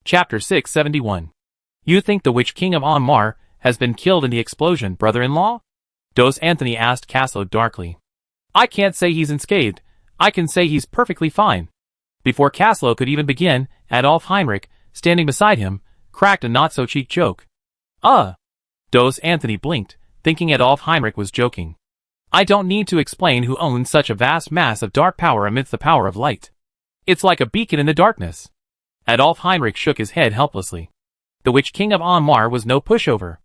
Chapter 671. You think the Witch King of Onmar has been killed in the explosion, brother-in-law? Dos Anthony asked Casso darkly. I can't say he's unscathed. I can say he's perfectly fine. Before Casso could even begin, Adolf Heinrich, standing beside him, cracked a not-so-cheap joke. Dos Anthony blinked, thinking Adolf Heinrich was joking. I don't need to explain who owns such a vast mass of dark power amidst the power of light. It's like a beacon in the darkness. Adolf Heinrich shook his head helplessly. The Witch King of Onmar was no pushover.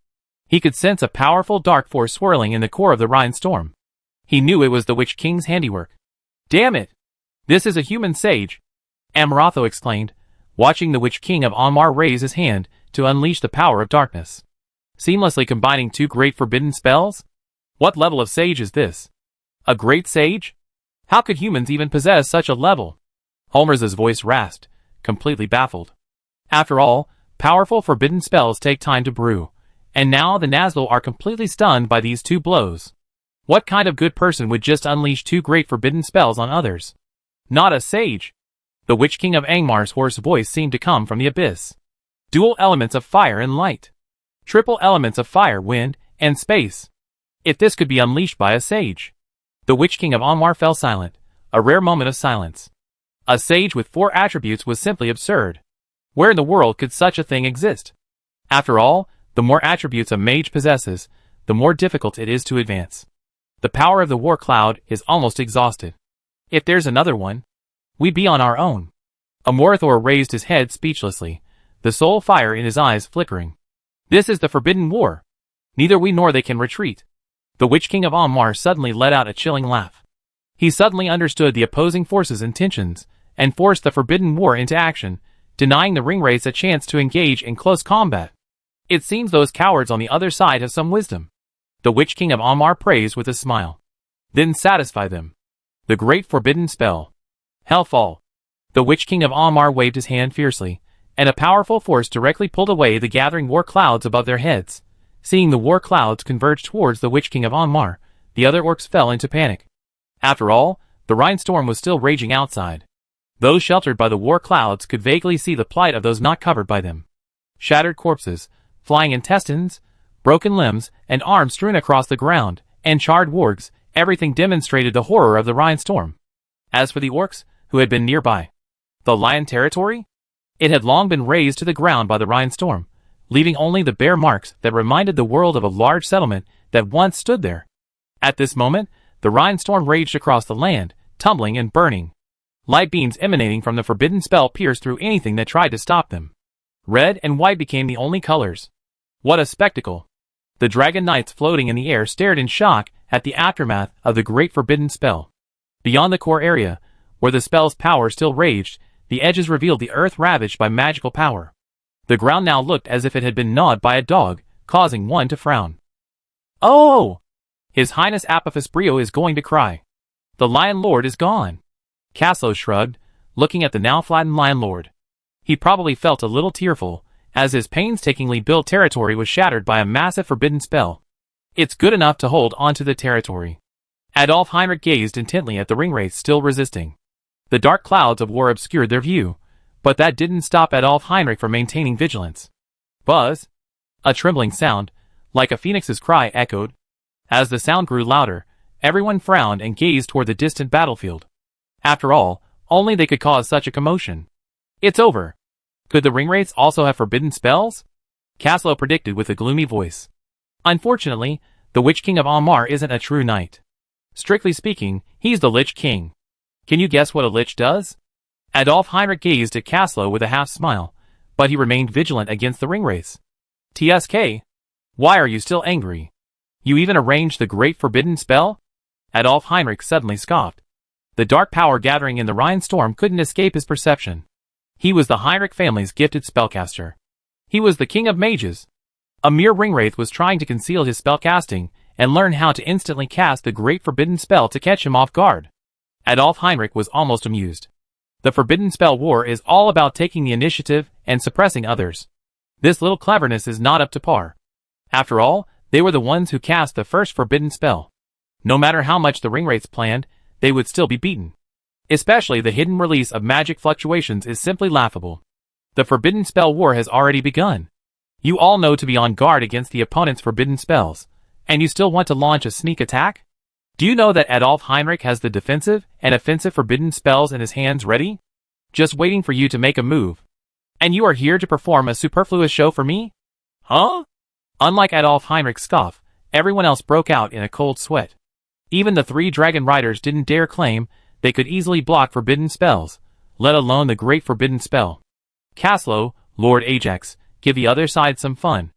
He could sense a powerful dark force swirling in the core of the Rhine storm. He knew it was the Witch King's handiwork. Damn it! This is a human sage! Amoratho exclaimed, watching the Witch King of Onmar raise his hand to unleash the power of darkness. Seamlessly combining two great forbidden spells? What level of sage is this? A great sage? How could humans even possess such a level? Holmers's voice rasped, completely baffled. After all, powerful forbidden spells take time to brew, and now the Nazgul are completely stunned by these two blows. What kind of good person would just unleash two great forbidden spells on others? Not a sage! The Witch King of Angmar's hoarse voice seemed to come from the abyss. Dual elements of fire and light. Triple elements of fire, wind, and space. If this could be unleashed by a sage. The Witch King of Onmar fell silent, a rare moment of silence. A sage with 4 attributes was simply absurd. Where in the world could such a thing exist? After all, the more attributes a mage possesses, the more difficult it is to advance. The power of the war cloud is almost exhausted. If there's another one, we'd be on our own. Amorathor raised his head speechlessly, the soul fire in his eyes flickering. This is the forbidden war. Neither we nor they can retreat. The Witch King of Onmar suddenly let out a chilling laugh. He suddenly understood the opposing forces' intentions, and forced the forbidden war into action, denying the ringwraiths a chance to engage in close combat. It seems those cowards on the other side have some wisdom. The Witch King of Onmar praised with a smile. Then satisfy them. The great forbidden spell. Hellfall. The Witch King of Onmar waved his hand fiercely, and a powerful force directly pulled away the gathering war clouds above their heads. Seeing the war clouds converge towards the Witch King of Onmar, the other orcs fell into panic. After all, the Rhine storm was still raging outside. Those sheltered by the war clouds could vaguely see the plight of those not covered by them. Shattered corpses, flying intestines, broken limbs, and arms strewn across the ground, and charred wargs, everything demonstrated the horror of the Rhine storm. As for the orcs, who had been nearby, the Lion territory? It had long been razed to the ground by the Rhine storm, leaving only the bare marks that reminded the world of a large settlement that once stood there. At this moment, the Rhine storm raged across the land, tumbling and burning. Light beams emanating from the forbidden spell pierced through anything that tried to stop them. Red and white became the only colors. What a spectacle! The dragon knights floating in the air stared in shock at the aftermath of the great forbidden spell. Beyond the core area, where the spell's power still raged, the edges revealed the earth ravaged by magical power. The ground now looked as if it had been gnawed by a dog, causing one to frown. Oh! His Highness Apophis Brio is going to cry. The Lion Lord is gone. Casso shrugged, looking at the now flattened Lion Lord. He probably felt a little tearful, as his painstakingly built territory was shattered by a massive forbidden spell. It's good enough to hold onto the territory. Adolf Heinrich gazed intently at the ringwraiths still resisting. The dark clouds of war obscured their view, but that didn't stop Adolf Heinrich from maintaining vigilance. Buzz! A trembling sound, like a phoenix's cry, echoed. As the sound grew louder, everyone frowned and gazed toward the distant battlefield. After all, only they could cause such a commotion. It's over. Could the ringwraiths also have forbidden spells? Casso predicted with a gloomy voice. Unfortunately, the Witch King of Onmar isn't a true knight. Strictly speaking, he's the Lich King. Can you guess what a lich does? Adolf Heinrich gazed at Casso with a half-smile, but he remained vigilant against the ringwraiths. TSK? Why are you still angry? You even arranged the great forbidden spell? Adolf Heinrich suddenly scoffed. The dark power gathering in the Rhine storm couldn't escape his perception. He was the Heinrich family's gifted spellcaster. He was the king of mages. A mere ringwraith was trying to conceal his spellcasting and learn how to instantly cast the great forbidden spell to catch him off guard. Adolf Heinrich was almost amused. The forbidden spell war is all about taking the initiative and suppressing others. This little cleverness is not up to par. After all, they were the ones who cast the first forbidden spell. No matter how much the ringwraiths planned, they would still be beaten. Especially the hidden release of magic fluctuations is simply laughable. The Forbidden Spell War has already begun. You all know to be on guard against the opponent's forbidden spells, and you still want to launch a sneak attack? Do you know that Adolf Heinrich has the defensive and offensive forbidden spells in his hands ready? Just waiting for you to make a move. And you are here to perform a superfluous show for me? Huh? Unlike Adolf Heinrich's scoff, everyone else broke out in a cold sweat. Even the 3 dragon riders didn't dare claim they could easily block forbidden spells, let alone the great forbidden spell. Caslow, Lord Ajax, give the other side some fun.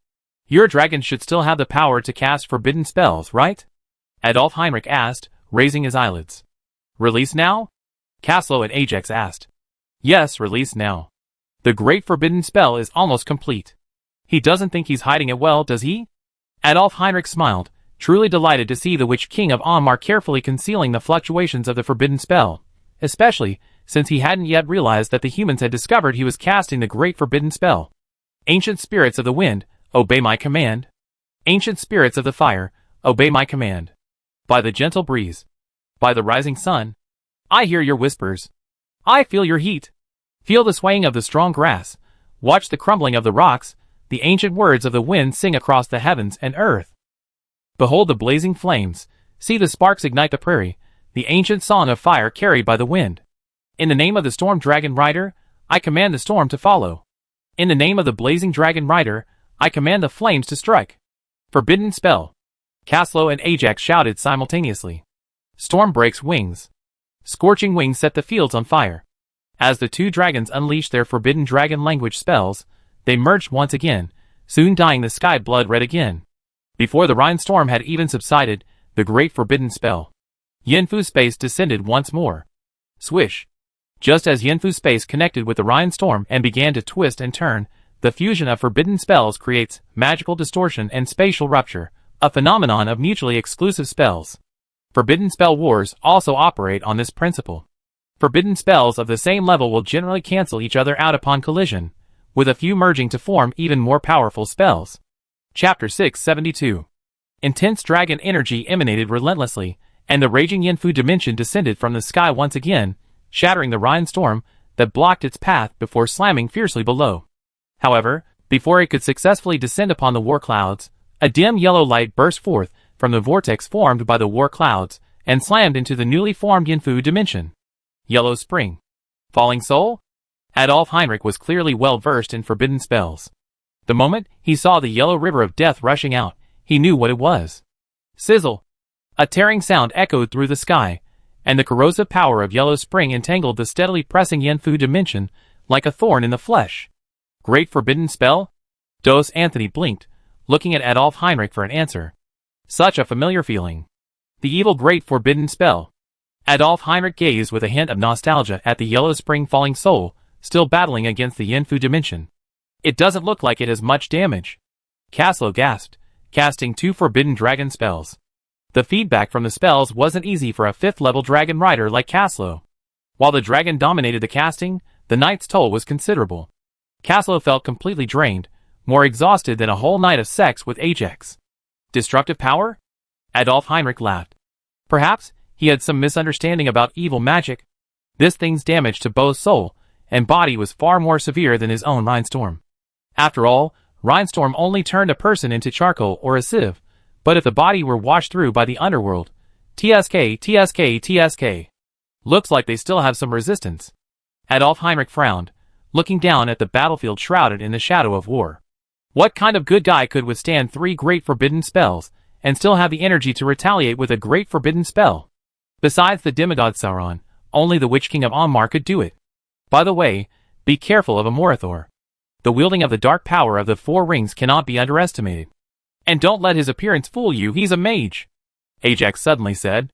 Your dragon should still have the power to cast forbidden spells, right? Adolf Heinrich asked, raising his eyelids. Release now? Caslow and Ajax asked. Yes, release now. The great forbidden spell is almost complete. He doesn't think he's hiding it well, does he? Adolf Heinrich smiled, truly delighted to see the Witch King of Onmar carefully concealing the fluctuations of the forbidden spell, especially since he hadn't yet realized that the humans had discovered he was casting the great forbidden spell. Ancient spirits of the wind, obey my command. Ancient spirits of the fire, obey my command. By the gentle breeze, by the rising sun, I hear your whispers. I feel your heat. Feel the swaying of the strong grass. Watch the crumbling of the rocks. The ancient words of the wind sing across the heavens and earth. Behold the blazing flames. See the sparks ignite the prairie. The ancient song of fire carried by the wind. In the name of the storm dragon rider, I command the storm to follow. In the name of the blazing dragon rider, I command the flames to strike. Forbidden spell. Caslow and Ajax shouted simultaneously. Storm breaks wings. Scorching wings set the fields on fire. As the 2 dragons unleashed their forbidden dragon language spells, they merged once again, soon dyeing the sky blood red again. Before the Rhine storm had even subsided, the great forbidden spell. Yinfu's space descended once more. Swish. Just as Yinfu's space connected with the Rhine storm and began to twist and turn, the fusion of forbidden spells creates magical distortion and spatial rupture, a phenomenon of mutually exclusive spells. Forbidden spell wars also operate on this principle. Forbidden spells of the same level will generally cancel each other out upon collision, with a few merging to form even more powerful spells. Chapter 672. Intense dragon energy emanated relentlessly, and the raging Yinfu dimension descended from the sky once again, shattering the Rhine storm that blocked its path before slamming fiercely below. However, before it could successfully descend upon the war clouds, a dim yellow light burst forth from the vortex formed by the war clouds and slammed into the newly formed Yinfu dimension. Yellow Spring. Falling Soul? Adolf Heinrich was clearly well versed in forbidden spells. The moment he saw the yellow river of death rushing out, he knew what it was. Sizzle! A tearing sound echoed through the sky, and the corrosive power of Yellow Spring entangled the steadily pressing Yinfu dimension like a thorn in the flesh. Great forbidden spell? Dos Anthony blinked, looking at Adolf Heinrich for an answer. Such a familiar feeling. The evil great forbidden spell. Adolf Heinrich gazed with a hint of nostalgia at the Yellow Spring falling soul, still battling against the Yinfu dimension. It doesn't look like it has much damage. Caslow gasped, casting 2 forbidden dragon spells. The feedback from the spells wasn't easy for a 5th-level dragon rider like Caslow. While the dragon dominated the casting, the knight's toll was considerable. Caslow felt completely drained, more exhausted than a whole night of sex with Ajax. Destructive power? Adolf Heinrich laughed. Perhaps he had some misunderstanding about evil magic. This thing's damage to both soul and body was far more severe than his own Rhinestorm. After all, Rhinestorm only turned a person into charcoal or a sieve, but if the body were washed through by the underworld, TSK. Looks like they still have some resistance. Adolf Heinrich frowned, looking down at the battlefield shrouded in the shadow of war. What kind of good guy could withstand 3 great forbidden spells, and still have the energy to retaliate with a great forbidden spell? Besides the demigod Sauron, only the Witch King of Onmar could do it. By the way, be careful of Amorithor. The wielding of the dark power of the 4 rings cannot be underestimated. And don't let his appearance fool you, he's a mage, Ajax suddenly said.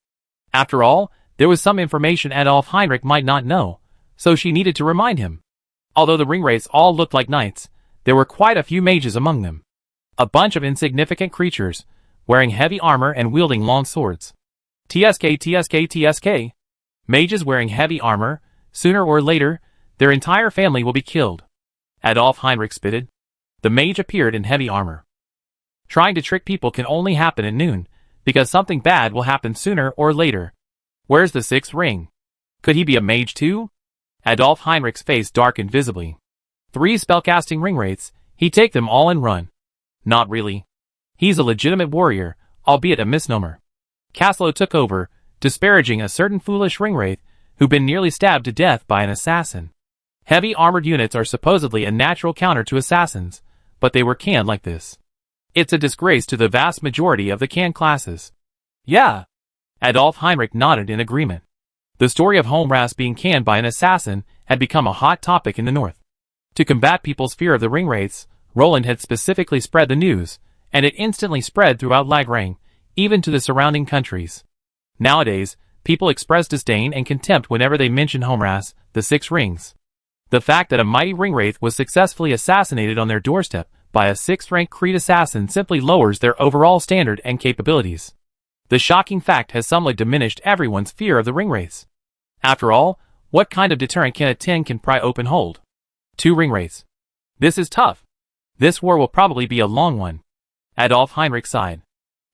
After all, there was some information Adolf Heinrich might not know, so she needed to remind him. Although the ringwraiths all looked like knights, there were quite a few mages among them. A bunch of insignificant creatures, wearing heavy armor and wielding long swords. TSK. Mages wearing heavy armor, sooner or later, their entire family will be killed. Adolf Heinrich spitted. The mage appeared in heavy armor. Trying to trick people can only happen at noon, because something bad will happen sooner or later. Where's the 6th ring? Could he be a mage too? Adolf Heinrich's face darkened visibly. 3 spellcasting ring wraiths, he'd take them all and run. Not really. He's a legitimate warrior, albeit a misnomer. Caslow took over, disparaging a certain foolish ring wraith who'd been nearly stabbed to death by an assassin. Heavy armored units are supposedly a natural counter to assassins, but they were canned like this. It's a disgrace to the vast majority of the canned classes. Yeah. Adolf Heinrich nodded in agreement. The story of Homras being canned by an assassin had become a hot topic in the north. To combat people's fear of the ring wraiths, Roland had specifically spread the news, and it instantly spread throughout Lagrang, even to the surrounding countries. Nowadays, people express disdain and contempt whenever they mention Homras, the Six Rings. The fact that a mighty ring wraith was successfully assassinated on their doorstep by a 6th-rank Creed assassin simply lowers their overall standard and capabilities. The shocking fact has somewhat diminished everyone's fear of the ring wraiths. After all, what kind of deterrent can a 10 can pry open hold? 2 ring wraiths. This is tough. This war will probably be a long one. Adolf Heinrich sighed.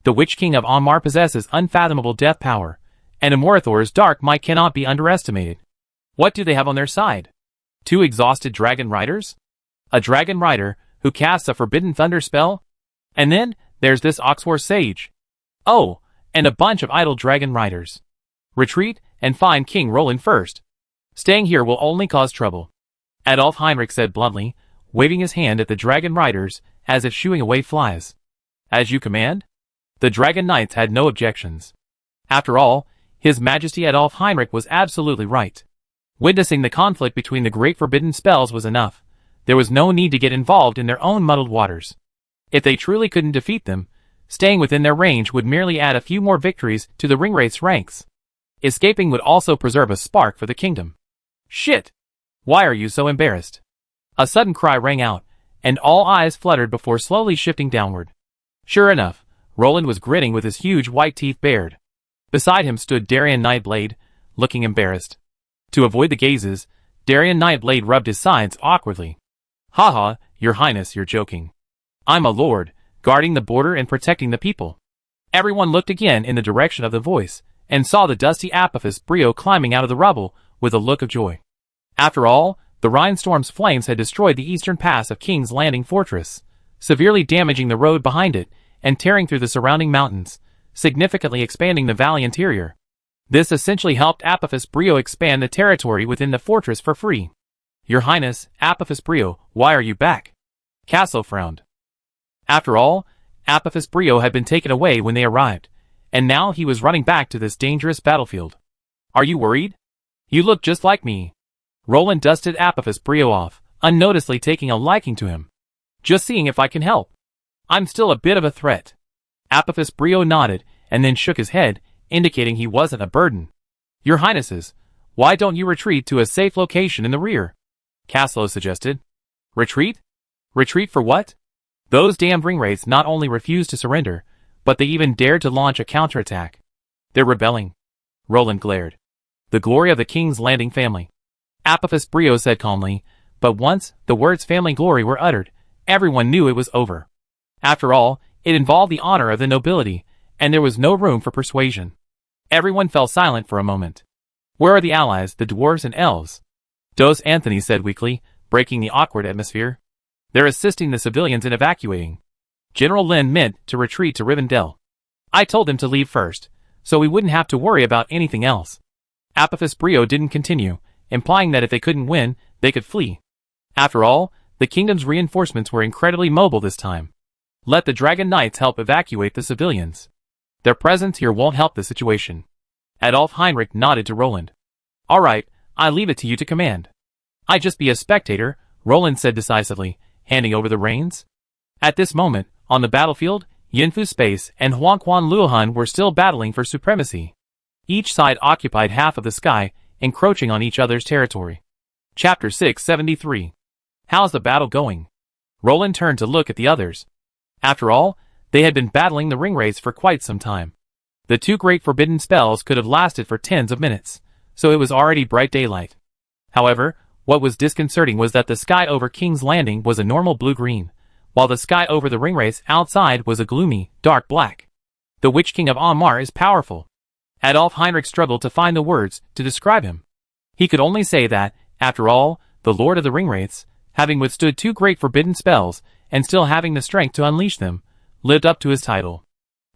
The Witch King of Onmar possesses unfathomable death power, and Amorithor's dark might cannot be underestimated. What do they have on their side? 2 exhausted dragon riders? A dragon rider who casts a forbidden thunder spell? And then, there's this Oxwar sage. Oh, and a bunch of idle dragon riders. Retreat, and find King Roland first. Staying here will only cause trouble. Adolf Heinrich said bluntly, waving his hand at the dragon riders, as if shooing away flies. As you command? The dragon knights had no objections. After all, His Majesty Adolf Heinrich was absolutely right. Witnessing the conflict between the great forbidden spells was enough. There was no need to get involved in their own muddled waters. If they truly couldn't defeat them, staying within their range would merely add a few more victories to the ringwraith's ranks. Escaping would also preserve a spark for the kingdom. Shit! Why are you so embarrassed? A sudden cry rang out, and all eyes fluttered before slowly shifting downward. Sure enough, Roland was grinning with his huge white teeth bared. Beside him stood Darien Nightblade, looking embarrassed. To avoid the gazes, Darien Nightblade rubbed his sides awkwardly. Haha, your highness, you're joking. I'm a lord, guarding the border and protecting the people. Everyone looked again in the direction of the voice, and saw the dusty Apophis Brio climbing out of the rubble with a look of joy. After all, the Rhinestorm's flames had destroyed the eastern pass of King's Landing Fortress, severely damaging the road behind it and tearing through the surrounding mountains, significantly expanding the valley interior. This essentially helped Apophis Brio expand the territory within the fortress for free. Your Highness, Apophis Brio, why are you back? Caslow frowned. After all, Apophis Brio had been taken away when they arrived, and now he was running back to this dangerous battlefield. Are you worried? You look just like me. Roland dusted Apophis Brio off, unnoticeably taking a liking to him. Just seeing if I can help. I'm still a bit of a threat. Apophis Brio nodded, and then shook his head, indicating he wasn't a burden. Your Highnesses, why don't you retreat to a safe location in the rear? Caslow suggested. Retreat? Retreat for what? Those damned ringwraiths not only refused to surrender, but they even dared to launch a counterattack. They're rebelling. Roland glared. The glory of the King's Landing family. Apophis Brio said calmly, but once the words family glory were uttered, everyone knew it was over. After all, it involved the honor of the nobility, and there was no room for persuasion. Everyone fell silent for a moment. Where are the allies, the dwarves and elves? Dos Anthony said weakly, breaking the awkward atmosphere. They're assisting the civilians in evacuating. General Lin meant to retreat to Rivendell. I told him to leave first, so we wouldn't have to worry about anything else. Apophis Brio didn't continue, implying that if they couldn't win, they could flee. After all, the kingdom's reinforcements were incredibly mobile this time. Let the Dragon Knights help evacuate the civilians. Their presence here won't help the situation. Adolf Heinrich nodded to Roland. All right, I leave it to you to command. I just be a spectator, Roland said decisively, handing over the reins. At this moment, on the battlefield, Yinfu Space and Huangquan Luohan were still battling for supremacy. Each side occupied half of the sky, encroaching on each other's territory. Chapter 673. How's the battle going? Roland turned to look at the others. After all, they had been battling the ringwraiths for quite some time. The 2 great forbidden spells could have lasted for tens of minutes, so it was already bright daylight. However, what was disconcerting was that the sky over King's Landing was a normal blue-green, while the sky over the ringwraiths outside was a gloomy, dark black. The Witch King of Onmar is powerful. Adolf Heinrich struggled to find the words to describe him. He could only say that, after all, the Lord of the Ringwraiths, having withstood 2 great forbidden spells, and still having the strength to unleash them, lived up to his title.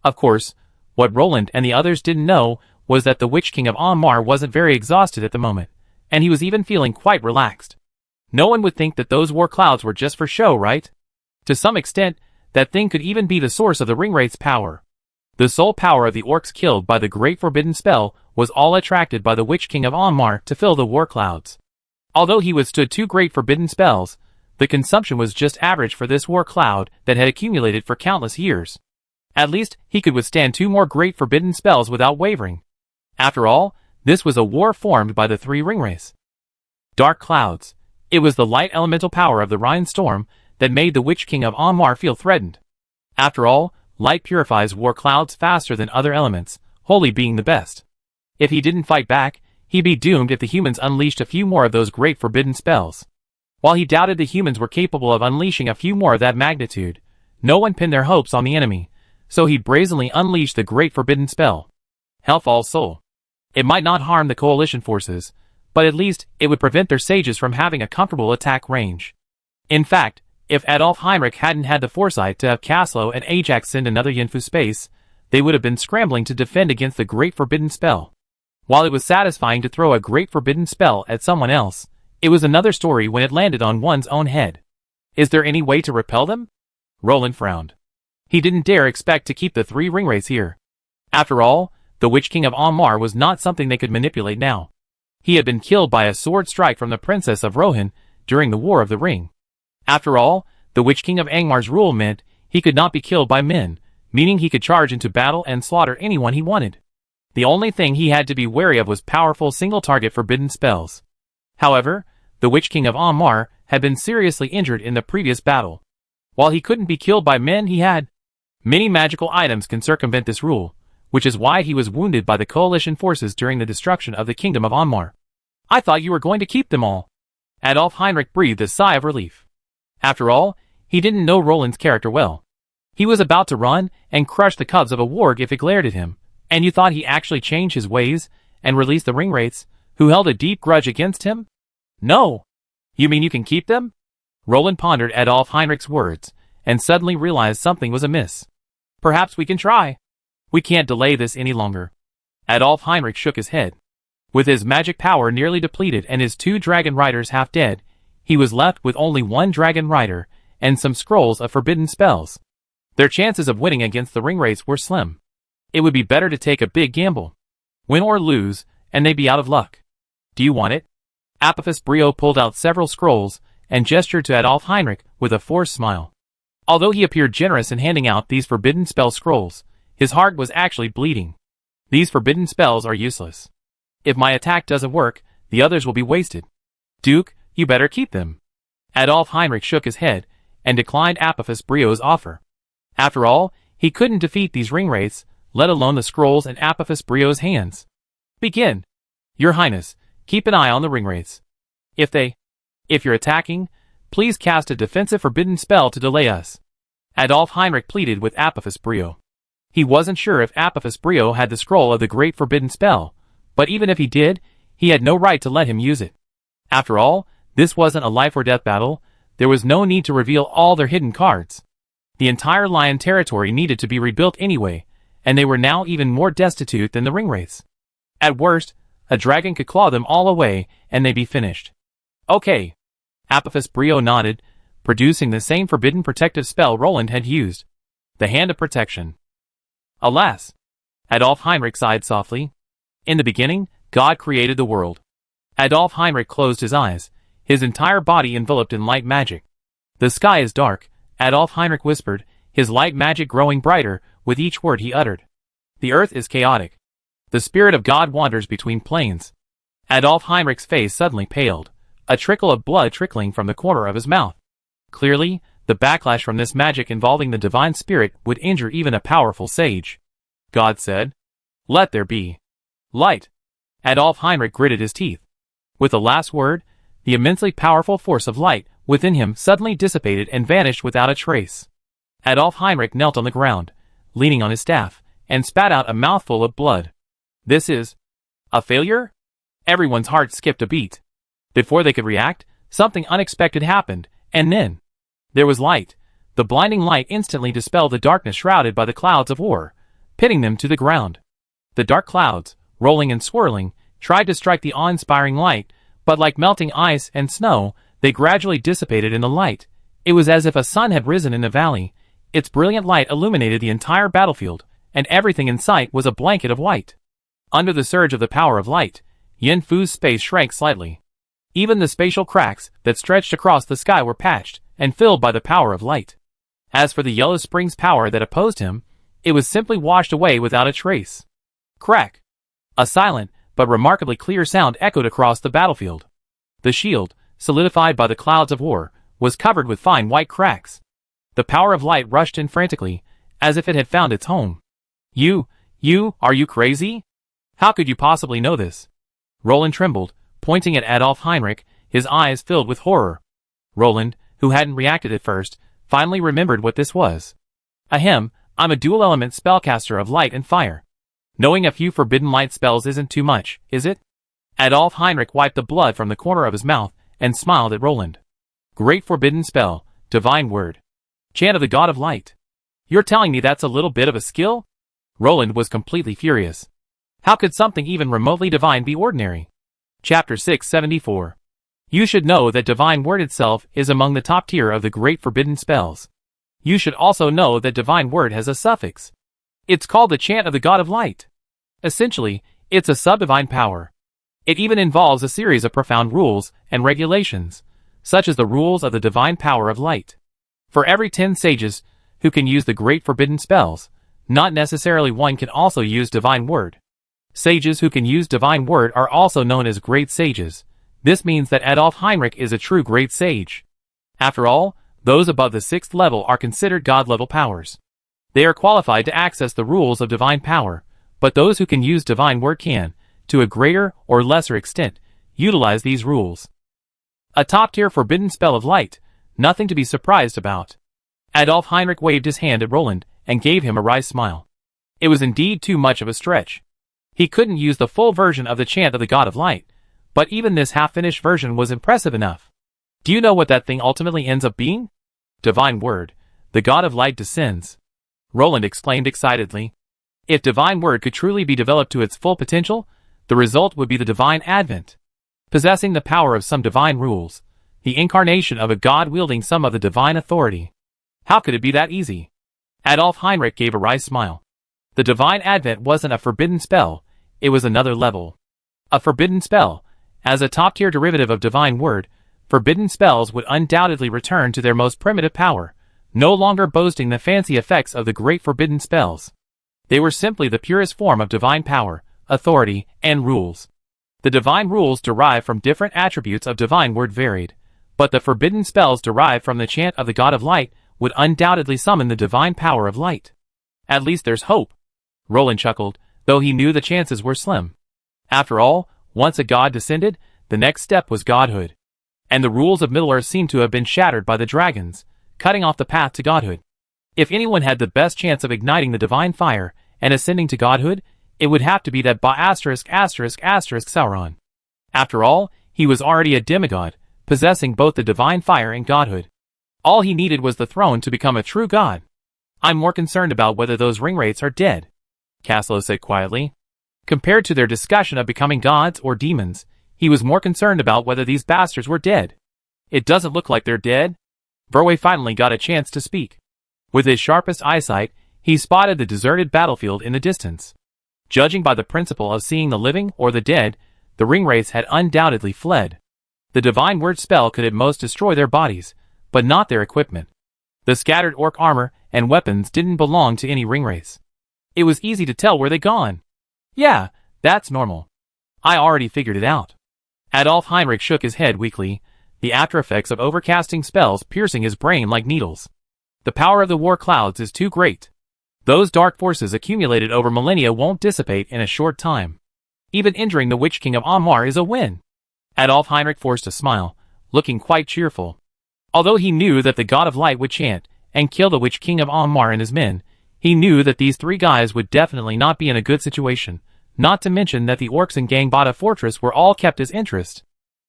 Of course, what Roland and the others didn't know was that the Witch King of Onmar wasn't very exhausted at the moment, and he was even feeling quite relaxed. No one would think that those war clouds were just for show, right? To some extent, that thing could even be the source of the Ringwraith's power. The sole power of the orcs killed by the Great Forbidden Spell was all attracted by the Witch King of Onmar to fill the war clouds. Although he withstood 2 great forbidden spells, the consumption was just average for this war cloud that had accumulated for countless years. At least, he could withstand 2 more great forbidden spells without wavering. After all, this was a war formed by the 3 Ringwraiths. Dark clouds. It was the light elemental power of the Rhine storm that made the Witch King of Onmar feel threatened. After all, light purifies war clouds faster than other elements, holy being the best. If he didn't fight back, he'd be doomed if the humans unleashed a few more of those great forbidden spells. While he doubted the humans were capable of unleashing a few more of that magnitude, no one pinned their hopes on the enemy, so he brazenly unleashed the great forbidden spell. Hellfall's Soul. It might not harm the coalition forces, but at least it would prevent their sages from having a comfortable attack range. In fact, if Adolf Heinrich hadn't had the foresight to have Caslo and Ajax send another Yinfu space, they would have been scrambling to defend against the great forbidden spell. While it was satisfying to throw a great forbidden spell at someone else, it was another story when it landed on one's own head. Is there any way to repel them? Roland frowned. He didn't dare expect to keep the 3 Ringwraiths here. After all, the Witch King of Onmar was not something they could manipulate now. He had been killed by a sword strike from the Princess of Rohan during the War of the Ring. After all, the Witch King of Angmar's rule meant he could not be killed by men, meaning he could charge into battle and slaughter anyone he wanted. The only thing he had to be wary of was powerful single-target forbidden spells. However, the Witch King of Onmar had been seriously injured in the previous battle. While he couldn't be killed by men, he had many magical items can circumvent this rule, which is why he was wounded by the coalition forces during the destruction of the Kingdom of Onmar. I thought you were going to keep them all. Adolf Heinrich breathed a sigh of relief. After all, he didn't know Roland's character well. He was about to run and crush the cubs of a warg if it glared at him, and you thought he actually changed his ways and released the Ringwraiths, who held a deep grudge against him? No. You mean you can keep them? Roland pondered Adolf Heinrich's words, and suddenly realized something was amiss. Perhaps we can try. We can't delay this any longer. Adolf Heinrich shook his head. With his magic power nearly depleted and his 2 dragon riders half dead, he was left with only 1 dragon rider and some scrolls of forbidden spells. Their chances of winning against the Ringwraiths were slim. It would be better to take a big gamble. Win or lose, and they'd be out of luck. Do you want it? Apophis Brio pulled out several scrolls and gestured to Adolf Heinrich with a forced smile. Although he appeared generous in handing out these forbidden spell scrolls, his heart was actually bleeding. These forbidden spells are useless. If my attack doesn't work, the others will be wasted. Duke, you better keep them. Adolf Heinrich shook his head and declined Apophis Brio's offer. After all, he couldn't defeat these Ringwraiths, let alone the scrolls in Apophis Brio's hands. Begin. Your Highness, keep an eye on the Ringwraiths. If you're attacking, please cast a defensive forbidden spell to delay us. Adolf Heinrich pleaded with Apophis Brio. He wasn't sure if Apophis Brio had the scroll of the great forbidden spell, but even if he did, he had no right to let him use it. After all, this wasn't a life or death battle. There was no need to reveal all their hidden cards. The entire Lion territory needed to be rebuilt anyway, and they were now even more destitute than the Ringwraiths. At worst, a dragon could claw them all away, and they'd be finished. Okay. Apophis Brio nodded, producing the same forbidden protective spell Roland had used. The Hand of Protection. Alas! Adolf Heinrich sighed softly. In the beginning, God created the world. Adolf Heinrich closed his eyes, his entire body enveloped in light magic. The sky is dark, Adolf Heinrich whispered, his light magic growing brighter with each word he uttered. The earth is chaotic. The spirit of God wanders between planes. Adolf Heinrich's face suddenly paled, a trickle of blood trickling from the corner of his mouth. Clearly, the backlash from this magic involving the divine spirit would injure even a powerful sage. God said, "Let there be light." Adolf Heinrich gritted his teeth. With the last word, the immensely powerful force of light within him suddenly dissipated and vanished without a trace. Adolf Heinrich knelt on the ground, leaning on his staff, and spat out a mouthful of blood. This is a failure? Everyone's heart skipped a beat. Before they could react, Something unexpected happened, and then there was light. The blinding light instantly dispelled the darkness shrouded by the clouds of war, pitting them to the ground. The dark clouds, rolling and swirling, tried to strike the awe-inspiring light, but like melting ice and snow, they gradually dissipated in the light. It was as if a sun had risen in a valley. Its brilliant light illuminated the entire battlefield, and everything in sight was a blanket of white. Under the surge of the power of light, Yin Fu's space shrank slightly. Even the spatial cracks that stretched across the sky were patched and filled by the power of light. As for the Yellow Spring's power that opposed him, it was simply washed away without a trace. Crack! A silent, but remarkably clear sound echoed across the battlefield. The shield, solidified by the clouds of war, was covered with fine white cracks. The power of light rushed in frantically, as if it had found its home. Are you crazy? How could you possibly know this? Roland trembled, pointing at Adolf Heinrich, his eyes filled with horror. Roland, who hadn't reacted at first, finally remembered what this was. Ahem, I'm a dual-element spellcaster of light and fire. Knowing a few forbidden light spells isn't too much, is it? Adolf Heinrich wiped the blood from the corner of his mouth and smiled at Roland. Great forbidden spell, divine word. Chant of the god of light. You're telling me that's a little bit of a skill? Roland was completely furious. How could something even remotely divine be ordinary? Chapter 674. You should know that divine word itself is among the top tier of the great forbidden spells. You should also know that divine word has a suffix. It's called the chant of the god of light. Essentially, it's a subdivine power. It even involves a series of profound rules and regulations, such as the rules of the divine power of light. For every 10 sages who can use the great forbidden spells, not necessarily one can also use divine word. Sages who can use divine word are also known as great sages. This means that Adolf Heinrich is a true great sage. After all, those above the 6th level are considered god-level powers. They are qualified to access the rules of divine power, but those who can use divine word can, to a greater or lesser extent, utilize these rules. A top-tier forbidden spell of light, nothing to be surprised about. Adolf Heinrich waved his hand at Roland and gave him a wry smile. It was indeed too much of a stretch. He couldn't use the full version of the chant of the god of light, but even this half-finished version was impressive enough. Do you know what that thing ultimately ends up being? Divine word. The god of light descends. Roland exclaimed excitedly. If divine word could truly be developed to its full potential, the result would be the divine advent. Possessing the power of some divine rules, the incarnation of a god wielding some of the divine authority. How could it be that easy? Adolf Heinrich gave a wry smile. The divine advent wasn't a forbidden spell, it was another level. A forbidden spell. As a top-tier derivative of divine word, forbidden spells would undoubtedly return to their most primitive power, no longer boasting the fancy effects of the great forbidden spells. They were simply the purest form of divine power, authority, and rules. The divine rules derived from different attributes of divine word varied, but the forbidden spells derived from the chant of the god of light would undoubtedly summon the divine power of light. At least there's hope. Roland chuckled, though he knew the chances were slim. After all, once a god descended, the next step was godhood. And the rules of Middle-earth seemed to have been shattered by the dragons, cutting off the path to godhood. If anyone had the best chance of igniting the divine fire and ascending to godhood, it would have to be that Sauron. After all, he was already a demigod, possessing both the divine fire and godhood. All he needed was the throne to become a true god. I'm more concerned about whether those ringwraiths are dead, Caslow said quietly. Compared to their discussion of becoming gods or demons, he was more concerned about whether these bastards were dead. It doesn't look like they're dead. Verwey finally got a chance to speak. With his sharpest eyesight, he spotted the deserted battlefield in the distance. Judging by the principle of seeing the living or the dead, the ringwraiths had undoubtedly fled. The divine word spell could at most destroy their bodies, but not their equipment. The scattered orc armor and weapons didn't belong to any ringwraiths. It was easy to tell where they'd gone. Yeah, that's normal. I already figured it out. Adolf Heinrich shook his head weakly, the after-effects of overcasting spells piercing his brain like needles. The power of the war clouds is too great. Those dark forces accumulated over millennia won't dissipate in a short time. Even injuring the Witch King of Ammar is a win. Adolf Heinrich forced a smile, looking quite cheerful. Although he knew that the god of light would chant and kill the Witch King of Ammar and his men, he knew that these 3 guys would definitely not be in a good situation, not to mention that the orcs in Gangbada Fortress were all kept as interest.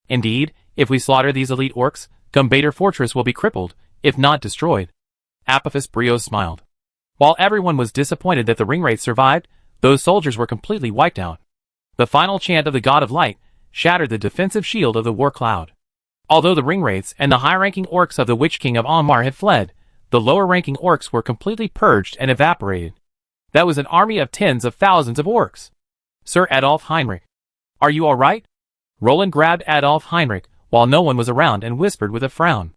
Indeed, If we slaughter these elite orcs, Gumbator Fortress will be crippled, if not destroyed. Apophis Brio smiled. While everyone was disappointed that the ringwraiths survived, those soldiers were completely wiped out. The final chant of the God of Light shattered the defensive shield of the war cloud. Although the ringwraiths and the high-ranking orcs of the Witch King of Onmar had fled, the lower-ranking orcs were completely purged and evaporated. That was an army of tens of thousands of orcs. Sir Adolf Heinrich. Are you all right? Roland grabbed Adolf Heinrich while no one was around and whispered with a frown.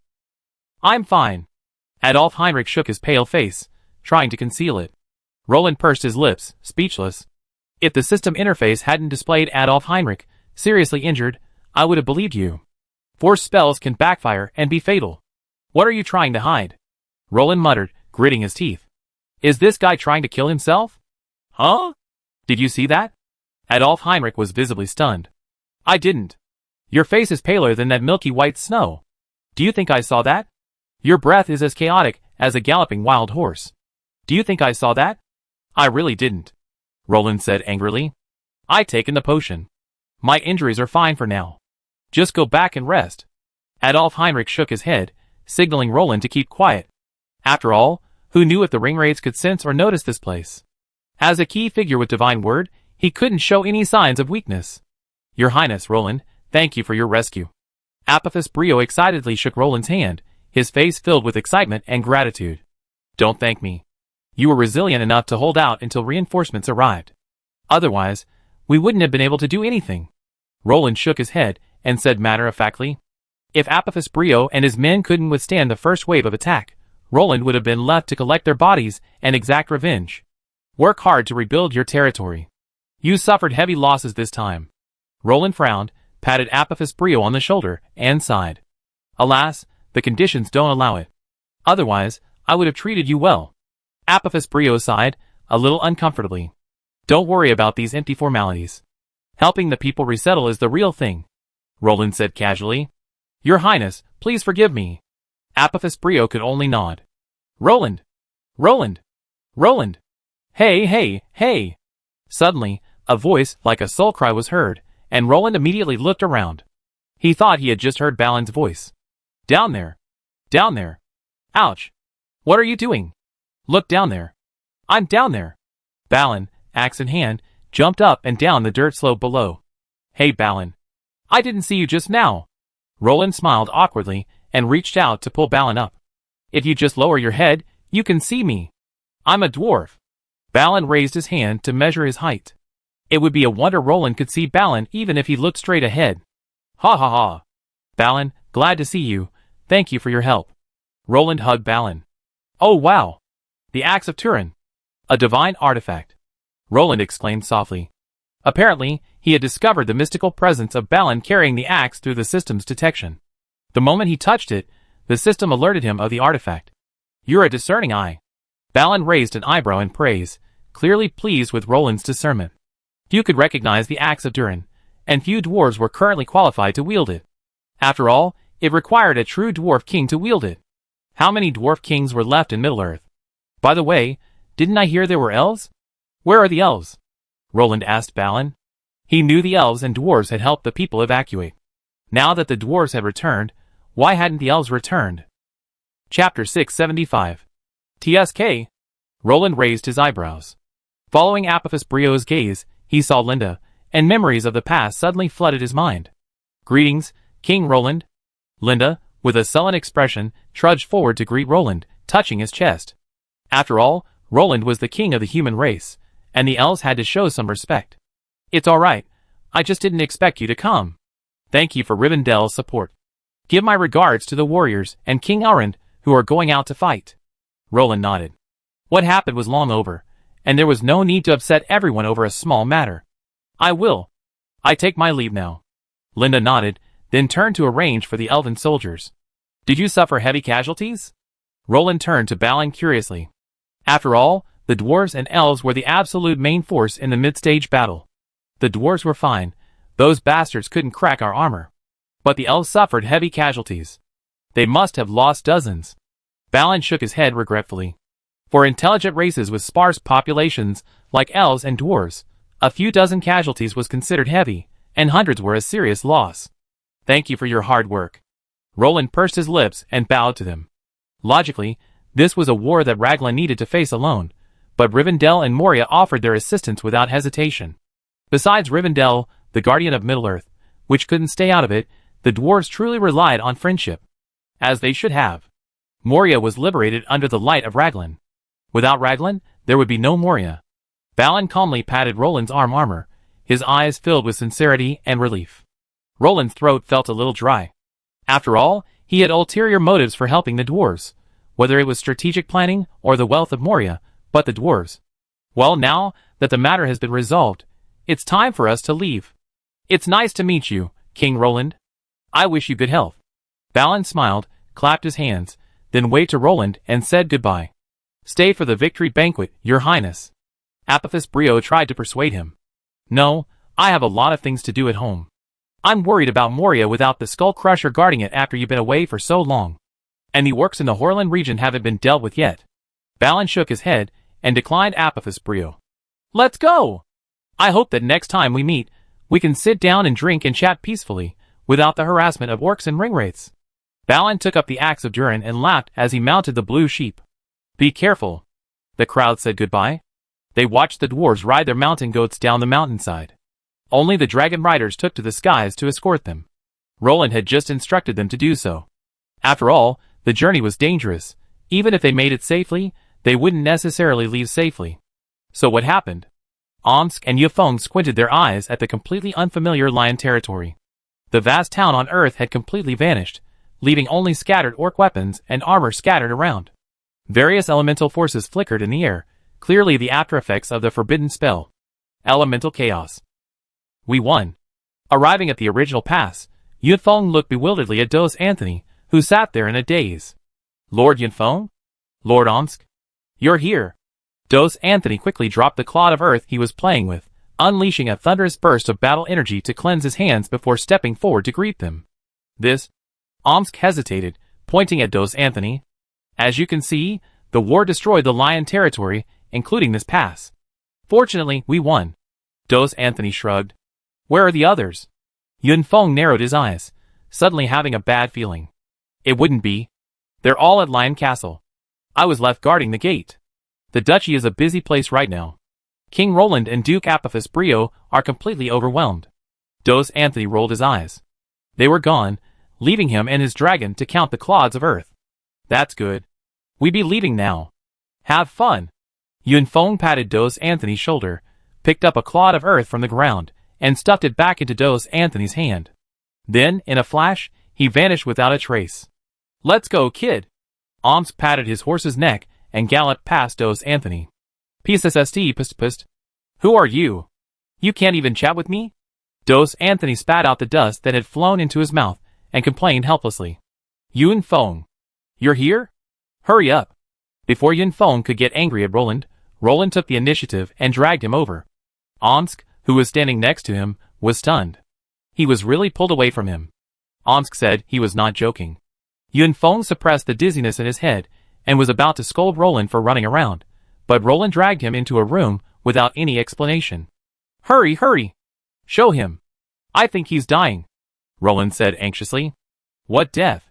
I'm fine. Adolf Heinrich shook his pale face, trying to conceal it. Roland pursed his lips, speechless. If the system interface hadn't displayed Adolf Heinrich seriously injured, I would have believed you. Force spells can backfire and be fatal. What are you trying to hide? Roland muttered, gritting his teeth. Is this guy trying to kill himself? Huh? Did you see that? Adolf Heinrich was visibly stunned. I didn't. Your face is paler than that milky white snow. Do you think I saw that? Your breath is as chaotic as a galloping wild horse. Do you think I saw that? I really didn't. Roland said angrily. I'd taken the potion. My injuries are fine for now. Just go back and rest. Adolf Heinrich shook his head, signaling Roland to keep quiet. After all, who knew if the ringwraiths could sense or notice this place? As a key figure with divine word, he couldn't show any signs of weakness. Your Highness, Roland, thank you for your rescue. Apophis Brio excitedly shook Roland's hand, his face filled with excitement and gratitude. Don't thank me. You were resilient enough to hold out until reinforcements arrived. Otherwise, we wouldn't have been able to do anything. Roland shook his head and said matter-of-factly, if Apophis Brio and his men couldn't withstand the first wave of attack, Roland would have been left to collect their bodies and exact revenge. Work hard to rebuild your territory. You suffered heavy losses this time. Roland frowned, patted Apophis Brio on the shoulder, and sighed. Alas, the conditions don't allow it. Otherwise, I would have treated you well. Apophis Brio sighed, a little uncomfortably. Don't worry about these empty formalities. Helping the people resettle is the real thing. Roland said casually. Your Highness, please forgive me. Apophis Brio could only nod. Roland! Roland! Roland! Hey, hey, hey! Suddenly, a voice like a soul cry was heard, and Roland immediately looked around. He thought he had just heard Balin's voice. Down there! Down there! Ouch! What are you doing? Look down there! I'm down there! Balin, axe in hand, jumped up and down the dirt slope below. Hey Balin! I didn't see you just now! Roland smiled awkwardly and reached out to pull Balin up. If you just lower your head, you can see me. I'm a dwarf. Balin raised his hand to measure his height. It would be a wonder Roland could see Balin even if he looked straight ahead. Ha ha ha. Balin, glad to see you. Thank you for your help. Roland hugged Balin. Oh wow. The Axe of Turin. A divine artifact. Roland exclaimed softly. Apparently, he had discovered the mystical presence of Balin carrying the axe through the system's detection. The moment he touched it, the system alerted him of the artifact. You're a discerning eye. Balin raised an eyebrow in praise, clearly pleased with Roland's discernment. Few could recognize the Axe of Turin, and few dwarves were currently qualified to wield it. After all, it required a true dwarf king to wield it. How many dwarf kings were left in Middle-earth? By the way, didn't I hear there were elves? Where are the elves? Roland asked Balin. He knew the elves and dwarves had helped the people evacuate. Now that the dwarves had returned, why hadn't the elves returned? Chapter 675. TSK. Roland raised his eyebrows. Following Apophis Brio's gaze, he saw Linda, and memories of the past suddenly flooded his mind. Greetings, King Roland. Linda, with a sullen expression, trudged forward to greet Roland, touching his chest. After all, Roland was the king of the human race, and the elves had to show some respect. It's all right. I just didn't expect you to come. Thank you for Rivendell's support. Give my regards to the warriors and King Elrond, who are going out to fight. Roland nodded. What happened was long over, and there was no need to upset everyone over a small matter. I will. I take my leave now. Linda nodded, then turned to arrange for the elven soldiers. Did you suffer heavy casualties? Roland turned to Balin curiously. After all, the dwarves and elves were the absolute main force in the mid-stage battle. The dwarves were fine. Those bastards couldn't crack our armor. But the elves suffered heavy casualties. They must have lost dozens. Balin shook his head regretfully. For intelligent races with sparse populations, like elves and dwarves, a few dozen casualties was considered heavy, and hundreds were a serious loss. Thank you for your hard work. Roland pursed his lips and bowed to them. Logically, this was a war that Raglan needed to face alone, but Rivendell and Moria offered their assistance without hesitation. Besides Rivendell, the guardian of Middle-earth, which couldn't stay out of it, the dwarves truly relied on friendship. As they should have. Moria was liberated under the light of Raglan. Without Raglan, there would be no Moria. Balin calmly patted Roland's armor, his eyes filled with sincerity and relief. Roland's throat felt a little dry. After all, he had ulterior motives for helping the dwarves, whether it was strategic planning or the wealth of Moria, but the dwarves. Well, now that the matter has been resolved, it's time for us to leave. It's nice to meet you, King Roland. I wish you good health. Balin smiled, clapped his hands, then waved to Roland and said goodbye. Stay for the victory banquet, your highness. Apophis Brio tried to persuade him. No, I have a lot of things to do at home. I'm worried about Moria without the Skull Crusher guarding it after you've been away for so long. And the orcs in the Horland region haven't been dealt with yet. Balin shook his head and declined Apophis Brio. Let's go! I hope that next time we meet, we can sit down and drink and chat peacefully, without the harassment of orcs and ringwraiths. Balin took up the axe of Durin and laughed as he mounted the blue sheep. Be careful. The crowd said goodbye. They watched the dwarves ride their mountain goats down the mountainside. Only the dragon riders took to the skies to escort them. Roland had just instructed them to do so. After all, the journey was dangerous. Even if they made it safely, they wouldn't necessarily leave safely. So what happened? Omsk and Yufeng squinted their eyes at the completely unfamiliar lion territory. The vast town on Earth had completely vanished, leaving only scattered orc weapons and armor scattered around. Various elemental forces flickered in the air, clearly the aftereffects of the forbidden spell. Elemental chaos. We won. Arriving at the original pass, Yunfeng looked bewilderedly at Dos Anthony, who sat there in a daze. Lord Yunfeng? Lord Omsk? You're here. Dos Anthony quickly dropped the clod of earth he was playing with, unleashing a thunderous burst of battle energy to cleanse his hands before stepping forward to greet them. This? Omsk hesitated, pointing at Dos Anthony. As you can see, the war destroyed the lion territory, including this pass. Fortunately, we won. Dos Anthony shrugged. Where are the others? Yunfeng narrowed his eyes, suddenly having a bad feeling. It wouldn't be. They're all at Lion Castle. I was left guarding the gate. The duchy is a busy place right now. King Roland and Duke Apophis Brio are completely overwhelmed. Dos Anthony rolled his eyes. They were gone, leaving him and his dragon to count the clods of earth. That's good. We be leaving now. Have fun. Yunfeng patted Dos Anthony's shoulder, picked up a clod of earth from the ground, and stuffed it back into Dos Anthony's hand. Then, in a flash, he vanished without a trace. Let's go, kid. Omsk patted his horse's neck and galloped past Dos Anthony. PSSSD pist. Who are you? You can't even chat with me? Dos Anthony spat out the dust that had flown into his mouth and complained helplessly. Yunfeng. You're here? Hurry up. Before Yunfeng could get angry at Roland, Roland took the initiative and dragged him over. Omsk, who was standing next to him, was stunned. He was really pulled away from him. Omsk said he was not joking. Yunfeng suppressed the dizziness in his head and was about to scold Roland for running around, but Roland dragged him into a room without any explanation. Hurry, hurry! Show him. I think he's dying, Roland said anxiously. What death?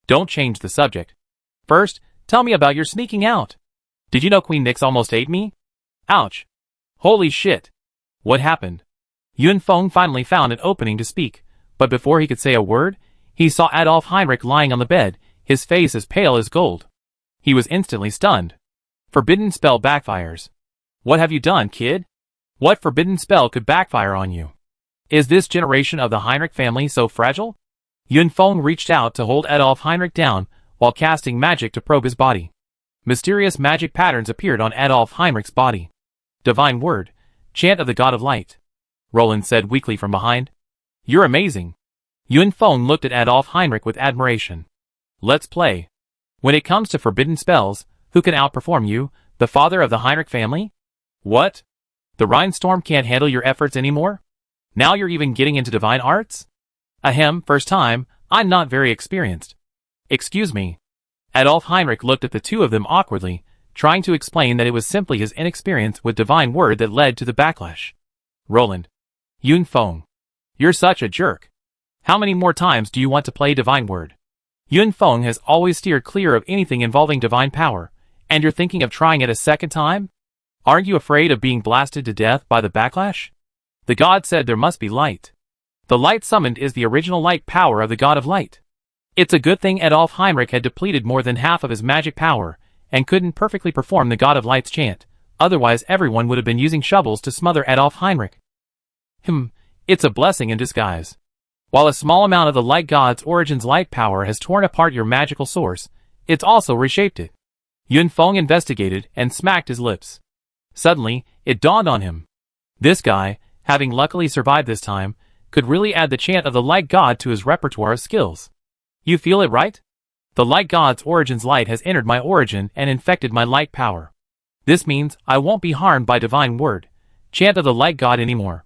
Don't change the subject. First, tell me about your sneaking out. Did you know Queen Nyx almost ate me? Ouch. Holy shit. What happened? Yunfeng finally found an opening to speak, but before he could say a word, he saw Adolf Heinrich lying on the bed, his face as pale as gold. He was instantly stunned. Forbidden spell backfires. What have you done, kid? What forbidden spell could backfire on you? Is this generation of the Heinrich family so fragile? Yunfeng reached out to hold Adolf Heinrich down while casting magic to probe his body. Mysterious magic patterns appeared on Adolf Heinrich's body. Divine word, chant of the god of light, Roland said weakly from behind. You're amazing. Yunfeng looked at Adolf Heinrich with admiration. Let's play. When it comes to forbidden spells, who can outperform you, the father of the Heinrich family? What? The Rhinestorm can't handle your efforts anymore? Now you're even getting into divine arts? Ahem, first time, I'm not very experienced. Excuse me. Adolf Heinrich looked at the two of them awkwardly, trying to explain that it was simply his inexperience with divine word that led to the backlash. Roland. Yunfeng. You're such a jerk. How many more times do you want to play Divine Word? Yun Feng has always steered clear of anything involving divine power, and you're thinking of trying it a second time? Aren't you afraid of being blasted to death by the backlash? The god said there must be light. The light summoned is the original light power of the god of light. It's a good thing Adolf Heinrich had depleted more than half of his magic power, and couldn't perfectly perform the god of light's chant, otherwise everyone would have been using shovels to smother Adolf Heinrich. It's a blessing in disguise. While a small amount of the light god's origin's light power has torn apart your magical source, it's also reshaped it. Yun Feng investigated and smacked his lips. Suddenly, it dawned on him. This guy, having luckily survived this time, could really add the chant of the light god to his repertoire of skills. You feel it, right? The light god's origin's light has entered my origin and infected my light power. This means I won't be harmed by divine word, chant of the light god anymore.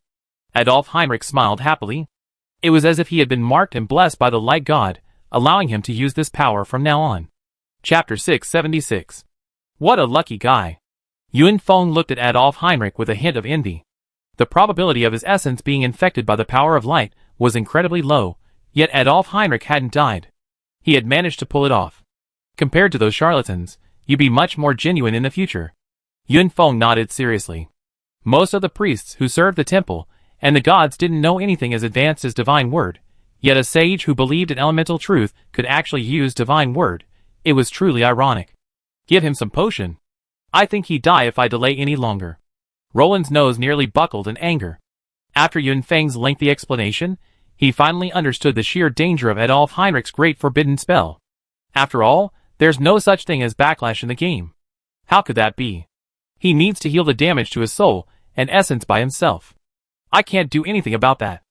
Adolf Heinrich smiled happily. It was as if he had been marked and blessed by the light god, allowing him to use this power from now on. Chapter 676. What a lucky guy. Yun Feng looked at Adolf Heinrich with a hint of envy. The probability of his essence being infected by the power of light was incredibly low, yet Adolf Heinrich hadn't died. He had managed to pull it off. Compared to those charlatans, you'd be much more genuine in the future. Yun Feng nodded seriously. Most of the priests who served the temple and the gods didn't know anything as advanced as divine word, yet a sage who believed in elemental truth could actually use divine word. It was truly ironic. Give him some potion. I think he'd die if I delay any longer. Roland's nose nearly buckled in anger. After Yun Feng's lengthy explanation, he finally understood the sheer danger of Adolf Heinrich's great forbidden spell. After all, there's no such thing as backlash in the game. How could that be? He needs to heal the damage to his soul and essence by himself. I can't do anything about that.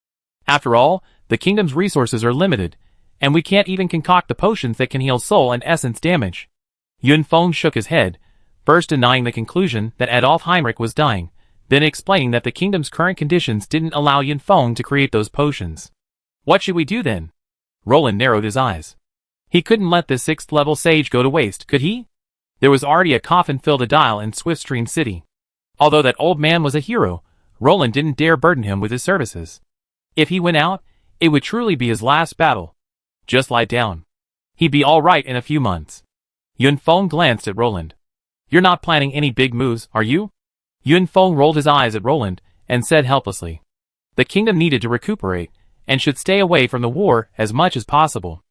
After all, the kingdom's resources are limited, and we can't even concoct the potions that can heal soul and essence damage. Yun Feng shook his head, first denying the conclusion that Adolf Heinrich was dying, then explaining that the kingdom's current conditions didn't allow Yun Feng to create those potions. What should we do then? Roland narrowed his eyes. He couldn't let this 6th-level sage go to waste, could he? There was already a coffin-filled Adile in Swiftstream City. Although that old man was a hero, Roland didn't dare burden him with his services. If he went out, it would truly be his last battle. Just lie down. He'd be all right in a few months. Yun Feng glanced at Roland. You're not planning any big moves, are you? Yun Feng rolled his eyes at Roland and said helplessly. The kingdom needed to recuperate and should stay away from the war as much as possible.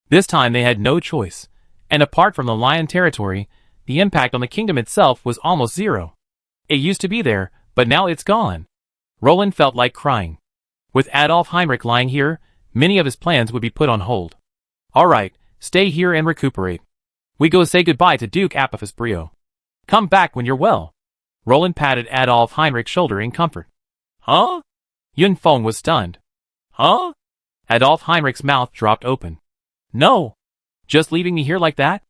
This time they had no choice, and apart from the Lion territory, the impact on the kingdom itself was almost zero. It used to be there, but now it's gone. Roland felt like crying. With Adolf Heinrich lying here, many of his plans would be put on hold. All right, stay here and recuperate. We go say goodbye to Duke Apophis Brio. Come back when you're well. Roland patted Adolf Heinrich's shoulder in comfort. Huh? Yun Feng was stunned. Huh? Adolf Heinrich's mouth dropped open. No. Just leaving me here like that?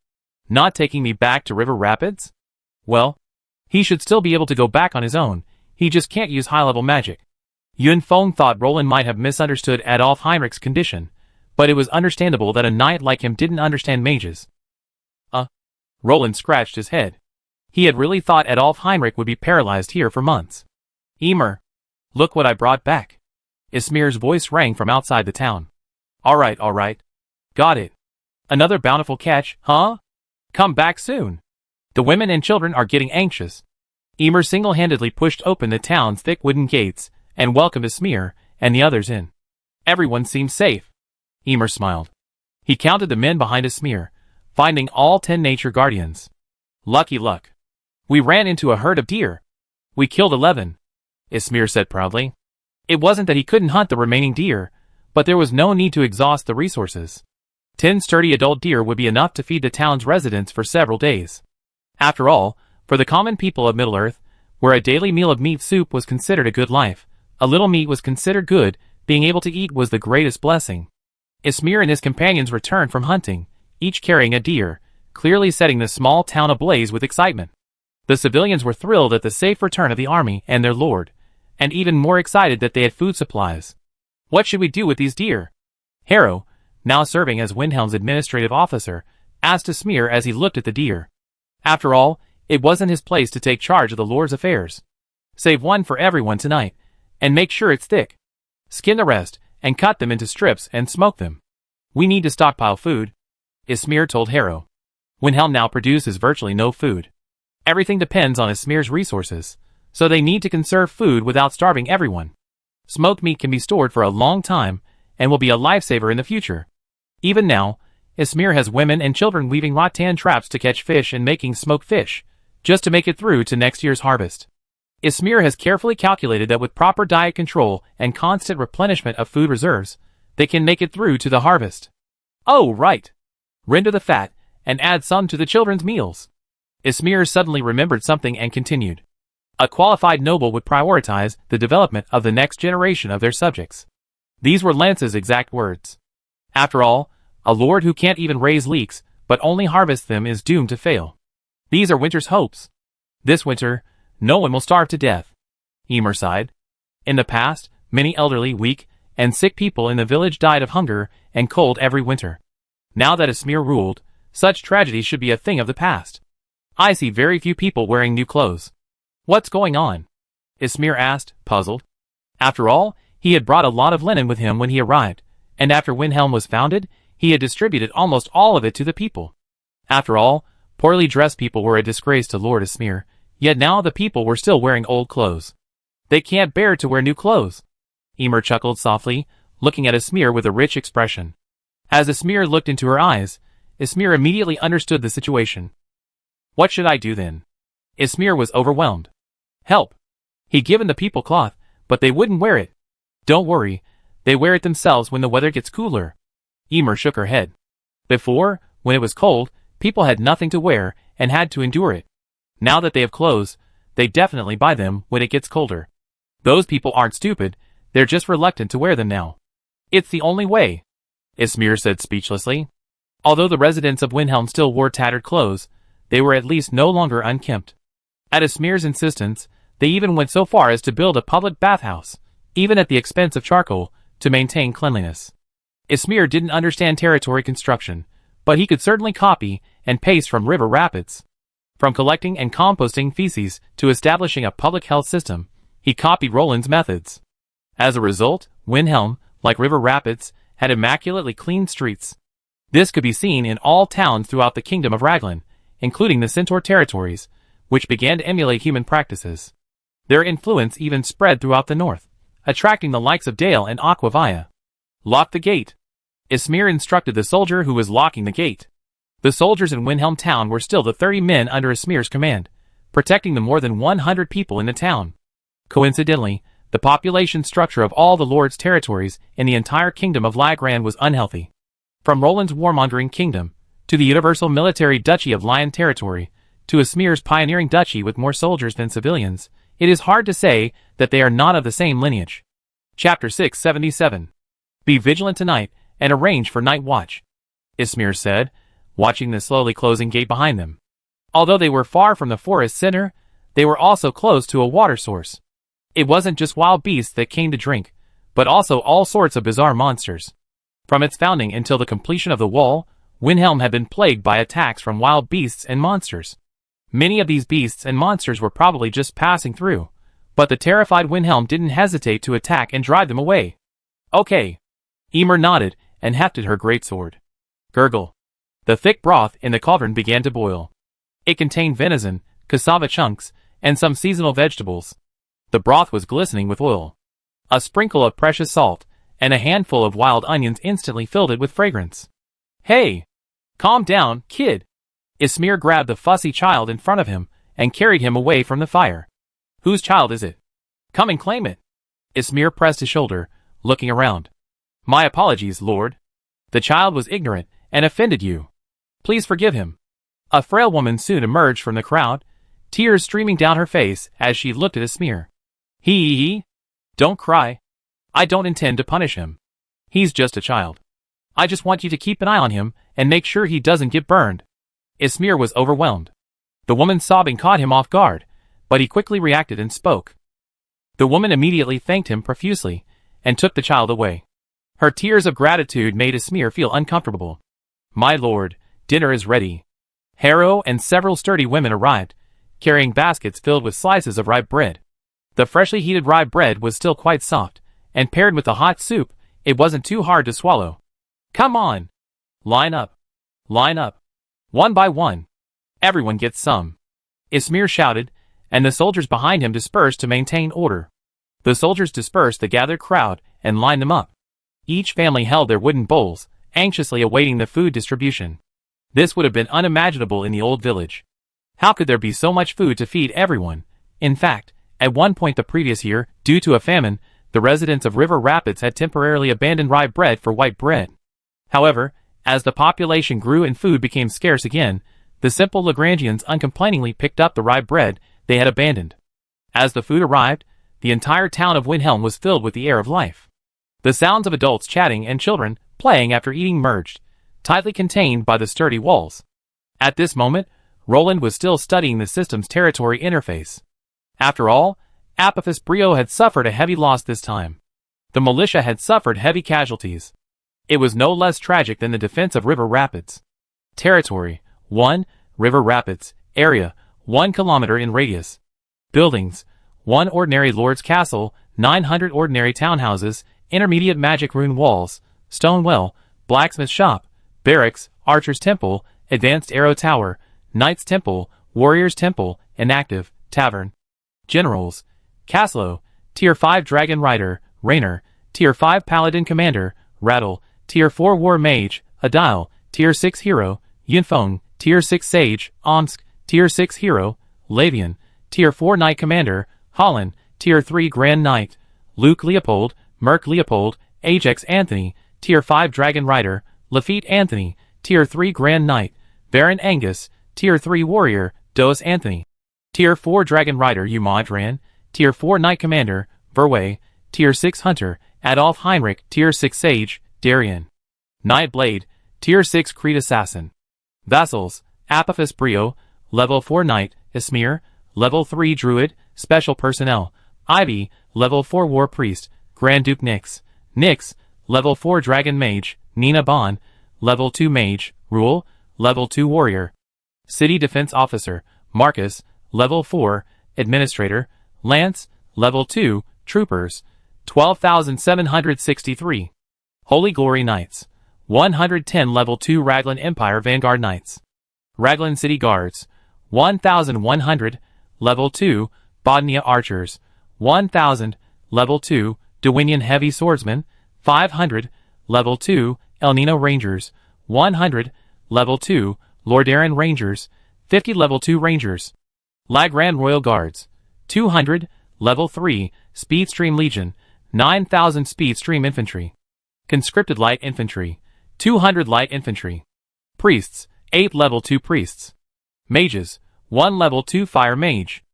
Not taking me back to River Rapids? Well, he should still be able to go back on his own, he just can't use high-level magic. Yun Feng thought Roland might have misunderstood Adolf Heinrich's condition, but it was understandable that a knight like him didn't understand mages. Roland scratched his head. He had really thought Adolf Heinrich would be paralyzed here for months. Emer. Look what I brought back. Ismir's voice rang from outside the town. All right. Got it. Another bountiful catch, huh? Come back soon. The women and children are getting anxious. Emer single-handedly pushed open the town's thick wooden gates and welcomed Ismir and the others in. Everyone seemed safe. Emer smiled. He counted the men behind Ismir, finding all 10 nature guardians. Lucky luck. We ran into a herd of deer. We killed 11. Ismir said proudly. It wasn't that he couldn't hunt the remaining deer, but there was no need to exhaust the resources. 10 sturdy adult deer would be enough to feed the town's residents for several days. After all, for the common people of Middle-earth, where a daily meal of meat soup was considered a good life, a little meat was considered good, being able to eat was the greatest blessing. Ismir and his companions returned from hunting, each carrying a deer, clearly setting the small town ablaze with excitement. The civilians were thrilled at the safe return of the army and their lord, and even more excited that they had food supplies. What should we do with these deer? Harrow, now serving as Windhelm's administrative officer, asked Ismir as he looked at the deer. After all, it wasn't his place to take charge of the lord's affairs. Save one for everyone tonight, and make sure it's thick. Skin the rest, and cut them into strips and smoke them. We need to stockpile food, Ismir told Harrow. Windhelm now produces virtually no food. Everything depends on Ismir's resources, so they need to conserve food without starving everyone. Smoked meat can be stored for a long time and will be a lifesaver in the future. Even now, Ismir has women and children weaving rattan traps to catch fish and making smoked fish, just to make it through to next year's harvest. Ismir has carefully calculated that with proper diet control and constant replenishment of food reserves, they can make it through to the harvest. Oh, right. Render the fat, and add some to the children's meals. Ismir suddenly remembered something and continued. A qualified noble would prioritize the development of the next generation of their subjects. These were Lance's exact words. After all, a lord who can't even raise leeks, but only harvest them is doomed to fail. These are winter's hopes. This winter, no one will starve to death. Emer sighed. In the past, many elderly, weak, and sick people in the village died of hunger and cold every winter. Now that Ismir ruled, such tragedy should be a thing of the past. I see very few people wearing new clothes. What's going on? Ismir asked, puzzled. After all, he had brought a lot of linen with him when he arrived, and after Windhelm was founded, he had distributed almost all of it to the people. After all, poorly dressed people were a disgrace to Lord Ismir, yet now the people were still wearing old clothes. They can't bear to wear new clothes. Emer chuckled softly, looking at Ismir with a rich expression. As Ismir looked into her eyes, Ismir immediately understood the situation. What should I do then? Ismir was overwhelmed. Help. He'd given the people cloth, but they wouldn't wear it. Don't worry, they wear it themselves when the weather gets cooler. Emer shook her head. Before, when it was cold, people had nothing to wear and had to endure it. Now that they have clothes, they definitely buy them when it gets colder. Those people aren't stupid, they're just reluctant to wear them now. It's the only way, Ismir said speechlessly. Although the residents of Windhelm still wore tattered clothes, they were at least no longer unkempt. At Ismir's insistence, they even went so far as to build a public bathhouse, even at the expense of charcoal, to maintain cleanliness. Ismir didn't understand territory construction, but he could certainly copy and paste from river rapids. From collecting and composting feces to establishing a public health system, he copied Roland's methods. As a result, Windhelm, like river rapids, had immaculately clean streets. This could be seen in all towns throughout the kingdom of Raglan, including the Centaur territories, which began to emulate human practices. Their influence even spread throughout the north, attracting the likes of Dale and Aquavia. Lock the gate. Ismir instructed the soldier who was locking the gate. The soldiers in Windhelm town were still the 30 men under Ismir's command, protecting the more than 100 people in the town. Coincidentally, the population structure of all the lord's territories in the entire kingdom of Lagran was unhealthy. From Roland's warmongering kingdom, to the universal military duchy of Lion territory, to Ismir's pioneering duchy with more soldiers than civilians, it is hard to say that they are not of the same lineage. Chapter 677. Be vigilant tonight, and arrange for night watch, Ismir said, watching the slowly closing gate behind them. Although they were far from the forest center, they were also close to a water source. It wasn't just wild beasts that came to drink, but also all sorts of bizarre monsters. From its founding until the completion of the wall, Windhelm had been plagued by attacks from wild beasts and monsters. Many of these beasts and monsters were probably just passing through, but the terrified Windhelm didn't hesitate to attack and drive them away. Okay. Emer nodded and hefted her greatsword. Gurgle. The thick broth in the cauldron began to boil. It contained venison, cassava chunks, and some seasonal vegetables. The broth was glistening with oil. A sprinkle of precious salt, and a handful of wild onions instantly filled it with fragrance. Hey! Calm down, kid! Ismir grabbed the fussy child in front of him, and carried him away from the fire. Whose child is it? Come and claim it! Ismir pressed his shoulder, looking around. My apologies, Lord. The child was ignorant, and offended you. Please forgive him. A frail woman soon emerged from the crowd, tears streaming down her face as she looked at Ismir. He. Don't cry. I don't intend to punish him. He's just a child. I just want you to keep an eye on him and make sure he doesn't get burned. Ismir was overwhelmed. The woman's sobbing caught him off guard, but he quickly reacted and spoke. The woman immediately thanked him profusely and took the child away. Her tears of gratitude made Ismir feel uncomfortable. My lord, dinner is ready. Harrow and several sturdy women arrived, carrying baskets filled with slices of rye bread. The freshly heated rye bread was still quite soft, and paired with the hot soup, It wasn't too hard to swallow. Come on! Line up! Line up! One by one. Everyone gets some. Ismir shouted, and the soldiers behind him dispersed to maintain order. The soldiers dispersed the gathered crowd and lined them up. Each family held their wooden bowls, anxiously awaiting the food distribution. This would have been unimaginable in the old village. How could there be so much food to feed everyone? In fact, at one point the previous year, due to a famine, the residents of River Rapids had temporarily abandoned rye bread for white bread. However, as the population grew and food became scarce again, the simple Lagrangians uncomplainingly picked up the rye bread they had abandoned. As the food arrived, the entire town of Windhelm was filled with the air of life. The sounds of adults chatting and children playing after eating merged, tightly contained by the sturdy walls. At this moment, Roland was still studying the system's territory interface. After all, Apophis Brio had suffered a heavy loss this time. The militia had suffered heavy casualties. It was no less tragic than the defense of River Rapids. Territory: 1, River Rapids. Area: 1 kilometer in radius. Buildings: 1 ordinary lord's castle, 900 ordinary townhouses, intermediate magic rune walls, stone well, blacksmith shop, barracks, archer's temple, advanced arrow tower, knight's temple, warrior's temple, inactive, tavern. Generals: Caslo, Tier 5 Dragon Rider, Rainer, Tier 5 Paladin Commander, Rattle, Tier 4 War Mage, Adile, Tier 6 Hero, Yunfeng, Tier 6 Sage, Omsk, Tier 6 Hero, Lavian, Tier 4 Knight Commander, Holland, Tier 3 Grand Knight, Luke Leopold, Merc Leopold, Ajax Anthony, Tier 5 Dragon Rider, Lafitte Anthony, Tier 3 Grand Knight, Baron Angus, Tier 3 Warrior, Dos Anthony, Tier 4 Dragon Rider Umadran, Tier 4 Knight Commander, Verway, Tier 6 Hunter, Adolf Heinrich, Tier 6 Sage, Darien. Knight Blade, Tier 6 Creed Assassin. Vassals: Apophis Brio, Level 4 Knight, Ismir, Level 3 Druid, Special Personnel, Ivy, Level 4 War Priest, Grand Duke Nyx, Nyx, Level 4 Dragon Mage, Nina Bon, Level 2 Mage, Rule, Level 2 Warrior. City Defense Officer, Marcus, Level 4, Administrator, Lance, Level 2, Troopers, 12,763. Holy Glory Knights, 110 Level 2 Raglan Empire Vanguard Knights. Raglan City Guards, 1,100, Level 2, Bodnia Archers, 1,000, Level 2, Dewinian Heavy Swordsmen, 500, Level 2, El Nino Rangers, 100, Level 2, Lordaeron Rangers, 50 Level 2 Rangers. Lagran Royal Guards, 200, Level 3, Speedstream Legion, 9,000 Speedstream Infantry. Conscripted Light Infantry, 200 Light Infantry. Priests, 8 Level 2 Priests. Mages, 1 Level 2 Fire Mage.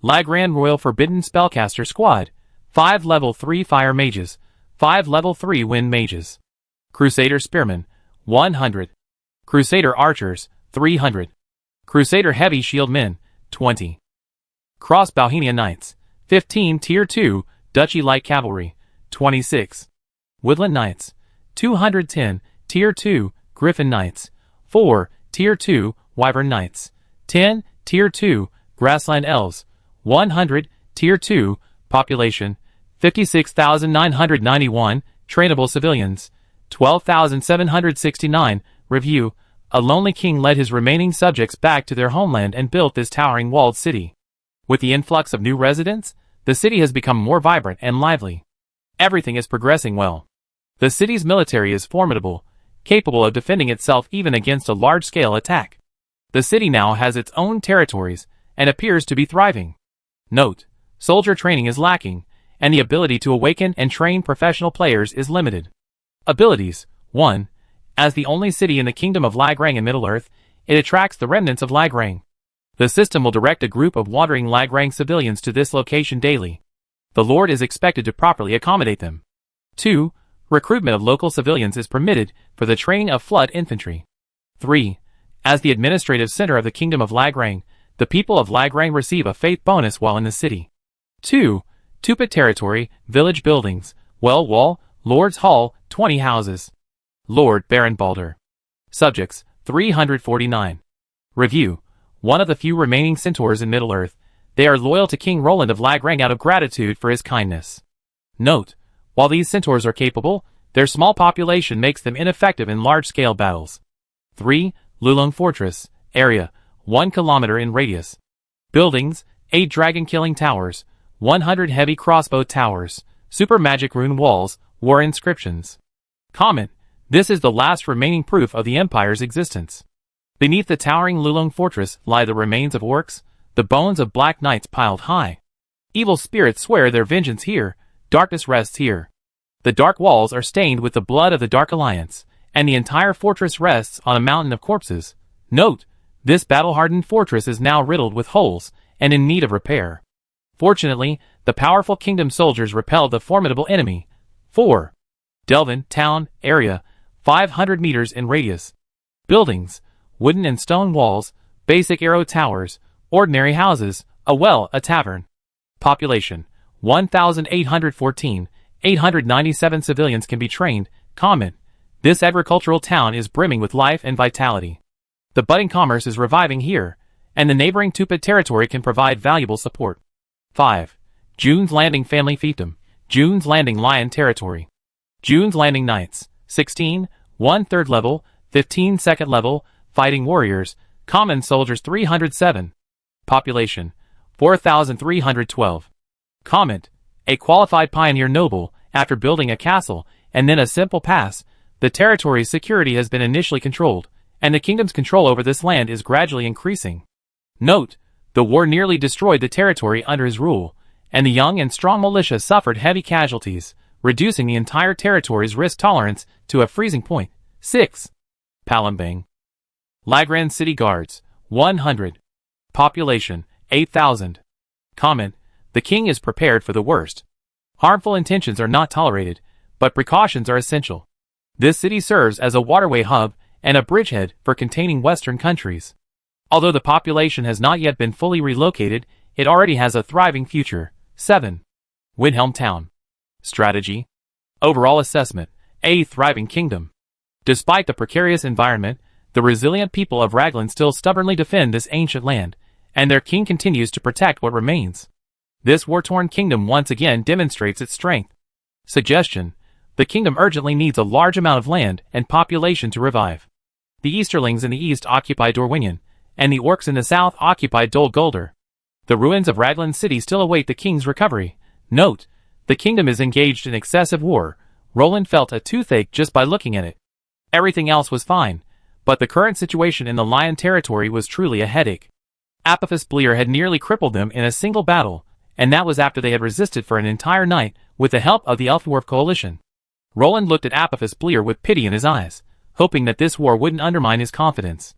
Lagran Royal Forbidden Spellcaster Squad, 5 Level 3 Fire Mages, 5 Level 3 Wind Mages. Crusader Spearmen, 100. Crusader Archers, 300. Crusader Heavy Shield Men, 20. Cross Bohemia Knights, 15 Tier 2, Duchy Light Cavalry, 26. Woodland Knights, 210, Tier 2, Griffin Knights, 4, Tier 2, Wyvern Knights, 10, Tier 2, Grassland Elves, 100, Tier 2, Population, 56,991, Trainable Civilians, 12,769, Review. A lonely king led his remaining subjects back to their homeland and built this towering walled city. With the influx of new residents, the city has become more vibrant and lively. Everything is progressing well. The city's military is formidable, capable of defending itself even against a large-scale attack. The city now has its own territories and appears to be thriving. Note: soldier training is lacking, and the ability to awaken and train professional players is limited. Abilities: 1. As the only city in the Kingdom of Lagrang in Middle-earth, it attracts the remnants of Lagrang. The system will direct a group of wandering Lagrang civilians to this location daily. The Lord is expected to properly accommodate them. 2. Recruitment of local civilians is permitted for the training of flood infantry. 3. As the administrative center of the Kingdom of Lagrang, the people of Lagrang receive a faith bonus while in the city. 2. Tupa Territory, Village Buildings, Well Wall, Lord's Hall, 20 houses. Lord Baron Balder. Subjects, 349. Review. One of the few remaining centaurs in Middle-earth, they are loyal to King Roland of Lagrang out of gratitude for his kindness. Note: while these centaurs are capable, Their small population makes them ineffective in large-scale battles. 3. Lulong Fortress. Area, 1 kilometer in radius. Buildings, 8 dragon-killing towers, 100 heavy crossbow towers, super magic rune walls, war inscriptions. Comment: this is the last remaining proof of the Empire's existence. Beneath the towering Lulong Fortress lie the remains of orcs, the bones of black knights piled high. Evil spirits swear their vengeance here, darkness rests here. The dark walls are stained with the blood of the Dark Alliance, and the entire fortress rests on a mountain of corpses. Note: this battle-hardened fortress is now riddled with holes, and in need of repair. Fortunately, the powerful kingdom soldiers repelled the formidable enemy. 4. Delvin Town. Area, 500 meters in radius. Buildings, wooden and stone walls, basic arrow towers, ordinary houses, a well, a tavern. Population, 1,814, 897 civilians can be trained. Comment: this agricultural town is brimming with life and vitality. The budding commerce is reviving here, and the neighboring Tupad territory can provide valuable support. 5. June's Landing Family Fiefdom. June's Landing Lion Territory. June's Landing Knights. 16, 1 3rd level, 15 2nd level, Fighting Warriors, Common Soldiers 307. Population, 4,312. Comment: a qualified pioneer noble, after building a castle, and then a simple pass, the territory's security has been initially controlled, and the kingdom's control over this land is gradually increasing. Note: the war nearly destroyed the territory under his rule, and the young and strong militia suffered heavy casualties, reducing the entire territory's risk tolerance to a freezing point. 6. Palembang. Lagran City Guards, 100. Population, 8,000. Comment: the king is prepared for the worst. Harmful intentions are not tolerated, but precautions are essential. This city serves as a waterway hub and a bridgehead for containing Western countries. Although the population has not yet been fully relocated, it already has a thriving future. 7. Windhelm Town. Strategy. Overall assessment: a thriving kingdom. Despite the precarious environment, the resilient people of Raglan still stubbornly defend this ancient land, and their king continues to protect what remains. This war-torn kingdom once again demonstrates its strength. Suggestion: the kingdom urgently needs a large amount of land and population to revive. The Easterlings in the east occupy Dorwinion, and the orcs in the south occupy Dol Guldur. The ruins of Raglan City still await the king's recovery. Note: the kingdom is engaged in excessive war. Roland felt a toothache just by looking at it. Everything else was fine, but the current situation in the Lion territory was truly a headache. Apophis Bleer had nearly crippled them in a single battle, and that was after they had resisted for an entire night with the help of the Elf-Dwarf coalition. Roland looked at Apophis Bleer with pity in his eyes, hoping that this war wouldn't undermine his confidence.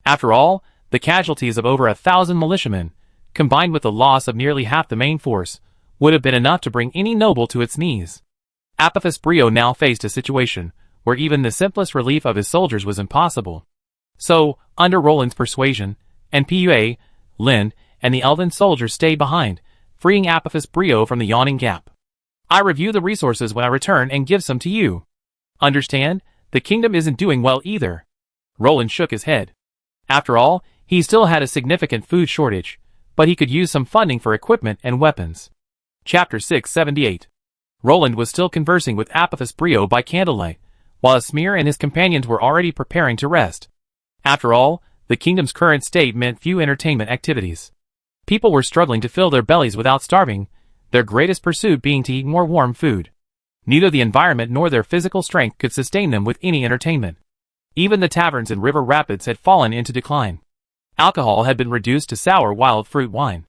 After all, the casualties of over 1,000 militiamen, combined with the loss of nearly half the main force, would have been enough to bring any noble to its knees. Apophis Brio now faced a situation where even the simplest relief of his soldiers was impossible. So, under Roland's persuasion, NPUA, Lind, and the Elven soldiers stayed behind, freeing Apophis Brio from the yawning gap. I review the resources when I return and give some to you. Understand? The kingdom isn't doing well either. Roland shook his head. After all, he still had a significant food shortage, but he could use some funding for equipment and weapons. Chapter 678. Roland was still conversing with Apophis Brio by candlelight, while Asmir and his companions were already preparing to rest. After all, the kingdom's current state meant few entertainment activities. People were struggling to fill their bellies without starving, their greatest pursuit being to eat more warm food. Neither the environment nor their physical strength could sustain them with any entertainment. Even the taverns in River Rapids had fallen into decline. Alcohol had been reduced to sour wild fruit wine.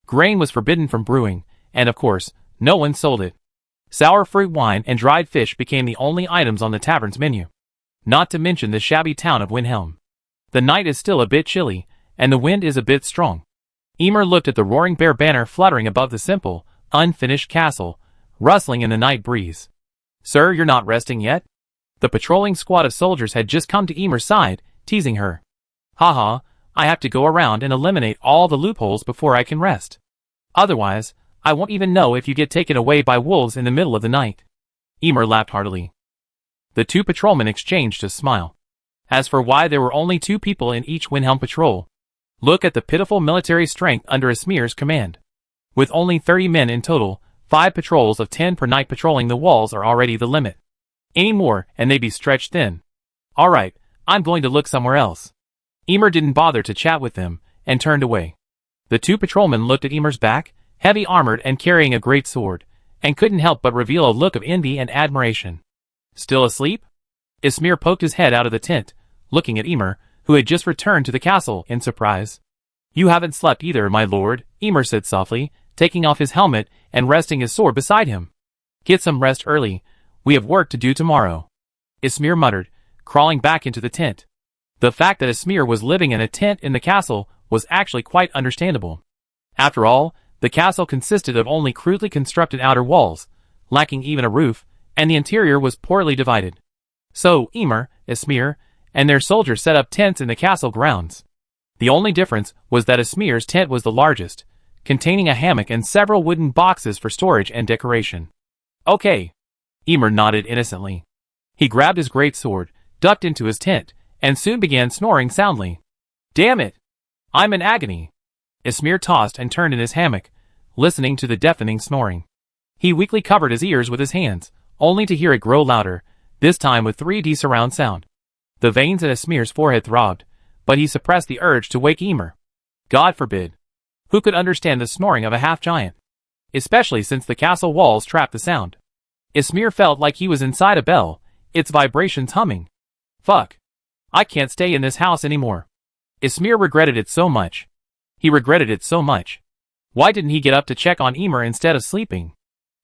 Grain was forbidden from brewing, and of course, no one sold it. Sour fruit wine and dried fish became the only items on the tavern's menu. Not to mention the shabby town of Windhelm. The night is still a bit chilly, and the wind is a bit strong. Emer looked at the roaring bear banner fluttering above the simple, unfinished castle, rustling in the night breeze. "Sir, you're not resting yet?" The patrolling squad of soldiers had just come to Emer's side, teasing her. "Haha, I have to go around and eliminate all the loopholes before I can rest. Otherwise, I won't even know if you get taken away by wolves in the middle of the night." Emer laughed heartily. The two patrolmen exchanged a smile. As for why there were only 2 people in each Windhelm patrol, look at the pitiful military strength under Asmir's command. With only 30 men in total, 5 patrols of 10 per night patrolling the walls are already the limit. Any more and they'd be stretched thin. Alright, I'm going to look somewhere else. Emer didn't bother to chat with them, and turned away. The two patrolmen looked at Emer's back, heavy armored and carrying a great sword, and couldn't help but reveal a look of envy and admiration. Still asleep? Ismir poked his head out of the tent, looking at Emer, who had just returned to the castle, in surprise. You haven't slept either, my lord, Emer said softly, taking off his helmet and resting his sword beside him. Get some rest early, we have work to do tomorrow. Ismir muttered, crawling back into the tent. The fact that Ismir was living in a tent in the castle was actually quite understandable. After all, the castle consisted of only crudely constructed outer walls, lacking even a roof, and the interior was poorly divided. So, Emer, Ismir, and their soldiers set up tents in the castle grounds. The only difference was that Ismir's tent was the largest, containing a hammock and several wooden boxes for storage and decoration. Okay. Emer nodded innocently. He grabbed his great sword, ducked into his tent, and soon began snoring soundly. Damn it! I'm in agony. Ismir tossed and turned in his hammock, listening to the deafening snoring. He weakly covered his ears with his hands, only to hear it grow louder, this time with 3D surround sound. The veins at Ismir's forehead throbbed, but he suppressed the urge to wake Emer. God forbid. Who could understand the snoring of a half-giant? Especially since the castle walls trapped the sound. Ismir felt like he was inside a bell, its vibrations humming. Fuck. I can't stay in this house anymore. Ismir regretted it so much. He regretted it so much. Why didn't he get up to check on Emer instead of sleeping?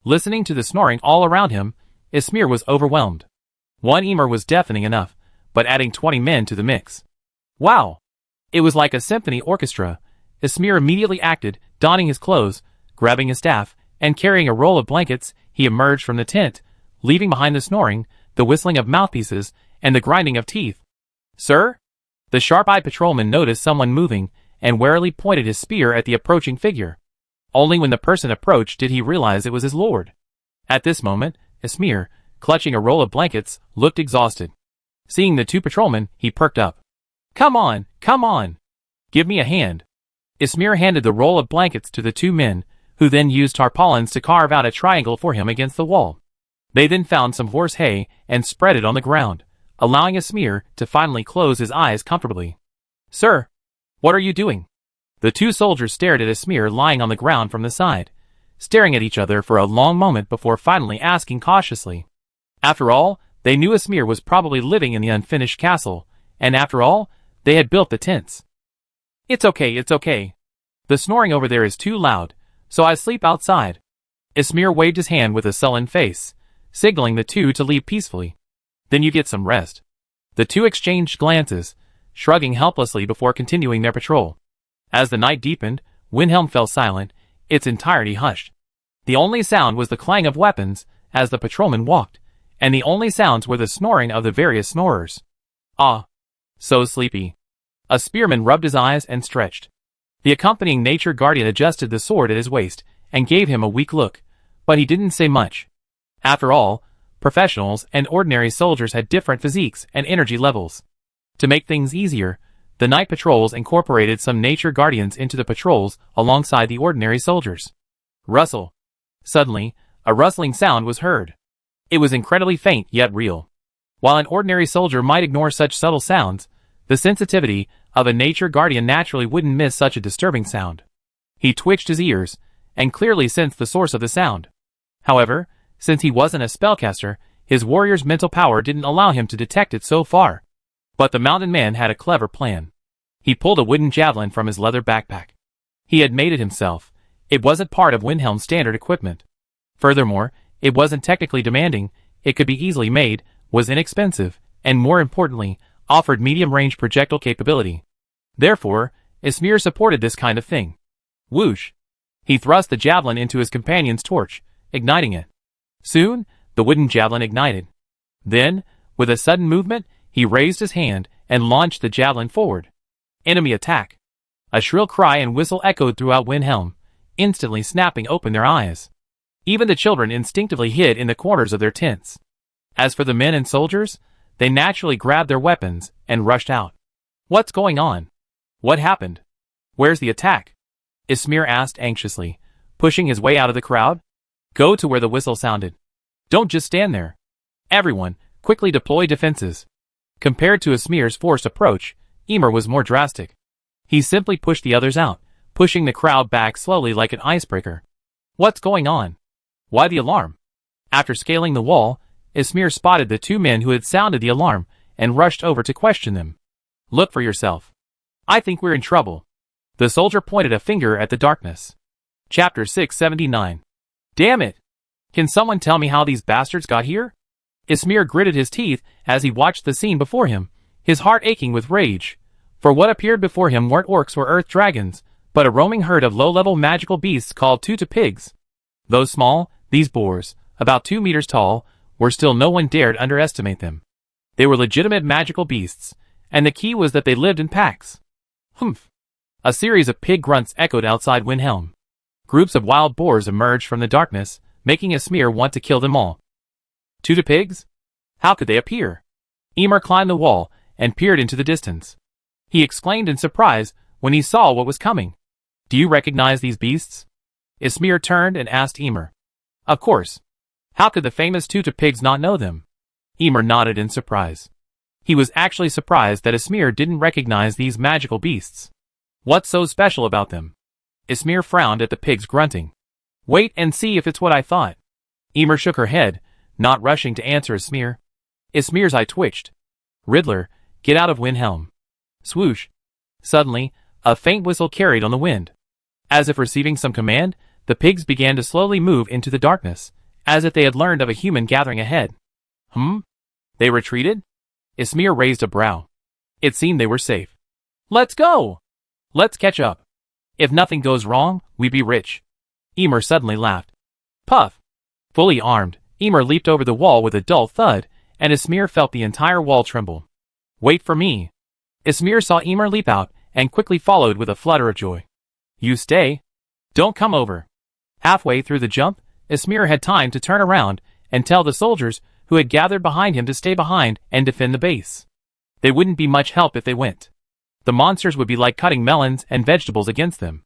Listening to the snoring all around him, Ismir was overwhelmed. One Emer was deafening enough, but adding 20 men to the mix. Wow! It was like a symphony orchestra. Ismir immediately acted, donning his clothes, grabbing his staff, and carrying a roll of blankets. He emerged from the tent, leaving behind the snoring, the whistling of mouthpieces, and the grinding of teeth. Sir? The sharp-eyed patrolman noticed someone moving, and warily pointed his spear at the approaching figure. Only when the person approached did he realize it was his lord. At this moment, Ismir, clutching a roll of blankets, looked exhausted. Seeing the two patrolmen, he perked up. Come on, come on! Give me a hand. Ismir handed the roll of blankets to the two men, who then used tarpaulins to carve out a triangle for him against the wall. They then found some horse hay and spread it on the ground, allowing Ismir to finally close his eyes comfortably. Sir, what are you doing? The two soldiers stared at Ismir lying on the ground from the side, staring at each other for a long moment before finally asking cautiously. After all, they knew Ismir was probably living in the unfinished castle, and after all, they had built the tents. It's okay, it's okay. The snoring over there is too loud, so I sleep outside. Ismir waved his hand with a sullen face, signaling the two to leave peacefully. Then you get some rest. The two exchanged glances, shrugging helplessly before continuing their patrol. As the night deepened, Wilhelm fell silent, its entirety hushed. The only sound was the clang of weapons as the patrolman walked, and the only sounds were the snoring of the various snorers. Ah, so sleepy. A spearman rubbed his eyes and stretched. The accompanying nature guardian adjusted the sword at his waist and gave him a weak look, but he didn't say much. After all, professionals and ordinary soldiers had different physiques and energy levels. To make things easier, the night patrols incorporated some nature guardians into the patrols alongside the ordinary soldiers. Rustle. Suddenly, a rustling sound was heard. It was incredibly faint yet real. While an ordinary soldier might ignore such subtle sounds, the sensitivity of a nature guardian naturally wouldn't miss such a disturbing sound. He twitched his ears, and clearly sensed the source of the sound. However, since he wasn't a spellcaster, his warrior's mental power didn't allow him to detect it so far. But the mountain man had a clever plan. He pulled a wooden javelin from his leather backpack. He had made it himself. It wasn't part of Wilhelm's standard equipment. Furthermore, it wasn't technically demanding, it could be easily made, was inexpensive, and more importantly, offered medium-range projectile capability. Therefore, Ismir supported this kind of thing. Whoosh! He thrust the javelin into his companion's torch, igniting it. Soon, the wooden javelin ignited. Then, with a sudden movement, he raised his hand and launched the javelin forward. Enemy attack! A shrill cry and whistle echoed throughout Wilhelm, instantly snapping open their eyes. Even the children instinctively hid in the corners of their tents. As for the men and soldiers, they naturally grabbed their weapons and rushed out. What's going on? What happened? Where's the attack? Ismir asked anxiously, pushing his way out of the crowd. Go to where the whistle sounded. Don't just stand there. Everyone, Quickly deploy defenses. Compared to Esmir's forced approach, Emer was more drastic. He simply pushed the others out, pushing the crowd back slowly like an icebreaker. What's going on? Why the alarm? After scaling the wall, Esmir spotted the two men who had sounded the alarm and rushed over to question them. Look for yourself. I think we're in trouble. The soldier pointed a finger at the darkness. Chapter 679. Damn it! Can someone tell me how these bastards got here? Esmir gritted his teeth as he watched the scene before him, his heart aching with rage. For what appeared before him weren't orcs or earth dragons, but a roaming herd of low-level magical beasts called tuta pigs. Though small, these boars, about 2 meters tall, were still no one dared underestimate them. They were legitimate magical beasts, and the key was that they lived in packs. Humph! A series of pig grunts echoed outside Windhelm. Groups of wild boars emerged from the darkness, making Esmir want to kill them all. Tuta pigs? How could they appear? Emer climbed the wall and peered into the distance. He exclaimed in surprise when he saw what was coming. Do you recognize these beasts? Esmir turned and asked Emer. Of course. How could the famous tuta pigs not know them? Emer nodded in surprise. He was actually surprised that Esmir didn't recognize these magical beasts. What's so special about them? Esmir frowned at the pigs grunting. Wait and see if it's what I thought. Emer shook her head, not rushing to answer Esmir. Esmir's eye twitched. Riddler, get out of Windhelm. Swoosh. Suddenly, a faint whistle carried on the wind. As if receiving some command, the pigs began to slowly move into the darkness, as if they had learned of a human gathering ahead. They retreated? Esmir raised a brow. It seemed they were safe. Let's go! Let's catch up. If nothing goes wrong, we'd be rich. Emer suddenly laughed. Puff! Fully armed, Emer leaped over the wall with a dull thud, and Esmir felt the entire wall tremble. Wait for me. Esmir saw Emer leap out, and quickly followed with a flutter of joy. You stay. Don't come over. Halfway through the jump, Esmir had time to turn around and tell the soldiers who had gathered behind him to stay behind and defend the base. They wouldn't be much help if they went. The monsters would be like cutting melons and vegetables against them.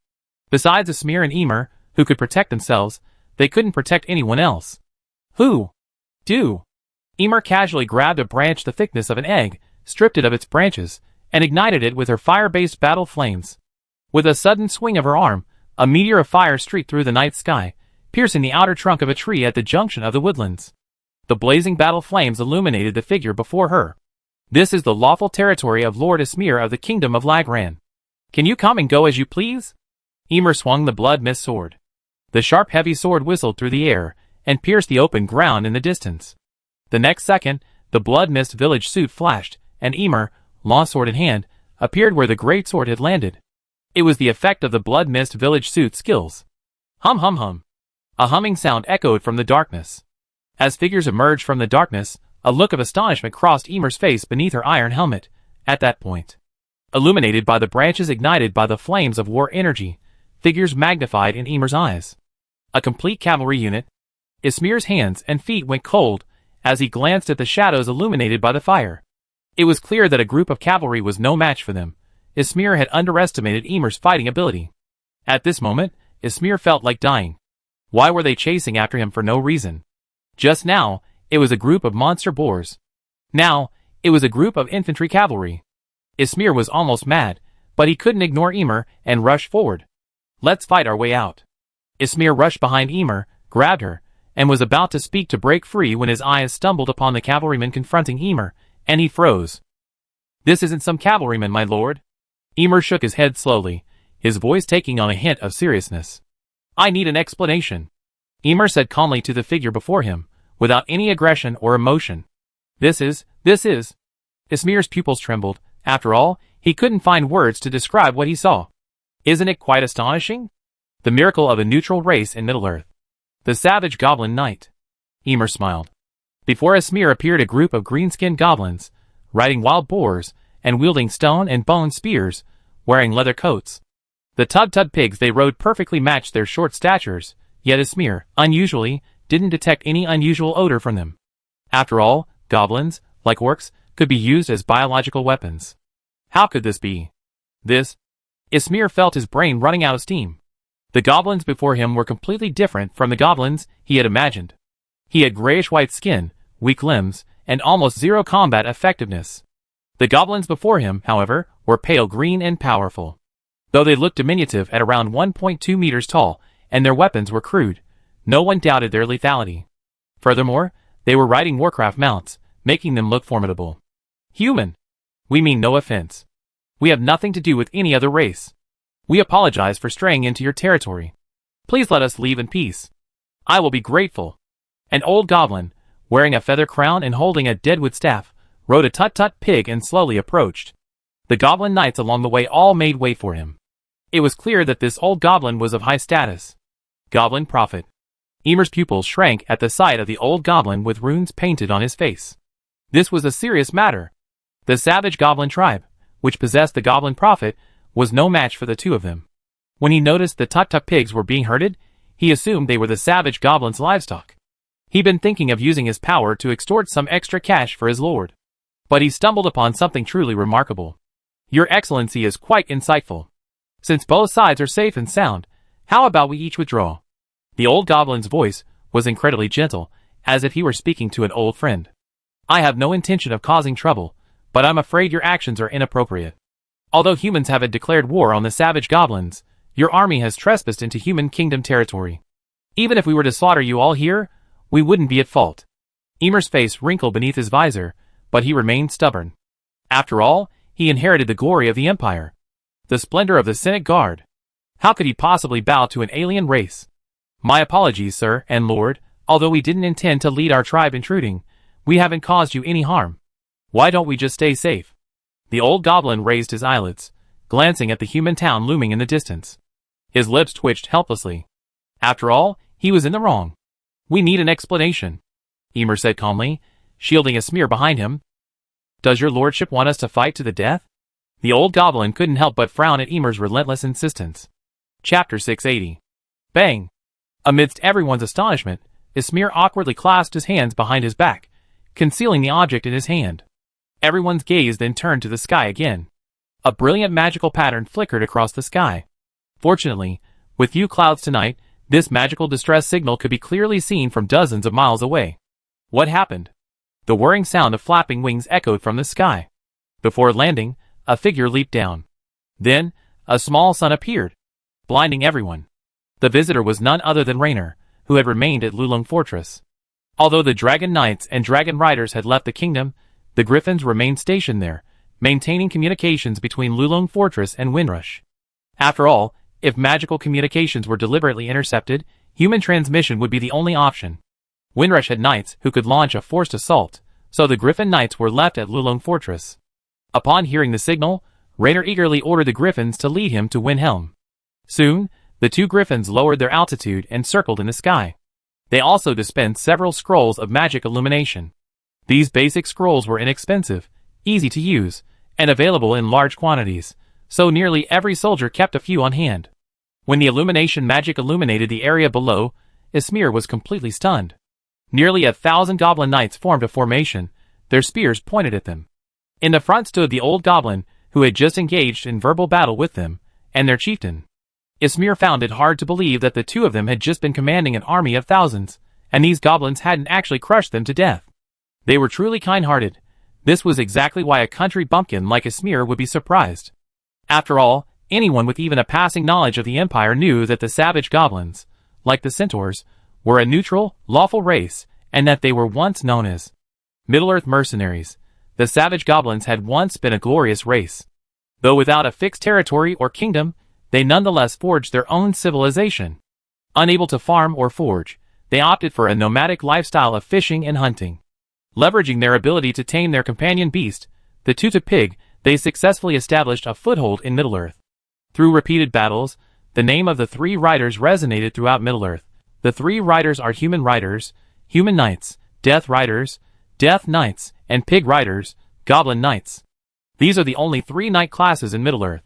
Besides Esmir and Emer, who could protect themselves, they couldn't protect anyone else. Who? Do. Emer casually grabbed a branch the thickness of an egg, stripped it of its branches, and ignited it with her fire-based battle flames. With a sudden swing of her arm, a meteor of fire streaked through the night sky, piercing the outer trunk of a tree at the junction of the woodlands. The blazing battle flames illuminated the figure before her. This is the lawful territory of Lord Esmir of the Kingdom of Lagran. Can you come and go as you please? Emer swung the blood mist sword. The sharp heavy sword whistled through the air, and pierced the open ground in the distance. The next second, the blood mist village suit flashed, and Emer, longsword in hand, appeared where the great sword had landed. It was the effect of the blood mist village suit skills. Hum hum hum. A humming sound echoed from the darkness. As figures emerged from the darkness, a look of astonishment crossed Emer's face beneath her iron helmet. At that point, illuminated by the branches ignited by the flames of war energy, figures magnified in Emer's eyes. A complete cavalry unit. Esmir's hands and feet went cold as he glanced at the shadows illuminated by the fire. It was clear that a group of cavalry was no match for them. Esmir had underestimated Emer's fighting ability. At this moment, Esmir felt like dying. Why were they chasing after him for no reason? Just now, it was a group of monster boars. Now, it was a group of infantry cavalry. Esmir was almost mad, but he couldn't ignore Emer and rushed forward. Let's fight our way out. Esmir rushed behind Emer, grabbed her, and was about to speak to break free when his eyes stumbled upon the cavalryman confronting Emer, and he froze. This isn't some cavalryman, my lord. Emer shook his head slowly, his voice taking on a hint of seriousness. I need an explanation. Emer said calmly to the figure before him, without any aggression or emotion. This is. Esmir's pupils trembled. After all, he couldn't find words to describe what he saw. Isn't it quite astonishing? The miracle of a neutral race in Middle-earth. The savage goblin knight. Emer smiled. Before Esmir appeared a group of green-skinned goblins, riding wild boars, and wielding stone and bone spears, wearing leather coats. The tug-tug pigs they rode perfectly matched their short statures, yet Esmir, unusually, didn't detect any unusual odor from them. After all, goblins, like orcs, could be used as biological weapons. How could this be? Esmir felt his brain running out of steam. The goblins before him were completely different from the goblins he had imagined. He had grayish-white skin, weak limbs, and almost zero combat effectiveness. The goblins before him, however, were pale green and powerful. Though they looked diminutive at around 1.2 meters tall, and their weapons were crude, no one doubted their lethality. Furthermore, they were riding Warcraft mounts, making them look formidable. Human. We mean no offense. We have nothing to do with any other race. We apologize for straying into your territory. Please let us leave in peace. I will be grateful. An old goblin, wearing a feather crown and holding a deadwood staff, rode a tut-tut pig and slowly approached. The goblin knights along the way all made way for him. It was clear that this old goblin was of high status. Goblin prophet. Ymir's pupils shrank at the sight of the old goblin with runes painted on his face. This was a serious matter. The savage goblin tribe, which possessed the goblin prophet, was no match for the two of them. When he noticed the tut-tut pigs were being herded, he assumed they were the savage goblin's livestock. He'd been thinking of using his power to extort some extra cash for his lord. But he stumbled upon something truly remarkable. Your Excellency is quite insightful. Since both sides are safe and sound, how about we each withdraw? The old goblin's voice was incredibly gentle, as if he were speaking to an old friend. I have no intention of causing trouble, but I'm afraid your actions are inappropriate. Although humans have declared war on the savage goblins, your army has trespassed into human kingdom territory. Even if we were to slaughter you all here, we wouldn't be at fault. Ymir's face wrinkled beneath his visor, but he remained stubborn. After all, he inherited the glory of the Empire, the splendor of the Senate Guard. How could he possibly bow to an alien race? My apologies, sir and lord, although we didn't intend to lead our tribe intruding, we haven't caused you any harm. Why don't we just stay safe? The old goblin raised his eyelids, glancing at the human town looming in the distance. His lips twitched helplessly. After all, he was in the wrong. We need an explanation, Ymir said calmly, shielding a smear behind him. Does your lordship want us to fight to the death? The old goblin couldn't help but frown at Ymir's relentless insistence. Chapter 680. Bang! Amidst everyone's astonishment, Ysmir awkwardly clasped his hands behind his back, concealing the object in his hand. Everyone's gaze then turned to the sky again. A brilliant magical pattern flickered across the sky. Fortunately, with few clouds tonight, this magical distress signal could be clearly seen from dozens of miles away. What happened? The whirring sound of flapping wings echoed from the sky. Before landing, a figure leaped down. Then, a small sun appeared, blinding everyone. The visitor was none other than Raynor, who had remained at Lulung Fortress. Although the Dragon Knights and Dragon Riders had left the kingdom, the Griffins remained stationed there, maintaining communications between Lulung Fortress and Windrush. After all, if magical communications were deliberately intercepted, human transmission would be the only option. Windrush had knights who could launch a forced assault, so the Griffin Knights were left at Lulung Fortress. Upon hearing the signal, Raynor eagerly ordered the Griffins to lead him to Windhelm. Soon, the two Griffins lowered their altitude and circled in the sky. They also dispensed several scrolls of magic illumination. These basic scrolls were inexpensive, easy to use, and available in large quantities, so nearly every soldier kept a few on hand. When the illumination magic illuminated the area below, Ysmir was completely stunned. Nearly 1,000 goblin knights formed a formation, their spears pointed at them. In the front stood the old goblin, who had just engaged in verbal battle with them, and their chieftain. Ysmir found it hard to believe that the two of them had just been commanding an army of thousands, and these goblins hadn't actually crushed them to death. They were truly kind-hearted. This was exactly why a country bumpkin like Ysmir would be surprised. After all, anyone with even a passing knowledge of the Empire knew that the savage goblins, like the centaurs, were a neutral, lawful race, and that they were once known as Middle-earth mercenaries. The savage goblins had once been a glorious race. Though without a fixed territory or kingdom, they nonetheless forged their own civilization. Unable to farm or forge, they opted for a nomadic lifestyle of fishing and hunting. Leveraging their ability to tame their companion beast, the tutu pig, they successfully established a foothold in Middle-earth. Through repeated battles, the name of the three riders resonated throughout Middle-earth. The three riders are human riders, human knights, death riders, death knights, and pig riders, goblin knights. These are the only three knight classes in Middle-earth.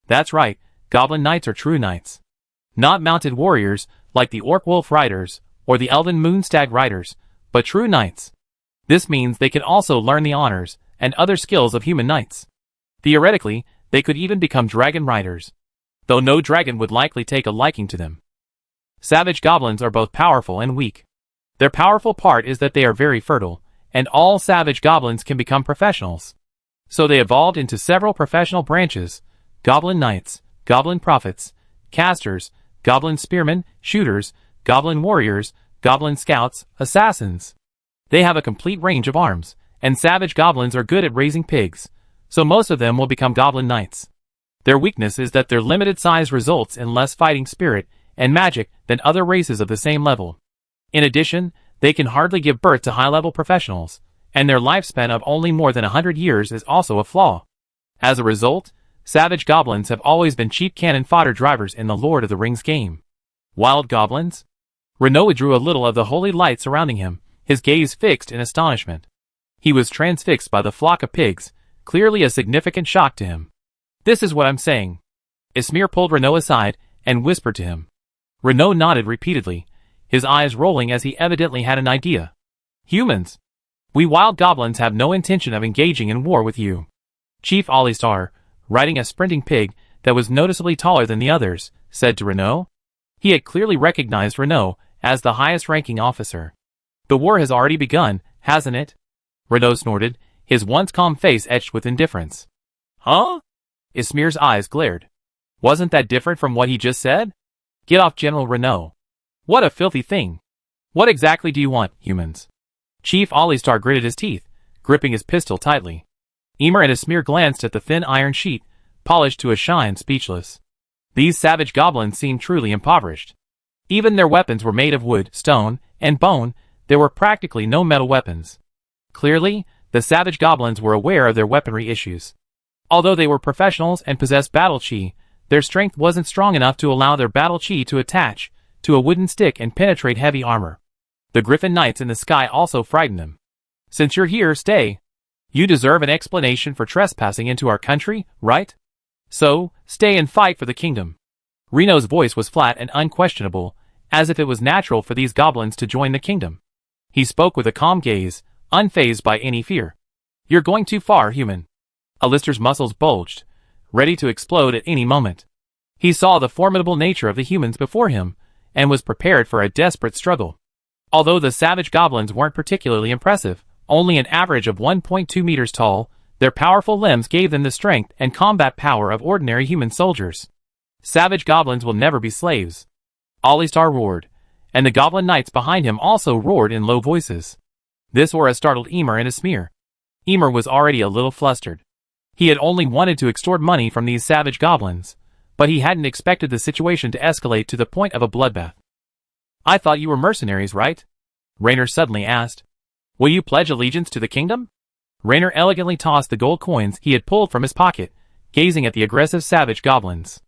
That's right, goblin knights are true knights. Not mounted warriors like the orc wolf riders or the elven moonstag riders, but true knights. This means they can also learn the honors and other skills of human knights. Theoretically, they could even become dragon riders, though no dragon would likely take a liking to them. Savage goblins are both powerful and weak. Their powerful part is that they are very fertile, and all savage goblins can become professionals. So they evolved into several professional branches: goblin knights, goblin prophets, casters, goblin spearmen, shooters, goblin warriors, goblin scouts, assassins. They have a complete range of arms, and savage goblins are good at raising pigs, so most of them will become goblin knights. Their weakness is that their limited size results in less fighting spirit and magic than other races of the same level. In addition, they can hardly give birth to high-level professionals, and their lifespan of only more than 100 years is also a flaw. As a result, savage goblins have always been cheap cannon fodder drivers in the Lord of the Rings game. Wild goblins? Renaud withdrew a little of the holy light surrounding him, his gaze fixed in astonishment. He was transfixed by the flock of pigs, clearly a significant shock to him. "This is what I'm saying." Ismir pulled Renaud aside and whispered to him. Renaud nodded repeatedly, his eyes rolling as he evidently had an idea. "Humans. We wild goblins have no intention of engaging in war with you." Chief Alistar, riding a sprinting pig that was noticeably taller than the others, said to Renaud. He had clearly recognized Renaud as the highest-ranking officer. "The war has already begun, hasn't it?" Renaud snorted, his once calm face etched with indifference. "Huh?" Ismir's eyes glared. "Wasn't that different from what he just said?" "Get off General Renaud. What a filthy thing. What exactly do you want, humans?" Chief Alistar gritted his teeth, gripping his pistol tightly. Emer and Ismir glanced at the thin iron sheet, polished to a shine, speechless. These savage goblins seemed truly impoverished. Even their weapons were made of wood, stone, and bone. There were practically no metal weapons. Clearly, the savage goblins were aware of their weaponry issues. Although they were professionals and possessed battle chi, their strength wasn't strong enough to allow their battle chi to attach to a wooden stick and penetrate heavy armor. The griffin knights in the sky also frightened them. "Since you're here, stay. You deserve an explanation for trespassing into our country, right? So, stay and fight for the kingdom." Renaud's voice was flat and unquestionable, as if it was natural for these goblins to join the kingdom. He spoke with a calm gaze, unfazed by any fear. "You're going too far, human." Alistar's muscles bulged, ready to explode at any moment. He saw the formidable nature of the humans before him, and was prepared for a desperate struggle. Although the savage goblins weren't particularly impressive, only an average of 1.2 meters tall, their powerful limbs gave them the strength and combat power of ordinary human soldiers. Savage goblins will never be slaves. Alistar roared, and the goblin knights behind him also roared in low voices. This aura startled Emer and Ismir. Emer was already a little flustered. He had only wanted to extort money from these savage goblins, but he hadn't expected the situation to escalate to the point of a bloodbath. "I thought you were mercenaries, right?" Raynor suddenly asked. "Will you pledge allegiance to the kingdom?" Raynor elegantly tossed the gold coins he had pulled from his pocket, gazing at the aggressive savage goblins.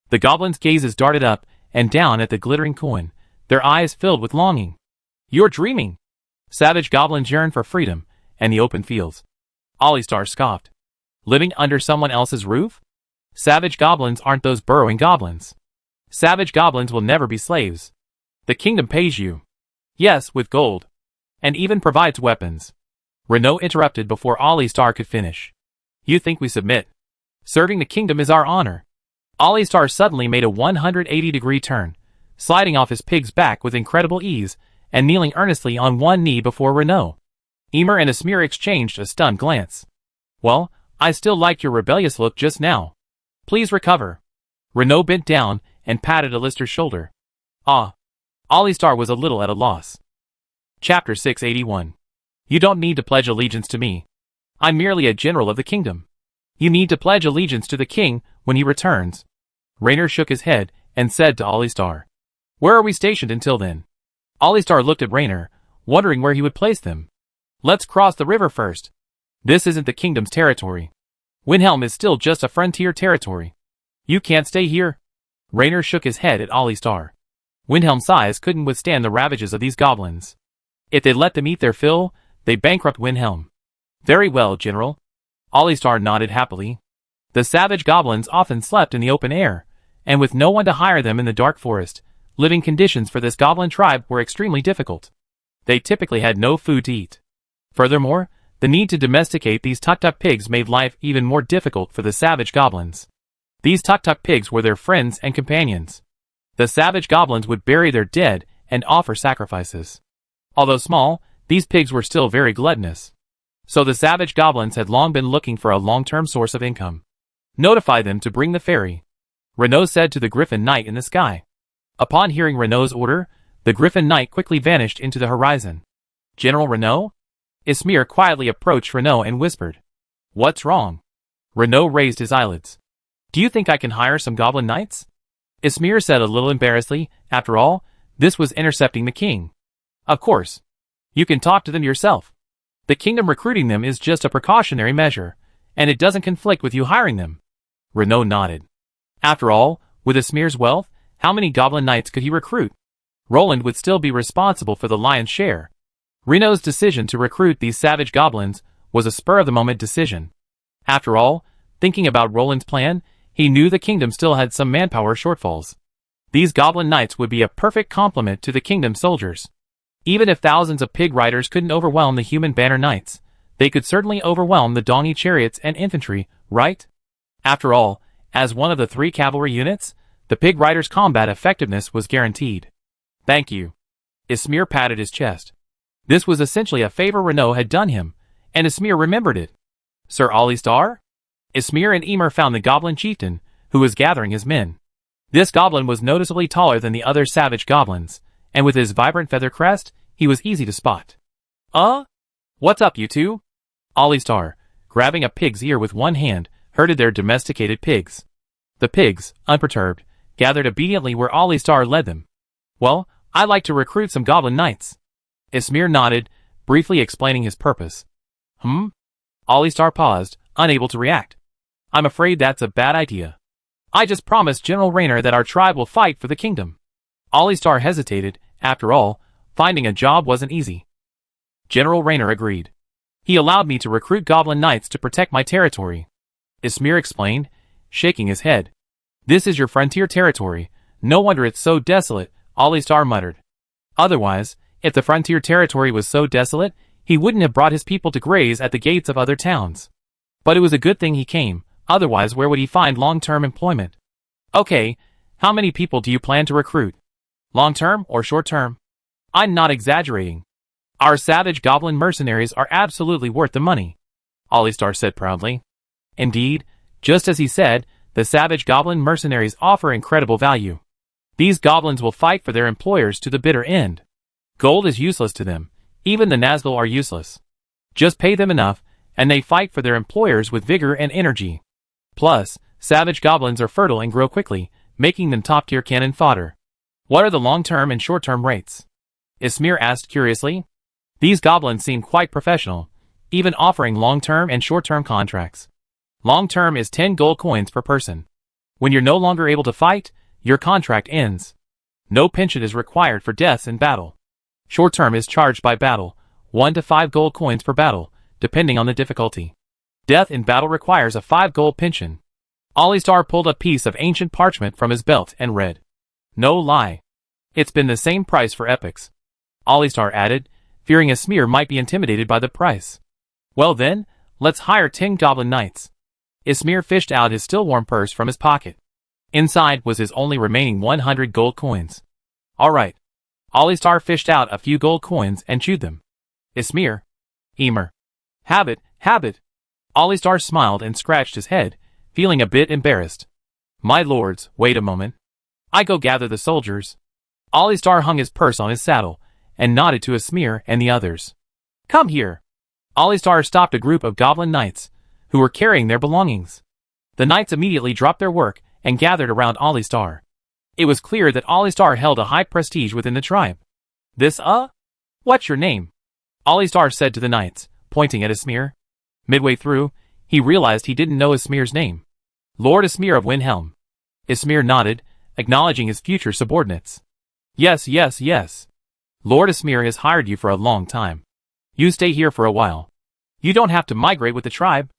The goblins' gazes darted up and down at the glittering coin, their eyes filled with longing. "You're dreaming." Savage goblins yearn for freedom and the open fields. Alistar scoffed. "Living under someone else's roof? Savage goblins aren't those burrowing goblins. Savage goblins will never be slaves. The kingdom pays you. Yes, with gold. And even provides weapons." Renaud interrupted before Alistar could finish. "You think we submit? Serving the kingdom is our honor." Alistar suddenly made a 180-degree turn, sliding off his pig's back with incredible ease, and kneeling earnestly on one knee before Renaud. Emer and Ismir exchanged a stunned glance. "Well, I still liked your rebellious look just now. Please recover." Renaud bent down and patted Alistar's shoulder. "Ah." Alistar was a little at a loss. Chapter 681. "You don't need to pledge allegiance to me. I'm merely a general of the kingdom. You need to pledge allegiance to the king when he returns." Raynor shook his head and said to Alistar, "Where are we stationed until then?" Alistar looked at Raynor, wondering where he would place them. "Let's cross the river first. This isn't the kingdom's territory. Windhelm is still just a frontier territory. You can't stay here." Raynor shook his head at Alistar. Windhelm's size couldn't withstand the ravages of these goblins. If they let them eat their fill, they bankrupt Windhelm. "Very well, General." Alistar nodded happily. The savage goblins often slept in the open air, and with no one to hire them in the dark forest, living conditions for this goblin tribe were extremely difficult. They typically had no food to eat. Furthermore, the need to domesticate these tuk-tuk pigs made life even more difficult for the savage goblins. These tuk-tuk pigs were their friends and companions. The savage goblins would bury their dead and offer sacrifices. Although small, These pigs were still very gluttonous. So the savage goblins had long been looking for a long-term source of income. Notify them to bring the ferry, Renault said to the Griffin Knight in the sky. Upon hearing Renault's order, the Griffin Knight quickly vanished into the horizon. General Renault? Ismir quietly approached Renault and whispered. What's wrong? Renault raised his eyelids. Do you think I can hire some goblin knights? Ismir said a little embarrassedly. After all, this was intercepting the king. Of course. You can talk to them yourself. The kingdom recruiting them is just a precautionary measure, and it doesn't conflict with you hiring them. Renault nodded. After all, with Ismir's wealth, how many goblin knights could he recruit? Roland would still be responsible for the lion's share. Renault's decision to recruit these savage goblins was a spur-of-the-moment decision. After all, thinking about Roland's plan, he knew the kingdom still had some manpower shortfalls. These goblin knights would be a perfect complement to the kingdom's soldiers. Even if thousands of pig riders couldn't overwhelm the human banner knights, they could certainly overwhelm the dongy chariots and infantry, right? After all, as one of the 3 cavalry units, the pig riders' combat effectiveness was guaranteed. Thank you. Ismir patted his chest. This was essentially a favor Renault had done him, and Ismir remembered it. Sir Alistar? Ismir and Emer found the goblin chieftain, who was gathering his men. This goblin was noticeably taller than the other savage goblins, and with his vibrant feather crest, he was easy to spot. What's up, you two? Alistar, grabbing a pig's ear with one hand, herded their domesticated pigs. The pigs, unperturbed, gathered obediently where Alistar led them. Well, I'd like to recruit some goblin knights. Ismir nodded, briefly explaining his purpose. Alistar paused, unable to react. I'm afraid that's a bad idea. I just promised General Raynor that our tribe will fight for the kingdom. Alistar hesitated. After all, finding a job wasn't easy. General Raynor agreed. He allowed me to recruit goblin knights to protect my territory. Ismir explained, shaking his head. This is your frontier territory. No wonder it's so desolate, Alistar muttered. Otherwise, if the frontier territory was so desolate, he wouldn't have brought his people to graze at the gates of other towns. But it was a good thing he came, otherwise where would he find long-term employment? Okay, how many people do you plan to recruit? Long-term or short-term? I'm not exaggerating. Our savage goblin mercenaries are absolutely worth the money, Alistar said proudly. Indeed, just as he said, the savage goblin mercenaries offer incredible value. These goblins will fight for their employers to the bitter end. Gold is useless to them. Even the Nazgul are useless. Just pay them enough, and they fight for their employers with vigor and energy. Plus, savage goblins are fertile and grow quickly, making them top-tier cannon fodder. What are the long-term and short-term rates? Ismir asked curiously. These goblins seem quite professional, even offering long-term and short-term contracts. Long-term is 10 gold coins per person. When you're no longer able to fight, your contract ends. No pension is required for deaths in battle. Short-term is charged by battle, 1 to 5 gold coins per battle, depending on the difficulty. Death in battle requires a 5 gold pension. Alistar pulled a piece of ancient parchment from his belt and read. No lie. It's been the same price for epics. Alistar added, fearing Ismir might be intimidated by the price. Well then, let's hire 10 goblin knights. Ismir fished out his still-warm purse from his pocket. Inside was his only remaining 100 gold coins. All right. Alistar fished out a few gold coins and chewed them. Ismir. Emer. Have it. Alistar smiled and scratched his head, feeling a bit embarrassed. My lords, wait a moment. I go gather the soldiers. Alistar hung his purse on his saddle, and nodded to Ismir and the others. Come here. Alistar stopped a group of goblin knights, who were carrying their belongings. The knights immediately dropped their work and gathered around Alistar. It was clear that Alistar held a high prestige within the tribe. What's your name? Alistar said to the knights, pointing at Ismir. Midway through, he realized he didn't know Ismir's name. Lord Ismir of Windhelm. Ismir nodded, acknowledging his future subordinates. Yes. Lord Ismir has hired you for a long time. You stay here for a while. You don't have to migrate with the tribe,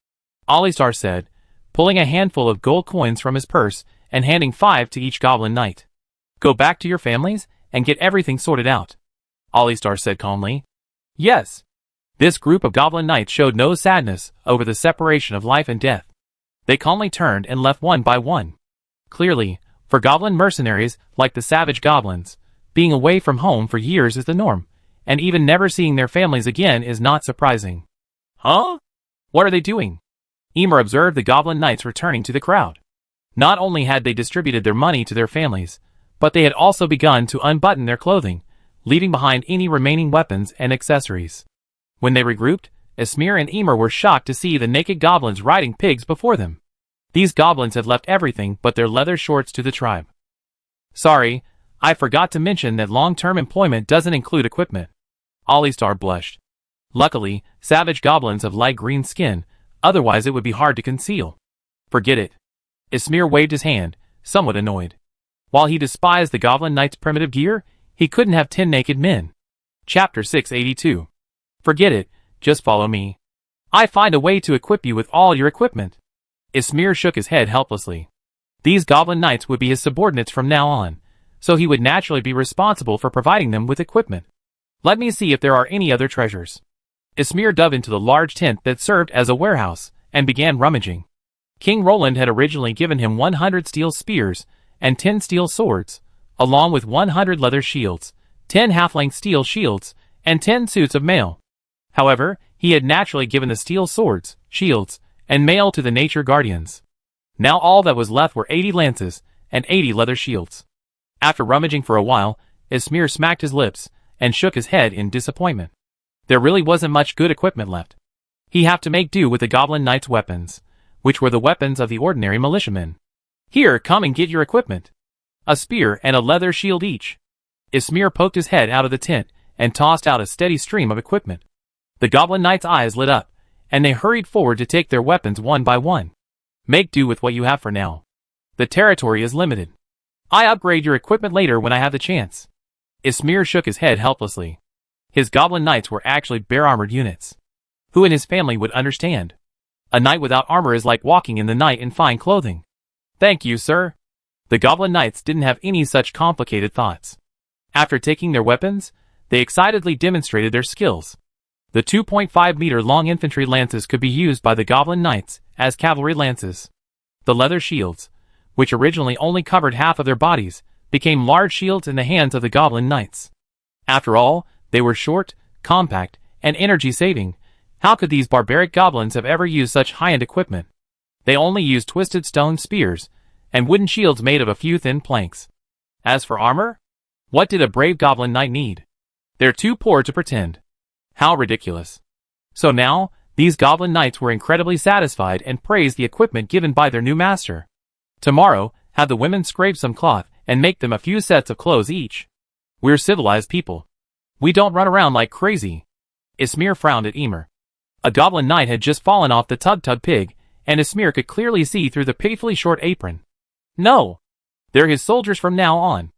Alistar said, pulling a handful of gold coins from his purse and handing 5 to each goblin knight. Go back to your families and get everything sorted out, Alistar said calmly. Yes. This group of goblin knights showed no sadness over the separation of life and death. They calmly turned and left one by one. Clearly, for goblin mercenaries like the savage goblins, being away from home for years is the norm, and even never seeing their families again is not surprising. Huh? What are they doing? Emer observed the goblin knights returning to the crowd. Not only had they distributed their money to their families, but they had also begun to unbutton their clothing, leaving behind any remaining weapons and accessories. When they regrouped, Esmir and Emer were shocked to see the naked goblins riding pigs before them. These goblins had left everything but their leather shorts to the tribe. Sorry, I forgot to mention that long-term employment doesn't include equipment. Alistar blushed. Luckily, savage goblins have light green skin, otherwise it would be hard to conceal. Forget it. Esmir waved his hand, somewhat annoyed. While he despised the goblin knight's primitive gear, he couldn't have 10 naked men. Chapter 682. Forget it, just follow me. I find a way to equip you with all your equipment. Esmir shook his head helplessly. These goblin knights would be his subordinates from now on, so he would naturally be responsible for providing them with equipment. Let me see if there are any other treasures. Esmir dove into the large tent that served as a warehouse, and began rummaging. King Roland had originally given him 100 steel spears, and 10 steel swords, along with 100 leather shields, 10 half-length steel shields, and 10 suits of mail. However, he had naturally given the steel swords, shields, and mail to the nature guardians. Now all that was left were 80 lances, and 80 leather shields. After rummaging for a while, Esmir smacked his lips, and shook his head in disappointment. There really wasn't much good equipment left. He'd have to make do with the goblin knight's weapons, which were the weapons of the ordinary militiamen. Here, come and get your equipment. A spear and a leather shield each. Esmir poked his head out of the tent, and tossed out a steady stream of equipment. The goblin knight's eyes lit up, and they hurried forward to take their weapons one by one. Make do with what you have for now. The territory is limited. I upgrade your equipment later when I have the chance. Esmir shook his head helplessly. His goblin knights were actually bare-armored units. Who in his family would understand? A knight without armor is like walking in the night in fine clothing. Thank you, sir. The goblin knights didn't have any such complicated thoughts. After taking their weapons, they excitedly demonstrated their skills. The 2.5-meter-long infantry lances could be used by the goblin knights as cavalry lances. The leather shields, which originally only covered half of their bodies, became large shields in the hands of the goblin knights. After all, they were short, compact, and energy-saving. How could these barbaric goblins have ever used such high-end equipment? They only used twisted stone spears, and wooden shields made of a few thin planks. As for armor, what did a brave goblin knight need? They're too poor to pretend. How ridiculous. So now, these goblin knights were incredibly satisfied and praised the equipment given by their new master. Tomorrow, have the women scrape some cloth and make them a few sets of clothes each. We're civilized people. We don't run around like crazy. Esmir frowned at Emer. A goblin knight had just fallen off the tug-tug pig, and Esmir could clearly see through the painfully short apron. No. They're his soldiers from now on.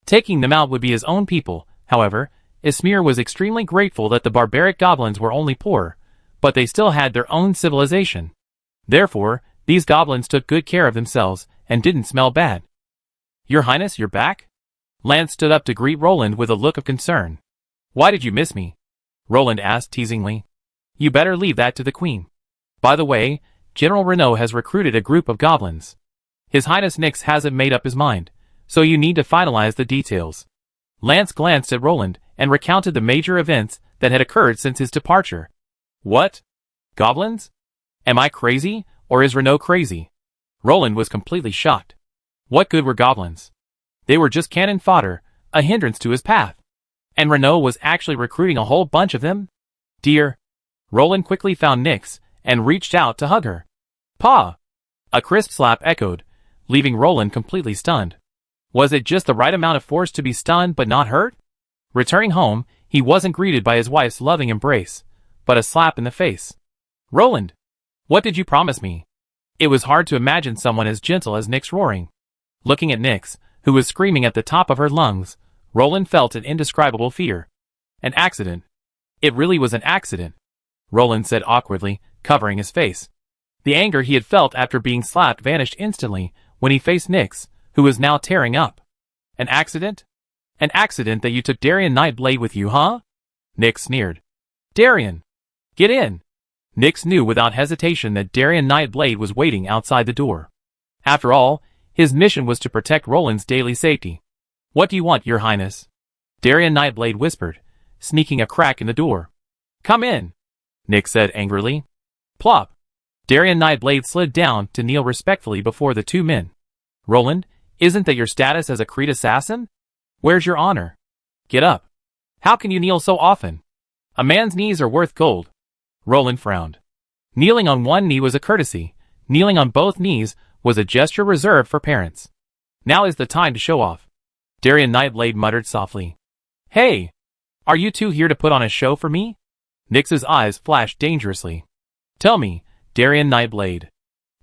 Taking them out would be his own people. However, Esmir was extremely grateful that the barbaric goblins were only poor, but they still had their own civilization. Therefore, these goblins took good care of themselves and didn't smell bad. Your Highness, you're back? Lance stood up to greet Roland with a look of concern. Why did you miss me? Roland asked teasingly. You better leave that to the Queen. By the way, General Renaud has recruited a group of goblins. His Highness Nyx hasn't made up his mind, so you need to finalize the details. Lance glanced at Roland and recounted the major events that had occurred since his departure. What? Goblins? Am I crazy, or is Renaud crazy? Roland was completely shocked. What good were goblins? They were just cannon fodder, a hindrance to his path. And Renaud was actually recruiting a whole bunch of them? Dear. Roland quickly found Nyx and reached out to hug her. Pa! A crisp slap echoed, leaving Roland completely stunned. Was it just the right amount of force to be stunned but not hurt? Returning home, he wasn't greeted by his wife's loving embrace, but a slap in the face. Roland! What did you promise me? It was hard to imagine someone as gentle as Nyx roaring. Looking at Nyx, who was screaming at the top of her lungs, Roland felt an indescribable fear. An accident. It really was an accident, Roland said awkwardly, covering his face. The anger he had felt after being slapped vanished instantly when he faced Nyx, who was now tearing up. An accident? An accident that you took Darien Nightblade with you, huh? Nyx sneered. Darien! Get in! Nyx knew without hesitation that Darien Nightblade was waiting outside the door. After all, his mission was to protect Roland's daily safety. What do you want, Your Highness? Darien Nightblade whispered, sneaking a crack in the door. "Come in," Nick said angrily. Plop. Darien Nightblade slid down to kneel respectfully before the two men. "Roland, isn't that your status as a Creed assassin? Where's your honor? Get up. How can you kneel so often? A man's knees are worth gold." Roland frowned. Kneeling on one knee was a courtesy. Kneeling on both knees was a gesture reserved for parents. "Now is the time to show off," Darien Nightblade muttered softly. "Hey! Are you two here to put on a show for me?" Nyx's eyes flashed dangerously. "Tell me, Darien Nightblade,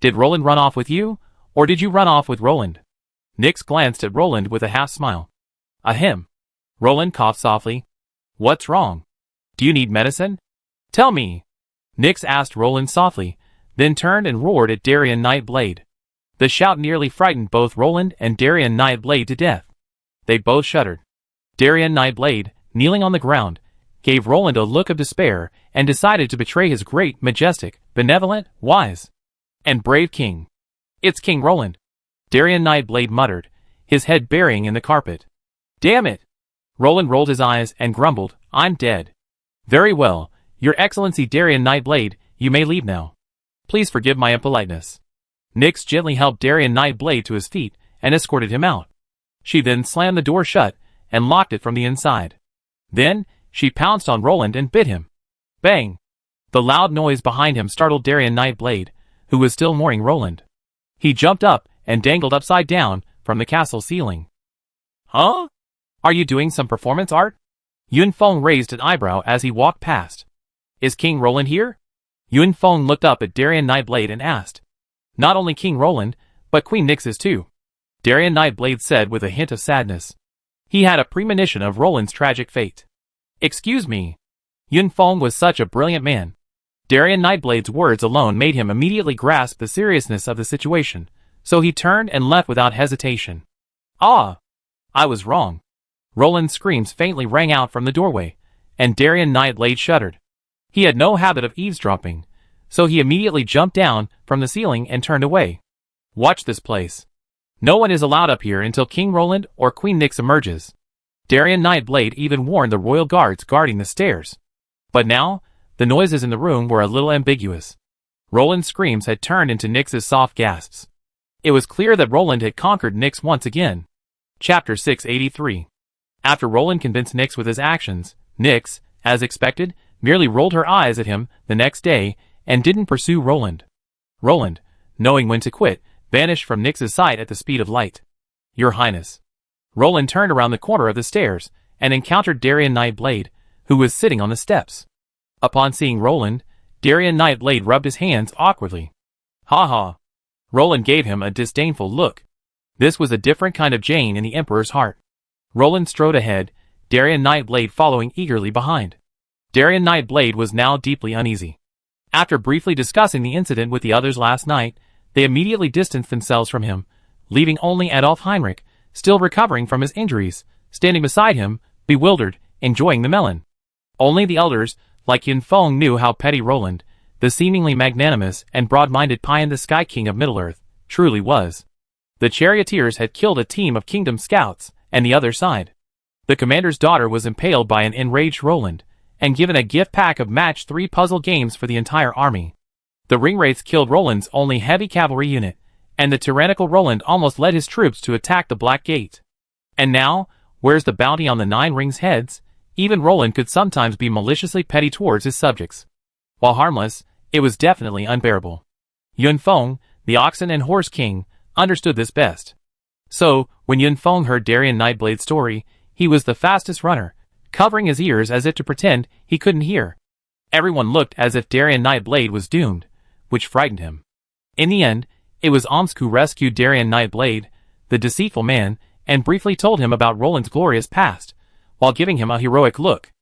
did Roland run off with you, or did you run off with Roland?" Nyx glanced at Roland with a half-smile. "Ahem." Roland coughed softly. "What's wrong? Do you need medicine? Tell me." Nyx asked Roland softly, then turned and roared at Darien Nightblade. The shout nearly frightened both Roland and Darien Nightblade to death. They both shuddered. Darien Nightblade, kneeling on the ground, gave Roland a look of despair and decided to betray his great, majestic, benevolent, wise, and brave king. "It's King Roland," Darien Nightblade muttered, his head burying in the carpet. "Damn it!" Roland rolled his eyes and grumbled, "I'm dead." "Very well, Your Excellency Darien Nightblade, you may leave now. Please forgive my impoliteness." Nyx gently helped Darien Nightblade to his feet and escorted him out. She then slammed the door shut and locked it from the inside. Then, she pounced on Roland and bit him. Bang! The loud noise behind him startled Darien Nightblade, who was still mourning Roland. He jumped up and dangled upside down from the castle ceiling. "Huh? Are you doing some performance art?" Yun Feng raised an eyebrow as he walked past. "Is King Roland here?" Yun Feng looked up at Darien Nightblade and asked. "Not only King Roland, but Queen Nyx is too," Darien Nightblade said with a hint of sadness. He had a premonition of Roland's tragic fate. "Excuse me." Yun Feng was such a brilliant man. Darien Nightblade's words alone made him immediately grasp the seriousness of the situation, so he turned and left without hesitation. "Ah! I was wrong." Roland's screams faintly rang out from the doorway, and Darien Nightblade shuddered. He had no habit of eavesdropping, so he immediately jumped down from the ceiling and turned away. "Watch this place. No one is allowed up here until King Roland or Queen Nyx emerges." Darien Nightblade even warned the royal guards guarding the stairs. But now, the noises in the room were a little ambiguous. Roland's screams had turned into Nyx's soft gasps. It was clear that Roland had conquered Nyx once again. Chapter 683. After Roland convinced Nyx with his actions, Nyx, as expected, merely rolled her eyes at him the next day and didn't pursue Roland. Roland, knowing when to quit, vanished from Nyx's sight at the speed of light. "Your Highness." Roland turned around the corner of the stairs and encountered Darien Nightblade, who was sitting on the steps. Upon seeing Roland, Darien Nightblade rubbed his hands awkwardly. "Ha ha." Roland gave him a disdainful look. This was a different kind of Jane in the Emperor's heart. Roland strode ahead, Darien Nightblade following eagerly behind. Darien Nightblade was now deeply uneasy. After briefly discussing the incident with the others last night, they immediately distanced themselves from him, leaving only Adolf Heinrich, still recovering from his injuries, standing beside him, bewildered, enjoying the melon. Only the elders, like Yun Feng, knew how petty Roland, the seemingly magnanimous and broad-minded pie-in-the-sky king of Middle-earth, truly was. The charioteers had killed a team of kingdom scouts, and the other side. The commander's daughter was impaled by an enraged Roland, and given a gift pack of match 3 puzzle games for the entire army. The ringwraiths killed Roland's only heavy cavalry unit, and the tyrannical Roland almost led his troops to attack the Black Gate. And now, where's the bounty on the 9 rings' heads? Even Roland could sometimes be maliciously petty towards his subjects. While harmless, it was definitely unbearable. Yun Feng, the oxen and horse king, understood this best. So, when Yun Feng heard Darien Nightblade's story, he was the fastest runner, covering his ears as if to pretend he couldn't hear. Everyone looked as if Darien Nightblade was doomed, which frightened him. In the end, it was Omsk who rescued Darien Nightblade, the deceitful man, and briefly told him about Roland's glorious past, while giving him a heroic look.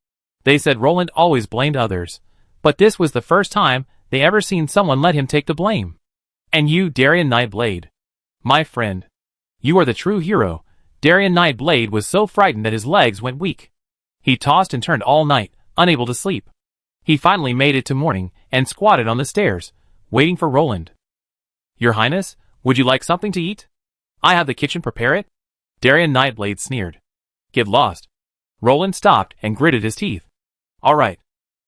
They said Roland always blamed others, but this was the first time they ever seen someone let him take the blame. "And you, Darien Nightblade, my friend, you are the true hero." Darien Nightblade was so frightened that his legs went weak. He tossed and turned all night, unable to sleep. He finally made it to morning and squatted on the stairs, waiting for Roland. "Your Highness, would you like something to eat? I have the kitchen prepare it." Darien Nightblade sneered. "Get lost." Roland stopped and gritted his teeth. Alright.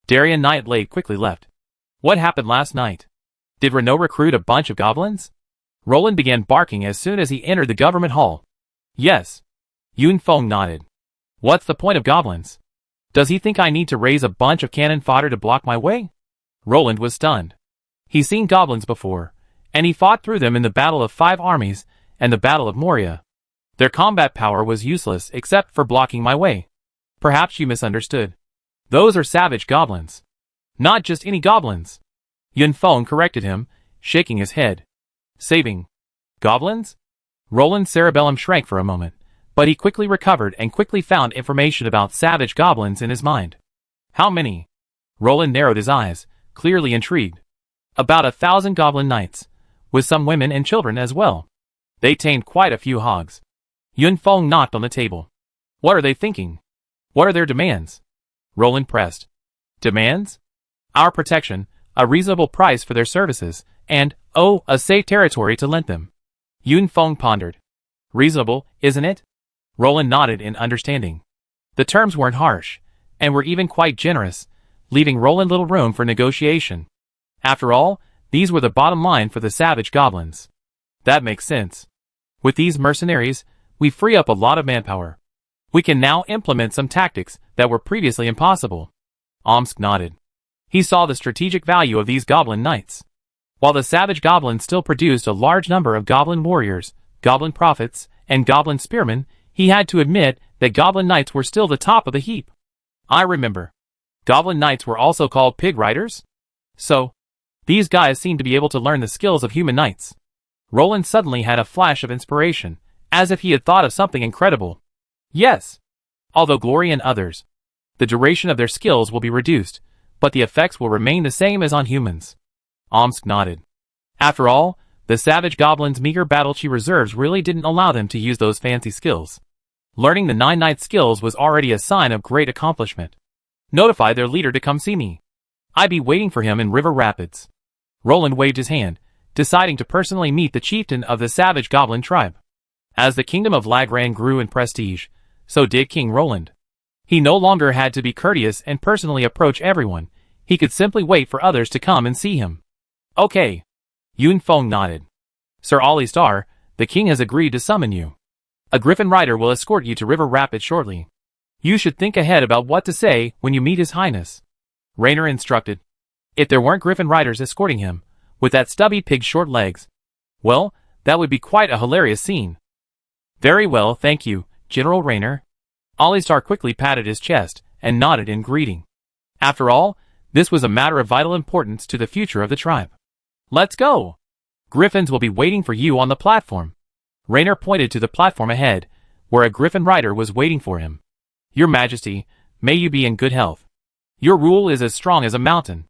Darien Nightblade quickly left. What happened last night? Did Renault recruit a bunch of goblins? Roland began barking as soon as he entered the government hall. Yes. Yun Feng nodded. What's the point of goblins? Does he think I need to raise a bunch of cannon fodder to block my way? Roland was stunned. He's seen goblins before, and he fought through them in the Battle of 5 Armies and the Battle of Moria. Their combat power was useless except for blocking my way. Perhaps you misunderstood. Those are savage goblins. Not just any goblins. Yun Feng corrected him, shaking his head. Saving goblins? Roland's cerebellum shrank for a moment, but he quickly recovered and quickly found information about savage goblins in his mind. How many? Roland narrowed his eyes, clearly intrigued. About 1,000 goblin knights, with some women and children as well. They tamed quite a few hogs. Yun Feng knocked on the table. What are they thinking? What are their demands? Roland pressed. Demands? Our protection, a reasonable price for their services, and, oh, a safe territory to lend them. Yun Feng pondered. Reasonable, isn't it? Roland nodded in understanding. The terms weren't harsh, and were even quite generous, leaving Roland little room for negotiation. After all, these were the bottom line for the savage goblins. That makes sense. With these mercenaries, we free up a lot of manpower. We can now implement some tactics that were previously impossible. Omsk nodded. He saw the strategic value of these goblin knights. While the savage goblins still produced a large number of goblin warriors, goblin prophets, and goblin spearmen, he had to admit that goblin knights were still the top of the heap. I remember. Goblin knights were also called pig riders? So, these guys seemed to be able to learn the skills of human knights. Roland suddenly had a flash of inspiration, as if he had thought of something incredible. Yes. Although Glory and others, the duration of their skills will be reduced, but the effects will remain the same as on humans. Omsk nodded. After all, the savage goblins' meager battle-chi reserves really didn't allow them to use those fancy skills. Learning the 9 knight skills was already a sign of great accomplishment. Notify their leader to come see me. I'd be waiting for him in River Rapids. Roland waved his hand, deciding to personally meet the chieftain of the savage goblin tribe. As the kingdom of Lagran grew in prestige, so did King Roland. He no longer had to be courteous and personally approach everyone. He could simply wait for others to come and see him. Okay. Yun Feng nodded. Sir Alistar, the king has agreed to summon you. A griffin rider will escort you to River Rapids shortly. You should think ahead about what to say when you meet His Highness. Rainer instructed. If there weren't griffin riders escorting him, with that stubby pig's short legs, well, that would be quite a hilarious scene. Very well, thank you, General Rainer. Alistar quickly patted his chest and nodded in greeting. After all, this was a matter of vital importance to the future of the tribe. Let's go! Griffins will be waiting for you on the platform. Rainer pointed to the platform ahead, where a griffin rider was waiting for him. Your Majesty, may you be in good health. Your rule is as strong as a mountain.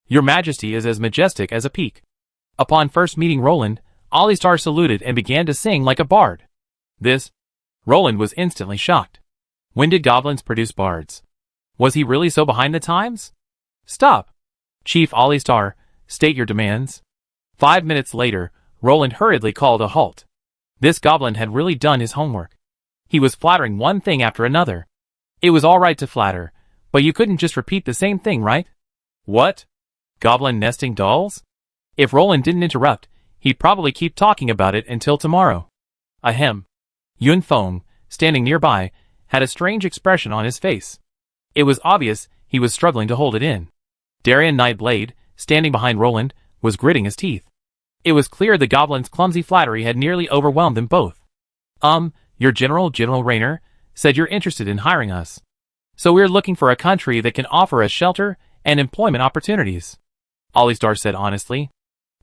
Your Majesty is as majestic as a peak. Upon first meeting Roland, Alistar saluted and began to sing like a bard. Roland was instantly shocked. When did goblins produce bards? Was he really so behind the times? Stop! Chief Alistar, state your demands. 5 minutes later, Roland hurriedly called a halt. This goblin had really done his homework. He was flattering one thing after another. It was alright to flatter, but you couldn't just repeat the same thing, right? What? Goblin nesting dolls? If Roland didn't interrupt, he'd probably keep talking about it until tomorrow. Ahem. Yun Feng, standing nearby, had a strange expression on his face. It was obvious he was struggling to hold it in. Darien Nightblade, standing behind Roland, was gritting his teeth. It was clear the goblin's clumsy flattery had nearly overwhelmed them both. Your General Rainer, said you're interested in hiring us. So we're looking for a country that can offer us shelter and employment opportunities. Alistar said honestly.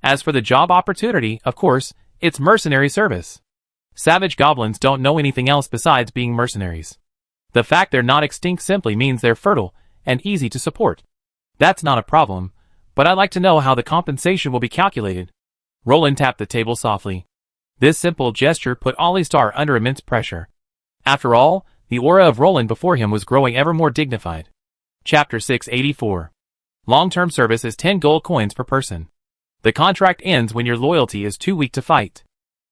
As for the job opportunity, of course, it's mercenary service. Savage goblins don't know anything else besides being mercenaries. The fact they're not extinct simply means they're fertile and easy to support. That's not a problem, but I'd like to know how the compensation will be calculated. Roland tapped the table softly. This simple gesture put Alistar under immense pressure. After all, the aura of Roland before him was growing ever more dignified. Chapter 684. Long-term service is 10 gold coins per person. The contract ends when your loyalty is too weak to fight.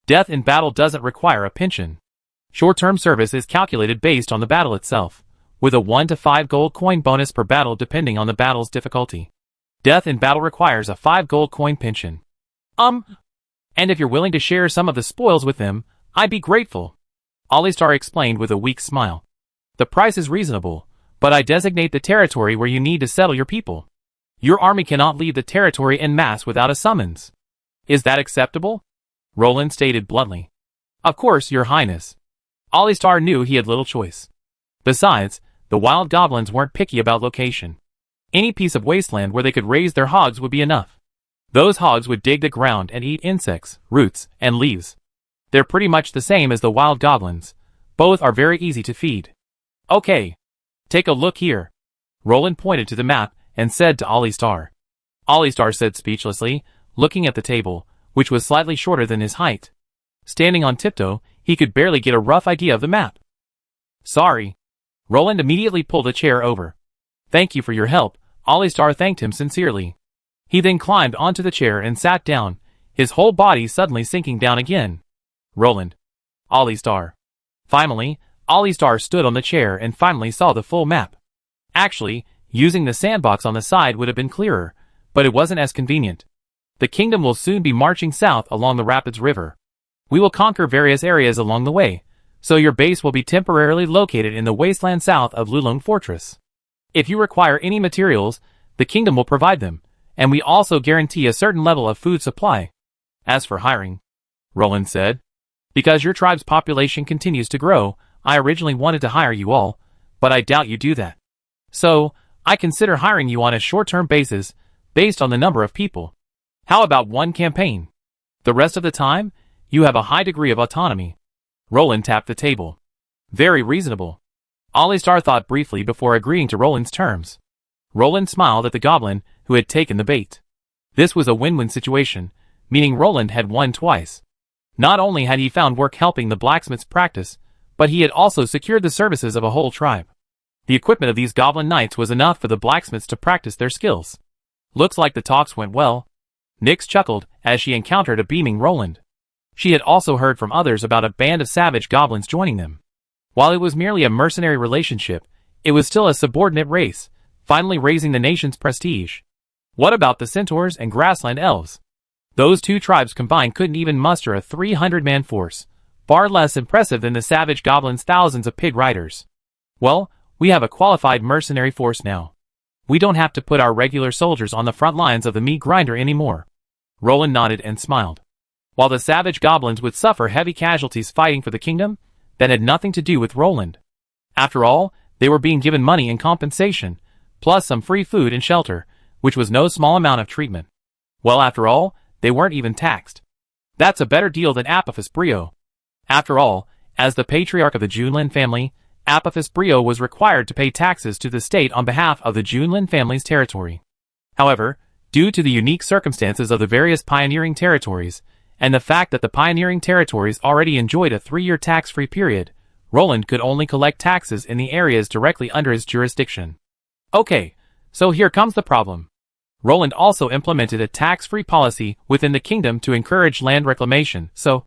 Death in battle doesn't require a pension. Short-term service is calculated based on the battle itself, with a 1 to 5 gold coin bonus per battle depending on the battle's difficulty. Death in battle requires a 5 gold coin pension. And if you're willing to share some of the spoils with them, I'd be grateful. Alistar explained with a weak smile. The price is reasonable, but I designate the territory where you need to settle your people. Your army cannot leave the territory en masse without a summons. Is that acceptable? Roland stated bluntly. Of course, Your Highness. Alistar knew he had little choice. Besides, the wild goblins weren't picky about location. Any piece of wasteland where they could raise their hogs would be enough. Those hogs would dig the ground and eat insects, roots, and leaves. They're pretty much the same as the wild goblins. Both are very easy to feed. Okay. Take a look here. Roland pointed to the map and said to Alistar. Alistar said speechlessly, looking at the table, which was slightly shorter than his height. Standing on tiptoe, he could barely get a rough idea of the map. Sorry. Roland immediately pulled a chair over. Thank you for your help. Alistar thanked him sincerely. He then climbed onto the chair and sat down, his whole body suddenly sinking down again. Roland. Alistar. Finally, Alistar stood on the chair and finally saw the full map. Actually, using the sandbox on the side would have been clearer, but it wasn't as convenient. The kingdom will soon be marching south along the Rapids River. We will conquer various areas along the way, so your base will be temporarily located in the wasteland south of Lulong Fortress. If you require any materials, the kingdom will provide them, and we also guarantee a certain level of food supply. As for hiring, Roland said, because your tribe's population continues to grow, I originally wanted to hire you all, but I doubt you do that. So, I consider hiring you on a short-term basis, based on the number of people. How about one campaign? The rest of the time, you have a high degree of autonomy. Roland tapped the table. Very reasonable. Alistar thought briefly before agreeing to Roland's terms. Roland smiled at the goblin who had taken the bait. This was a win-win situation, meaning Roland had won twice. Not only had he found work helping the blacksmith's practice, but he had also secured the services of a whole tribe. The equipment of these goblin knights was enough for the blacksmiths to practice their skills. Looks like the talks went well. Nyx chuckled as she encountered a beaming Roland. She had also heard from others about a band of savage goblins joining them. While it was merely a mercenary relationship, it was still a subordinate race, finally raising the nation's prestige. What about the centaurs and grassland elves? Those two tribes combined couldn't even muster a 300-man force, far less impressive than the savage goblins' thousands of pig riders. Well, we have a qualified mercenary force now. We don't have to put our regular soldiers on the front lines of the meat grinder anymore. Roland nodded and smiled. While the savage goblins would suffer heavy casualties fighting for the kingdom, that had nothing to do with Roland. After all, they were being given money in compensation, plus some free food and shelter, which was no small amount of treatment. Well, after all, they weren't even taxed. That's a better deal than Apophis Brio. After all, as the patriarch of the Junlin family, Apophis Brio was required to pay taxes to the state on behalf of the Junlin family's territory. However, due to the unique circumstances of the various pioneering territories, and the fact that the pioneering territories already enjoyed a 3-year tax-free period, Roland could only collect taxes in the areas directly under his jurisdiction. Okay, so here comes the problem. Roland also implemented a tax-free policy within the kingdom to encourage land reclamation, so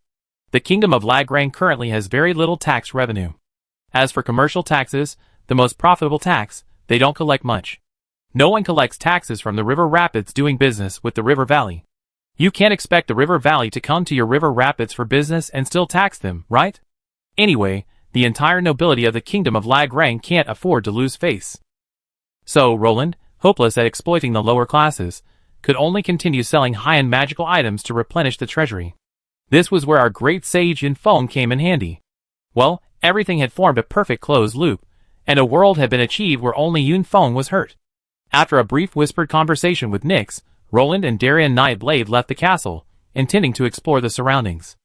the kingdom of Lagrang currently has very little tax revenue. As for commercial taxes, the most profitable tax, they don't collect much. No one collects taxes from the river rapids doing business with the river valley. You can't expect the river valley to come to your river rapids for business and still tax them, right? Anyway, the entire nobility of the kingdom of Lagrang can't afford to lose face. So Roland, hopeless at exploiting the lower classes, could only continue selling high-end magical items to replenish the treasury. This was where our great sage Yunfeng came in handy. Well, everything had formed a perfect closed loop, and a world had been achieved where only Yunfeng was hurt. After a brief whispered conversation with Nyx, Roland and Darien Nightblade left the castle, intending to explore the surroundings.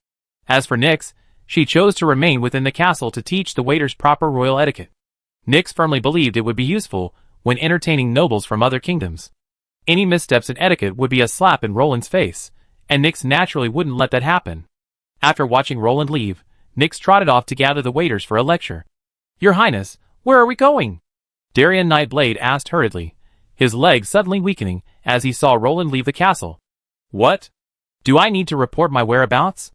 As for Nyx, she chose to remain within the castle to teach the waiters proper royal etiquette. Nyx firmly believed it would be useful when entertaining nobles from other kingdoms. Any missteps in etiquette would be a slap in Roland's face, and Nyx naturally wouldn't let that happen. After watching Roland leave, Nyx trotted off to gather the waiters for a lecture. Your Highness, where are we going? Darien Nightblade asked hurriedly, his legs suddenly weakening as he saw Roland leave the castle. What? Do I need to report my whereabouts?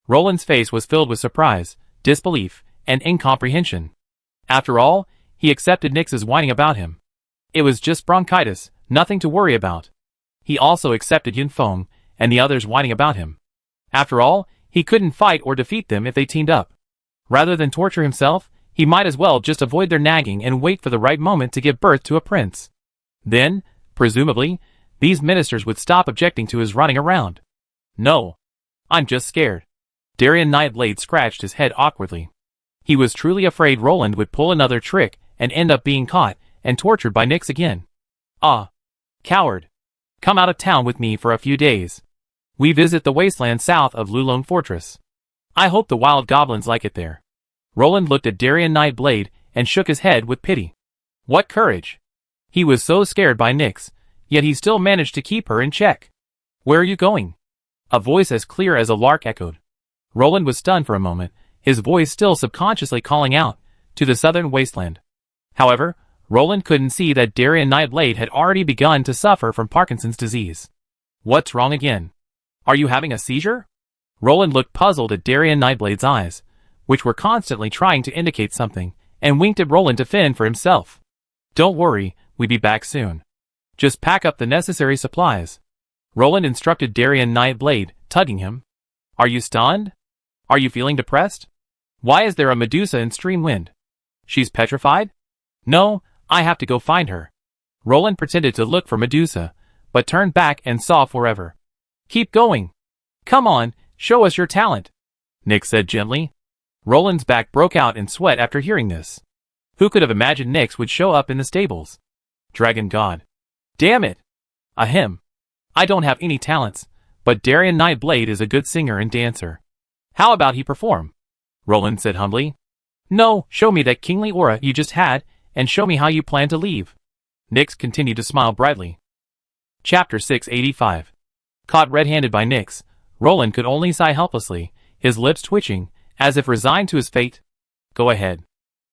Roland's face was filled with surprise, disbelief, and incomprehension. After all, He accepted Nyx's whining about him. It was just bronchitis, nothing to worry about. He also accepted Yunfeng and the others whining about him. After all, he couldn't fight or defeat them if they teamed up. Rather than torture himself, he might as well just avoid their nagging and wait for the right moment to give birth to a prince. Then, presumably, these ministers would stop objecting to his running around. No. I'm just scared. Darien Nightblade scratched his head awkwardly. He was truly afraid Roland would pull another trick and end up being caught and tortured by Nyx again. Ah. Coward. Come out of town with me for a few days. We visit the wasteland south of Lulone Fortress. I hope the wild goblins like it there. Roland looked at Darien Nightblade and shook his head with pity. What courage! He was so scared by Nyx, yet he still managed to keep her in check. Where are you going? A voice as clear as a lark echoed. Roland was stunned for a moment, his voice still subconsciously calling out, to the southern wasteland. However, Roland couldn't see that Darien Nightblade had already begun to suffer from Parkinson's disease. What's wrong again? Are you having a seizure? Roland looked puzzled at Darien Nightblade's eyes, which were constantly trying to indicate something, and winked at Roland to fend for himself. Don't worry, we'll be back soon. Just pack up the necessary supplies. Roland instructed Darien Nightblade, tugging him. Are you stunned? Are you feeling depressed? Why is there a Medusa in Streamwind? She's petrified? No, I have to go find her. Roland pretended to look for Medusa, but turned back and saw forever. Keep going. Come on, show us your talent, Nyx said gently. Roland's back broke out in sweat after hearing this. Who could have imagined Nyx would show up in the stables? Dragon God. Damn it! Ahem. I don't have any talents, but Darien Nightblade is a good singer and dancer. How about he perform? Roland said humbly. No, show me that kingly aura you just had, and show me how you plan to leave. Nyx continued to smile brightly. Chapter 685. Caught red-handed by Nyx, Roland could only sigh helplessly, his lips twitching, as if resigned to his fate. Go ahead.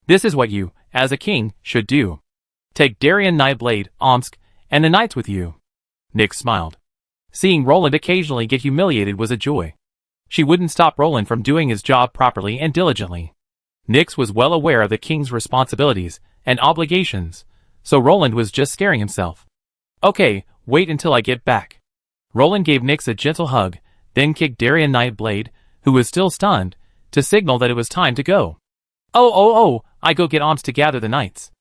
This is what you, as a king, should do. Take Darien Nightblade, Omsk, and the knights with you. Nyx smiled. Seeing Roland occasionally get humiliated was a joy. She wouldn't stop Roland from doing his job properly and diligently. Nyx was well aware of the king's responsibilities and obligations, so Roland was just scaring himself. Okay, wait until I get back. Roland gave Nyx a gentle hug, then kicked Darien Nightblade, who was still stunned, to signal that it was time to go. Oh, I go get Omsk to gather the knights.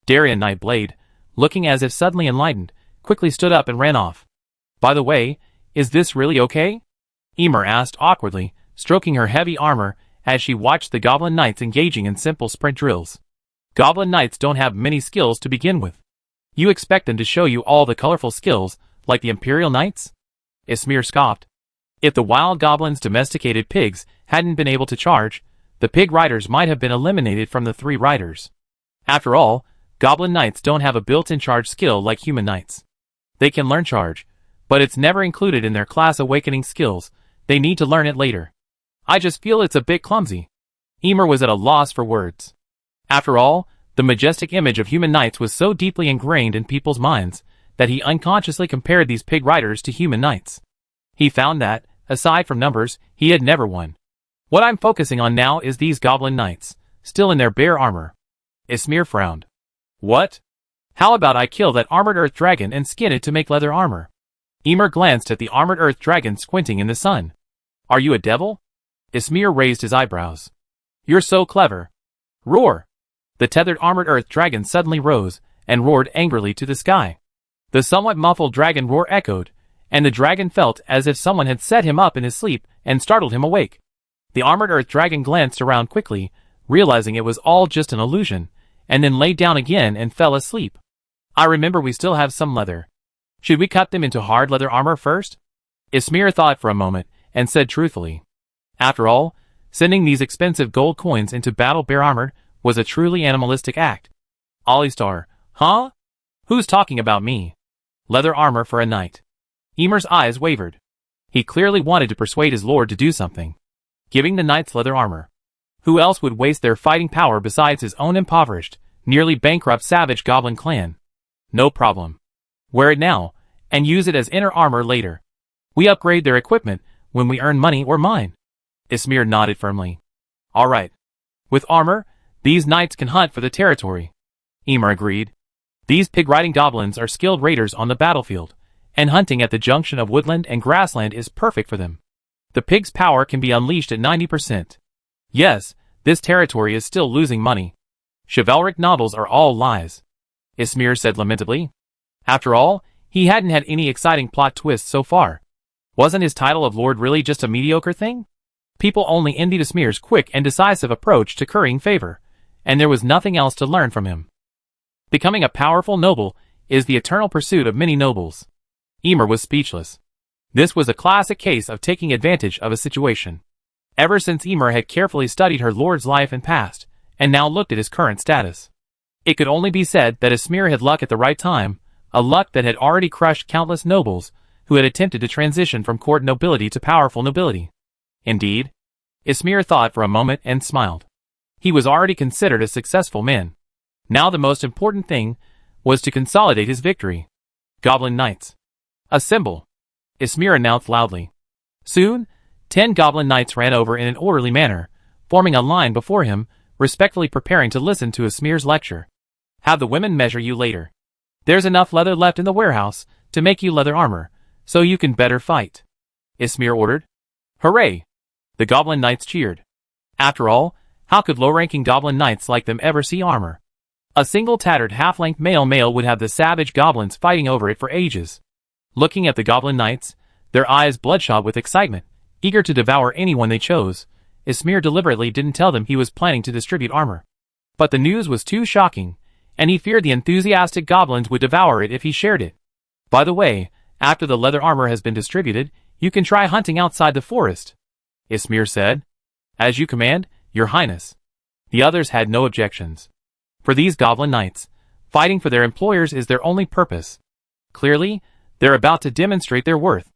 Darien Nightblade, looking as if suddenly enlightened, quickly stood up and ran off. By the way, is this really okay? Emer asked awkwardly, stroking her heavy armor as she watched the Goblin Knights engaging in simple sprint drills. Goblin Knights don't have many skills to begin with. You expect them to show you all the colorful skills, like the Imperial Knights? Ismir scoffed. If the wild goblins' domesticated pigs hadn't been able to charge, the pig riders might have been eliminated from the 3 riders. After all, Goblin Knights don't have a built-in charge skill like human knights. They can learn charge, but it's never included in their class awakening skills. They need to learn it later. I just feel it's a bit clumsy. Emer was at a loss for words. After all, the majestic image of human knights was so deeply ingrained in people's minds that he unconsciously compared these pig riders to human knights. He found that, aside from numbers, he had never won. What I'm focusing on now is these Goblin Knights, still in their bear armor. Ismir frowned. What? How about I kill that armored earth dragon and skin it to make leather armor? Emer glanced at the armored earth dragon squinting in the sun. Are you a devil? Ismir raised his eyebrows. You're so clever. Roar! The tethered armored earth dragon suddenly rose and roared angrily to the sky. The somewhat muffled dragon roar echoed, and the dragon felt as if someone had set him up in his sleep and startled him awake. The armored earth dragon glanced around quickly, realizing it was all just an illusion, and then lay down again and fell asleep. I remember we still have some leather. Should we cut them into hard leather armor first? Ismir thought for a moment, and said truthfully. After all, sending these expensive gold coins into battle bear armor was a truly animalistic act. Alistar, huh? Who's talking about me? Leather armor for a knight. Emer's eyes wavered. He clearly wanted to persuade his lord to do something. Giving the knights leather armor. Who else would waste their fighting power besides his own impoverished, nearly bankrupt savage goblin clan? No problem. Wear it now, and use it as inner armor later. We upgrade their equipment when we earn money or mine. Ismir nodded firmly. All right. With armor, these knights can hunt for the territory. Emer agreed. These pig-riding goblins are skilled raiders on the battlefield, and hunting at the junction of woodland and grassland is perfect for them. The pig's power can be unleashed at 90%. Yes, this territory is still losing money. Chivalric novels are all lies, Ismir said lamentably. After all, he hadn't had any exciting plot twists so far. Wasn't his title of lord really just a mediocre thing? People only envied Ismir's quick and decisive approach to currying favor, and there was nothing else to learn from him. Becoming a powerful noble is the eternal pursuit of many nobles. Emer was speechless. This was a classic case of taking advantage of a situation. Ever since Emer had carefully studied her lord's life and past, and now looked at his current status, it could only be said that Ismir had luck at the right time, a luck that had already crushed countless nobles who had attempted to transition from court nobility to powerful nobility. Indeed, Ismir thought for a moment and smiled. He was already considered a successful man. Now the most important thing was to consolidate his victory. Goblin Knights. Assemble, Ismir announced loudly. Soon, 10 goblin knights ran over in an orderly manner, forming a line before him, respectfully preparing to listen to Ismir's lecture. Have the women measure you later. There's enough leather left in the warehouse to make you leather armor, so you can better fight, Ismir ordered. Hooray! The goblin knights cheered. After all, how could low-ranking goblin knights like them ever see armor? A single tattered half-length mail would have the savage goblins fighting over it for ages. Looking at the goblin knights, their eyes bloodshot with excitement, eager to devour anyone they chose, Ismir deliberately didn't tell them he was planning to distribute armor. But the news was too shocking, and he feared the enthusiastic goblins would devour it if he shared it. By the way, after the leather armor has been distributed, you can try hunting outside the forest, Ismir said. As you command, Your Highness. The others had no objections. For these goblin knights, fighting for their employers is their only purpose. Clearly, they're about to demonstrate their worth.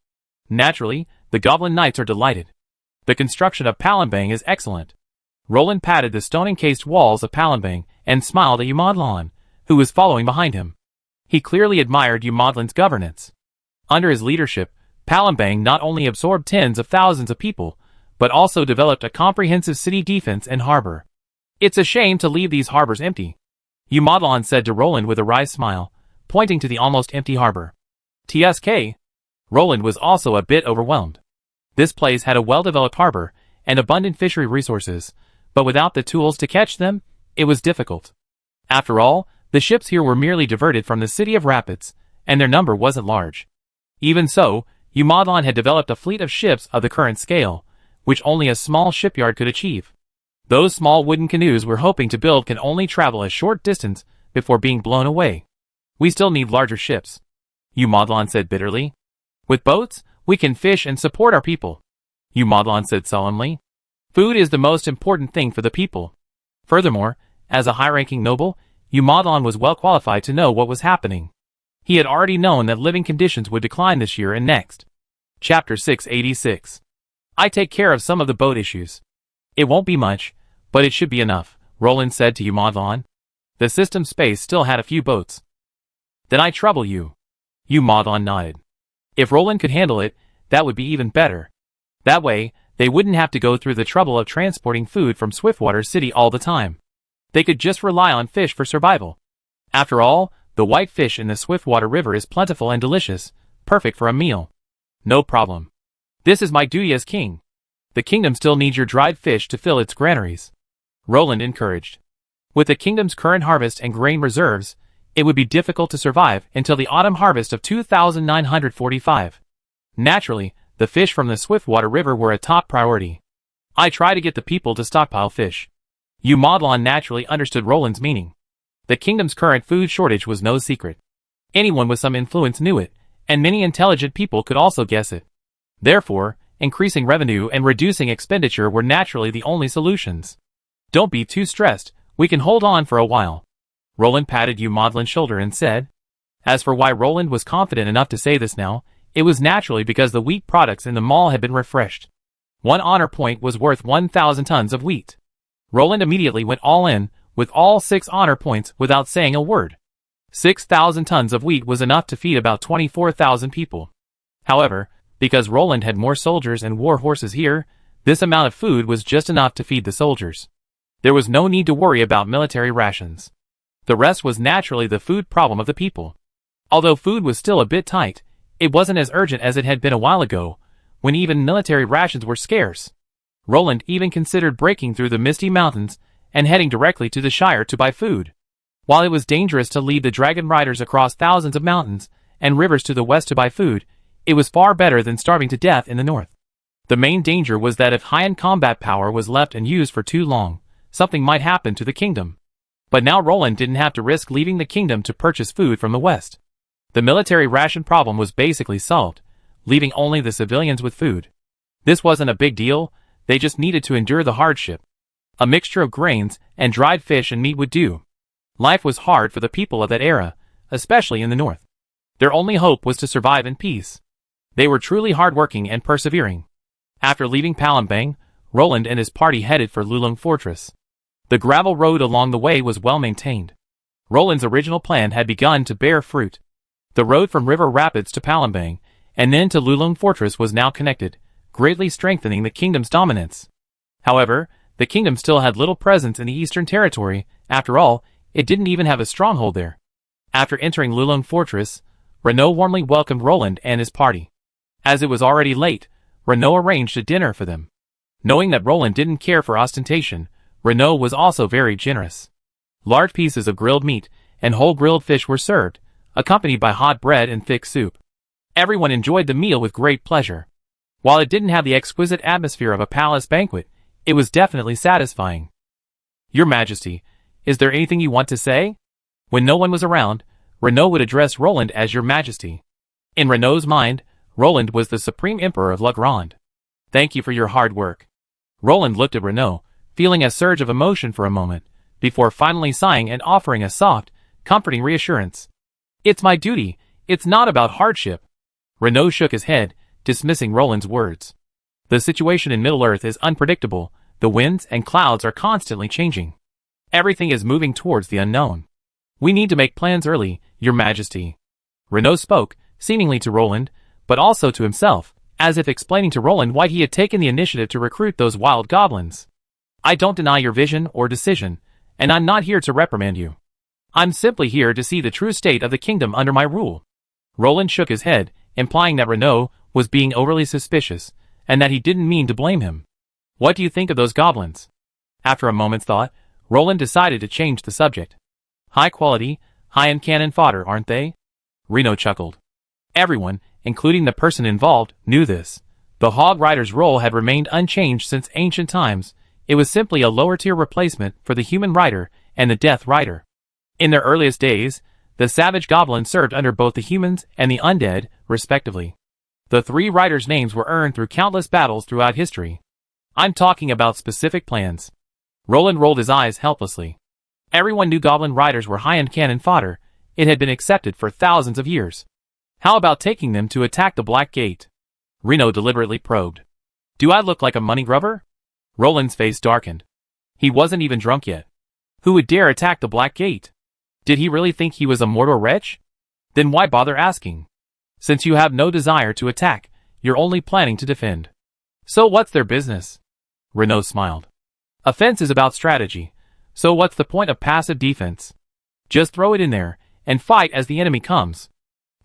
Naturally, the goblin knights are delighted. The construction of Palembang is excellent. Roland patted the stone-encased walls of Palembang and smiled at Umadlan, who was following behind him. He clearly admired Umadlan's governance. Under his leadership, Palembang not only absorbed tens of thousands of people, but also developed a comprehensive city defense and harbor. It's a shame to leave these harbors empty, Umadlan said to Roland with a wry smile, pointing to the almost empty harbor. TSK. Roland was also a bit overwhelmed. This place had a well-developed harbor and abundant fishery resources, but without the tools to catch them, it was difficult. After all, the ships here were merely diverted from the city of Rapids, and their number wasn't large. Even so, Umadlan had developed a fleet of ships of the current scale, which only a small shipyard could achieve. Those small wooden canoes we're hoping to build can only travel a short distance before being blown away. We still need larger ships, Umadlan said bitterly. With boats, we can fish and support our people, Umadlan said solemnly. Food is the most important thing for the people. Furthermore, as a high-ranking noble, Umadlan was well qualified to know what was happening. He had already known that living conditions would decline this year and next. Chapter 686. I take care of some of the boat issues. It won't be much, but it should be enough, Roland said to Umadlan. The system space still had a few boats. Then I trouble you. Umadlan nodded. If Roland could handle it, that would be even better. That way, they wouldn't have to go through the trouble of transporting food from Swiftwater City all the time. They could just rely on fish for survival. After all, the white fish in the Swiftwater River is plentiful and delicious, perfect for a meal. No problem. This is my duty as king. The kingdom still needs your dried fish to fill its granaries, Roland encouraged. With the kingdom's current harvest and grain reserves, it would be difficult to survive until the autumn harvest of 2945. Naturally, the fish from the Swiftwater River were a top priority. I try to get the people to stockpile fish. Umadlan naturally understood Roland's meaning. The kingdom's current food shortage was no secret. Anyone with some influence knew it, and many intelligent people could also guess it. Therefore, increasing revenue and reducing expenditure were naturally the only solutions. Don't be too stressed, we can hold on for a while. Roland patted Umadlan's shoulder and said. As for why Roland was confident enough to say this now, it was naturally because the wheat products in the mall had been refreshed. 1 honor point was worth 1,000 tons of wheat. Roland immediately went all in, with all 6 honor points without saying a word. 6,000 tons of wheat was enough to feed about 24,000 people. However, because Roland had more soldiers and war horses here, this amount of food was just enough to feed the soldiers. There was no need to worry about military rations. The rest was naturally the food problem of the people. Although food was still a bit tight, it wasn't as urgent as it had been a while ago, when even military rations were scarce. Roland even considered breaking through the misty mountains and heading directly to the Shire to buy food. While it was dangerous to lead the dragon riders across thousands of mountains and rivers to the west to buy food, it was far better than starving to death in the north. The main danger was that if high-end combat power was left unused for too long, something might happen to the kingdom. But now Roland didn't have to risk leaving the kingdom to purchase food from the west. The military ration problem was basically solved, leaving only the civilians with food. This wasn't a big deal, they just needed to endure the hardship. A mixture of grains and dried fish and meat would do. Life was hard for the people of that era, especially in the north. Their only hope was to survive in peace. They were truly hardworking and persevering. After leaving Palembang, Roland and his party headed for Lulung Fortress. The gravel road along the way was well maintained. Roland's original plan had begun to bear fruit. The road from River Rapids to Palembang, and then to Lulung Fortress was now connected, greatly strengthening the kingdom's dominance. However, the kingdom still had little presence in the Eastern Territory. After all, it didn't even have a stronghold there. After entering Lulung Fortress, Renaud warmly welcomed Roland and his party. As it was already late, Renaud arranged a dinner for them. Knowing that Roland didn't care for ostentation, Renaud was also very generous. Large pieces of grilled meat and whole grilled fish were served, accompanied by hot bread and thick soup. Everyone enjoyed the meal with great pleasure. While it didn't have the exquisite atmosphere of a palace banquet, it was definitely satisfying. "Your Majesty, is there anything you want to say?" When no one was around, Renaud would address Roland as Your Majesty. In Renaud's mind, Roland was the supreme emperor of La Grande. "Thank you for your hard work." Roland looked at Renaud, feeling a surge of emotion for a moment, before finally sighing and offering a soft, comforting reassurance. "It's my duty, it's not about hardship." Renaud shook his head, dismissing Roland's words. "The situation in Middle-earth is unpredictable, the winds and clouds are constantly changing. Everything is moving towards the unknown. We need to make plans early, Your Majesty." Renaud spoke, seemingly to Roland, but also to himself, as if explaining to Roland why he had taken the initiative to recruit those wild goblins. "I don't deny your vision or decision, and I'm not here to reprimand you. I'm simply here to see the true state of the kingdom under my rule." Roland shook his head, implying that Renaud was being overly suspicious, and that he didn't mean to blame him. "What do you think of those goblins?" After a moment's thought, Roland decided to change the subject. "High quality, high-end cannon fodder, aren't they?" Renaud chuckled. Everyone, including the person involved, knew this. The Hog Rider's role had remained unchanged since ancient times. It was simply a lower-tier replacement for the Human Rider and the Death Rider. In their earliest days, the savage goblins served under both the humans and the undead, respectively. The three riders' names were earned through countless battles throughout history. I'm talking about specific plans. Roland rolled his eyes helplessly. Everyone knew goblin riders were high-end cannon fodder. It had been accepted for thousands of years. How about taking them to attack the Black Gate? Renaud deliberately probed. "Do I look like a money grubber?" Roland's face darkened. He wasn't even drunk yet. Who would dare attack the Black Gate? Did he really think he was a mortal wretch? Then why bother asking? Since you have no desire to attack, you're only planning to defend. So what's their business? Renaud smiled. Offense is about strategy, so what's the point of passive defense? Just throw it in there, and fight as the enemy comes.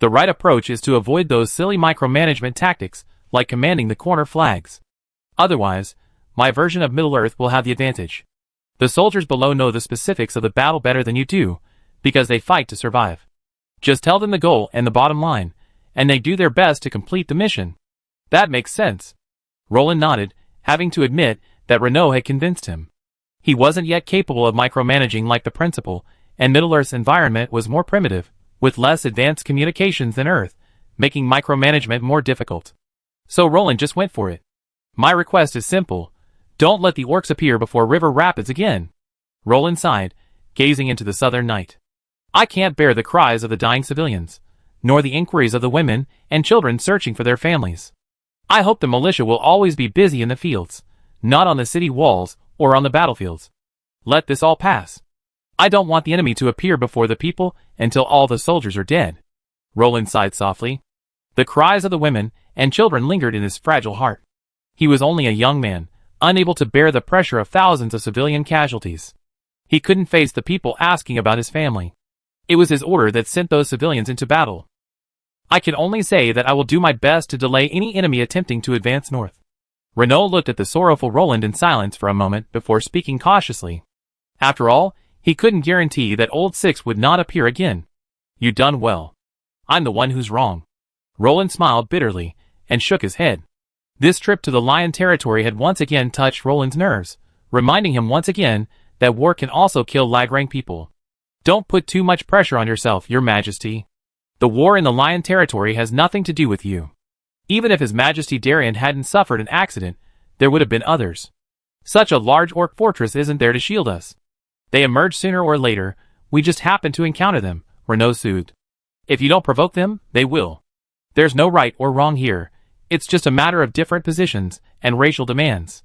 The right approach is to avoid those silly micromanagement tactics, like commanding the corner flags. Otherwise, my version of Middle-earth will have the advantage. The soldiers below know the specifics of the battle better than you do, because they fight to survive. Just tell them the goal and the bottom line, and they do their best to complete the mission. That makes sense. Roland nodded, having to admit that Renaud had convinced him. He wasn't yet capable of micromanaging like the principal, and Middle-earth's environment was more primitive, with less advanced communications than Earth, making micromanagement more difficult. So Roland just went for it. My request is simple. Don't let the orcs appear before River Rapids again. Roland sighed, gazing into the southern night. I can't bear the cries of the dying civilians, nor the inquiries of the women and children searching for their families. I hope the militia will always be busy in the fields, not on the city walls or on the battlefields. Let this all pass. I don't want the enemy to appear before the people until all the soldiers are dead. Roland sighed softly. The cries of the women and children lingered in his fragile heart. He was only a young man, unable to bear the pressure of thousands of civilian casualties. He couldn't face the people asking about his family. It was his order that sent those civilians into battle. I can only say that I will do my best to delay any enemy attempting to advance north. Renaud looked at the sorrowful Roland in silence for a moment before speaking cautiously. After all, he couldn't guarantee that Old Six would not appear again. You done well. I'm the one who's wrong. Roland smiled bitterly and shook his head. This trip to the Lion territory had once again touched Roland's nerves, reminding him once again that war can also kill Lagrange people. Don't put too much pressure on yourself, Your Majesty. The war in the Lion territory has nothing to do with you. Even if His Majesty Darien hadn't suffered an accident, there would have been others. Such a large orc fortress isn't there to shield us. They emerge sooner or later, we just happen to encounter them, Renaud soothed. If you don't provoke them, they will. There's no right or wrong here, it's just a matter of different positions and racial demands.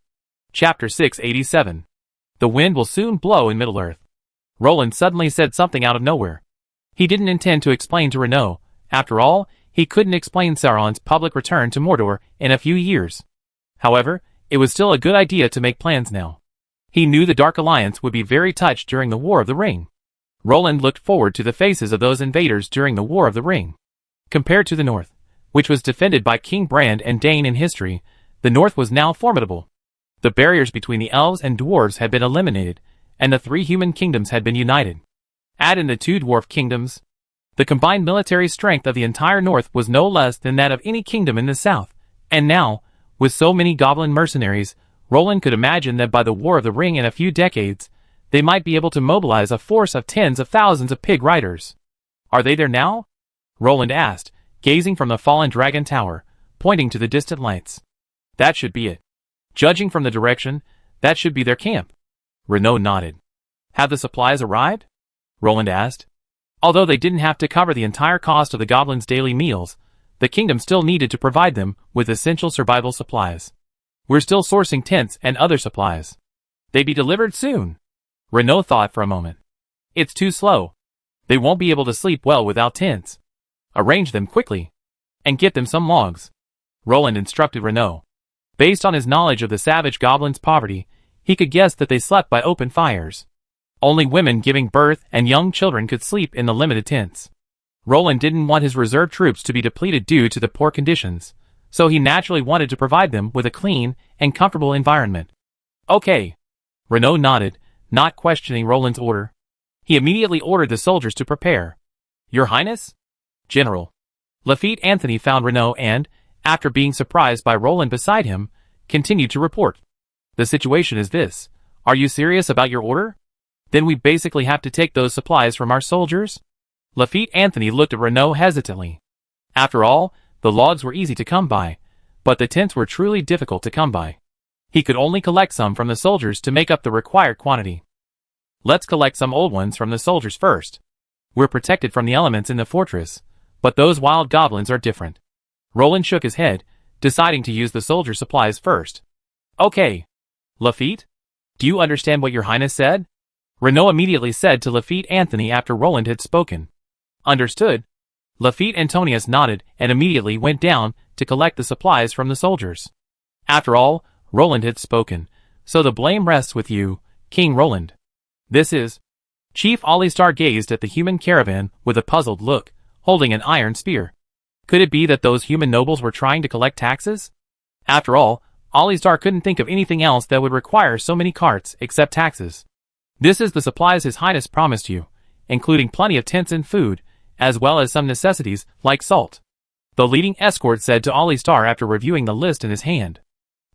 Chapter 687. The wind will soon blow in Middle-earth. Roland suddenly said something out of nowhere. He didn't intend to explain to Renaud. After all, he couldn't explain Sauron's public return to Mordor in a few years. However, it was still a good idea to make plans now. He knew the Dark Alliance would be very touched during the War of the Ring. Roland looked forward to the faces of those invaders during the War of the Ring. Compared to the North, which was defended by King Brand and Dane in history, the North was now formidable. The barriers between the elves and dwarves had been eliminated, and the three human kingdoms had been united. Add in the two dwarf kingdoms. The combined military strength of the entire North was no less than that of any kingdom in the South, and now, with so many goblin mercenaries, Roland could imagine that by the War of the Ring in a few decades, they might be able to mobilize a force of tens of thousands of pig riders. Are they there now? Roland asked, gazing from the fallen dragon tower, pointing to the distant lights. That should be it. Judging from the direction, that should be their camp. Renaud nodded. Have the supplies arrived? Roland asked. Although they didn't have to cover the entire cost of the goblins' daily meals, the kingdom still needed to provide them with essential survival supplies. We're still sourcing tents and other supplies. They be delivered soon. Renaud thought for a moment. It's too slow. They won't be able to sleep well without tents. Arrange them quickly. And get them some logs. Roland instructed Renaud. Based on his knowledge of the savage goblins' poverty, he could guess that they slept by open fires. Only women giving birth and young children could sleep in the limited tents. Roland didn't want his reserve troops to be depleted due to the poor conditions, so he naturally wanted to provide them with a clean and comfortable environment. Okay. Renaud nodded, not questioning Roland's order. He immediately ordered the soldiers to prepare. Your Highness? General. Lafitte Anthony found Renaud and, after being surprised by Roland beside him, continued to report. The situation is this. Are you serious about your order? Then we basically have to take those supplies from our soldiers? Lafitte Anthony looked at Renaud hesitantly. After all, the logs were easy to come by, but the tents were truly difficult to come by. He could only collect some from the soldiers to make up the required quantity. Let's collect some old ones from the soldiers first. We're protected from the elements in the fortress, but those wild goblins are different. Roland shook his head, deciding to use the soldier supplies first. Okay. Lafitte? Do you understand what your Highness said? Renaud immediately said to Lafitte Anthony after Roland had spoken. Understood. Lafitte Antonius nodded and immediately went down to collect the supplies from the soldiers. After all, Roland had spoken, so the blame rests with you, King Roland. This is... Chief Olistar gazed at the human caravan with a puzzled look, holding an iron spear. Could it be that those human nobles were trying to collect taxes? After all, Olistar couldn't think of anything else that would require so many carts except taxes. This is the supplies His Highness promised you, including plenty of tents and food, as well as some necessities like salt. The leading escort said to Olistar after reviewing the list in his hand.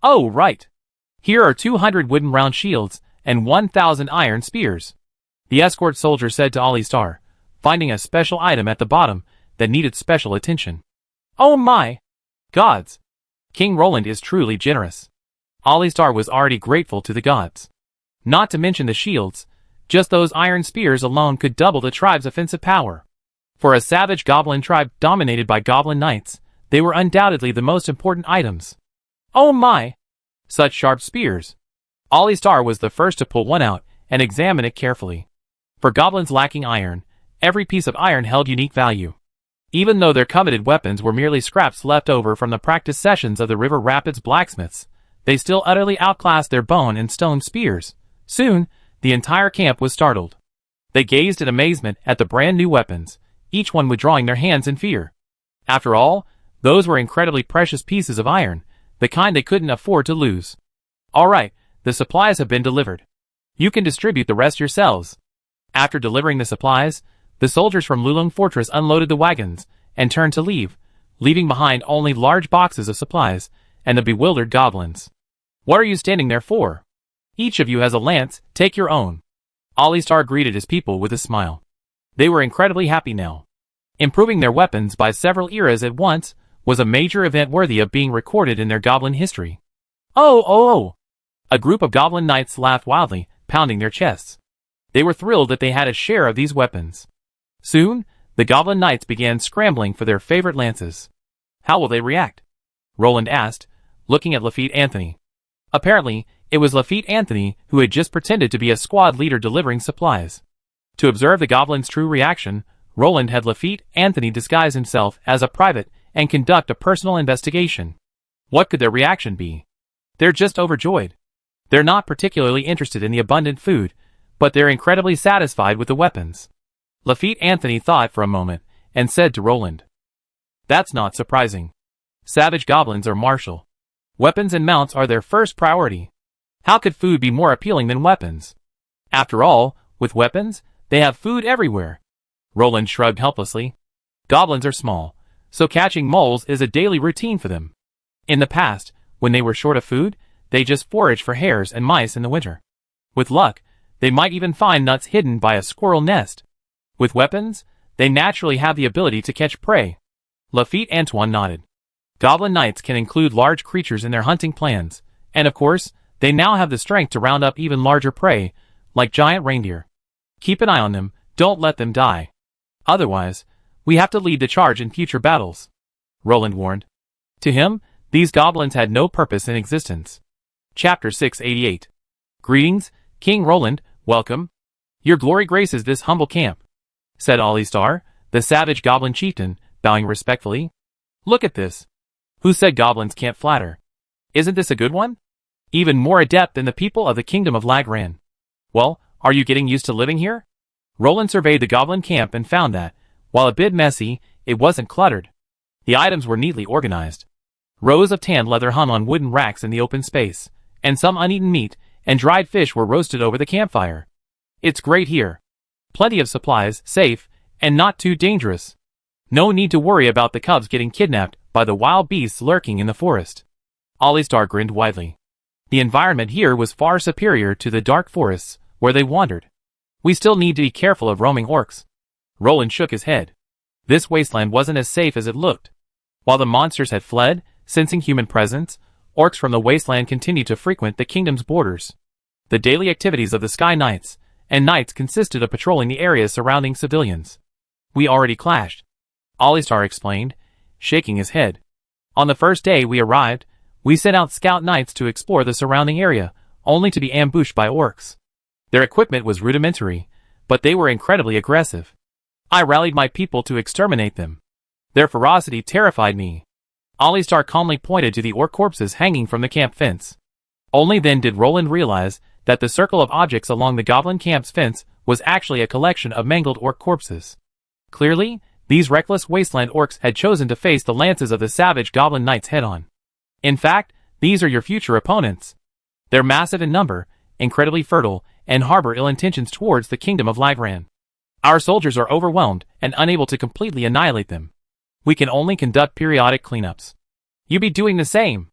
Oh, right. Here are 200 wooden round shields and 1,000 iron spears. The escort soldier said to Olistar, finding a special item at the bottom that needed special attention. Oh my! Gods! King Roland is truly generous. Olistar was already grateful to the gods. Not to mention the shields, just those iron spears alone could double the tribe's offensive power. For a savage goblin tribe dominated by goblin knights, they were undoubtedly the most important items. Oh my! Such sharp spears! Olistar was the first to pull one out and examine it carefully. For goblins lacking iron, every piece of iron held unique value. Even though their coveted weapons were merely scraps left over from the practice sessions of the River Rapids blacksmiths, they still utterly outclassed their bone and stone spears. Soon, The entire camp was startled. They gazed in amazement at the brand new weapons, each one withdrawing their hands in fear. After all, those were incredibly precious pieces of iron, the kind they couldn't afford to lose. All right, the supplies have been delivered. You can distribute the rest yourselves. After delivering the supplies, the soldiers from Lulung Fortress unloaded the wagons and turned to leave, leaving behind only large boxes of supplies and the bewildered goblins. What are you standing there for? Each of you has a lance, take your own. Alistar greeted his people with a smile. They were incredibly happy now. Improving their weapons by several eras at once was a major event worthy of being recorded in their goblin history. Oh! A group of goblin knights laughed wildly, pounding their chests. They were thrilled that they had a share of these weapons. Soon, the goblin knights began scrambling for their favorite lances. How will they react? Roland asked, looking at Lafitte Anthony. Apparently, it was Lafitte Anthony who had just pretended to be a squad leader delivering supplies. To observe the goblins' true reaction, Roland had Lafitte Anthony disguise himself as a private and conduct a personal investigation. What could their reaction be? They're just overjoyed. They're not particularly interested in the abundant food, but they're incredibly satisfied with the weapons. Lafitte Anthony thought for a moment and said to Roland, "That's not surprising. Savage goblins are martial. Weapons and mounts are their first priority. How could food be more appealing than weapons? After all, with weapons, they have food everywhere." Roland shrugged helplessly. Goblins are small, so catching moles is a daily routine for them. In the past, when they were short of food, they just foraged for hares and mice in the winter. With luck, they might even find nuts hidden by a squirrel nest. With weapons, they naturally have the ability to catch prey. Lafitte Antoine nodded. Goblin knights can include large creatures in their hunting plans, and of course, they now have the strength to round up even larger prey, like giant reindeer. Keep an eye on them, don't let them die. Otherwise, we have to lead the charge in future battles, Roland warned. To him, these goblins had no purpose in existence. Chapter 688. Greetings, King Roland, welcome. Your glory graces this humble camp, said Alistar, the savage goblin chieftain, bowing respectfully. Look at this. Who said goblins can't flatter? Isn't this a good one? Even more adept than the people of the kingdom of Lagran. Well, are you getting used to living here? Roland surveyed the goblin camp and found that, while a bit messy, it wasn't cluttered. The items were neatly organized. Rows of tanned leather hung on wooden racks in the open space, and some uneaten meat and dried fish were roasted over the campfire. It's great here. Plenty of supplies, safe, and not too dangerous. No need to worry about the cubs getting kidnapped by the wild beasts lurking in the forest. Alistar grinned widely. The environment here was far superior to the dark forests where they wandered. We still need to be careful of roaming orcs. Roland shook his head. This wasteland wasn't as safe as it looked. While the monsters had fled, sensing human presence, orcs from the wasteland continued to frequent the kingdom's borders. The daily activities of the Sky Knights and Knights consisted of patrolling the areas surrounding civilians. We already clashed, Alistar explained, shaking his head. On the first day we arrived, we sent out scout knights to explore the surrounding area, only to be ambushed by orcs. Their equipment was rudimentary, but they were incredibly aggressive. I rallied my people to exterminate them. Their ferocity terrified me. Alistar calmly pointed to the orc corpses hanging from the camp fence. Only then did Roland realize that the circle of objects along the goblin camp's fence was actually a collection of mangled orc corpses. Clearly, these reckless wasteland orcs had chosen to face the lances of the savage goblin knights head-on. In fact, these are your future opponents. They're massive in number, incredibly fertile, and harbor ill intentions towards the kingdom of Lagran. Our soldiers are overwhelmed and unable to completely annihilate them. We can only conduct periodic cleanups. You be doing the same.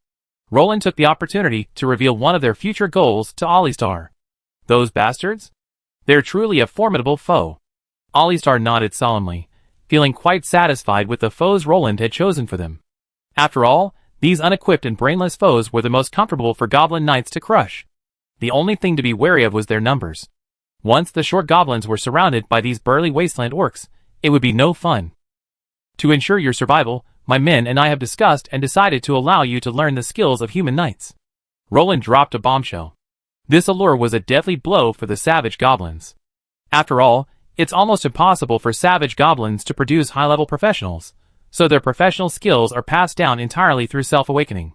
Roland took the opportunity to reveal one of their future goals to Alistar. Those bastards? They're truly a formidable foe. Alistar nodded solemnly, feeling quite satisfied with the foes Roland had chosen for them. After all, these unequipped and brainless foes were the most comfortable for goblin knights to crush. The only thing to be wary of was their numbers. Once the short goblins were surrounded by these burly wasteland orcs, it would be no fun. To ensure your survival, my men and I have discussed and decided to allow you to learn the skills of human knights. Roland dropped a bombshell. This allure was a deadly blow for the savage goblins. After all, it's almost impossible for savage goblins to produce high-level professionals, so their professional skills are passed down entirely through self-awakening.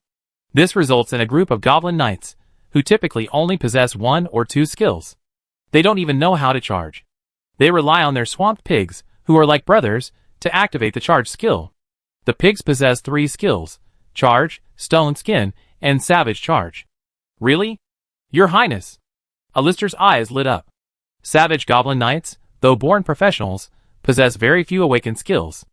This results in a group of goblin knights, who typically only possess one or two skills. They don't even know how to charge. They rely on their swamped pigs, who are like brothers, to activate the charge skill. The pigs possess 3 skills: Charge, Stone Skin, and Savage Charge. Really? Your Highness! Alistair's eyes lit up. Savage Goblin Knights, though born professionals, possess very few awakened skills.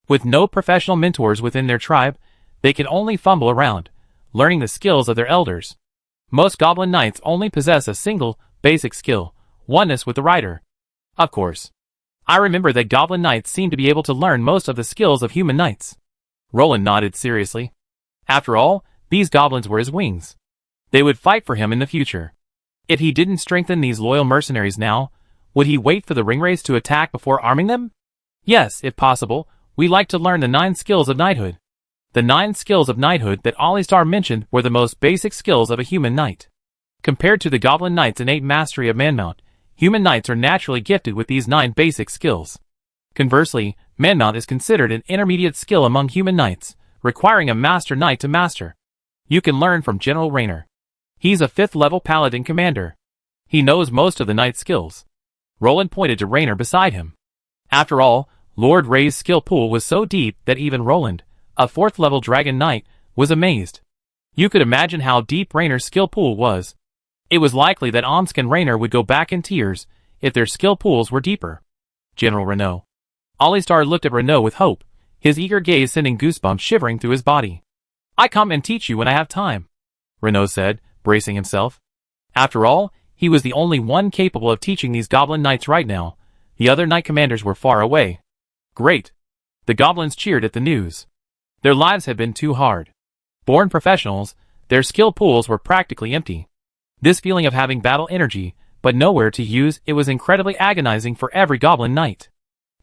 With no professional mentors within their tribe, they can only fumble around, learning the skills of their elders. Most Goblin Knights only possess a single, basic skill: oneness with the rider. Of course. I remember that Goblin Knights seem to be able to learn most of the skills of human knights. Roland nodded seriously. After all, these goblins were his wings. They would fight for him in the future. If he didn't strengthen these loyal mercenaries now, would he wait for the ringwraiths to attack before arming them? Yes, if possible, we like to learn the 9 skills of knighthood. The 9 skills of knighthood that Alistar mentioned were the most basic skills of a human knight. Compared to the Goblin Knight's innate mastery of manmount, human knights are naturally gifted with these 9 basic skills. Conversely, manmount is considered an intermediate skill among human knights, requiring a master knight to master. You can learn from General Raynor. He's a 5th level paladin commander. He knows most of the knight skills. Roland pointed to Raynor beside him. After all, Lord Ray's skill pool was so deep that even Roland, a 4th level dragon knight, was amazed. You could imagine how deep Raynor's skill pool was. It was likely that Omsk and Raynor would go back in tears if their skill pools were deeper. General Renaud. Alistar looked at Renaud with hope, his eager gaze sending goosebumps shivering through his body. I come and teach you when I have time, Renaud said, bracing himself. After all, he was the only one capable of teaching these goblin knights right now. The other knight commanders were far away. Great. The goblins cheered at the news. Their lives had been too hard. Born professionals, their skill pools were practically empty. This feeling of having battle energy, but nowhere to use it, was incredibly agonizing for every goblin knight.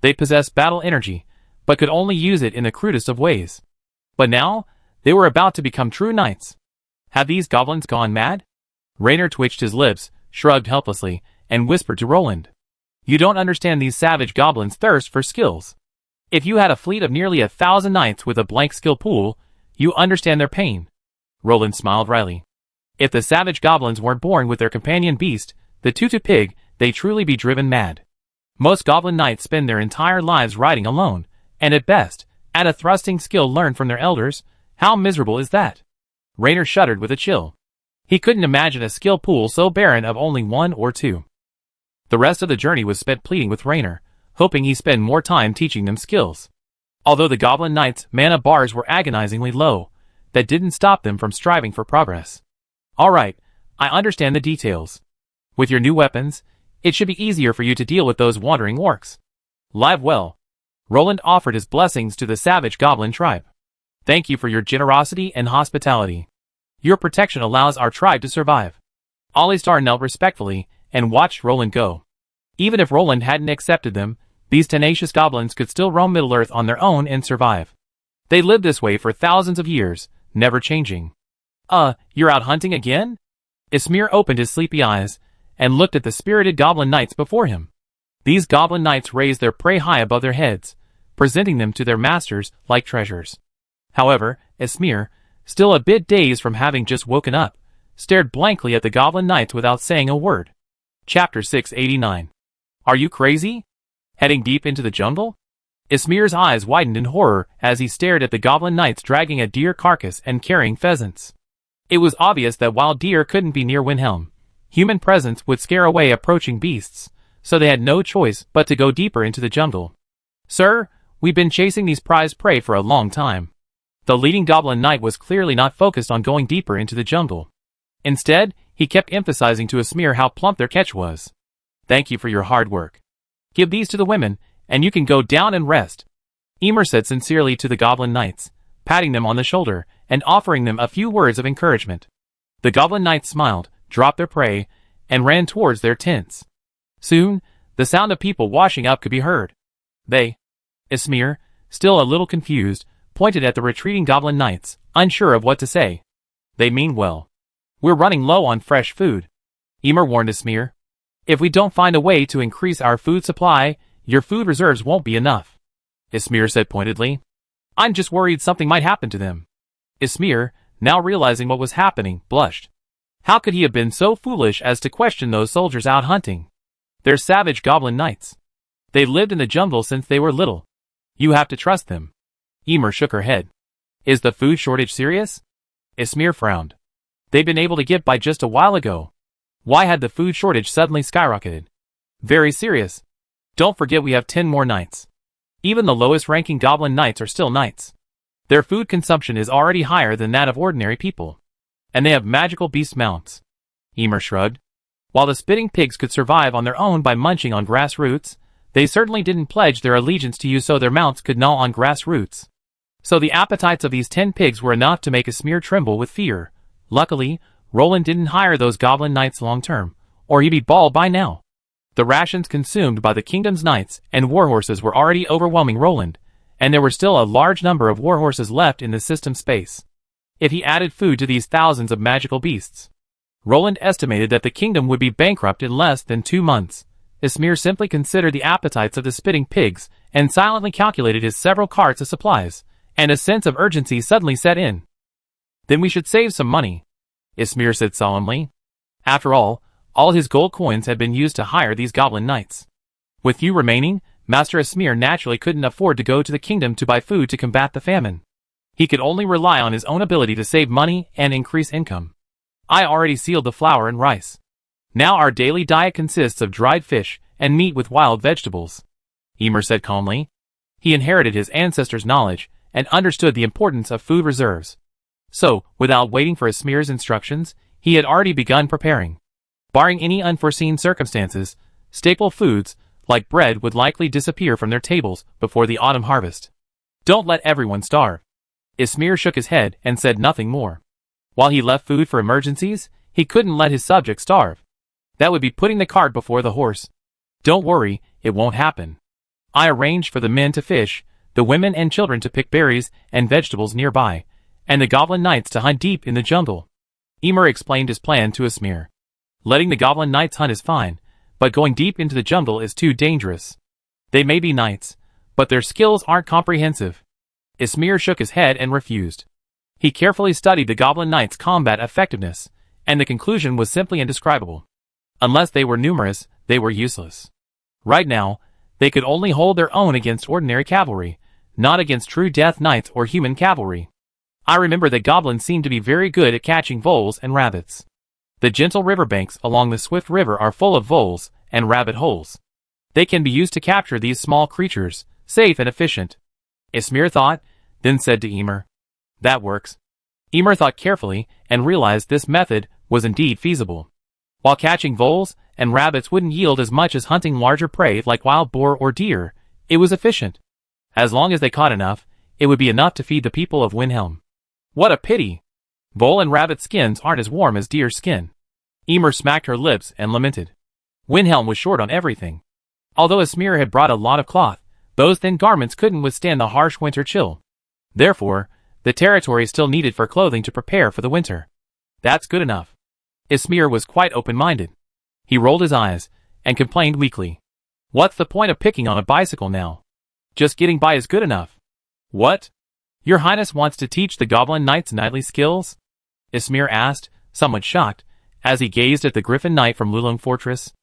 They possessed battle energy, but could only use it in the crudest of ways. But now, they were about to become true knights. Have these goblins gone mad? Raynor twitched his lips, shrugged helplessly, and whispered to Roland. You don't understand these savage goblins' thirst for skills. If you had a fleet of nearly 1,000 knights with a blank skill pool, you understand their pain. Roland smiled wryly. If the savage goblins weren't born with their companion beast, the tutu pig, they'd truly be driven mad. Most goblin knights spend their entire lives riding alone, and at best, add a thrusting skill learned from their elders. How miserable is that? Raynor shuddered with a chill. He couldn't imagine a skill pool so barren of only 1 or 2. The rest of the journey was spent pleading with Raynor, hoping he spend more time teaching them skills. Although the goblin knights' mana bars were agonizingly low, that didn't stop them from striving for progress. Alright, I understand the details. With your new weapons, it should be easier for you to deal with those wandering orcs. Live well. Roland offered his blessings to the savage goblin tribe. Thank you for your generosity and hospitality. Your protection allows our tribe to survive. Alistar knelt respectfully and watched Roland go. Even if Roland hadn't accepted them, these tenacious goblins could still roam Middle-earth on their own and survive. They lived this way for thousands of years, never changing. You're out hunting again? Ismir opened his sleepy eyes and looked at the spirited goblin knights before him. These goblin knights raised their prey high above their heads, presenting them to their masters like treasures. However, Ismir, still a bit dazed from having just woken up, stared blankly at the goblin knights without saying a word. Chapter 689. Are you crazy? Heading deep into the jungle? Ismir's eyes widened in horror as he stared at the goblin knights dragging a deer carcass and carrying pheasants. It was obvious that while deer couldn't be near Windhelm, human presence would scare away approaching beasts, so they had no choice but to go deeper into the jungle. Sir, we've been chasing these prized prey for a long time. The leading goblin knight was clearly not focused on going deeper into the jungle. Instead, he kept emphasizing to Ismir how plump their catch was. Thank you for your hard work. Give these to the women, and you can go down and rest. Emer said sincerely to the goblin knights, patting them on the shoulder and offering them a few words of encouragement. The goblin knights smiled, dropped their prey, and ran towards their tents. Soon, the sound of people washing up could be heard. Ismir, still a little confused, pointed at the retreating goblin knights, unsure of what to say. They mean well. We're running low on fresh food. Emer warned Ismir. If we don't find a way to increase our food supply, your food reserves won't be enough. Ismir said pointedly. I'm just worried something might happen to them. Ismir, now realizing what was happening, blushed. How could he have been so foolish as to question those soldiers out hunting? They're savage goblin knights. They lived in the jungle since they were little. You have to trust them. Emer shook her head. Is the food shortage serious? Ismir frowned. They'd been able to get by just a while ago. Why had the food shortage suddenly skyrocketed? Very serious. Don't forget we have 10 more knights. Even the lowest ranking goblin knights are still knights. Their food consumption is already higher than that of ordinary people. And they have magical beast mounts. Emer shrugged. While the spitting pigs could survive on their own by munching on grass roots, they certainly didn't pledge their allegiance to you so their mounts could gnaw on grass roots. So the appetites of these 10 pigs were enough to make Ismir tremble with fear. Luckily, Roland didn't hire those goblin knights long term, or he'd be bald by now. The rations consumed by the kingdom's knights and warhorses were already overwhelming Roland, and there were still a large number of warhorses left in the system space. If he added food to these thousands of magical beasts, Roland estimated that the kingdom would be bankrupt in less than 2 months. Ismir simply considered the appetites of the spitting pigs and silently calculated his several carts of supplies, and a sense of urgency suddenly set in. Then we should save some money, Ismir said solemnly. After all his gold coins had been used to hire these goblin knights. With few remaining, Master Ismir naturally couldn't afford to go to the kingdom to buy food to combat the famine. He could only rely on his own ability to save money and increase income. I already sealed the flour and rice. Now our daily diet consists of dried fish and meat with wild vegetables, Emer said calmly. He inherited his ancestors' knowledge and understood the importance of food reserves. So, without waiting for Ismir's instructions, he had already begun preparing. Barring any unforeseen circumstances, staple foods, like bread, would likely disappear from their tables before the autumn harvest. Don't let everyone starve. Ismir shook his head and said nothing more. While he left food for emergencies, he couldn't let his subjects starve. That would be putting the cart before the horse. Don't worry, it won't happen. I arranged for the men to fish, the women and children to pick berries and vegetables nearby, and the goblin knights to hunt deep in the jungle. Emer explained his plan to Ismir. Letting the goblin knights hunt is fine, but going deep into the jungle is too dangerous. They may be knights, but their skills aren't comprehensive. Ismir shook his head and refused. He carefully studied the goblin knights' combat effectiveness, and the conclusion was simply indescribable. Unless they were numerous, they were useless. Right now, they could only hold their own against ordinary cavalry, not against true death knights or human cavalry. I remember that goblins seemed to be very good at catching voles and rabbits. The gentle riverbanks along the swift river are full of voles and rabbit holes. They can be used to capture these small creatures, safe and efficient. Ismir thought, then said to Emer, "That works." Emer thought carefully and realized this method was indeed feasible. While catching voles and rabbits wouldn't yield as much as hunting larger prey like wild boar or deer, it was efficient. As long as they caught enough, it would be enough to feed the people of Windhelm. What a pity! Vole and rabbit skins aren't as warm as deer skin. Emer smacked her lips and lamented. Windhelm was short on everything. Although Ismir had brought a lot of cloth, those thin garments couldn't withstand the harsh winter chill. Therefore, the territory still needed for clothing to prepare for the winter. That's good enough. Ismir was quite open-minded. He rolled his eyes and complained weakly. What's the point of picking on a bicycle now? Just getting by is good enough. What? Your Highness wants to teach the goblin knights knightly skills? Ismir asked, somewhat shocked, as he gazed at the Griffin Knight from Lulung Fortress.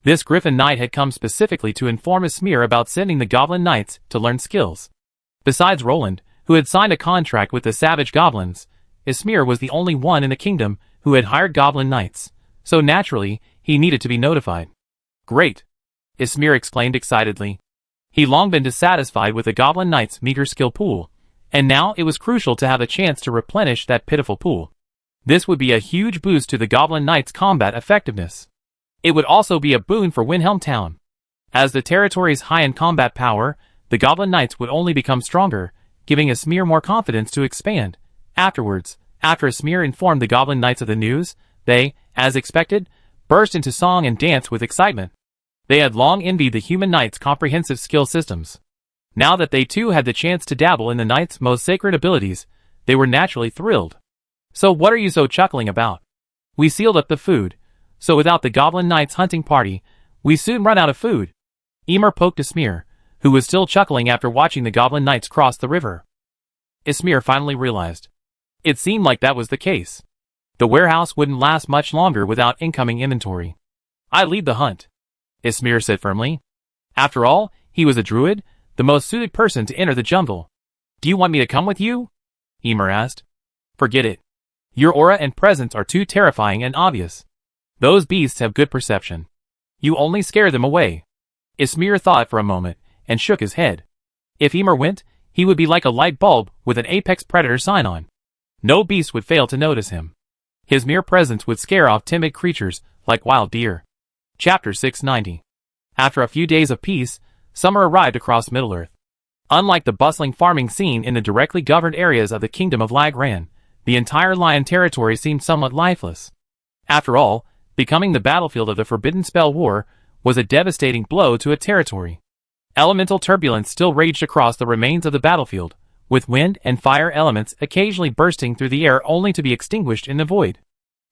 This Griffin Knight had come specifically to inform Ismir about sending the goblin knights to learn skills. Besides Roland, who had signed a contract with the savage goblins, Ismir was the only one in the kingdom who had hired goblin knights, so naturally, he needed to be notified. Great! Ismir exclaimed excitedly. He'd long been dissatisfied with the goblin knight's meager skill pool, and now it was crucial to have a chance to replenish that pitiful pool. This would be a huge boost to the goblin knight's combat effectiveness. It would also be a boon for Windhelm Town. As the territory's high in combat power, the goblin knights would only become stronger, giving Ismir more confidence to expand. Afterwards, after Ismir informed the goblin knights of the news, they, as expected, burst into song and dance with excitement. They had long envied the human knights' comprehensive skill systems. Now that they too had the chance to dabble in the knight's most sacred abilities, they were naturally thrilled. So what are you so chuckling about? We sealed up the food, so without the goblin knight's hunting party, we soon run out of food. Emer poked Ismir, who was still chuckling after watching the goblin knights cross the river. Ismir finally realized. It seemed like that was the case. The warehouse wouldn't last much longer without incoming inventory. I lead the hunt. Ismir said firmly. After all, he was a druid, the most suited person to enter the jungle. Do you want me to come with you? Ymir asked. Forget it. Your aura and presence are too terrifying and obvious. Those beasts have good perception. You only scare them away. Ismir thought for a moment, and shook his head. If Ymir went, he would be like a light bulb with an apex predator sign on. No beast would fail to notice him. His mere presence would scare off timid creatures like wild deer. Chapter 690. After a few days of peace, summer arrived across Middle-earth. Unlike the bustling farming scene in the directly governed areas of the Kingdom of Lagran, the entire Lion territory seemed somewhat lifeless. After all, becoming the battlefield of the Forbidden Spell War was a devastating blow to a territory. Elemental turbulence still raged across the remains of the battlefield, with wind and fire elements occasionally bursting through the air only to be extinguished in the void.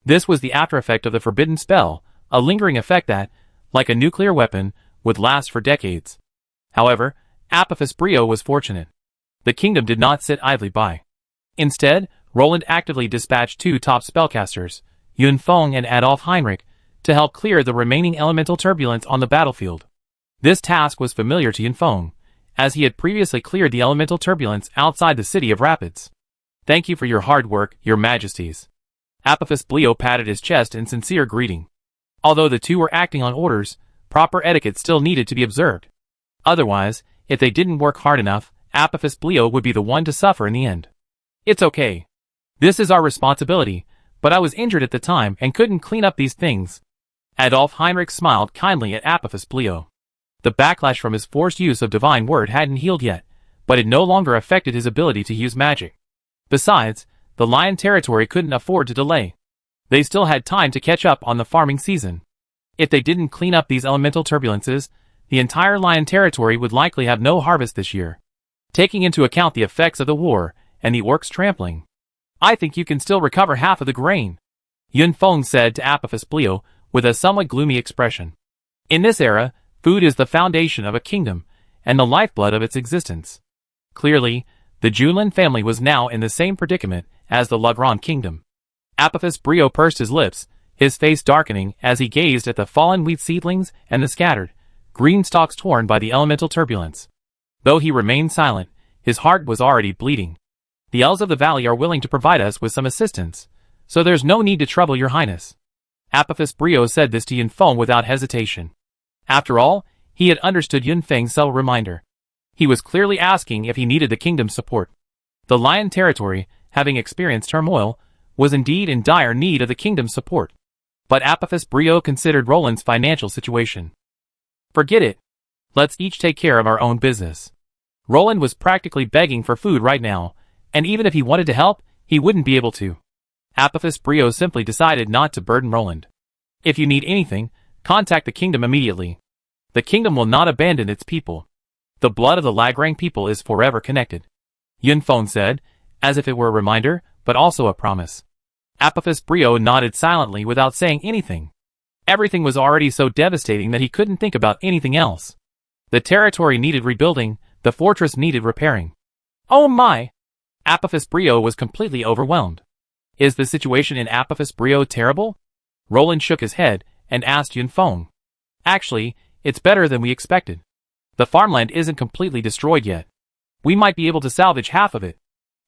This was the aftereffect of the Forbidden Spell, a lingering effect that, like a nuclear weapon, would last for decades. However, Apophis Brio was fortunate. The kingdom did not sit idly by. Instead, Roland actively dispatched two top spellcasters, Yun Feng and Adolf Heinrich, to help clear the remaining elemental turbulence on the battlefield. This task was familiar to Yun Feng, as he had previously cleared the elemental turbulence outside the city of Rapids. Thank you for your hard work, your majesties. Apophis Brio patted his chest in sincere greeting. Although the two were acting on orders, proper etiquette still needed to be observed. Otherwise, if they didn't work hard enough, Apophis Brio would be the one to suffer in the end. It's okay. This is our responsibility, but I was injured at the time and couldn't clean up these things. Adolf Heinrich smiled kindly at Apophis Brio. The backlash from his forced use of divine word hadn't healed yet, but it no longer affected his ability to use magic. Besides, the Lion territory couldn't afford to delay. They still had time to catch up on the farming season. If they didn't clean up these elemental turbulences, the entire Lion territory would likely have no harvest this year. Taking into account the effects of the war and the orcs trampling, I think you can still recover half of the grain, Yun Feng said to Apophis Brio with a somewhat gloomy expression. In this era, food is the foundation of a kingdom and the lifeblood of its existence. Clearly, the Junlin family was now in the same predicament as the Lagran kingdom. Apophis Brio pursed his lips, his face darkening as he gazed at the fallen wheat seedlings and the scattered, green stalks torn by the elemental turbulence. Though he remained silent, his heart was already bleeding. The elves of the valley are willing to provide us with some assistance, so there's no need to trouble your highness. Apophis Brio said this to Yun Feng without hesitation. After all, he had understood Yun Feng's subtle reminder. He was clearly asking if he needed the kingdom's support. The Lion territory, having experienced turmoil, was indeed in dire need of the kingdom's support. But Apophis Brio considered Roland's financial situation. Forget it. Let's each take care of our own business. Roland was practically begging for food right now, and even if he wanted to help, he wouldn't be able to. Apophis Brio simply decided not to burden Roland. If you need anything, contact the kingdom immediately. The kingdom will not abandon its people. The blood of the Lagrang people is forever connected, Yun Feng said, as if it were a reminder, but also a promise. Apophis Brio nodded silently without saying anything. Everything was already so devastating that he couldn't think about anything else. The territory needed rebuilding, the fortress needed repairing. Oh my! Apophis Brio was completely overwhelmed. Is the situation in Apophis Brio terrible? Roland shook his head and asked Yun Feng. Actually, it's better than we expected. The farmland isn't completely destroyed yet. We might be able to salvage half of it.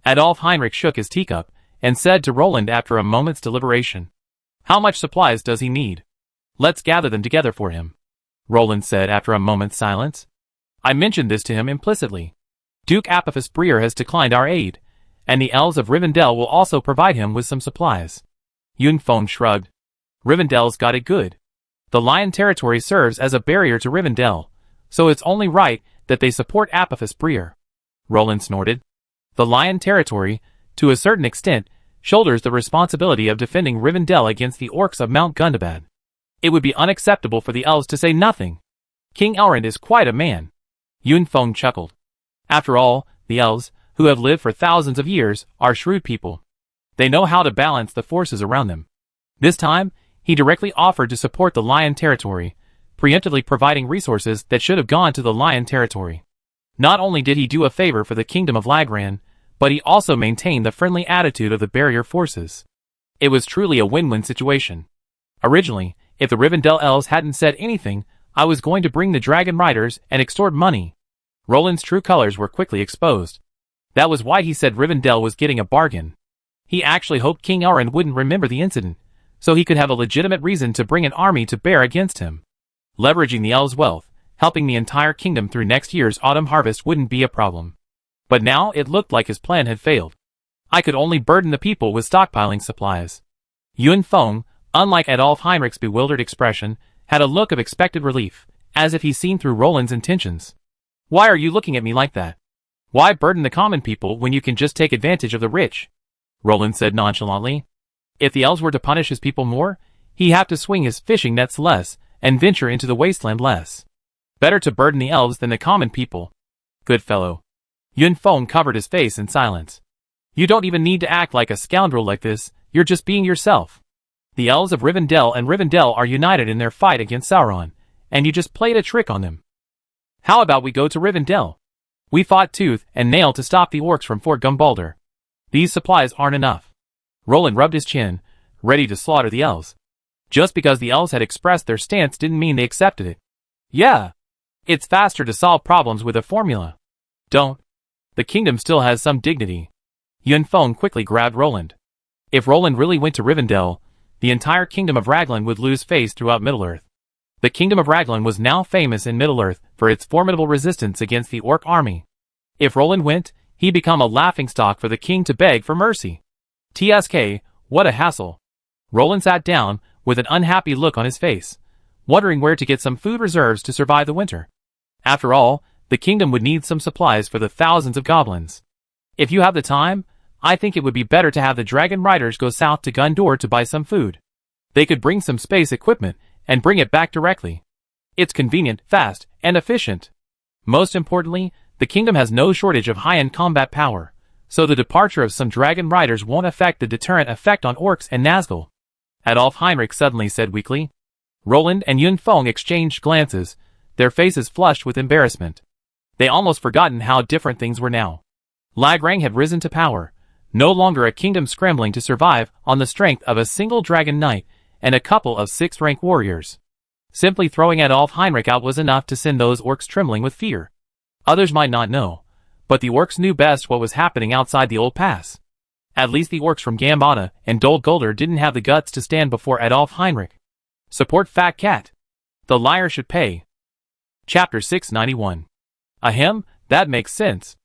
Adolf Heinrich shook his teacup and said to Roland after a moment's deliberation. How much supplies does he need? Let's gather them together for him, Roland said after a moment's silence. I mentioned this to him implicitly. Duke Apophis Brio has declined our aid, and the elves of Rivendell will also provide him with some supplies. Yun Feng shrugged. Rivendell's got it good. The Lion territory serves as a barrier to Rivendell, so it's only right that they support Apophis Brio. Roland snorted. The Lion territory, to a certain extent, shoulders the responsibility of defending Rivendell against the orcs of Mount Gundabad. It would be unacceptable for the elves to say nothing. King Elrond is quite a man. Yun Feng chuckled. After all, the elves, who have lived for thousands of years, are shrewd people. They know how to balance the forces around them. This time, he directly offered to support the Lion territory, preemptively providing resources that should have gone to the Lion territory. Not only did he do a favor for the kingdom of Lagran, but he also maintained the friendly attitude of the barrier forces. It was truly a win-win situation. Originally, if the Rivendell elves hadn't said anything, I was going to bring the dragon riders and extort money. Roland's true colors were quickly exposed. That was why he said Rivendell was getting a bargain. He actually hoped King Elrond wouldn't remember the incident, so he could have a legitimate reason to bring an army to bear against him. Leveraging the elves' wealth, helping the entire kingdom through next year's autumn harvest wouldn't be a problem. But now it looked like his plan had failed. I could only burden the people with stockpiling supplies. Yun Feng, unlike Adolf Heinrich's bewildered expression, had a look of expected relief, as if he'd seen through Roland's intentions. Why are you looking at me like that? Why burden the common people when you can just take advantage of the rich? Roland said nonchalantly. If the elves were to punish his people more, he'd have to swing his fishing nets less and venture into the wasteland less. Better to burden the elves than the common people. Good fellow. Yun Feng covered his face in silence. You don't even need to act like a scoundrel like this, you're just being yourself. The elves of Rivendell and Rivendell are united in their fight against Sauron, and you just played a trick on them. How about we go to Rivendell? We fought tooth and nail to stop the orcs from Fort Gumbalder. These supplies aren't enough. Roland rubbed his chin, ready to slaughter the elves. Just because the elves had expressed their stance didn't mean they accepted it. Yeah. It's faster to solve problems with a formula. Don't. The kingdom still has some dignity. Yun Feng quickly grabbed Roland. If Roland really went to Rivendell, the entire kingdom of Raglan would lose face throughout Middle-earth. The kingdom of Raglan was now famous in Middle-earth for its formidable resistance against the orc army. If Roland went, he'd become a laughingstock for the king to beg for mercy. TSK, what a hassle. Roland sat down, with an unhappy look on his face, wondering where to get some food reserves to survive the winter. After all, the kingdom would need some supplies for the thousands of goblins. If you have the time, I think it would be better to have the dragon riders go south to Gondor to buy some food. They could bring some space equipment and bring it back directly. It's convenient, fast, and efficient. Most importantly, the kingdom has no shortage of high-end combat power, so the departure of some dragon riders won't affect the deterrent effect on orcs and Nazgul. Adolf Heinrich suddenly said weakly. Roland and Yun Feng exchanged glances, their faces flushed with embarrassment. They almost forgotten how different things were now. Lagrang had risen to power, no longer a kingdom scrambling to survive on the strength of a single dragon knight and a couple of sixth-rank warriors. Simply throwing Adolf Heinrich out was enough to send those orcs trembling with fear. Others might not know, but the orcs knew best what was happening outside the old pass. At least the orcs from Gambata and Dol Guldur didn't have the guts to stand before Adolf Heinrich. Support Fat Cat. The liar should pay. Chapter 691. Ahem, that makes sense.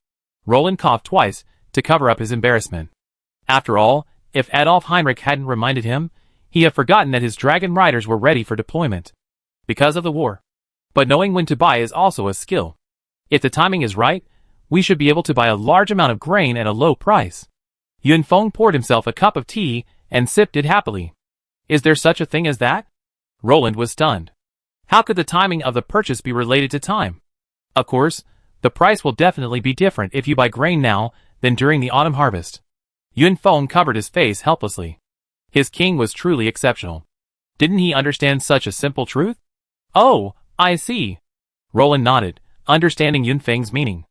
Roland coughed twice, to cover up his embarrassment. After all, if Adolf Heinrich hadn't reminded him, he had forgotten that his dragon riders were ready for deployment. Because of the war. But knowing when to buy is also a skill. If the timing is right, we should be able to buy a large amount of grain at a low price. Yun Feng poured himself a cup of tea and sipped it happily. Is there such a thing as that? Roland was stunned. How could the timing of the purchase be related to time? Of course, the price will definitely be different if you buy grain now than during the autumn harvest. Yun Feng covered his face helplessly. His king was truly exceptional. Didn't he understand such a simple truth? Oh, I see. Roland nodded, understanding Yun Feng's meaning.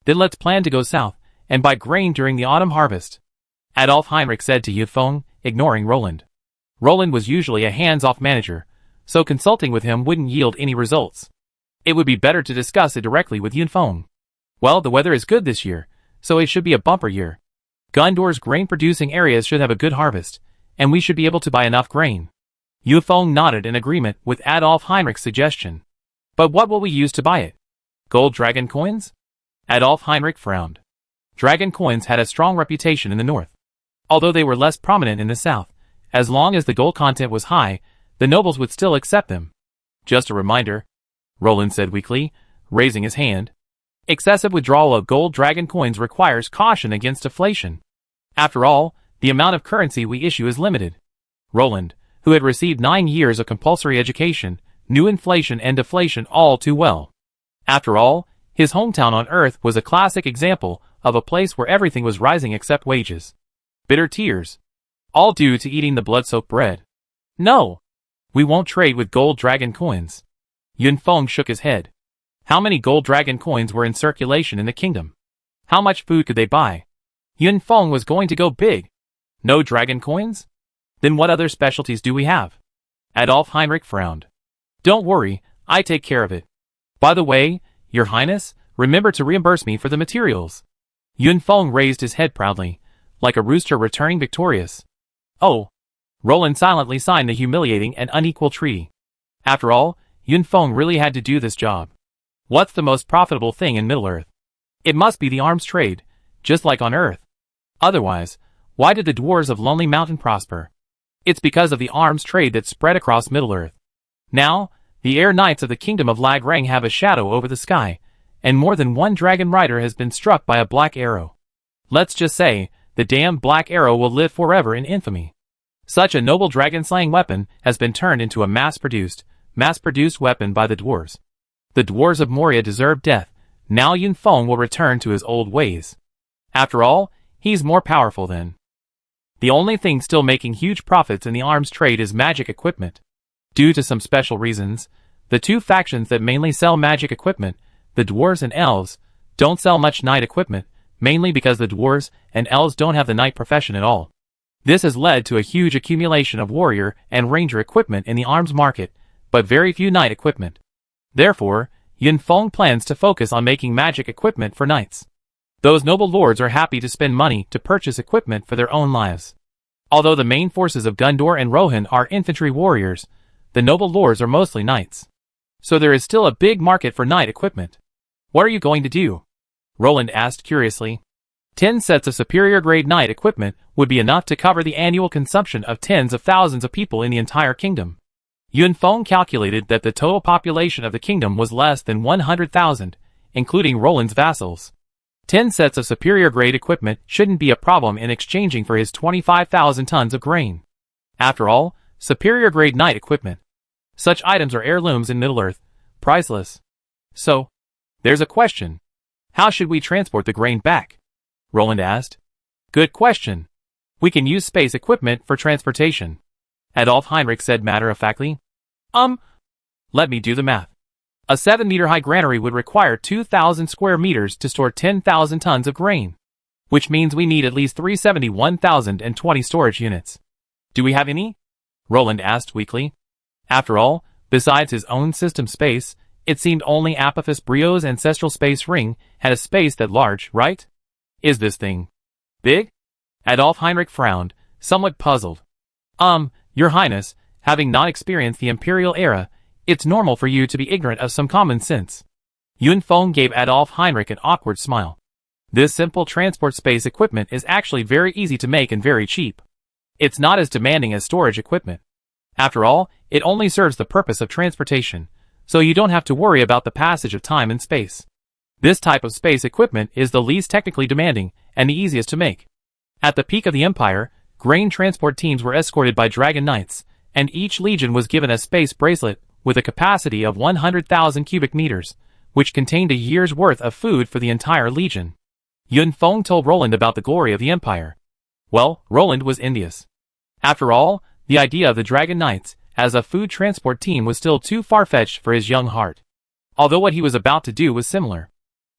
Then let's plan to go south and buy grain during the autumn harvest. Adolf Heinrich said to Yun Feng, ignoring Roland. Roland was usually a hands-off manager, so consulting with him wouldn't yield any results. It would be better to discuss it directly with Yun Feng. Well, the weather is good this year, so it should be a bumper year. Gondor's grain-producing areas should have a good harvest, and we should be able to buy enough grain. Yun Feng nodded in agreement with Adolf Heinrich's suggestion. But what will we use to buy it? Gold dragon coins? Adolf Heinrich frowned. Dragon coins had a strong reputation in the north. Although they were less prominent in the south, as long as the gold content was high, the nobles would still accept them. Just a reminder, Roland said weakly, raising his hand. Excessive withdrawal of gold dragon coins requires caution against deflation. After all, the amount of currency we issue is limited. Roland, who had received 9 years of compulsory education, knew inflation and deflation all too well. After all, his hometown on Earth was a classic example of a place where everything was rising except wages. Bitter tears. All due to eating the blood-soaked bread. No. We won't trade with gold dragon coins. Yun Feng shook his head. How many gold dragon coins were in circulation in the kingdom? How much food could they buy? Yun Feng was going to go big. No dragon coins? Then what other specialties do we have? Adolf Heinrich frowned. Don't worry, I take care of it. By the way, Your Highness, remember to reimburse me for the materials. Yun Feng raised his head proudly, like a rooster returning victorious. Oh. Roland silently signed the humiliating and unequal treaty. After all, Yun Feng really had to do this job. What's the most profitable thing in Middle-earth? It must be the arms trade, just like on Earth. Otherwise, why did the dwarves of Lonely Mountain prosper? It's because of the arms trade that spread across Middle-earth. Now, the Air Knights of the Kingdom of Lag Rang have a shadow over the sky, and more than one dragon rider has been struck by a black arrow. Let's just say, the damn black arrow will live forever in infamy. Such a noble dragon-slaying weapon has been turned into a mass-produced weapon by the dwarves. The dwarves of Moria deserve death. Now Yun Feng will return to his old ways. After all, he's more powerful than. The only thing still making huge profits in the arms trade is magic equipment. Due to some special reasons, the two factions that mainly sell magic equipment, the dwarves and elves, don't sell much knight equipment, mainly because the dwarves and elves don't have the knight profession at all. This has led to a huge accumulation of warrior and ranger equipment in the arms market, but very few knight equipment. Therefore, Yun Feng plans to focus on making magic equipment for knights. Those noble lords are happy to spend money to purchase equipment for their own lives. Although the main forces of Gundor and Rohan are infantry warriors, the noble lords are mostly knights. So there is still a big market for knight equipment. What are you going to do? Roland asked curiously. 10 sets of superior grade knight equipment would be enough to cover the annual consumption of tens of thousands of people in the entire kingdom. Yun Feng calculated that the total population of the kingdom was less than 100,000, including Roland's vassals. 10 sets of superior grade equipment shouldn't be a problem in exchanging for his 25,000 tons of grain. After all, superior grade knight equipment. Such items are heirlooms in Middle-earth, priceless. So, there's a question. How should we transport the grain back? Roland asked. Good question. We can use space equipment for transportation. Adolf Heinrich said matter-of-factly. Let me do the math. A 7-meter-high granary would require 2,000 square meters to store 10,000 tons of grain. Which means we need at least 371,020 storage units. Do we have any? Roland asked weakly. After all, besides his own system space, it seemed only Apophis Brio's ancestral space ring had a space that large, right? Is this thing big? Adolf Heinrich frowned, somewhat puzzled. Your Highness, having not experienced the Imperial era, it's normal for you to be ignorant of some common sense. Yun Feng gave Adolf Heinrich an awkward smile. This simple transport space equipment is actually very easy to make and very cheap. It's not as demanding as storage equipment. After all, it only serves the purpose of transportation, so you don't have to worry about the passage of time and space. This type of space equipment is the least technically demanding and the easiest to make. At the peak of the Empire, grain transport teams were escorted by Dragon Knights, and each legion was given a space bracelet with a capacity of 100,000 cubic meters, which contained a year's worth of food for the entire legion. Yun Feng told Roland about the glory of the Empire. Well, Roland was envious. After all, the idea of the Dragon Knights as a food transport team was still too far-fetched for his young heart. Although what he was about to do was similar.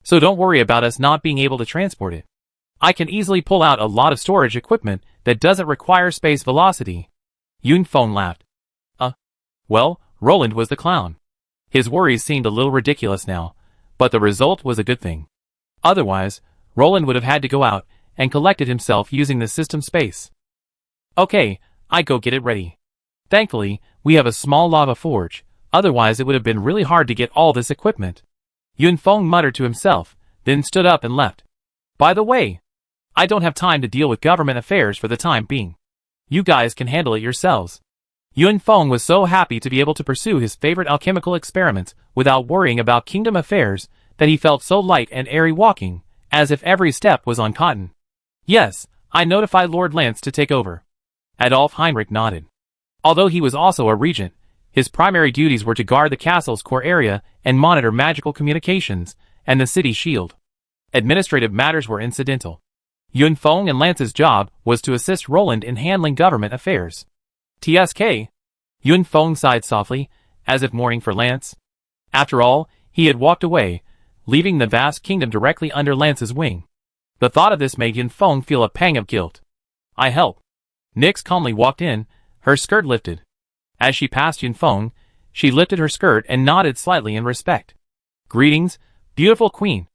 So don't worry about us not being able to transport it. I can easily pull out a lot of storage equipment that doesn't require space velocity. Yun Feng laughed. Well, Roland was the clown. His worries seemed a little ridiculous now, but the result was a good thing. Otherwise, Roland would have had to go out and collect it himself using the system space. Okay, I go get it ready. Thankfully, we have a small lava forge, otherwise it would have been really hard to get all this equipment. Yun Feng muttered to himself, then stood up and left. By the way, I don't have time to deal with government affairs for the time being. You guys can handle it yourselves. Yun Feng was so happy to be able to pursue his favorite alchemical experiments without worrying about kingdom affairs that he felt so light and airy walking, as if every step was on cotton. Yes, I notified Lord Lance to take over. Adolf Heinrich nodded. Although he was also a regent, his primary duties were to guard the castle's core area and monitor magical communications and the city shield. Administrative matters were incidental. Yun Feng and Lance's job was to assist Roland in handling government affairs. TSK. Yun Feng sighed softly, as if mourning for Lance. After all, he had walked away, leaving the vast kingdom directly under Lance's wing. The thought of this made Yun Feng feel a pang of guilt. I help. Nyx calmly walked in, her skirt lifted. As she passed Yun Feng, she lifted her skirt and nodded slightly in respect. "Greetings, beautiful queen.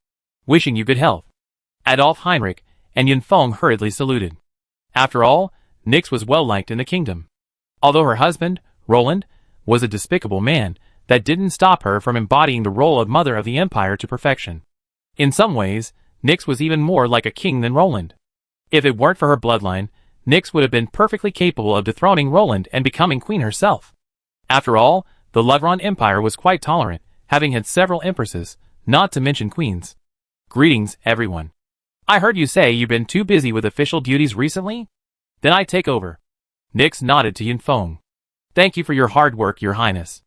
Wishing you good health." Adolf Heinrich and Yunfeng hurriedly saluted. After all, Nix was well liked in the kingdom. Although her husband, Roland, was a despicable man, that didn't stop her from embodying the role of mother of the empire to perfection. In some ways, Nix was even more like a king than Roland. If it weren't for her bloodline, Nix would have been perfectly capable of dethroning Roland and becoming queen herself. After all, the Lavron Empire was quite tolerant, having had several empresses, not to mention queens. "Greetings, everyone. I heard you say you've been too busy with official duties recently? Then I take over." Nix nodded to Yunfeng. "Thank you for your hard work, Your Highness,"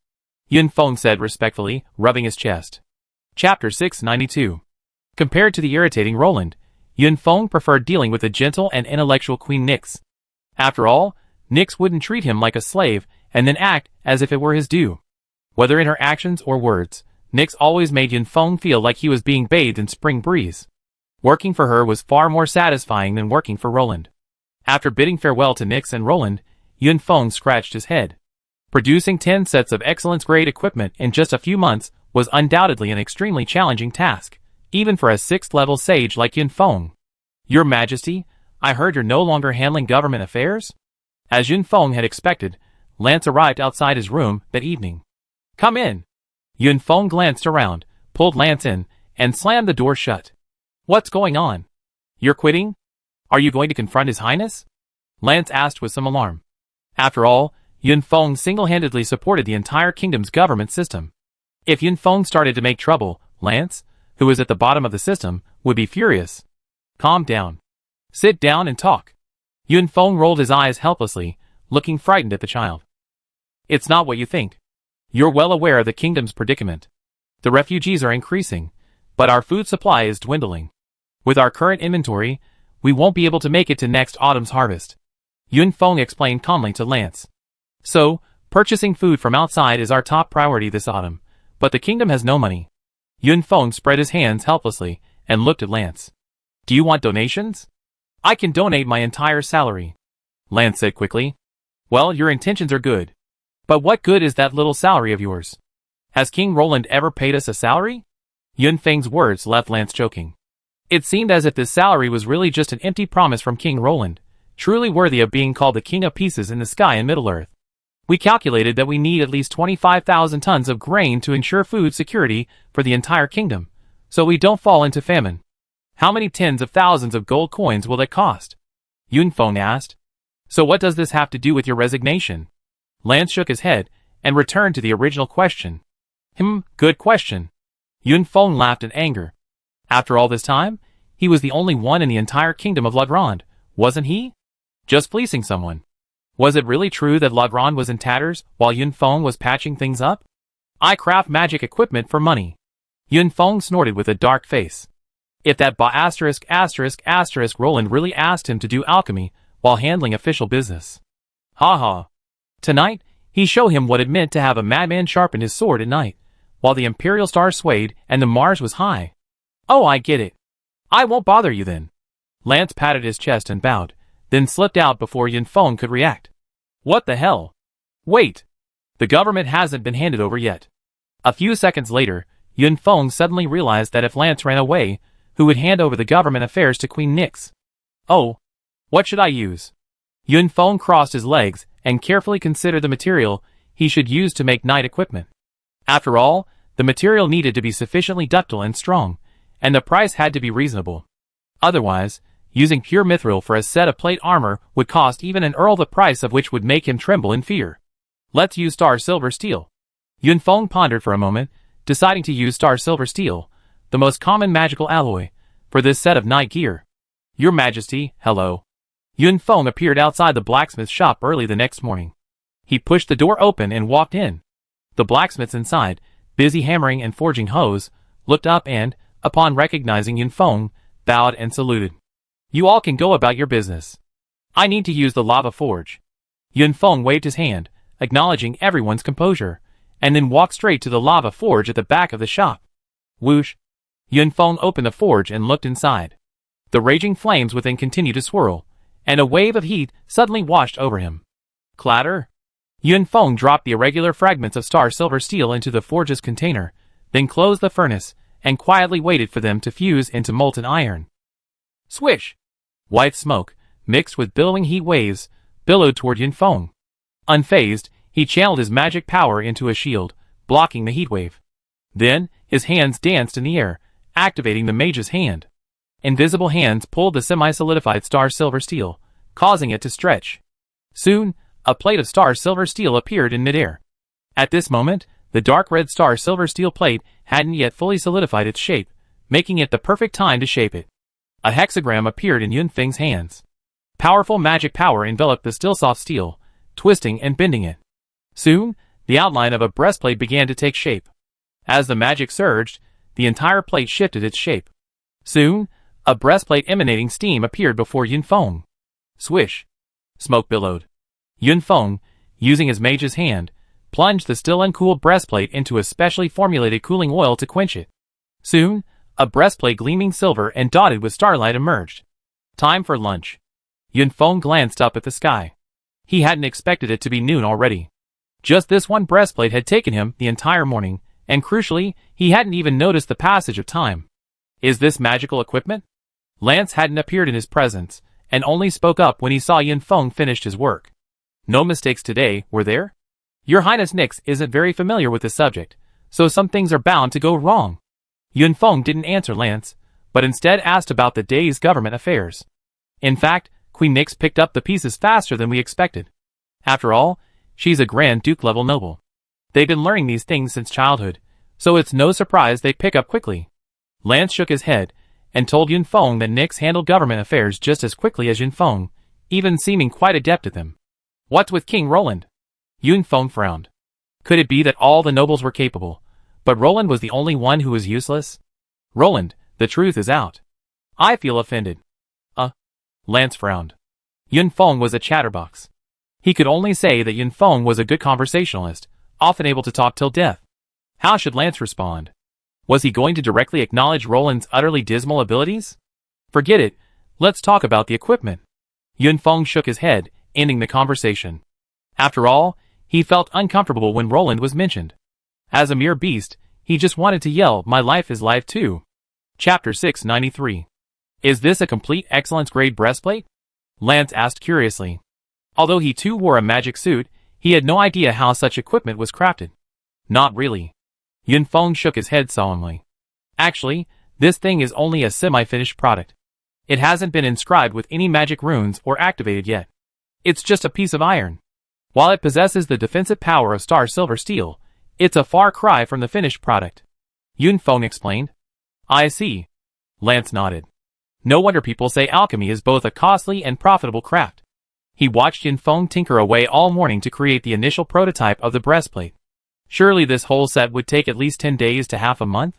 Yunfeng said respectfully, rubbing his chest. Chapter 692. Compared to the irritating Roland, Yunfeng preferred dealing with the gentle and intellectual Queen Nix. After all, Nix wouldn't treat him like a slave and then act as if it were his due. Whether in her actions or words, Nix always made Yunfeng feel like he was being bathed in spring breeze. Working for her was far more satisfying than working for Roland. After bidding farewell to Nix and Roland, Yunfeng scratched his head. Producing 10 sets of excellence-grade equipment in just a few months was undoubtedly an extremely challenging task, even for a 6th-level sage like Yunfeng. "Your Majesty, I heard you're no longer handling government affairs?" As Yunfeng had expected, Lance arrived outside his room that evening. "Come in." Yunfeng glanced around, pulled Lance in, and slammed the door shut. "What's going on? You're quitting? Are you going to confront His Highness?" Lance asked with some alarm. After all, Yunfeng single-handedly supported the entire kingdom's government system. If Yunfeng started to make trouble, Lance, who was at the bottom of the system, would be furious. "Calm down. Sit down and talk." Yunfeng rolled his eyes helplessly, looking frightened at the child. "It's not what you think. You're well aware of the kingdom's predicament. The refugees are increasing, but our food supply is dwindling. With our current inventory, we won't be able to make it to next autumn's harvest," Yunfeng explained calmly to Lance. "So, purchasing food from outside is our top priority this autumn, but the kingdom has no money." Yunfeng spread his hands helplessly and looked at Lance. "Do you want donations?" "I can donate my entire salary," Lance said quickly. "Well, your intentions are good. But what good is that little salary of yours? Has King Roland ever paid us a salary?" Yunfeng's words left Lance choking. It seemed as if this salary was really just an empty promise from King Roland, truly worthy of being called the King of Pieces in the sky in Middle-earth. "We calculated that we need at least 25,000 tons of grain to ensure food security for the entire kingdom, so we don't fall into famine. How many tens of thousands of gold coins will that cost?" Yunfeng asked. "So what does this have to do with your resignation?" Lance shook his head and returned to the original question. Good question." Yunfeng laughed in anger. After all this time, he was the only one in the entire kingdom of Lavron, wasn't he? Just fleecing someone. Was it really true that Lavron was in tatters while Yunfeng was patching things up? "I craft magic equipment for money," Yunfeng snorted with a dark face. If that Roland really asked him to do alchemy while handling official business. Ha ha. Tonight, he showed him what it meant to have a madman sharpen his sword at night, while the Imperial Star swayed and the Mars was high. "Oh, I get it. I won't bother you then." Lance patted his chest and bowed, then slipped out before Yunfeng could react. "What the hell? Wait. The government hasn't been handed over yet." A few seconds later, Yunfeng suddenly realized that if Lance ran away, who would hand over the government affairs to Queen Nix? "Oh. What should I use?" Yunfeng crossed his legs and carefully considered the material he should use to make night equipment. After all, the material needed to be sufficiently ductile and strong, and the price had to be reasonable. Otherwise, using pure mithril for a set of plate armor would cost even an earl the price of which would make him tremble in fear. "Let's use star silver steel." Yunfeng pondered for a moment, deciding to use star silver steel, the most common magical alloy, for this set of night gear. "Your Majesty, hello." Yunfeng appeared outside the blacksmith shop early the next morning. He pushed the door open and walked in. The blacksmiths inside, busy hammering and forging hoes, looked up and, upon recognizing Yunfeng, bowed and saluted. "You all can go about your business. I need to use the lava forge." Yunfeng waved his hand, acknowledging everyone's composure, and then walked straight to the lava forge at the back of the shop. Whoosh! Yunfeng opened the forge and looked inside. The raging flames within continued to swirl, and a wave of heat suddenly washed over him. Clatter! Yunfeng dropped the irregular fragments of star silver steel into the forge's container, then closed the furnace, and quietly waited for them to fuse into molten iron. Swish! White smoke, mixed with billowing heat waves, billowed toward Yunfeng. Unfazed, he channeled his magic power into a shield, blocking the heat wave. Then, his hands danced in the air, activating the mage's hand. Invisible hands pulled the semi-solidified star silver steel, causing it to stretch. Soon, a plate of star silver steel appeared in midair. At this moment, the dark red star silver steel plate hadn't yet fully solidified its shape, making it the perfect time to shape it. A hexagram appeared in Yunfeng's hands. Powerful magic power enveloped the still soft steel, twisting and bending it. Soon, the outline of a breastplate began to take shape. As the magic surged, the entire plate shifted its shape. Soon, a breastplate emanating steam appeared before Yunfeng. Swish! Smoke billowed. Yunfeng, using his mage's hand, plunged the still uncooled breastplate into a specially formulated cooling oil to quench it. Soon, a breastplate gleaming silver and dotted with starlight emerged. Time for lunch. Yunfeng glanced up at the sky. He hadn't expected it to be noon already. Just this one breastplate had taken him the entire morning, and crucially, he hadn't even noticed the passage of time. Is this magical equipment? Lance hadn't appeared in his presence, and only spoke up when he saw Yunfeng finished his work. No mistakes today, were there? Your Highness Nix isn't very familiar with the subject, so some things are bound to go wrong. Yunfeng didn't answer Lance, but instead asked about the day's government affairs. In fact, Queen Nix picked up the pieces faster than we expected. After all, she's a Grand Duke-level noble. They've been learning these things since childhood, so it's no surprise they pick up quickly. Lance shook his head, and told Yunfeng that Nix handled government affairs just as quickly as Yunfeng, even seeming quite adept at them. What's with King Roland? Yunfeng frowned. Could it be that all the nobles were capable, but Roland was the only one who was useless? Roland, the truth is out. I feel offended. Lance frowned. Yunfeng was a chatterbox. He could only say that Yunfeng was a good conversationalist, often able to talk till death. How should Lance respond? Was he going to directly acknowledge Roland's utterly dismal abilities? Forget it, let's talk about the equipment. Yunfeng shook his head, ending the conversation. After all, he felt uncomfortable when Roland was mentioned. As a mere beast, he just wanted to yell, "My life is life too." Chapter 693. Is this a complete excellence grade breastplate? Lance asked curiously. Although he too wore a magic suit, he had no idea how such equipment was crafted. Not really. Yunfeng shook his head solemnly. Actually, this thing is only a semi-finished product. It hasn't been inscribed with any magic runes or activated yet. It's just a piece of iron. While it possesses the defensive power of star silver steel, it's a far cry from the finished product. Yunfeng explained. I see. Lance nodded. No wonder people say alchemy is both a costly and profitable craft. He watched Yunfeng tinker away all morning to create the initial prototype of the breastplate. Surely this whole set would take at least 10 days to half a month?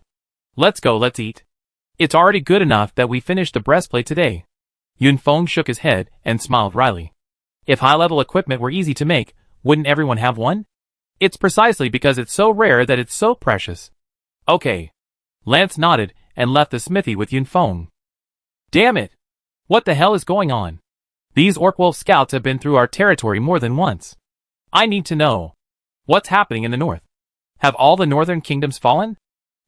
Let's go, let's eat. It's already good enough that we finished the breastplate today. Yunfeng shook his head and smiled wryly. If high-level equipment were easy to make, wouldn't everyone have one? It's precisely because it's so rare that it's so precious. Okay. Lance nodded and left the smithy with Yunfeng. Damn it! What the hell is going on? These Orc-Wolf scouts have been through our territory more than once. I need to know. What's happening in the north? Have all the northern kingdoms fallen?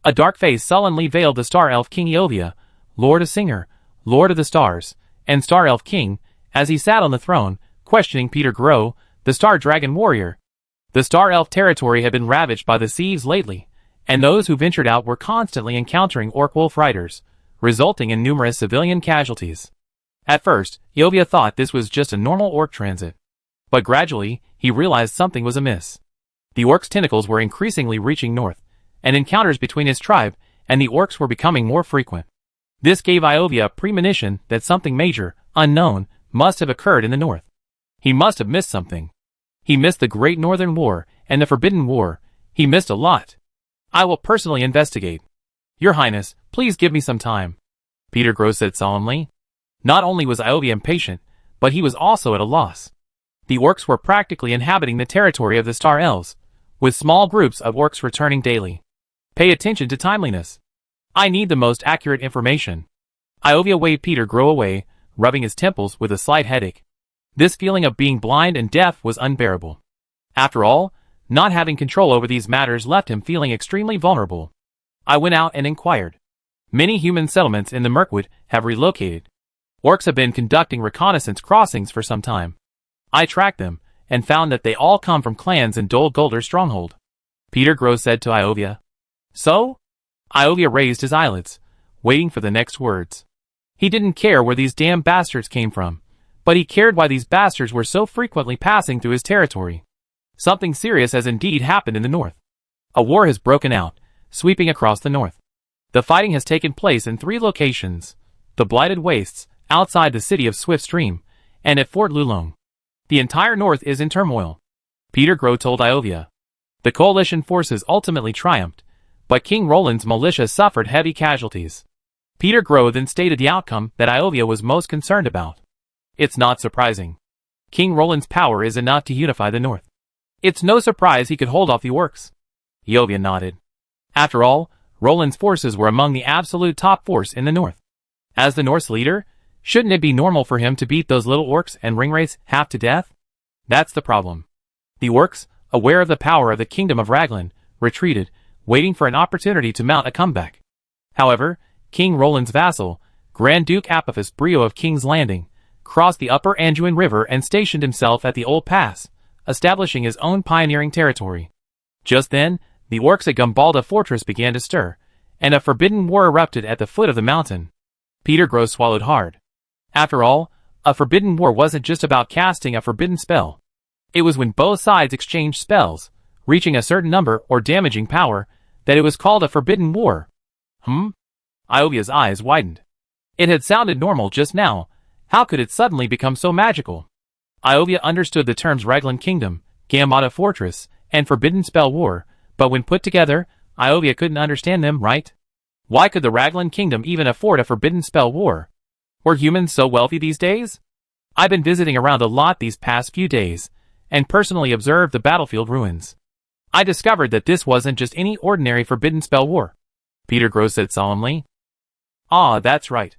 A dark face sullenly veiled the Star Elf King Eovia, Lord of Singer, Lord of the Stars, and Star Elf King, as he sat on the throne, questioning Peter Grow, the Star Dragon Warrior. The Star Elf territory had been ravaged by the thieves lately, and those who ventured out were constantly encountering Orc-Wolf riders, resulting in numerous civilian casualties. At first, Eovia thought this was just a normal orc transit. But gradually, he realized something was amiss. The orcs' tentacles were increasingly reaching north, and encounters between his tribe and the orcs were becoming more frequent. This gave Eovia a premonition that something major, unknown, must have occurred in the north. He must have missed something. He missed the Great Northern War and the Forbidden War. He missed a lot. I will personally investigate. Your Highness, please give me some time. Peter Grow said solemnly. Not only was Eovia impatient, but he was also at a loss. The orcs were practically inhabiting the territory of the Star Elves, with small groups of orcs returning daily. Pay attention to timeliness. I need the most accurate information. Eovia waved Peter Grow away, rubbing his temples with a slight headache. This feeling of being blind and deaf was unbearable. After all, not having control over these matters left him feeling extremely vulnerable. I went out and inquired. Many human settlements in the Mirkwood have relocated. Orcs have been conducting reconnaissance crossings for some time. I tracked them, and found that they all come from clans in Dol Gulder's stronghold. Peter Gross said to Iovia. So? Iovia raised his eyelids, waiting for the next words. He didn't care where these damn bastards came from, but he cared why these bastards were so frequently passing through his territory. Something serious has indeed happened in the north. A war has broken out, sweeping across the north. The fighting has taken place in 3 locations: the Blighted Wastes, outside the city of Swift Stream, and at Fort Lulong. The entire north is in turmoil. Peter Grow told Iovia. The coalition forces ultimately triumphed, but King Roland's militia suffered heavy casualties. Peter Grow then stated the outcome that Iovia was most concerned about. It's not surprising. King Roland's power is enough to unify the north. It's no surprise he could hold off the orcs. Iovia nodded. After all, Roland's forces were among the absolute top force in the north. As the North's leader, shouldn't it be normal for him to beat those little orcs and ringwraiths half to death? That's the problem. The orcs, aware of the power of the kingdom of Raglan, retreated, waiting for an opportunity to mount a comeback. However, King Roland's vassal, Grand Duke Apophis Brio of King's Landing, crossed the upper Anduin River and stationed himself at the Old Pass, establishing his own pioneering territory. Just then, the orcs at Gumbalda Fortress began to stir, and a forbidden war erupted at the foot of the mountain. Peter Gross swallowed hard. After all, a forbidden war wasn't just about casting a forbidden spell. It was when both sides exchanged spells, reaching a certain number or damaging power, that it was called a forbidden war. Iovia's eyes widened. It had sounded normal just now. How could it suddenly become so magical? Iovia understood the terms Raglan Kingdom, Gambada Fortress, and Forbidden Spell War, but when put together, Iovia couldn't understand them, right? Why could the Raglan Kingdom even afford a Forbidden Spell War? Were humans so wealthy these days? I've been visiting around a lot these past few days, and personally observed the battlefield ruins. I discovered that this wasn't just any ordinary Forbidden Spell War. Peter Gross said solemnly. Ah, that's right.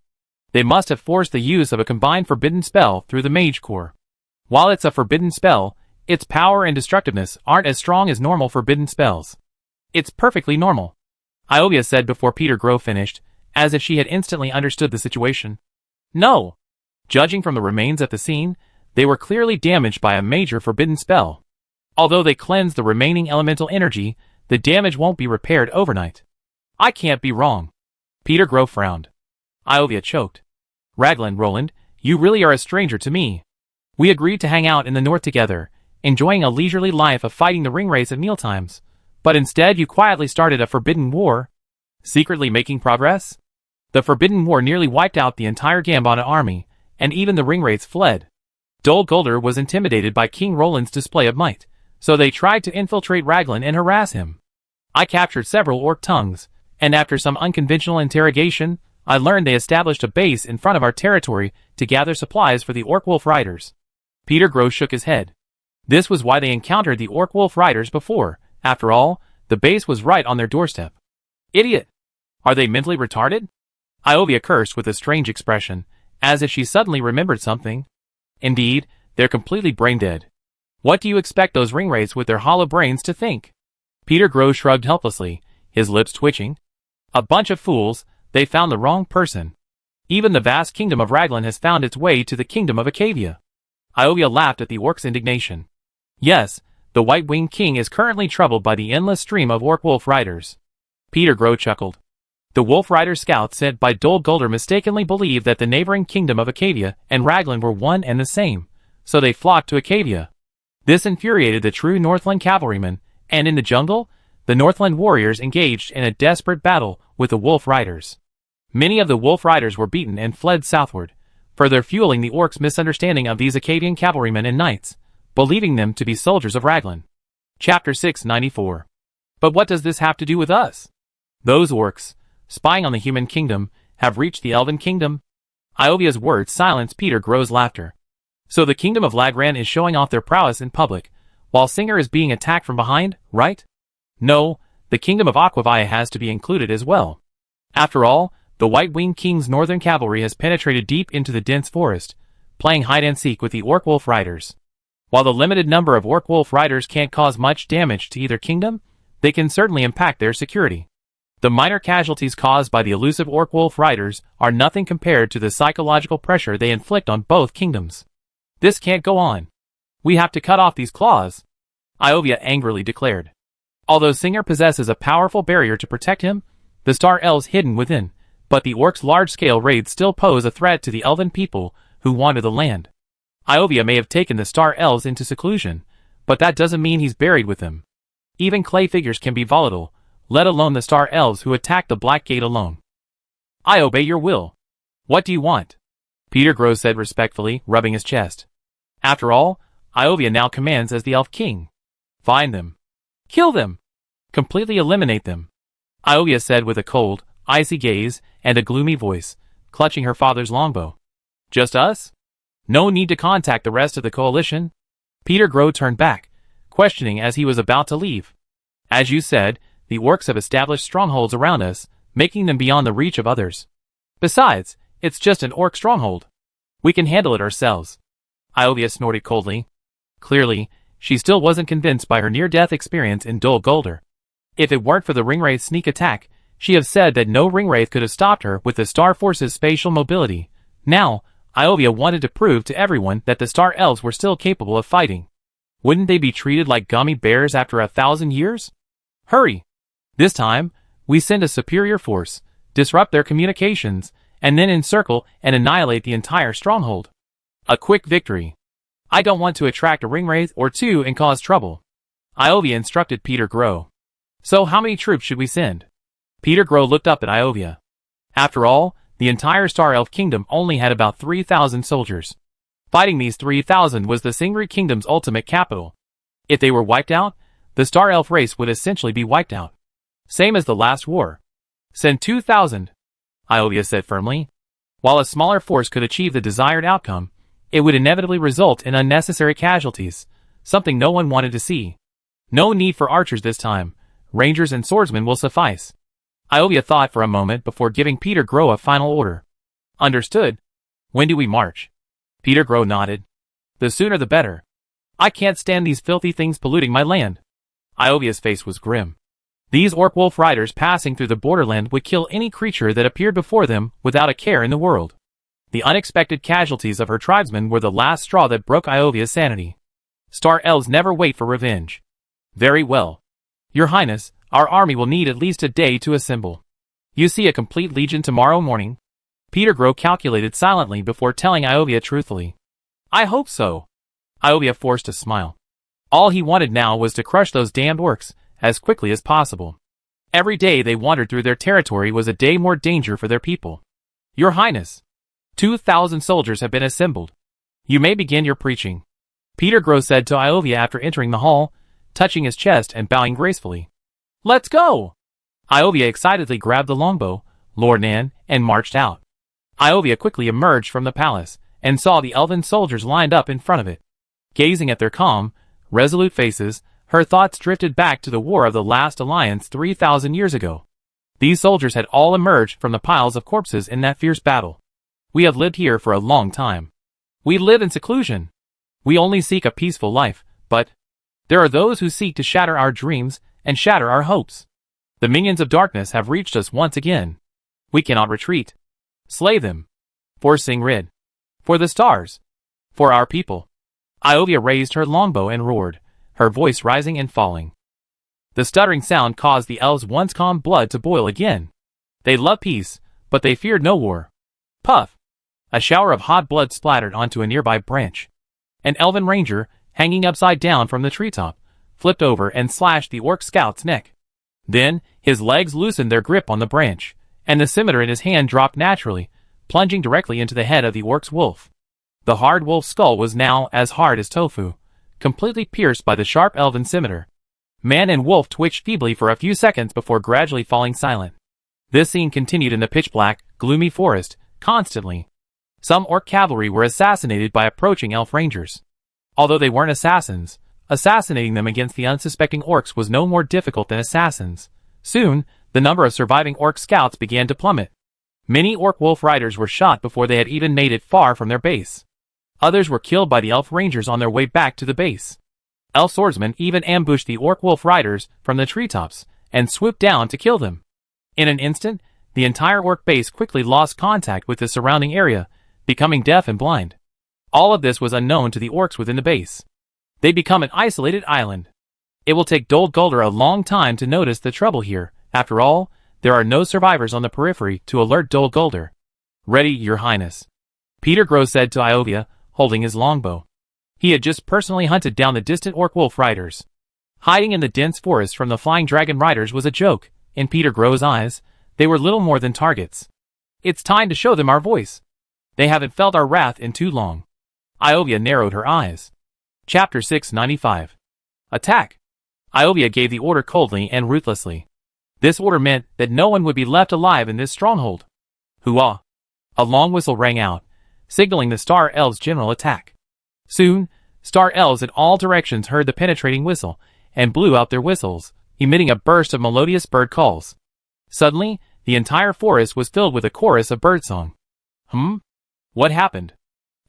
They must have forced the use of a combined forbidden spell through the Mage Core. While it's a forbidden spell, its power and destructiveness aren't as strong as normal forbidden spells. It's perfectly normal, Iovia said before Peter Grow finished, as if she had instantly understood the situation. No. Judging from the remains at the scene, they were clearly damaged by a major forbidden spell. Although they cleansed the remaining elemental energy, the damage won't be repaired overnight. I can't be wrong. Peter Grow frowned. Iovia choked. Raglan, Roland, you really are a stranger to me. We agreed to hang out in the north together, enjoying a leisurely life of fighting the ringwraiths at mealtimes, but instead you quietly started a forbidden war, secretly making progress? The forbidden war nearly wiped out the entire Gambada army, and even the ringwraiths fled. Dol Guldur was intimidated by King Roland's display of might, so they tried to infiltrate Raglan and harass him. I captured several orc tongues, and after some unconventional interrogation, I learned they established a base in front of our territory to gather supplies for the Orc Wolf Riders. Peter Grow shook his head. This was why they encountered the Orc Wolf Riders before. After all, the base was right on their doorstep. Idiot! Are they mentally retarded? Iovia cursed with a strange expression, as if she suddenly remembered something. Indeed, they're completely brain-dead. What do you expect those ringwraiths with their hollow brains to think? Peter Grow shrugged helplessly, his lips twitching. A bunch of fools, they found the wrong person. Even the vast kingdom of Raglan has found its way to the kingdom of Acavia. Iovia laughed at the orc's indignation. Yes, the White-Winged King is currently troubled by the endless stream of orc wolf riders. Peter Grow chuckled. The Wolf Rider scouts sent by Dol Guldur mistakenly believed that the neighboring kingdom of Acavia and Raglan were one and the same, so they flocked to Acavia. This infuriated the true Northland cavalrymen, and in the jungle, the Northland warriors engaged in a desperate battle with the Wolf Riders. Many of the Wolf Riders were beaten and fled southward, further fueling the orcs' misunderstanding of these Acadian cavalrymen and knights, believing them to be soldiers of Raglan. Chapter 694. But what does this have to do with us? Those orcs, spying on the human kingdom, have reached the elven kingdom. Iovia's words silenced Peter Grow's laughter. So the kingdom of Lagran is showing off their prowess in public, while Singer is being attacked from behind, right? No, the kingdom of Aquavia has to be included as well. After all, the White-Winged King's northern cavalry has penetrated deep into the dense forest, playing hide-and-seek with the Orc Wolf Riders. While the limited number of orc-wolf riders can't cause much damage to either kingdom, they can certainly impact their security. The minor casualties caused by the elusive orc-wolf riders are nothing compared to the psychological pressure they inflict on both kingdoms. This can't go on. We have to cut off these claws, Iovia angrily declared. Although Singer possesses a powerful barrier to protect him, the Star Elves hidden within, but the orcs' large-scale raids still pose a threat to the elven people who wander the land. Iovia may have taken the Star Elves into seclusion, but that doesn't mean he's buried with them. Even clay figures can be volatile, let alone the Star Elves who attacked the Black Gate alone. I obey your will. What do you want? Peter Grow said respectfully, rubbing his chest. After all, Iovia now commands as the Elf King. Find them. Kill them. Completely eliminate them, Iovia said with a cold, icy gaze and a gloomy voice, clutching her father's longbow. Just us? No need to contact the rest of the coalition? Peter Grow turned back, questioning as he was about to leave. As you said, the orcs have established strongholds around us, making them beyond the reach of others. Besides, it's just an orc stronghold. We can handle it ourselves. Iovia snorted coldly. Clearly, she still wasn't convinced by her near-death experience in Dol Guldur. If it weren't for the Ringwraith's sneak attack, she have said that no Ringwraith could have stopped her with the Star Force's spatial mobility. Now, Iovia wanted to prove to everyone that the Star Elves were still capable of fighting. Wouldn't they be treated like gummy bears after 1,000 years? Hurry! This time, we send a superior force, disrupt their communications, and then encircle and annihilate the entire stronghold. A quick victory. I don't want to attract a Ringwraith or two and cause trouble. Iovia instructed Peter Grow. So how many troops should we send? Peter Grow looked up at Iovia. After all, the entire Star Elf Kingdom only had about 3,000 soldiers. Fighting these 3,000 was the Singri Kingdom's ultimate capital. If they were wiped out, the Star Elf race would essentially be wiped out. Same as the last war. Send 2,000, Iovia said firmly. While a smaller force could achieve the desired outcome, it would inevitably result in unnecessary casualties, something no one wanted to see. No need for archers this time. Rangers and swordsmen will suffice. Iovia thought for a moment before giving Peter Grow a final order. Understood. When do we march? Peter Grow nodded. The sooner the better. I can't stand these filthy things polluting my land. Iovia's face was grim. These orc-wolf riders passing through the borderland would kill any creature that appeared before them without a care in the world. The unexpected casualties of her tribesmen were the last straw that broke Iovia's sanity. Star Elves never wait for revenge. Very well. Your Highness, our army will need at least a day to assemble. You see a complete legion tomorrow morning? Peter Grow calculated silently before telling Iovia truthfully. I hope so. Iovia forced a smile. All he wanted now was to crush those damned orcs as quickly as possible. Every day they wandered through their territory was a day more danger for their people. Your Highness, 2,000 soldiers have been assembled. You may begin your preaching, Peter Grow said to Iovia after entering the hall, touching his chest and bowing gracefully. Let's go! Iovia excitedly grabbed the longbow, Lord Nan, and marched out. Iovia quickly emerged from the palace and saw the elven soldiers lined up in front of it. Gazing at their calm, resolute faces, her thoughts drifted back to the war of the last alliance 3,000 years ago. These soldiers had all emerged from the piles of corpses in that fierce battle. We have lived here for a long time. We live in seclusion. We only seek a peaceful life, but there are those who seek to shatter our dreams and shatter our hopes. The minions of darkness have reached us once again. We cannot retreat. Slay them. For Singrid. For the stars. For our people. Iovia raised her longbow and roared, her voice rising and falling. The stuttering sound caused the elves' once calm blood to boil again. They loved peace, but they feared no war. Puff! A shower of hot blood splattered onto a nearby branch. An elven ranger, hanging upside down from the treetop, flipped over and slashed the orc scout's neck. Then, his legs loosened their grip on the branch, and the scimitar in his hand dropped naturally, plunging directly into the head of the orc's wolf. The hard wolf's skull was now as hard as tofu, completely pierced by the sharp elven scimitar. Man and wolf twitched feebly for a few seconds before gradually falling silent. This scene continued in the pitch-black, gloomy forest, constantly. Some orc cavalry were assassinated by approaching elf rangers. Although they weren't assassins, assassinating them against the unsuspecting orcs was no more difficult than assassins. Soon, the number of surviving orc scouts began to plummet. Many orc wolf riders were shot before they had even made it far from their base. Others were killed by the elf rangers on their way back to the base. Elf swordsmen even ambushed the orc wolf riders from the treetops and swooped down to kill them. In an instant, the entire orc base quickly lost contact with the surrounding area, becoming deaf and blind. All of this was unknown to the orcs within the base. They become an isolated island. It will take Dol Guldur a long time to notice the trouble here. After all, there are no survivors on the periphery to alert Dol Guldur. Ready, Your Highness, Peter Grow said to Iovia, holding his longbow. He had just personally hunted down the distant orc wolf riders. Hiding in the dense forest from the flying dragon riders was a joke. In Peter Grow's eyes, they were little more than targets. It's time to show them our voice. They haven't felt our wrath in too long. Iovia narrowed her eyes. Chapter 695. Attack! Iovia gave the order coldly and ruthlessly. This order meant that no one would be left alive in this stronghold. Hooah! A long whistle rang out, signaling the Star Elves' general attack. Soon, Star Elves in all directions heard the penetrating whistle, and blew out their whistles, emitting a burst of melodious bird calls. Suddenly, the entire forest was filled with a chorus of birdsong. What happened?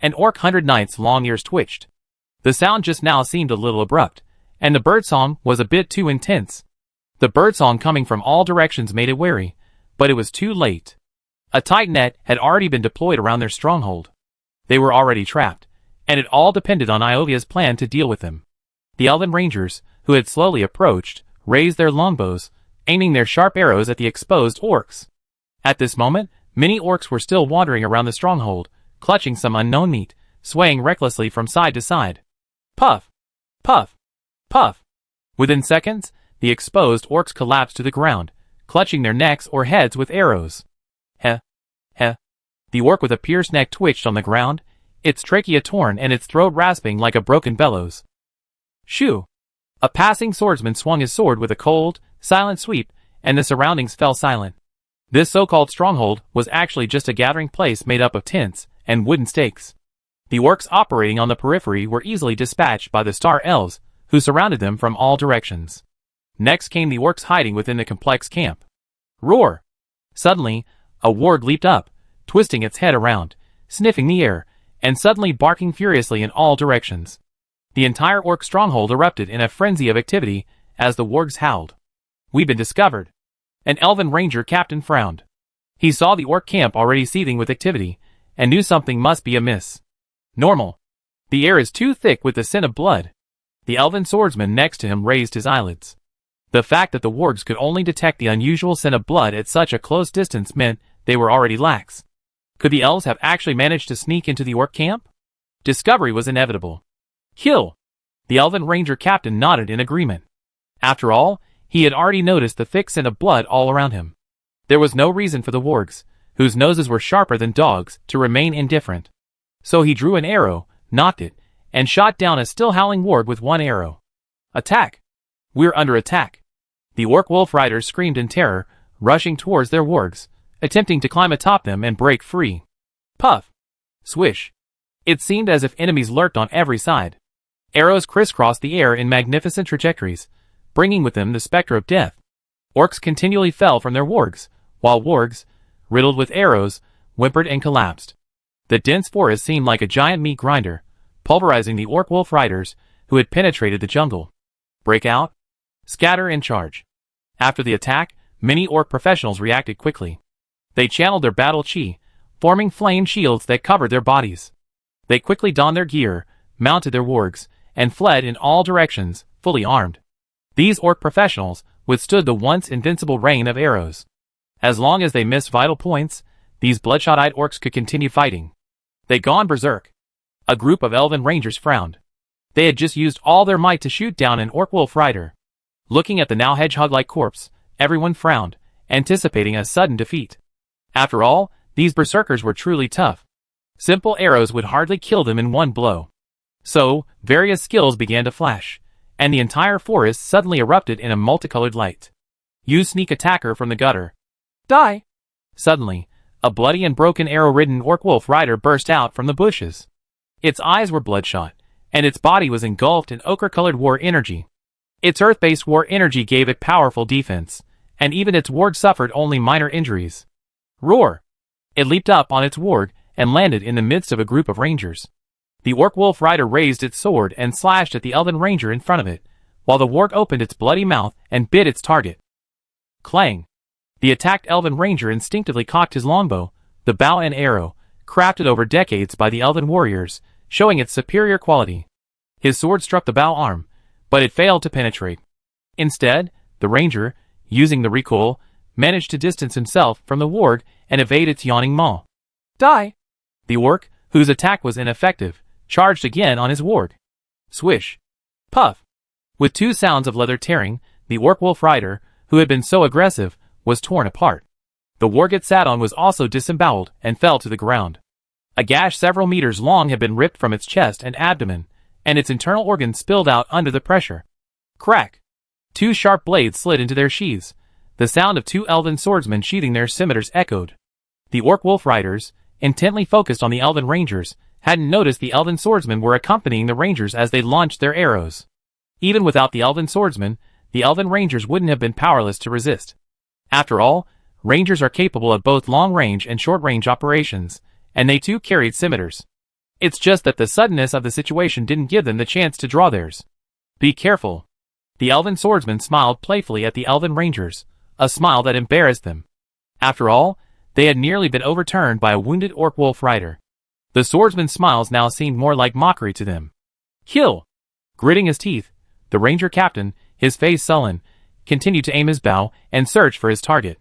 An orc 100 Knight's long ears twitched. The sound just now seemed a little abrupt, and the birdsong was a bit too intense. The birdsong coming from all directions made it wary, but it was too late. A tight net had already been deployed around their stronghold. They were already trapped, and it all depended on Iovia's plan to deal with them. The Elven Rangers, who had slowly approached, raised their longbows, aiming their sharp arrows at the exposed orcs. At this moment, many orcs were still wandering around the stronghold, clutching some unknown meat, swaying recklessly from side to side. Puff! Puff! Puff! Within seconds, the exposed orcs collapsed to the ground, clutching their necks or heads with arrows. Heh! Heh! The orc with a pierced neck twitched on the ground, its trachea torn and its throat rasping like a broken bellows. Shoo! A passing swordsman swung his sword with a cold, silent sweep, and the surroundings fell silent. This so-called stronghold was actually just a gathering place made up of tents and wooden stakes. The orcs operating on the periphery were easily dispatched by the Star Elves, who surrounded them from all directions. Next came the orcs hiding within the complex camp. Roar! Suddenly, a warg leaped up, twisting its head around, sniffing the air, and suddenly barking furiously in all directions. The entire orc stronghold erupted in a frenzy of activity as the wargs howled. We've been discovered. An Elven Ranger captain frowned. He saw the orc camp already seething with activity, and knew something must be amiss. Normal. The air is too thick with the scent of blood. The Elven swordsman next to him raised his eyelids. The fact that the wargs could only detect the unusual scent of blood at such a close distance meant they were already lax. Could the elves have actually managed to sneak into the orc camp? Discovery was inevitable. Kill! The Elven Ranger captain nodded in agreement. After all, he had already noticed the thick scent of blood all around him. There was no reason for the wargs, whose noses were sharper than dogs, to remain indifferent. So he drew an arrow, nocked it, and shot down a still howling warg with one arrow. Attack! We're under attack! The orc wolf riders screamed in terror, rushing towards their wargs, attempting to climb atop them and break free. Puff! Swish! It seemed as if enemies lurked on every side. Arrows crisscrossed the air in magnificent trajectories, bringing with them the specter of death. Orcs continually fell from their wargs, while wargs, riddled with arrows, whimpered and collapsed. The dense forest seemed like a giant meat grinder, pulverizing the orc wolf riders who had penetrated the jungle. Break out? Scatter and charge. After the attack, many orc professionals reacted quickly. They channeled their battle chi, forming flame shields that covered their bodies. They quickly donned their gear, mounted their wargs, and fled in all directions, fully armed. These orc professionals withstood the once invincible rain of arrows. As long as they missed vital points, these bloodshot-eyed orcs could continue fighting. They'd gone berserk. A group of Elven Rangers frowned. They had just used all their might to shoot down an orc wolf rider. Looking at the now hedgehog-like corpse, everyone frowned, anticipating a sudden defeat. After all, these berserkers were truly tough. Simple arrows would hardly kill them in one blow. So, various skills began to flash, and the entire forest suddenly erupted in a multicolored light. Use sneak attacker from the gutter. Die! Suddenly, a bloody and broken arrow-ridden orc wolf rider burst out from the bushes. Its eyes were bloodshot, and its body was engulfed in ochre-colored war energy. Its earth-based war energy gave it powerful defense, and even its warg suffered only minor injuries. Roar! It leaped up on its warg and landed in the midst of a group of rangers. The Orc Wolf Rider raised its sword and slashed at the Elven Ranger in front of it, while the warg opened its bloody mouth and bit its target. Clang! The attacked Elven Ranger instinctively cocked his longbow, the bow and arrow, crafted over decades by the Elven warriors, showing its superior quality. His sword struck the bow arm, but it failed to penetrate. Instead, the Ranger, using the recoil, managed to distance himself from the warg and evade its yawning maw. Die! The orc, whose attack was ineffective, charged again on his warg. Swish! Puff! With two sounds of leather tearing, the Orc Wolf Rider, who had been so aggressive, was torn apart. The warg it sat on was also disemboweled and fell to the ground. A gash several meters long had been ripped from its chest and abdomen, and its internal organs spilled out under the pressure. Crack! Two sharp blades slid into their sheaths. The sound of two elven swordsmen sheathing their scimitars echoed. The Orc Wolf Riders, intently focused on the Elven Rangers, hadn't noticed the Elven swordsmen were accompanying the Rangers as they launched their arrows. Even without the Elven swordsmen, the Elven Rangers wouldn't have been powerless to resist. After all, Rangers are capable of both long-range and short-range operations, and they too carried scimitars. It's just that the suddenness of the situation didn't give them the chance to draw theirs. Be careful. The Elven swordsman smiled playfully at the Elven Rangers, a smile that embarrassed them. After all, they had nearly been overturned by a wounded Orc Wolf Rider. The swordsman's smiles now seemed more like mockery to them. Kill! Gritting his teeth, the Ranger captain, his face sullen, continued to aim his bow and search for his target.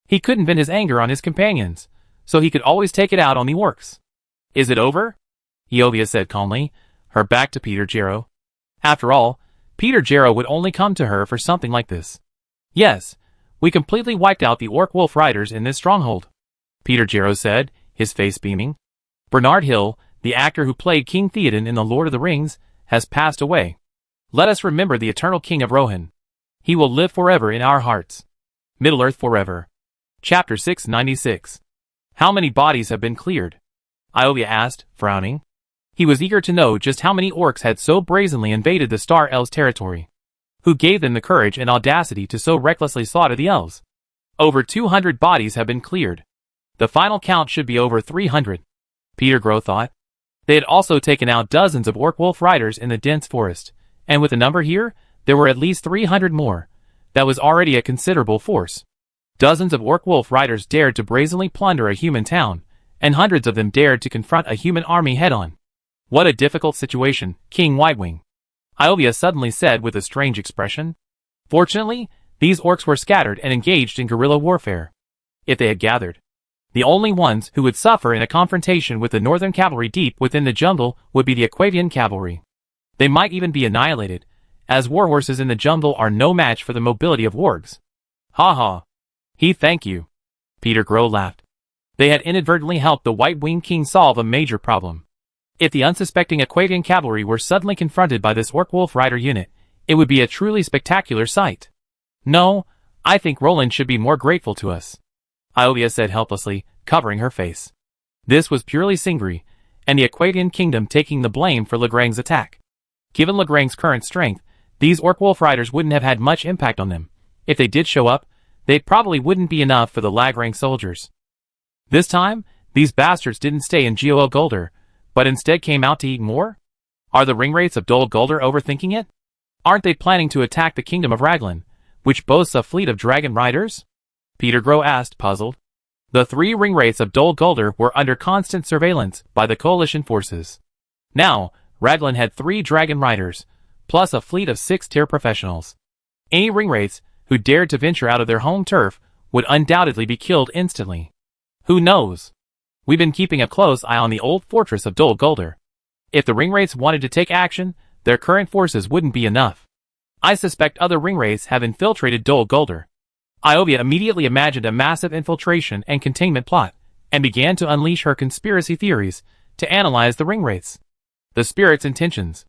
He couldn't vent his anger on his companions, so he could always take it out on the orcs. Is it over? Eovia said calmly, her back to Peter Jarrow. After all, Peter Jarrow would only come to her for something like this. Yes, we completely wiped out the Orc Wolf Riders in this stronghold, Peter Jarrow said, his face beaming. Bernard Hill, the actor who played King Theoden in The Lord of the Rings, has passed away. Let us remember the eternal King of Rohan. He will live forever in our hearts. Middle-earth forever. Chapter 696. How many bodies have been cleared? Iovia asked, frowning. He was eager to know just how many orcs had so brazenly invaded the Star Elves' territory. Who gave them the courage and audacity to so recklessly slaughter the elves? Over 200 bodies have been cleared. The final count should be over 300. Peter Grow thought. They had also taken out dozens of Orc Wolf Riders in the dense forest, and with the number here, there were at least 300 more. That was already a considerable force. Dozens of Orc Wolf Riders dared to brazenly plunder a human town, and hundreds of them dared to confront a human army head-on. What a difficult situation, King Whitewing, Iovia suddenly said with a strange expression. Fortunately, these orcs were scattered and engaged in guerrilla warfare. If they had gathered, the only ones who would suffer in a confrontation with the northern cavalry deep within the jungle would be the Aquavian cavalry. They might even be annihilated, as warhorses in the jungle are no match for the mobility of wargs. Ha ha. Thank you. Peter Grow laughed. They had inadvertently helped the White-Winged King solve a major problem. If the unsuspecting Aquavian cavalry were suddenly confronted by this Orc Wolf Rider unit, it would be a truly spectacular sight. No, I think Roland should be more grateful to us, Iovia said helplessly, covering her face. This was purely Singri, and the Aquavian kingdom taking the blame for Legrang's attack. Given Legrang's current strength, these Orc Wolf Riders wouldn't have had much impact on them. If they did show up, they probably wouldn't be enough for the Lagrang soldiers. This time, these bastards didn't stay in Dol Guldur, but instead came out to eat more? Are the ringwraiths of Dol Guldur overthinking it? Aren't they planning to attack the kingdom of Raglan, which boasts a fleet of dragon riders? Peter Grow asked, puzzled. The 3 ringwraiths of Dol Guldur were under constant surveillance by the coalition forces. Now, Raglan had 3 dragon riders, plus a fleet of 6 tier professionals. Any ringwraiths who dared to venture out of their home turf would undoubtedly be killed instantly. Who knows? We've been keeping a close eye on the old fortress of Dol Guldur. If the ringwraiths wanted to take action, their current forces wouldn't be enough. I suspect other ringwraiths have infiltrated Dol Guldur. Iovia immediately imagined a massive infiltration and containment plot, and began to unleash her conspiracy theories to analyze the ringwraiths. The spirit's intentions.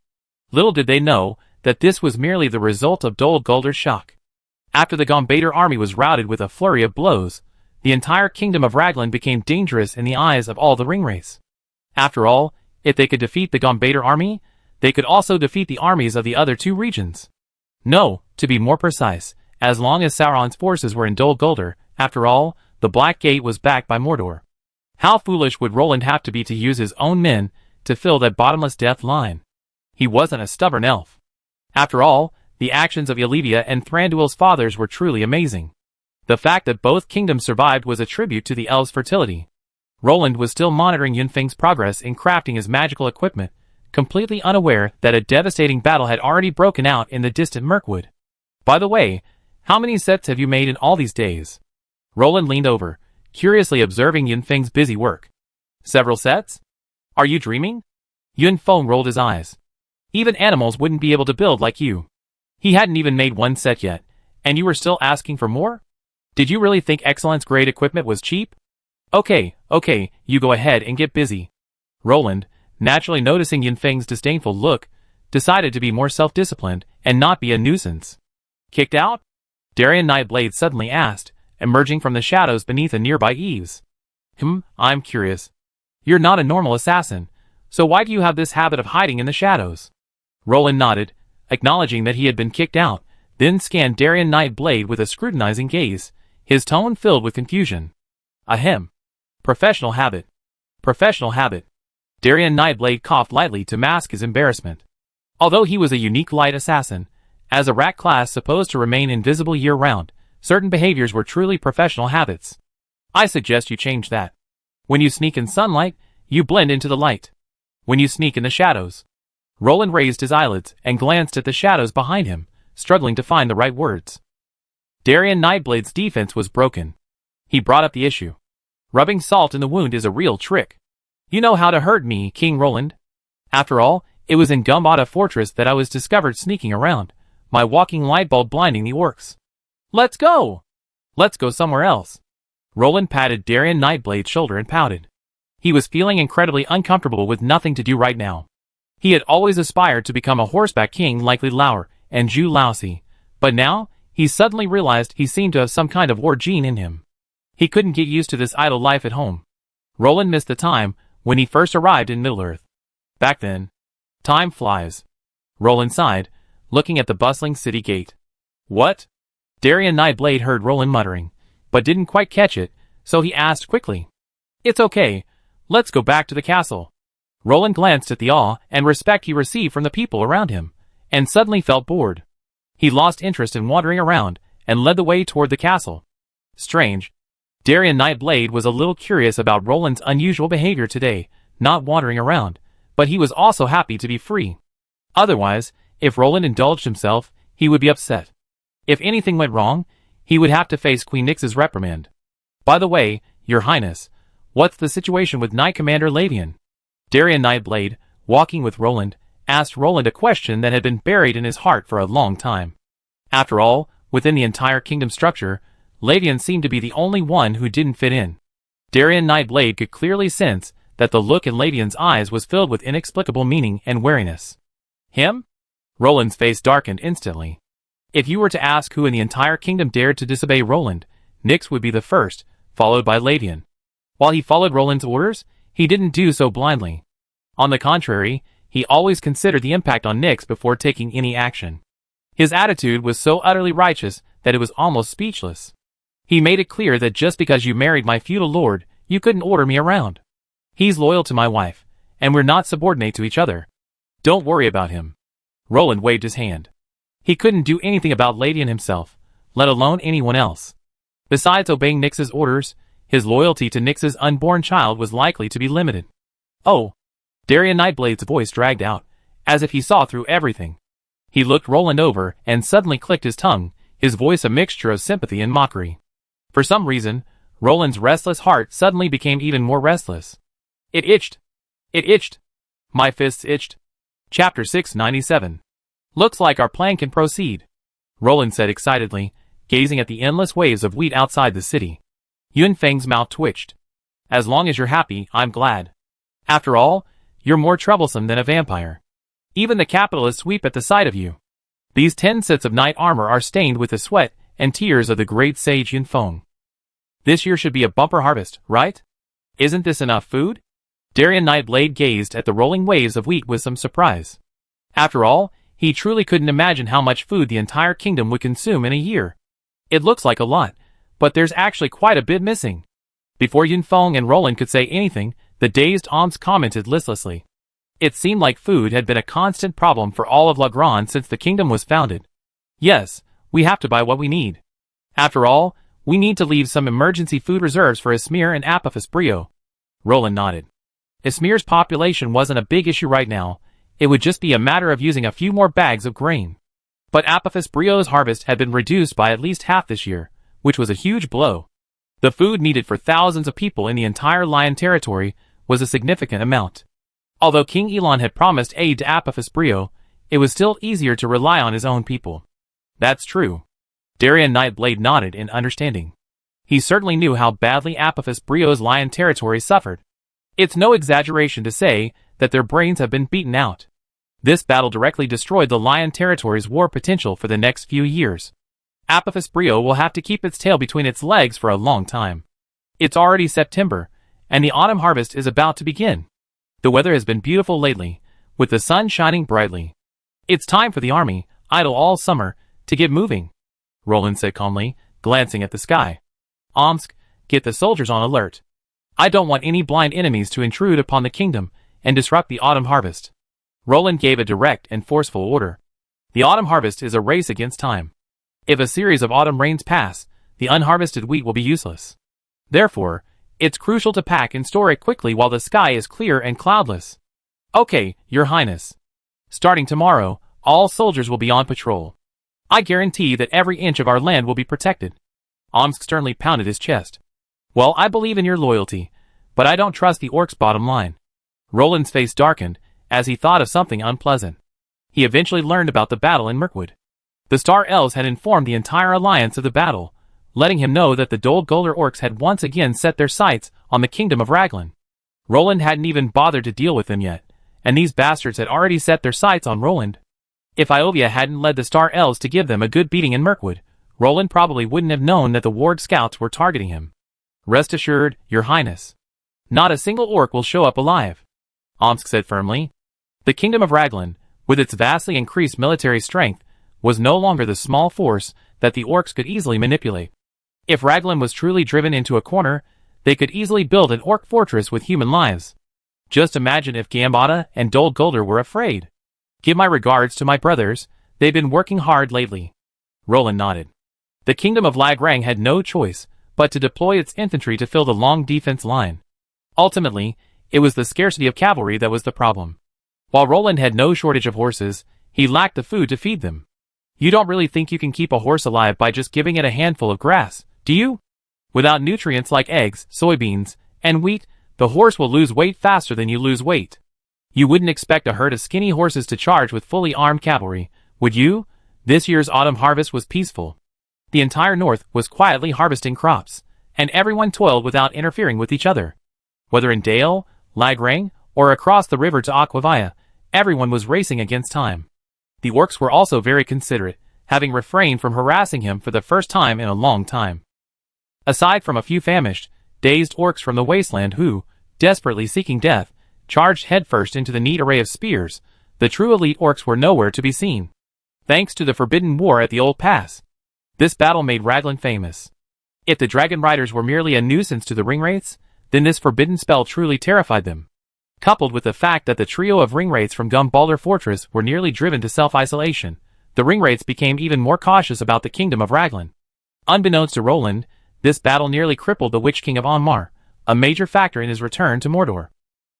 Little did they know that this was merely the result of Dol Guldur's shock. After the Gombator army was routed with a flurry of blows, the entire kingdom of Raglan became dangerous in the eyes of all the ringwraiths. After all, if they could defeat the Gombator army, they could also defeat the armies of the other 2 regions. No, to be more precise, as long as Sauron's forces were in Dol Guldur, after all, the Black Gate was backed by Mordor. How foolish would Roland have to be to use his own men to fill that bottomless death line. He wasn't a stubborn elf. After all, the actions of Olivia and Thranduil's fathers were truly amazing. The fact that both kingdoms survived was a tribute to the elves' fertility. Roland was still monitoring Yunfeng's progress in crafting his magical equipment, completely unaware that a devastating battle had already broken out in the distant Mirkwood. By the way, how many sets have you made in all these days? Roland leaned over, curiously observing Yunfeng's busy work. Several sets? Are you dreaming? Yunfeng rolled his eyes. Even animals wouldn't be able to build like you. He hadn't even made one set yet, and you were still asking for more? Did you really think excellence-grade equipment was cheap? Okay, you go ahead and get busy. Roland, naturally noticing Yunfeng's disdainful look, decided to be more self-disciplined and not be a nuisance. Kicked out? Darien Nightblade suddenly asked, emerging from the shadows beneath a nearby eaves. I'm curious. You're not a normal assassin, so why do you have this habit of hiding in the shadows? Roland nodded, acknowledging that he had been kicked out, then scanned Darien Nightblade with a scrutinizing gaze, his tone filled with confusion. Ahem. Professional habit. Professional habit. Darien Nightblade coughed lightly to mask his embarrassment. Although he was a unique light assassin, as a rat class supposed to remain invisible year-round, certain behaviors were truly professional habits. I suggest you change that. When you sneak in sunlight, you blend into the light. When you sneak in the shadows. Roland raised his eyelids and glanced at the shadows behind him, struggling to find the right words. Darien Nightblade's defense was broken. He brought up the issue. Rubbing salt in the wound is a real trick. You know how to hurt me, King Roland. After all, it was in Gumbata Fortress that I was discovered sneaking around, my walking light bulb blinding the orcs. Let's go! Let's go somewhere else. Roland patted Darien Nightblade's shoulder and pouted. He was feeling incredibly uncomfortable with nothing to do right now. He had always aspired to become a horseback king like Li Lauer and Zhu Laosi, but now, he suddenly realized he seemed to have some kind of war gene in him. He couldn't get used to this idle life at home. Roland missed the time when he first arrived in Middle-earth. Back then. Time flies. Roland sighed, looking at the bustling city gate. What? Darien Nightblade heard Roland muttering, but didn't quite catch it, so he asked quickly. It's okay. Let's go back to the castle. Roland glanced at the awe and respect he received from the people around him, and suddenly felt bored. He lost interest in wandering around, and led the way toward the castle. Strange. Darien Nightblade was a little curious about Roland's unusual behavior today, not wandering around, but he was also happy to be free. Otherwise, if Roland indulged himself, he would be upset. If anything went wrong, he would have to face Queen Nyx's reprimand. By the way, Your Highness, what's the situation with Knight Commander Lavian? Darien Nightblade, walking with Roland, asked Roland a question that had been buried in his heart for a long time. After all, within the entire kingdom structure, Lavian seemed to be the only one who didn't fit in. Darien Nightblade could clearly sense that the look in Lavian's eyes was filled with inexplicable meaning and wariness. Him? Roland's face darkened instantly. If you were to ask who in the entire kingdom dared to disobey Roland, Nyx would be the first, followed by Lavian. While he followed Roland's orders, he didn't do so blindly. On the contrary, he always considered the impact on Nyx before taking any action. His attitude was so utterly righteous that it was almost speechless. He made it clear that just because you married my feudal lord, you couldn't order me around. He's loyal to my wife, and we're not subordinate to each other. Don't worry about him. Roland waved his hand. He couldn't do anything about Lavian himself, let alone anyone else. Besides obeying Nyx's orders, his loyalty to Nyx's unborn child was likely to be limited. Oh! Darien Nightblade's voice dragged out, as if he saw through everything. He looked Roland over and suddenly clicked his tongue, his voice a mixture of sympathy and mockery. For some reason, Roland's restless heart suddenly became even more restless. It itched. It itched. My fists itched. Chapter 697. Looks like our plan can proceed, Roland said excitedly, gazing at the endless waves of wheat outside the city. Yunfeng's mouth twitched. As long as you're happy, I'm glad. After all, you're more troublesome than a vampire. Even the capitalists weep at the sight of you. These 10 sets of knight armor are stained with the sweat and tears of the great sage Yunfeng. This year should be a bumper harvest, right? Isn't this enough food? Darien Nightblade gazed at the rolling waves of wheat with some surprise. After all, he truly couldn't imagine how much food the entire kingdom would consume in a year. It looks like a lot, but there's actually quite a bit missing. Before Yunfeng and Roland could say anything, the dazed Oms commented listlessly. It seemed like food had been a constant problem for all of Legrand since the kingdom was founded. Yes, we have to buy what we need. After all, we need to leave some emergency food reserves for Esmir and Apophis Brio. Roland nodded. Esmir's population wasn't a big issue right now. It would just be a matter of using a few more bags of grain. But Apophis Brio's harvest had been reduced by at least half this year, which was a huge blow. The food needed for thousands of people in the entire Lion territory was a significant amount. Although King Elon had promised aid to Apophis Brio, it was still easier to rely on his own people. That's true. Darien Nightblade nodded in understanding. He certainly knew how badly Apophis Brio's Lion territory suffered. It's no exaggeration to say that their brains have been beaten out. This battle directly destroyed the Lion territory's war potential for the next few years. Apophis Brio will have to keep its tail between its legs for a long time. It's already September, and the autumn harvest is about to begin. The weather has been beautiful lately, with the sun shining brightly. It's time for the army, idle all summer, to get moving, Roland said calmly, glancing at the sky. Omsk, get the soldiers on alert. I don't want any blind enemies to intrude upon the kingdom and disrupt the autumn harvest. Roland gave a direct and forceful order. The autumn harvest is a race against time. If a series of autumn rains pass, the unharvested wheat will be useless. Therefore, it's crucial to pack and store it quickly while the sky is clear and cloudless. Okay, Your Highness. Starting tomorrow, all soldiers will be on patrol. I guarantee that every inch of our land will be protected. Omsk sternly pounded his chest. Well, I believe in your loyalty, but I don't trust the orcs' bottom line. Roland's face darkened as he thought of something unpleasant. He eventually learned about the battle in Mirkwood. The Star Elves had informed the entire alliance of the battle, letting him know that the Dol Guldur orcs had once again set their sights on the kingdom of Raglan. Roland hadn't even bothered to deal with them yet, and these bastards had already set their sights on Roland. If Iovia hadn't led the Star Elves to give them a good beating in Mirkwood, Roland probably wouldn't have known that the Ward Scouts were targeting him. Rest assured, Your Highness. Not a single orc will show up alive, Omsk said firmly. The kingdom of Raglan, with its vastly increased military strength, was no longer the small force that the orcs could easily manipulate. If Raglan was truly driven into a corner, they could easily build an orc fortress with human lives. Just imagine if Gambada and Dol Guldur were afraid. Give my regards to my brothers, they've been working hard lately. Roland nodded. The kingdom of Lagrang had no choice but to deploy its infantry to fill the long defense line. Ultimately, it was the scarcity of cavalry that was the problem. While Roland had no shortage of horses, he lacked the food to feed them. You don't really think you can keep a horse alive by just giving it a handful of grass, do you? Without nutrients like eggs, soybeans, and wheat, the horse will lose weight faster than you lose weight. You wouldn't expect a herd of skinny horses to charge with fully armed cavalry, would you? This year's autumn harvest was peaceful. The entire north was quietly harvesting crops, and everyone toiled without interfering with each other. Whether in Dale, Lagrang, or across the river to Aquavia, everyone was racing against time. The orcs were also very considerate, having refrained from harassing him for the first time in a long time. Aside from a few famished, dazed orcs from the wasteland who, desperately seeking death, charged headfirst into the neat array of spears, the true elite orcs were nowhere to be seen. Thanks to the forbidden war at the Old Pass, this battle made Raglan famous. If the Dragon Riders were merely a nuisance to the Ringwraiths, then this forbidden spell truly terrified them. Coupled with the fact that the trio of Ringwraiths from Gumbalder Fortress were nearly driven to self-isolation, the Ringwraiths became even more cautious about the kingdom of Raglan. Unbeknownst to Roland, this battle nearly crippled the Witch King of Onmar, a major factor in his return to Mordor.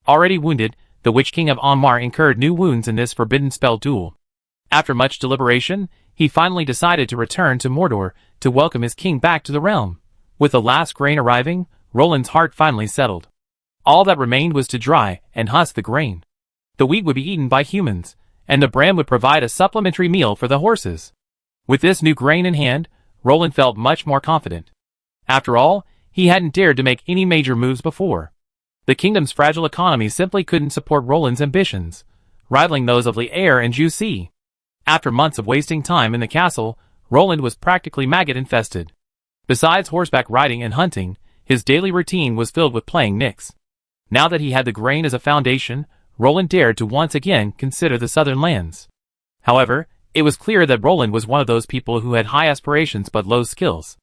Already wounded, the Witch King of Onmar incurred new wounds in this forbidden spell duel. After much deliberation, he finally decided to return to Mordor to welcome his king back to the realm. With the last grain arriving, Roland's heart finally settled. All that remained was to dry and husk the grain. The wheat would be eaten by humans, and the bran would provide a supplementary meal for the horses. With this new grain in hand, Roland felt much more confident. After all, he hadn't dared to make any major moves before. The kingdom's fragile economy simply couldn't support Roland's ambitions, rivaling those of Lier and Jussi. After months of wasting time in the castle, Roland was practically maggot-infested. Besides horseback riding and hunting, his daily routine was filled with playing Nyx. Now that he had the grain as a foundation, Roland dared to once again consider the southern lands. However, it was clear that Roland was one of those people who had high aspirations but low skills.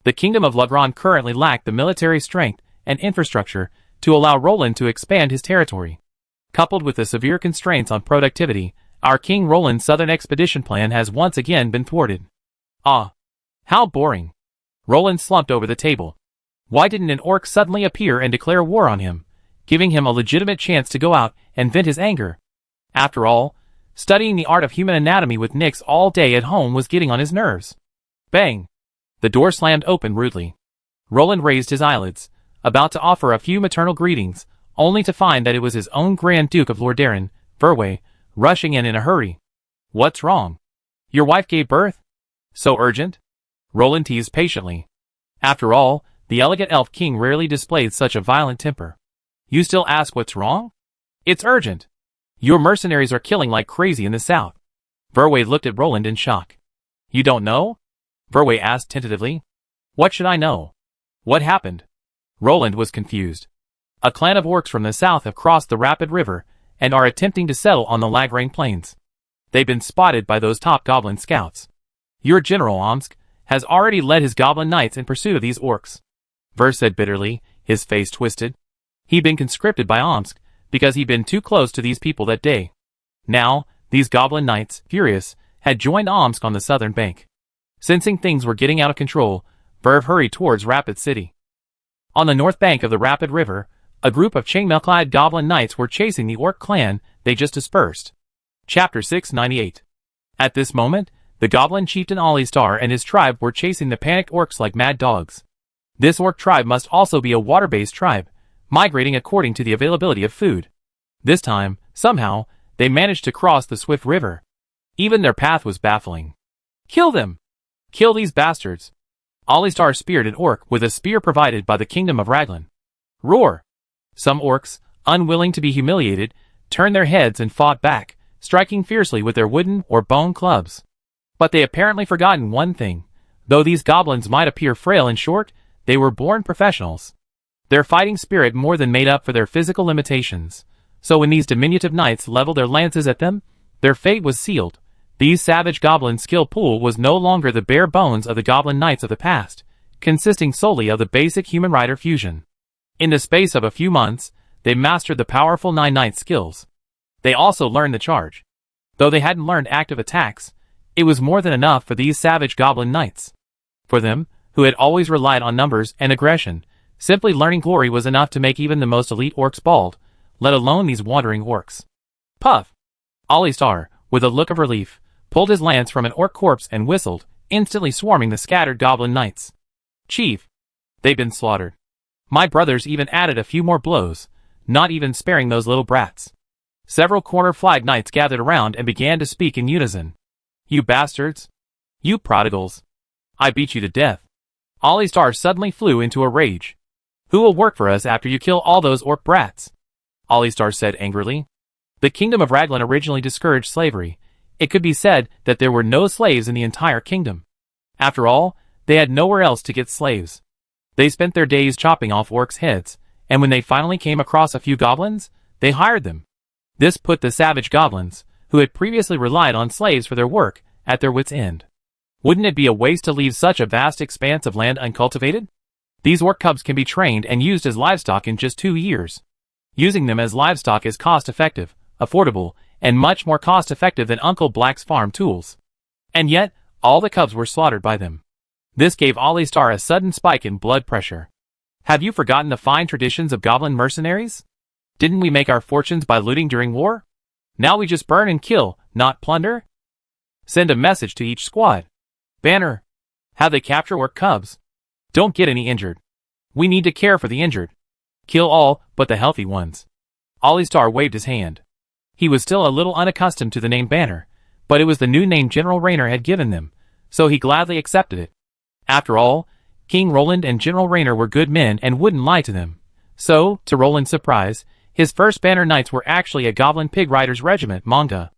The kingdom of Legrand currently lacked the military strength and infrastructure to allow Roland to expand his territory. Coupled with the severe constraints on productivity, our King Roland's southern expedition plan has once again been thwarted. Ah, how boring. Roland slumped over the table. Why didn't an orc suddenly appear and declare war on him, giving him a legitimate chance to go out and vent his anger? After all, studying the art of human anatomy with Nyx all day at home was getting on his nerves. Bang! The door slammed open rudely. Roland raised his eyelids, about to offer a few maternal greetings, only to find that it was his own Grand Duke of Lordaeron, Verway, rushing in a hurry. What's wrong? Your wife gave birth? So urgent? Roland teased patiently. After all, the elegant elf king rarely displayed such a violent temper. You still ask what's wrong? It's urgent. Your mercenaries are killing like crazy in the south. Verway looked at Roland in shock. You don't know? Verway asked tentatively. What should I know? What happened? Roland was confused. A clan of orcs from the south have crossed the rapid river and are attempting to settle on the Lagrain plains. They've been spotted by those top goblin scouts. Your general Omsk has already led his goblin knights in pursuit of these orcs. Ver said bitterly, his face twisted. He'd been conscripted by Omsk because he'd been too close to these people that day. Now, these goblin knights, furious, had joined Omsk on the southern bank. Sensing things were getting out of control, Verv hurried towards Rapid City. On the north bank of the Rapid River, a group of chainmail-clad goblin knights were chasing the orc clan they just dispersed. Chapter 698. At this moment, the goblin chieftain Alistar and his tribe were chasing the panicked orcs like mad dogs. This orc tribe must also be a water-based tribe, migrating according to the availability of food. This time, somehow, they managed to cross the swift river. Even their path was baffling. Kill them! Kill these bastards! Alistar speared an orc with a spear provided by the kingdom of Raglan. Roar! Some orcs, unwilling to be humiliated, turned their heads and fought back, striking fiercely with their wooden or bone clubs. But they apparently forgotten one thing. Though these goblins might appear frail and short, they were born professionals. Their fighting spirit more than made up for their physical limitations. So when these diminutive knights leveled their lances at them, their fate was sealed. These savage goblins' skill pool was no longer the bare bones of the goblin knights of the past, consisting solely of the basic human rider fusion. In the space of a few months, they mastered the powerful 9 knight skills. They also learned the charge. Though they hadn't learned active attacks, it was more than enough for these savage goblin knights. For them, who had always relied on numbers and aggression, simply learning glory was enough to make even the most elite orcs bald, let alone these wandering orcs. Puff! Alistar, with a look of relief, pulled his lance from an orc corpse and whistled, instantly swarming the scattered goblin knights. Chief! They've been slaughtered. My brothers even added a few more blows, not even sparing those little brats. Several corner flag knights gathered around and began to speak in unison. You bastards! You prodigals! I beat you to death. Alistar suddenly flew into a rage. Who will work for us after you kill all those orc brats? Alistar said angrily. The kingdom of Raglan originally discouraged slavery. It could be said that there were no slaves in the entire kingdom. After all, they had nowhere else to get slaves. They spent their days chopping off orcs' heads, and when they finally came across a few goblins, they hired them. This put the savage goblins, who had previously relied on slaves for their work, at their wits' end. Wouldn't it be a waste to leave such a vast expanse of land uncultivated? These orc cubs can be trained and used as livestock in just 2 years. Using them as livestock is cost-effective, affordable, and much more cost-effective than Uncle Black's farm tools. And yet, all the cubs were slaughtered by them. This gave Alistar a sudden spike in blood pressure. Have you forgotten the fine traditions of goblin mercenaries? Didn't we make our fortunes by looting during war? Now we just burn and kill, not plunder? Send a message to each squad. Banner. Have they capture orc cubs. Don't get any injured. We need to care for the injured. Kill all but the healthy ones. Alistar waved his hand. He was still a little unaccustomed to the name Banner, but it was the new name General Raynor had given them, so he gladly accepted it. After all, King Roland and General Raynor were good men and wouldn't lie to them. So, to Roland's surprise, his first Banner Knights were actually a Goblin Pig Riders regiment, Manga.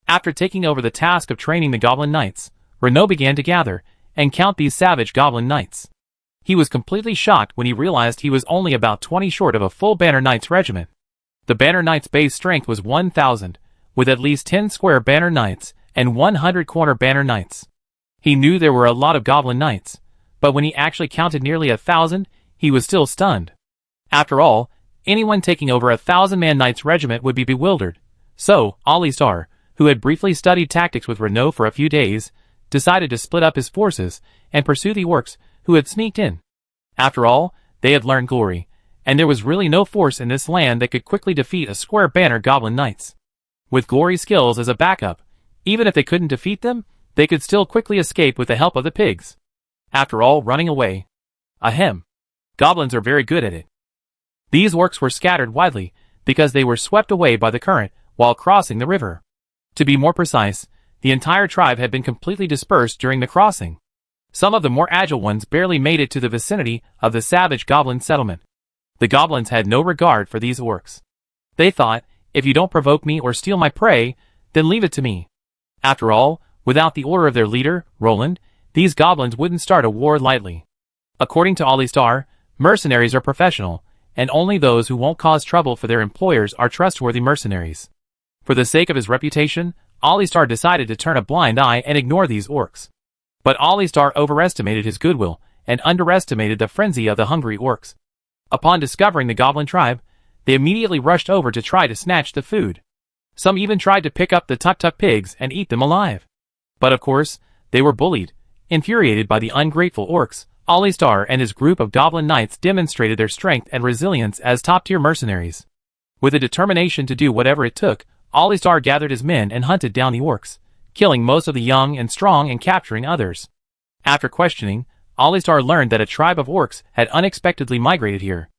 After taking over the task of training the Goblin Knights, Renaud began to gather and count these savage Goblin Knights. He was completely shocked when he realized he was only about 20 short of a full Banner Knights regiment. The Banner Knights' base strength was 1,000, with at least 10 square Banner Knights and 100 corner Banner Knights. He knew there were a lot of Goblin Knights, but when he actually counted nearly 1,000, he was still stunned. After all, anyone taking over a 1,000-man knight's regiment would be bewildered. So, Alistar, who had briefly studied tactics with Renaud for a few days, decided to split up his forces and pursue the orcs who had sneaked in. After all, they had learned glory, and there was really no force in this land that could quickly defeat a square banner goblin knights. With Glory's skills as a backup, even if they couldn't defeat them, they could still quickly escape with the help of the pigs. After all, running away. Ahem. Goblins are very good at it. These orcs were scattered widely, because they were swept away by the current while crossing the river. To be more precise, the entire tribe had been completely dispersed during the crossing. Some of the more agile ones barely made it to the vicinity of the savage goblin settlement. The goblins had no regard for these orcs. They thought, if you don't provoke me or steal my prey, then leave it to me. After all, without the order of their leader, Roland, these goblins wouldn't start a war lightly. According to Alistar, mercenaries are professional, and only those who won't cause trouble for their employers are trustworthy mercenaries. For the sake of his reputation, Alistar decided to turn a blind eye and ignore these orcs. But Alistar overestimated his goodwill and underestimated the frenzy of the hungry orcs. Upon discovering the goblin tribe, they immediately rushed over to try to snatch the food. Some even tried to pick up the tuk-tuk pigs and eat them alive. But of course, they were bullied. Infuriated by the ungrateful orcs, Alistar and his group of goblin knights demonstrated their strength and resilience as top-tier mercenaries. With a determination to do whatever it took, Alistar gathered his men and hunted down the orcs, killing most of the young and strong and capturing others. After questioning, Alistar learned that a tribe of orcs had unexpectedly migrated here.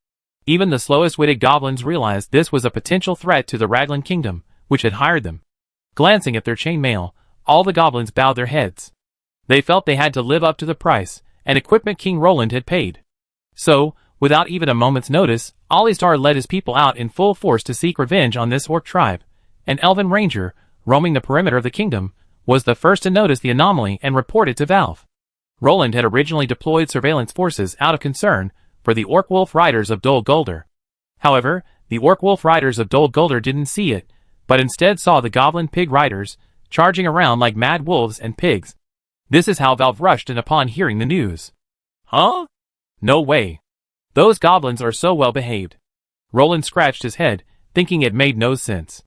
Even the slowest-witted goblins realized this was a potential threat to the Raglan kingdom, which had hired them. Glancing at their chain mail, all the goblins bowed their heads. They felt they had to live up to the price and equipment King Roland had paid. So, without even a moment's notice, Alistar led his people out in full force to seek revenge on this orc tribe. An elven ranger, roaming the perimeter of the kingdom, was the first to notice the anomaly and report it to Valve. Roland had originally deployed surveillance forces out of concern for the orc wolf riders of Dol Guldur. However, the orc wolf riders of Dol Guldur didn't see it, but instead saw the goblin pig riders charging around like mad wolves and pigs. This is how Valve rushed in upon hearing the news. Huh? No way. Those goblins are so well behaved. Roland scratched his head, thinking it made no sense.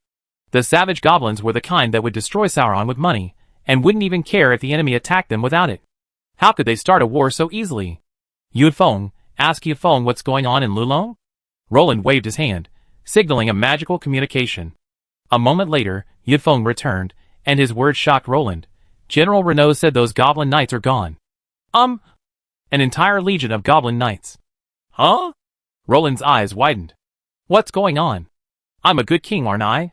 The savage goblins were the kind that would destroy Sauron with money, and wouldn't even care if the enemy attacked them without it. How could they start a war so easily? Yunfeng, ask Yunfeng what's going on in Lulong? Roland waved his hand, signaling a magical communication. A moment later, Yunfeng returned, and his words shocked Roland. General Renaud said those goblin knights are gone. An entire legion of goblin knights. Huh? Roland's eyes widened. What's going on? I'm a good king, aren't I?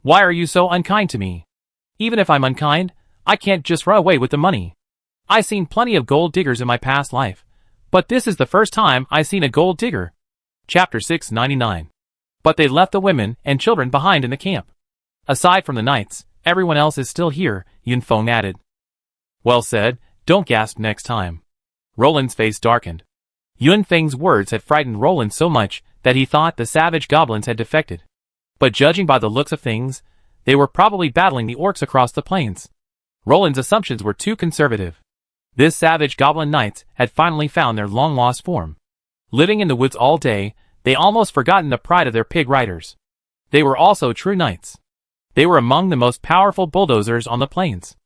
Why are you so unkind to me? Even if I'm unkind, I can't just run away with the money. I seen plenty of gold diggers in my past life, but this is the first time I seen a gold digger. Chapter 699. But they left the women and children behind in the camp. Aside from the knights, everyone else is still here, Yunfeng added. Well said, don't gasp next time. Roland's face darkened. Yunfeng's words had frightened Roland so much that he thought the savage goblins had defected. But judging by the looks of things, they were probably battling the orcs across the plains. Roland's assumptions were too conservative. This savage goblin knights had finally found their long-lost form. Living in the woods all day, they almost forgotten the pride of their pig riders. They were also true knights. They were among the most powerful bulldozers on the plains.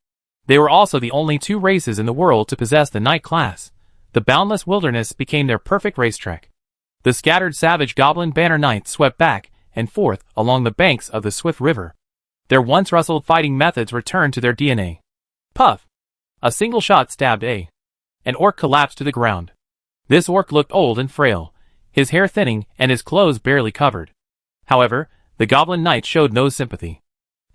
They were also the only two races in the world to possess the knight class. The boundless wilderness became their perfect racetrack. The scattered savage goblin banner knights swept back and forth along the banks of the swift river. Their once rustled fighting methods returned to their DNA. Puff! A single shot stabbed an orc collapsed to the ground. This orc looked old and frail, his hair thinning and his clothes barely covered. However, the goblin knights showed no sympathy.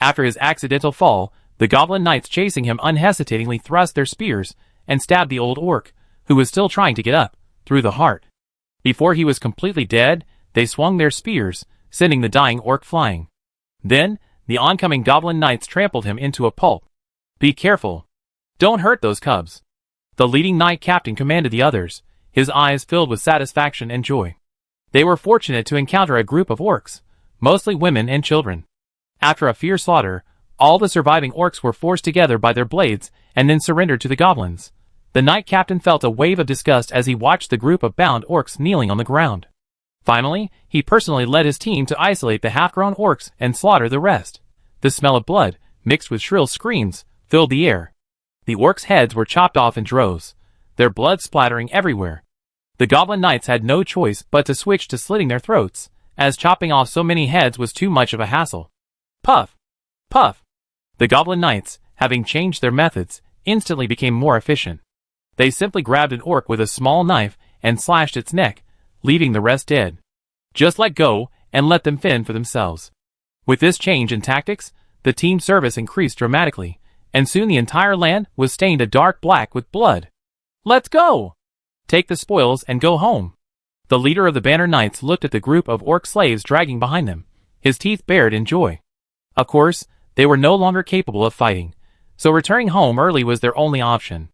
After his accidental fall, the goblin knights chasing him unhesitatingly thrust their spears and stabbed the old orc, who was still trying to get up, through the heart. Before he was completely dead, they swung their spears, sending the dying orc flying. Then, the oncoming goblin knights trampled him into a pulp. Be careful. Don't hurt those cubs. The leading knight captain commanded the others, his eyes filled with satisfaction and joy. They were fortunate to encounter a group of orcs, mostly women and children. After a fierce slaughter, all the surviving orcs were forced together by their blades and then surrendered to the goblins. The knight captain felt a wave of disgust as he watched the group of bound orcs kneeling on the ground. Finally, he personally led his team to isolate the half-grown orcs and slaughter the rest. The smell of blood, mixed with shrill screams, filled the air. The orcs' heads were chopped off in droves, their blood splattering everywhere. The goblin knights had no choice but to switch to slitting their throats, as chopping off so many heads was too much of a hassle. Puff! Puff! The goblin knights, having changed their methods, instantly became more efficient. They simply grabbed an orc with a small knife and slashed its neck, leaving the rest dead. Just let go and let them fend for themselves. With this change in tactics, the team service increased dramatically, and soon the entire land was stained a dark black with blood. Let's go! Take the spoils and go home. The leader of the Banner Knights looked at the group of orc slaves dragging behind them, his teeth bared in joy. Of course, they were no longer capable of fighting, so returning home early was their only option.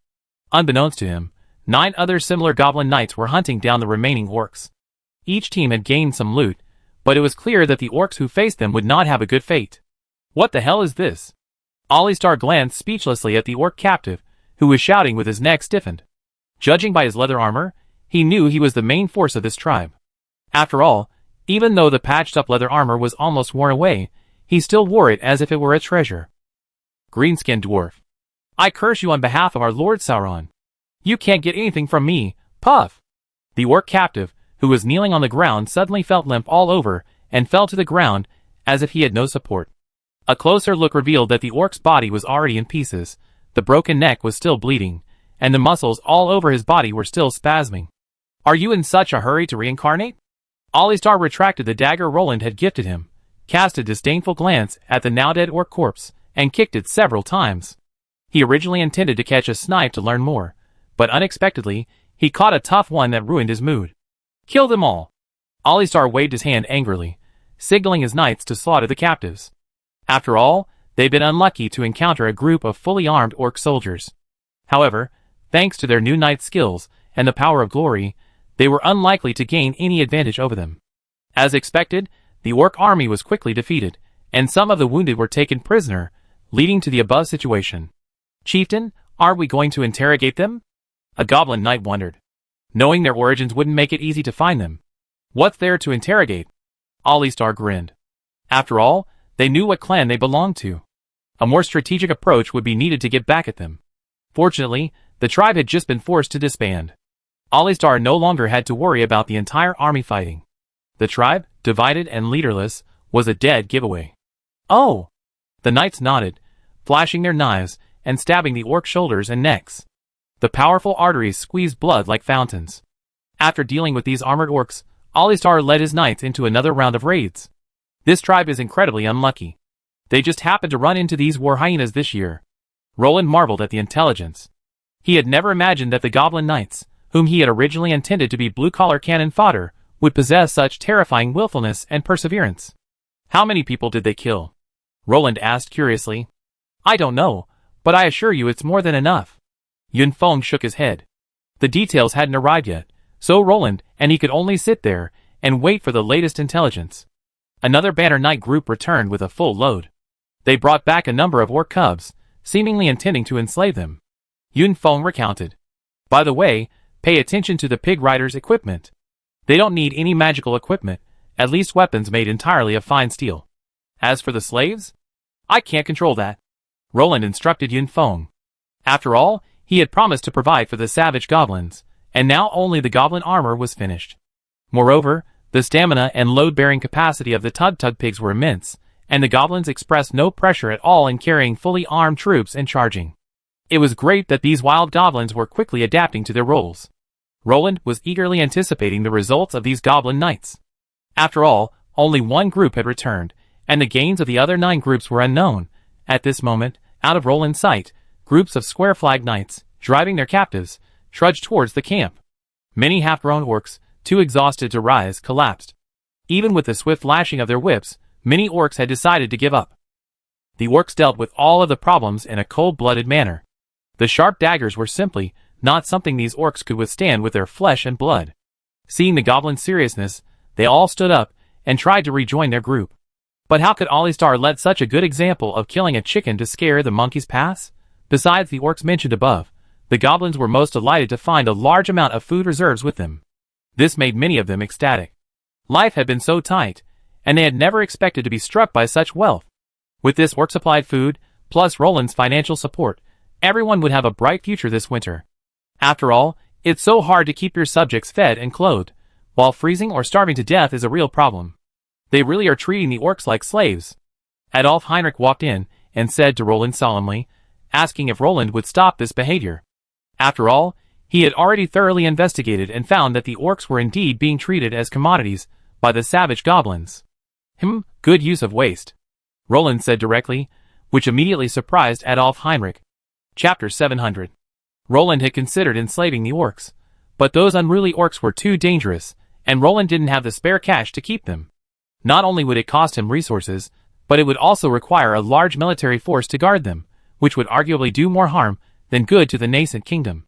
Unbeknownst to him, 9 other similar goblin knights were hunting down the remaining orcs. Each team had gained some loot, but it was clear that the orcs who faced them would not have a good fate. What the hell is this? Alistar glanced speechlessly at the orc captive, who was shouting with his neck stiffened. Judging by his leather armor, he knew he was the main force of this tribe. After all, even though the patched-up leather armor was almost worn away, he still wore it as if it were a treasure. Green-skinned dwarf. I curse you on behalf of our Lord Sauron. You can't get anything from me, puff! The orc captive, who was kneeling on the ground, suddenly felt limp all over and fell to the ground as if he had no support. A closer look revealed that the orc's body was already in pieces, the broken neck was still bleeding, and the muscles all over his body were still spasming. Are you in such a hurry to reincarnate? Alistar retracted the dagger Roland had gifted him, cast a disdainful glance at the now-dead orc corpse, and kicked it several times. He originally intended to catch a snipe to learn more, but unexpectedly, he caught a tough one that ruined his mood. Kill them all! Alistar waved his hand angrily, signaling his knights to slaughter the captives. After all, they'd been unlucky to encounter a group of fully armed orc soldiers. However, thanks to their new knight skills and the power of glory, they were unlikely to gain any advantage over them. As expected, the orc army was quickly defeated, and some of the wounded were taken prisoner, leading to the above situation. Chieftain, are we going to interrogate them? A goblin knight wondered. Knowing their origins wouldn't make it easy to find them. What's there to interrogate? Alistar grinned. After all, they knew what clan they belonged to. A more strategic approach would be needed to get back at them. Fortunately, the tribe had just been forced to disband. Alistar no longer had to worry about the entire army fighting. The tribe, divided and leaderless, was a dead giveaway. Oh! The knights nodded, flashing their knives and stabbing the orc shoulders and necks. The powerful arteries squeezed blood like fountains. After dealing with these armored orcs, Alistar led his knights into another round of raids. This tribe is incredibly unlucky. They just happened to run into these war hyenas this year. Roland marveled at the intelligence. He had never imagined that the goblin knights, whom he had originally intended to be blue-collar cannon fodder, would possess such terrifying willfulness and perseverance. How many people did they kill? Roland asked curiously. I don't know, but I assure you it's more than enough. Yun Feng shook his head. The details hadn't arrived yet, so Roland and he could only sit there and wait for the latest intelligence. Another Banner Knight group returned with a full load. They brought back a number of orc cubs, seemingly intending to enslave them. Yun Feng recounted. By the way, pay attention to the pig riders' equipment. They don't need any magical equipment, at least weapons made entirely of fine steel. As for the slaves? I can't control that. Roland instructed Yun Feng. After all, he had promised to provide for the savage goblins, and now only the goblin armor was finished. Moreover, the stamina and load-bearing capacity of the Tug-Tug pigs were immense, and the goblins expressed no pressure at all in carrying fully armed troops and charging. It was great that these wild goblins were quickly adapting to their roles. Roland was eagerly anticipating the results of these goblin knights. After all, only one group had returned, and the gains of the other 9 groups were unknown. At this moment, out of Roland's sight, groups of square-flagged knights, driving their captives, trudged towards the camp. Many half-grown orcs, too exhausted to rise, collapsed. Even with the swift lashing of their whips, many orcs had decided to give up. The orcs dealt with all of the problems in a cold-blooded manner. The sharp daggers were simply not something these orcs could withstand with their flesh and blood. Seeing the goblins' seriousness, they all stood up and tried to rejoin their group. But how could Alistar let such a good example of killing a chicken to scare the monkeys pass? Besides the orcs mentioned above, the goblins were most delighted to find a large amount of food reserves with them. This made many of them ecstatic. Life had been so tight, and they had never expected to be struck by such wealth. With this orc-supplied food, plus Roland's financial support, everyone would have a bright future this winter. After all, it's so hard to keep your subjects fed and clothed, while freezing or starving to death is a real problem. They really are treating the orcs like slaves. Adolf Heinrich walked in and said to Roland solemnly, asking if Roland would stop this behavior. After all, he had already thoroughly investigated and found that the orcs were indeed being treated as commodities by the savage goblins. Good use of waste, Roland said directly, which immediately surprised Adolf Heinrich. Chapter 700. Roland had considered enslaving the orcs, but those unruly orcs were too dangerous, and Roland didn't have the spare cash to keep them. Not only would it cost him resources, but it would also require a large military force to guard them, which would arguably do more harm than good to the nascent kingdom.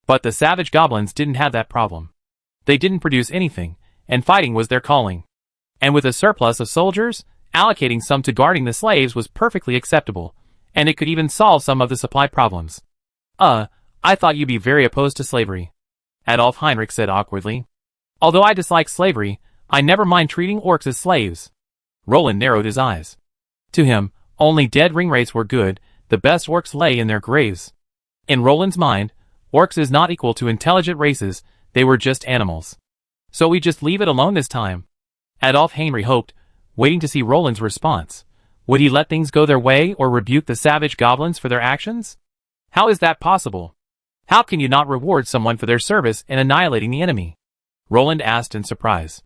But the savage goblins didn't have that problem. They didn't produce anything, and fighting was their calling. And with a surplus of soldiers, allocating some to guarding the slaves was perfectly acceptable, and it could even solve some of the supply problems. I thought you'd be very opposed to slavery, Adolf Heinrich said awkwardly. Although I dislike slavery, I never mind treating orcs as slaves. Roland narrowed his eyes. To him, only dead ringwraiths were good, the best orcs lay in their graves. In Roland's mind, orcs is not equal to intelligent races, they were just animals. So we just leave it alone this time? Adolf Heinrich hoped, waiting to see Roland's response. Would he let things go their way or rebuke the savage goblins for their actions? How is that possible? How can you not reward someone for their service in annihilating the enemy? Roland asked in surprise.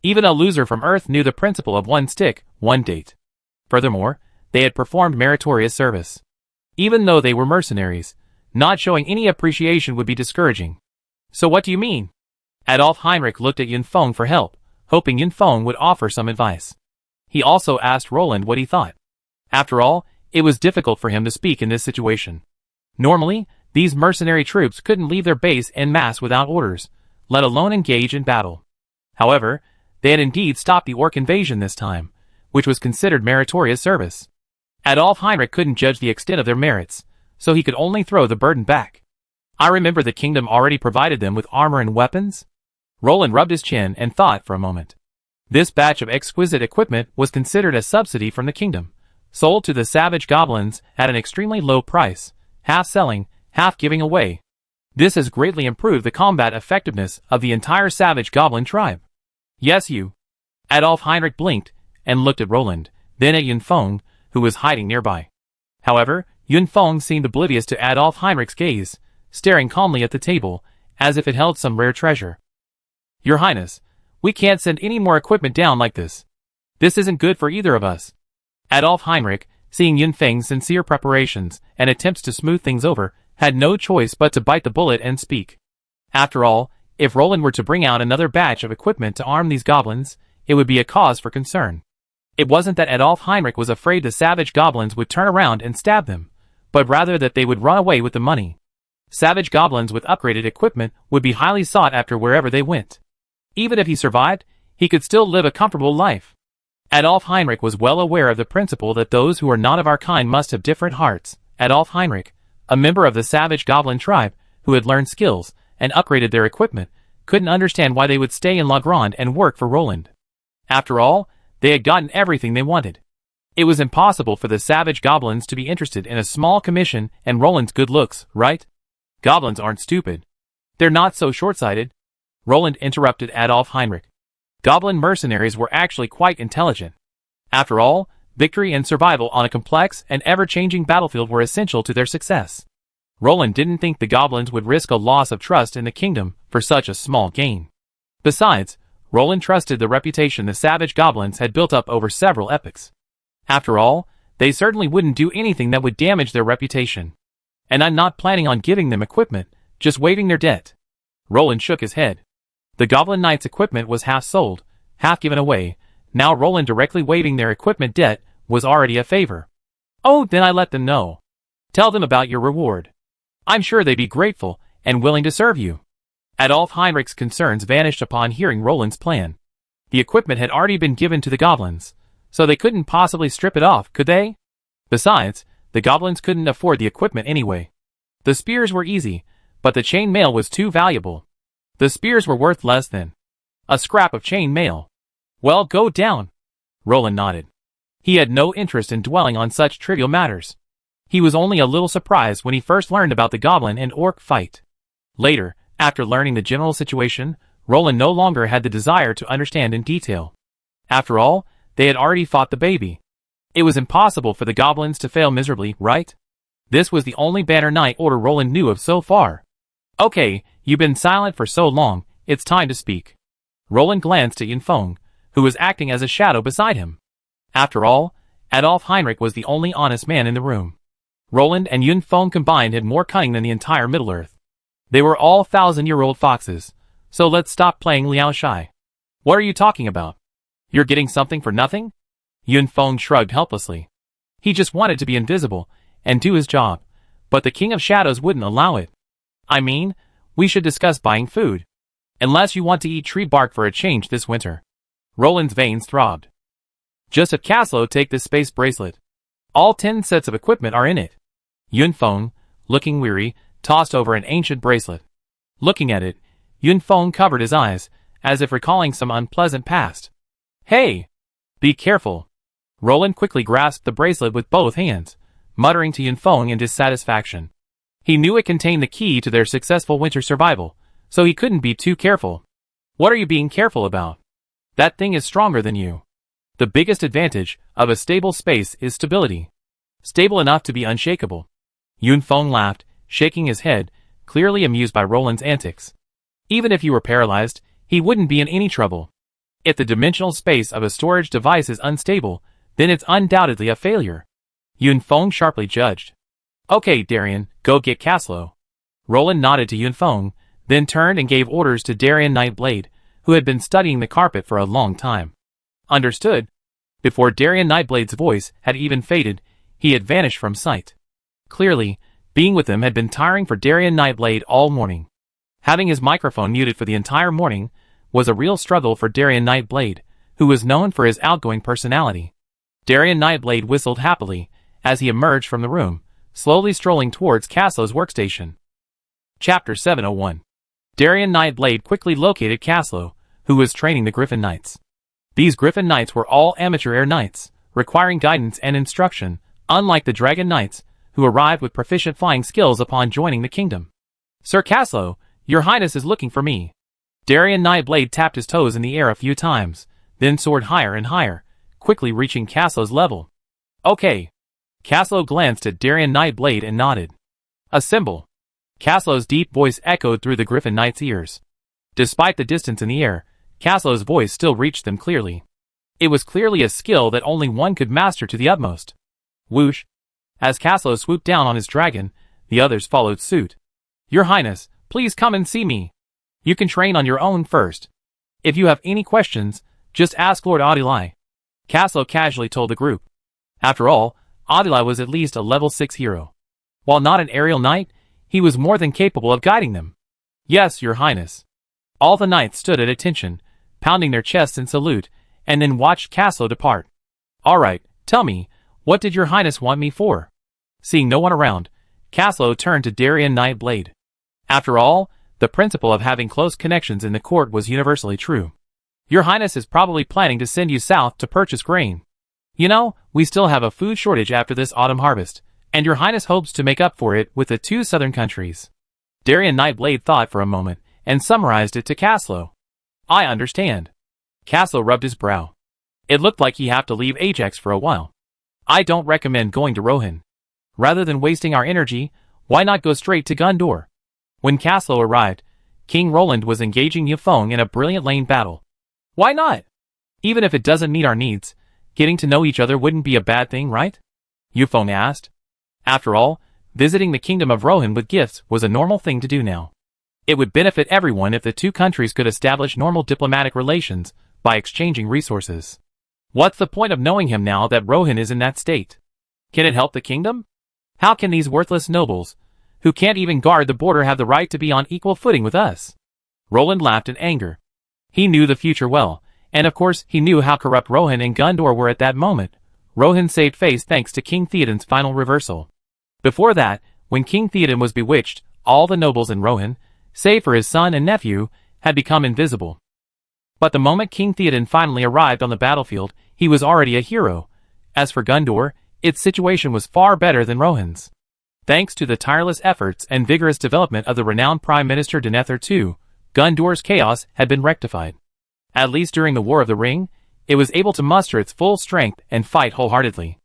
Even a loser from Earth knew the principle of one stick, one date. Furthermore, they had performed meritorious service. Even though they were mercenaries, not showing any appreciation would be discouraging. So what do you mean? Adolf Heinrich looked at Yunfeng for help, hoping Yunfeng would offer some advice. He also asked Roland what he thought. After all, it was difficult for him to speak in this situation. Normally, these mercenary troops couldn't leave their base en masse without orders, let alone engage in battle. However, they had indeed stopped the orc invasion this time, which was considered meritorious service. Adolf Heinrich couldn't judge the extent of their merits, so he could only throw the burden back. I remember the kingdom already provided them with armor and weapons. Roland rubbed his chin and thought for a moment. This batch of exquisite equipment was considered a subsidy from the kingdom, sold to the savage goblins at an extremely low price, half selling, half giving away. This has greatly improved the combat effectiveness of the entire savage goblin tribe. Yes, you. Adolf Heinrich blinked and looked at Roland, then at Yunfeng, who was hiding nearby. However, Yunfeng seemed oblivious to Adolf Heinrich's gaze, staring calmly at the table, as if it held some rare treasure. Your Highness, we can't send any more equipment down like this. This isn't good for either of us. Adolf Heinrich, seeing Yunfeng's sincere preparations and attempts to smooth things over, had no choice but to bite the bullet and speak. After all, if Roland were to bring out another batch of equipment to arm these goblins, it would be a cause for concern. It wasn't that Adolf Heinrich was afraid the savage goblins would turn around and stab them, but rather that they would run away with the money. Savage goblins with upgraded equipment would be highly sought after wherever they went. Even if he survived, he could still live a comfortable life. Adolf Heinrich was well aware of the principle that those who are not of our kind must have different hearts. Adolf Heinrich, a member of the savage goblin tribe, who had learned skills and upgraded their equipment, couldn't understand why they would stay in La Grande and work for Roland. After all, they had gotten everything they wanted. It was impossible for the savage goblins to be interested in a small commission and Roland's good looks, right? Goblins aren't stupid. They're not so short-sighted. Roland interrupted Adolf Heinrich. Goblin mercenaries were actually quite intelligent. After all, victory and survival on a complex and ever-changing battlefield were essential to their success. Roland didn't think the goblins would risk a loss of trust in the kingdom for such a small gain. Besides, Roland trusted the reputation the savage goblins had built up over several epochs. After all, they certainly wouldn't do anything that would damage their reputation. And I'm not planning on giving them equipment, just waiving their debt. Roland shook his head. The Goblin Knight's equipment was half sold, half given away. Now Roland directly waiving their equipment debt was already a favor. Oh, then I let them know. Tell them about your reward. I'm sure they'd be grateful and willing to serve you. Adolf Heinrich's concerns vanished upon hearing Roland's plan. The equipment had already been given to the goblins, so they couldn't possibly strip it off, could they? Besides, the goblins couldn't afford the equipment anyway. The spears were easy, but the chain mail was too valuable. The spears were worth less than a scrap of chain mail. Well, go down. Roland nodded. He had no interest in dwelling on such trivial matters. He was only a little surprised when he first learned about the goblin and orc fight. Later, after learning the general situation, Roland no longer had the desire to understand in detail. After all, they had already fought the baby. It was impossible for the goblins to fail miserably, right? This was the only Banner Knight order Roland knew of so far. Okay, you've been silent for so long, it's time to speak. Roland glanced at Yunfeng, who was acting as a shadow beside him. After all, Adolf Heinrich was the only honest man in the room. Roland and Yunfeng combined had more cunning than the entire Middle-earth. They were all 1,000-year-old foxes, so let's stop playing Liao Shai. What are you talking about? You're getting something for nothing? Yunfeng shrugged helplessly. He just wanted to be invisible and do his job, but the King of Shadows wouldn't allow it. I mean, we should discuss buying food. Unless you want to eat tree bark for a change this winter. Roland's veins throbbed. Just have Caslow take this space bracelet. All 10 sets of equipment are in it. Yunfeng, looking weary, tossed over an ancient bracelet. Looking at it, Yunfeng covered his eyes, as if recalling some unpleasant past. Hey! Be careful. Roland quickly grasped the bracelet with both hands, muttering to Yunfeng in dissatisfaction. He knew it contained the key to their successful winter survival, so he couldn't be too careful. What are you being careful about? That thing is stronger than you. The biggest advantage of a stable space is stability. Stable enough to be unshakable. Yunfeng laughed, shaking his head, clearly amused by Roland's antics. Even if he were paralyzed, he wouldn't be in any trouble. If the dimensional space of a storage device is unstable, then it's undoubtedly a failure. Yunfeng sharply judged. Okay, Darien, go get Caslow. Roland nodded to Yunfeng, then turned and gave orders to Darien Nightblade, who had been studying the carpet for a long time. Understood. Before Darien Nightblade's voice had even faded, he had vanished from sight. Clearly, being with them had been tiring for Darien Nightblade all morning. Having his microphone muted for the entire morning was a real struggle for Darien Nightblade, who was known for his outgoing personality. Darien Nightblade whistled happily as he emerged from the room, slowly strolling towards Caslow's workstation. Chapter 701. Darien Nightblade quickly located Caslow, who was training the Griffin Knights. These Griffin Knights were all amateur air knights, requiring guidance and instruction, unlike the Dragon Knights, who arrived with proficient flying skills upon joining the kingdom. Sir Caslow, your highness is looking for me. Darien Nightblade tapped his toes in the air a few times, then soared higher and higher, quickly reaching Caslow's level. Okay. Caslow glanced at Darien Nightblade and nodded. Assemble. Caslow's deep voice echoed through the Griffin Knight's ears. Despite the distance in the air, Caslow's voice still reached them clearly. It was clearly a skill that only one could master to the utmost. Whoosh! As Caslow swooped down on his dragon, the others followed suit. Your Highness, please come and see me. You can train on your own first. If you have any questions, just ask Lord Adilai. Caslow casually told the group. After all, Adilai was at least a level 6 hero. While not an aerial knight, he was more than capable of guiding them. Yes, your highness. All the knights stood at attention, pounding their chests in salute, and then watched Caslow depart. All right, tell me, what did your highness want me for? Seeing no one around, Caslow turned to Darien Nightblade. After all, the principle of having close connections in the court was universally true. Your highness is probably planning to send you south to purchase grain. You know, we still have a food shortage after this autumn harvest, and your highness hopes to make up for it with the 2 southern countries. Darien Nightblade thought for a moment, and summarized it to Caslow. I understand. Caslow rubbed his brow. It looked like he'd have to leave Ajax for a while. I don't recommend going to Rohan. Rather than wasting our energy, why not go straight to Gondor? When Caslow arrived, King Roland was engaging Yunfeng in a brilliant lane battle. Why not? Even if it doesn't meet our needs, getting to know each other wouldn't be a bad thing, right? Yunfeng asked. After all, visiting the kingdom of Rohan with gifts was a normal thing to do now. It would benefit everyone if the 2 countries could establish normal diplomatic relations by exchanging resources. What's the point of knowing him now that Rohan is in that state? Can it help the kingdom? How can these worthless nobles, who can't even guard the border, have the right to be on equal footing with us? Roland laughed in anger. He knew the future well, and of course he knew how corrupt Rohan and Gondor were at that moment. Rohan saved face thanks to King Theoden's final reversal. Before that, when King Theoden was bewitched, all the nobles in Rohan, save for his son and nephew, had become invisible. But the moment King Theoden finally arrived on the battlefield, he was already a hero. As for Gondor, its situation was far better than Rohan's. Thanks to the tireless efforts and vigorous development of the renowned Prime Minister Denethor II, Gondor's chaos had been rectified. At least during the War of the Ring, it was able to muster its full strength and fight wholeheartedly.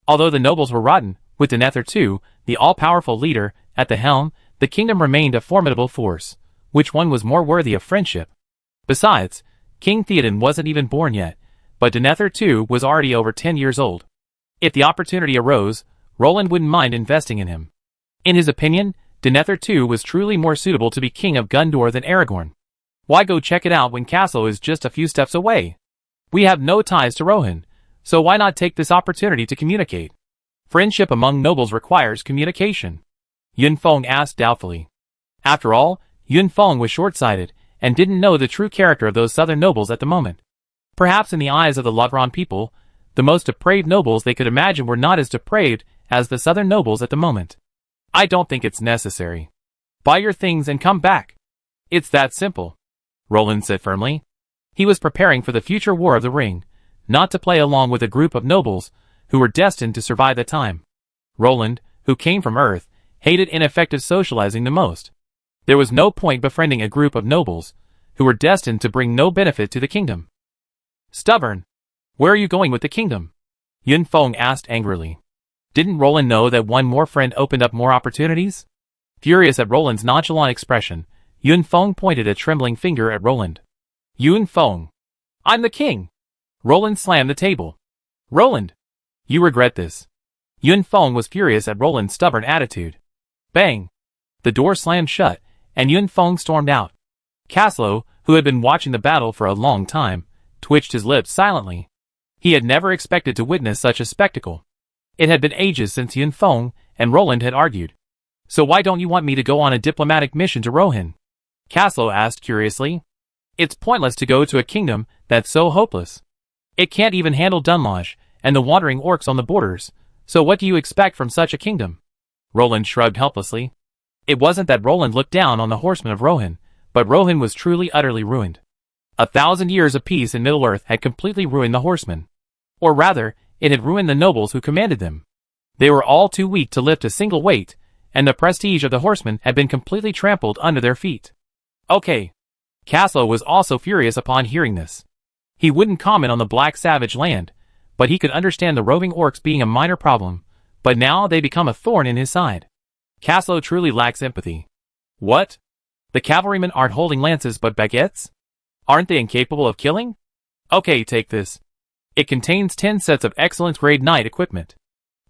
Although the nobles were rotten, with Denethor II, the all-powerful leader, at the helm, the kingdom remained a formidable force. Which one was more worthy of friendship? Besides, King Theoden wasn't even born yet, but Denethor II was already over 10 years old. If the opportunity arose, Roland wouldn't mind investing in him. In his opinion, Denethor II was truly more suitable to be king of Gondor than Aragorn. Why go check it out when Castle is just a few steps away? We have no ties to Rohan, so why not take this opportunity to communicate? Friendship among nobles requires communication. Yun Feng asked doubtfully. After all, Yun Feng was short-sighted, and didn't know the true character of those southern nobles at the moment. Perhaps in the eyes of the Lotron people, the most depraved nobles they could imagine were not as depraved as the southern nobles at the moment. I don't think it's necessary. Buy your things and come back. It's that simple, Roland said firmly. He was preparing for the future War of the Ring, not to play along with a group of nobles who were destined to survive the time. Roland, who came from Earth, hated ineffective socializing the most. There was no point befriending a group of nobles who were destined to bring no benefit to the kingdom. Stubborn. Where are you going with the kingdom? Yun Feng asked angrily. Didn't Roland know that one more friend opened up more opportunities? Furious at Roland's nonchalant expression, Yun Feng pointed a trembling finger at Roland. Yun Feng. I'm the king. Roland slammed the table. Roland. You regret this. Yun Feng was furious at Roland's stubborn attitude. Bang. The door slammed shut, and Yun Feng stormed out. Caslow, who had been watching the battle for a long time, twitched his lips silently. He had never expected to witness such a spectacle. It had been ages since Yun Feng and Roland had argued. So why don't you want me to go on a diplomatic mission to Rohan? Caslow asked curiously. It's pointless to go to a kingdom that's so hopeless. It can't even handle Dunlodge and the wandering orcs on the borders, so what do you expect from such a kingdom? Roland shrugged helplessly. It wasn't that Roland looked down on the horsemen of Rohan, but Rohan was truly utterly ruined. 1,000 years of peace in Middle-earth had completely ruined the horsemen. Or rather, it had ruined the nobles who commanded them. They were all too weak to lift a single weight, and the prestige of the horsemen had been completely trampled under their feet. Okay. Caslow was also furious upon hearing this. He wouldn't comment on the Black Savage land, but he could understand the roving orcs being a minor problem, but now they become a thorn in his side. Caslow truly lacks empathy. What? The cavalrymen aren't holding lances but baguettes? Aren't they incapable of killing? Okay, take this. It contains 10 sets of excellent grade knight equipment.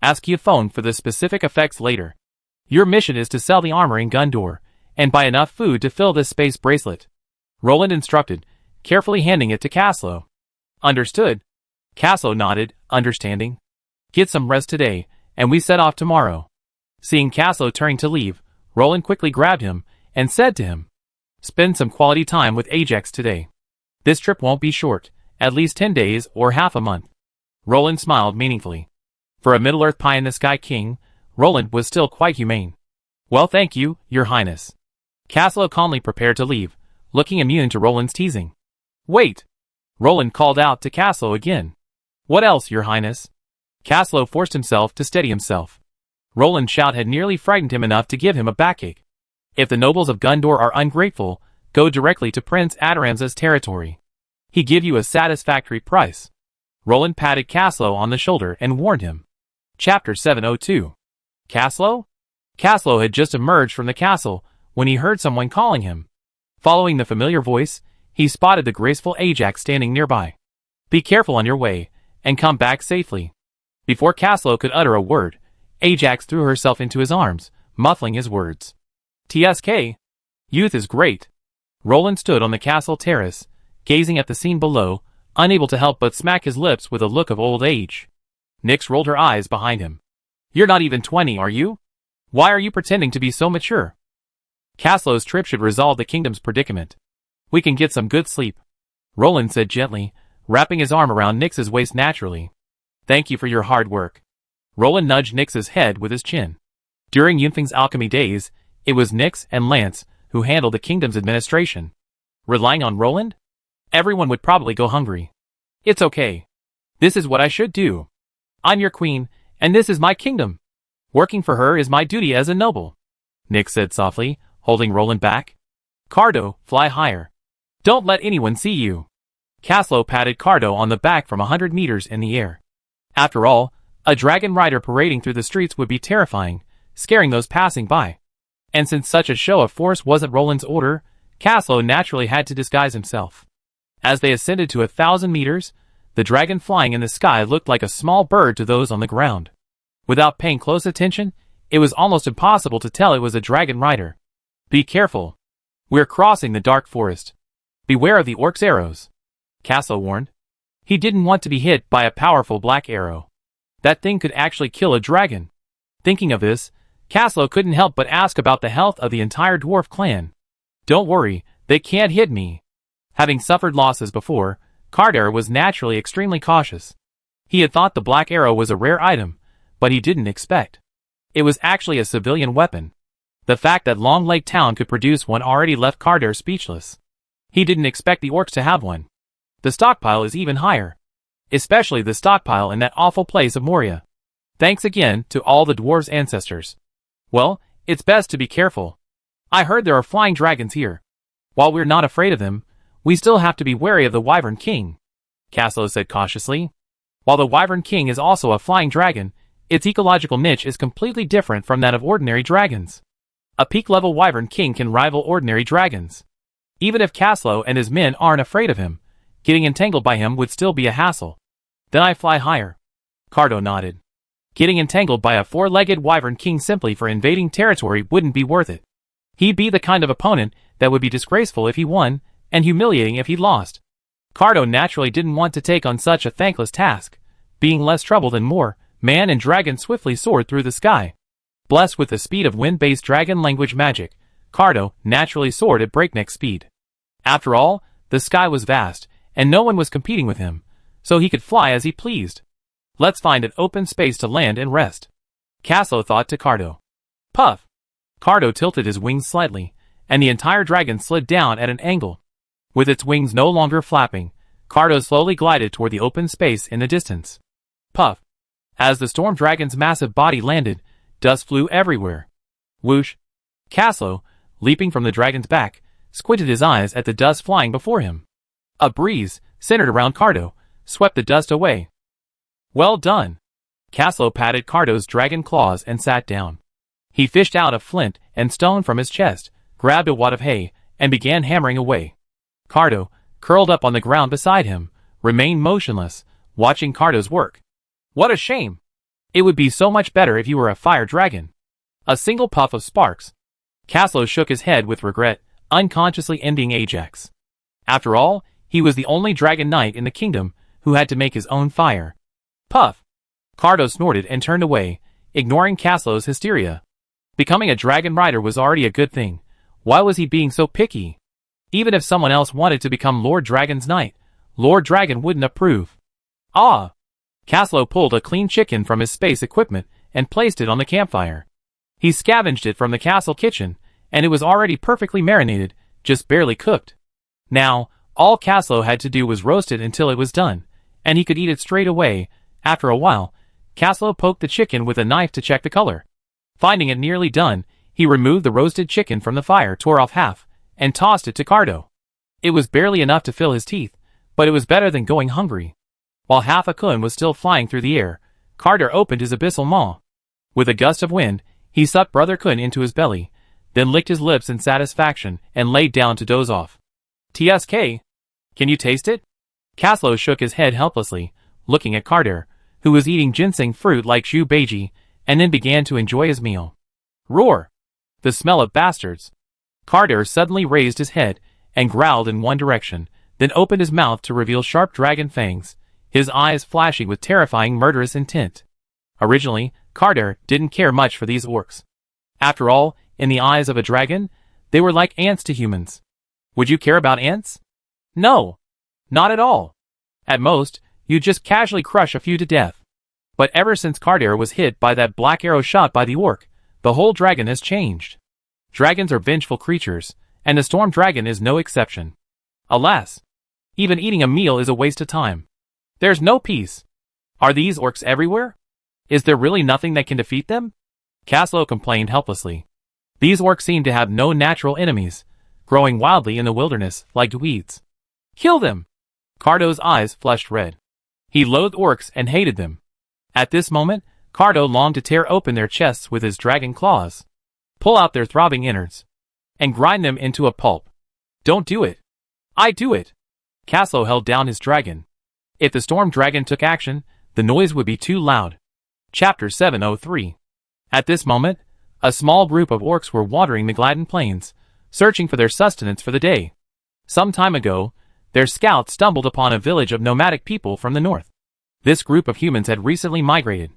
Ask Yafone for the specific effects later. Your mission is to sell the armor in Gondor, and buy enough food to fill this space bracelet. Roland instructed, carefully handing it to Caslow. Understood. Caslow nodded, understanding. Get some rest today, and we set off tomorrow. Seeing Caslow turning to leave, Roland quickly grabbed him, and said to him, spend some quality time with Ajax today. This trip won't be short, at least 10 days or half a month. Roland smiled meaningfully. For a Middle-earth pie-in-the-sky king, Roland was still quite humane. Well, thank you, your highness. Caslow calmly prepared to leave, looking immune to Roland's teasing. Wait! Roland called out to Caslow again. What else, your highness? Caslow forced himself to steady himself. Roland's shout had nearly frightened him enough to give him a backache. If the nobles of Gondor are ungrateful, go directly to Prince Adoramsa's territory. He give you a satisfactory price. Roland patted Caslow on the shoulder and warned him. Chapter 702. Caslow? Caslow had just emerged from the castle when he heard someone calling him. Following the familiar voice, he spotted the graceful Ajax standing nearby. Be careful on your way, and come back safely. Before Caslow could utter a word, Ajax threw herself into his arms, muffling his words. TSK. Youth is great. Roland stood on the castle terrace, gazing at the scene below, unable to help but smack his lips with a look of old age. Nyx rolled her eyes behind him. You're not even 20, are you? Why are you pretending to be so mature? Caslow's trip should resolve the kingdom's predicament. We can get some good sleep, Roland said gently, wrapping his arm around Nyx's waist naturally. Thank you for your hard work. Roland nudged Nyx's head with his chin. During Yunfeng's alchemy days, it was Nyx and Lance who handled the kingdom's administration. Relying on Roland? Everyone would probably go hungry. It's okay. This is what I should do. I'm your queen, and this is my kingdom. Working for her is my duty as a noble, Nick said softly, holding Roland back. Cardo, fly higher. Don't let anyone see you. Caslo patted Cardo on the back from 100 meters in the air. After all, a dragon rider parading through the streets would be terrifying, scaring those passing by. And since such a show of force wasn't Roland's order, Caslo naturally had to disguise himself. As they ascended to 1,000 meters, the dragon flying in the sky looked like a small bird to those on the ground. Without paying close attention, it was almost impossible to tell it was a dragon rider. Be careful. We're crossing the dark forest. Beware of the orc's arrows, Caslo warned. He didn't want to be hit by a powerful black arrow. That thing could actually kill a dragon. Thinking of this, Caslo couldn't help but ask about the health of the entire dwarf clan. Don't worry, they can't hit me. Having suffered losses before, Cardo was naturally extremely cautious. He had thought the black arrow was a rare item, but he didn't expect it was actually a civilian weapon. The fact that Long Lake Town could produce one already left Cardo speechless. He didn't expect the orcs to have one. The stockpile is even higher. Especially the stockpile in that awful place of Moria. Thanks again to all the dwarves' ancestors. Well, it's best to be careful. I heard there are flying dragons here. While we're not afraid of them, we still have to be wary of the Wyvern King, Caslo said cautiously. While the Wyvern King is also a flying dragon, its ecological niche is completely different from that of ordinary dragons. A peak-level Wyvern King can rival ordinary dragons. Even if Caslo and his men aren't afraid of him, getting entangled by him would still be a hassle. Then I fly higher. Cardo nodded. Getting entangled by a four-legged Wyvern King simply for invading territory wouldn't be worth it. He'd be the kind of opponent that would be disgraceful if he won, and humiliating if he lost. Cardo naturally didn't want to take on such a thankless task. Being less trouble than more, man and dragon swiftly soared through the sky. Blessed with the speed of wind-based dragon language magic, Cardo naturally soared at breakneck speed. After all, the sky was vast, and no one was competing with him, so he could fly as he pleased. Let's find an open space to land and rest, Caslo thought to Cardo. Puff! Cardo tilted his wings slightly, and the entire dragon slid down at an angle. With its wings no longer flapping, Cardo slowly glided toward the open space in the distance. Puff! As the storm dragon's massive body landed, dust flew everywhere. Whoosh! Caslo, leaping from the dragon's back, squinted his eyes at the dust flying before him. A breeze, centered around Cardo, swept the dust away. Well done! Caslo patted Cardo's dragon claws and sat down. He fished out a flint and stone from his chest, grabbed a wad of hay, and began hammering away. Cardo, curled up on the ground beside him, remained motionless, watching Cardo's work. What a shame! It would be so much better if you were a fire dragon. A single puff of sparks. Caslo shook his head with regret, unconsciously envying Ajax. After all, he was the only dragon knight in the kingdom who had to make his own fire. Puff! Cardo snorted and turned away, ignoring Caslo's hysteria. Becoming a dragon rider was already a good thing. Why was he being so picky? Even if someone else wanted to become Lord Dragon's knight, Lord Dragon wouldn't approve. Ah! Caslo pulled a clean chicken from his space equipment and placed it on the campfire. He scavenged it from the castle kitchen, and it was already perfectly marinated, just barely cooked. Now, all Caslo had to do was roast it until it was done, and he could eat it straight away. After a while, Caslo poked the chicken with a knife to check the color. Finding it nearly done, he removed the roasted chicken from the fire, tore off half, and tossed it to Cardo. It was barely enough to fill his teeth, but it was better than going hungry. While half a kun was still flying through the air, Cardo opened his abyssal maw. With a gust of wind, he sucked Brother Kun into his belly, then licked his lips in satisfaction and laid down to doze off. TSK? Can you taste it? Caslo shook his head helplessly, looking at Cardo, who was eating ginseng fruit like Zhu Beiji, and then began to enjoy his meal. Roar! The smell of bastards! Cardo suddenly raised his head and growled in one direction, then opened his mouth to reveal sharp dragon fangs, his eyes flashing with terrifying murderous intent. Originally, Cardo didn't care much for these orcs. After all, in the eyes of a dragon, they were like ants to humans. Would you care about ants? No. Not at all. At most, you'd just casually crush a few to death. But ever since Cardo was hit by that black arrow shot by the orc, the whole dragon has changed. Dragons are vengeful creatures, and the storm dragon is no exception. Alas! Even eating a meal is a waste of time. There's no peace. Are these orcs everywhere? Is there really nothing that can defeat them? Caslow complained helplessly. These orcs seem to have no natural enemies, growing wildly in the wilderness like weeds. Kill them! Cardo's eyes flushed red. He loathed orcs and hated them. At this moment, Cardo longed to tear open their chests with his dragon claws, pull out their throbbing innards, and grind them into a pulp. Don't do it. I do it. Caslow held down his dragon. If the storm dragon took action, the noise would be too loud. Chapter 703. At this moment, a small group of orcs were wandering the Gladden Plains, searching for their sustenance for the day. Some time ago, their scouts stumbled upon a village of nomadic people from the north. This group of humans had recently migrated.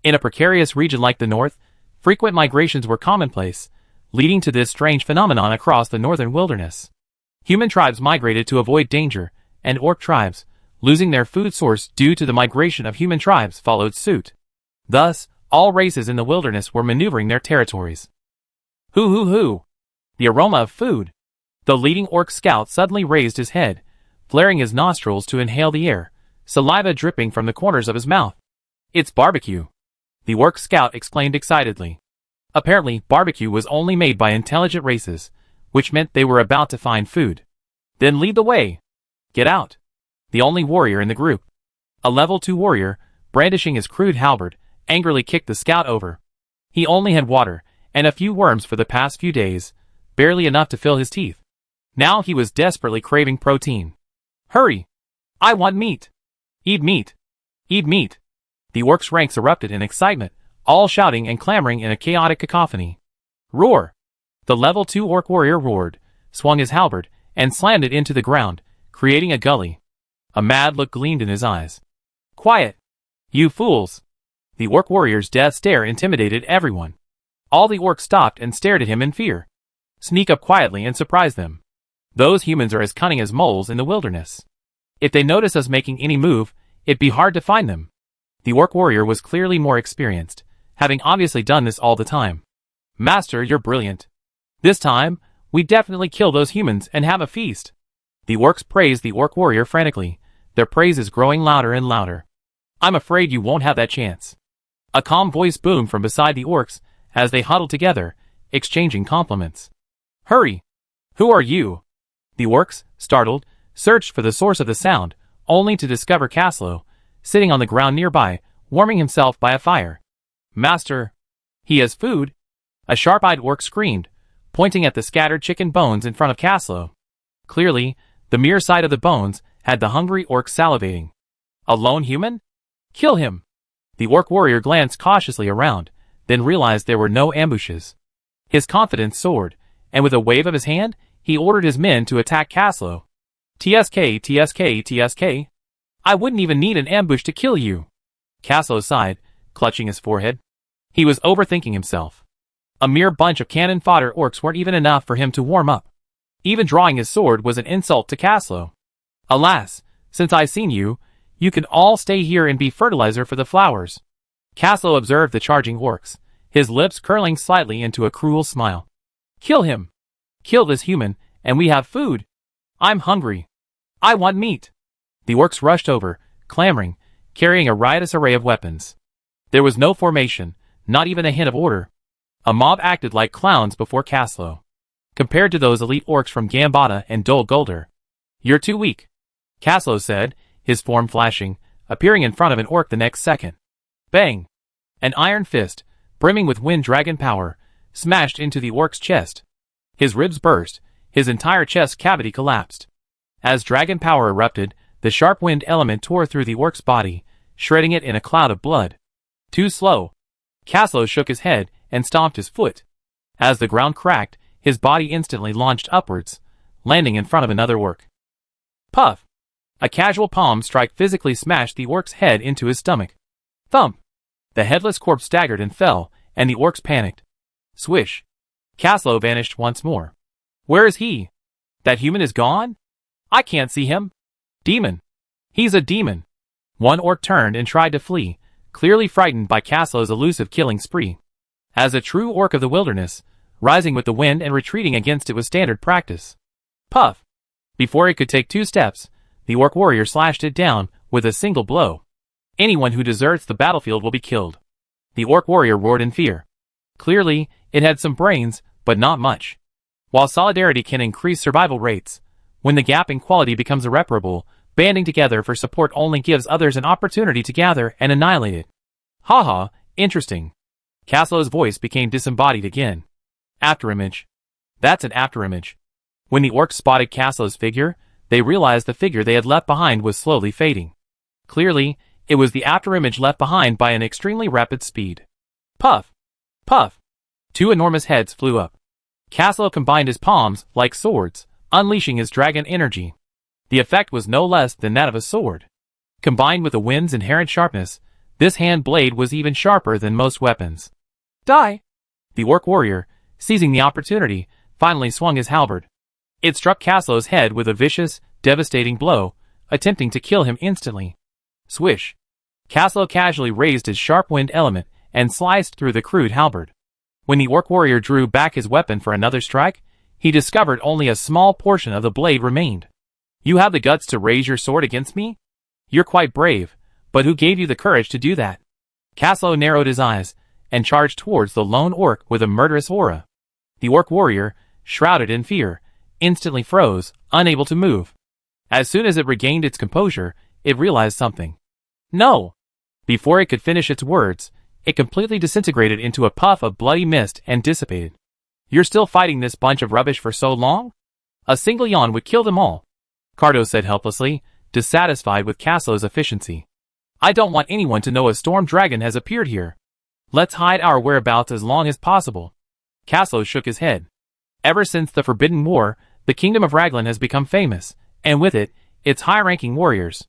In a precarious region like the north, frequent migrations were commonplace, leading to this strange phenomenon across the northern wilderness. Human tribes migrated to avoid danger, and orc tribes, losing their food source due to the migration of human tribes, followed suit. Thus, all races in the wilderness were maneuvering their territories. Hoo! The aroma of food! The leading orc scout suddenly raised his head, flaring his nostrils to inhale the air, saliva dripping from the corners of his mouth. It's barbecue! The orc scout exclaimed excitedly. Apparently, barbecue was only made by intelligent races, which meant they were about to find food. Then lead the way! Get out! The only warrior in the group, a level 2 warrior, brandishing his crude halberd, angrily kicked the scout over. He only had water, and a few worms for the past few days, barely enough to fill his teeth. Now he was desperately craving protein. Hurry! I want meat! Eat meat! Eat meat! The orcs' ranks erupted in excitement, all shouting and clamoring in a chaotic cacophony. Roar! The level 2 orc warrior roared, swung his halberd, and slammed it into the ground, creating a gully. A mad look gleamed in his eyes. Quiet! You fools! The orc warrior's death stare intimidated everyone. All the orcs stopped and stared at him in fear. Sneak up quietly and surprise them. Those humans are as cunning as moles in the wilderness. If they notice us making any move, it'd be hard to find them. The orc warrior was clearly more experienced, having obviously done this all the time. Master, you're brilliant. This time, we definitely kill those humans and have a feast. The orcs praised the orc warrior frantically, their praises growing louder and louder. I'm afraid you won't have that chance. A calm voice boomed from beside the orcs as they huddled together, exchanging compliments. Hurry! Who are you? The orcs, startled, searched for the source of the sound, only to discover Caslow, sitting on the ground nearby, warming himself by a fire. Master! He has food! A sharp-eyed orc screamed, pointing at the scattered chicken bones in front of Caslow. Clearly, the mere sight of the bones had the hungry orc salivating. A lone human? Kill him! The orc warrior glanced cautiously around, then realized there were no ambushes. His confidence soared, and with a wave of his hand, he ordered his men to attack Caslow. TSK. I wouldn't even need an ambush to kill you. Caslow sighed, clutching his forehead. He was overthinking himself. A mere bunch of cannon fodder orcs weren't even enough for him to warm up. Even drawing his sword was an insult to Caslow. Alas, since I've seen you, you can all stay here and be fertilizer for the flowers. Caslow observed the charging orcs, his lips curling slightly into a cruel smile. Kill him! Kill this human, and we have food! I'm hungry! I want meat! The orcs rushed over, clamoring, carrying a riotous array of weapons. There was no formation, not even a hint of order. A mob acted like clowns before Caslow. Compared to those elite orcs from Gambata and Dol Guldur. You're too weak, Caslow said, his form flashing, appearing in front of an orc the next second. Bang! An iron fist, brimming with wind dragon power, smashed into the orc's chest. His ribs burst, his entire chest cavity collapsed. As dragon power erupted, the sharp wind element tore through the orc's body, shredding it in a cloud of blood. Too slow. Caslow shook his head and stomped his foot. As the ground cracked, his body instantly launched upwards, landing in front of another orc. Puff! A casual palm strike physically smashed the orc's head into his stomach. Thump! The headless corpse staggered and fell, and the orcs panicked. Swish! Caslow vanished once more. Where is he? That human is gone? I can't see him. Demon! He's a demon! One orc turned and tried to flee, clearly frightened by Caslow's elusive killing spree. As a true orc of the wilderness, rising with the wind and retreating against it was standard practice. Puff! Before he could take 2 steps, The orc warrior slashed it down with a single blow. Anyone who deserts the battlefield will be killed. The orc warrior roared in fear. Clearly, it had some brains, but not much. While solidarity can increase survival rates, when the gap in quality becomes irreparable, banding together for support only gives others an opportunity to gather and annihilate it. Haha, interesting. Caslo's voice became disembodied again. Afterimage. That's an afterimage. When the orcs spotted Caslo's figure, they realized the figure they had left behind was slowly fading. Clearly, it was the afterimage left behind by an extremely rapid speed. Puff! Puff! Two enormous heads flew up. Caslo combined his palms like swords, unleashing his dragon energy. The effect was no less than that of a sword. Combined with the wind's inherent sharpness, this hand blade was even sharper than most weapons. Die! The orc warrior, seizing the opportunity, finally swung his halberd. It struck Caslo's head with a vicious, devastating blow, attempting to kill him instantly. Swish! Caslo casually raised his sharp wind element and sliced through the crude halberd. When the orc warrior drew back his weapon for another strike, he discovered only a small portion of the blade remained. You have the guts to raise your sword against me? You're quite brave, but who gave you the courage to do that? Caslo narrowed his eyes and charged towards the lone orc with a murderous aura. The orc warrior, shrouded in fear, instantly froze, unable to move. As soon as it regained its composure, it realized something. No! Before it could finish its words, it completely disintegrated into a puff of bloody mist and dissipated. You're still fighting this bunch of rubbish for so long? A single yawn would kill them all, Cardo said helplessly, dissatisfied with Caslo's efficiency. I don't want anyone to know a storm dragon has appeared here. Let's hide our whereabouts as long as possible. Caslo shook his head. Ever since the Forbidden War, the kingdom of Raglan has become famous, and with it, its high-ranking warriors.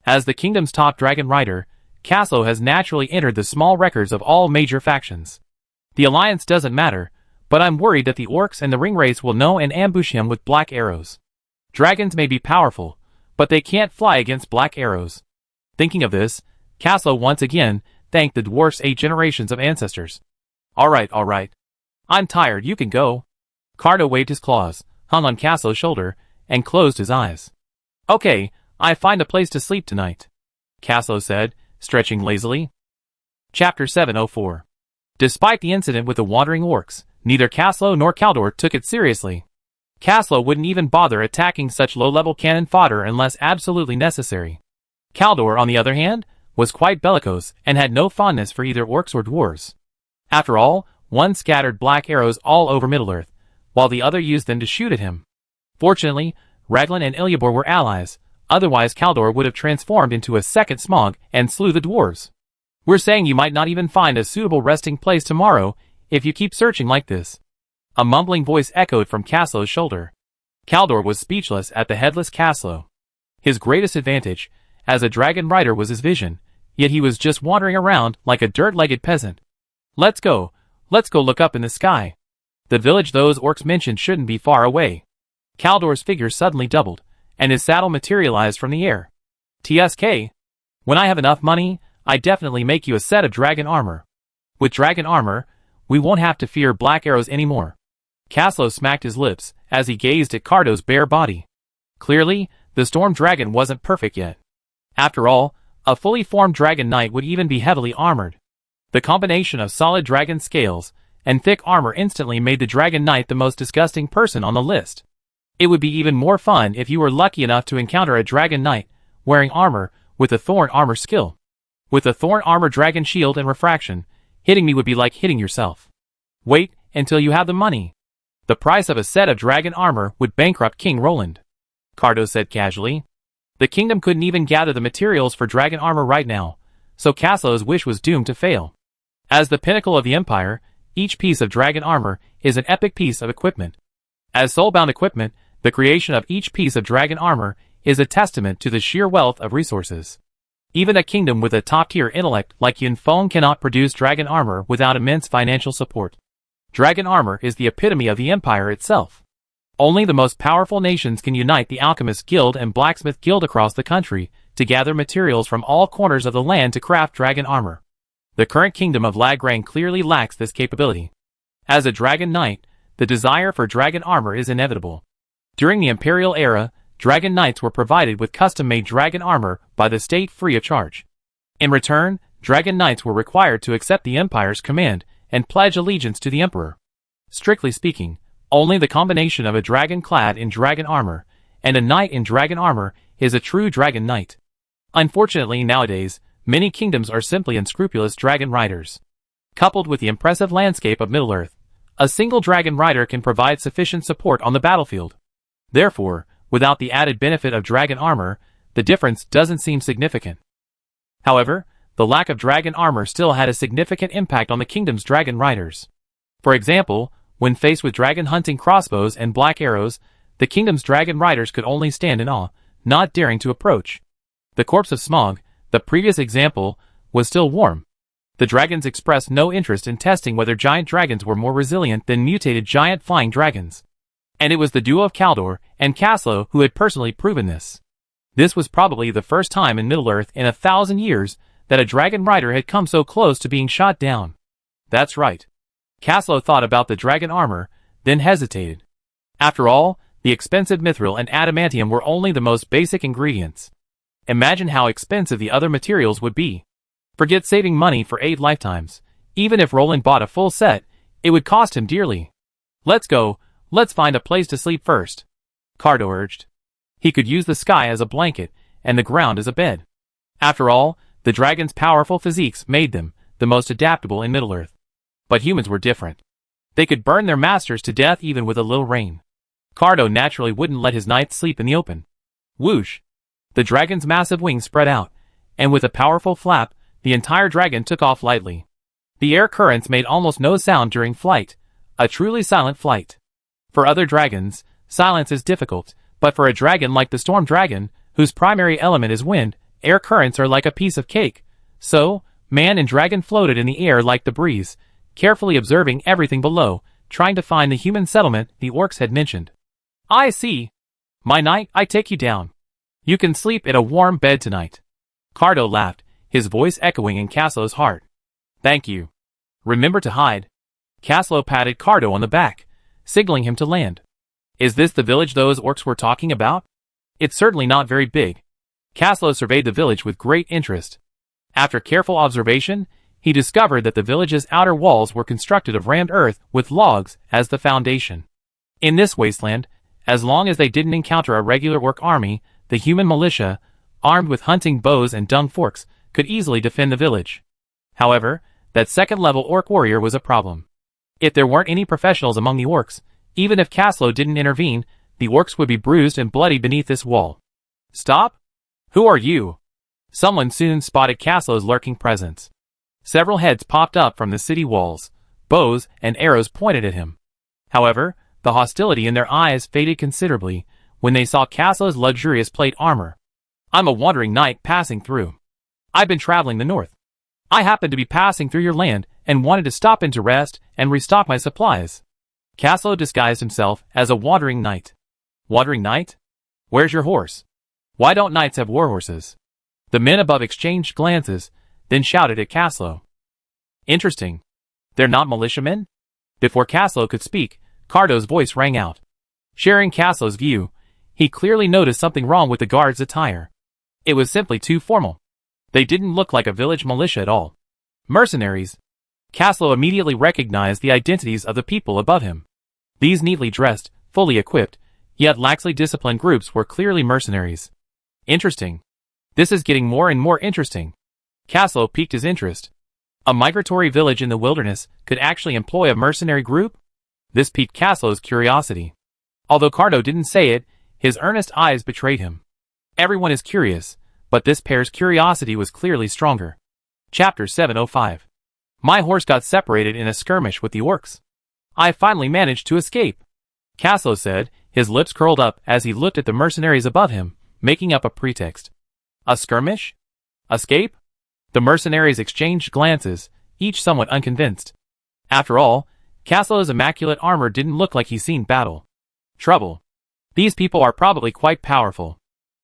As the kingdom's top dragon rider, Caslo has naturally entered the small records of all major factions. The alliance doesn't matter, but I'm worried that the orcs and the ringwraiths will know and ambush him with black arrows. Dragons may be powerful, but they can't fly against black arrows. Thinking of this, Caslo once again thanked the dwarf's 8 generations of ancestors. Alright. I'm tired, you can go. Cardo waved his claws, hung on Caslo's shoulder, and closed his eyes. Okay, I find a place to sleep tonight, Caslo said, stretching lazily. Chapter 704. Despite the incident with the wandering orcs, neither Caslo nor Caldor took it seriously. Caslo wouldn't even bother attacking such low-level cannon fodder unless absolutely necessary. Caldor, on the other hand, was quite bellicose and had no fondness for either orcs or dwarves. After all, one scattered black arrows all over Middle-earth, while the other used them to shoot at him. Fortunately, Raglan and Ilyabor were allies, otherwise Caldor would have transformed into a second Smog and slew the dwarves. We're saying you might not even find a suitable resting place tomorrow if you keep searching like this. A mumbling voice echoed from Caslo's shoulder. Caldor was speechless at the headless Caslo. His greatest advantage, as a dragon rider, was his vision, yet he was just wandering around like a dirt-legged peasant. Let's go look up in the sky. The village those orcs mentioned shouldn't be far away. Caldor's figure suddenly doubled, and his saddle materialized from the air. TSK. When I have enough money, I definitely make you a set of dragon armor. With dragon armor, we won't have to fear black arrows anymore. Caslo smacked his lips as he gazed at Cardo's bare body. Clearly, the storm dragon wasn't perfect yet. After all, a fully formed dragon knight would even be heavily armored. The combination of solid dragon scales and thick armor instantly made the dragon knight the most disgusting person on the list. It would be even more fun if you were lucky enough to encounter a dragon knight wearing armor with a thorn armor skill. With a thorn armor dragon shield and refraction, hitting me would be like hitting yourself. Wait until you have the money. The price of a set of dragon armor would bankrupt King Roland, Cardo said casually. The kingdom couldn't even gather the materials for dragon armor right now, so Caslo's wish was doomed to fail. As the pinnacle of the empire, each piece of dragon armor is an epic piece of equipment. As soulbound equipment, the creation of each piece of dragon armor is a testament to the sheer wealth of resources. Even a kingdom with a top-tier intellect like Yunfeng cannot produce dragon armor without immense financial support. Dragon armor is the epitome of the empire itself. Only the most powerful nations can unite the Alchemist Guild and Blacksmith Guild across the country to gather materials from all corners of the land to craft dragon armor. The current kingdom of Lagrang clearly lacks this capability. As a dragon knight, the desire for dragon armor is inevitable. During the imperial era, Dragon Knights were provided with custom-made dragon armor by the state free of charge. In return, Dragon Knights were required to accept the Empire's command and pledge allegiance to the Emperor. Strictly speaking, only the combination of a dragon clad in dragon armor and a knight in dragon armor is a true Dragon Knight. Unfortunately nowadays, many kingdoms are simply unscrupulous dragon riders. Coupled with the impressive landscape of Middle-earth, a single dragon rider can provide sufficient support on the battlefield. Therefore, without the added benefit of dragon armor, the difference doesn't seem significant. However, the lack of dragon armor still had a significant impact on the kingdom's dragon riders. For example, when faced with dragon hunting crossbows and black arrows, the kingdom's dragon riders could only stand in awe, not daring to approach. The corpse of Smog, the previous example, was still warm. The dragons expressed no interest in testing whether giant dragons were more resilient than mutated giant flying dragons. And it was the duo of Kaldor and Caslo who had personally proven this. This was probably the first time in Middle-earth in 1,000 years that a dragon rider had come so close to being shot down. That's right. Caslo thought about the dragon armor, then hesitated. After all, the expensive mithril and adamantium were only the most basic ingredients. Imagine how expensive the other materials would be. Forget saving money for 8 lifetimes. Even if Roland bought a full set, it would cost him dearly. Let's go, let's find a place to sleep first, Cardo urged. He could use the sky as a blanket, and the ground as a bed. After all, the dragon's powerful physiques made them the most adaptable in Middle-earth. But humans were different. They could burn their masters to death even with a little rain. Cardo naturally wouldn't let his knights sleep in the open. Whoosh! The dragon's massive wings spread out, and with a powerful flap, the entire dragon took off lightly. The air currents made almost no sound during flight, a truly silent flight. For other dragons, silence is difficult, but for a dragon like the Storm Dragon, whose primary element is wind, air currents are like a piece of cake. So, man and dragon floated in the air like the breeze, carefully observing everything below, trying to find the human settlement the orcs had mentioned. I see. My knight, I take you down. You can sleep in a warm bed tonight. Cardo laughed, his voice echoing in Caslo's heart. Thank you. Remember to hide. Caslo patted Cardo on the back, signaling him to land. Is this the village those orcs were talking about? It's certainly not very big. Caslo surveyed the village with great interest. After careful observation, he discovered that the village's outer walls were constructed of rammed earth with logs as the foundation. In this wasteland, as long as they didn't encounter a regular orc army, the human militia, armed with hunting bows and dung forks, could easily defend the village. However, that second-level orc warrior was a problem. If there weren't any professionals among the orcs, even if Caslo didn't intervene, the orcs would be bruised and bloody beneath this wall. Stop! Who are you? Someone soon spotted Caslo's lurking presence. Several heads popped up from the city walls, bows and arrows pointed at him. However, the hostility in their eyes faded considerably when they saw Caslo's luxurious plate armor. I'm a wandering knight passing through. I've been traveling the north. I happened to be passing through your land and wanted to stop in to rest and restock my supplies. Caslo disguised himself as a wandering knight. Wandering knight? Where's your horse? Why don't knights have war horses? The men above exchanged glances, then shouted at Caslo. Interesting. They're not militiamen? Before Caslo could speak, Cardo's voice rang out. Sharing Caslo's view, he clearly noticed something wrong with the guards' attire. It was simply too formal. They didn't look like a village militia at all. Mercenaries. Caslo immediately recognized the identities of the people above him. These neatly dressed, fully equipped, yet laxly disciplined groups were clearly mercenaries. Interesting. This is getting more and more interesting. Caslo piqued his interest. A migratory village in the wilderness could actually employ a mercenary group? This piqued Caslo's curiosity. Although Cardo didn't say it, his earnest eyes betrayed him. Everyone is curious, but this pair's curiosity was clearly stronger. Chapter 705. My horse got separated in a skirmish with the orcs. I finally managed to escape, Caslo said, his lips curled up as he looked at the mercenaries above him, making up a pretext. A skirmish? Escape? The mercenaries exchanged glances, each somewhat unconvinced. After all, Caslo's immaculate armor didn't look like he'd seen battle. Trouble. These people are probably quite powerful.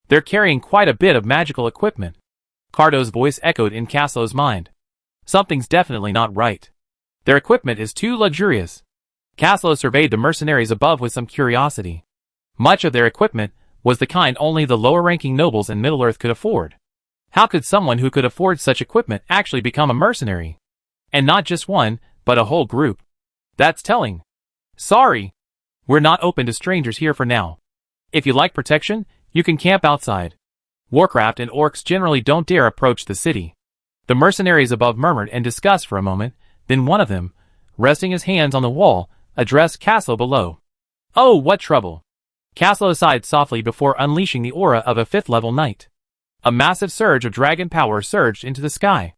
They're carrying quite a bit of magical equipment. Cardo's voice echoed in Caslo's mind. Something's definitely not right. Their equipment is too luxurious. Caslo surveyed the mercenaries above with some curiosity. Much of their equipment was the kind only the lower-ranking nobles in Middle-earth could afford. How could someone who could afford such equipment actually become a mercenary? And not just one, but a whole group. That's telling. Sorry. We're not open to strangers here for now. If you like protection, you can camp outside. Warcraft and orcs generally don't dare approach the city. The mercenaries above murmured and discussed for a moment, then one of them, resting his hands on the wall, addressed Caslo below. Oh, what trouble! Caslo sighed softly before unleashing the aura of a 5th-level knight. A massive surge of dragon power surged into the sky.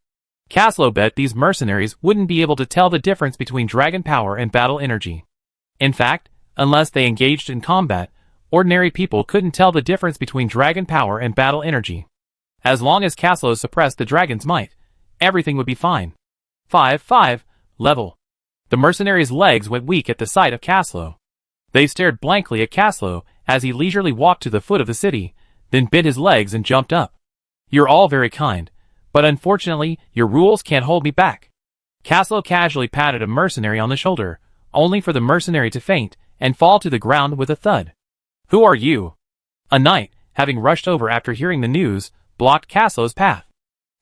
Caslo bet these mercenaries wouldn't be able to tell the difference between dragon power and battle energy. In fact, unless they engaged in combat, ordinary people couldn't tell the difference between dragon power and battle energy. As long as Caslo suppressed the dragon's might, everything would be fine. 5 level. The mercenaries' legs went weak at the sight of Caslo. They stared blankly at Caslo as he leisurely walked to the foot of the city, then bit his legs and jumped up. You're all very kind, but unfortunately, your rules can't hold me back. Caslo casually patted a mercenary on the shoulder, only for the mercenary to faint and fall to the ground with a thud. Who are you? A knight, having rushed over after hearing the news, blocked Caslo's path.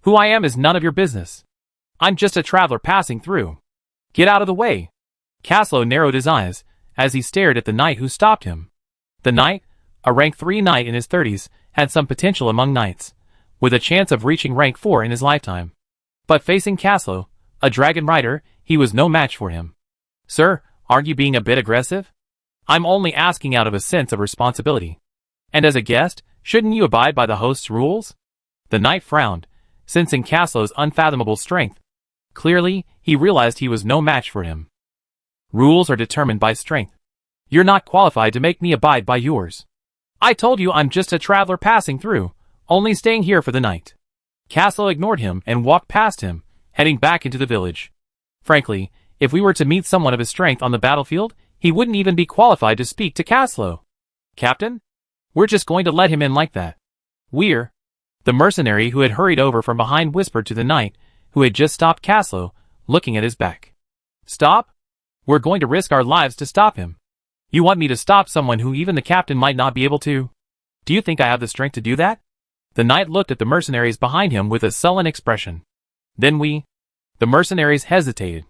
Who I am is none of your business. I'm just a traveler passing through. Get out of the way. Caslo narrowed his eyes as he stared at the knight who stopped him. The knight, a rank 3 knight in his 30s, had some potential among knights, with a chance of reaching rank 4 in his lifetime. But facing Caslo, a dragon rider, he was no match for him. Sir, aren't you being a bit aggressive? I'm only asking out of a sense of responsibility. And as a guest, shouldn't you abide by the host's rules? The knight frowned, sensing Caslo's unfathomable strength. Clearly, he realized he was no match for him. Rules are determined by strength. You're not qualified to make me abide by yours. I told you I'm just a traveler passing through, only staying here for the night. Caslo ignored him and walked past him, heading back into the village. Frankly, if we were to meet someone of his strength on the battlefield, he wouldn't even be qualified to speak to Caslo. Captain? We're just going to let him in like that. We're... The mercenary who had hurried over from behind whispered to the knight, who had just stopped Caslo, looking at his back. Stop? We're going to risk our lives to stop him. You want me to stop someone who even the captain might not be able to? Do you think I have the strength to do that? The knight looked at the mercenaries behind him with a sullen expression. Then we... The mercenaries hesitated.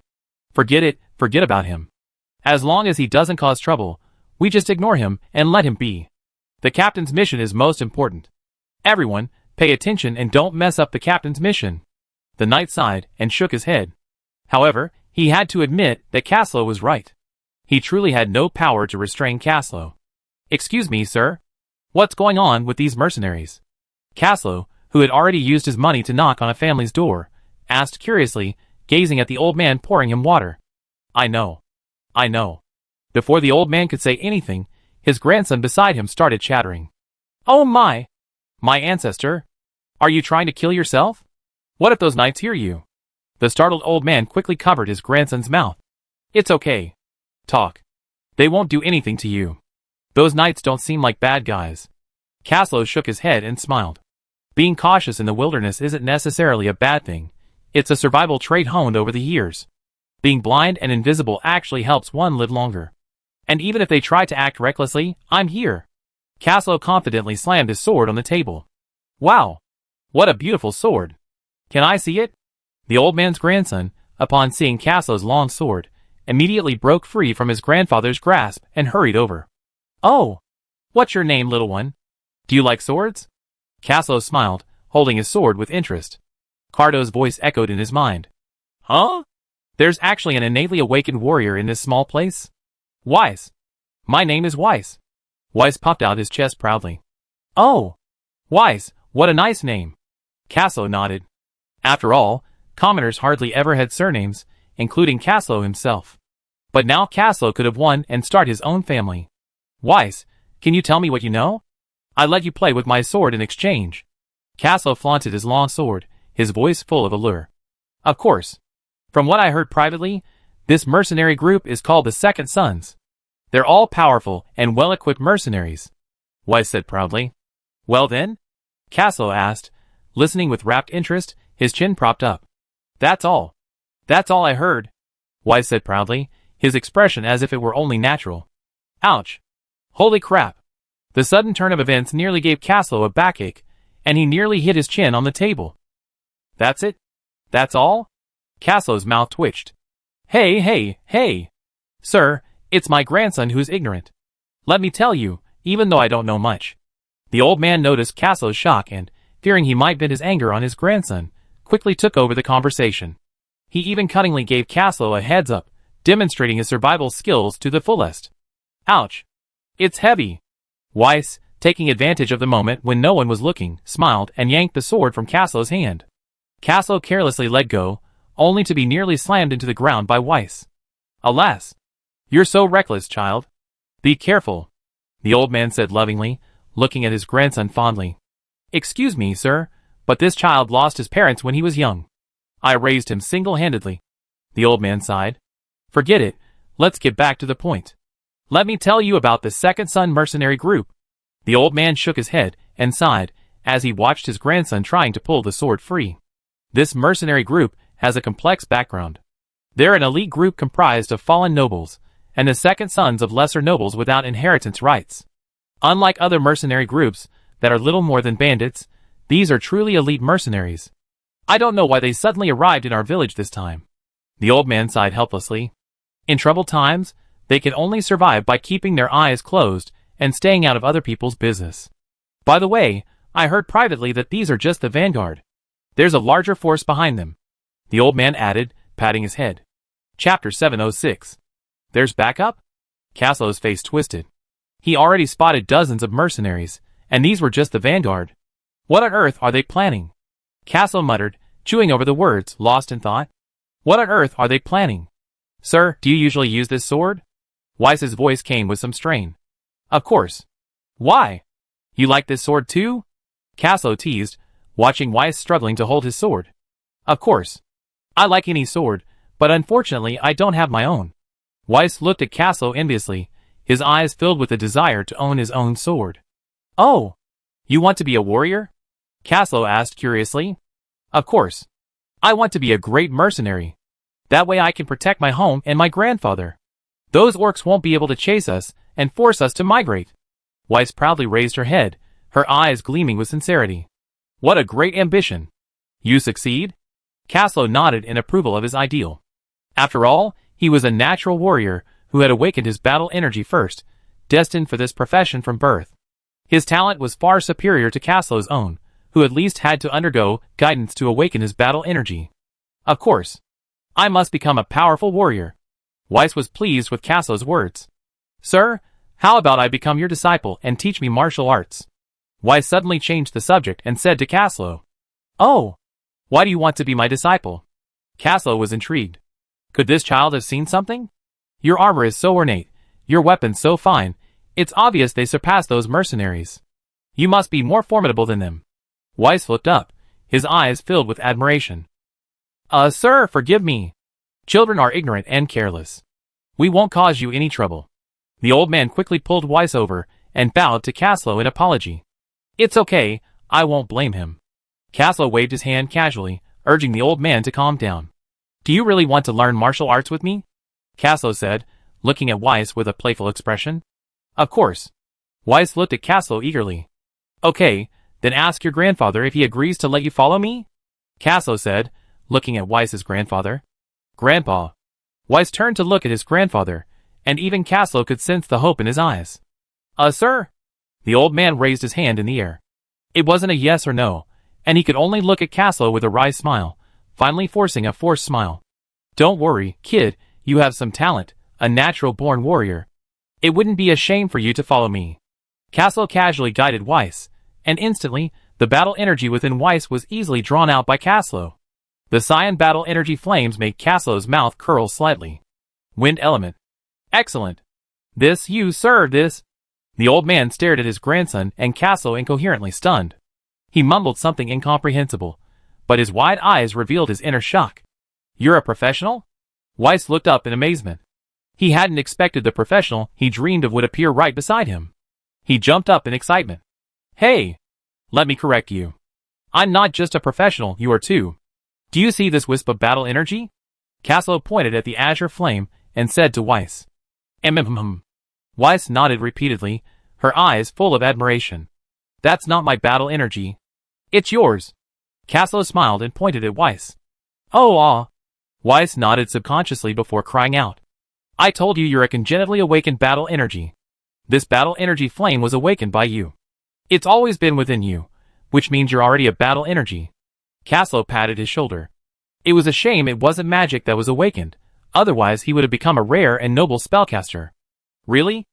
Forget it, forget about him. As long as he doesn't cause trouble, we just ignore him and let him be. The captain's mission is most important. Everyone, pay attention and don't mess up the captain's mission. The knight sighed and shook his head. However, he had to admit that Caslo was right. He truly had no power to restrain Caslo. Excuse me, sir. What's going on with these mercenaries? Caslo, who had already used his money to knock on a family's door, asked curiously, gazing at the old man pouring him water. I know. Before the old man could say anything, his grandson beside him started chattering. Oh my! My ancestor? Are you trying to kill yourself? What if those knights hear you? The startled old man quickly covered his grandson's mouth. It's okay. Talk. They won't do anything to you. Those knights don't seem like bad guys. Caslo shook his head and smiled. Being cautious in the wilderness isn't necessarily a bad thing. It's a survival trait honed over the years. Being blind and invisible actually helps one live longer. And even if they try to act recklessly, I'm here. Caslo confidently slammed his sword on the table. Wow! What a beautiful sword! Can I see it? The old man's grandson, upon seeing Caslo's long sword, immediately broke free from his grandfather's grasp and hurried over. Oh! What's your name, little one? Do you like swords? Caslo smiled, holding his sword with interest. Cardo's voice echoed in his mind. Huh? There's actually an innately awakened warrior in this small place? Weiss. My name is Weiss. Weiss puffed out his chest proudly. Oh! Weiss, what a nice name. Caslo nodded. After all, commoners hardly ever had surnames, including Caslo himself. But now Caslo could have won and start his own family. Weiss, can you tell me what you know? I let you play with my sword in exchange. Caslo flaunted his long sword, his voice full of allure. Of course. From what I heard privately, this mercenary group is called the Second Sons. They're all powerful and well-equipped mercenaries. Weiss said proudly. Well then? Caslo asked, listening with rapt interest, his chin propped up. That's all. That's all I heard. Weiss said proudly, his expression as if it were only natural. Ouch. Holy crap. The sudden turn of events nearly gave Caslow a backache, and he nearly hit his chin on the table. That's it? That's all? Caslow's mouth twitched. Hey! Sir, it's my grandson who's ignorant. Let me tell you, even though I don't know much. The old man noticed Caslow's shock and, fearing he might vent his anger on his grandson, quickly took over the conversation. He even cuttingly gave Caslow a heads up, demonstrating his survival skills to the fullest. Ouch! It's heavy! Weiss, taking advantage of the moment when no one was looking, smiled and yanked the sword from Caslow's hand. Caslow carelessly let go, only to be nearly slammed into the ground by Weiss. Alas! You're so reckless, child. Be careful, the old man said lovingly, looking at his grandson fondly. Excuse me, sir, but this child lost his parents when he was young. I raised him single-handedly. The old man sighed. Forget it, let's get back to the point. Let me tell you about the Second Son mercenary group. The old man shook his head and sighed as he watched his grandson trying to pull the sword free. This mercenary group has a complex background. They're an elite group comprised of fallen nobles, and the second sons of lesser nobles without inheritance rights. Unlike other mercenary groups that are little more than bandits, these are truly elite mercenaries. I don't know why they suddenly arrived in our village this time. The old man sighed helplessly. In troubled times, they can only survive by keeping their eyes closed and staying out of other people's business. By the way, I heard privately that these are just the vanguard. There's a larger force behind them, the old man added, patting his head. Chapter 706. There's backup? Caslow's face twisted. He already spotted dozens of mercenaries, and these were just the vanguard. What on earth are they planning? Caslow muttered, chewing over the words, lost in thought. What on earth are they planning? Sir, do you usually use this sword? Weiss's voice came with some strain. Of course. Why? You like this sword too? Caslow teased, watching Weiss struggling to hold his sword. Of course. I like any sword, but unfortunately I don't have my own. Weiss looked at Caslow enviously, his eyes filled with a desire to own his own sword. Oh! You want to be a warrior? Caslow asked curiously. Of course. I want to be a great mercenary. That way I can protect my home and my grandfather. Those orcs won't be able to chase us and force us to migrate. Weiss proudly raised her head, her eyes gleaming with sincerity. What a great ambition. You succeed? Caslow nodded in approval of his ideal. After all, he was a natural warrior who had awakened his battle energy first, destined for this profession from birth. His talent was far superior to Caslow's own, who at least had to undergo guidance to awaken his battle energy. Of course. I must become a powerful warrior. Weiss was pleased with Caslow's words. Sir, how about I become your disciple and teach me martial arts? Weiss suddenly changed the subject and said to Caslow. Oh! Why do you want to be my disciple? Caslow was intrigued. Could this child have seen something? Your armor is so ornate, your weapons so fine, it's obvious they surpass those mercenaries. You must be more formidable than them. Weiss looked up, his eyes filled with admiration. Sir, forgive me. Children are ignorant and careless. We won't cause you any trouble. The old man quickly pulled Weiss over and bowed to Caslow in apology. It's okay, I won't blame him. Caslow waved his hand casually, urging the old man to calm down. Do you really want to learn martial arts with me? Caslow said, looking at Weiss with a playful expression. Of course. Weiss looked at Caslow eagerly. Okay, then ask your grandfather if he agrees to let you follow me? Caslow said, looking at Weiss's grandfather. Grandpa. Weiss turned to look at his grandfather, and even Caslow could sense the hope in his eyes. Sir? The old man raised his hand in the air. It wasn't a yes or no, and he could only look at Caslow with a wry smile, finally forcing a forced smile. Don't worry, kid, you have some talent, a natural-born warrior. It wouldn't be a shame for you to follow me. Caslow casually guided Weiss, and instantly, the battle energy within Weiss was easily drawn out by Caslow. The cyan battle energy flames made Caslow's mouth curl slightly. Wind element. Excellent. This, you, sir, this. The old man stared at his grandson and Caslow incoherently stunned. He mumbled something incomprehensible, but his wide eyes revealed his inner shock. You're a professional? Weiss looked up in amazement. He hadn't expected the professional he dreamed of would appear right beside him. He jumped up in excitement. Hey! Let me correct you. I'm not just a professional, you are too. Do you see this wisp of battle energy? Caslow pointed at the azure flame and said to Weiss. Weiss nodded repeatedly, her eyes full of admiration. That's not my battle energy. It's yours. Caslow smiled and pointed at Weiss. Oh, ah. Weiss nodded subconsciously before crying out. I told you you're a congenitally awakened battle energy. This battle energy flame was awakened by you. It's always been within you, which means you're already a battle energy. Caslow patted his shoulder. It was a shame it wasn't magic that was awakened, otherwise he would have become a rare and noble spellcaster. Really?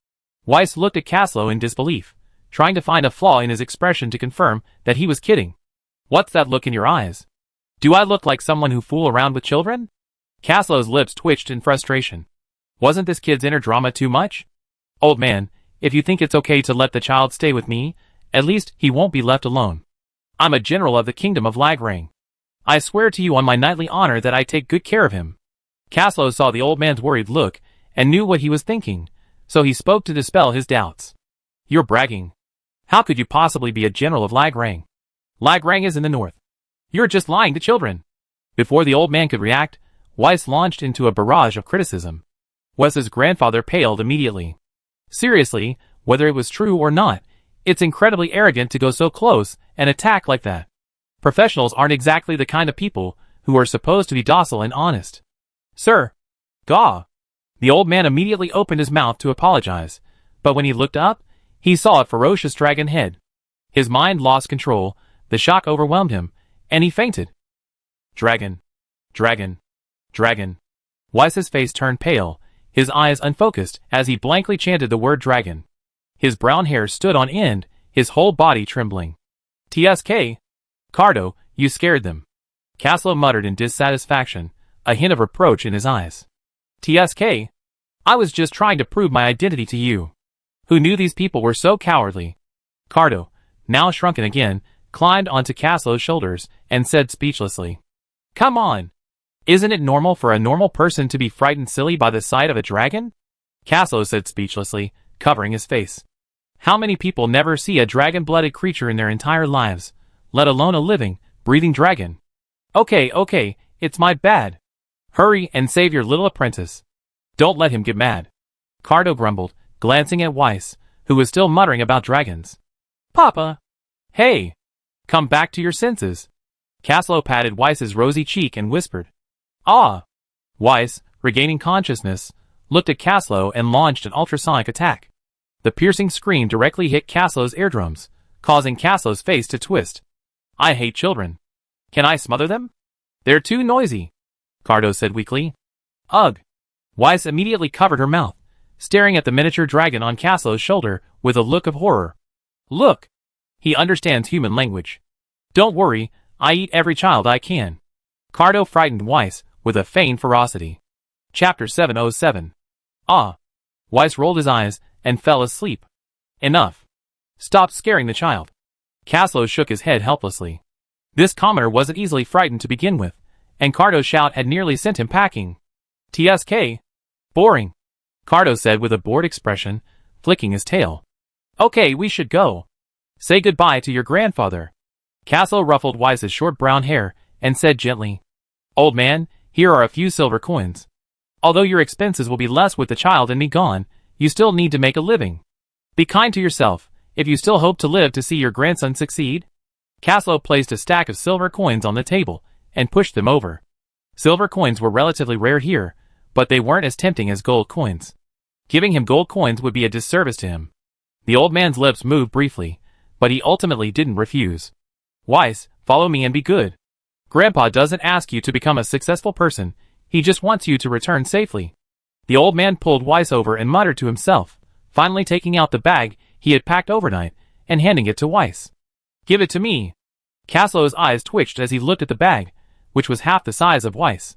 Weiss looked at Caslow in disbelief, trying to find a flaw in his expression to confirm that he was kidding. What's that look in your eyes? Do I look like someone who fool around with children? Caslow's lips twitched in frustration. Wasn't this kid's inner drama too much? Old man, if you think it's okay to let the child stay with me, at least he won't be left alone. I'm a general of the kingdom of Lagrang. I swear to you on my knightly honor that I take good care of him. Caslow saw the old man's worried look and knew what he was thinking, so he spoke to dispel his doubts. You're bragging. How could you possibly be a general of Lagrang? Lagrang is in the north. You're just lying to children. Before the old man could react, Weiss launched into a barrage of criticism. Weiss's grandfather paled immediately. Seriously, whether it was true or not, it's incredibly arrogant to go so close and attack like that. Professionals aren't exactly the kind of people who are supposed to be docile and honest. Sir. Gaw. The old man immediately opened his mouth to apologize, but when he looked up, he saw a ferocious dragon head. His mind lost control, the shock overwhelmed him, and he fainted. Dragon. Dragon. Dragon. Weiss's face turned pale, his eyes unfocused as he blankly chanted the word dragon. His brown hair stood on end, his whole body trembling. TSK. Cardo, you scared them. Caslow muttered in dissatisfaction, a hint of reproach in his eyes. TSK. I was just trying to prove my identity to you. Who knew these people were so cowardly? Cardo, now shrunken again, climbed onto Caslow's shoulders and said speechlessly. Come on. Isn't it normal for a normal person to be frightened silly by the sight of a dragon? Caslow said speechlessly, covering his face. How many people never see a dragon-blooded creature in their entire lives, let alone a living, breathing dragon? Okay, it's my bad. Hurry and save your little apprentice. Don't let him get mad. Cardo grumbled, glancing at Weiss, who was still muttering about dragons. Papa! Hey! Come back to your senses. Caslow patted Weiss's rosy cheek and whispered. Ah! Weiss, regaining consciousness, looked at Caslow and launched an ultrasonic attack. The piercing scream directly hit Caslow's eardrums, causing Caslow's face to twist. I hate children. Can I smother them? They're too noisy, Cardo said weakly. Ugh. Weiss immediately covered her mouth, staring at the miniature dragon on Caslow's shoulder with a look of horror. Look! He understands human language. Don't worry, I eat every child I can. Cardo frightened Weiss with a feigned ferocity. Chapter 707. Ah! Weiss rolled his eyes and fell asleep. Enough. Stop scaring the child. Caslow shook his head helplessly. This commoner wasn't easily frightened to begin with, and Cardo's shout had nearly sent him packing. TSK. Boring. Cardo said with a bored expression, flicking his tail. Okay, we should go. Say goodbye to your grandfather. Caslow ruffled Weiss's short brown hair and said gently, Old man, here are a few silver coins. Although your expenses will be less with the child and me gone, you still need to make a living. Be kind to yourself, if you still hope to live to see your grandson succeed. Caslow placed a stack of silver coins on the table and pushed them over. Silver coins were relatively rare here, but they weren't as tempting as gold coins. Giving him gold coins would be a disservice to him. The old man's lips moved briefly, but he ultimately didn't refuse. Weiss, follow me and be good. Grandpa doesn't ask you to become a successful person, he just wants you to return safely. The old man pulled Weiss over and muttered to himself, finally taking out the bag he had packed overnight and handing it to Weiss. Give it to me. Caslow's eyes twitched as he looked at the bag, which was half the size of Weiss.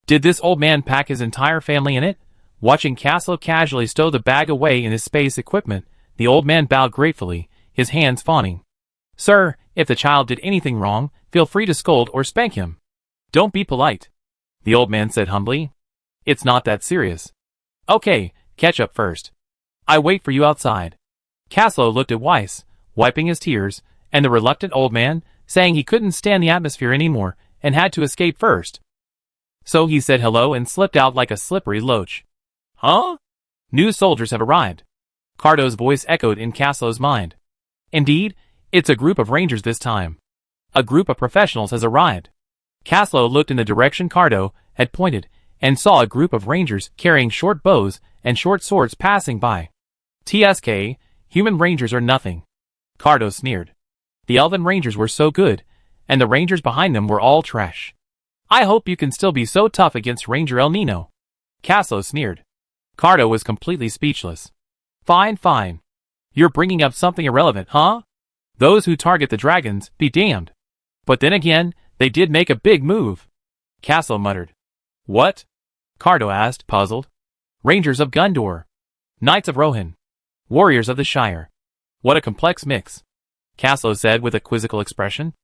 Did this old man pack his entire family in it? Watching Caslow casually stow the bag away in his space equipment, the old man bowed gratefully, his hands fawning. Sir, if the child did anything wrong, feel free to scold or spank him. Don't be polite, the old man said humbly. It's not that serious. Okay, catch up first. I wait for you outside. Caslow looked at Weiss, wiping his tears, and the reluctant old man, saying he couldn't stand the atmosphere anymore and had to escape first. So he said hello and slipped out like a slippery loach. Huh? New soldiers have arrived. Cardo's voice echoed in Caslo's mind. Indeed, it's a group of rangers this time. A group of professionals has arrived. Caslo looked in the direction Cardo had pointed and saw a group of rangers carrying short bows and short swords passing by. TSK, human rangers are nothing. Cardo sneered. The elven rangers were so good, and the rangers behind them were all trash. I hope you can still be so tough against Ranger El Nino. Caslo sneered. Cardo was completely speechless. Fine, fine. You're bringing up something irrelevant, huh? Those who target the dragons, be damned. But then again, they did make a big move. Caslo muttered. What? Cardo asked, puzzled. Rangers of Gundor. Knights of Rohan. Warriors of the Shire. What a complex mix. Caslo said with a quizzical expression.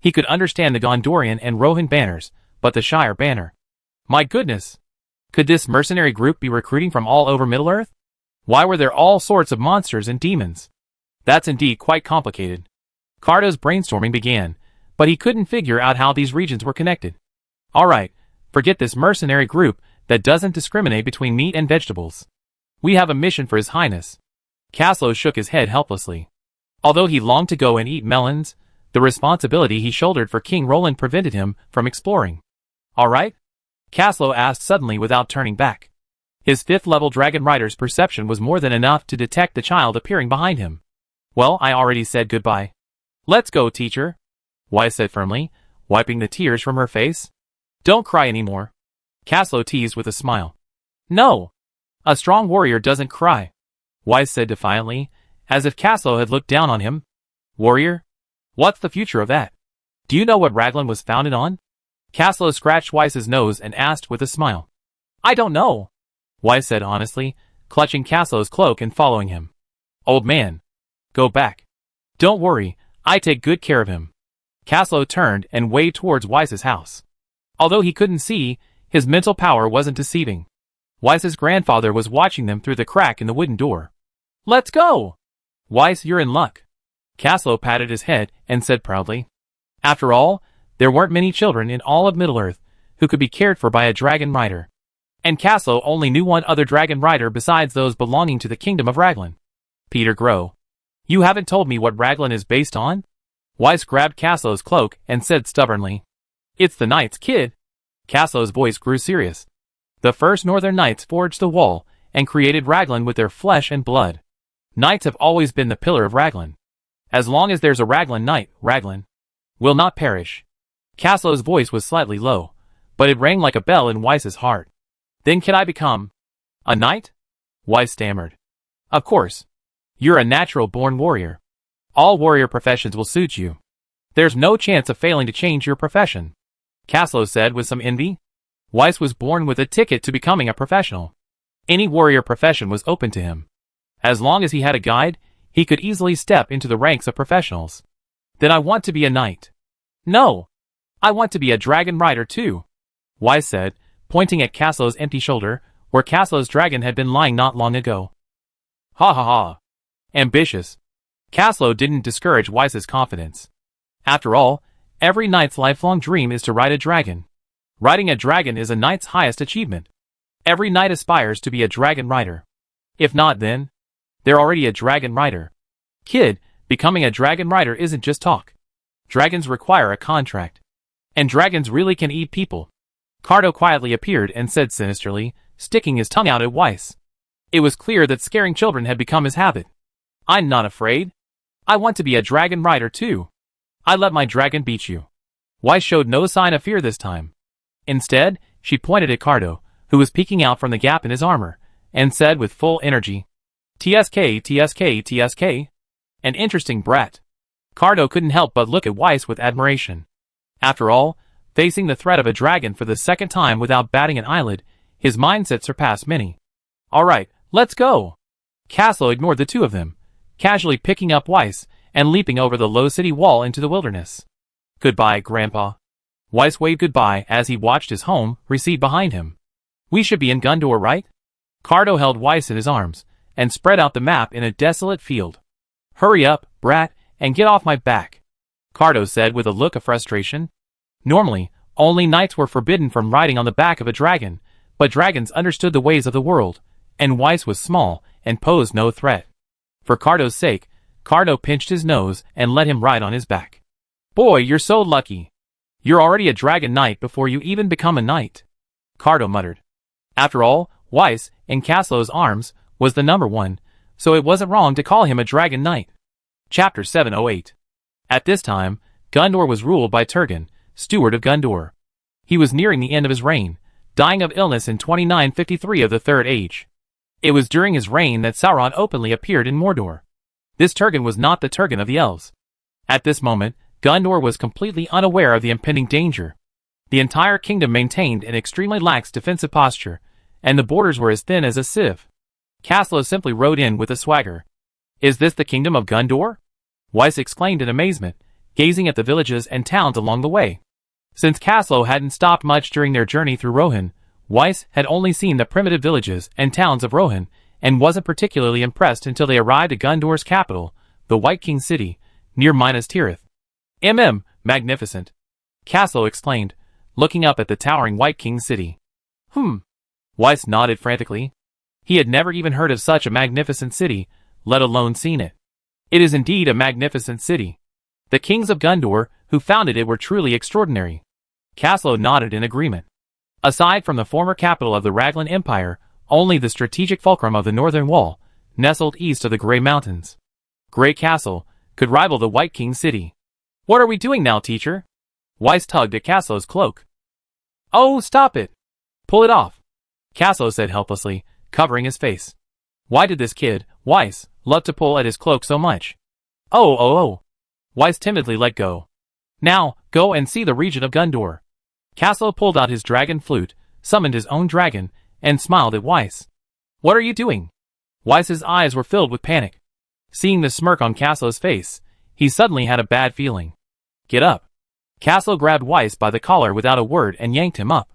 He could understand the Gondorian and Rohan banners, but the Shire banner. My goodness! Could this mercenary group be recruiting from all over Middle-earth? Why were there all sorts of monsters and demons? That's indeed quite complicated. Cardo's brainstorming began, but he couldn't figure out how these regions were connected. Alright, forget this mercenary group that doesn't discriminate between meat and vegetables. We have a mission for His Highness. Caslo shook his head helplessly. Although he longed to go and eat melons, the responsibility he shouldered for King Roland prevented him from exploring. Alright? Caslo asked suddenly without turning back. His 5th-level Dragon Rider's perception was more than enough to detect the child appearing behind him. Well, I already said goodbye. Let's go, teacher, Weiss said firmly, wiping the tears from her face. Don't cry anymore. Caslo teased with a smile. No! A strong warrior doesn't cry, Weiss said defiantly, as if Caslo had looked down on him. Warrior? What's the future of that? Do you know what Raglan was founded on? Caslo scratched Weiss's nose and asked with a smile. I don't know, Weiss said honestly, clutching Caslo's cloak and following him. Old man. Go back. Don't worry, I take good care of him. Caslo turned and waved towards Weiss's house. Although he couldn't see, his mental power wasn't deceiving. Weiss's grandfather was watching them through the crack in the wooden door. Let's go! Weiss, you're in luck. Caslo patted his head and said proudly. After all, there weren't many children in all of Middle-earth who could be cared for by a dragon rider. And Caslo only knew one other dragon rider besides those belonging to the kingdom of Raglan. Peter Grow. You haven't told me what Raglan is based on? Weiss grabbed Caslo's cloak and said stubbornly. It's the Knights, kid. Caslo's voice grew serious. The first Northern Knights forged the wall and created Raglan with their flesh and blood. Knights have always been the pillar of Raglan. As long as there's a Raglan Knight, Raglan will not perish. Caslo's voice was slightly low, but it rang like a bell in Weiss's heart. Then can I become a knight? Weiss stammered. Of course. You're a natural-born warrior. All warrior professions will suit you. There's no chance of failing to change your profession, Caslo said with some envy. Weiss was born with a ticket to becoming a professional. Any warrior profession was open to him. As long as he had a guide, he could easily step into the ranks of professionals. Then I want to be a knight. No. I want to be a dragon rider too, Weiss said, pointing at Caslo's empty shoulder, where Caslo's dragon had been lying not long ago. Ha ha ha. Ambitious. Caslo didn't discourage Weiss's confidence. After all, every knight's lifelong dream is to ride a dragon. Riding a dragon is a knight's highest achievement. Every knight aspires to be a dragon rider. If not then, they're already a dragon rider. Kid, becoming a dragon rider isn't just talk. Dragons require a contract. And dragons really can eat people. Cardo quietly appeared and said sinisterly, sticking his tongue out at Weiss. It was clear that scaring children had become his habit. I'm not afraid. I want to be a dragon rider too. I let my dragon beat you. Weiss showed no sign of fear this time. Instead, she pointed at Cardo, who was peeking out from the gap in his armor, and said with full energy, TSK, TSK, TSK. An interesting brat. Cardo couldn't help but look at Weiss with admiration. After all, facing the threat of a dragon for the second time without batting an eyelid, his mindset surpassed many. Alright, let's go. Caslo ignored the two of them, casually picking up Weiss and leaping over the low city wall into the wilderness. Goodbye, Grandpa. Weiss waved goodbye as he watched his home recede behind him. We should be in Gundor, right? Cardo held Weiss in his arms and spread out the map in a desolate field. Hurry up, brat, and get off my back, Cardo said with a look of frustration. Normally, only knights were forbidden from riding on the back of a dragon, but dragons understood the ways of the world, and Weiss was small and posed no threat. For Cardo's sake, Cardo pinched his nose and let him ride on his back. Boy, you're so lucky. You're already a dragon knight before you even become a knight, Cardo muttered. After all, Weiss, in Caslo's arms, was the number one, so it wasn't wrong to call him a dragon knight. Chapter 708. At this time, Gondor was ruled by Turgon, steward of Gondor. He was nearing the end of his reign, dying of illness in 2953 of the Third Age. It was during his reign that Sauron openly appeared in Mordor. This Turgon was not the Turgon of the elves. At this moment, Gondor was completely unaware of the impending danger. The entire kingdom maintained an extremely lax defensive posture, and the borders were as thin as a sieve. Caslo simply rode in with a swagger. Is this the kingdom of Gondor? Weiss exclaimed in amazement, gazing at the villages and towns along the way. Since Caslo hadn't stopped much during their journey through Rohan, Weiss had only seen the primitive villages and towns of Rohan, and wasn't particularly impressed until they arrived at Gondor's capital, the White King's city, near Minas Tirith. Magnificent, Caslo exclaimed, looking up at the towering White King's city. Weiss nodded frantically. He had never even heard of such a magnificent city, let alone seen it. It is indeed a magnificent city. The kings of Gondor, who founded it, were truly extraordinary. Caslo nodded in agreement. Aside from the former capital of the Raglan Empire, only the strategic fulcrum of the northern wall, nestled east of the Grey Mountains, Grey Castle, could rival the White King's city. What are we doing now, teacher? Weiss tugged at Caslo's cloak. Oh, stop it! Pull it off, Caslo said helplessly, covering his face. Why did this kid, Weiss, love to pull at his cloak so much? Oh. Weiss timidly let go. Now, go and see the region of Gondor. Caslo pulled out his dragon flute, summoned his own dragon, and smiled at Weiss. What are you doing? Weiss's eyes were filled with panic. Seeing the smirk on Caslo's face, he suddenly had a bad feeling. Get up. Caslo grabbed Weiss by the collar without a word and yanked him up.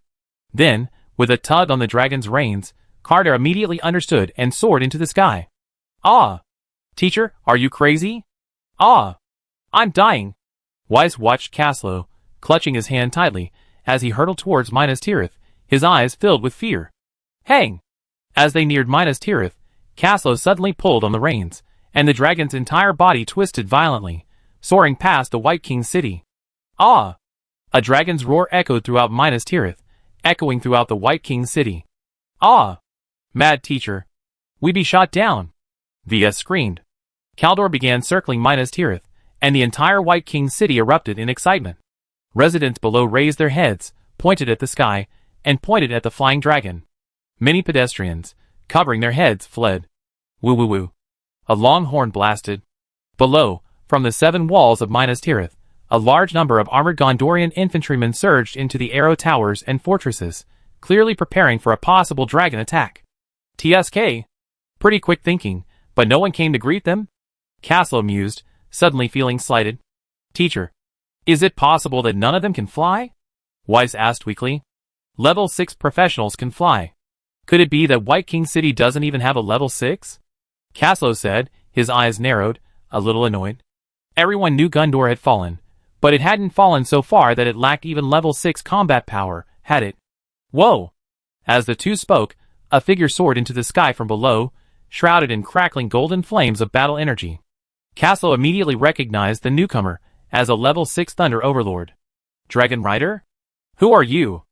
Then, with a tug on the dragon's reins, Cardo immediately understood and soared into the sky. Ah! Teacher, are you crazy? Ah! I'm dying. Weiss watched Caslo, clutching his hand tightly, as he hurtled towards Minas Tirith, his eyes filled with fear. Hang! As they neared Minas Tirith, Caslo suddenly pulled on the reins, and the dragon's entire body twisted violently, soaring past the White King's city. Ah! A dragon's roar echoed throughout Minas Tirith, echoing throughout the White King's city. Ah! Mad teacher! We be shot down! Via screamed. Caldor began circling Minas Tirith, and the entire White King's city erupted in excitement. Residents below raised their heads, pointed at the sky, and pointed at the flying dragon. Many pedestrians, covering their heads, fled. Woo-woo-woo. A long horn blasted. Below, from the 7 walls of Minas Tirith, a large number of armored Gondorian infantrymen surged into the arrow towers and fortresses, clearly preparing for a possible dragon attack. TSK. Pretty quick thinking, but no one came to greet them? Caslo mused, suddenly feeling slighted. Teacher, is it possible that none of them can fly? Weiss asked weakly. Level 6 professionals can fly. Could it be that White King City doesn't even have a level 6? Caslo said, his eyes narrowed, a little annoyed. Everyone knew Gondor had fallen, but it hadn't fallen so far that it lacked even level 6 combat power, had it? Whoa! As the two spoke, a figure soared into the sky from below, shrouded in crackling golden flames of battle energy. Caslo immediately recognized the newcomer as a level 6 Thunder Overlord. Dragon Rider? Who are you?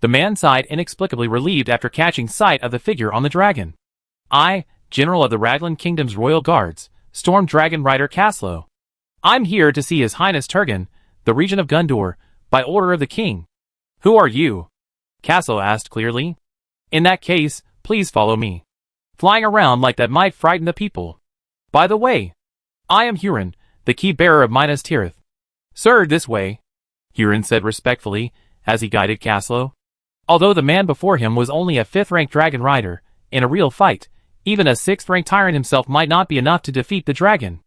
The man sighed, inexplicably relieved after catching sight of the figure on the dragon. I, General of the Raglan Kingdom's Royal Guards, Storm Dragon Rider Caslo. I'm here to see His Highness Turgon, the region of Gondor, by order of the king. Who are you? Caslo asked clearly. In that case, please follow me. Flying around like that might frighten the people. By the way, I am Huron, the key bearer of Minas Tirith. Sir, this way, Huron said respectfully, as he guided Caslo. Although the man before him was only a 5th-ranked dragon rider, in a real fight, even a 6th-ranked tyrant himself might not be enough to defeat the dragon.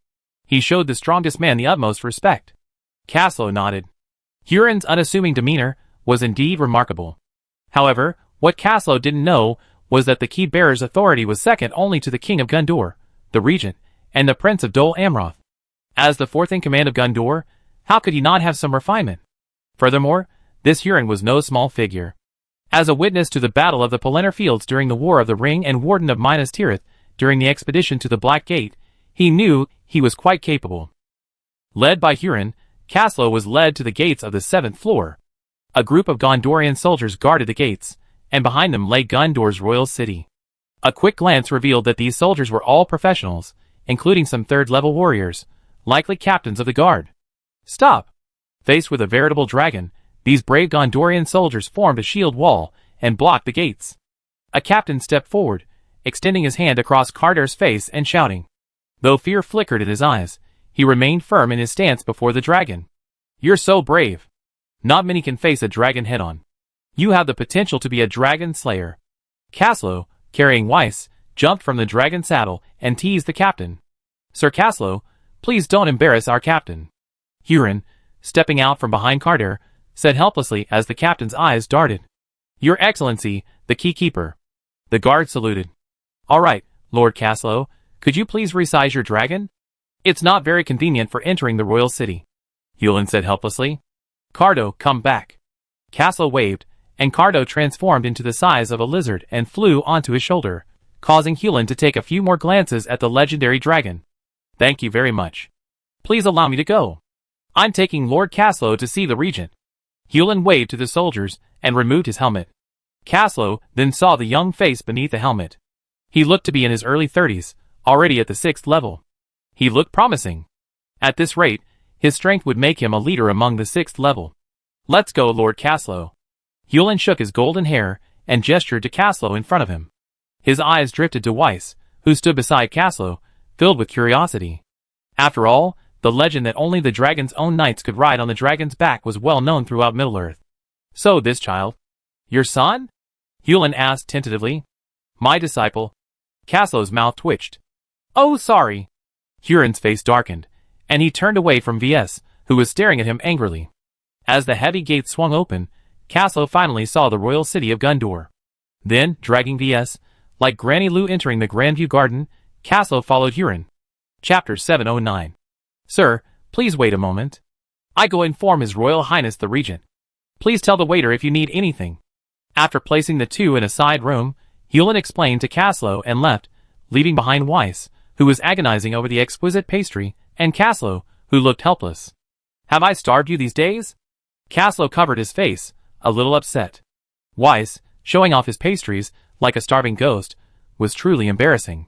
He showed the strongest man the utmost respect. Caslo nodded. Huron's unassuming demeanor was indeed remarkable. However, what Caslo didn't know was that the key bearer's authority was second only to the king of Gondor, the regent, and the prince of Dol Amroth. As the 4th in command of Gondor, how could he not have some refinement? Furthermore, this Huron was no small figure. As a witness to the Battle of the Pelennor Fields during the War of the Ring and Warden of Minas Tirith during the expedition to the Black Gate, He knew he was quite capable. Led by Huron, Caslow was led to the gates of the 7th floor. A group of Gondorian soldiers guarded the gates, and behind them lay Gondor's royal city. A quick glance revealed that these soldiers were all professionals, including some 3rd-level warriors, likely captains of the guard. Stop! Faced with a veritable dragon, these brave Gondorian soldiers formed a shield wall and blocked the gates. A captain stepped forward, extending his hand across Carter's face and shouting. Though fear flickered in his eyes, he remained firm in his stance before the dragon. You're so brave. Not many can face a dragon head-on. You have the potential to be a dragon slayer. Caslow, carrying Weiss, jumped from the dragon saddle and teased the captain. Sir Caslow, please don't embarrass our captain. Huron, stepping out from behind Carter, said helplessly as the captain's eyes darted. Your Excellency, the keykeeper. The guard saluted. All right, Lord Caslow, could you please resize your dragon? It's not very convenient for entering the royal city. Huron said helplessly. Cardo, come back. Caslow waved, and Cardo transformed into the size of a lizard and flew onto his shoulder, causing Huron to take a few more glances at the legendary dragon. Thank you very much. Please allow me to go. I'm taking Lord Caslow to see the regent. Huron waved to the soldiers and removed his helmet. Caslow then saw the young face beneath the helmet. He looked to be in his early 30s, already at the 6th level. He looked promising. At this rate, his strength would make him a leader among the 6th level. Let's go, Lord Caslow. Huron shook his golden hair and gestured to Caslow in front of him. His eyes drifted to Weiss, who stood beside Caslow, filled with curiosity. After all, the legend that only the dragon's own knights could ride on the dragon's back was well known throughout Middle-earth. So this child? Your son? Huron asked tentatively. My disciple. Caslow's mouth twitched. Oh, sorry. Huron's face darkened, and he turned away from VS, who was staring at him angrily. As the heavy gates swung open, Caslow finally saw the royal city of Gondor. Then, dragging VS, like Granny Lou entering the Grandview Garden, Caslow followed Huron. Chapter 709. Sir, please wait a moment. I go inform His Royal Highness the Regent. Please tell the waiter if you need anything. After placing the two in a side room, Huron explained to Caslow and left, leaving behind Weiss, who was agonizing over the exquisite pastry, and Caslow, who looked helpless. Have I starved you these days? Caslow covered his face, a little upset. Weiss, showing off his pastries, like a starving ghost, was truly embarrassing.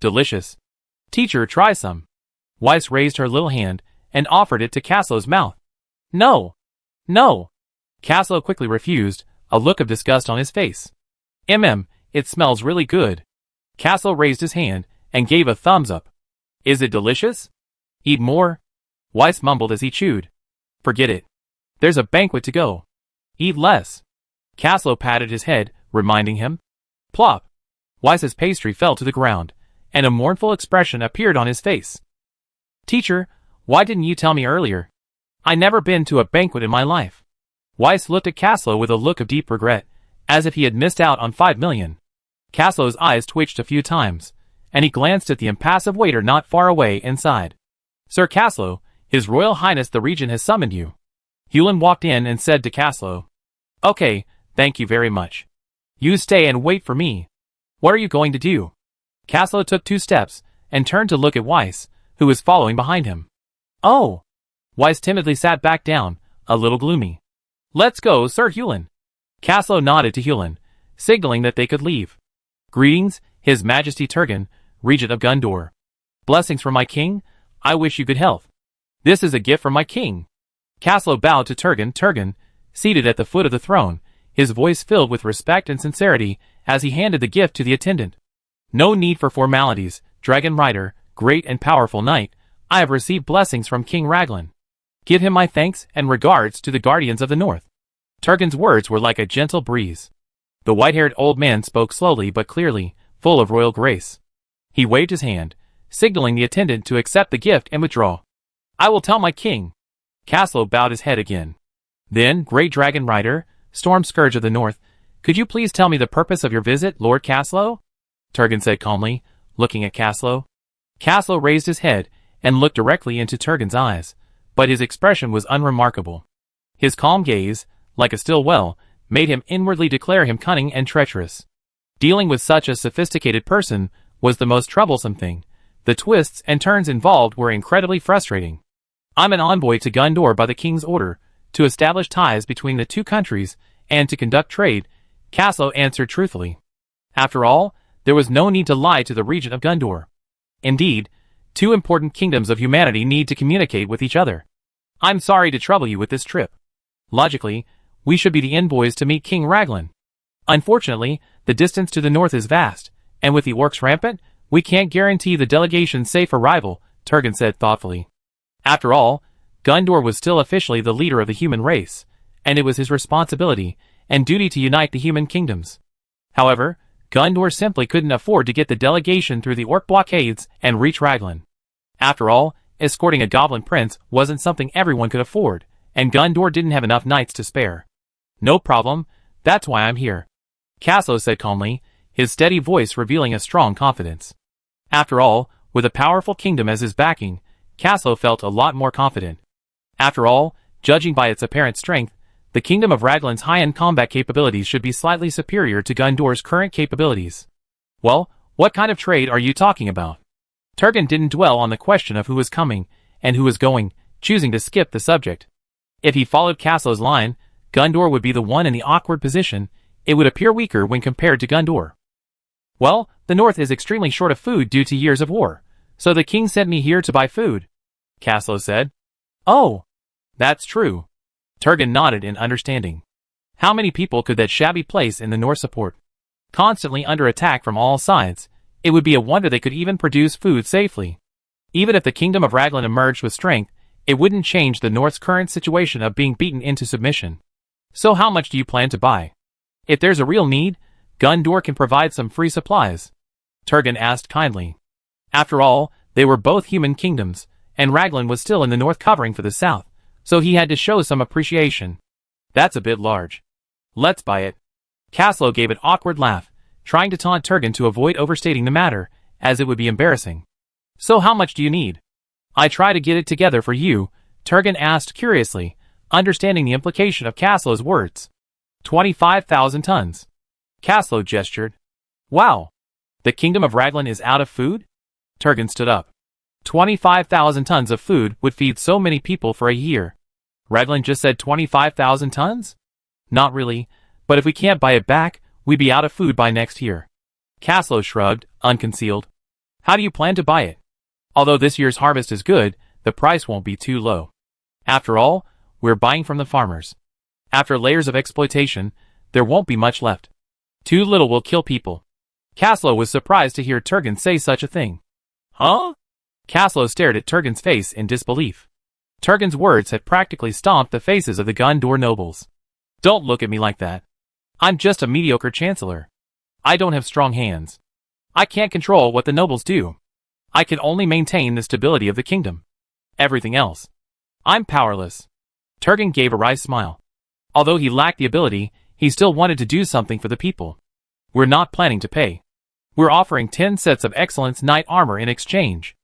Delicious. Teacher, try some. Weiss raised her little hand and offered it to Caslow's mouth. No. No. Caslow quickly refused, a look of disgust on his face. It smells really good. Caslow raised his hand and gave a thumbs up. Is it delicious? Eat more? Weiss mumbled as he chewed. Forget it. There's a banquet to go. Eat less. Caslow patted his head, reminding him. Plop. Weiss's pastry fell to the ground, and a mournful expression appeared on his face. Teacher, why didn't you tell me earlier? I never been to a banquet in my life. Weiss looked at Caslow with a look of deep regret, as if he had missed out on 5 million. Caslow's eyes twitched a few times, and he glanced at the impassive waiter not far away inside. Sir Caslow, His Royal Highness the Regent has summoned you. Huron walked in and said to Caslow. Okay, thank you very much. You stay and wait for me. What are you going to do? Caslow took 2 steps and turned to look at Weiss, who was following behind him. Oh! Weiss timidly sat back down, a little gloomy. Let's go, Sir Huron. Caslow nodded to Huron, signaling that they could leave. Greetings, His Majesty Turgon, Regent of Gondor. Blessings from my king. I wish you good health. This is a gift from my king. Caslow bowed to Turgon, seated at the foot of the throne, his voice filled with respect and sincerity as he handed the gift to the attendant. No need for formalities, Dragon Rider, great and powerful knight. I have received blessings from King Raglan. Give him my thanks and regards to the Guardians of the North. Turgon's words were like a gentle breeze. The white-haired old man spoke slowly but clearly, full of royal grace. He waved his hand, signaling the attendant to accept the gift and withdraw. I will tell my king. Caslow bowed his head again. Then, Great Dragon Rider, Storm Scourge of the North, could you please tell me the purpose of your visit, Lord Caslow? Turgon said calmly, looking at Caslow. Caslow raised his head and looked directly into Turgon's eyes, but his expression was unremarkable. His calm gaze, like a still well, made him inwardly declare him cunning and treacherous. Dealing with such a sophisticated person was the most troublesome thing, The twists and turns involved were incredibly frustrating. I'm an envoy to Gondor by the king's order, to establish ties between the two countries, and to conduct trade, Cassio answered truthfully. After all, there was no need to lie to the regent of Gondor. Indeed, two important kingdoms of humanity need to communicate with each other. I'm sorry to trouble you with this trip. Logically, we should be the envoys to meet King Raglan. Unfortunately, the distance to the north is vast, and with the orcs rampant, we can't guarantee the delegation's safe arrival, Turgon said thoughtfully. After all, Gondor was still officially the leader of the human race, and it was his responsibility and duty to unite the human kingdoms. However, Gondor simply couldn't afford to get the delegation through the orc blockades and reach Raglan. After all, escorting a goblin prince wasn't something everyone could afford, and Gondor didn't have enough knights to spare. No problem, that's why I'm here, Cassio said calmly, his steady voice revealing a strong confidence. After all, with a powerful kingdom as his backing, Cassio felt a lot more confident. After all, judging by its apparent strength, the kingdom of Raglan's high-end combat capabilities should be slightly superior to Gondor's current capabilities. Well, what kind of trade are you talking about? Turgon didn't dwell on the question of who was coming and who was going, choosing to skip the subject. If he followed Cassio's line, Gondor would be the one in the awkward position. It would appear weaker when compared to Gondor. Well, the north is extremely short of food due to years of war, so the king sent me here to buy food, Cassio said. Oh, that's true. Turgon nodded in understanding. How many people could that shabby place in the north support? Constantly under attack from all sides, it would be a wonder they could even produce food safely. Even if the kingdom of Raglan emerged with strength, it wouldn't change the north's current situation of being beaten into submission. So how much do you plan to buy? If there's a real need, Gondor can provide some free supplies, Turgon asked kindly. After all, they were both human kingdoms, and Raglan was still in the north covering for the south, so he had to show some appreciation. That's a bit large. Let's buy it. Cassio gave an awkward laugh, trying to taunt Turgon to avoid overstating the matter, as it would be embarrassing. So how much do you need? I try to get it together for you, Turgon asked curiously, understanding the implication of Cassio's words. 25,000 tons. Cassio gestured. Wow. The kingdom of Raglan is out of food? Turgon stood up. 25,000 tons of food would feed so many people for a year. Raglan just said 25,000 tons? Not really, but if we can't buy it back, we'd be out of food by next year. Cassio shrugged, unconcealed. How do you plan to buy it? Although this year's harvest is good, the price won't be too low. After all, we're buying from the farmers. After layers of exploitation, there won't be much left. Too little will kill people. Cassio was surprised to hear Turgon say such a thing. Huh? Cassio stared at Turgon's face in disbelief. Turgon's words had practically stomped the faces of the Gondor nobles. Don't look at me like that. I'm just a mediocre chancellor. I don't have strong hands. I can't control what the nobles do. I can only maintain the stability of the kingdom. Everything else. I'm powerless. Turgon gave a wry smile. Although he lacked the ability, he still wanted to do something for the people. We're not planning to pay. We're offering 10 sets of excellence knight armor in exchange.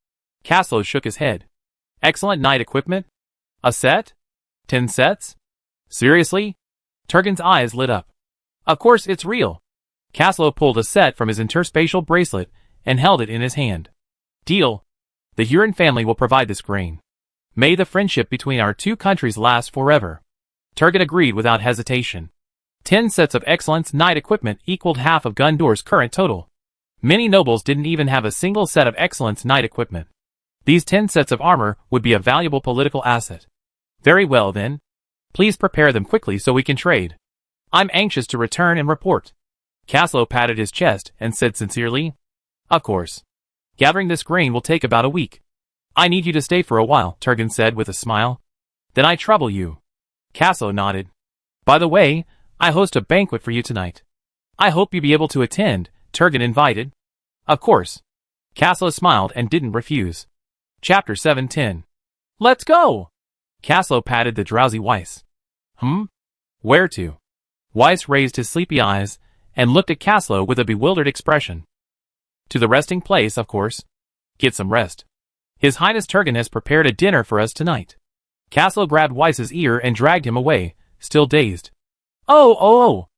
Cassio shook his head. Excellent knight equipment? A set? 10 sets? Seriously? Turgon's eyes lit up. Of course it's real. Cassio pulled a set from his interspatial bracelet and held it in his hand. Deal. The Huron family will provide this grain. May the friendship between our two countries last forever. Turgon agreed without hesitation. 10 sets of excellence knight equipment equaled half of Gondor's current total. Many nobles didn't even have a single set of excellence knight equipment. These 10 sets of armor would be a valuable political asset. Very well then. Please prepare them quickly so we can trade. I'm anxious to return and report. Cassio patted his chest and said sincerely, Of course. Gathering this grain will take about a week. I need you to stay for a while, Turgon said with a smile. Then I trouble you. Cassio nodded. By the way, I host a banquet for you tonight. I hope you'll be able to attend, Turgon invited. Of course. Cassio smiled and didn't refuse. Chapter 710. Let's go! Cassio patted the drowsy Weiss. Where to? Weiss raised his sleepy eyes and looked at Cassio with a bewildered expression. To the resting place, of course. Get some rest. His Highness Turgon has prepared a dinner for us tonight. Cassio grabbed Weiss's ear and dragged him away, still dazed. Oh!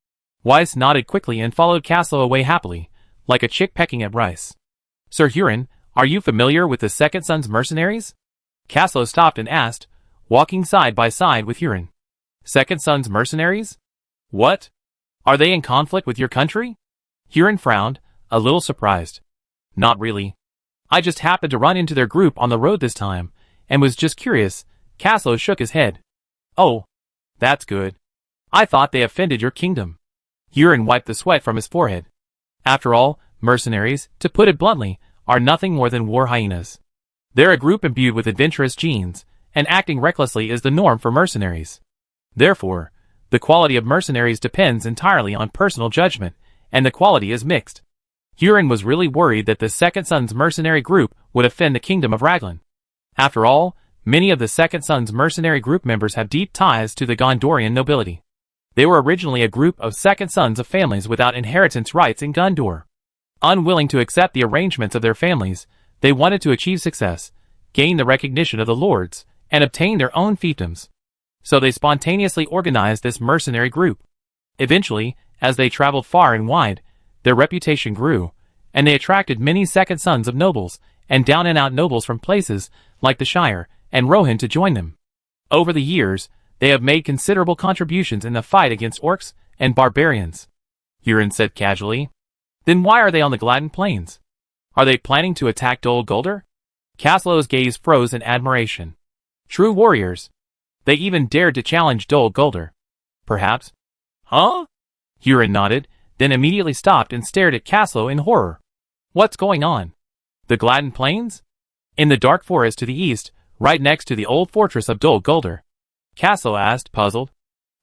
Weiss nodded quickly and followed Cassio away happily, like a chick pecking at rice. Sir Huron, Are you familiar with the Second Son's mercenaries? Casso stopped and asked, walking side by side with Huron. Second Son's mercenaries? What? Are they in conflict with your country? Huron frowned, a little surprised. Not really. I just happened to run into their group on the road this time, and was just curious. Casso shook his head. Oh, that's good. I thought they offended your kingdom. Huron wiped the sweat from his forehead. After all, mercenaries, to put it bluntly, are nothing more than war hyenas. They're a group imbued with adventurous genes, and acting recklessly is the norm for mercenaries. Therefore, the quality of mercenaries depends entirely on personal judgment, and the quality is mixed. Huron was really worried that the Second Son's mercenary group would offend the kingdom of Raglan. After all, many of the Second Son's mercenary group members have deep ties to the Gondorian nobility. They were originally a group of second sons of families without inheritance rights in Gondor. Unwilling to accept the arrangements of their families, they wanted to achieve success, gain the recognition of the lords, and obtain their own fiefdoms. So they spontaneously organized this mercenary group. Eventually, as they traveled far and wide, their reputation grew, and they attracted many second sons of nobles, and down-and-out nobles from places like the Shire and Rohan to join them. Over the years, they have made considerable contributions in the fight against orcs and barbarians. Huron said casually. Then why are they on the Gladden Plains? Are they planning to attack Dol Guldur? Caslo's gaze froze in admiration. True warriors. They even dared to challenge Dol Guldur. Perhaps. Huh? Huron nodded, then immediately stopped and stared at Caslo in horror. What's going on? The Gladden Plains? In the dark forest to the east, right next to the old fortress of Dol Guldur. Caslo asked, puzzled.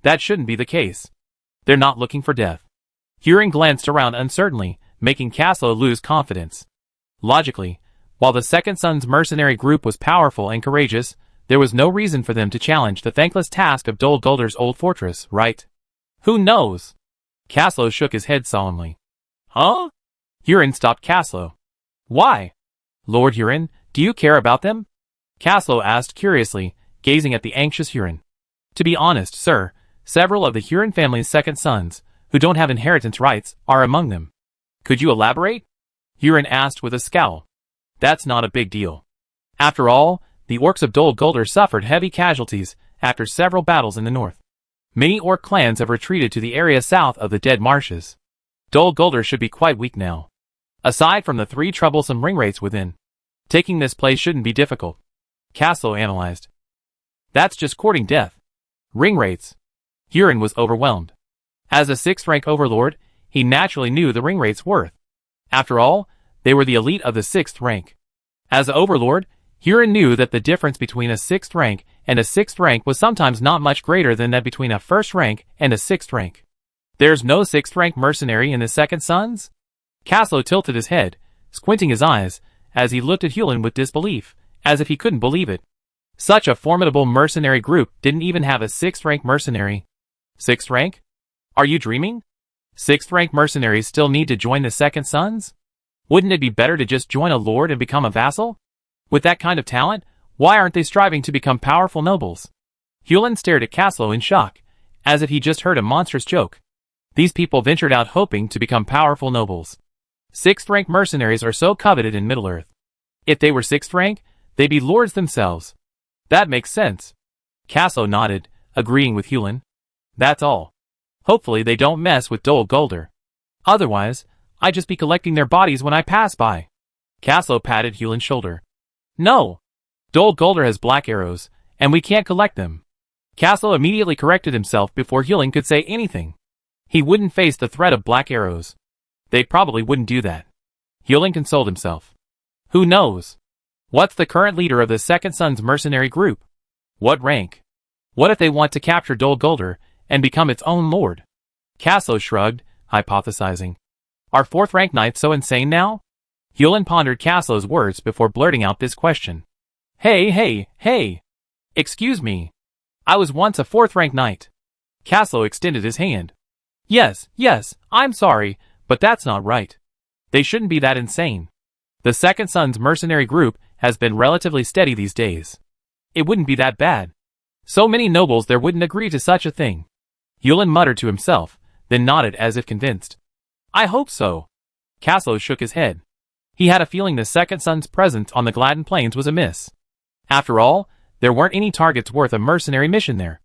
That shouldn't be the case. They're not looking for death. Huron glanced around uncertainly, making Caslo lose confidence. Logically, while the Second Son's mercenary group was powerful and courageous, there was no reason for them to challenge the thankless task of Dol Guldur's old fortress, right? Who knows? Caslo shook his head solemnly. Huh? Huron stopped Caslo. Why? Lord Huron, do you care about them? Caslo asked curiously, gazing at the anxious Huron. To be honest, sir, several of the Huron family's second sons, who don't have inheritance rights, are among them. Could you elaborate? Huron asked with a scowl. That's not a big deal. After all, the orcs of Dol Guldur suffered heavy casualties after several battles in the north. Many orc clans have retreated to the area south of the Dead Marshes. Dol Guldur should be quite weak now. Aside from the 3 troublesome ringwraiths within, taking this place shouldn't be difficult. Caslo analyzed. That's just courting death. Ringwraiths. Huron was overwhelmed. As a 6th rank overlord, he naturally knew the ringwraiths' worth. After all, they were the elite of the 6th rank. As an overlord, Huron knew that the difference between a 6th rank and a 6th rank was sometimes not much greater than that between a 1st rank and a 6th rank. There's no 6th rank mercenary in the Second Sons? Caslo tilted his head, squinting his eyes, as he looked at Huron with disbelief, as if he couldn't believe it. Such a formidable mercenary group didn't even have a 6th rank mercenary. 6th rank? Are you dreaming? 6th rank mercenaries still need to join the Second Sons? Wouldn't it be better to just join a lord and become a vassal? With that kind of talent, why aren't they striving to become powerful nobles? Huron stared at Caslo in shock, as if he just heard a monstrous joke. These people ventured out hoping to become powerful nobles. 6th rank mercenaries are so coveted in Middle-earth. If they were 6th rank, they'd be lords themselves. That makes sense. Caslo nodded, agreeing with Huron. That's all. Hopefully they don't mess with Dol Guldur. Otherwise, I'd just be collecting their bodies when I pass by. Caslo patted Huron's shoulder. No. Dol Guldur has black arrows, and we can't collect them. Caslo immediately corrected himself before Huron could say anything. He wouldn't face the threat of black arrows. They probably wouldn't do that. Huron consoled himself. Who knows? What's the current leader of the Second Sons mercenary group? What rank? What if they want to capture Dol Guldur and become its own lord? Caslo shrugged, hypothesizing. Are 4th rank knights so insane now? Huron pondered Caslo's words before blurting out this question. Hey! Excuse me. I was once a 4th rank knight. Caslo extended his hand. Yes, I'm sorry, but that's not right. They shouldn't be that insane. The Second Sons mercenary group has been relatively steady these days. It wouldn't be that bad. So many nobles there wouldn't agree to such a thing. Huron muttered to himself, then nodded as if convinced. I hope so. Caslo shook his head. He had a feeling the second son's presence on the Gladden Plains was amiss. After all, there weren't any targets worth a mercenary mission there.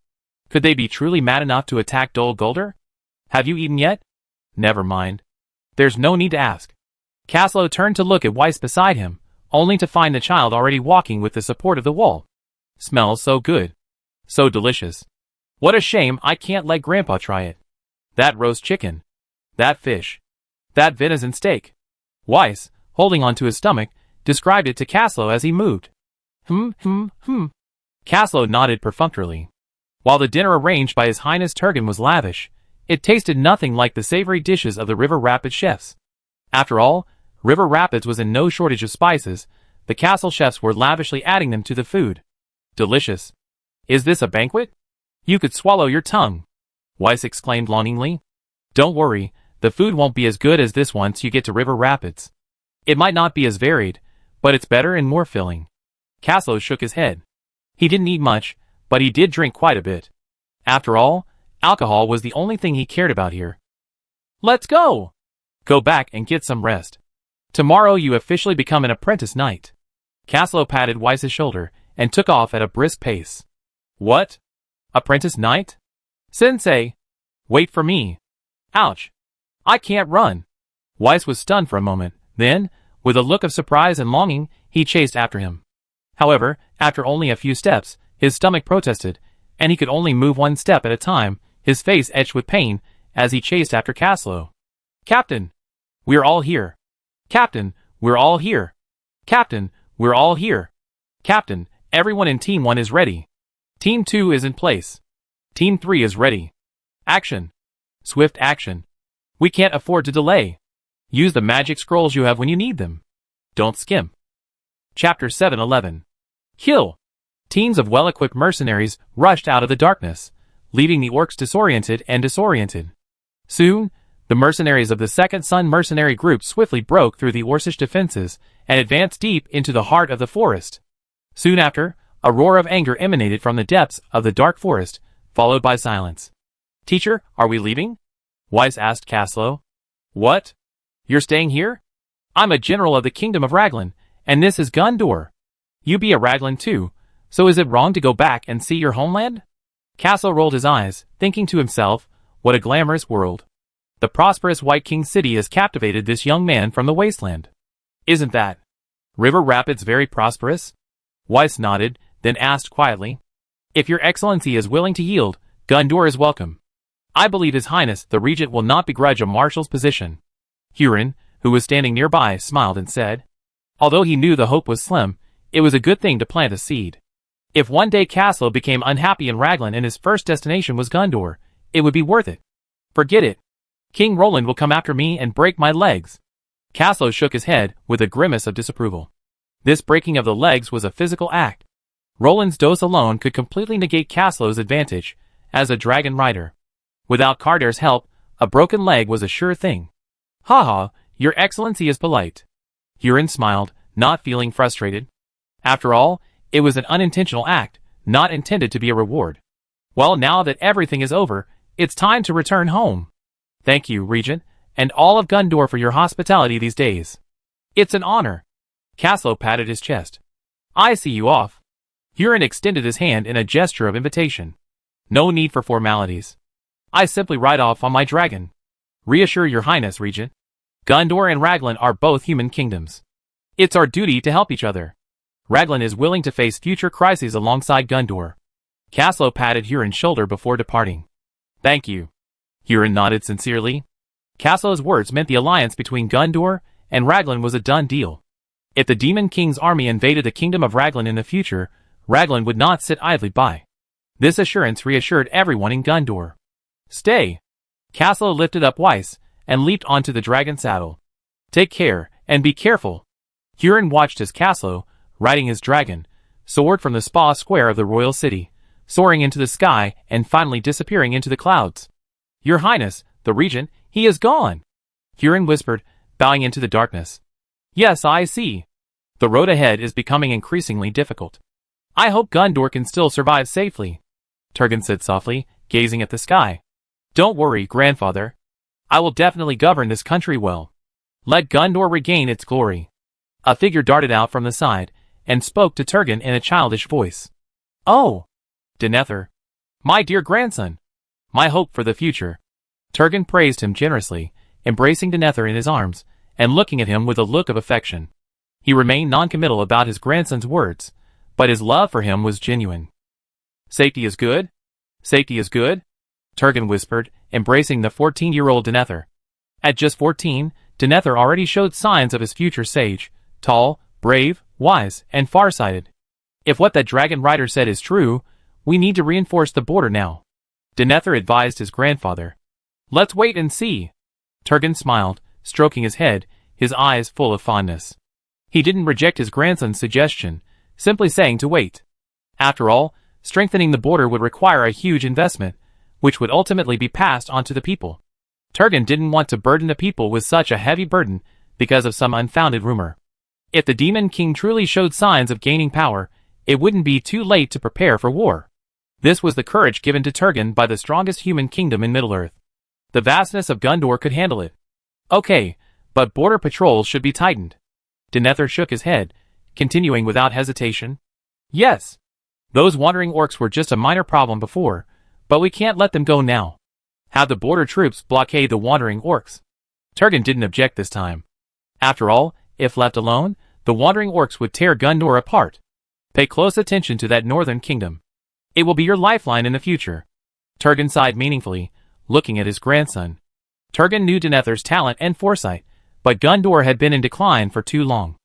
Could they be truly mad enough to attack Dol Guldur? Have you eaten yet? Never mind. There's no need to ask. Caslow turned to look at Weiss beside him, only to find the child already walking with the support of the wall. Smells so good. So delicious. What a shame I can't let Grandpa try it. That roast chicken. That fish. That venison steak. Weiss, holding onto his stomach, described it to Caslow as he moved. Caslow nodded perfunctorily. While the dinner arranged by His Highness Turgan was lavish, it tasted nothing like the savory dishes of the River Rapids chefs. After all, River Rapids was in no shortage of spices. The castle chefs were lavishly adding them to the food. Delicious. Is this a banquet? You could swallow your tongue, Weiss exclaimed longingly. Don't worry, the food won't be as good as this once you get to River Rapids. It might not be as varied, but it's better and more filling. Caslow shook his head. He didn't eat much, but he did drink quite a bit. After all, alcohol was the only thing he cared about here. Let's go! Go back and get some rest. Tomorrow you officially become an apprentice knight. Caslow patted Weiss's shoulder and took off at a brisk pace. What? Apprentice knight? Sensei! Wait for me. Ouch! I can't run. Weiss was stunned for a moment, then, with a look of surprise and longing, he chased after him. However, after only a few steps, his stomach protested, and he could only move one step at a time, his face etched with pain, as he chased after Caslow. Captain! We're all here. Captain, we're all here. Captain, we're all here. Captain, everyone in Team 1 is ready. Team 2 is in place. Team 3 is ready. Action. Swift action. We can't afford to delay. Use the magic scrolls you have when you need them. Don't skimp. Chapter 711. Kill! Teams of well-equipped mercenaries rushed out of the darkness, leaving the orcs disoriented. Soon, the mercenaries of the Second Son mercenary group swiftly broke through the Orcish defenses and advanced deep into the heart of the forest. Soon after, a roar of anger emanated from the depths of the dark forest, followed by silence. Teacher, are we leaving? Weiss asked Caslow. What? You're staying here? I'm a general of the Kingdom of Raglan, and this is Guldur. You be a Raglan too, so is it wrong to go back and see your homeland? Caslow rolled his eyes, thinking to himself, what a glamorous world. The prosperous White King City has captivated this young man from the wasteland. Isn't that River Rapids very prosperous? Weiss nodded, then asked quietly. If your excellency is willing to yield, Guldur is welcome. I believe His Highness the Regent will not begrudge a marshal's position. Huron, who was standing nearby, smiled and said, although he knew the hope was slim, it was a good thing to plant a seed. If one day Caslow became unhappy in Raglan and his first destination was Guldur, it would be worth it. Forget it. King Roland will come after me and break my legs. Caslow shook his head with a grimace of disapproval. This breaking of the legs was a physical act. Roland's dose alone could completely negate Caslow's advantage as a dragon rider. Without Cardar's help, a broken leg was a sure thing. Haha, your excellency is polite. Huron smiled, not feeling frustrated. After all, it was an unintentional act, not intended to be a reward. Well, now that everything is over, it's time to return home. Thank you, Regent, and all of Guldur for your hospitality these days. It's an honor. Caslow patted his chest. I see you off. Huron extended his hand in a gesture of invitation. No need for formalities. I simply ride off on my dragon. Reassure your Highness, Regent. Guldur and Raglan are both human kingdoms. It's our duty to help each other. Raglan is willing to face future crises alongside Guldur. Caslow patted Huron's shoulder before departing. Thank you. Huron nodded sincerely. Caslow's words meant the alliance between Guldur and Raglan was a done deal. If the Demon King's army invaded the kingdom of Raglan in the future, Raglan would not sit idly by. This assurance reassured everyone in Guldur. Stay. Caslow lifted up Weiss and leaped onto the dragon saddle. Take care, and be careful. Huron watched as Caslow, riding his dragon, soared from the spa square of the royal city, soaring into the sky and finally disappearing into the clouds. Your Highness, the Regent, he is gone, Huron whispered, bowing into the darkness. Yes, I see. The road ahead is becoming increasingly difficult. I hope Guldur can still survive safely, Turgan said softly, gazing at the sky. Don't worry, grandfather. I will definitely govern this country well. Let Guldur regain its glory. A figure darted out from the side, and spoke to Turgon in a childish voice. "Oh! Denethor. My dear grandson. My hope for the future." Turgon praised him generously, embracing Denethor in his arms, and looking at him with a look of affection. He remained noncommittal about his grandson's words, but his love for him was genuine. "Safety is good? Safety is good?" Turgon whispered, embracing the 14-year-old Denethor. At just 14, Denethor already showed signs of his future sage, tall, brave, wise, and far-sighted. "If what that dragon rider said is true, we need to reinforce the border now," Denethor advised his grandfather. "Let's wait and see." Turgon smiled, stroking his head, his eyes full of fondness. He didn't reject his grandson's suggestion, simply saying to wait. After all, strengthening the border would require a huge investment, which would ultimately be passed on to the people. Turgon didn't want to burden the people with such a heavy burden because of some unfounded rumor. If the Demon King truly showed signs of gaining power, it wouldn't be too late to prepare for war. This was the courage given to Turgon by the strongest human kingdom in Middle-earth. The vastness of Gondor could handle it. Okay, but border patrols should be tightened. Denethor shook his head, continuing without hesitation. "Yes. Those wandering orcs were just a minor problem before, but we can't let them go now. Have the border troops blockade the wandering orcs." Turgon didn't object this time. After all, if left alone, the wandering orcs would tear Gondor apart. Pay close attention to that northern kingdom. It will be your lifeline in the future. Turgon sighed meaningfully, looking at his grandson. Turgon knew Denethor's talent and foresight, but Gondor had been in decline for too long.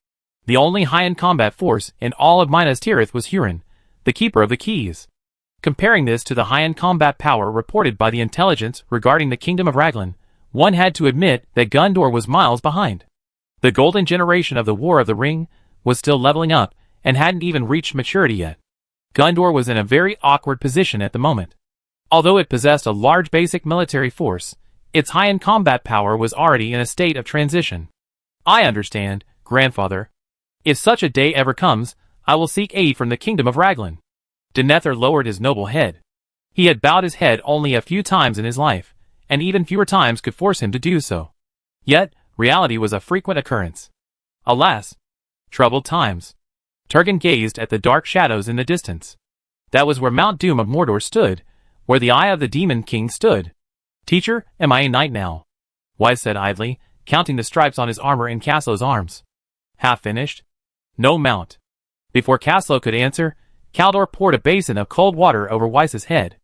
The only high-end combat force in all of Minas Tirith was Hurin, the keeper of the keys. Comparing this to the high-end combat power reported by the intelligence regarding the kingdom of Raglan, one had to admit that Gondor was miles behind. The golden generation of the War of the Ring was still leveling up and hadn't even reached maturity yet. Gondor was in a very awkward position at the moment. Although it possessed a large basic military force, its high-end combat power was already in a state of transition. "I understand, grandfather. If such a day ever comes, I will seek aid from the kingdom of Raglan." Denethor lowered his noble head. He had bowed his head only a few times in his life, and even fewer times could force him to do so. Yet, reality was a frequent occurrence. Alas! Troubled times. Turgon gazed at the dark shadows in the distance. That was where Mount Doom of Mordor stood, where the Eye of the Demon King stood. "Teacher, am I a knight now?" Weiss said idly, counting the stripes on his armor in Caslo's arms. "Half finished?" "No mount." Before Caslo could answer, Kaldor poured a basin of cold water over Weiss's head.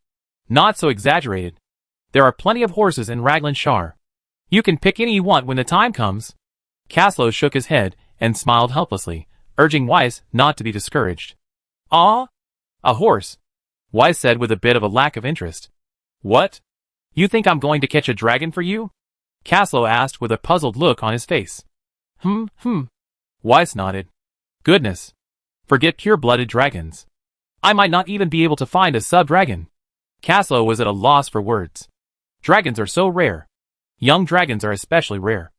"Not so exaggerated. There are plenty of horses in Raglan Shar. You can pick any you want when the time comes." Caslo shook his head and smiled helplessly, urging Weiss not to be discouraged. "Ah? A horse?" Weiss said with a bit of a lack of interest. "What? You think I'm going to catch a dragon for you?" Caslo asked with a puzzled look on his face. Weiss nodded. "Goodness. Forget pure-blooded dragons. I might not even be able to find a sub-dragon." Caslo was at a loss for words. Dragons are so rare. Young dragons are especially rare.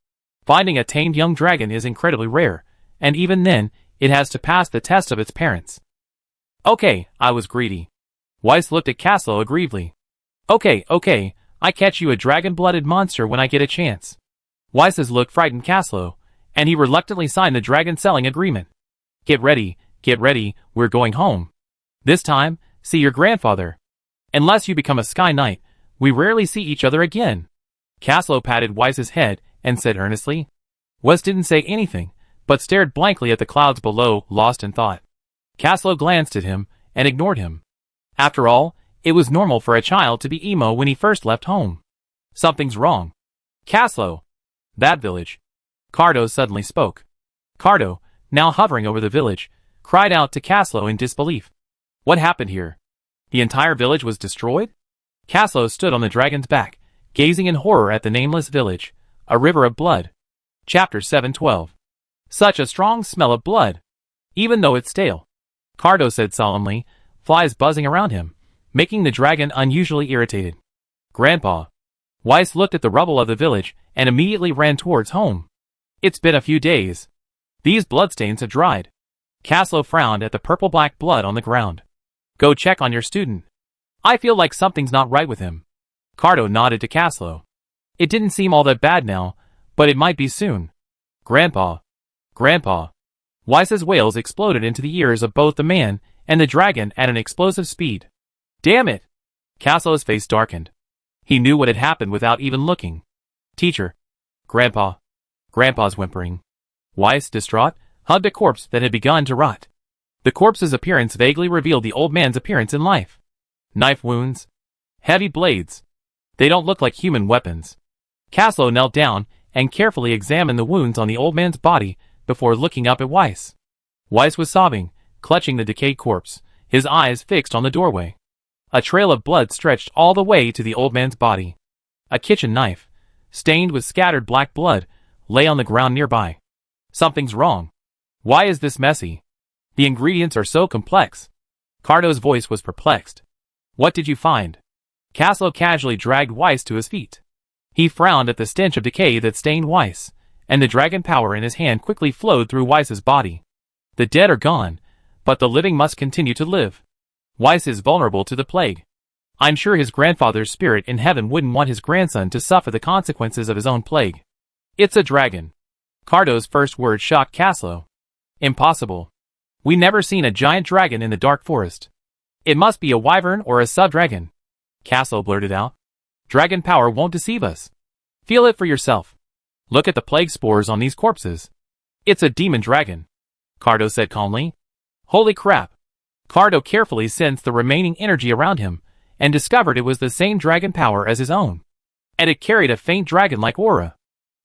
Finding a tamed young dragon is incredibly rare, and even then, it has to pass the test of its parents. "Okay, I was greedy." Weiss looked at Caslo aggrievedly. Okay, I catch you a dragon-blooded monster when I get a chance." Weiss's look frightened Caslo, and he reluctantly signed the dragon-selling agreement. Get ready, we're going home. This time, see your grandfather. Unless you become a Sky Knight, we rarely see each other again." Caslo patted Weiss's head and said earnestly. Weiss didn't say anything, but stared blankly at the clouds below, lost in thought. Caslo glanced at him and ignored him. After all, it was normal for a child to be emo when he first left home. "Something's wrong. Caslo." "That village." Cardo suddenly spoke. Cardo, now hovering over the village, cried out to Caslo in disbelief. "What happened here? The entire village was destroyed?" Caslo stood on the dragon's back, gazing in horror at the nameless village, a river of blood. Chapter 712. "Such a strong smell of blood. Even though it's stale," Cardo said solemnly, flies buzzing around him, making the dragon unusually irritated. "Grandpa." Weiss looked at the rubble of the village and immediately ran towards home. "It's been a few days. These bloodstains have dried." Caslo frowned at the purple-black blood on the ground. "Go check on your student. I feel like something's not right with him." Cardo nodded to Caslo. It didn't seem all that bad now, but it might be soon. Grandpa. Weiss's wails exploded into the ears of both the man and the dragon at an explosive speed. Damn it! Caslo's face darkened. He knew what had happened without even looking. Teacher. Grandpa. Grandpa's whimpering. Weiss, distraught, hugged a corpse that had begun to rot. The corpse's appearance vaguely revealed the old man's appearance in life. Knife wounds. Heavy blades. They don't look like human weapons. Caslo knelt down and carefully examined the wounds on the old man's body before looking up at Weiss. Weiss was sobbing, clutching the decayed corpse, his eyes fixed on the doorway. A trail of blood stretched all the way to the old man's body. A kitchen knife, stained with scattered black blood, lay on the ground nearby. Something's wrong. Why is this messy? The ingredients are so complex. Cardo's voice was perplexed. What did you find? Caslo casually dragged Weiss to his feet. He frowned at the stench of decay that stained Weiss, and the dragon power in his hand quickly flowed through Weiss's body. The dead are gone, but the living must continue to live. Weiss is vulnerable to the plague. I'm sure his grandfather's spirit in heaven wouldn't want his grandson to suffer the consequences of his own plague. It's a dragon. Cardo's first word shocked Caslo. Impossible. We never seen a giant dragon in the dark forest. It must be a wyvern or a sub-dragon. Caslo blurted out. Dragon power won't deceive us. Feel it for yourself. Look at the plague spores on these corpses. It's a demon dragon. Cardo said calmly. Holy crap. Cardo carefully sensed the remaining energy around him, and discovered it was the same dragon power as his own. And it carried a faint dragon-like aura.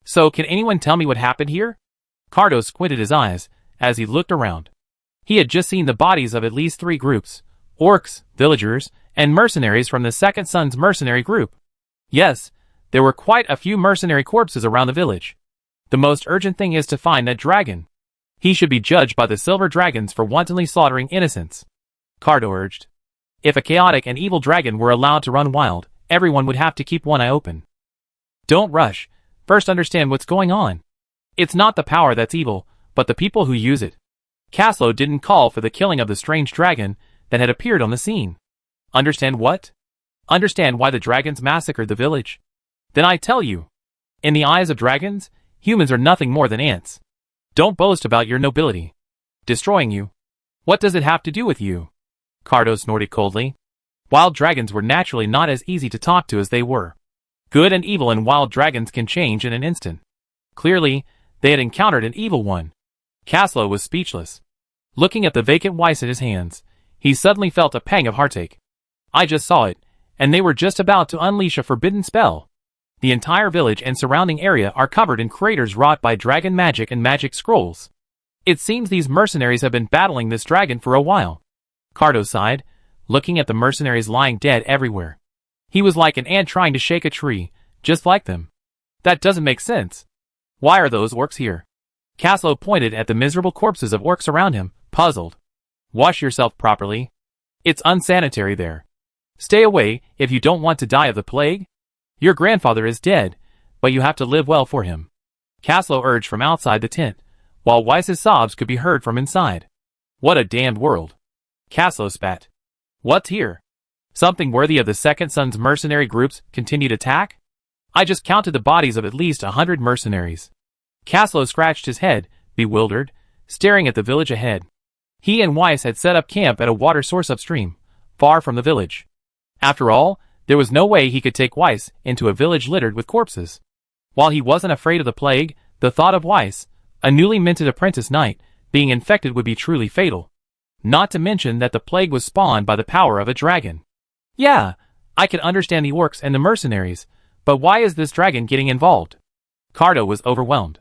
So can anyone tell me what happened here? Cardo squinted his eyes as he looked around. He had just seen the bodies of at least 3 groups, orcs, villagers, and mercenaries from the Second Son's mercenary group. Yes, there were quite a few mercenary corpses around the village. The most urgent thing is to find that dragon. He should be judged by the silver dragons for wantonly slaughtering innocents. Cardo urged. If a chaotic and evil dragon were allowed to run wild, everyone would have to keep one eye open. Don't rush. First understand what's going on. It's not the power that's evil, but the people who use it. Caslo didn't call for the killing of the strange dragon that had appeared on the scene. Understand what? Understand why the dragons massacred the village? Then I tell you. In the eyes of dragons, humans are nothing more than ants. Don't boast about your nobility. Destroying you. What does it have to do with you? Cardo snorted coldly. Wild dragons were naturally not as easy to talk to as they were. Good and evil and wild dragons can change in an instant. Clearly, they had encountered an evil one. Caslo was speechless. Looking at the vacant Weiss in his hands, he suddenly felt a pang of heartache. I just saw it, and they were just about to unleash a forbidden spell. The entire village and surrounding area are covered in craters wrought by dragon magic and magic scrolls. It seems these mercenaries have been battling this dragon for a while. Cardo sighed, looking at the mercenaries lying dead everywhere. He was like an ant trying to shake a tree, just like them. That doesn't make sense. Why are those orcs here? Caslo pointed at the miserable corpses of orcs around him, puzzled. Wash yourself properly. It's unsanitary there. Stay away if you don't want to die of the plague. Your grandfather is dead, but you have to live well for him. Caslo urged from outside the tent, while Weiss's sobs could be heard from inside. What a damned world. Caslo spat. What's here? Something worthy of the Second Son's mercenary group's continued attack? I just counted the bodies of at least 100 mercenaries. Caslo scratched his head, bewildered, staring at the village ahead. He and Weiss had set up camp at a water source upstream, far from the village. After all, there was no way he could take Weiss into a village littered with corpses. While he wasn't afraid of the plague, the thought of Weiss, a newly minted apprentice knight, being infected would be truly fatal. Not to mention that the plague was spawned by the power of a dragon. Yeah, I can understand the orcs and the mercenaries, but why is this dragon getting involved? Cardo was overwhelmed.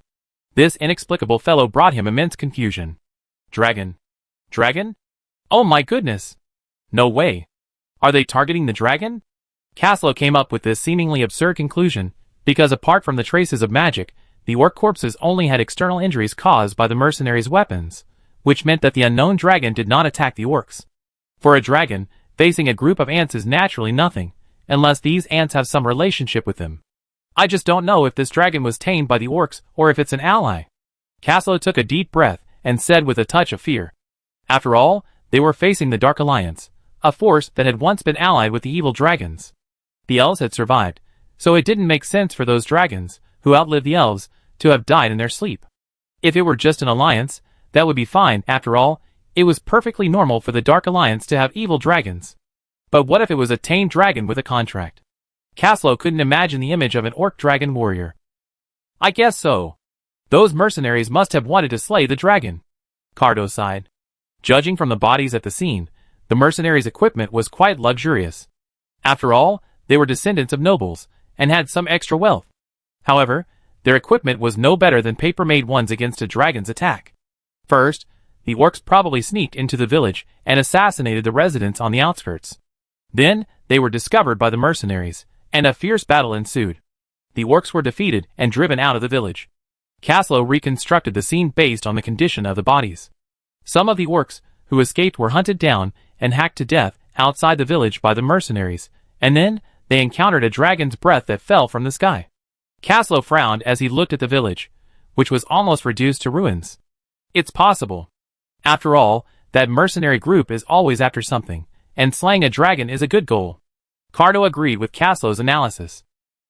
This inexplicable fellow brought him immense confusion. Dragon? Dragon? Oh my goodness! No way. Are they targeting the dragon? Caslo came up with this seemingly absurd conclusion, because apart from the traces of magic, the orc corpses only had external injuries caused by the mercenaries' weapons, which meant that the unknown dragon did not attack the orcs. For a dragon, facing a group of ants is naturally nothing, unless these ants have some relationship with them. I just don't know if this dragon was tamed by the orcs or if it's an ally. Caslo took a deep breath and said with a touch of fear. After all, they were facing the Dark Alliance, a force that had once been allied with the evil dragons. The elves had survived, so it didn't make sense for those dragons, who outlived the elves, to have died in their sleep. If it were just an alliance, That would be fine, after all, it was perfectly normal for the Dark Alliance to have evil dragons. But what if it was a tamed dragon with a contract? Caslow couldn't imagine the image of an orc dragon warrior. I guess so. Those mercenaries must have wanted to slay the dragon. Cardo sighed. Judging from the bodies at the scene, the mercenaries' equipment was quite luxurious. After all, they were descendants of nobles, and had some extra wealth. However, their equipment was no better than paper-made ones against a dragon's attack. First, the orcs probably sneaked into the village and assassinated the residents on the outskirts. Then, they were discovered by the mercenaries, and a fierce battle ensued. The orcs were defeated and driven out of the village. Caslow reconstructed the scene based on the condition of the bodies. Some of the orcs who escaped were hunted down and hacked to death outside the village by the mercenaries, and then they encountered a dragon's breath that fell from the sky. Caslow frowned as he looked at the village, which was almost reduced to ruins. It's possible. After all, that mercenary group is always after something, and slaying a dragon is a good goal. Cardo agreed with Caslow's analysis.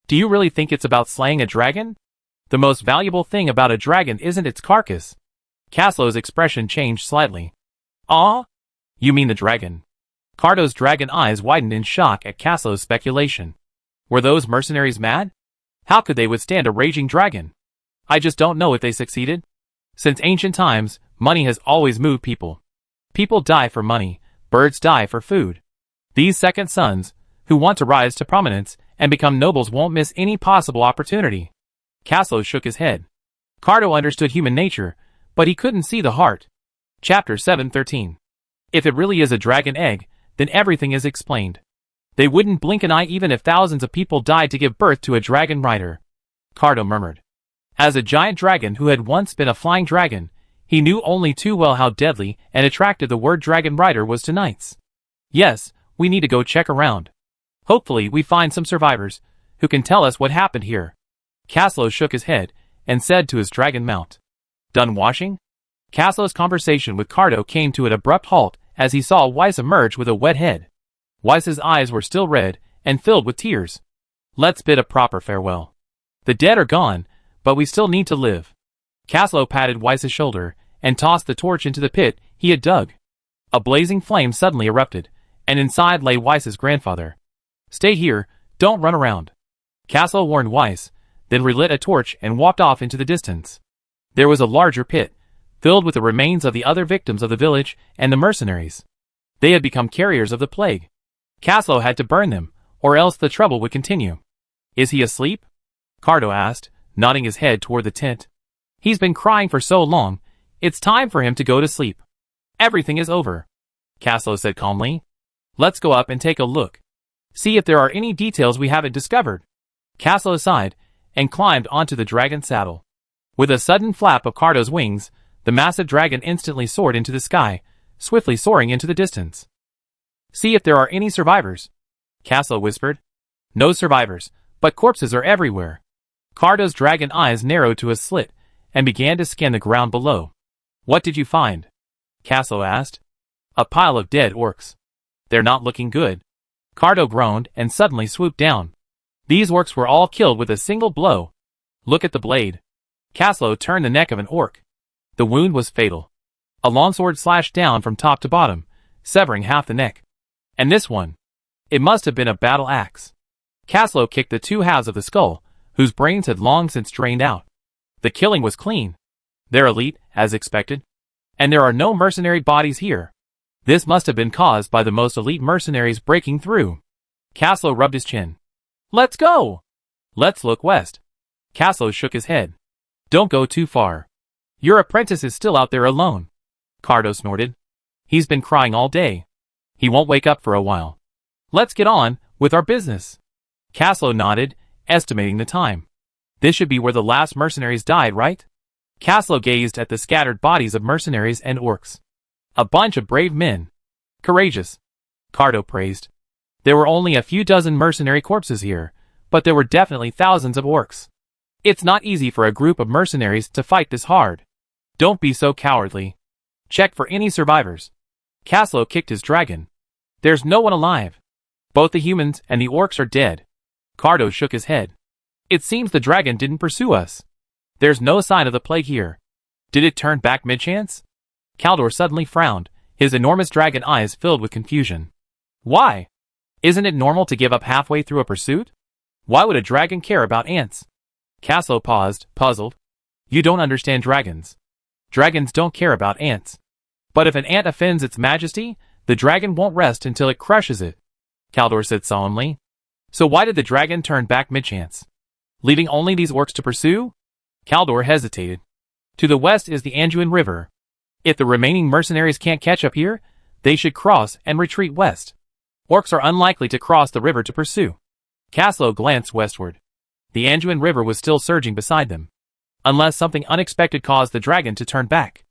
Do you really think it's about slaying a dragon? The most valuable thing about a dragon isn't its carcass. Caslow's expression changed slightly. Ah? You mean the dragon? Cardo's dragon eyes widened in shock at Caslow's speculation. Were those mercenaries mad? How could they withstand a raging dragon? I just don't know if they succeeded. Since ancient times, money has always moved people. People die for money, birds die for food. These second sons, who want to rise to prominence and become nobles, won't miss any possible opportunity. Caslow shook his head. Cardo understood human nature, but he couldn't see the heart. Chapter 713. If it really is a dragon egg, then everything is explained. They wouldn't blink an eye even if thousands of people died to give birth to a dragon rider. Cardo murmured. As a giant dragon who had once been a flying dragon, he knew only too well how deadly and attractive the word dragon rider was to knights. Yes, we need to go check around. Hopefully we find some survivors who can tell us what happened here. Caslow shook his head and said to his dragon mount. Done washing? Caslow's conversation with Cardo came to an abrupt halt as he saw Weiss emerge with a wet head. Weiss's eyes were still red and filled with tears. Let's bid a proper farewell. The dead are gone, but we still need to live. Caslow patted Weiss's shoulder and tossed the torch into the pit he had dug. A blazing flame suddenly erupted, and inside lay Weiss's grandfather. Stay here, don't run around. Caslow warned Weiss, then relit a torch and walked off into the distance. There was a larger pit, filled with the remains of the other victims of the village and the mercenaries. They had become carriers of the plague. Caslow had to burn them, or else the trouble would continue. Is he asleep? Cardo asked, nodding his head toward the tent. He's been crying for so long, it's time for him to go to sleep. Everything is over, Caslow said calmly. Let's go up and take a look. See if there are any details we haven't discovered. Caslow sighed and climbed onto the dragon's saddle. With a sudden flap of Cardo's wings, the massive dragon instantly soared into the sky, swiftly soaring into the distance. See if there are any survivors, Caslow whispered. No survivors, but corpses are everywhere. Cardo's dragon eyes narrowed to a slit and began to scan the ground below. What did you find? Caslow asked. A pile of dead orcs. They're not looking good. Cardo groaned and suddenly swooped down. These orcs were all killed with a single blow. Look at the blade. Caslow turned the neck of an orc. The wound was fatal. A longsword slashed down from top to bottom, severing half the neck. And this one? It must have been a battle axe. Caslow kicked the two halves of the skull, whose brains had long since drained out. The killing was clean. They're elite, as expected. And there are no mercenary bodies here. This must have been caused by the most elite mercenaries breaking through. Caslow rubbed his chin. Let's go! Let's look west. Caslow shook his head. Don't go too far. Your apprentice is still out there alone. Cardo snorted. He's been crying all day. He won't wake up for a while. Let's get on with our business. Caslow nodded, estimating the time. This should be where the last mercenaries died, right? Caslow gazed at the scattered bodies of mercenaries and orcs. A bunch of brave men. Courageous. Cardo praised. There were only a few dozen mercenary corpses here, but there were definitely thousands of orcs. It's not easy for a group of mercenaries to fight this hard. Don't be so cowardly. Check for any survivors. Caslow kicked his dragon. There's no one alive. Both the humans and the orcs are dead. Cardo shook his head. It seems the dragon didn't pursue us. There's no sign of the plague here. Did it turn back mid-chance? Kaldor suddenly frowned, his enormous dragon eyes filled with confusion. Why? Isn't it normal to give up halfway through a pursuit? Why would a dragon care about ants? Caslo paused, puzzled. You don't understand dragons. Dragons don't care about ants. But if an ant offends its majesty, the dragon won't rest until it crushes it, Kaldor said solemnly. So why did the dragon turn back mid-chance? Leaving only these orcs to pursue? Kaldor hesitated. To the west is the Anduin River. If the remaining mercenaries can't catch up here, they should cross and retreat west. Orcs are unlikely to cross the river to pursue. Caslo glanced westward. The Anduin River was still surging beside them. Unless something unexpected caused the dragon to turn back.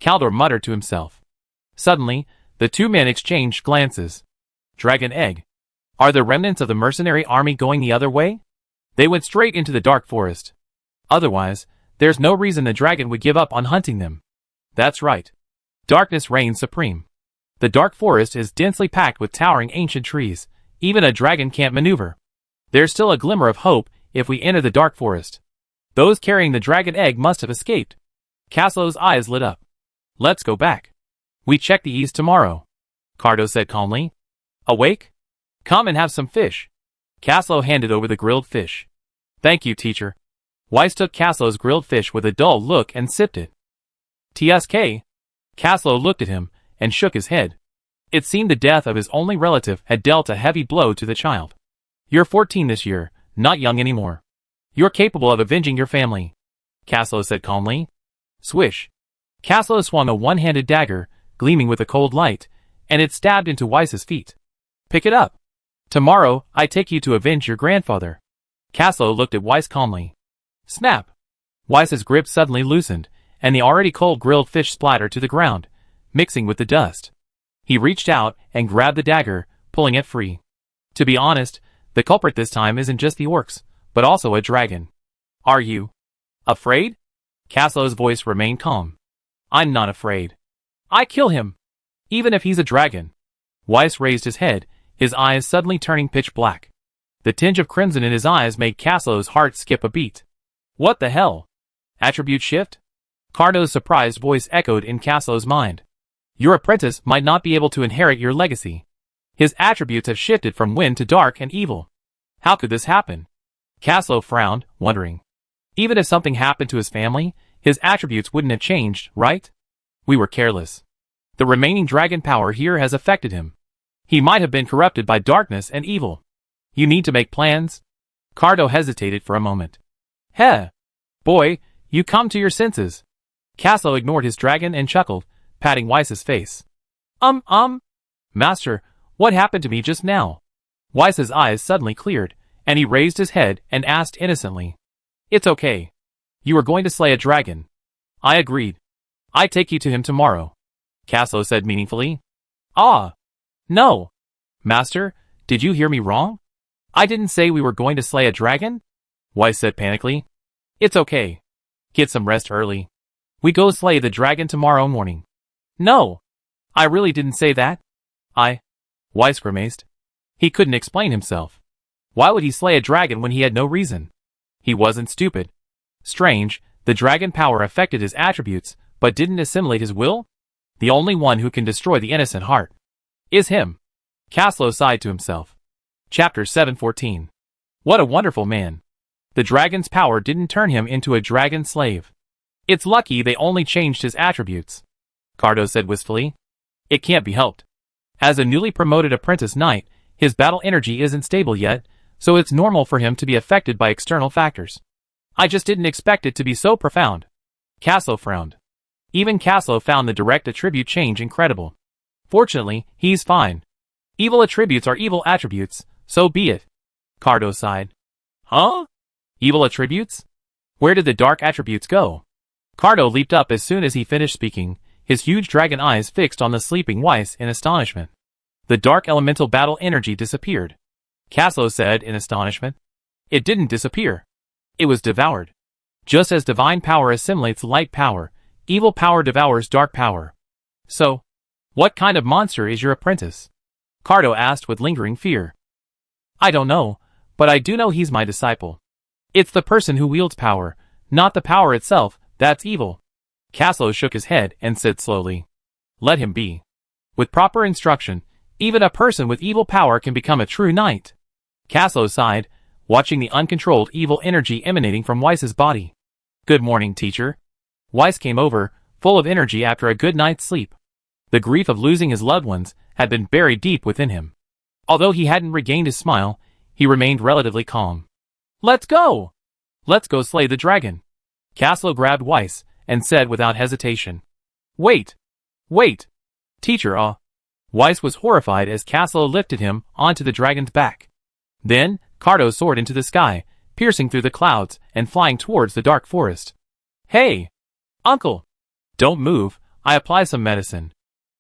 Kaldor muttered to himself. Suddenly, the two men exchanged glances. Dragon egg. Are the remnants of the mercenary army going the other way? They went straight into the dark forest. Otherwise, there's no reason the dragon would give up on hunting them. That's right. Darkness reigns supreme. The dark forest is densely packed with towering ancient trees. Even a dragon can't maneuver. There's still a glimmer of hope if we enter the dark forest. Those carrying the dragon egg must have escaped. Caslo's eyes lit up. Let's go back. We check the east tomorrow, Cardo said calmly. Awake? Come and have some fish. Caslo handed over the grilled fish. Thank you, teacher. Weiss took Caslo's grilled fish with a dull look and sipped it. TSK? Caslo looked at him and shook his head. It seemed the death of his only relative had dealt a heavy blow to the child. You're 14 this year, not young anymore. You're capable of avenging your family, Caslo said calmly. Swish. Caslo swung a one-handed dagger, gleaming with a cold light, and it stabbed into Weiss's feet. Pick it up. Tomorrow, I take you to avenge your grandfather. Caslo looked at Weiss calmly. Snap. Weiss's grip suddenly loosened, and the already cold grilled fish splattered to the ground, mixing with the dust. He reached out and grabbed the dagger, pulling it free. To be honest, the culprit this time isn't just the orcs, but also a dragon. Are you afraid? Caslo's voice remained calm. I'm not afraid. I kill him, even if he's a dragon. Weiss raised his head, his eyes suddenly turning pitch black. The tinge of crimson in his eyes made Caslo's heart skip a beat. What the hell? Attribute shift? Cardo's surprised voice echoed in Caslo's mind. Your apprentice might not be able to inherit your legacy. His attributes have shifted from wind to dark and evil. How could this happen? Caslo frowned, wondering. Even if something happened to his family, his attributes wouldn't have changed, right? We were careless. The remaining dragon power here has affected him. He might have been corrupted by darkness and evil. You need to make plans? Cardo hesitated for a moment. Heh. Boy, you come to your senses. Caslo ignored his dragon and chuckled, patting Weiss's face. Master, what happened to me just now? Weiss's eyes suddenly cleared, and he raised his head and asked innocently. It's okay. You are going to slay a dragon. I agreed. I take you to him tomorrow, Caslo said meaningfully. Ah. No. Master, did you hear me wrong? I didn't say we were going to slay a dragon, Weiss said panically. It's okay. Get some rest early. We go slay the dragon tomorrow morning. No. I really didn't say that. Weiss grimaced. He couldn't explain himself. Why would he slay a dragon when he had no reason? He wasn't stupid. Strange, the dragon power affected his attributes, but didn't assimilate his will? The only one who can destroy the innocent heart is him. Caslo sighed to himself. Chapter 714. What a wonderful man. The dragon's power didn't turn him into a dragon slave. It's lucky they only changed his attributes, Cardo said wistfully. It can't be helped. As a newly promoted apprentice knight, his battle energy isn't stable yet, so it's normal for him to be affected by external factors. I just didn't expect it to be so profound. Caslo frowned. Even Caslo found the direct attribute change incredible. Fortunately, he's fine. Evil attributes are evil attributes, so be it. Cardo sighed. Huh? Evil attributes? Where did the dark attributes go? Cardo leaped up as soon as he finished speaking, his huge dragon eyes fixed on the sleeping Weiss in astonishment. The dark elemental battle energy disappeared. Caslo said in astonishment. It didn't disappear. It was devoured. Just as divine power assimilates light power, evil power devours dark power. So, what kind of monster is your apprentice? Cardo asked with lingering fear. I don't know, but I do know he's my disciple. It's the person who wields power, not the power itself, that's evil. Caslo shook his head and said slowly. Let him be. With proper instruction, even a person with evil power can become a true knight. Caslo sighed, watching the uncontrolled evil energy emanating from Weiss's body. Good morning, teacher. Weiss came over, full of energy after a good night's sleep. The grief of losing his loved ones had been buried deep within him. Although he hadn't regained his smile, he remained relatively calm. Let's go! Let's go slay the dragon. Caslo grabbed Weiss and said without hesitation. Wait! Wait! Teacher, Weiss was horrified as Caslo lifted him onto the dragon's back. Then, Cardo soared into the sky, piercing through the clouds and flying towards the dark forest. Hey! Uncle! Don't move, I apply some medicine.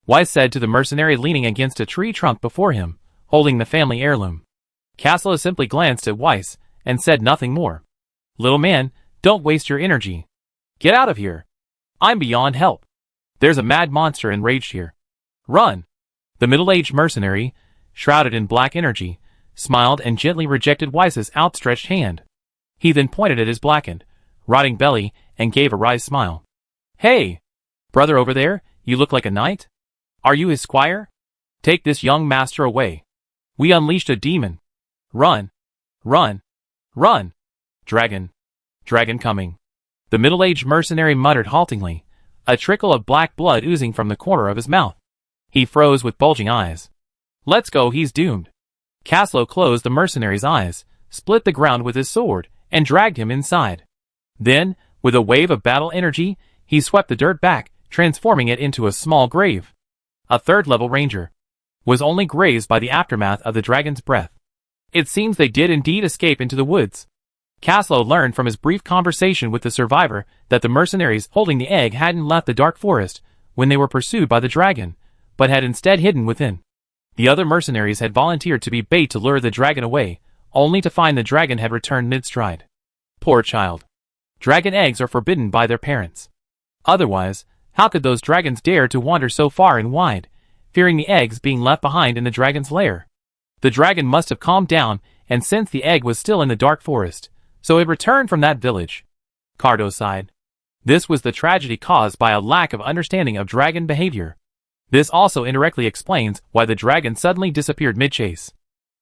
Weiss said to the mercenary leaning against a tree trunk before him, holding the family heirloom. Caslo simply glanced at Weiss and said nothing more. Little man, don't waste your energy. Get out of here. I'm beyond help. There's a mad monster enraged here. Run. The middle-aged mercenary, shrouded in black energy, smiled and gently rejected Weiss's outstretched hand. He then pointed at his blackened, rotting belly and gave a wry smile. Hey! Brother over there, you look like a knight? Are you his squire? Take this young master away. We unleashed a demon. Run! Run! Run! Dragon! Dragon coming! The middle-aged mercenary muttered haltingly, a trickle of black blood oozing from the corner of his mouth. He froze with bulging eyes. Let's go, he's doomed. Caslo closed the mercenary's eyes, split the ground with his sword, and dragged him inside. Then, with a wave of battle energy, he swept the dirt back, transforming it into a small grave. A third-level ranger was only grazed by the aftermath of the dragon's breath. It seems they did indeed escape into the woods. Caslo learned from his brief conversation with the survivor that the mercenaries holding the egg hadn't left the dark forest when they were pursued by the dragon, but had instead hidden within. The other mercenaries had volunteered to be bait to lure the dragon away, only to find the dragon had returned mid-stride. Poor child. Dragon eggs are forbidden by their parents. Otherwise, how could those dragons dare to wander so far and wide, fearing the eggs being left behind in the dragon's lair? The dragon must have calmed down and sensed the egg was still in the dark forest, so it returned from that village. Cardo sighed. This was the tragedy caused by a lack of understanding of dragon behavior. This also indirectly explains why the dragon suddenly disappeared mid-chase.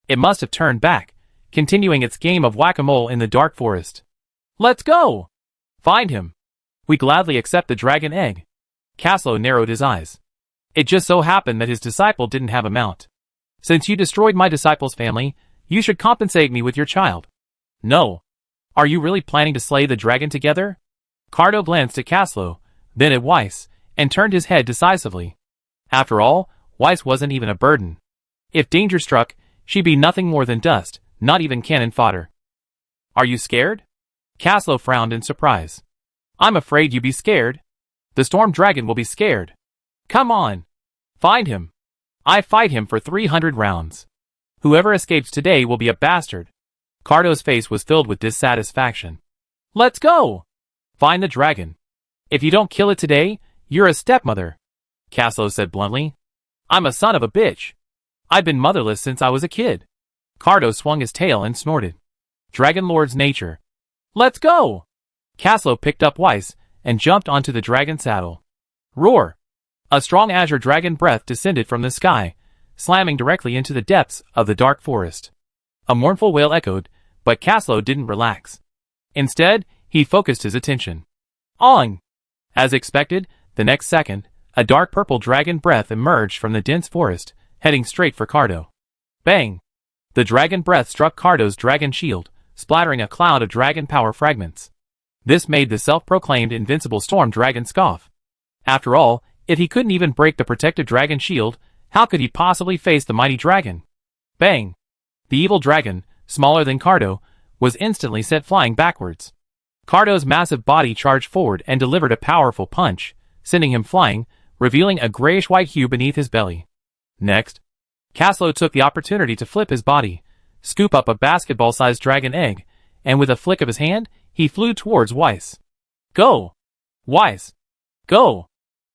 It must have turned back, continuing its game of whack-a-mole in the dark forest. Let's go! Find him. We gladly accept the dragon egg. Caslo narrowed his eyes. It just so happened that his disciple didn't have a mount. Since you destroyed my disciple's family, you should compensate me with your child. No. Are you really planning to slay the dragon together? Cardo glanced at Caslo, then at Weiss, and turned his head decisively. After all, Weiss wasn't even a burden. If danger struck, she'd be nothing more than dust, not even cannon fodder. Are you scared? Caslo frowned in surprise. I'm afraid you'd be scared. The storm dragon will be scared. Come on. Find him. I fight him for 300 rounds. Whoever escapes today will be a bastard. Cardo's face was filled with dissatisfaction. Let's go. Find the dragon. If you don't kill it today, you're a stepmother. Caslo said bluntly. I'm a son of a bitch. I've been motherless since I was a kid. Cardo swung his tail and snorted. Dragon Lord's nature. Let's go. Caslo picked up Weiss and jumped onto the dragon saddle. Roar. A strong azure dragon breath descended from the sky, slamming directly into the depths of the dark forest. A mournful wail echoed, but Caslo didn't relax. Instead, he focused his attention. On! As expected, the next second, a dark purple dragon breath emerged from the dense forest, heading straight for Cardo. Bang! The dragon breath struck Cardo's dragon shield, splattering a cloud of dragon power fragments. This made the self-proclaimed invincible storm dragon scoff. After all, if he couldn't even break the protective dragon shield, how could he possibly face the mighty dragon? Bang! The evil dragon, smaller than Cardo, was instantly sent flying backwards. Cardo's massive body charged forward and delivered a powerful punch, sending him flying, revealing a grayish-white hue beneath his belly. Next, Caslo took the opportunity to flip his body, scoop up a basketball-sized dragon egg, and with a flick of his hand, he flew towards Weiss. Go! Weiss! Go!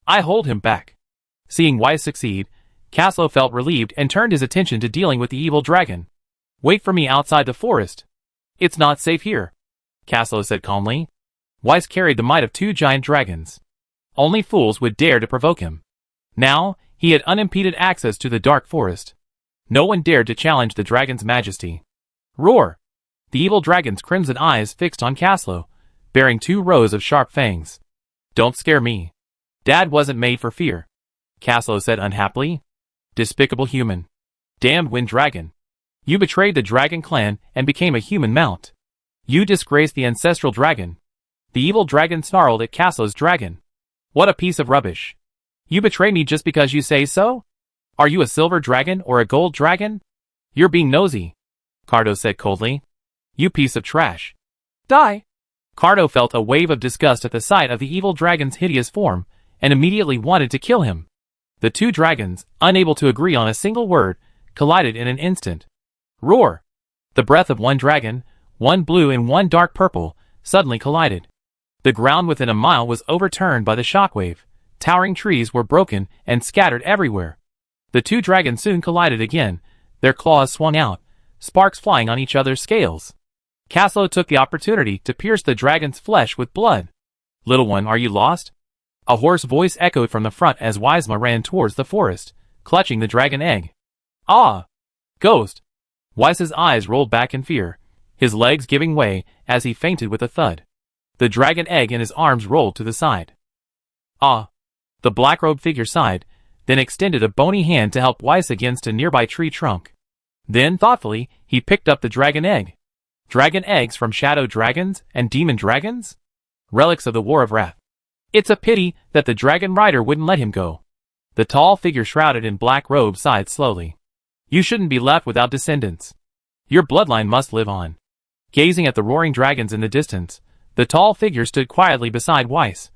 I hold him back. Seeing Weiss succeed, Caslo felt relieved and turned his attention to dealing with the evil dragon. Wait for me outside the forest. It's not safe here, Caslo said calmly. Weiss carried the might of 2 giant dragons. Only fools would dare to provoke him. Now, he had unimpeded access to the dark forest. No one dared to challenge the dragon's majesty. Roar! The evil dragon's crimson eyes fixed on Caslow, bearing 2 rows of sharp fangs. Don't scare me. Dad wasn't made for fear, Caslow said unhappily. Despicable human. Damned wind dragon. You betrayed the dragon clan and became a human mount. You disgraced the ancestral dragon. The evil dragon snarled at Caslow's dragon. What a piece of rubbish. You betray me just because you say so? Are you a silver dragon or a gold dragon? You're being nosy, Cardo said coldly. You piece of trash. Die! Cardo felt a wave of disgust at the sight of the evil dragon's hideous form, and immediately wanted to kill him. The 2 dragons, unable to agree on a single word, collided in an instant. Roar! The breath of one dragon, one blue and one dark purple, suddenly collided. The ground within a mile was overturned by the shockwave. Towering trees were broken and scattered everywhere. The 2 dragons soon collided again, their claws swung out, sparks flying on each other's scales. Caslow took the opportunity to pierce the dragon's flesh with blood. Little one, are you lost? A hoarse voice echoed from the front as Wisma ran towards the forest, clutching the dragon egg. Ah! Ghost! Weiss's eyes rolled back in fear, his legs giving way as he fainted with a thud. The dragon egg in his arms rolled to the side. Ah! The black-robed figure sighed, then extended a bony hand to help Weiss against a nearby tree trunk. Then, thoughtfully, he picked up the dragon egg. Dragon eggs from shadow dragons and demon dragons? Relics of the War of Wrath. It's a pity that the dragon rider wouldn't let him go. The tall figure shrouded in black robes sighed slowly. You shouldn't be left without descendants. Your bloodline must live on. Gazing at the roaring dragons in the distance, the tall figure stood quietly beside Weiss,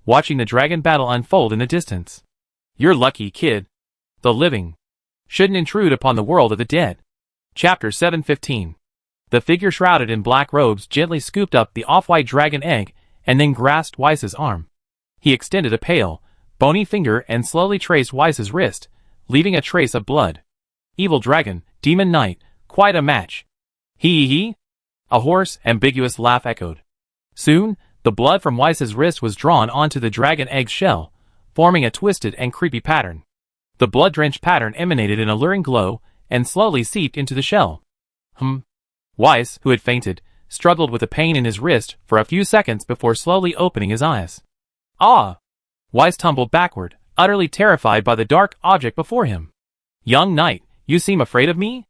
watching the dragon battle unfold in the distance. You're lucky, kid. The living shouldn't intrude upon the world of the dead. Chapter 715. The figure shrouded in black robes gently scooped up the off-white dragon egg and then grasped Weiss's arm. He extended a pale, bony finger and slowly traced Weiss's wrist, leaving a trace of blood. Evil dragon, demon knight, quite a match. Hee. A hoarse, ambiguous laugh echoed. Soon, the blood from Weiss's wrist was drawn onto the dragon egg's shell, forming a twisted and creepy pattern. The blood-drenched pattern emanated an alluring glow and slowly seeped into the shell. Weiss, who had fainted, struggled with the pain in his wrist for a few seconds before slowly opening his eyes. Ah! Weiss tumbled backward, utterly terrified by the dark object before him. Young knight, you seem afraid of me?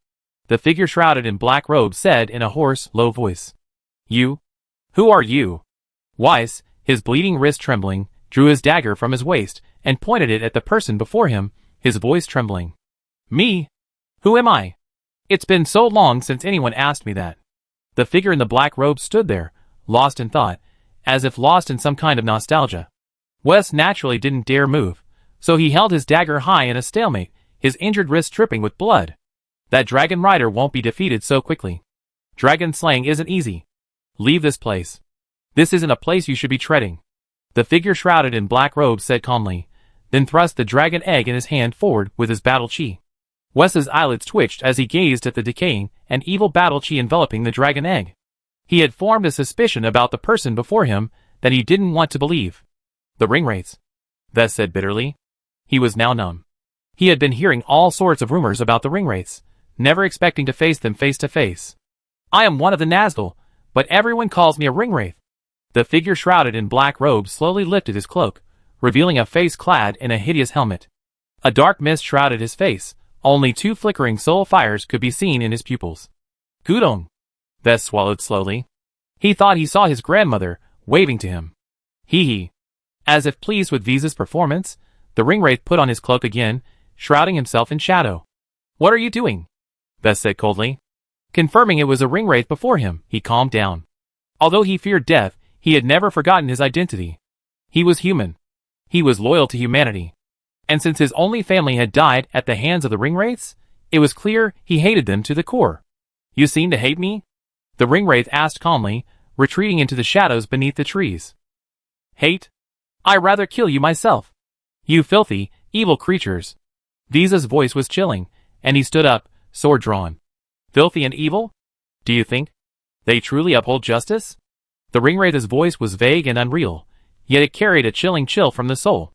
The figure shrouded in black robes said in a hoarse, low voice. You? Who are you? Weiss, his bleeding wrist trembling, drew his dagger from his waist and pointed it at the person before him, his voice trembling. Me? Who am I? It's been so long since anyone asked me that. The figure in the black robe stood there, lost in thought, as if lost in some kind of nostalgia. Wes naturally didn't dare move, so he held his dagger high in a stalemate, his injured wrist dripping with blood. That dragon rider won't be defeated so quickly. Dragon slaying isn't easy. Leave this place. This isn't a place you should be treading. The figure shrouded in black robes said calmly, then thrust the dragon egg in his hand forward with his battle chi. Wes's eyelids twitched as he gazed at the decaying and evil battle chi enveloping the dragon egg. He had formed a suspicion about the person before him that he didn't want to believe. The ringwraiths, Ves said bitterly. He was now numb. He had been hearing all sorts of rumors about the ringwraiths, never expecting to face them face to face. I am one of the Nazgul, but everyone calls me a ringwraith. The figure shrouded in black robes slowly lifted his cloak, revealing a face clad in a hideous helmet. A dark mist shrouded his face. Only 2 flickering soul fires could be seen in his pupils. Gudong, Ves swallowed slowly. He thought he saw his grandmother, waving to him. Hee. As if pleased with Visa's performance, the ringwraith put on his cloak again, shrouding himself in shadow. What are you doing? Ves said coldly. Confirming it was a ringwraith before him, he calmed down. Although he feared death, he had never forgotten his identity. He was human. He was loyal to humanity. And since his only family had died at the hands of the ringwraiths, it was clear he hated them to the core. You seem to hate me? The ringwraith asked calmly, retreating into the shadows beneath the trees. Hate? I'd rather kill you myself. You filthy, evil creatures. Visa's voice was chilling, and he stood up, sword drawn. Filthy and evil? Do you think they truly uphold justice? The ringwraith's voice was vague and unreal, yet it carried a chilling chill from the soul.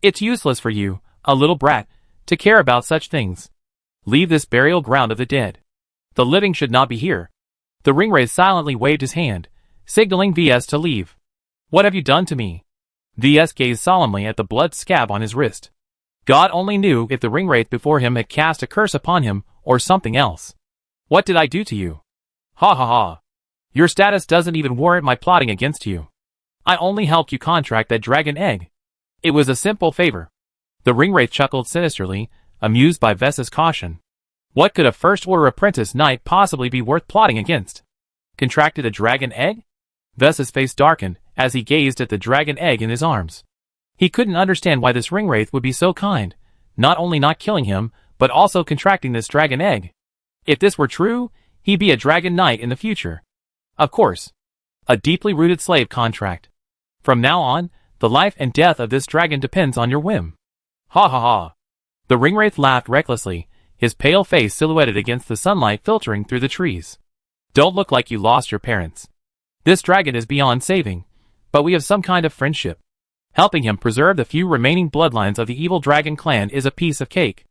It's useless for you, A little brat, to care about such things. Leave this burial ground of the dead. The living should not be here. The ringwraith silently waved his hand, signaling VS to leave. What have you done to me? VS gazed solemnly at the blood scab on his wrist. God only knew if the ringwraith before him had cast a curse upon him or something else. What did I do to you? Ha ha ha. Your status doesn't even warrant my plotting against you. I only helped you contract that dragon egg. It was a simple favor. The ringwraith chuckled sinisterly, amused by Vess's caution. What could a first-order apprentice knight possibly be worth plotting against? Contracted a dragon egg? Vess's face darkened as he gazed at the dragon egg in his arms. He couldn't understand why this ringwraith would be so kind, not only not killing him, but also contracting this dragon egg. If this were true, he'd be a dragon knight in the future. Of course. A deeply rooted slave contract. From now on, the life and death of this dragon depends on your whim. Ha ha ha. The ringwraith laughed recklessly, his pale face silhouetted against the sunlight filtering through the trees. Don't look like you lost your parents. This dragon is beyond saving, but we have some kind of friendship. Helping him preserve the few remaining bloodlines of the evil dragon clan is a piece of cake.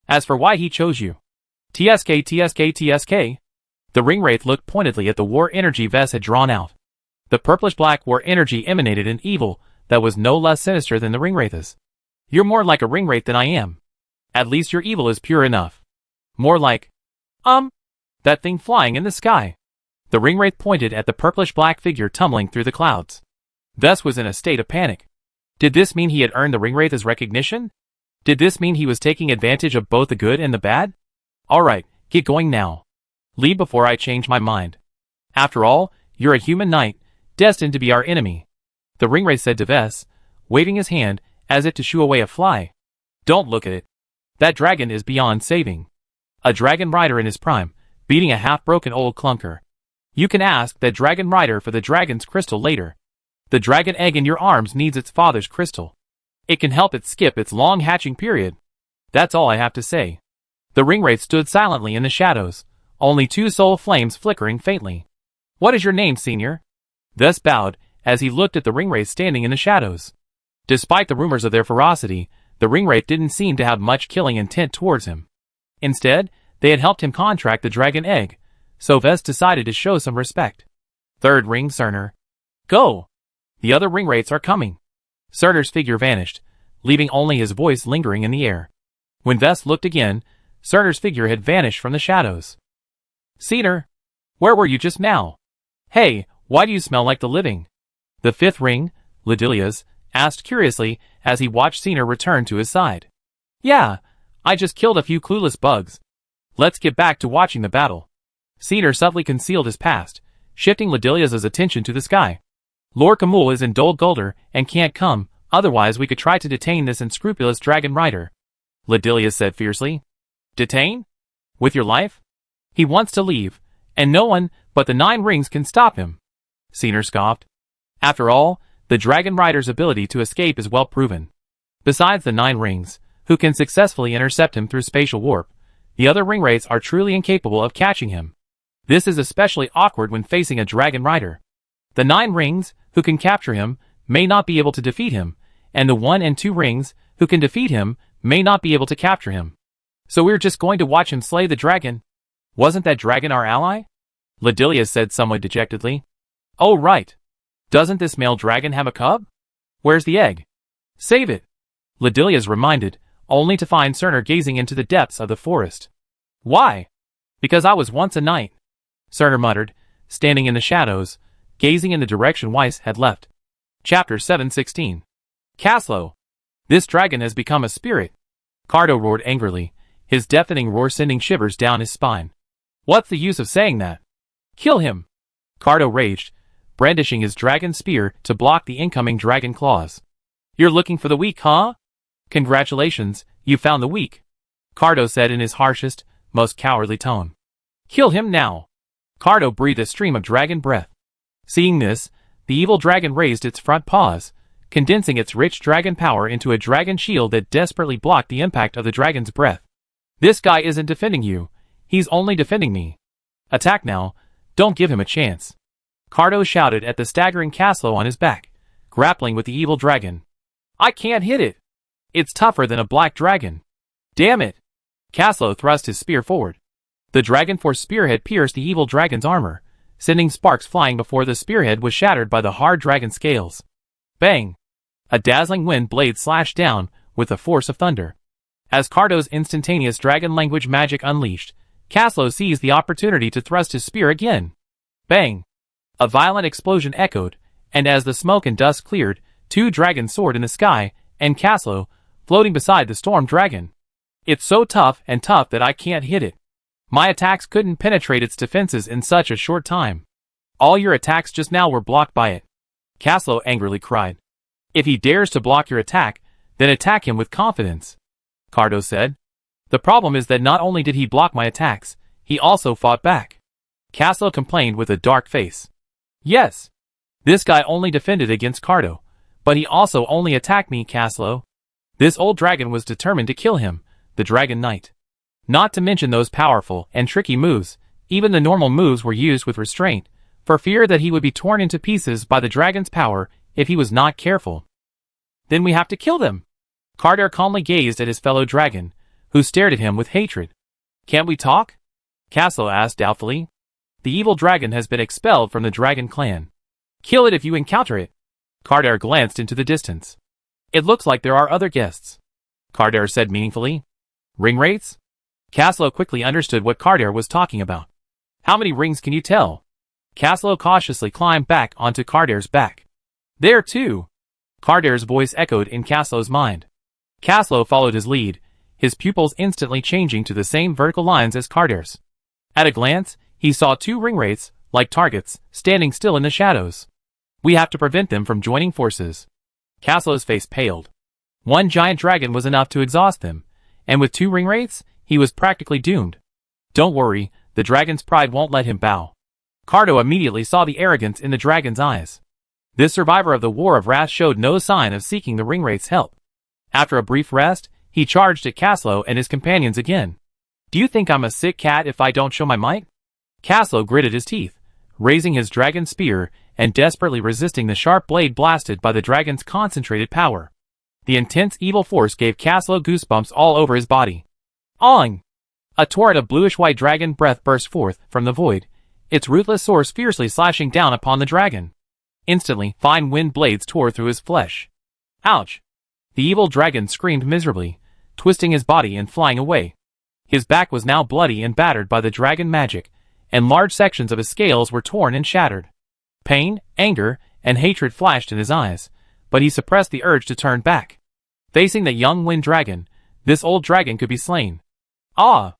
As for why he chose you. TSK TSK TSK. The ringwraith looked pointedly at the war energy Vess had drawn out. The purplish-black war energy emanated an evil that was no less sinister than the ringwraith's. You're more like a ringwraith than I am. At least your evil is pure enough. More like, that thing flying in the sky. The ringwraith pointed at the purplish-black figure tumbling through the clouds. Vess was in a state of panic. Did this mean he had earned the ringwraith's recognition? Did this mean he was taking advantage of both the good and the bad? Alright, get going now. Leave before I change my mind. After all, you're a human knight, destined to be our enemy. The ringwraith said to Vess, waving his hand as if to shoo away a fly. Don't look at it. That dragon is beyond saving. A dragon rider in his prime, beating a half-broken old clunker. You can ask that dragon rider for the dragon's crystal later. The dragon egg in your arms needs its father's crystal. It can help it skip its long hatching period. That's all I have to say. The ringwraith stood silently in the shadows, only two soul flames flickering faintly. What is your name, senior? Vess bowed as he looked at the ringwraith standing in the shadows. Despite the rumors of their ferocity, the ringwraith didn't seem to have much killing intent towards him. Instead, they had helped him contract the dragon egg, so Vess decided to show some respect. Third ring, Cerner. Go! The other ringwraiths are coming. Cerner's figure vanished, leaving only his voice lingering in the air. When Vess looked again, Cerner's figure had vanished from the shadows. Cerner! Where were you just now? Hey, why do you smell like the living? The fifth ring, Ledilia's, asked curiously as he watched Cerner return to his side. Yeah, I just killed a few clueless bugs. Let's get back to watching the battle. Cerner subtly concealed his past, shifting Ledilia's attention to the sky. Lord Kamul is in Dol Guldur and can't come, otherwise we could try to detain this unscrupulous dragon rider. Ledilia said fiercely. Detain? With your life? He wants to leave, and no one but the 9 rings can stop him. Cerner scoffed. After all, the dragon rider's ability to escape is well proven. Besides the 9 rings, who can successfully intercept him through spatial warp, the other ringwraiths are truly incapable of catching him. This is especially awkward when facing a dragon rider. The 9 rings, who can capture him, may not be able to defeat him, and the 1 and 2 rings, who can defeat him, may not be able to capture him. So we're just going to watch him slay the dragon? Wasn't that dragon our ally? Ledilia said somewhat dejectedly. Oh right. Doesn't this male dragon have a cub? Where's the egg? Save it. Ledilia's reminded, only to find Cerner gazing into the depths of the forest. Why? Because I was once a knight. Cerner muttered, standing in the shadows, gazing in the direction Weiss had left. Chapter 716. Caslo. This dragon has become a spirit. Cardo roared angrily, his deafening roar sending shivers down his spine. What's the use of saying that? Kill him! Cardo raged, brandishing his dragon spear to block the incoming dragon claws. You're looking for the weak, huh? Congratulations, you found the weak. Cardo said in his harshest, most cowardly tone. Kill him now! Cardo breathed a stream of dragon breath. Seeing this, the evil dragon raised its front paws, condensing its rich dragon power into a dragon shield that desperately blocked the impact of the dragon's breath. This guy isn't defending you, he's only defending me. Attack now, don't give him a chance. Cardo shouted at the staggering Caslo on his back, grappling with the evil dragon. I can't hit it. It's tougher than a black dragon. Damn it! Caslo thrust his spear forward. The Dragon Force spear had pierced the evil dragon's armor, sending sparks flying before the spearhead was shattered by the hard dragon scales. Bang! A dazzling wind blade slashed down with the force of thunder. As Cardo's instantaneous dragon language magic unleashed, Caslo seized the opportunity to thrust his spear again. Bang! A violent explosion echoed, and as the smoke and dust cleared, two dragons soared in the sky, and Caslo, floating beside the storm dragon. It's so tough that I can't hit it. My attacks couldn't penetrate its defenses in such a short time. All your attacks just now were blocked by it. Caslo angrily cried. If he dares to block your attack, then attack him with confidence, Cardo said. The problem is that not only did he block my attacks, he also fought back. Caslo complained with a dark face. Yes. This guy only defended against Cardo, but he also only attacked me, Caslo. This old dragon was determined to kill him, the Dragon Knight. Not to mention those powerful and tricky moves, even the normal moves were used with restraint, for fear that he would be torn into pieces by the dragon's power if he was not careful. Then we have to kill them. Cardo calmly gazed at his fellow dragon, who stared at him with hatred. Can't we talk? Caslo asked doubtfully. The evil dragon has been expelled from the dragon clan. Kill it if you encounter it. Cardo glanced into the distance. It looks like there are other guests, Cardo said meaningfully. Ring rates? Caslo quickly understood what Cardo was talking about. How many rings can you tell? Caslo cautiously climbed back onto Cardo's back. There too! Cardo's voice echoed in Caslo's mind. Caslo followed his lead, his pupils instantly changing to the same vertical lines as Cardo's. At a glance, he saw two ring wraiths, like targets, standing still in the shadows. We have to prevent them from joining forces. Caslo's face paled. One giant dragon was enough to exhaust them, and with two ring wraiths, he was practically doomed. Don't worry, the dragon's pride won't let him bow. Cardo immediately saw the arrogance in the dragon's eyes. This survivor of the War of Wrath showed no sign of seeking the ring wraith's help. After a brief rest, he charged at Caslo and his companions again. Do you think I'm a sick cat if I don't show my might? Caslo gritted his teeth, raising his dragon spear and desperately resisting the sharp blade blasted by the dragon's concentrated power. The intense evil force gave Caslo goosebumps all over his body. Ong! A torrent of bluish-white dragon breath burst forth from the void, its ruthless source fiercely slashing down upon the dragon. Instantly, fine wind blades tore through his flesh. Ouch! The evil dragon screamed miserably, twisting his body and flying away. His back was now bloody and battered by the dragon magic, and large sections of his scales were torn and shattered. Pain, anger, and hatred flashed in his eyes, but he suppressed the urge to turn back. Facing the young wind dragon, this old dragon could be slain. Ah!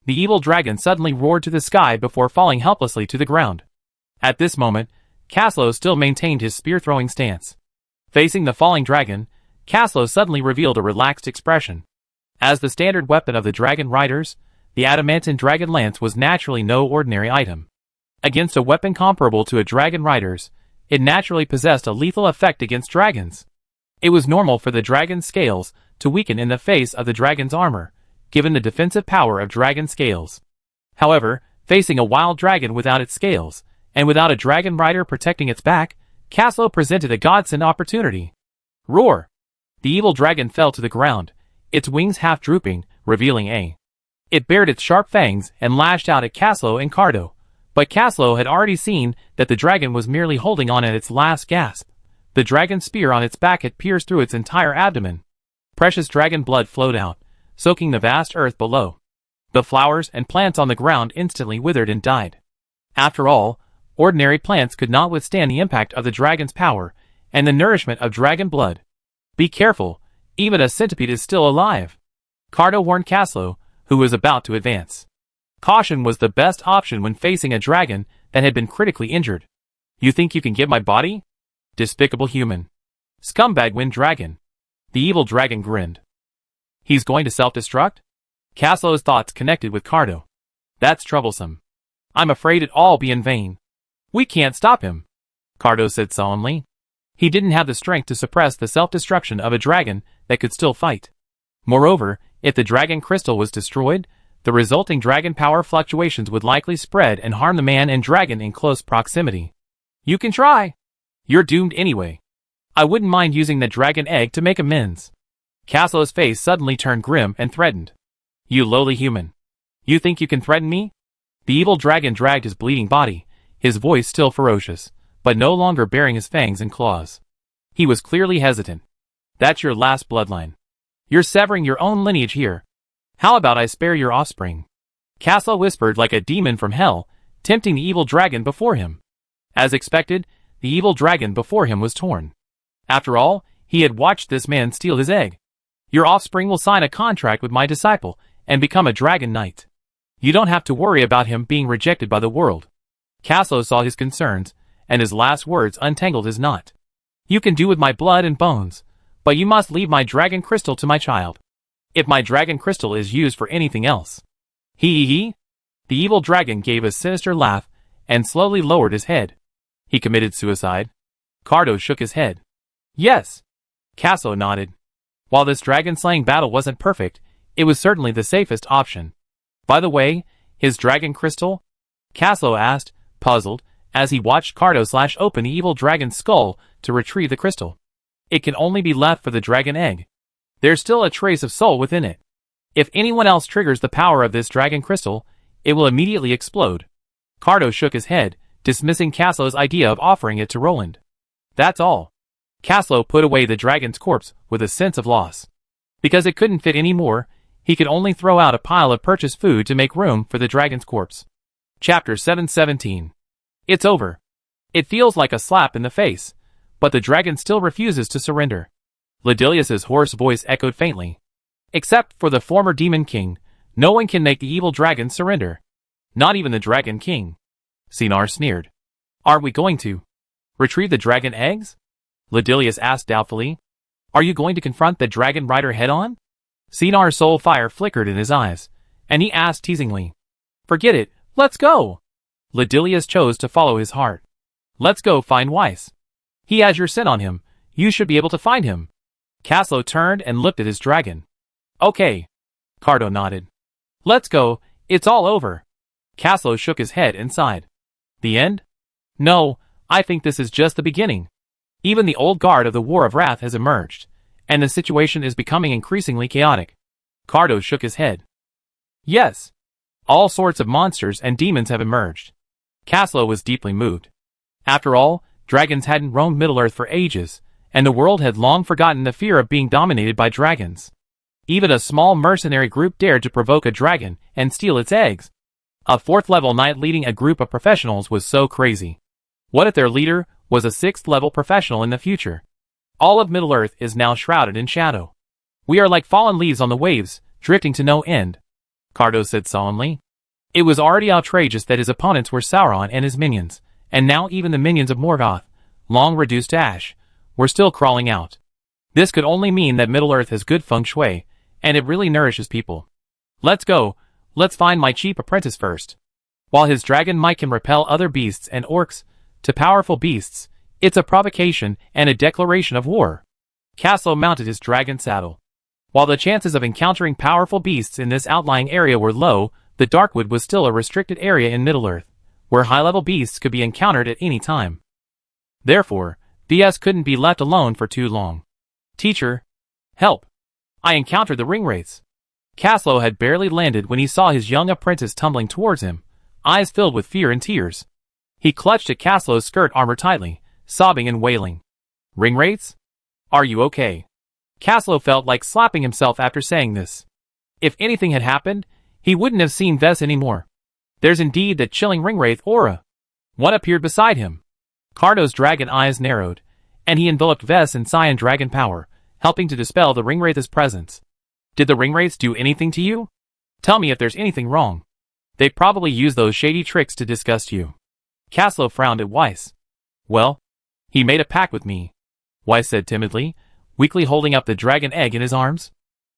The evil dragon suddenly roared to the sky before falling helplessly to the ground. At this moment, Caslo still maintained his spear-throwing stance. Facing the falling dragon, Caslo suddenly revealed a relaxed expression. As the standard weapon of the dragon riders, the adamantine dragon lance was naturally no ordinary item. Against a weapon comparable to a dragon rider's, it naturally possessed a lethal effect against dragons. It was normal for the dragon's scales to weaken in the face of the dragon's armor, given the defensive power of dragon scales. However, facing a wild dragon without its scales, and without a dragon rider protecting its back, Caslo presented a godsend opportunity. Roar! The evil dragon fell to the ground, its wings half drooping, revealing a. It bared its sharp fangs and lashed out at Caslo and Cardo, but Caslo had already seen that the dragon was merely holding on at its last gasp. The dragon's spear on its back had pierced through its entire abdomen. Precious dragon blood flowed out, soaking the vast earth below. The flowers and plants on the ground instantly withered and died. After all, ordinary plants could not withstand the impact of the dragon's power and the nourishment of dragon blood. Be careful, even a centipede is still alive. Cardo warned Caslo, who was about to advance. Caution was the best option when facing a dragon that had been critically injured. You think you can get my body? Despicable human. Scumbag wind dragon. The evil dragon grinned. He's going to self-destruct? Caslo's thoughts connected with Cardo. That's troublesome. I'm afraid it'll all be in vain. We can't stop him, Cardo said solemnly. He didn't have the strength to suppress the self-destruction of a dragon that could still fight. Moreover, if the dragon crystal was destroyed, the resulting dragon power fluctuations would likely spread and harm the man and dragon in close proximity. You can try. You're doomed anyway. I wouldn't mind using the dragon egg to make amends. Caslo's face suddenly turned grim and threatened. You lowly human. You think you can threaten me? The evil dragon dragged his bleeding body, his voice still ferocious, but no longer baring his fangs and claws. He was clearly hesitant. That's your last bloodline. You're severing your own lineage here. How about I spare your offspring? Caslo whispered like a demon from hell, tempting the evil dragon before him. As expected, the evil dragon before him was torn. After all, he had watched this man steal his egg. Your offspring will sign a contract with my disciple and become a dragon knight. You don't have to worry about him being rejected by the world. Caslo saw his concerns, and his last words untangled his knot. You can do with my blood and bones, but you must leave my dragon crystal to my child. If my dragon crystal is used for anything else. He. The evil dragon gave a sinister laugh and slowly lowered his head. He committed suicide. Cardo shook his head. Yes. Caslo nodded. While this dragon-slaying battle wasn't perfect, it was certainly the safest option. By the way, his dragon crystal? Caslo asked, puzzled, as he watched Cardo slash open the evil dragon's skull to retrieve the crystal. It can only be left for the dragon egg. There's still a trace of soul within it. If anyone else triggers the power of this dragon crystal, it will immediately explode. Cardo shook his head, dismissing Caslo's idea of offering it to Roland. That's all. Caslo put away the dragon's corpse with a sense of loss. Because it couldn't fit anymore, he could only throw out a pile of purchased food to make room for the dragon's corpse. Chapter 717. It's over. It feels like a slap in the face, but the dragon still refuses to surrender. Ledilius's hoarse voice echoed faintly. Except for the former demon king, no one can make the evil dragon surrender. Not even the dragon king. Sinar sneered. Aren't we going to retrieve the dragon eggs? Ledilius asked doubtfully. Are you going to confront the dragon rider head-on? Sinar's soul fire flickered in his eyes, and he asked teasingly. Forget it, let's go! Ledilius chose to follow his heart. Let's go find Weiss. He has your scent on him, you should be able to find him. Caslo turned and looked at his dragon. Okay. Cardo nodded. Let's go, it's all over. Caslo shook his head and sighed. The end? No, I think this is just the beginning. Even the old guard of the War of Wrath has emerged, and the situation is becoming increasingly chaotic. Cardo shook his head. Yes. All sorts of monsters and demons have emerged. Caslo was deeply moved. After all, dragons hadn't roamed Middle-earth for ages, and the world had long forgotten the fear of being dominated by dragons. Even a small mercenary group dared to provoke a dragon and steal its eggs. A 4th-level knight leading a group of professionals was so crazy. What if their leader was a 6th-level professional in the future? All of Middle-earth is now shrouded in shadow. We are like fallen leaves on the waves, drifting to no end. Cardo said solemnly. It was already outrageous that his opponents were Sauron and his minions, and now even the minions of Morgoth, long reduced to ash, were still crawling out. This could only mean that Middle-earth has good feng shui, and it really nourishes people. Let's go, let's find my cheap apprentice first. While his dragon might can repel other beasts and orcs, to powerful beasts, it's a provocation and a declaration of war. Caslo mounted his dragon saddle. While the chances of encountering powerful beasts in this outlying area were low, the Darkwood was still a restricted area in Middle-earth, where high-level beasts could be encountered at any time. Therefore, VS couldn't be left alone for too long. Teacher, help! I encountered the ringwraiths. Caslo had barely landed when he saw his young apprentice tumbling towards him, eyes filled with fear and tears. He clutched at Caslo's skirt armor tightly, sobbing and wailing. Ringwraiths? Are you okay? Caslo felt like slapping himself after saying this. If anything had happened, he wouldn't have seen Vess anymore. There's indeed that chilling ringwraith aura. One appeared beside him. Cardo's dragon eyes narrowed, and he enveloped Vess in cyan dragon power, helping to dispel the ringwraith's presence. Did the ringwraiths do anything to you? Tell me if there's anything wrong. They probably use those shady tricks to disgust you. Caslo frowned at Weiss. Well, he made a pact with me, Weiss said timidly, weakly holding up the dragon egg in his arms.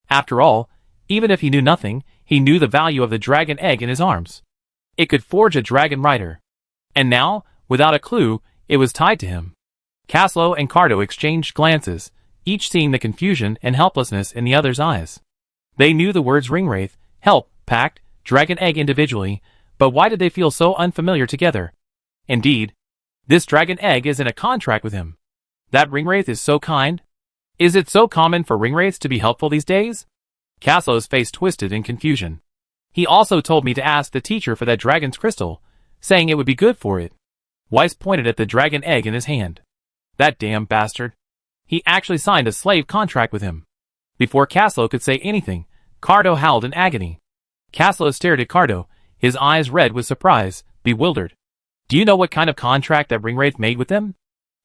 After all, even if he knew nothing, he knew the value of the dragon egg in his arms. It could forge a dragon rider. And now, without a clue, it was tied to him. Caslo and Cardo exchanged glances, each seeing the confusion and helplessness in the other's eyes. They knew the words ringwraith, help, pact, dragon egg individually, but why did they feel so unfamiliar together? Indeed, this dragon egg is in a contract with him. That ringwraith is so kind. Is it so common for ringwraiths to be helpful these days? Caslow's face twisted in confusion. He also told me to ask the teacher for that dragon's crystal, saying it would be good for it. Weiss pointed at the dragon egg in his hand. That damn bastard. He actually signed a slave contract with him. Before Caslow could say anything, Cardo howled in agony. Caslow stared at Cardo, his eyes red with surprise, bewildered. Do you know what kind of contract that ringwraith made with them?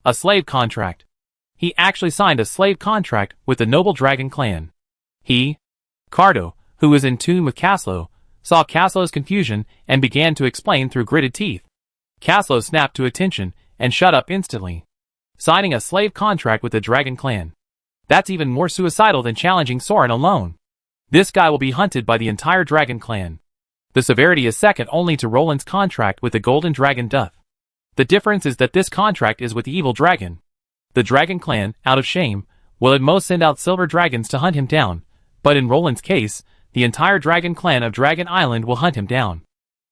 A slave contract. He actually signed a slave contract with the noble dragon clan. Cardo, who was in tune with Caslow, saw Caslow's confusion and began to explain through gritted teeth. Caslow snapped to attention and shut up instantly. Signing a slave contract with the dragon clan. That's even more suicidal than challenging Soren alone. This guy will be hunted by the entire dragon clan. The severity is second only to Roland's contract with the golden dragon Duth. The difference is that this contract is with the evil dragon. The dragon clan, out of shame, will at most send out silver dragons to hunt him down, but in Roland's case, the entire dragon clan of Dragon Island will hunt him down.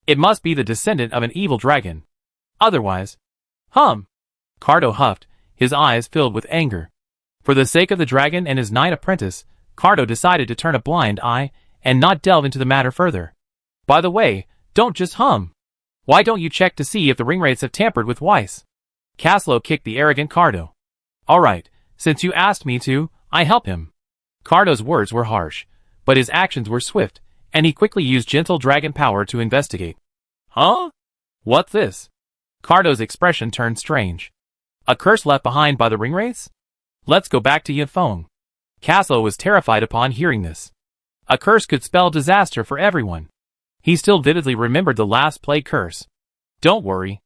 It must be the descendant of an evil dragon. Otherwise, Cardo huffed, his eyes filled with anger. For the sake of the dragon and his knight apprentice, Cardo decided to turn a blind eye and not delve into the matter further. By the way, don't just hum. Why don't you check to see if the ringwraiths have tampered with Weiss? Caslow kicked the arrogant Cardo. Alright, since you asked me to, I help him. Cardo's words were harsh, but his actions were swift, and he quickly used gentle dragon power to investigate. Huh? What's this? Cardo's expression turned strange. A curse left behind by the ringwraiths? Let's go back to Yifeng. Caslow was terrified upon hearing this. A curse could spell disaster for everyone. He still vividly remembered the last plague curse. Don't worry.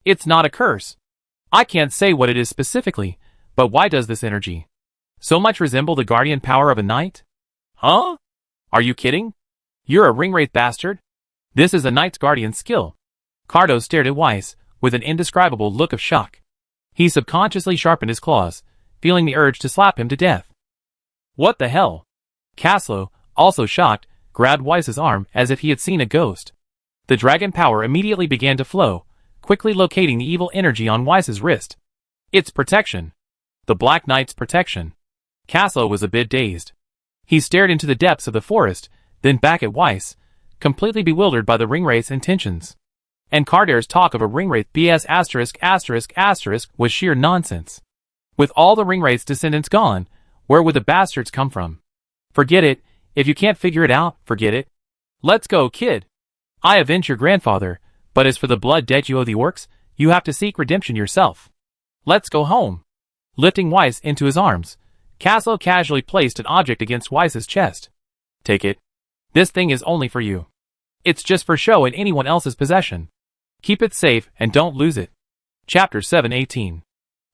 It's not a curse. I can't say what it is specifically, but why does this energy so much resemble the guardian power of a knight? Huh? Are you kidding? You're a ringwraith bastard? This is a knight's guardian skill. Cardo stared at Weiss with an indescribable look of shock. He subconsciously sharpened his claws, feeling the urge to slap him to death. What the hell? Caslow, also shocked, grabbed Weiss's arm as if he had seen a ghost. The dragon power immediately began to flow, quickly locating the evil energy on Weiss's wrist. It's protection. The Black Knight's protection. Caslow was a bit dazed. He stared into the depths of the forest, then back at Weiss, completely bewildered by the ringwraith's intentions. And Cardo's talk of a ringwraith **** was sheer nonsense. With all the ringwraith's descendants gone, where would the bastards come from? Forget it. If you can't figure it out, forget it. Let's go, kid. I avenge your grandfather, but as for the blood debt you owe the orcs, you have to seek redemption yourself. Let's go home. Lifting Weiss into his arms, Caslow casually placed an object against Weiss's chest. Take it. This thing is only for you. It's just for show in anyone else's possession. Keep it safe and don't lose it. Chapter 718.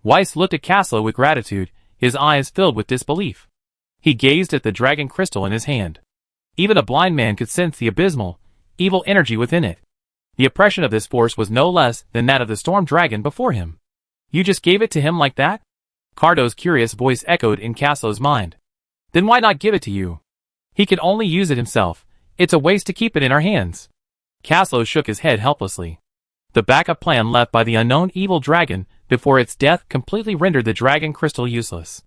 Weiss looked at Caslow with gratitude, his eyes filled with disbelief. He gazed at the dragon crystal in his hand. Even a blind man could sense the abysmal, evil energy within it. The oppression of this force was no less than that of the storm dragon before him. You just gave it to him like that? Cardo's curious voice echoed in Caslow's mind. Then why not give it to you? He can only use it himself. It's a waste to keep it in our hands. Caslow shook his head helplessly. The backup plan left by the unknown evil dragon before its death completely rendered the dragon crystal useless.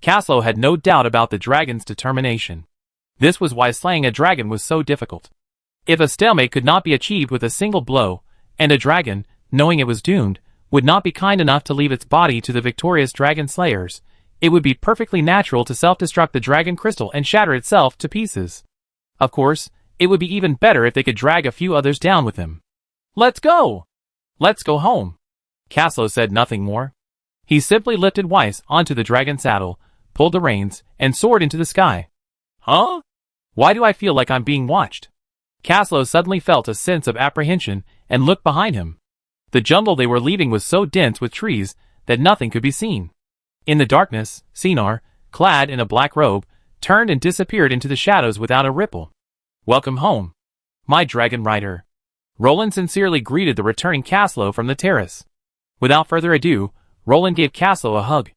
Caslow had no doubt about the dragon's determination. This was why slaying a dragon was so difficult. If a stalemate could not be achieved with a single blow, and a dragon, knowing it was doomed, would not be kind enough to leave its body to the victorious dragon slayers, it would be perfectly natural to self-destruct the dragon crystal and shatter itself to pieces. Of course, it would be even better if they could drag a few others down with him. Let's go! Let's go home. Caslow said nothing more. He simply lifted Weiss onto the dragon saddle, pulled the reins, and soared into the sky. Huh? Why do I feel like I'm being watched? Caslow suddenly felt a sense of apprehension and looked behind him. The jungle they were leaving was so dense with trees that nothing could be seen. In the darkness, Sinar, clad in a black robe, turned and disappeared into the shadows without a ripple. Welcome home, my dragon rider. Roland sincerely greeted the returning Caslow from the terrace. Without further ado, Roland gave Caslow a hug.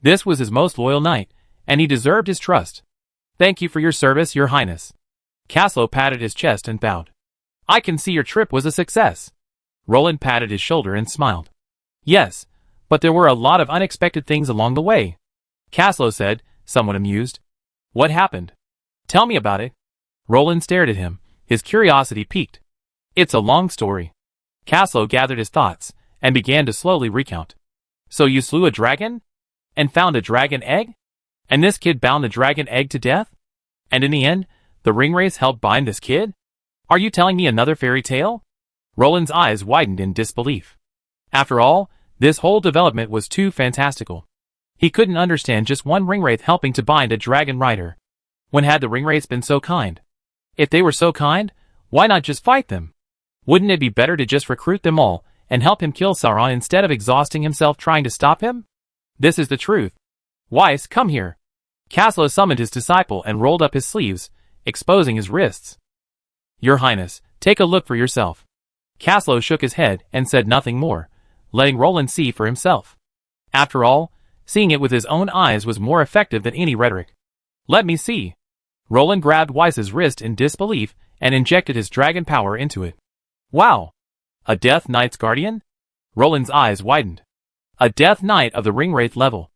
This was his most loyal knight, and he deserved his trust. Thank you for your service, your highness. Caslow patted his chest and bowed. I can see your trip was a success. Roland patted his shoulder and smiled. Yes, but there were a lot of unexpected things along the way. Caslow said, somewhat amused. What happened? Tell me about it. Roland stared at him, his curiosity piqued. It's a long story. Caslow gathered his thoughts, and began to slowly recount. So you slew a dragon? And found a dragon egg? And this kid bound the dragon egg to death? And in the end, the ringwraiths helped bind this kid? Are you telling me another fairy tale? Roland's eyes widened in disbelief. After all, this whole development was too fantastical. He couldn't understand just one ringwraith helping to bind a dragon rider. When had the ringwraiths been so kind? If they were so kind, why not just fight them? Wouldn't it be better to just recruit them all and help him kill Sauron instead of exhausting himself trying to stop him? This is the truth. Weiss, come here. Caslow summoned his disciple and rolled up his sleeves, exposing his wrists. Your Highness, take a look for yourself. Caslow shook his head and said nothing more, letting Roland see for himself. After all, seeing it with his own eyes was more effective than any rhetoric. Let me see. Roland grabbed Weiss's wrist in disbelief and injected his dragon power into it. Wow! A Death Knight's guardian? Roland's eyes widened. A Death Knight of the ringwraith level.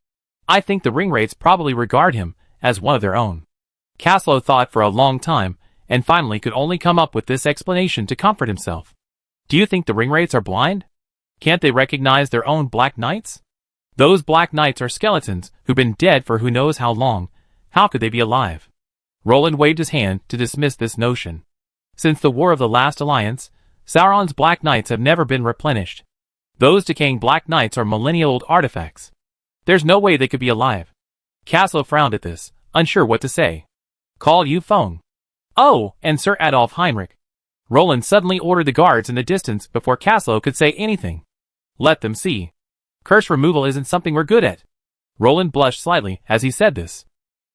I think the ringwraiths probably regard him as one of their own. Caslow thought for a long time, and finally could only come up with this explanation to comfort himself. Do you think the ringwraiths are blind? Can't they recognize their own Black Knights? Those Black Knights are skeletons who've been dead for who knows how long. How could they be alive? Roland waved his hand to dismiss this notion. Since the War of the Last Alliance, Sauron's Black Knights have never been replenished. Those decaying Black Knights are millennia-old artifacts. There's no way they could be alive. Caslow frowned at this, unsure what to say. Call you phone. Oh, and Sir Adolf Heinrich. Roland suddenly ordered the guards in the distance before Caslow could say anything. Let them see. Curse removal isn't something we're good at. Roland blushed slightly as he said this.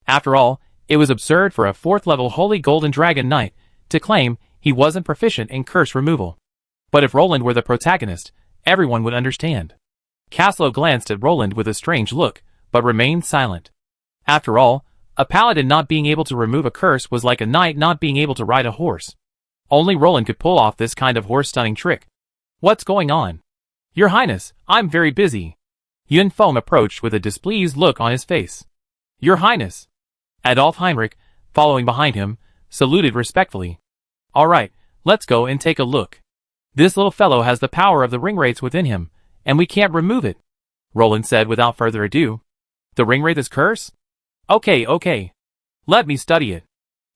After all, it was absurd for a 4th-level Holy Golden Dragon Knight to claim he wasn't proficient in curse removal. But if Roland were the protagonist, everyone would understand. Caslow glanced at Roland with a strange look, but remained silent. After all, a paladin not being able to remove a curse was like a knight not being able to ride a horse. Only Roland could pull off this kind of horse-stunning trick. What's going on? Your Highness, I'm very busy. Yun Feng approached with a displeased look on his face. Your Highness. Adolf Heinrich, following behind him, saluted respectfully. All right, let's go and take a look. This little fellow has the power of the ringwraiths within him, and we can't remove it, Roland said without further ado. The ringwraith's curse? Okay. Let me study it.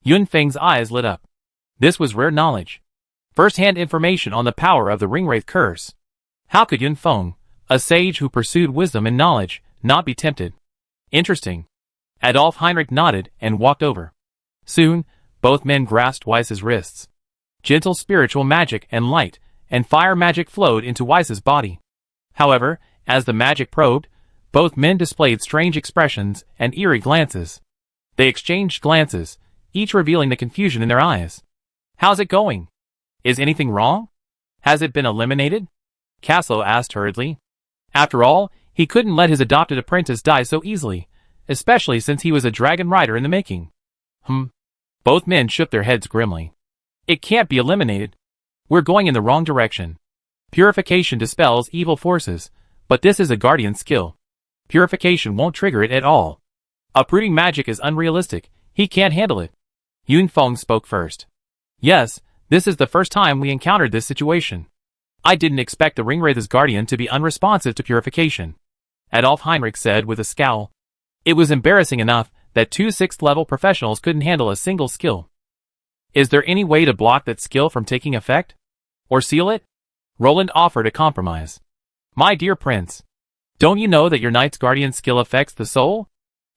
Yun Feng's eyes lit up. This was rare knowledge. First-hand information on the power of the ringwraith curse. How could Yun Feng, a sage who pursued wisdom and knowledge, not be tempted? Interesting. Adolf Heinrich nodded and walked over. Soon, both men grasped Weiss's wrists. Gentle spiritual magic and light and fire magic flowed into Weiss's body. However, as the magic probed, both men displayed strange expressions and eerie glances. They exchanged glances, each revealing the confusion in their eyes. How's it going? Is anything wrong? Has it been eliminated? Caslow asked hurriedly. After all, he couldn't let his adopted apprentice die so easily, especially since he was a dragon rider in the making. Both men shook their heads grimly. It can't be eliminated. We're going in the wrong direction. Purification dispels evil forces, but this is a guardian skill. Purification won't trigger it at all. Uprooting magic is unrealistic. He can't handle it. Yun Feng spoke first. Yes, this is the first time we encountered this situation. I didn't expect the ringwraith's guardian to be unresponsive to purification, Adolf Heinrich said with a scowl. It was embarrassing enough that 2 6th-level professionals couldn't handle a single skill. Is there any way to block that skill from taking effect? Or seal it? Roland offered a compromise. My dear prince, don't you know that your knight's guardian skill affects the soul?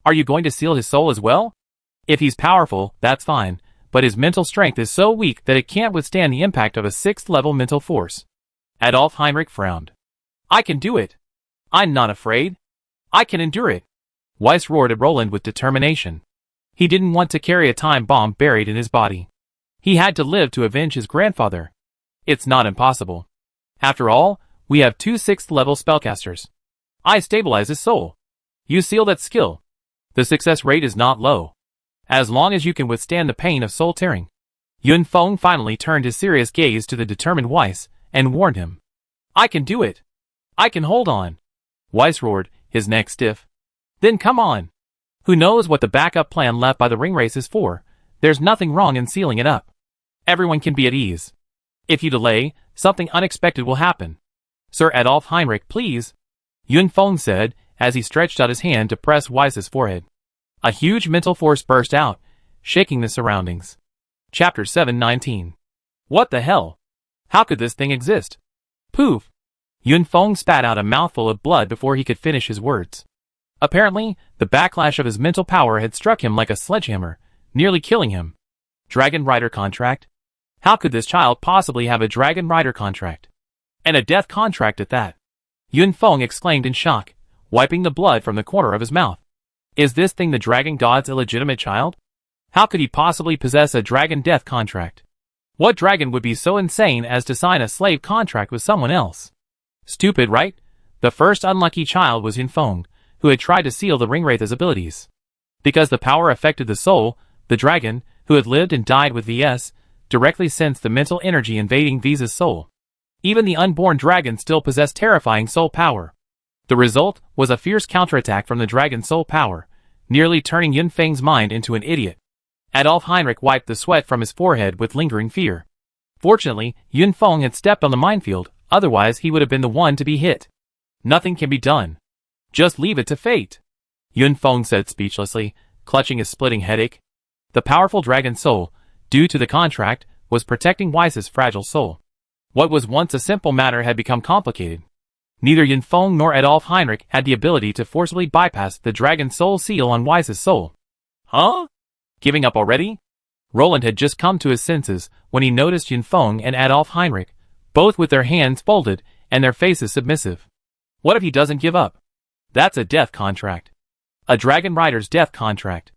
Are you going to seal his soul as well? If he's powerful, that's fine, but his mental strength is so weak that it can't withstand the impact of a 6th-level mental force. Adolf Heinrich frowned. I can do it. I'm not afraid. I can endure it. Weiss roared at Roland with determination. He didn't want to carry a time bomb buried in his body. He had to live to avenge his grandfather. It's not impossible. After all, we have 2 6th-level spellcasters. I stabilize his soul. You seal that skill. The success rate is not low. As long as you can withstand the pain of soul tearing. Yun Feng finally turned his serious gaze to the determined Weiss and warned him. I can do it. I can hold on. Weiss roared, his neck stiff. Then come on. Who knows what the backup plan left by the ringwraiths is for? There's nothing wrong in sealing it up. Everyone can be at ease. If you delay, something unexpected will happen. Sir Adolf Heinrich, please, Yun Feng said, as he stretched out his hand to press Weiss's forehead. A huge mental force burst out, shaking the surroundings. Chapter 719. What the hell? How could this thing exist? Poof! Yun Feng spat out a mouthful of blood before he could finish his words. Apparently, the backlash of his mental power had struck him like a sledgehammer, nearly killing him. Dragon Rider contract? How could this child possibly have a Dragon Rider contract? And a death contract at that? Yun Feng exclaimed in shock, wiping the blood from the corner of his mouth. Is this thing the dragon god's illegitimate child? How could he possibly possess a dragon death contract? What dragon would be so insane as to sign a slave contract with someone else? Stupid, right? The first unlucky child was Yun Feng, who had tried to seal the ringwraith's abilities. Because the power affected the soul, the dragon, who had lived and died with VS, directly sensed the mental energy invading V's soul. Even the unborn dragon still possessed terrifying soul power. The result was a fierce counterattack from the dragon's soul power, nearly turning Yun Feng's mind into an idiot. Adolf Heinrich wiped the sweat from his forehead with lingering fear. Fortunately, Yun Feng had stepped on the minefield, otherwise he would have been the one to be hit. Nothing can be done. Just leave it to fate, Yun Feng said speechlessly, clutching his splitting headache. The powerful dragon soul, due to the contract, was protecting Weiss's fragile soul. What was once a simple matter had become complicated. Neither Yun Feng nor Adolf Heinrich had the ability to forcibly bypass the dragon soul seal on Weiss's soul. Huh? Giving up already? Roland had just come to his senses when he noticed Yun Feng and Adolf Heinrich, both with their hands folded and their faces submissive. What if he doesn't give up? That's a death contract. A dragon rider's death contract.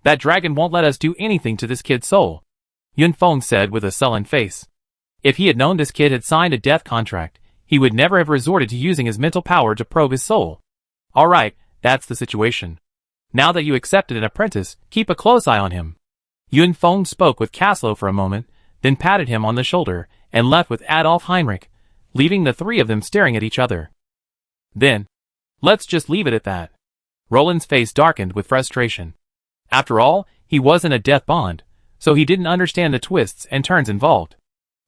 That dragon won't let us do anything to this kid's soul, Yun Feng said with a sullen face. If he had known this kid had signed a death contract, he would never have resorted to using his mental power to probe his soul. Alright, that's the situation. Now that you accepted an apprentice, keep a close eye on him. Yun Feng spoke with Caslow for a moment, then patted him on the shoulder, and left with Adolf Heinrich, leaving the three of them staring at each other. Then, let's just leave it at that. Roland's face darkened with frustration. After all, he wasn't a death bond, so he didn't understand the twists and turns involved.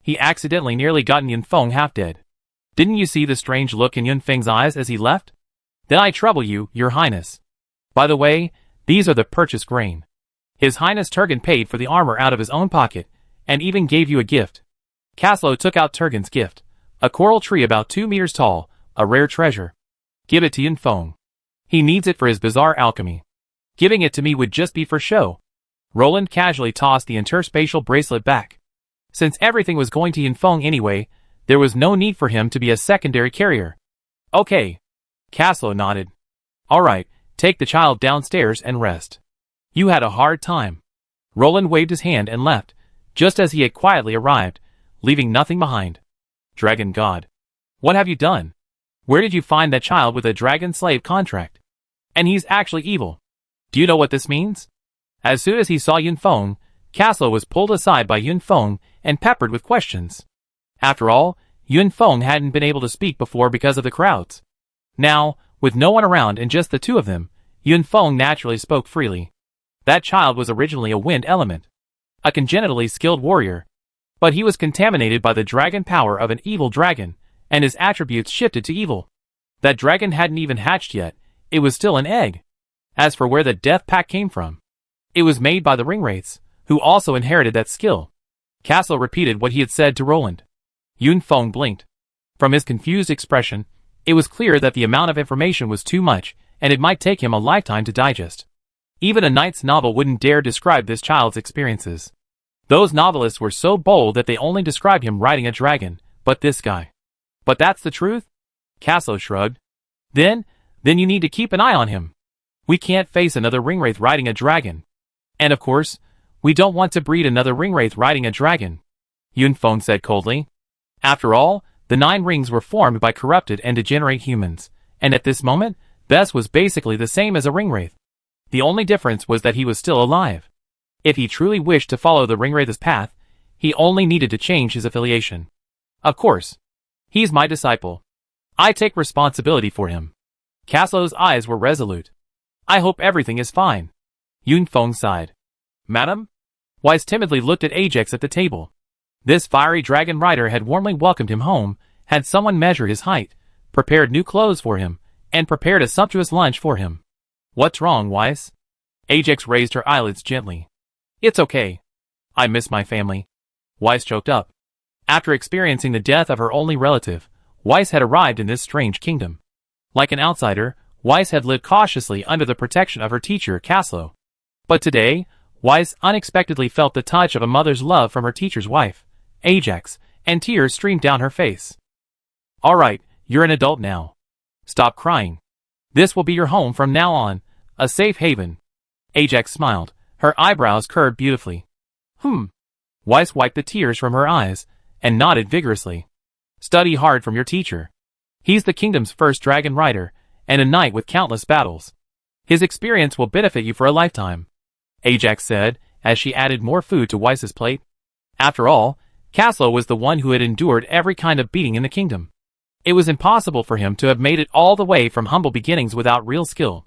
He accidentally nearly gotten Yun Feng half dead. Didn't you see the strange look in Yun Feng's eyes as he left? Then I trouble you, your highness. By the way, these are the purchased grain. His Highness Turgan paid for the armor out of his own pocket, and even gave you a gift. Caslow took out Turgan's gift, a coral tree about 2 meters tall, a rare treasure. Give it to Yun Feng. He needs it for his bizarre alchemy. Giving it to me would just be for show. Roland casually tossed the interspatial bracelet back. Since everything was going to Yun Feng anyway, there was no need for him to be a secondary carrier. Okay. Caslow nodded. Alright, take the child downstairs and rest. You had a hard time. Roland waved his hand and left, just as he had quietly arrived, leaving nothing behind. Dragon God. What have you done? Where did you find that child with a dragon slave contract? And he's actually evil. Do you know what this means? As soon as he saw Yun Feng, Caslow was pulled aside by Yun Feng and peppered with questions. After all, Yun Feng hadn't been able to speak before because of the crowds. Now, with no one around and just the two of them, Yun Feng naturally spoke freely. That child was originally a wind element. A congenitally skilled warrior. But he was contaminated by the dragon power of an evil dragon, and his attributes shifted to evil. That dragon hadn't even hatched yet, it was still an egg. As for where the death pact came from, it was made by the ringwraiths, who also inherited that skill. Caslow repeated what he had said to Roland. Yun Feng blinked. From his confused expression, it was clear that the amount of information was too much, and it might take him a lifetime to digest. Even a knight's novel wouldn't dare describe this child's experiences. Those novelists were so bold that they only described him riding a dragon, but this guy. But that's the truth? Caslow shrugged. Then you need to keep an eye on him. We can't face another ringwraith riding a dragon. And of course, we don't want to breed another ringwraith riding a dragon, Yun Feng said coldly. After all, the 9 rings were formed by corrupted and degenerate humans, and at this moment, Bess was basically the same as a ringwraith. The only difference was that he was still alive. If he truly wished to follow the ringwraith's path, he only needed to change his affiliation. Of course. He's my disciple. I take responsibility for him. Caslow's eyes were resolute. I hope everything is fine. Yunfeng sighed. Madam? Weiss timidly looked at Ajax at the table. This fiery dragon rider had warmly welcomed him home, had someone measure his height, prepared new clothes for him, and prepared a sumptuous lunch for him. What's wrong, Weiss? Ajax raised her eyelids gently. It's okay. I miss my family. Weiss choked up. After experiencing the death of her only relative, Weiss had arrived in this strange kingdom. Like an outsider, Weiss had lived cautiously under the protection of her teacher, Caslo. But today, Weiss unexpectedly felt the touch of a mother's love from her teacher's wife, Ajax, and tears streamed down her face. All right, you're an adult now. Stop crying. This will be your home from now on, a safe haven. Ajax smiled, her eyebrows curved beautifully. Weiss wiped the tears from her eyes, and nodded vigorously. Study hard from your teacher. He's the kingdom's first dragon rider, and a knight with countless battles. His experience will benefit you for a lifetime, Ajax said, as she added more food to Weiss's plate. After all, Caslo was the one who had endured every kind of beating in the kingdom. It was impossible for him to have made it all the way from humble beginnings without real skill.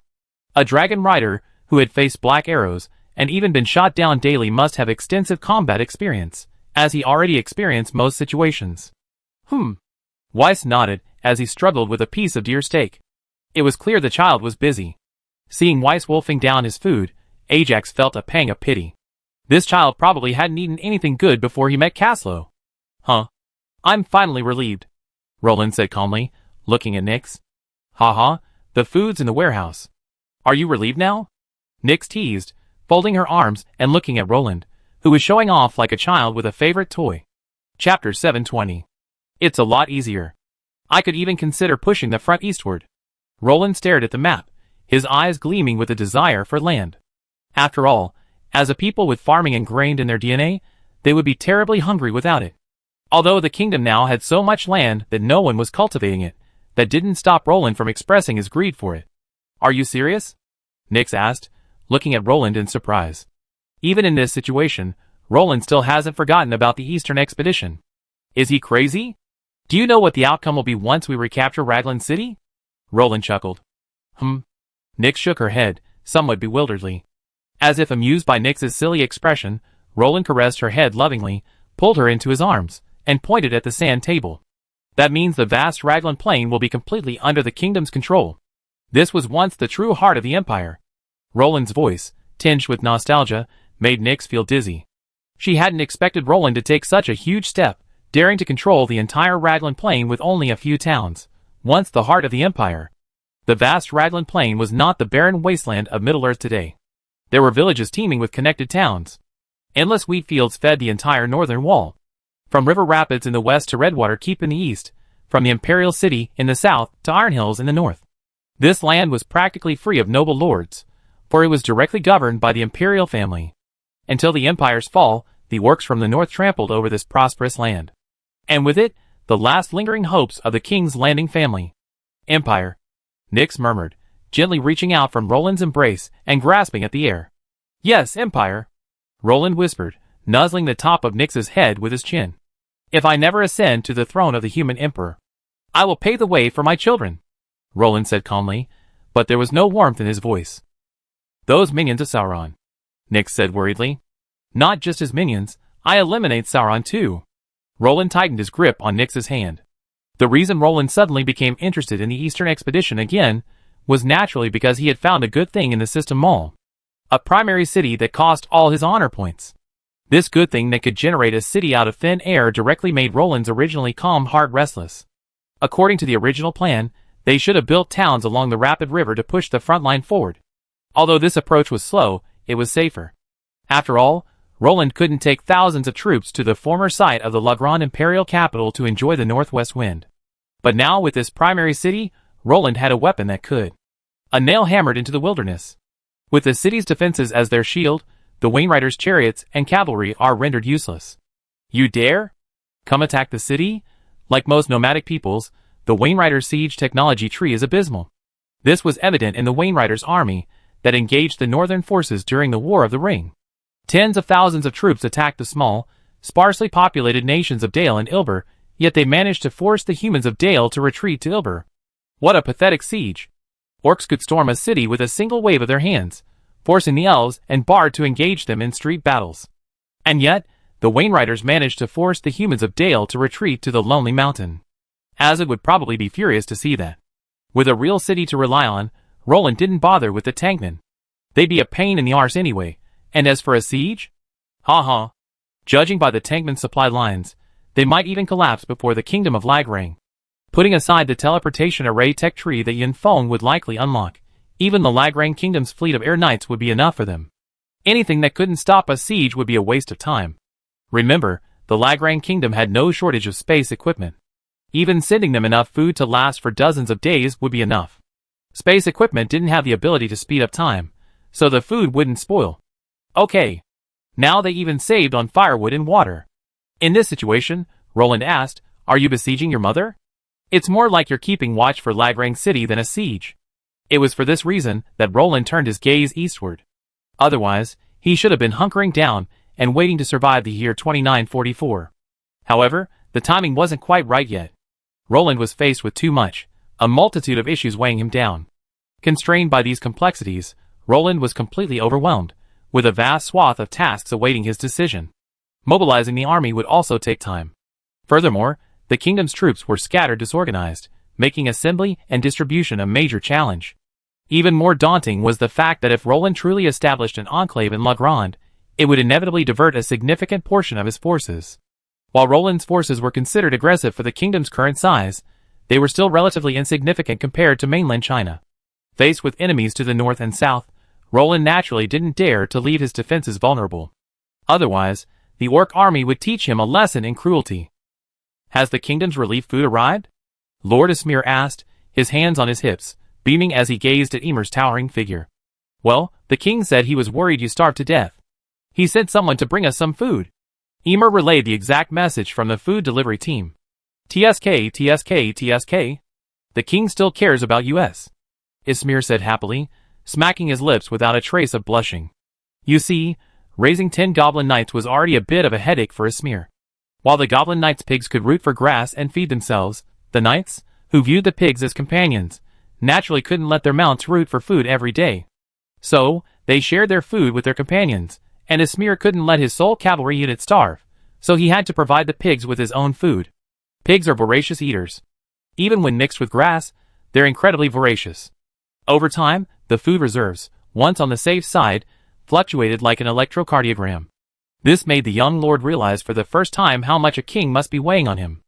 A dragon rider, who had faced black arrows, and even been shot down daily must have extensive combat experience, as he already experienced most situations. Weiss nodded, as he struggled with a piece of deer steak. It was clear the child was busy. Seeing Weiss wolfing down his food, Ajax felt a pang of pity. This child probably hadn't eaten anything good before he met Caslo. I'm finally relieved, Roland said calmly, looking at Nyx. The food's in the warehouse. Are you relieved now? Nyx teased, folding her arms and looking at Roland, who was showing off like a child with a favorite toy. Chapter 720. It's a lot easier. I could even consider pushing the front eastward. Roland stared at the map, his eyes gleaming with a desire for land. After all, as a people with farming ingrained in their DNA, they would be terribly hungry without it. Although the kingdom now had so much land that no one was cultivating it, that didn't stop Roland from expressing his greed for it. Are you serious? Nyx asked, looking at Roland in surprise. Even in this situation, Roland still hasn't forgotten about the Eastern expedition. Is he crazy? Do you know what the outcome will be once we recapture Raglan City? Roland chuckled. Nyx shook her head, somewhat bewilderedly. As if amused by Nyx's silly expression, Roland caressed her head lovingly, pulled her into his arms, and pointed at the sand table. That means the vast Raglan plain will be completely under the kingdom's control. This was once the true heart of the empire. Roland's voice, tinged with nostalgia, made Nyx feel dizzy. She hadn't expected Roland to take such a huge step, daring to control the entire Raglan plain with only a few towns, once the heart of the empire. The vast Raglan plain was not the barren wasteland of Middle-earth today. There were villages teeming with connected towns. Endless wheat fields fed the entire northern wall. From river rapids in the west to Redwater Keep in the east, from the Imperial City in the south to Iron Hills in the north. This land was practically free of noble lords, for it was directly governed by the imperial family. Until the empire's fall, the orcs from the north trampled over this prosperous land. And with it, the last lingering hopes of the King's Landing family. Empire, Nyx murmured, gently reaching out from Roland's embrace and grasping at the air. Yes, Empire, Roland whispered, nuzzling the top of Nyx's head with his chin. If I never ascend to the throne of the human emperor, I will pave the way for my children, Roland said calmly, but there was no warmth in his voice. Those minions of Sauron, Nyx said worriedly. Not just his minions, I eliminate Sauron too. Roland tightened his grip on Nyx's hand. The reason Roland suddenly became interested in the Eastern expedition again was naturally because he had found a good thing in the System Mall. A primary city that cost all his honor points. This good thing that could generate a city out of thin air directly made Roland's originally calm heart restless. According to the original plan, they should have built towns along the rapid river to push the front line forward. Although this approach was slow, it was safer. After all, Roland couldn't take thousands of troops to the former site of the Lagran imperial capital to enjoy the northwest wind. But now with this primary city, Roland had a weapon that could. A nail hammered into the wilderness. With the city's defenses as their shield, the Wainriders' chariots and cavalry are rendered useless. You dare? Come attack the city? Like most nomadic peoples, the Wainriders' siege technology tree is abysmal. This was evident in the Wainriders' army that engaged the northern forces during the War of the Ring. Tens of thousands of troops attacked the small, sparsely populated nations of Dale and Ilber, yet they managed to force the humans of Dale to retreat to Ilber. What a pathetic siege! Orcs could storm a city with a single wave of their hands, forcing the elves and bard to engage them in street battles. And yet, the Wainriders managed to force the humans of Dale to retreat to the lonely mountain. Azad would probably be furious to see that. With a real city to rely on, Roland didn't bother with the tankmen. They'd be a pain in the arse anyway, and as for a siege? Ha. Judging by the tankmen's supply lines, they might even collapse before the kingdom of Lagrang. Putting aside the teleportation array tech tree that Yin Feng would likely unlock, even the Lagrang kingdom's fleet of air knights would be enough for them. Anything that couldn't stop a siege would be a waste of time. Remember, the Lagrang kingdom had no shortage of space equipment. Even sending them enough food to last for dozens of days would be enough. Space equipment didn't have the ability to speed up time, so the food wouldn't spoil. Okay. Now they even saved on firewood and water. In this situation, Roland asked, "Are you besieging your mother?" It's more like you're keeping watch for Lagrang City than a siege. It was for this reason that Roland turned his gaze eastward. Otherwise, he should have been hunkering down and waiting to survive the year 2944. However, the timing wasn't quite right yet. Roland was faced with too much, a multitude of issues weighing him down. Constrained by these complexities, Roland was completely overwhelmed, with a vast swath of tasks awaiting his decision. Mobilizing the army would also take time. Furthermore, the kingdom's troops were scattered disorganized, making assembly and distribution a major challenge. Even more daunting was the fact that if Roland truly established an enclave in La Grande, it would inevitably divert a significant portion of his forces. While Roland's forces were considered aggressive for the kingdom's current size, they were still relatively insignificant compared to mainland China. Faced with enemies to the north and south, Roland naturally didn't dare to leave his defenses vulnerable. Otherwise, the orc army would teach him a lesson in cruelty. "Has the kingdom's relief food arrived?" Lord Ismir asked, his hands on his hips, beaming as he gazed at Ymir's towering figure. "Well, the king said he was worried you starved to death. He sent someone to bring us some food." Ymir relayed the exact message from the food delivery team. TSK. The king still cares about us. Ismir said happily, smacking his lips without a trace of blushing. You see, raising 10 goblin knights was already a bit of a headache for Ismir. While the goblin knights' pigs could root for grass and feed themselves, the knights, who viewed the pigs as companions, naturally couldn't let their mounts root for food every day. So, they shared their food with their companions, and Ismir couldn't let his sole cavalry unit starve, so he had to provide the pigs with his own food. Pigs are voracious eaters. Even when mixed with grass, they're incredibly voracious. Over time, the food reserves, once on the safe side, fluctuated like an electrocardiogram. This made the young lord realize for the first time how much a king must be weighing on him.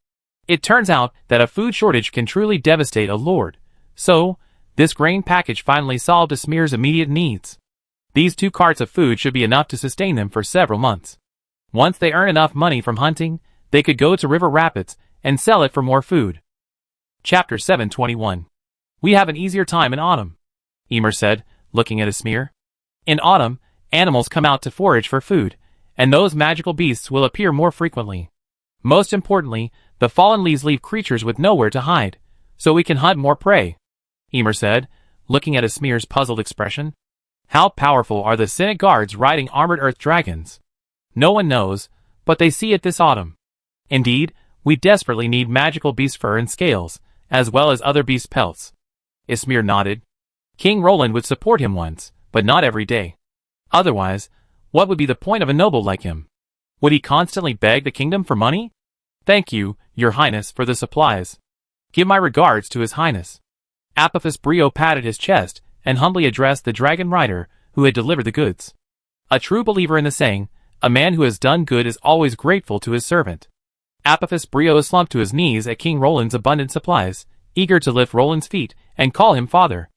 It turns out that a food shortage can truly devastate a lord. So, this grain package finally solved Ismir's immediate needs. These 2 carts of food should be enough to sustain them for several months. Once they earn enough money from hunting, they could go to River Rapids and sell it for more food. Chapter 721. We have an easier time in autumn, Ymir said, looking at Ismir. In autumn, animals come out to forage for food, and those magical beasts will appear more frequently. Most importantly, the fallen leaves leave creatures with nowhere to hide, so we can hunt more prey, Ymir said, looking at Ismir's puzzled expression. How powerful are the Senate guards riding armored earth dragons? No one knows, but they see it this autumn. Indeed, we desperately need magical beast fur and scales, as well as other beast pelts. Ismir nodded. King Roland would support him once, but not every day. Otherwise, what would be the point of a noble like him? Would he constantly beg the kingdom for money? Thank you, your highness, for the supplies. Give my regards to his highness. Apophis Brio patted his chest and humbly addressed the dragon rider who had delivered the goods. A true believer in the saying, a man who has done good is always grateful to his servant. Apophis Brio slumped to his knees at King Roland's abundant supplies, eager to lift Roland's feet and call him father.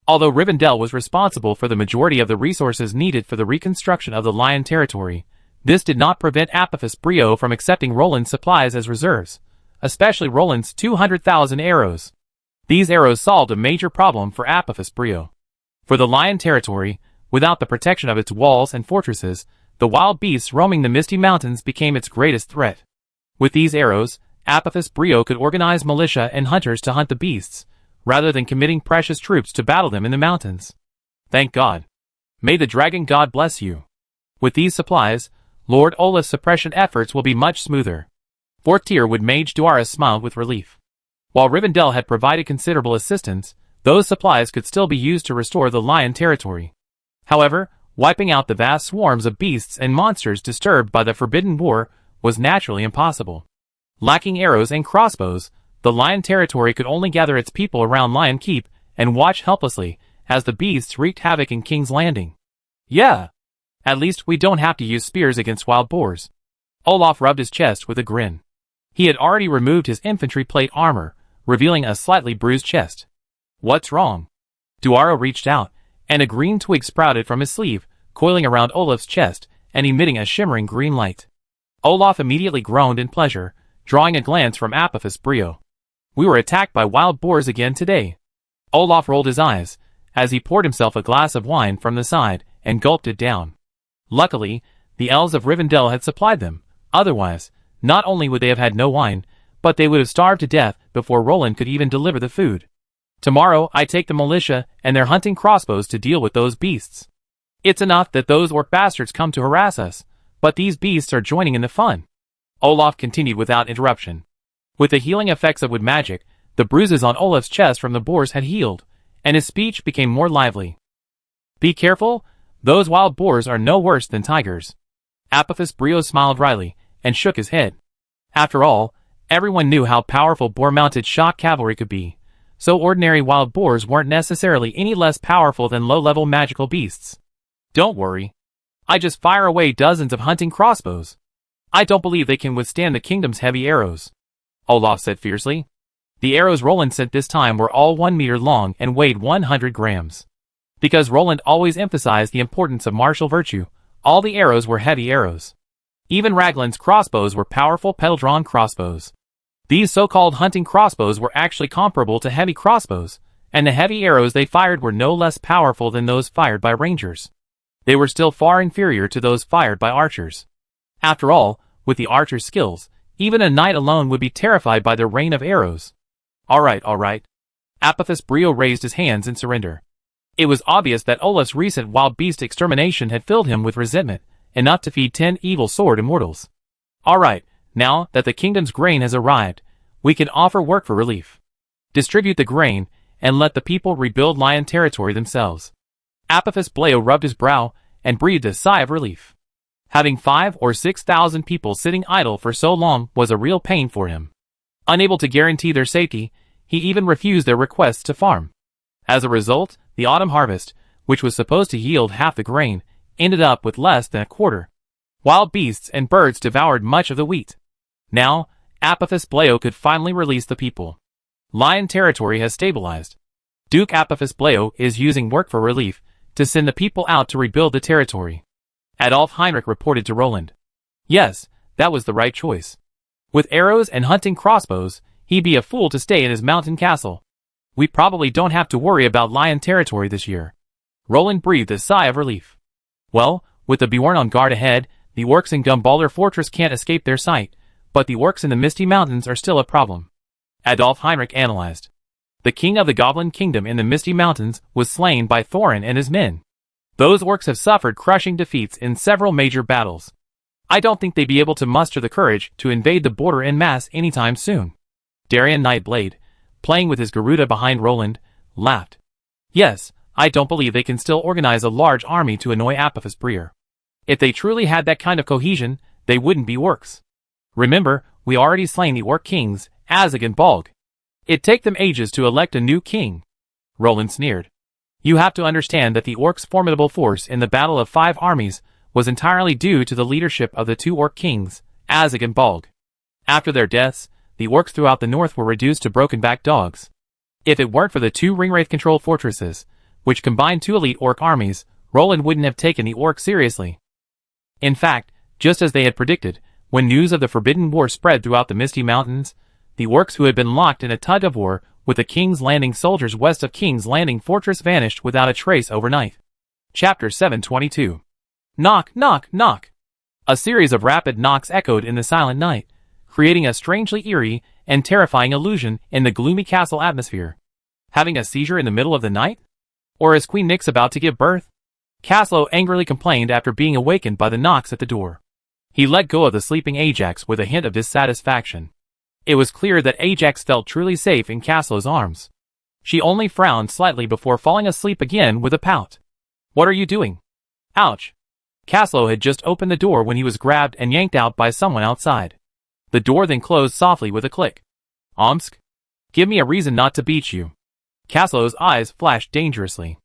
Although Rivendell was responsible for the majority of the resources needed for the reconstruction of the Lion territory, this did not prevent Apophis Brio from accepting Roland's supplies as reserves, especially Roland's 200,000 arrows. These arrows solved a major problem for Apophis Brio. For the Lion territory, without the protection of its walls and fortresses, the wild beasts roaming the misty mountains became its greatest threat. With these arrows, Apophis Brio could organize militia and hunters to hunt the beasts, rather than committing precious troops to battle them in the mountains. Thank God. May the dragon god bless you. With these supplies, Lord Olaf's suppression efforts will be much smoother. Fortier would Mage Duara smiled with relief. While Rivendell had provided considerable assistance, Those supplies could still be used to restore the lion territory. However, wiping out the vast swarms of beasts and monsters disturbed by the Forbidden War was naturally impossible. Lacking arrows and crossbows, the lion territory could only gather its people around Lion Keep and watch helplessly as the beasts wreaked havoc in King's Landing. Yeah! At least we don't have to use spears against wild boars. Olaf rubbed his chest with a grin. He had already removed his infantry plate armor, revealing a slightly bruised chest. What's wrong? Duaro reached out, and a green twig sprouted from his sleeve, coiling around Olaf's chest and emitting a shimmering green light. Olaf immediately groaned in pleasure, drawing a glance from Apophis Brio. We were attacked by wild boars again today. Olaf rolled his eyes, as he poured himself a glass of wine from the side and gulped it down. Luckily, the elves of Rivendell had supplied them. Otherwise, not only would they have had no wine, but they would have starved to death before Roland could even deliver the food. Tomorrow I take the militia and their hunting crossbows to deal with those beasts. It's enough that those orc bastards come to harass us, but these beasts are joining in the fun. Olaf continued without interruption. With the healing effects of wood magic, the bruises on Olaf's chest from the boars had healed, and his speech became more lively. Be careful, those wild boars are no worse than tigers. Apophis Brio smiled wryly, and shook his head. After all, everyone knew how powerful boar-mounted shock cavalry could be, so ordinary wild boars weren't necessarily any less powerful than low-level magical beasts. Don't worry. I just fire away dozens of hunting crossbows. I don't believe they can withstand the kingdom's heavy arrows. Olaf said fiercely. The arrows Roland sent this time were all 1 meter long and weighed 100 grams. Because Roland always emphasized the importance of martial virtue, all the arrows were heavy arrows. Even Raglan's crossbows were powerful pedal-drawn crossbows. These so-called hunting crossbows were actually comparable to heavy crossbows, and the heavy arrows they fired were no less powerful than those fired by rangers. They were still far inferior to those fired by archers. After all, with the archer's skills, even a knight alone would be terrified by the rain of arrows. All right. Apophis Brio raised his hands in surrender. It was obvious that Olaf's recent wild beast extermination had filled him with resentment, enough to feed 10 evil sword immortals. All right, now that the kingdom's grain has arrived, we can offer work for relief. Distribute the grain, and let the people rebuild lion territory themselves. Apophis Brio rubbed his brow, and breathed a sigh of relief. Having 5,000 or 6,000 people sitting idle for so long was a real pain for him. Unable to guarantee their safety, he even refused their requests to farm. As a result, the autumn harvest, which was supposed to yield half the grain, ended up with less than a quarter. Wild beasts and birds devoured much of the wheat. Now, Apophis Brio could finally release the people. Lion territory has stabilized. Duke Apophis Brio is using work for relief to send the people out to rebuild the territory. Adolf Heinrich reported to Roland. Yes, that was the right choice. With arrows and hunting crossbows, he'd be a fool to stay in his mountain castle. We probably don't have to worry about lion territory this year. Roland breathed a sigh of relief. Well, with the Bjorn on guard ahead, the orcs in Gumbalder Fortress can't escape their sight, but the orcs in the Misty Mountains are still a problem. Adolf Heinrich analyzed. The king of the Goblin Kingdom in the Misty Mountains was slain by Thorin and his men. Those orcs have suffered crushing defeats in several major battles. I don't think they'd be able to muster the courage to invade the border en masse anytime soon. Darien Nightblade, playing with his Garuda behind Roland, laughed. Yes, I don't believe they can still organize a large army to annoy Apophis Brio. If they truly had that kind of cohesion, they wouldn't be orcs. Remember, we already slain the orc kings, Azog and Bolg. It'd take them ages to elect a new king. Roland sneered. You have to understand that the orcs' formidable force in the Battle of 5 Armies was entirely due to the leadership of the 2 orc kings, Azog and Bolg. After their deaths, the orcs throughout the north were reduced to broken-backed dogs. If it weren't for the 2 ringwraith-controlled fortresses, which combined 2 elite orc armies, Roland wouldn't have taken the orcs seriously. In fact, just as they had predicted, when news of the Forbidden War spread throughout the Misty Mountains, the orcs who had been locked in a tug-of-war with the King's Landing soldiers west of King's Landing Fortress vanished without a trace overnight. Chapter 722. Knock, knock, knock. A series of rapid knocks echoed in the silent night, creating a strangely eerie and terrifying illusion in the gloomy castle atmosphere. Having a seizure in the middle of the night? Or is Queen Nyx about to give birth? Caslo angrily complained after being awakened by the knocks at the door. He let go of the sleeping Ajax with a hint of dissatisfaction. It was clear that Ajax felt truly safe in Caslo's arms. She only frowned slightly before falling asleep again with a pout. What are you doing? Ouch. Caslow had just opened the door when he was grabbed and yanked out by someone outside. The door then closed softly with a click. Omsk? Give me a reason not to beat you. Caslow's eyes flashed dangerously.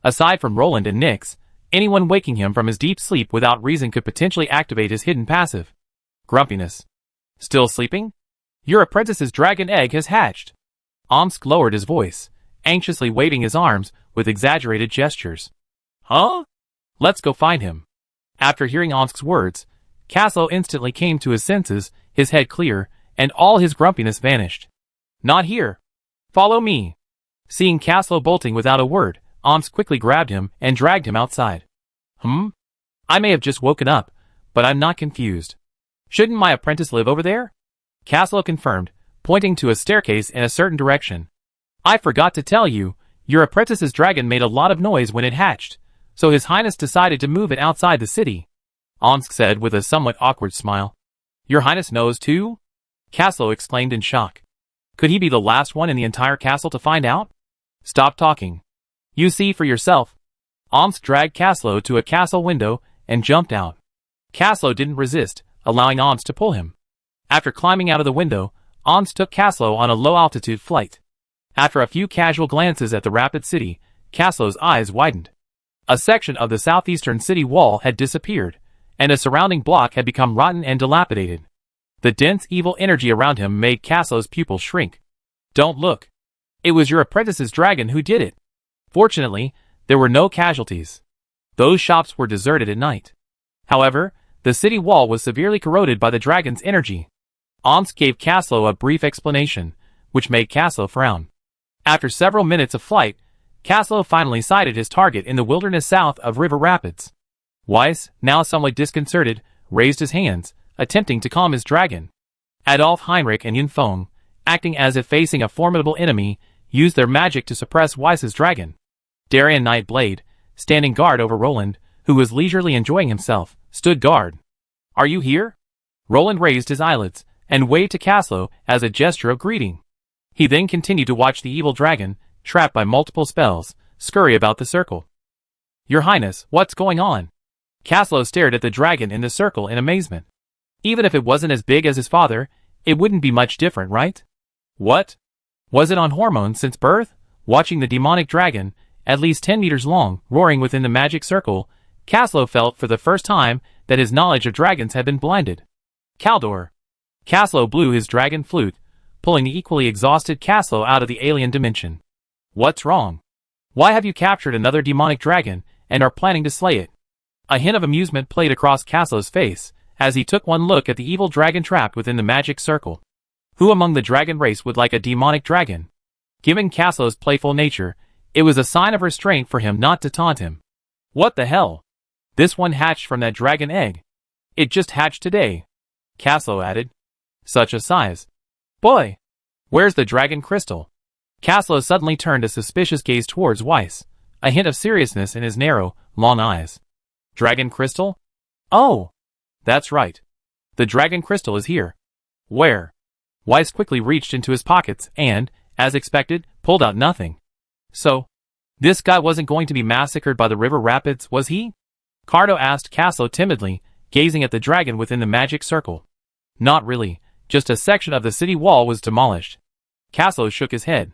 Aside from Roland and Nyx, anyone waking him from his deep sleep without reason could potentially activate his hidden passive. Grumpiness. Still sleeping? Your apprentice's dragon egg has hatched. Omsk lowered his voice, anxiously waving his arms with exaggerated gestures. Huh? Let's go find him. After hearing Omsk's words, Caslow instantly came to his senses, his head clear, and all his grumpiness vanished. Not here. Follow me. Seeing Caslow bolting without a word, Omsk quickly grabbed him and dragged him outside. I may have just woken up, but I'm not confused. Shouldn't my apprentice live over there? Caslow confirmed, pointing to a staircase in a certain direction. I forgot to tell you, your apprentice's dragon made a lot of noise when it hatched, so His Highness decided to move it outside the city. Omsk said with a somewhat awkward smile. Your Highness knows too? Caslow exclaimed in shock. Could he be the last one in the entire castle to find out? Stop talking. You see for yourself. Omsk dragged Caslow to a castle window and jumped out. Caslow didn't resist, allowing Omsk to pull him. After climbing out of the window, Omsk took Caslow on a low-altitude flight. After a few casual glances at the rapid city, Caslow's eyes widened. A section of the southeastern city wall had disappeared, and a surrounding block had become rotten and dilapidated. The dense evil energy around him made Caslow's pupils shrink. Don't look. It was your apprentice's dragon who did it. Fortunately, there were no casualties. Those shops were deserted at night. However, the city wall was severely corroded by the dragon's energy. Omsk gave Caslow a brief explanation, which made Caslow frown. After several minutes of flight, Caslow finally sighted his target in the wilderness south of River Rapids. Weiss, now somewhat disconcerted, raised his hands, attempting to calm his dragon. Adolf Heinrich and Yunfeng, acting as if facing a formidable enemy, used their magic to suppress Weiss's dragon. Darien Nightblade, standing guard over Roland, who was leisurely enjoying himself, stood guard. Are you here? Roland raised his eyelids and waved to Caslow as a gesture of greeting. He then continued to watch the evil dragon, trapped by multiple spells, scurry about the circle. Your Highness, what's going on? Caslow stared at the dragon in the circle in amazement. Even if it wasn't as big as his father, it wouldn't be much different, right? What? Was it on hormones since birth? Watching the demonic dragon, at least 10 meters long, roaring within the magic circle, Caslow felt for the first time that his knowledge of dragons had been blinded. Kaldor. Caslow blew his dragon flute, pulling the equally exhausted Caslow out of the alien dimension. What's wrong? Why have you captured another demonic dragon and are planning to slay it? A hint of amusement played across Caslow's face as he took one look at the evil dragon trapped within the magic circle. Who among the dragon race would like a demonic dragon? Given Caslow's playful nature, it was a sign of restraint for him not to taunt him. What the hell? This one hatched from that dragon egg. It just hatched today. Caslow added. Such a size. Boy! Where's the dragon crystal? Caslow suddenly turned a suspicious gaze towards Weiss, a hint of seriousness in his narrow, long eyes. Dragon crystal? Oh! That's right. The dragon crystal is here. Where? Weiss quickly reached into his pockets and, as expected, pulled out nothing. So, this guy wasn't going to be massacred by the river rapids, was he? Cardo asked Caslow timidly, gazing at the dragon within the magic circle. Not really, just a section of the city wall was demolished. Caslow shook his head.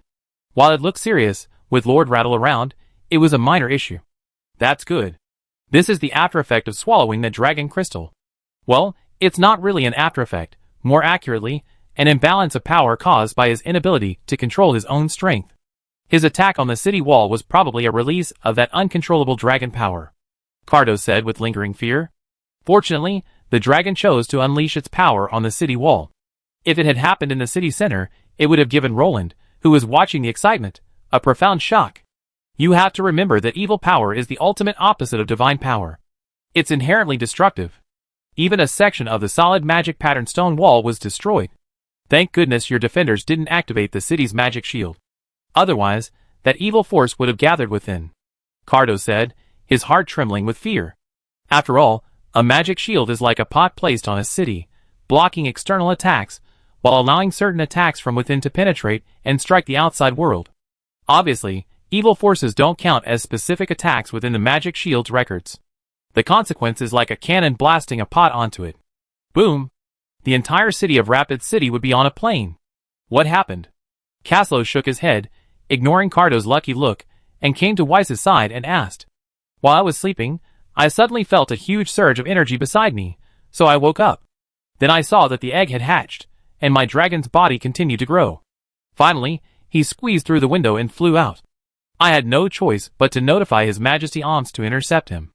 While it looked serious, with Lord Rattle around, it was a minor issue. That's good. This is the after effect of swallowing the dragon crystal. Well, it's not really an after effect, more accurately, an imbalance of power caused by his inability to control his own strength. His attack on the city wall was probably a release of that uncontrollable dragon power. Cardo said with lingering fear. Fortunately, the dragon chose to unleash its power on the city wall. If it had happened in the city center, it would have given Roland, who was watching the excitement, a profound shock. You have to remember that evil power is the ultimate opposite of divine power. It's inherently destructive. Even a section of the solid magic pattern stone wall was destroyed. Thank goodness your defenders didn't activate the city's magic shield. Otherwise, that evil force would have gathered within. Cardo said, his heart trembling with fear. After all, a magic shield is like a pot placed on a city, blocking external attacks, while allowing certain attacks from within to penetrate and strike the outside world. Obviously, evil forces don't count as specific attacks within the Magic Shield's records. The consequence is like a cannon blasting a pot onto it. Boom! The entire city of Rapid City would be on a plane. What happened? Caslow shook his head, ignoring Cardo's lucky look, and came to Weiss's side and asked. While I was sleeping, I suddenly felt a huge surge of energy beside me, so I woke up. Then I saw that the egg had hatched, and my dragon's body continued to grow. Finally, he squeezed through the window and flew out. I had no choice but to notify His Majesty Omsk to intercept him.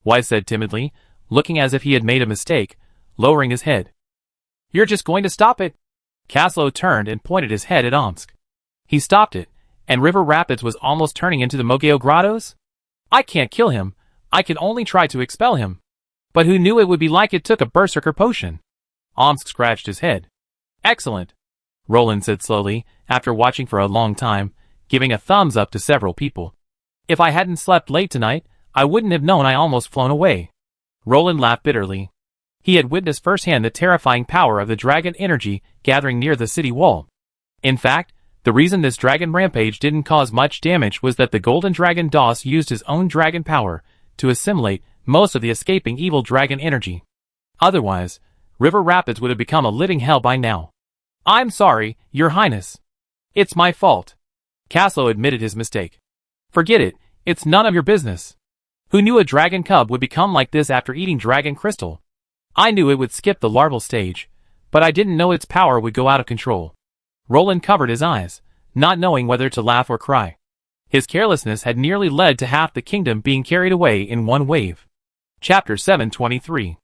Weiss said timidly, looking as if he had made a mistake, lowering his head. You're just going to stop it? Caslow turned and pointed his head at Omsk. He stopped it, and River Rapids was almost turning into the Mogeo Grottos? I can't kill him, I can only try to expel him. But who knew it would be like it took a berserker potion? Omsk scratched his head. Excellent, Roland said slowly, after watching for a long time, giving a thumbs up to several people. If I hadn't slept late tonight, I wouldn't have known I almost flown away. Roland laughed bitterly. He had witnessed firsthand the terrifying power of the dragon energy gathering near the city wall. In fact, the reason this dragon rampage didn't cause much damage was that the golden dragon Doss used his own dragon power to assimilate most of the escaping evil dragon energy. Otherwise, River Rapids would have become a living hell by now. I'm sorry, Your Highness. It's my fault. Caslow admitted his mistake. Forget it, it's none of your business. Who knew a dragon cub would become like this after eating dragon crystal? I knew it would skip the larval stage, but I didn't know its power would go out of control. Roland covered his eyes, not knowing whether to laugh or cry. His carelessness had nearly led to half the kingdom being carried away in one wave. Chapter 723.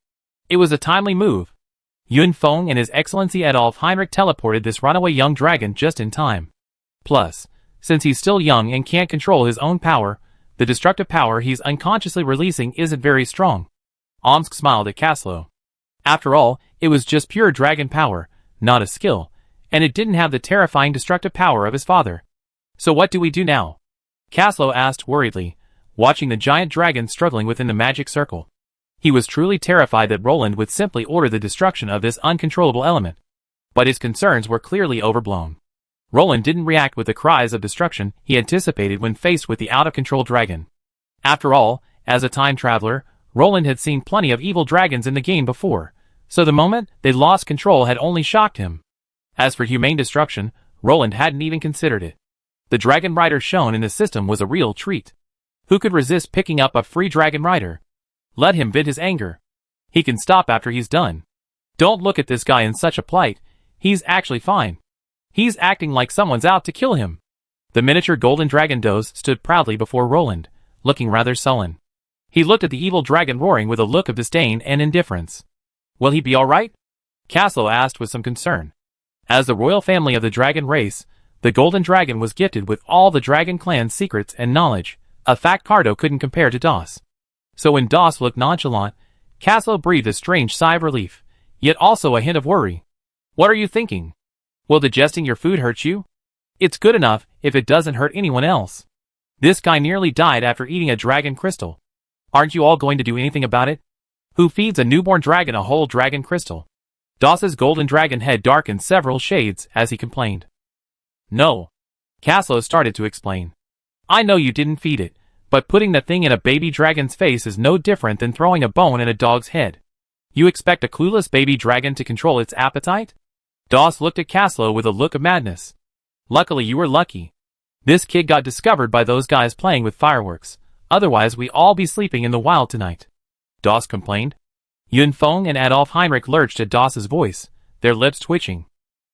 It was a timely move. Yun Feng and His Excellency Adolf Heinrich teleported this runaway young dragon just in time. Plus, since he's still young and can't control his own power, the destructive power he's unconsciously releasing isn't very strong. Omsk smiled at Caslow. After all, it was just pure dragon power, not a skill, and it didn't have the terrifying destructive power of his father. So what do we do now? Caslow asked worriedly, watching the giant dragon struggling within the magic circle. He was truly terrified that Roland would simply order the destruction of this uncontrollable element. But his concerns were clearly overblown. Roland didn't react with the cries of destruction he anticipated when faced with the out-of-control dragon. After all, as a time traveler, Roland had seen plenty of evil dragons in the game before, so the moment they lost control had only shocked him. As for humane destruction, Roland hadn't even considered it. The dragon rider shown in the system was a real treat. Who could resist picking up a free dragon rider? Let him vent his anger. He can stop after he's done. Don't look at this guy in such a plight, he's actually fine. He's acting like someone's out to kill him. The miniature golden dragon Doze stood proudly before Roland, looking rather sullen. He looked at the evil dragon roaring with a look of disdain and indifference. Will he be alright? Caslow asked with some concern. As the royal family of the dragon race, the golden dragon was gifted with all the dragon clan's secrets and knowledge, a fact Cardo couldn't compare to Doss. So when Doss looked nonchalant, Caslow breathed a strange sigh of relief, yet also a hint of worry. What are you thinking? Will digesting your food hurt you? It's good enough if it doesn't hurt anyone else. This guy nearly died after eating a dragon crystal. Aren't you all going to do anything about it? Who feeds a newborn dragon a whole dragon crystal? Doss's golden dragon head darkened several shades as he complained. No. Caslow started to explain. I know you didn't feed it, but putting the thing in a baby dragon's face is no different than throwing a bone in a dog's head. You expect a clueless baby dragon to control its appetite? Doss looked at Caslow with a look of madness. Luckily you were lucky. This kid got discovered by those guys playing with fireworks, otherwise we'd all be sleeping in the wild tonight. Doss complained. Yun Feng and Adolf Heinrich lurched at Doss's voice, their lips twitching.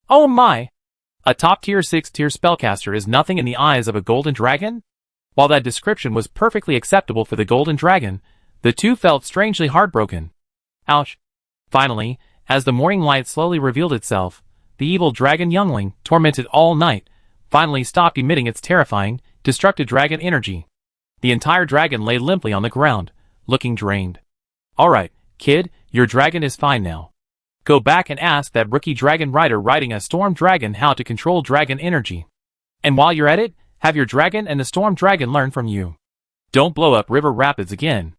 Oh my! A top-tier 6-tier spellcaster is nothing in the eyes of a golden dragon? While that description was perfectly acceptable for the golden dragon, the two felt strangely heartbroken. Ouch. Finally, as the morning light slowly revealed itself, the evil dragon youngling, tormented all night, finally stopped emitting its terrifying, destructive dragon energy. The entire dragon lay limply on the ground, looking drained. Alright, kid, your dragon is fine now. Go back and ask that rookie dragon rider riding a storm dragon how to control dragon energy. And while you're at it, have your dragon and the storm dragon learn from you. Don't blow up River Rapids again.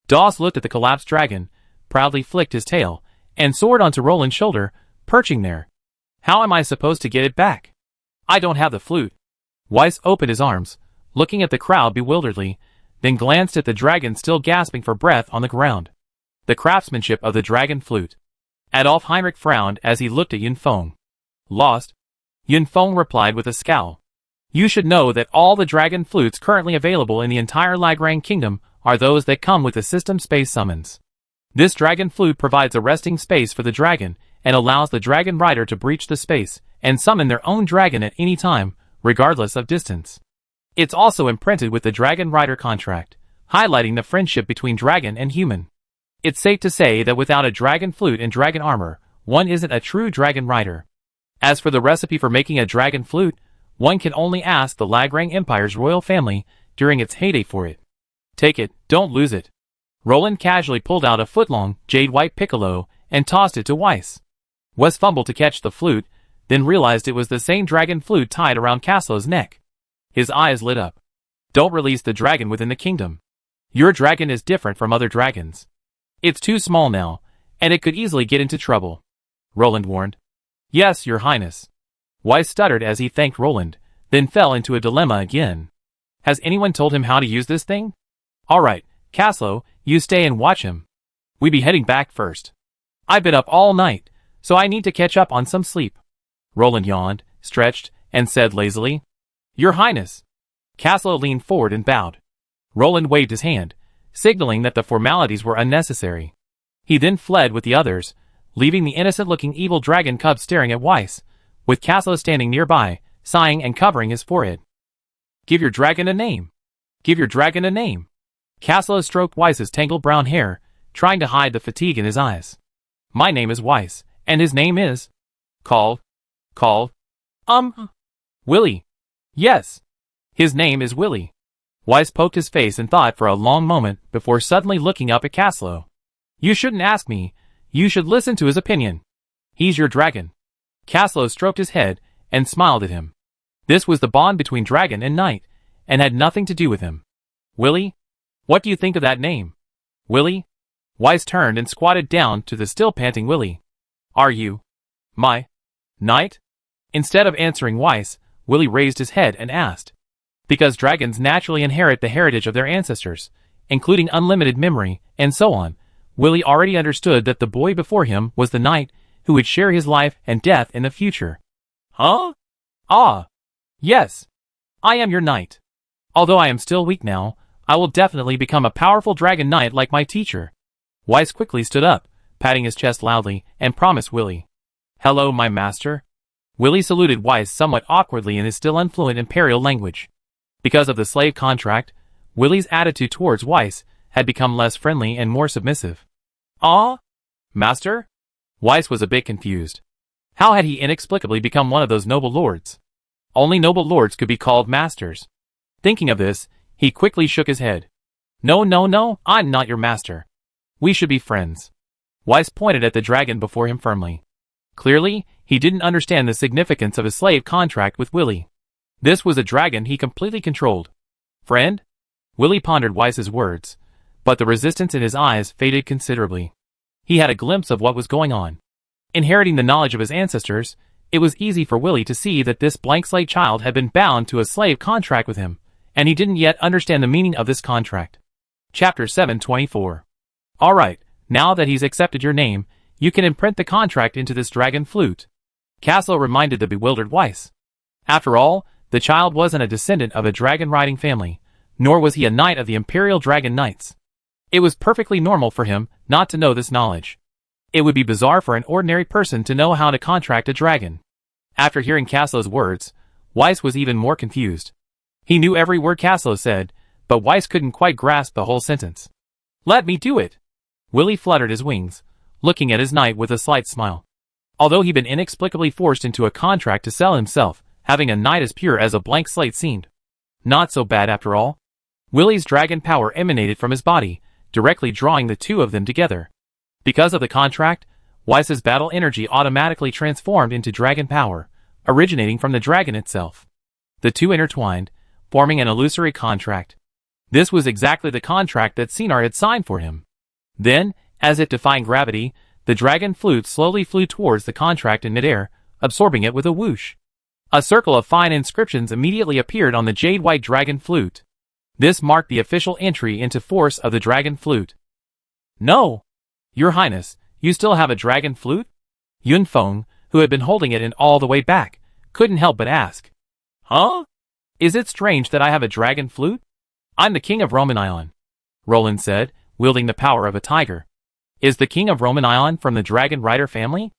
Doss looked at the collapsed dragon, proudly flicked his tail, and soared onto Roland's shoulder, perching there. How am I supposed to get it back? I don't have the flute. Weiss opened his arms, looking at the crowd bewilderedly, then glanced at the dragon still gasping for breath on the ground. The craftsmanship of the dragon flute. Adolf Heinrich frowned as he looked at Yunfeng. Lost? Yunfeng replied with a scowl. You should know that all the dragon flutes currently available in the entire Lagrang kingdom are those that come with the system space summons. This dragon flute provides a resting space for the dragon and allows the dragon rider to breach the space and summon their own dragon at any time, regardless of distance. It's also imprinted with the dragon rider contract, highlighting the friendship between dragon and human. It's safe to say that without a dragon flute and dragon armor, one isn't a true dragon rider. As for the recipe for making a dragon flute, one can only ask the Lagrang Empire's royal family during its heyday for it. Take it, don't lose it. Roland casually pulled out a foot-long, jade-white piccolo and tossed it to Weiss. Weiss fumbled to catch the flute, then realized it was the same dragon flute tied around Caslo's neck. His eyes lit up. Don't release the dragon within the kingdom. Your dragon is different from other dragons. It's too small now, and it could easily get into trouble. Roland warned. Yes, your highness. Weiss stuttered as he thanked Roland, then fell into a dilemma again. Has anyone told him how to use this thing? Alright, Caslo, you stay and watch him. We be heading back first. I've been up all night, so I need to catch up on some sleep. Roland yawned, stretched, and said lazily, Your highness. Caslo leaned forward and bowed. Roland waved his hand, signaling that the formalities were unnecessary. He then fled with the others, leaving the innocent-looking evil dragon cub staring at Weiss, with Caslo standing nearby, sighing and covering his forehead. Give your dragon a name. Give your dragon a name. Caslo stroked Weiss's tangled brown hair, trying to hide the fatigue in his eyes. My name is Weiss, and his name is... Called. Willie. Yes. His name is Willie. Weiss poked his face in thought for a long moment before suddenly looking up at Caslo. You shouldn't ask me. You should listen to his opinion. He's your dragon. Caslo stroked his head and smiled at him. This was the bond between dragon and knight, and had nothing to do with him. Willie? What do you think of that name? Willie? Weiss turned and squatted down to the still panting Willie. Are you my knight? Instead of answering Weiss, Willie raised his head and asked. Because dragons naturally inherit the heritage of their ancestors, including unlimited memory, and so on, Willie already understood that the boy before him was the knight who would share his life and death in the future. Huh? Ah. Yes. I am your knight. Although I am still weak now, I will definitely become a powerful dragon knight like my teacher. Weiss quickly stood up, patting his chest loudly, and promised Willie. Hello, my master. Willie saluted Weiss somewhat awkwardly in his still unfluent imperial language. Because of the slave contract, Willie's attitude towards Weiss had become less friendly and more submissive. Ah? Master? Weiss was a bit confused. How had he inexplicably become one of those noble lords? Only noble lords could be called masters. Thinking of this, he quickly shook his head. No, I'm not your master. We should be friends. Weiss pointed at the dragon before him firmly. Clearly, he didn't understand the significance of his slave contract with Willie. This was a dragon he completely controlled. Friend? Willie pondered Weiss's words, but the resistance in his eyes faded considerably. He had a glimpse of what was going on. Inheriting the knowledge of his ancestors, it was easy for Willie to see that this blank slate child had been bound to a slave contract with him, and he didn't yet understand the meaning of this contract. Chapter 724. Alright, now that he's accepted your name, you can imprint the contract into this dragon flute. Caslo reminded the bewildered Weiss. After all, the child wasn't a descendant of a dragon-riding family, nor was he a knight of the Imperial Dragon Knights. It was perfectly normal for him not to know this knowledge. It would be bizarre for an ordinary person to know how to contract a dragon. After hearing Caslo's words, Weiss was even more confused. He knew every word Caslo said, but Weiss couldn't quite grasp the whole sentence. Let me do it! Willie fluttered his wings, looking at his knight with a slight smile. Although he'd been inexplicably forced into a contract to sell himself, having a knight as pure as a blank slate seemed not so bad after all. Willie's dragon power emanated from his body, directly drawing the two of them together. Because of the contract, Weiss's battle energy automatically transformed into dragon power, originating from the dragon itself. The two intertwined, forming an illusory contract. This was exactly the contract that Sinar had signed for him. Then, as if defying gravity, the dragon flute slowly flew towards the contract in midair, absorbing it with a whoosh. A circle of fine inscriptions immediately appeared on the jade-white dragon flute. This marked the official entry into force of the dragon flute. No! Your Highness, you still have a dragon flute? Yun Feng, who had been holding it in all the way back, couldn't help but ask. Huh? Is it strange that I have a dragon flute? I'm the king of Romanion, Roland said, wielding the power of a tiger. Is the king of Romanion from the dragon rider family?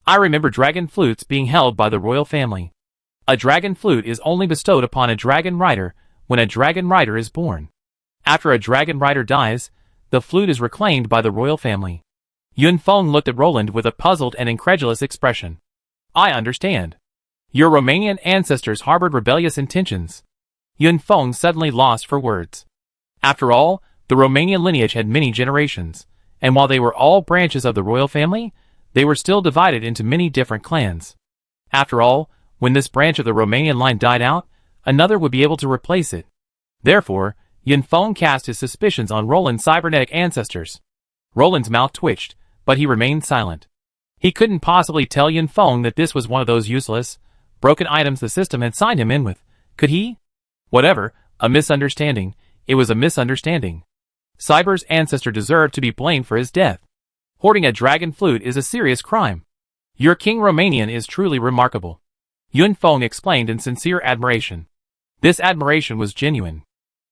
I remember dragon flutes being held by the royal family. A dragon flute is only bestowed upon a dragon rider when a dragon rider is born. After a dragon rider dies, the flute is reclaimed by the royal family. Yun Feng looked at Roland with a puzzled and incredulous expression. I understand. Your Romanian ancestors harbored rebellious intentions. Yun Feng suddenly lost for words. After all, the Romanian lineage had many generations, and while they were all branches of the royal family, they were still divided into many different clans. After all, when this branch of the Romanian line died out, another would be able to replace it. Therefore, Yun Feng cast his suspicions on Roland's cybernetic ancestors. Roland's mouth twitched, but he remained silent. He couldn't possibly tell Yun Feng that this was one of those useless, broken items the system had signed him in with, could he? Whatever, a misunderstanding, it was a misunderstanding. Cyber's ancestor deserved to be blamed for his death. Hoarding a dragon flute is a serious crime. Your King Romanian is truly remarkable. Yun Feng explained in sincere admiration. This admiration was genuine.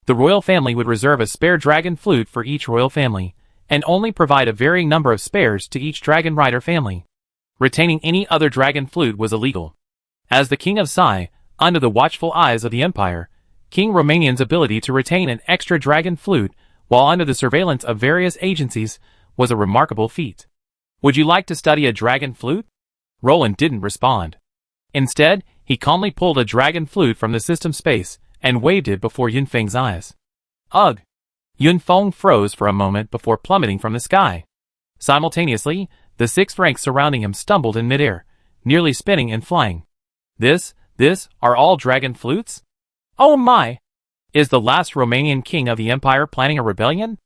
The royal family would reserve a spare dragon flute for each royal family, and only provide a varying number of spares to each dragon rider family. Retaining any other dragon flute was illegal. As the King of Sai, under the watchful eyes of the Empire, King Romanian's ability to retain an extra dragon flute while under the surveillance of various agencies was a remarkable feat. Would you like to study a dragon flute? Roland didn't respond. Instead, he calmly pulled a dragon flute from the system space and waved it before Yun Feng's eyes. Ugh! Yun Feng froze for a moment before plummeting from the sky. Simultaneously, the 6 ranks surrounding him stumbled in midair, nearly spinning and flying. This are all dragon flutes? Oh my! Is the last Romanian king of the empire planning a rebellion?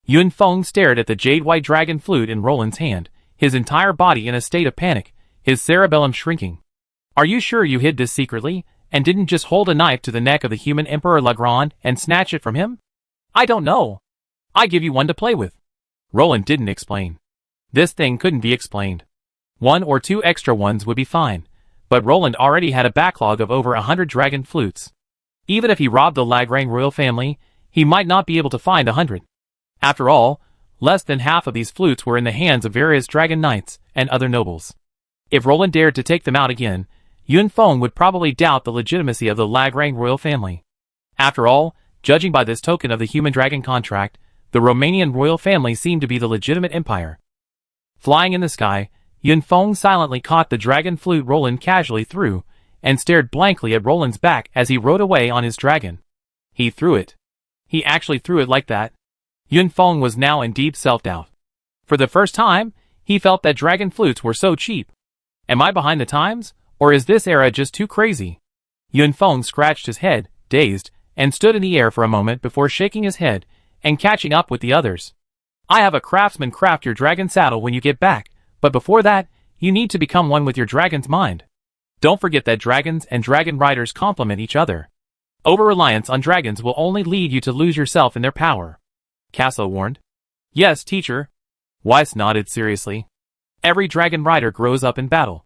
Yun Feng stared at the jade-white dragon flute in Roland's hand, his entire body in a state of panic, his cerebellum shrinking. Are you sure you hid this secretly, and didn't just hold a knife to the neck of the human Emperor Legrand and snatch it from him? I don't know. I give you one to play with. Roland didn't explain. This thing couldn't be explained. 1 or 2 extra ones would be fine, but Roland already had a backlog of over 100 dragon flutes. Even if he robbed the Lagrang royal family, he might not be able to find 100. After all, less than half of these flutes were in the hands of various dragon knights and other nobles. If Roland dared to take them out again, Yun Feng would probably doubt the legitimacy of the Lagrang royal family. After all, judging by this token of the human dragon contract, the Romanian royal family seemed to be the legitimate empire. Flying in the sky, Yun Feng silently caught the dragon flute Roland casually threw, and stared blankly at Roland's back as he rode away on his dragon. He threw it. He actually threw it like that. Yun Feng was now in deep self-doubt. For the first time, he felt that dragon flutes were so cheap. Am I behind the times, or is this era just too crazy? Yun Feng scratched his head, dazed, and stood in the air for a moment before shaking his head and catching up with the others. I have a craftsman craft your dragon saddle when you get back, but before that, you need to become one with your dragon's mind. Don't forget that dragons and dragon riders complement each other. Over-reliance on dragons will only lead you to lose yourself in their power. Casso warned. Yes, teacher. Weiss nodded seriously. Every dragon rider grows up in battle.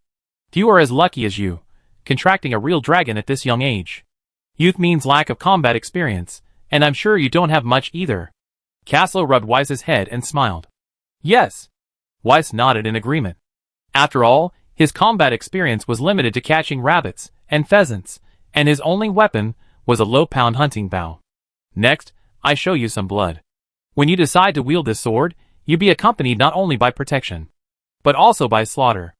Few are as lucky as you, contracting a real dragon at this young age. Youth means lack of combat experience, and I'm sure you don't have much either. Casso rubbed Weiss's head and smiled. Yes. Weiss nodded in agreement. After all, his combat experience was limited to catching rabbits and pheasants, and his only weapon was a low-pound hunting bow. Next, I show you some blood. When you decide to wield this sword, you be accompanied not only by protection, but also by slaughter.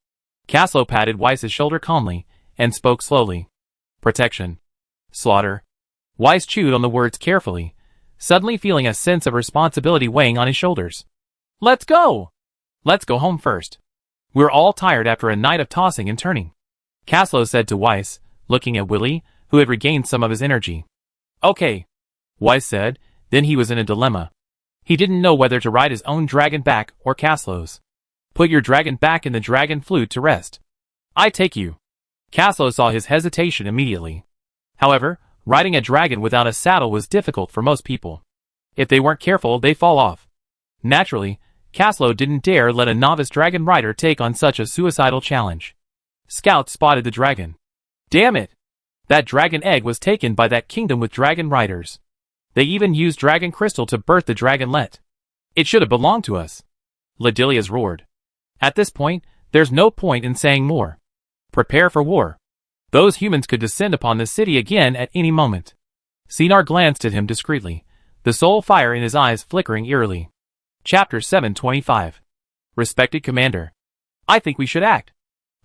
Casso patted Weiss's shoulder calmly, and spoke slowly. Protection. Slaughter. Weiss chewed on the words carefully, suddenly feeling a sense of responsibility weighing on his shoulders. Let's go! Let's go home first. We're all tired after a night of tossing and turning. Casso said to Weiss, looking at Willie, who had regained some of his energy. Okay. Weiss said, then he was in a dilemma. He didn't know whether to ride his own dragon back or Caslo's. Put your dragon back in the dragon flute to rest. I take you. Caslo saw his hesitation immediately. However, riding a dragon without a saddle was difficult for most people. If they weren't careful, they'd fall off. Naturally, Caslo didn't dare let a novice dragon rider take on such a suicidal challenge. Scouts spotted the dragon. Damn it! That dragon egg was taken by that kingdom with dragon riders. They even used dragon crystal to birth the dragonlet. It should have belonged to us. Ledilius roared. At this point, there's no point in saying more. Prepare for war. Those humans could descend upon the city again at any moment. Sinar glanced at him discreetly, the soul fire in his eyes flickering eerily. Chapter 725. Respected Commander. I think we should act.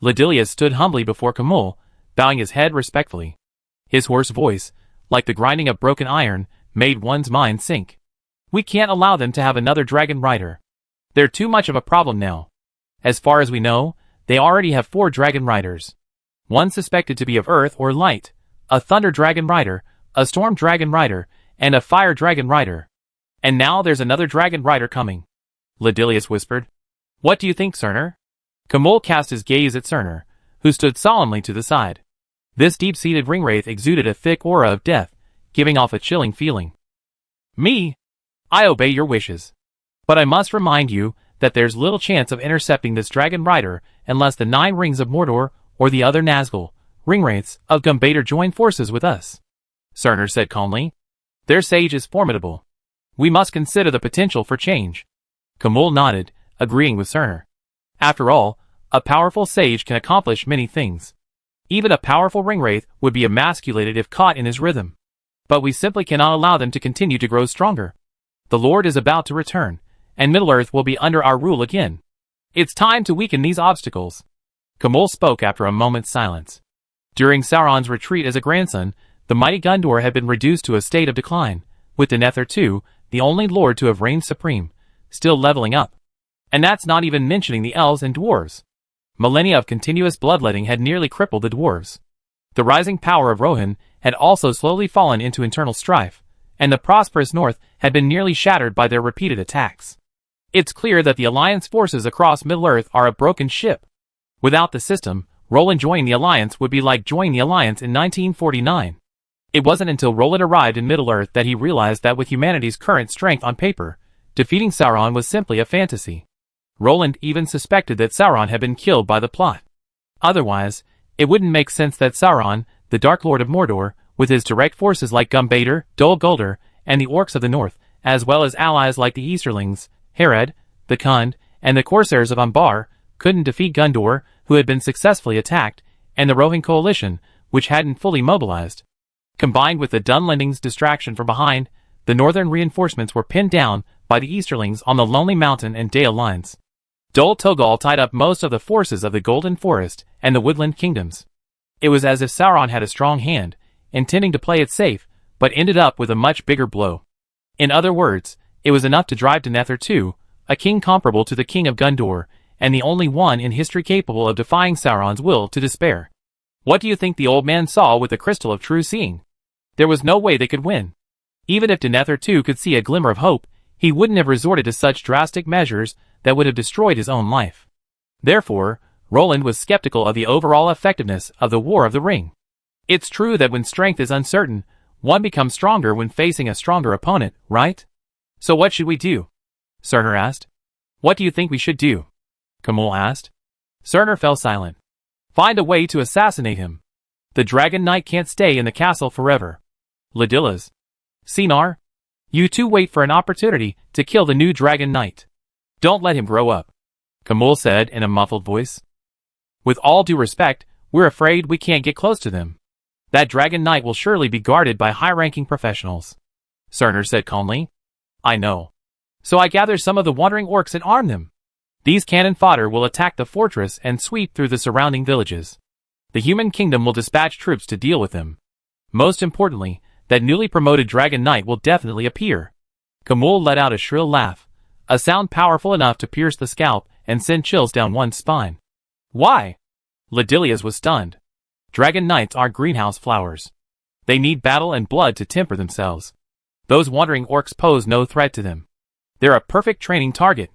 Ledilius stood humbly before Kamul, bowing his head respectfully. His hoarse voice, like the grinding of broken iron, made one's mind sink. We can't allow them to have another dragon rider. They're too much of a problem now. As far as we know, they already have 4 dragon riders. One suspected to be of earth or light, a thunder dragon rider, a storm dragon rider, and a fire dragon rider. And now there's another dragon rider coming. Ledilius whispered. What do you think, Cerner? Kamul cast his gaze at Cerner, who stood solemnly to the side. This deep-seated ringwraith exuded a thick aura of death, giving off a chilling feeling. Me? I obey your wishes. But I must remind you that there's little chance of intercepting this dragon rider unless the 9 rings of Mordor or the other Nazgul, ringwraiths, of Gumbator join forces with us. Cerner said calmly. Their sage is formidable. We must consider the potential for change. Kamul nodded, agreeing with Cerner. After all, a powerful sage can accomplish many things. Even a powerful ringwraith would be emasculated if caught in his rhythm. But we simply cannot allow them to continue to grow stronger. The Lord is about to return, and Middle-earth will be under our rule again. It's time to weaken these obstacles. Kamul spoke after a moment's silence. During Sauron's retreat as a grandson, the mighty Gondor had been reduced to a state of decline, with Denethor II, the only lord to have reigned supreme, still leveling up. And that's not even mentioning the elves and dwarves. Millennia of continuous bloodletting had nearly crippled the dwarves. The rising power of Rohan had also slowly fallen into internal strife, and the prosperous north had been nearly shattered by their repeated attacks. It's clear that the Alliance forces across Middle-earth are a broken ship. Without the system, Roland joining the Alliance would be like joining the Alliance in 1949. It wasn't until Roland arrived in Middle-earth that he realized that with humanity's current strength on paper, defeating Sauron was simply a fantasy. Roland even suspected that Sauron had been killed by the plot. Otherwise, it wouldn't make sense that Sauron, the Dark Lord of Mordor, with his direct forces like Gumbator, Dol Guldur, and the Orcs of the North, as well as allies like the Easterlings, Harad, the Khund, and the Corsairs of Umbar, couldn't defeat Gondor, who had been successfully attacked, and the Rohan coalition, which hadn't fully mobilized. Combined with the Dunlending's distraction from behind, the northern reinforcements were pinned down by the Easterlings on the Lonely Mountain and Dale lines. Dol Togal tied up most of the forces of the Golden Forest and the Woodland Kingdoms. It was as if Sauron had a strong hand, intending to play it safe, but ended up with a much bigger blow. In other words, it was enough to drive Denethor II, a king comparable to the King of Gondor, and the only one in history capable of defying Sauron's will, to despair. What do you think the old man saw with the Crystal of True Seeing? There was no way they could win. Even if Denethor II could see a glimmer of hope, he wouldn't have resorted to such drastic measures that would have destroyed his own life. Therefore, Roland was skeptical of the overall effectiveness of the War of the Ring. It's true that when strength is uncertain, one becomes stronger when facing a stronger opponent, right? So what should we do? Cerner asked. What do you think we should do? Kamul asked. Cerner fell silent. Find a way to assassinate him. The Dragon Knight can't stay in the castle forever. Ledilius. Sinar. You two wait for an opportunity to kill the new Dragon Knight. Don't let him grow up. Kamul said in a muffled voice. With all due respect, we're afraid we can't get close to them. That Dragon Knight will surely be guarded by high-ranking professionals. Cerner said calmly. I know. So I gather some of the wandering orcs and arm them. These cannon fodder will attack the fortress and sweep through the surrounding villages. The human kingdom will dispatch troops to deal with them. Most importantly, that newly promoted Dragon Knight will definitely appear. Kamul let out a shrill laugh, a sound powerful enough to pierce the scalp and send chills down one's spine. Why? Ledilius was stunned. Dragon Knights aren't greenhouse flowers. They need battle and blood to temper themselves. Those wandering orcs pose no threat to them. They're a perfect training target.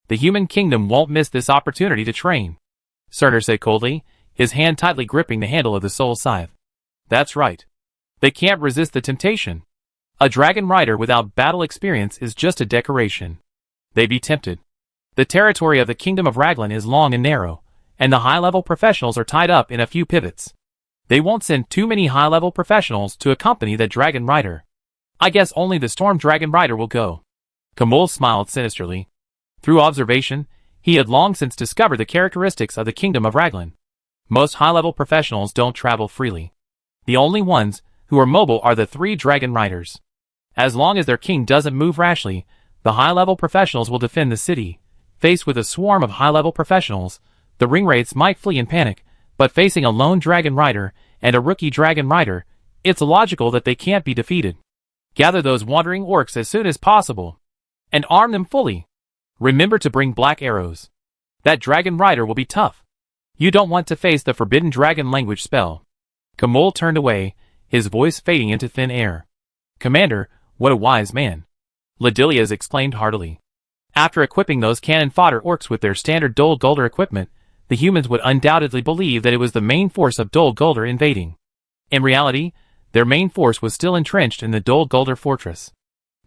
The human kingdom won't miss this opportunity to train. Cerner said coldly, his hand tightly gripping the handle of the soul scythe. That's right. They can't resist the temptation. A dragon rider without battle experience is just a decoration. They'd be tempted. The territory of the Kingdom of Raglan is long and narrow, and the high-level professionals are tied up in a few pivots. They won't send too many high-level professionals to accompany the dragon rider. I guess only the storm dragon rider will go. Kamul smiled sinisterly. Through observation, he had long since discovered the characteristics of the Kingdom of Raglan. Most high-level professionals don't travel freely. The only ones who are mobile are the 3 dragon riders. As long as their king doesn't move rashly, the high-level professionals will defend the city. Faced with a swarm of high-level professionals, the ringwraiths might flee in panic, but facing a lone dragon rider and a rookie dragon rider, it's logical that they can't be defeated. Gather those wandering orcs as soon as possible, and arm them fully. Remember to bring black arrows. That dragon rider will be tough. You don't want to face the forbidden dragon language spell. Kamul turned away, his voice fading into thin air. Commander, what a wise man. Ladilias exclaimed heartily. After equipping those cannon fodder orcs with their standard Dol Guldur equipment, the humans would undoubtedly believe that it was the main force of Dol Guldur invading. In reality, their main force was still entrenched in the Dol Guldur fortress.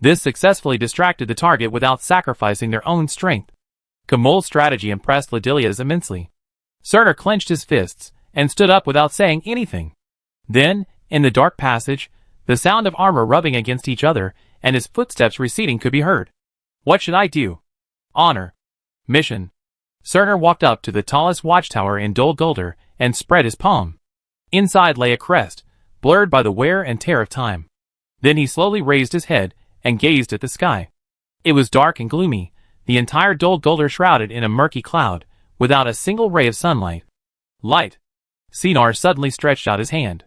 This successfully distracted the target without sacrificing their own strength. Kamul's strategy impressed Ladilias immensely. Surtur clenched his fists and stood up without saying anything. Then, in the dark passage, the sound of armor rubbing against each other and his footsteps receding could be heard. What should I do? Honor. Mission. Surtur walked up to the tallest watchtower in Dol Guldur and spread his palm. Inside lay a crest, blurred by the wear and tear of time. Then he slowly raised his head and gazed at the sky. It was dark and gloomy, the entire Dol Guldur shrouded in a murky cloud, without a single ray of sunlight. Light. Sinar suddenly stretched out his hand.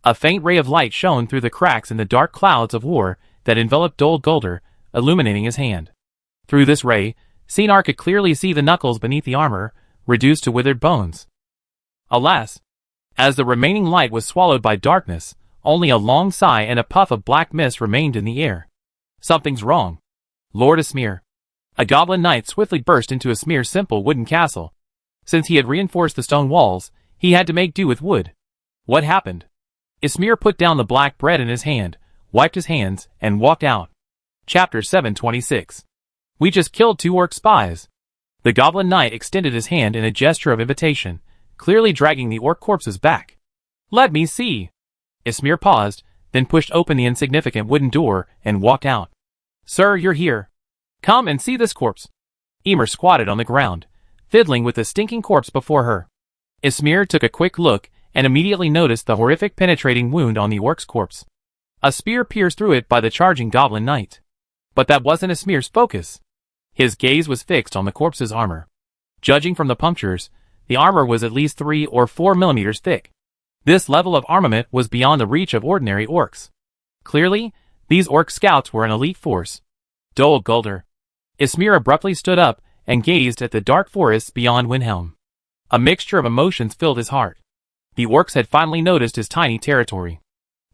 A faint ray of light shone through the cracks in the dark clouds of war that enveloped Dol Guldur, illuminating his hand. Through this ray, Sinar could clearly see the knuckles beneath the armor, reduced to withered bones. Alas! As the remaining light was swallowed by darkness, only a long sigh and a puff of black mist remained in the air. Something's wrong. Lord Ismir. A goblin knight swiftly burst into Ismir's simple wooden castle. Since he had reinforced the stone walls, he had to make do with wood. What happened? Ismir put down the black bread in his hand, wiped his hands, and walked out. Chapter 726. We just killed 2 orc spies. The goblin knight extended his hand in a gesture of invitation, clearly dragging the orc corpses back. Let me see. Ismir paused, then pushed open the insignificant wooden door and walked out. Sir, you're here. Come and see this corpse. Emer squatted on the ground, fiddling with the stinking corpse before her. Ismir took a quick look and immediately noticed the horrific penetrating wound on the orc's corpse. A spear pierced through it by the charging goblin knight. But that wasn't Ismir's focus. His gaze was fixed on the corpse's armor. Judging from the punctures, the armor was at least 3 or 4 millimeters thick. This level of armament was beyond the reach of ordinary orcs. Clearly, these orc scouts were an elite force. Dol Guldur. Ismir abruptly stood up and gazed at the dark forests beyond Windhelm. A mixture of emotions filled his heart. The orcs had finally noticed his tiny territory.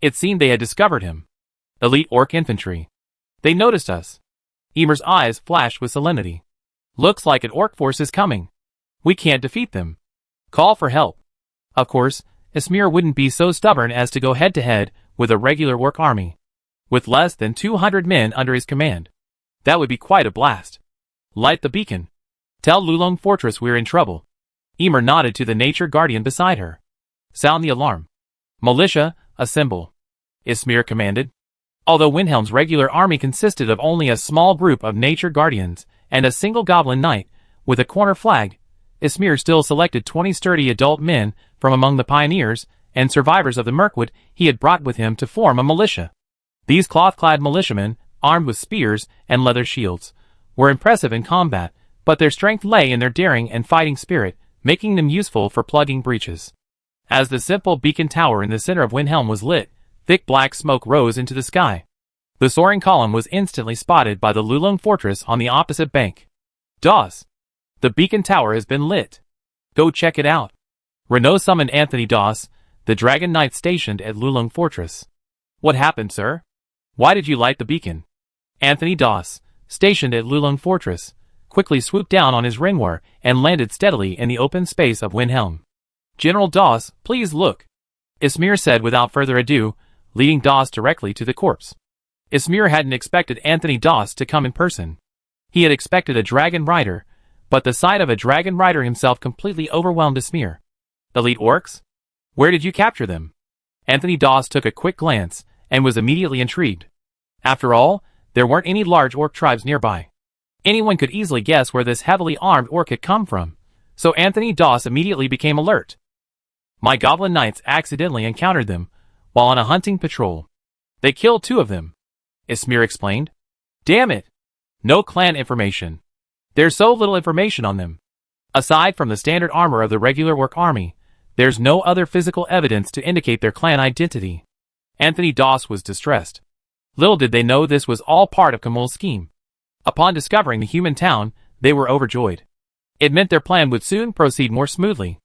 It seemed they had discovered him. Elite orc infantry. They noticed us. Emer's eyes flashed with solemnity. Looks like an orc force is coming. We can't defeat them. Call for help. Of course, Ismir wouldn't be so stubborn as to go head-to-head with a regular orc army. With less than 200 men under his command. That would be quite a blast. Light the beacon. Tell Lulong Fortress we're in trouble. Emer nodded to the nature guardian beside her. Sound the alarm. Militia, assemble. Ismir commanded. Although Windhelm's regular army consisted of only a small group of nature guardians and a single goblin knight with a corner flag, Ismir still selected 20 sturdy adult men from among the pioneers and survivors of the Mirkwood he had brought with him to form a militia. These cloth-clad militiamen, armed with spears and leather shields, were impressive in combat, but their strength lay in their daring and fighting spirit, making them useful for plugging breaches. As the simple beacon tower in the center of Windhelm was lit, thick black smoke rose into the sky. The soaring column was instantly spotted by the Lulong Fortress on the opposite bank. Doss. The beacon tower has been lit. Go check it out. Renault summoned Anthony Doss, the dragon knight stationed at Lulong Fortress. What happened, sir? Why did you light the beacon? Anthony Doss, stationed at Lulong Fortress, quickly swooped down on his ringwar and landed steadily in the open space of Windhelm. General Doss, please look, Ismir said without further ado, leading Doss directly to the corpse. Ismir hadn't expected Anthony Doss to come in person. He had expected a dragon rider, but the sight of a dragon rider himself completely overwhelmed Ismir. Elite orcs? Where did you capture them? Anthony Doss took a quick glance, and was immediately intrigued. After all, there weren't any large orc tribes nearby. Anyone could easily guess where this heavily armed orc had come from, so Anthony Doss immediately became alert. My goblin knights accidentally encountered them, while on a hunting patrol. They killed 2 of them, Ismir explained. Damn it! No clan information. There's so little information on them. Aside from the standard armor of the regular orc army, there's no other physical evidence to indicate their clan identity. Anthony Doss was distressed. Little did they know this was all part of Kamul's scheme. Upon discovering the human town, they were overjoyed. It meant their plan would soon proceed more smoothly.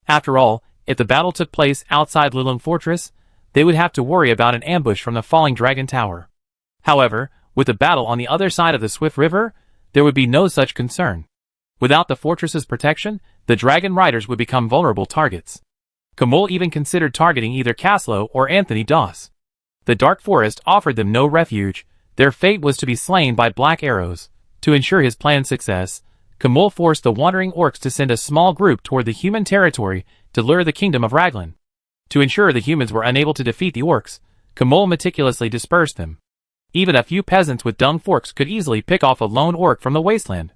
After all, if the battle took place outside Lilung Fortress, they would have to worry about an ambush from the falling dragon tower. However, with the battle on the other side of the Swift River, there would be no such concern. Without the fortress's protection, the dragon riders would become vulnerable targets. Kamul even considered targeting either Caslow or Anthony Doss. The dark forest offered them no refuge. Their fate was to be slain by black arrows. To ensure his plan's success, Kamul forced the wandering orcs to send a small group toward the human territory to lure the kingdom of Raglan. To ensure the humans were unable to defeat the orcs, Kamul meticulously dispersed them. Even a few peasants with dung forks could easily pick off a lone orc from the wasteland.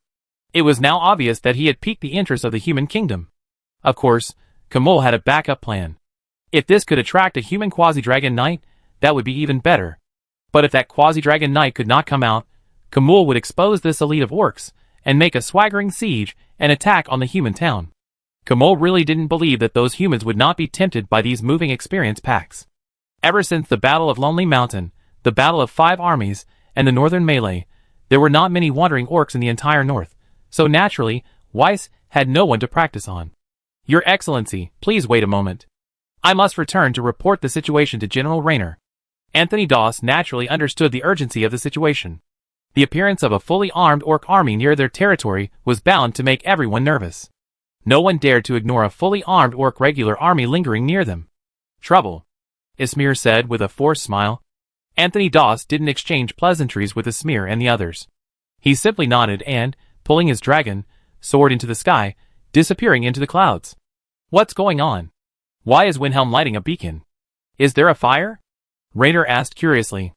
It was now obvious that he had piqued the interest of the human kingdom. Of course, Kamul had a backup plan. If this could attract a human quasi-dragon knight, that would be even better. But if that quasi-dragon knight could not come out, Kamul would expose this elite of orcs, and make a swaggering siege and attack on the human town. Kamul really didn't believe that those humans would not be tempted by these moving experience packs. Ever since the Battle of Lonely Mountain, the Battle of 5 Armies, and the Northern Melee, there were not many wandering orcs in the entire north, so naturally, Weiss had no one to practice on. Your Excellency, please wait a moment. I must return to report the situation to General Raynor. Anthony Doss naturally understood the urgency of the situation. The appearance of a fully armed orc army near their territory was bound to make everyone nervous. No one dared to ignore a fully armed orc regular army lingering near them. Trouble, Ismir said with a forced smile. Anthony Doss didn't exchange pleasantries with Ismir and the others. He simply nodded and, pulling his dragon, soared into the sky, disappearing into the clouds. What's going on? Why is Windhelm lighting a beacon? Is there a fire? Raynor asked curiously.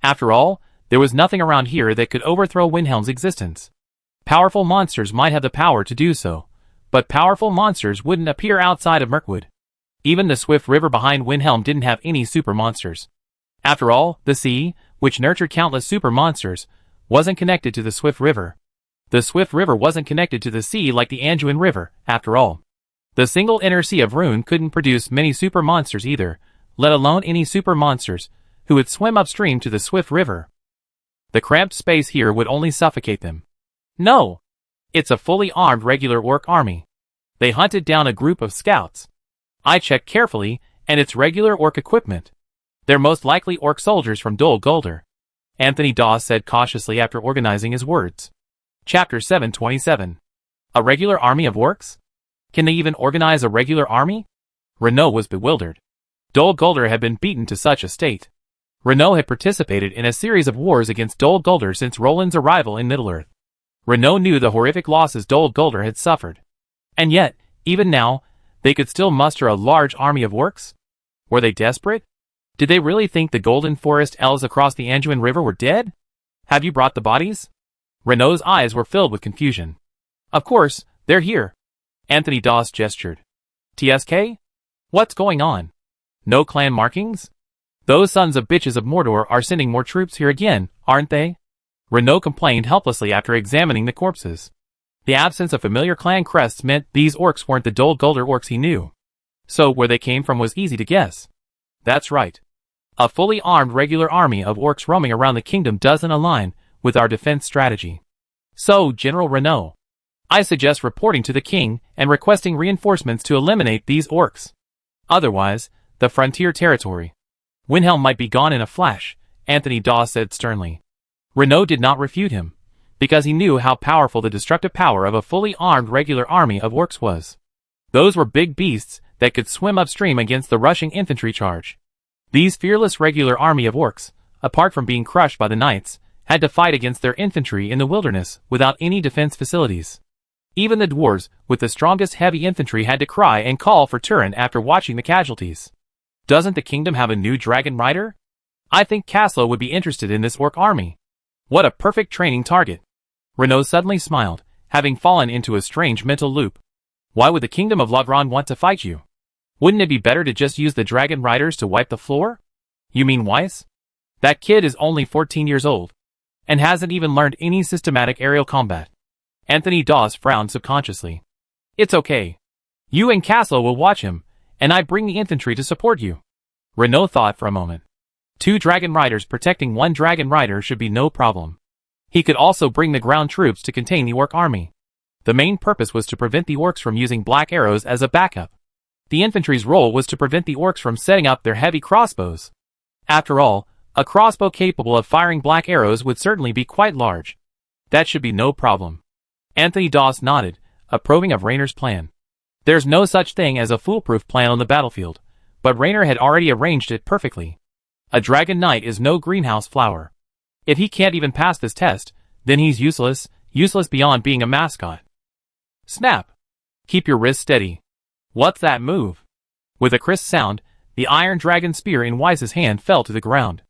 After all, there was nothing around here that could overthrow Windhelm's existence. Powerful monsters might have the power to do so, but powerful monsters wouldn't appear outside of Mirkwood. Even the swift river behind Windhelm didn't have any super monsters. After all, the sea, which nurtured countless super monsters, wasn't connected to the Swift River. The Swift River wasn't connected to the sea like the Anduin River, after all. The single inner sea of Rune couldn't produce many super monsters either, let alone any super monsters, who would swim upstream to the Swift River. The cramped space here would only suffocate them. No! It's a fully armed regular orc army. They hunted down a group of scouts. I checked carefully, and it's regular orc equipment. They're most likely orc soldiers from Dol Guldur, Anthony Doss said cautiously after organizing his words. Chapter 727. A regular army of orcs? Can they even organize a regular army? Renaud was bewildered. Dol Guldur had been beaten to such a state. Renaud had participated in a series of wars against Dol Guldur since Roland's arrival in Middle-earth. Renaud knew the horrific losses Dol Guldur had suffered. And yet, even now, they could still muster a large army of orcs? Were they desperate? Did they really think the Golden Forest elves across the Anduin River were dead? Have you brought the bodies? Renaud's eyes were filled with confusion. Of course, they're here. Anthony Doss gestured. TSK? What's going on? No clan markings? Those sons of bitches of Mordor are sending more troops here again, aren't they? Renaud complained helplessly after examining the corpses. The absence of familiar clan crests meant these orcs weren't the Dol Guldur orcs he knew. So where they came from was easy to guess. That's right. A fully armed regular army of orcs roaming around the kingdom doesn't align with our defense strategy. So, General Renaud, I suggest reporting to the king and requesting reinforcements to eliminate these orcs. Otherwise, the frontier territory. Windhelm might be gone in a flash, Anthony Doss said sternly. Renaud did not refute him, because he knew how powerful the destructive power of a fully armed regular army of orcs was. Those were big beasts that could swim upstream against the rushing infantry charge. These fearless regular army of orcs, apart from being crushed by the knights, had to fight against their infantry in the wilderness without any defense facilities. Even the dwarves, with the strongest heavy infantry, had to cry and call for Turin after watching the casualties. Doesn't the kingdom have a new dragon rider? I think Caslo would be interested in this orc army. What a perfect training target. Renaud suddenly smiled, having fallen into a strange mental loop. Why would the kingdom of Logron want to fight you? Wouldn't it be better to just use the dragon riders to wipe the floor? You mean Weiss? That kid is only 14 years old, and hasn't even learned any systematic aerial combat. Anthony Dawes frowned subconsciously. It's okay. You and Caslo will watch him, and I bring the infantry to support you. Renaud thought for a moment. 2 dragon riders protecting 1 dragon rider should be no problem. He could also bring the ground troops to contain the orc army. The main purpose was to prevent the orcs from using black arrows as a backup. The infantry's role was to prevent the orcs from setting up their heavy crossbows. After all, a crossbow capable of firing black arrows would certainly be quite large. That should be no problem. Anthony Dawes nodded, approving of Rayner's plan. There's no such thing as a foolproof plan on the battlefield, but Rayner had already arranged it perfectly. A dragon knight is no greenhouse flower. If he can't even pass this test, then he's useless beyond being a mascot. Snap! Keep your wrist steady. What's that move? With a crisp sound, the iron dragon spear in Weiss's hand fell to the ground.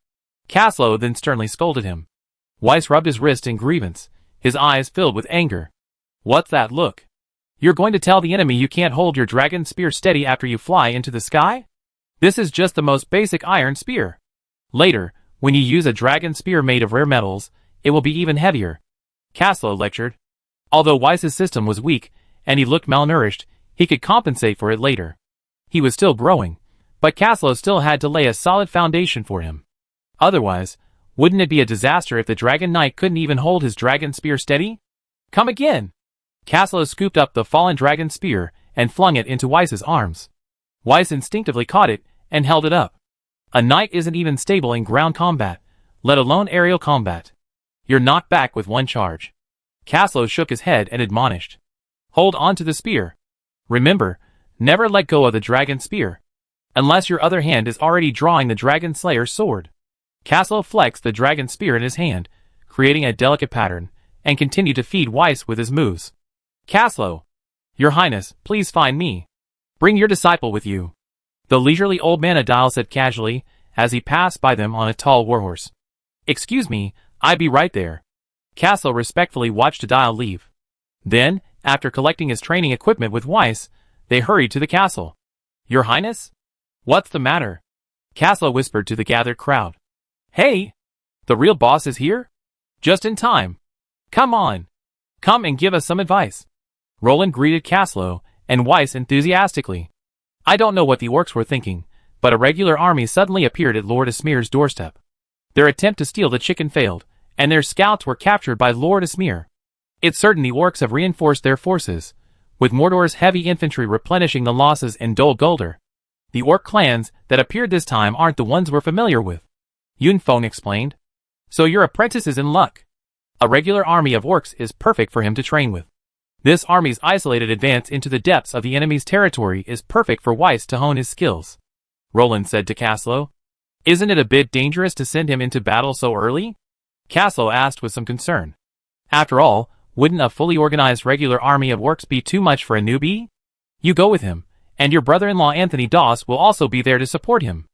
Caslo then sternly scolded him. Weiss rubbed his wrist in grievance, his eyes filled with anger. What's that look? You're going to tell the enemy you can't hold your dragon spear steady after you fly into the sky? This is just the most basic iron spear. Later, when you use a dragon spear made of rare metals, it will be even heavier. Caslo lectured. Although Weiss's system was weak, and he looked malnourished, he could compensate for it later. He was still growing, but Caslo still had to lay a solid foundation for him. Otherwise, wouldn't it be a disaster if the dragon knight couldn't even hold his dragon spear steady? Come again! Caslo scooped up the fallen dragon spear and flung it into Weiss's arms. Weiss instinctively caught it and held it up. A knight isn't even stable in ground combat, let alone aerial combat. You're knocked back with one charge. Caslo shook his head and admonished. Hold on to the spear. Remember, never let go of the dragon spear, unless your other hand is already drawing the dragon slayer's sword. Caslo flexed the dragon spear in his hand, creating a delicate pattern, and continued to feed Weiss with his moves. Caslo! Your Highness, please find me. Bring your disciple with you. The leisurely old man Adile said casually, as he passed by them on a tall warhorse. Excuse me, I'll be right there. Caslo respectfully watched Adile leave. Then, after collecting his training equipment with Weiss, they hurried to the castle. Your Highness? What's the matter? Caslo whispered to the gathered crowd. Hey! The real boss is here? Just in time. Come on. Come and give us some advice. Roland greeted Caslo and Weiss enthusiastically. I don't know what the orcs were thinking, but a regular army suddenly appeared at Lord Esmir's doorstep. Their attempt to steal the chicken failed, and their scouts were captured by Lord Esmir. It's certain the orcs have reinforced their forces, with Mordor's heavy infantry replenishing the losses in Dol Guldur. The orc clans that appeared this time aren't the ones we're familiar with. Yunfeng explained. So your apprentice is in luck. A regular army of orcs is perfect for him to train with. This army's isolated advance into the depths of the enemy's territory is perfect for Weiss to hone his skills. Roland said to Caslo. Isn't it a bit dangerous to send him into battle so early? Caslo asked with some concern. After all, wouldn't a fully organized regular army of orcs be too much for a newbie? You go with him, and your brother-in-law Anthony Dawes will also be there to support him.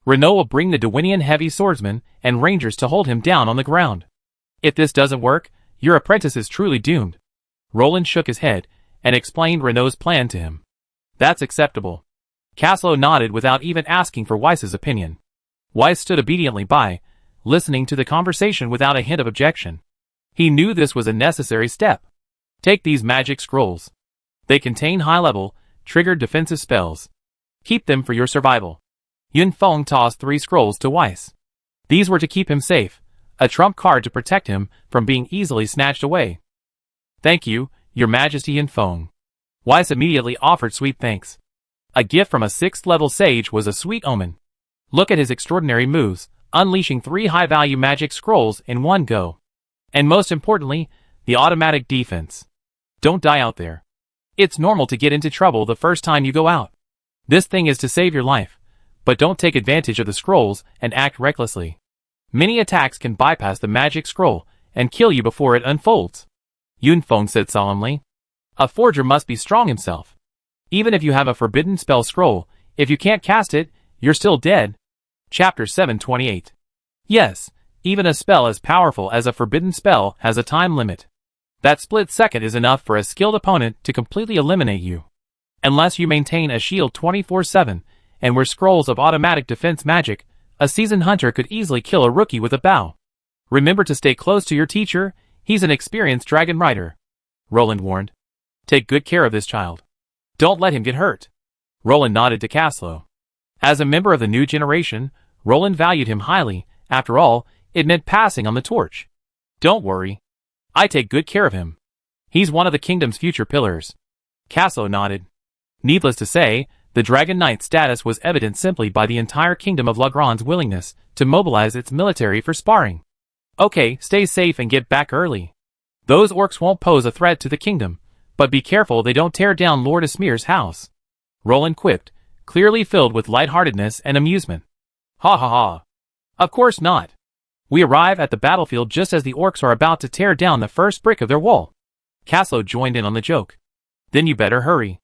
Renaud will bring the Dwinian heavy swordsmen and rangers to hold him down on the ground. If this doesn't work, your apprentice is truly doomed. Roland shook his head and explained Renaud's plan to him. That's acceptable. Caslo nodded without even asking for Weiss's opinion. Weiss stood obediently by, listening to the conversation without a hint of objection. He knew this was a necessary step. Take these magic scrolls. They contain high-level, triggered defensive spells. Keep them for your survival. Yunfeng tossed 3 scrolls to Weiss. These were to keep him safe, a trump card to protect him from being easily snatched away. Thank you, Your Majesty Yunfeng. Weiss immediately offered sweet thanks. A gift from a 6th-level sage was a sweet omen. Look at his extraordinary moves, unleashing 3 high-value magic scrolls in one go. And most importantly, the automatic defense. Don't die out there. It's normal to get into trouble the first time you go out. This thing is to save your life, but don't take advantage of the scrolls and act recklessly. Many attacks can bypass the magic scroll and kill you before it unfolds. Yunfeng said solemnly. A forger must be strong himself. Even if you have a forbidden spell scroll, if you can't cast it, you're still dead. Chapter 728. Yes, even a spell as powerful as a forbidden spell has a time limit. That split second is enough for a skilled opponent to completely eliminate you. Unless you maintain a shield 24/7, and were scrolls of automatic defense magic, a seasoned hunter could easily kill a rookie with a bow. Remember to stay close to your teacher, he's an experienced dragon rider. Roland warned. Take good care of this child. Don't let him get hurt. Roland nodded to Caslow. As a member of the new generation, Roland valued him highly. After all, it meant passing on the torch. Don't worry. I take good care of him. He's one of the kingdom's future pillars. Caslow nodded. Needless to say, the Dragon Knight's status was evident simply by the entire kingdom of Lagrange's willingness to mobilize its military for sparring. Okay, stay safe and get back early. Those orcs won't pose a threat to the kingdom, but be careful they don't tear down Lord Esmir's house. Roland quipped, clearly filled with lightheartedness and amusement. Ha ha ha. Of course not. We arrive at the battlefield just as the orcs are about to tear down the first brick of their wall. Caslow joined in on the joke. Then you better hurry.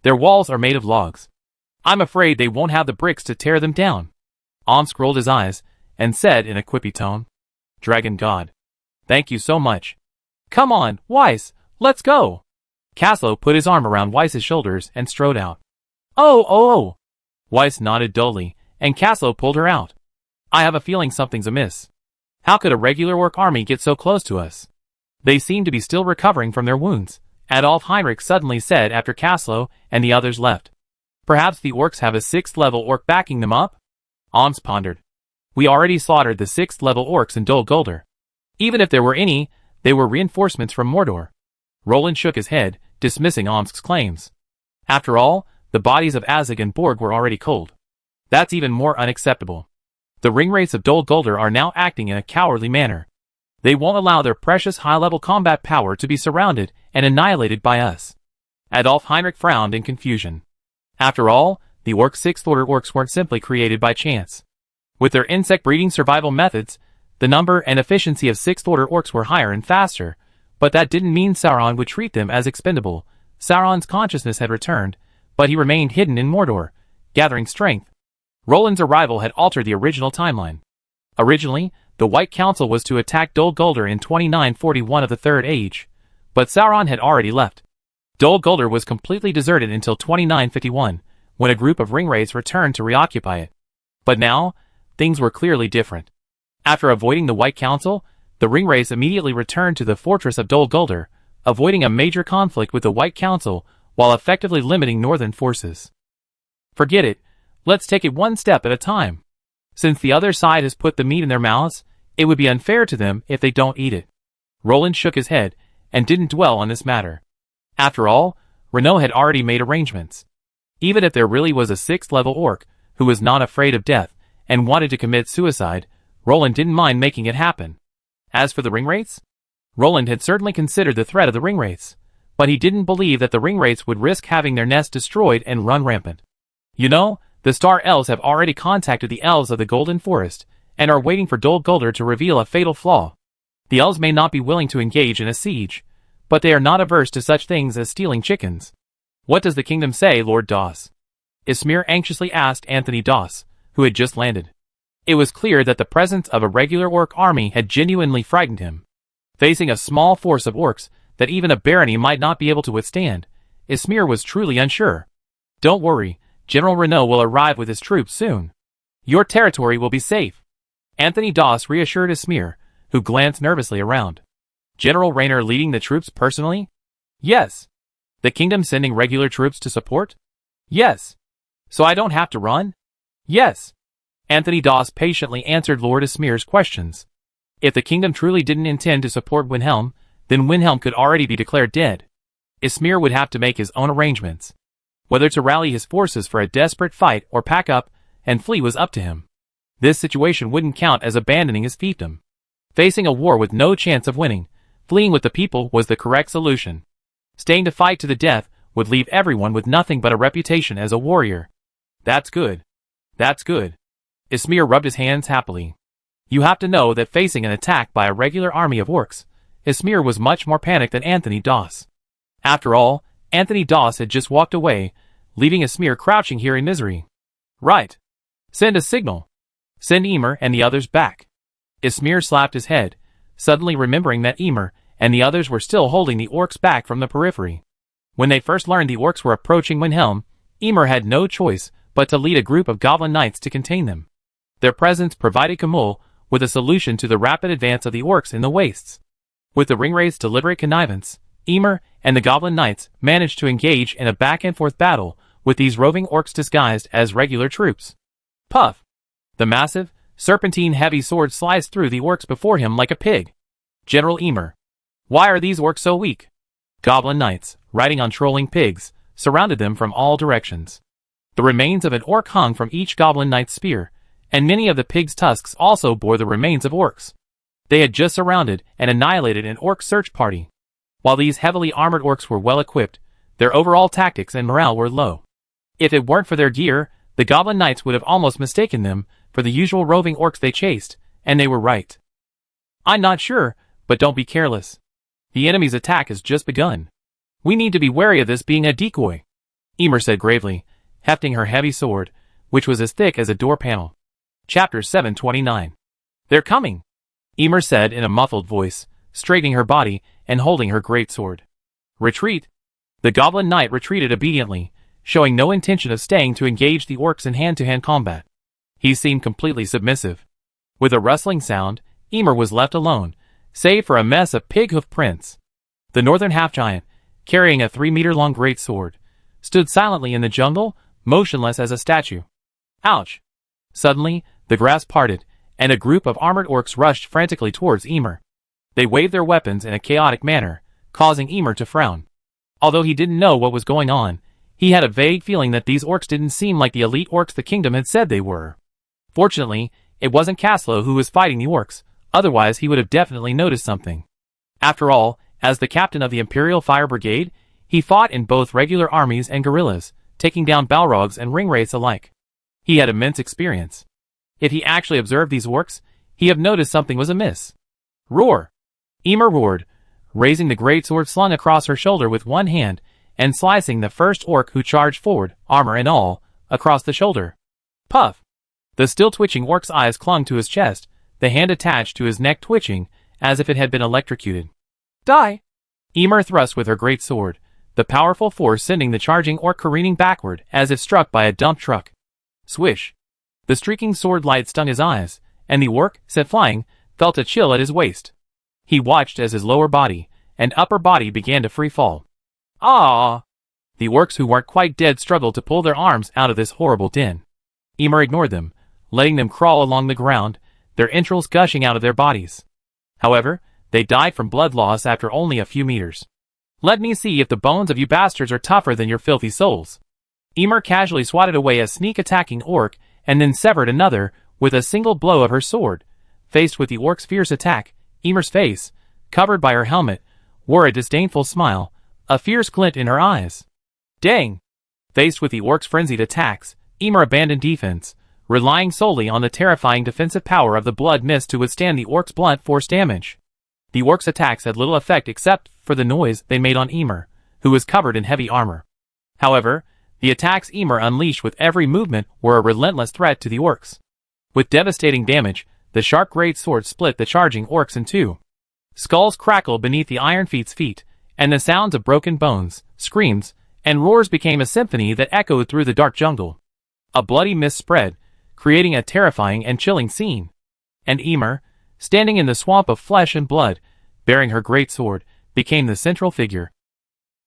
Their walls are made of logs. I'm afraid they won't have the bricks to tear them down. Omsk rolled his eyes and said in a quippy tone, Dragon God. Thank you so much. Come on, Weiss, let's go. Caslow put his arm around Weiss's shoulders and strode out. Oh. Weiss nodded dully, and Caslow pulled her out. I have a feeling something's amiss. How could a regular orc army get so close to us? They seem to be still recovering from their wounds, Adolf Heinrich suddenly said after Caslow and the others left. Perhaps the orcs have a 6th level orc backing them up? Oms pondered. We already slaughtered the 6th level orcs in Dol Guldur. Even if there were any, they were reinforcements from Mordor. Roland shook his head, dismissing Omsk's claims. After all, the bodies of Azog and Borg were already cold. That's even more unacceptable. The ringwraiths of Dol Guldur are now acting in a cowardly manner. They won't allow their precious high-level combat power to be surrounded and annihilated by us. Adolf Heinrich frowned in confusion. After all, the orc 6th order orcs weren't simply created by chance. With their insect-breeding survival methods, the number and efficiency of 6th order orcs were higher and faster, but that didn't mean Sauron would treat them as expendable. Sauron's consciousness had returned, but he remained hidden in Mordor, gathering strength. Roland's arrival had altered the original timeline. Originally, the White Council was to attack Dol Guldur in 2941 of the Third Age, but Sauron had already left. Dol Guldur was completely deserted until 2951, when a group of ringwraiths returned to reoccupy it. But now, things were clearly different. After avoiding the White Council, the ringwraiths immediately returned to the fortress of Dol Guldur, avoiding a major conflict with the White Council while effectively limiting northern forces. Forget it, let's take it one step at a time. Since the other side has put the meat in their mouths, it would be unfair to them if they don't eat it. Roland shook his head and didn't dwell on this matter. After all, Renaud had already made arrangements. Even if there really was a 6th level orc who was not afraid of death and wanted to commit suicide, Roland didn't mind making it happen. As for the ringwraiths, Roland had certainly considered the threat of the ringwraiths, but he didn't believe that the ringwraiths would risk having their nest destroyed and run rampant. You know, the Star Elves have already contacted the Elves of the Golden Forest and are waiting for Dol Guldur to reveal a fatal flaw. The Elves may not be willing to engage in a siege, but they are not averse to such things as stealing chickens. What does the kingdom say, Lord Doss? Esmir anxiously asked Anthony Doss, who had just landed. It was clear that the presence of a regular orc army had genuinely frightened him. Facing a small force of orcs that even a barony might not be able to withstand, Esmir was truly unsure. Don't worry, General Renaud will arrive with his troops soon. Your territory will be safe. Anthony Doss reassured Esmir, who glanced nervously around. General Raynor leading the troops personally? Yes. The kingdom sending regular troops to support? Yes. So I don't have to run? Yes. Anthony Doss patiently answered Lord Esmir's questions. If the kingdom truly didn't intend to support Wilhelm, then Wilhelm could already be declared dead. Esmir would have to make his own arrangements. Whether to rally his forces for a desperate fight or pack up and flee was up to him. This situation wouldn't count as abandoning his fiefdom. Facing a war with no chance of winning, fleeing with the people was the correct solution. Staying to fight to the death would leave everyone with nothing but a reputation as a warrior. That's good. That's good. Ismir rubbed his hands happily. You have to know that facing an attack by a regular army of orcs, Ismir was much more panicked than Anthony Doss. After all, Anthony Doss had just walked away, leaving Ismir crouching here in misery. Right. Send a signal. Send Emer and the others back. Ismir slapped his head, suddenly remembering that Emer and the others were still holding the orcs back from the periphery. When they first learned the orcs were approaching Windhelm, Emer had no choice but to lead a group of goblin knights to contain them. Their presence provided Kamul with a solution to the rapid advance of the orcs in the wastes. With the ringwraith's deliberate connivance, Emer and the goblin knights managed to engage in a back-and-forth battle with these roving orcs disguised as regular troops. Puff! The massive, serpentine-heavy sword sliced through the orcs before him like a pig. General Emer. Why are these orcs so weak? Goblin knights, riding on trolling pigs, surrounded them from all directions. The remains of an orc hung from each goblin knight's spear, and many of the pigs' tusks also bore the remains of orcs. They had just surrounded and annihilated an orc search party. While these heavily armored orcs were well equipped, their overall tactics and morale were low. If it weren't for their gear, the goblin knights would have almost mistaken them for the usual roving orcs they chased, and they were right. I'm not sure, but don't be careless. The enemy's attack has just begun. We need to be wary of this being a decoy, Emer said gravely, hefting her heavy sword, which was as thick as a door panel. Chapter 729. They're coming, Emer said in a muffled voice, straightening her body and holding her greatsword. Retreat. The goblin knight retreated obediently, showing no intention of staying to engage the orcs in hand-to-hand combat. He seemed completely submissive. With a rustling sound, Emer was left alone, save for a mess of pig hoof prints. The northern half-giant, carrying a 3-meter-long greatsword, stood silently in the jungle, motionless as a statue. Ouch! Suddenly, the grass parted, and a group of armored orcs rushed frantically towards Emer. They waved their weapons in a chaotic manner, causing Emer to frown. Although he didn't know what was going on, he had a vague feeling that these orcs didn't seem like the elite orcs the kingdom had said they were. Fortunately, it wasn't Caslow who was fighting the orcs, otherwise he would have definitely noticed something. After all, as the captain of the Imperial Fire Brigade, he fought in both regular armies and guerrillas, taking down Balrogs and ringwraiths alike. He had immense experience. If he actually observed these orcs, he'd have noticed something was amiss. Roar! Emer roared, raising the greatsword slung across her shoulder with one hand, and slicing the first orc who charged forward, armor and all, across the shoulder. Puff! The still twitching orc's eyes clung to his chest, the hand attached to his neck twitching, as if it had been electrocuted. Die! Emer thrust with her greatsword, the powerful force sending the charging orc careening backward as if struck by a dump truck. Swish! The streaking sword light stung his eyes, and the orc, set flying, felt a chill at his waist. He watched as his lower body and upper body began to free fall. Ah! The orcs who weren't quite dead struggled to pull their arms out of this horrible den. Emer ignored them, letting them crawl along the ground, their entrails gushing out of their bodies. However, they died from blood loss after only a few meters. Let me see if the bones of you bastards are tougher than your filthy souls. Emer casually swatted away a sneak-attacking orc and then severed another with a single blow of her sword. Faced with the orc's fierce attack, Emer's face, covered by her helmet, wore a disdainful smile, a fierce glint in her eyes. Dang! Faced with the orc's frenzied attacks, Emer abandoned defense, relying solely on the terrifying defensive power of the blood mist to withstand the orc's blunt force damage. The orc's attacks had little effect except for the noise they made on Emer, who was covered in heavy armor. However, the attacks Emer unleashed with every movement were a relentless threat to the orcs. With devastating damage, the sharp greatsword split the charging orcs in two. Skulls crackled beneath the Iron Feet's feet, and the sounds of broken bones, screams, and roars became a symphony that echoed through the dark jungle. A bloody mist spread, creating a terrifying and chilling scene. And Emer, standing in the swamp of flesh and blood, bearing her greatsword, became the central figure.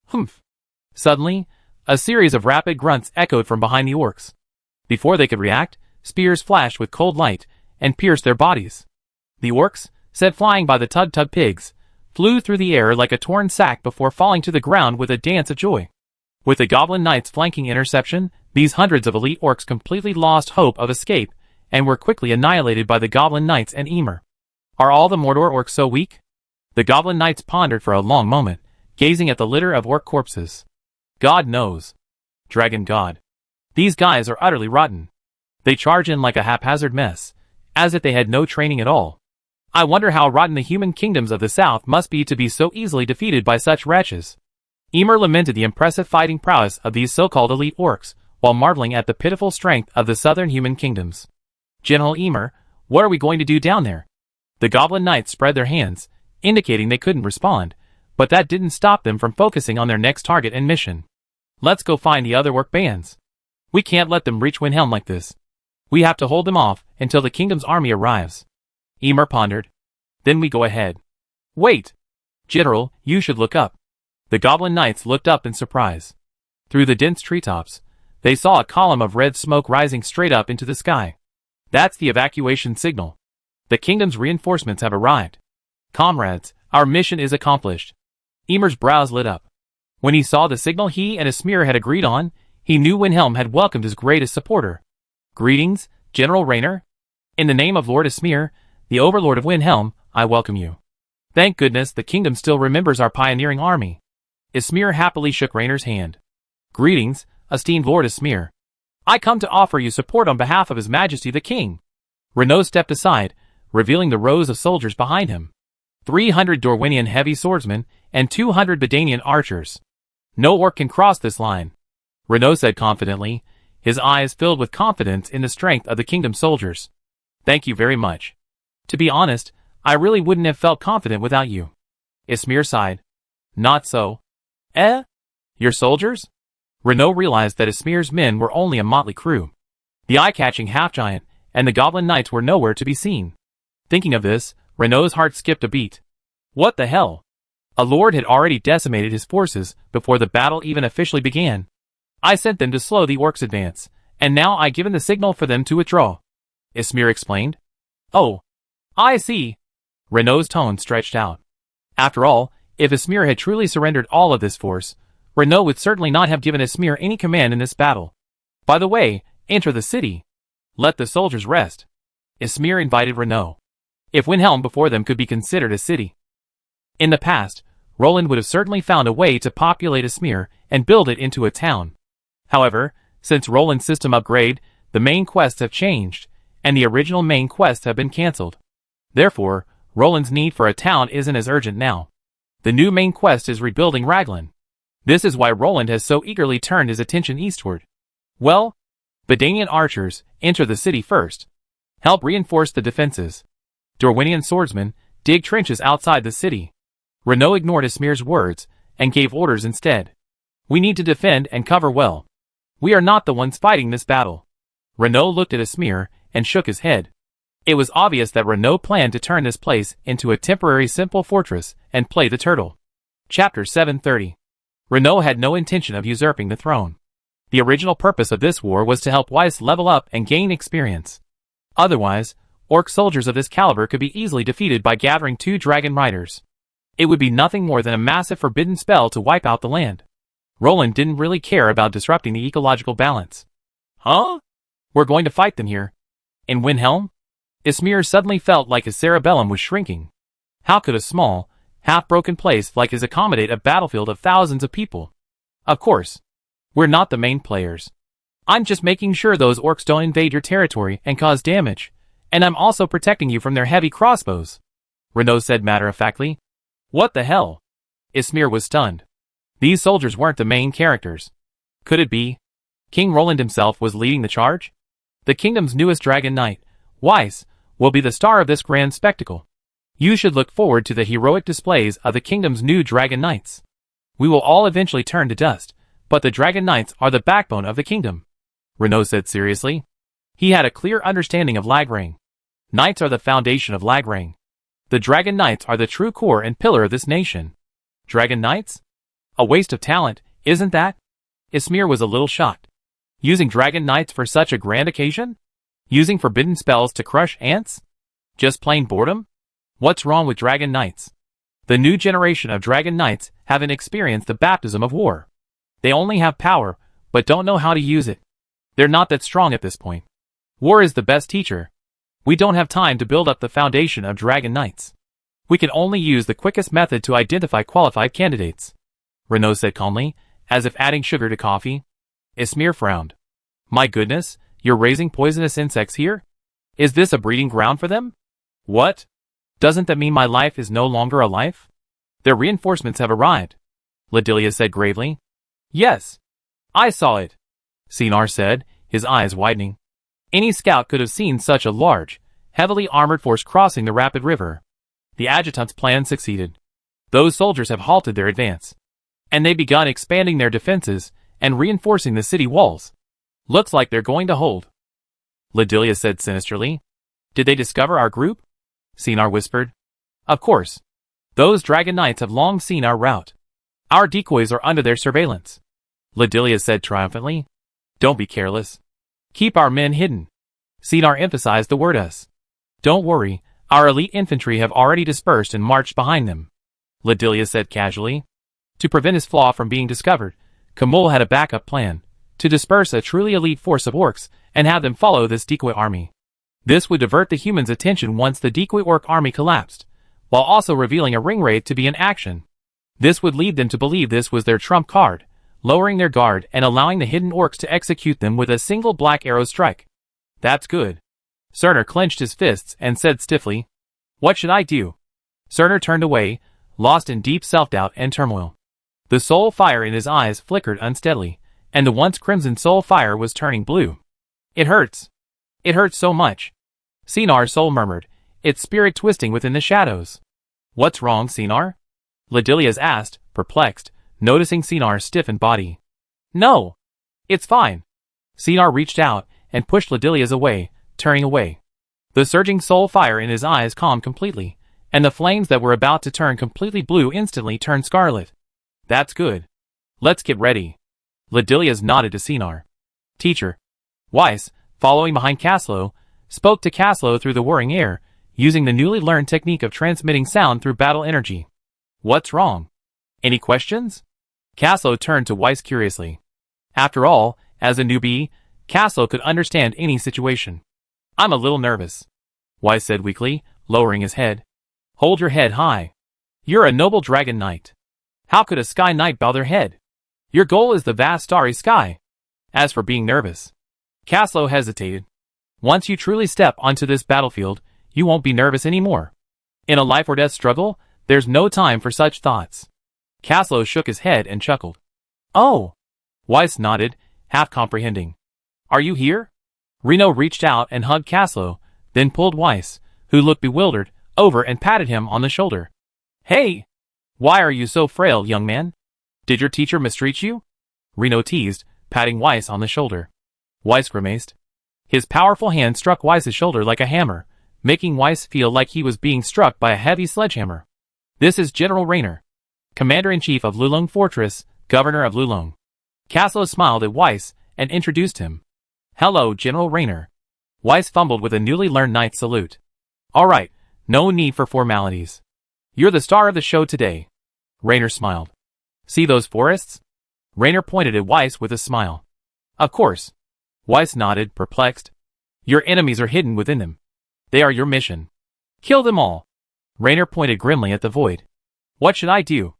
Humph! Suddenly, a series of rapid grunts echoed from behind the orcs. Before they could react, spears flashed with cold light and pierced their bodies. The orcs, set flying by the tug-tug pigs, flew through the air like a torn sack before falling to the ground with a dance of joy. With the goblin knights flanking interception, these hundreds of elite orcs completely lost hope of escape and were quickly annihilated by the goblin knights and Emer. Are all the Mordor orcs so weak? The goblin knights pondered for a long moment, gazing at the litter of orc corpses. God knows. Dragon God. These guys are utterly rotten. They charge in like a haphazard mess, as if they had no training at all. I wonder how rotten the human kingdoms of the south must be to be so easily defeated by such wretches. Ymir lamented the impressive fighting prowess of these so-called elite orcs, while marveling at the pitiful strength of the southern human kingdoms. General Ymir, what are we going to do down there? The goblin knights spread their hands, indicating they couldn't respond, but that didn't stop them from focusing on their next target and mission. Let's go find the other orc bands. We can't let them reach Windhelm like this. We have to hold them off until the kingdom's army arrives. Ymir pondered. Then we go ahead. Wait! General, you should look up. The goblin knights looked up in surprise. Through the dense treetops, they saw a column of red smoke rising straight up into the sky. That's the evacuation signal. The kingdom's reinforcements have arrived. Comrades, our mission is accomplished. Ymir's brows lit up. When he saw the signal he and Ysmir had agreed on, he knew Windhelm had welcomed his greatest supporter. Greetings, General Raynor. In the name of Lord Ysmir, the overlord of Windhelm, I welcome you. Thank goodness the kingdom still remembers our pioneering army. Ysmir happily shook Raynor's hand. Greetings, esteemed Lord Ysmir. I come to offer you support on behalf of His Majesty the King. Renaud stepped aside, revealing the rows of soldiers behind him. 300 Dorwinian heavy swordsmen and 200 Bedanian archers. No orc can cross this line, Renaud said confidently, his eyes filled with confidence in the strength of the kingdom's soldiers. Thank you very much. To be honest, I really wouldn't have felt confident without you. Ysmir sighed. Not so. Your soldiers? Renaud realized that Ysmir's men were only a motley crew. The eye-catching half-giant and the goblin knights were nowhere to be seen. Thinking of this, Renaud's heart skipped a beat. What the hell? A lord had already decimated his forces before the battle even officially began. I sent them to slow the orcs' advance, and now I've given the signal for them to withdraw. Ysmir explained. Oh, I see. Renaud's tone stretched out. After all, if Ysmir had truly surrendered all of this force, Renaud would certainly not have given Ysmir any command in this battle. By the way, enter the city. Let the soldiers rest. Ysmir invited Renaud. If Windhelm before them could be considered a city. In the past, Roland would have certainly found a way to populate Ysmir and build it into a town. However, since Roland's system upgrade, the main quests have changed, and the original main quests have been cancelled. Therefore, Roland's need for a town isn't as urgent now. The new main quest is rebuilding Raglan. This is why Roland has so eagerly turned his attention eastward. Well, Bedanian archers, enter the city first. Help reinforce the defenses. Dorwinian swordsmen, dig trenches outside the city. Renaud ignored Ysmir's words, and gave orders instead. We need to defend and cover well. We are not the ones fighting this battle. Renaud looked at Ysmir, and shook his head. It was obvious that Renaud planned to turn this place into a temporary simple fortress, and play the turtle. Chapter 730. Renaud had no intention of usurping the throne. The original purpose of this war was to help Weiss level up and gain experience. Otherwise, orc soldiers of this caliber could be easily defeated by gathering 2 dragon riders. It would be nothing more than a massive forbidden spell to wipe out the land. Roland didn't really care about disrupting the ecological balance. Huh? We're going to fight them here. In Windhelm? Ysmir suddenly felt like his cerebellum was shrinking. How could a small, half-broken place like his accommodate a battlefield of thousands of people? Of course. We're not the main players. I'm just making sure those orcs don't invade your territory and cause damage, and I'm also protecting you from their heavy crossbows, Renaud said matter-of-factly. What the hell? Ysmir was stunned. These soldiers weren't the main characters. Could it be? King Roland himself was leading the charge? The kingdom's newest dragon knight, Weiss, will be the star of this grand spectacle. You should look forward to the heroic displays of the kingdom's new dragon knights. We will all eventually turn to dust, but the dragon knights are the backbone of the kingdom, Renaud said seriously. He had a clear understanding of Lagrang. Knights are the foundation of Lagrang. The dragon knights are the true core and pillar of this nation. Dragon knights? A waste of talent, isn't that? Ysmir was a little shocked. Using dragon knights for such a grand occasion? Using forbidden spells to crush ants? Just plain boredom? What's wrong with dragon knights? The new generation of dragon knights haven't experienced the baptism of war. They only have power, but don't know how to use it. They're not that strong at this point. War is the best teacher. We don't have time to build up the foundation of dragon knights. We can only use the quickest method to identify qualified candidates, Renaud said calmly, as if adding sugar to coffee. Ysmir frowned. My goodness, you're raising poisonous insects here? Is this a breeding ground for them? What? Doesn't that mean my life is no longer a life? Their reinforcements have arrived, Ladilia said gravely. Yes. I saw it, Sinar said, his eyes widening. Any scout could have seen such a large, heavily armored force crossing the rapid river. The adjutant's plan succeeded. Those soldiers have halted their advance. And they've begun expanding their defenses and reinforcing the city walls. Looks like they're going to hold, Ladilia said sinisterly. Did they discover our group? Sinar whispered. Of course. Those dragon knights have long seen our route. Our decoys are under their surveillance, Ladilia said triumphantly. Don't be careless. Keep our men hidden. Sinar emphasized the word us. Don't worry, our elite infantry have already dispersed and marched behind them, Ladilia said casually. To prevent his flaw from being discovered, Kamul had a backup plan, to disperse a truly elite force of orcs and have them follow this decoy army. This would divert the humans' attention once the decoy orc army collapsed, while also revealing a ring raid to be in action. This would lead them to believe this was their trump card, lowering their guard and allowing the hidden orcs to execute them with a single black arrow strike. That's good. Cerner clenched his fists and said stiffly, What should I do? Cerner turned away, lost in deep self-doubt and turmoil. The soul fire in his eyes flickered unsteadily, and the once crimson soul fire was turning blue. It hurts. It hurts so much. Sinar's soul murmured, its spirit twisting within the shadows. What's wrong, Sinar? Ladilia's asked, perplexed, noticing Sinar's stiffened body. No. It's fine. Sinar reached out and pushed Ladilia's away, turning away. The surging soul fire in his eyes calmed completely, and the flames that were about to turn completely blue instantly turned scarlet. That's good. Let's get ready. Ladilia's nodded to Sinar. Teacher. Weiss, following behind Caslow, spoke to Caslow through the whirring air, using the newly learned technique of transmitting sound through battle energy. What's wrong? Any questions? Caslow turned to Weiss curiously. After all, as a newbie, Caslow could understand any situation. I'm a little nervous, Weiss said weakly, lowering his head. Hold your head high. You're a noble dragon knight. How could a sky knight bow their head? Your goal is the vast starry sky. As for being nervous, Caslow hesitated. Once you truly step onto this battlefield, you won't be nervous anymore. In a life or death struggle, there's no time for such thoughts. Caslow shook his head and chuckled. Oh! Weiss nodded, half comprehending. Are you here? Reno reached out and hugged Caslow, then pulled Weiss, who looked bewildered, over and patted him on the shoulder. Hey! Why are you so frail, young man? Did your teacher mistreat you? Reno teased, patting Weiss on the shoulder. Weiss grimaced. His powerful hand struck Weiss's shoulder like a hammer, making Weiss feel like he was being struck by a heavy sledgehammer. This is General Raynor, Commander-in-Chief of Lulong Fortress, Governor of Lulong. Caslow smiled at Weiss and introduced him. Hello, General Raynor. Weiss fumbled with a newly learned knight's salute. All right, no need for formalities. You're the star of the show today. Raynor smiled. See those forests? Raynor pointed at Weiss with a smile. Of course. Weiss nodded, perplexed. Your enemies are hidden within them. They are your mission. Kill them all. Raynor pointed grimly at the void. What should I do?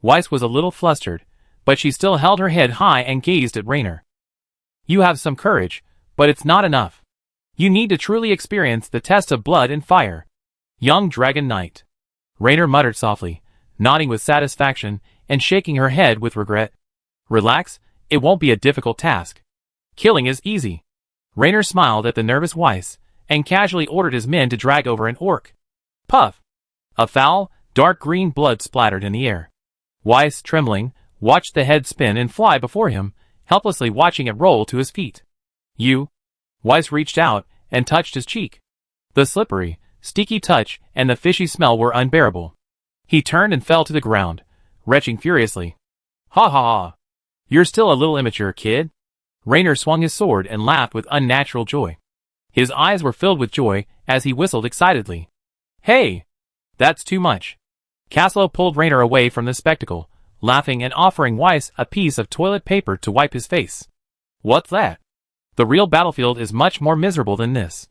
Weiss was a little flustered, but she still held her head high and gazed at Raynor. You have some courage, but it's not enough. You need to truly experience the test of blood and fire. Young Dragon Knight. Raynor muttered softly, nodding with satisfaction and shaking her head with regret. Relax, it won't be a difficult task. Killing is easy. Raynor smiled at the nervous Weiss, and casually ordered his men to drag over an orc. Puff! A foul, dark green blood splattered in the air. Weiss, trembling, watched the head spin and fly before him, helplessly watching it roll to his feet. You? Weiss reached out and touched his cheek. The slippery, sticky touch and the fishy smell were unbearable. He turned and fell to the ground, retching furiously. Ha ha ha! You're still a little immature, kid. Raynor swung his sword and laughed with unnatural joy. His eyes were filled with joy as he whistled excitedly. Hey! That's too much. Caslow pulled Raynor away from the spectacle, laughing and offering Weiss a piece of toilet paper to wipe his face. What's that? The real battlefield is much more miserable than this.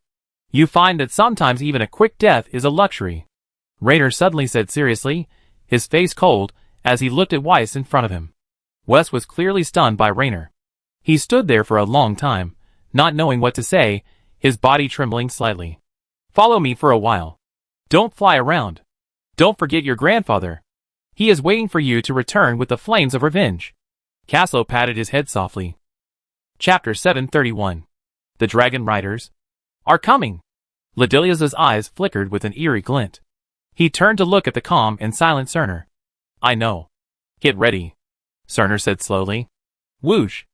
You find that sometimes even a quick death is a luxury. Raynor suddenly said seriously, his face cold, as he looked at Weiss in front of him. Wes was clearly stunned by Raynor. He stood there for a long time, not knowing what to say, his body trembling slightly. Follow me for a while. Don't fly around. Don't forget your grandfather. He is waiting for you to return with the flames of revenge. Caslo patted his head softly. Chapter 731. The Dragon Riders are coming. Ledilia's eyes flickered with an eerie glint. He turned to look at the calm and silent Cerner. I know. Get ready, Cerner said slowly. Whoosh.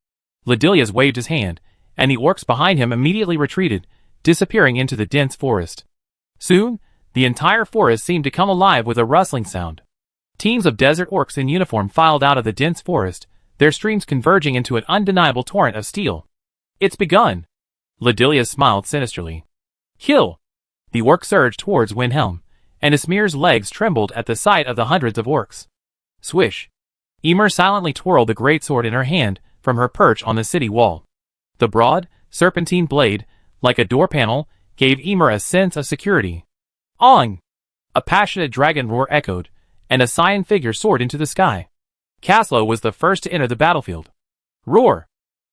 Ledilia's waved his hand, and the orcs behind him immediately retreated, disappearing into the dense forest. Soon, the entire forest seemed to come alive with a rustling sound. Teams of desert orcs in uniform filed out of the dense forest, their streams converging into an undeniable torrent of steel. It's begun. Ledilia smiled sinisterly. Kill! The orc surged towards Windhelm, and Ismir's legs trembled at the sight of the hundreds of orcs. Swish! Emer silently twirled the greatsword in her hand from her perch on the city wall. The broad, serpentine blade, like a door panel, gave Emer a sense of security. Ong! A passionate dragon roar echoed, and a cyan figure soared into the sky. Caslo was the first to enter the battlefield. Roar!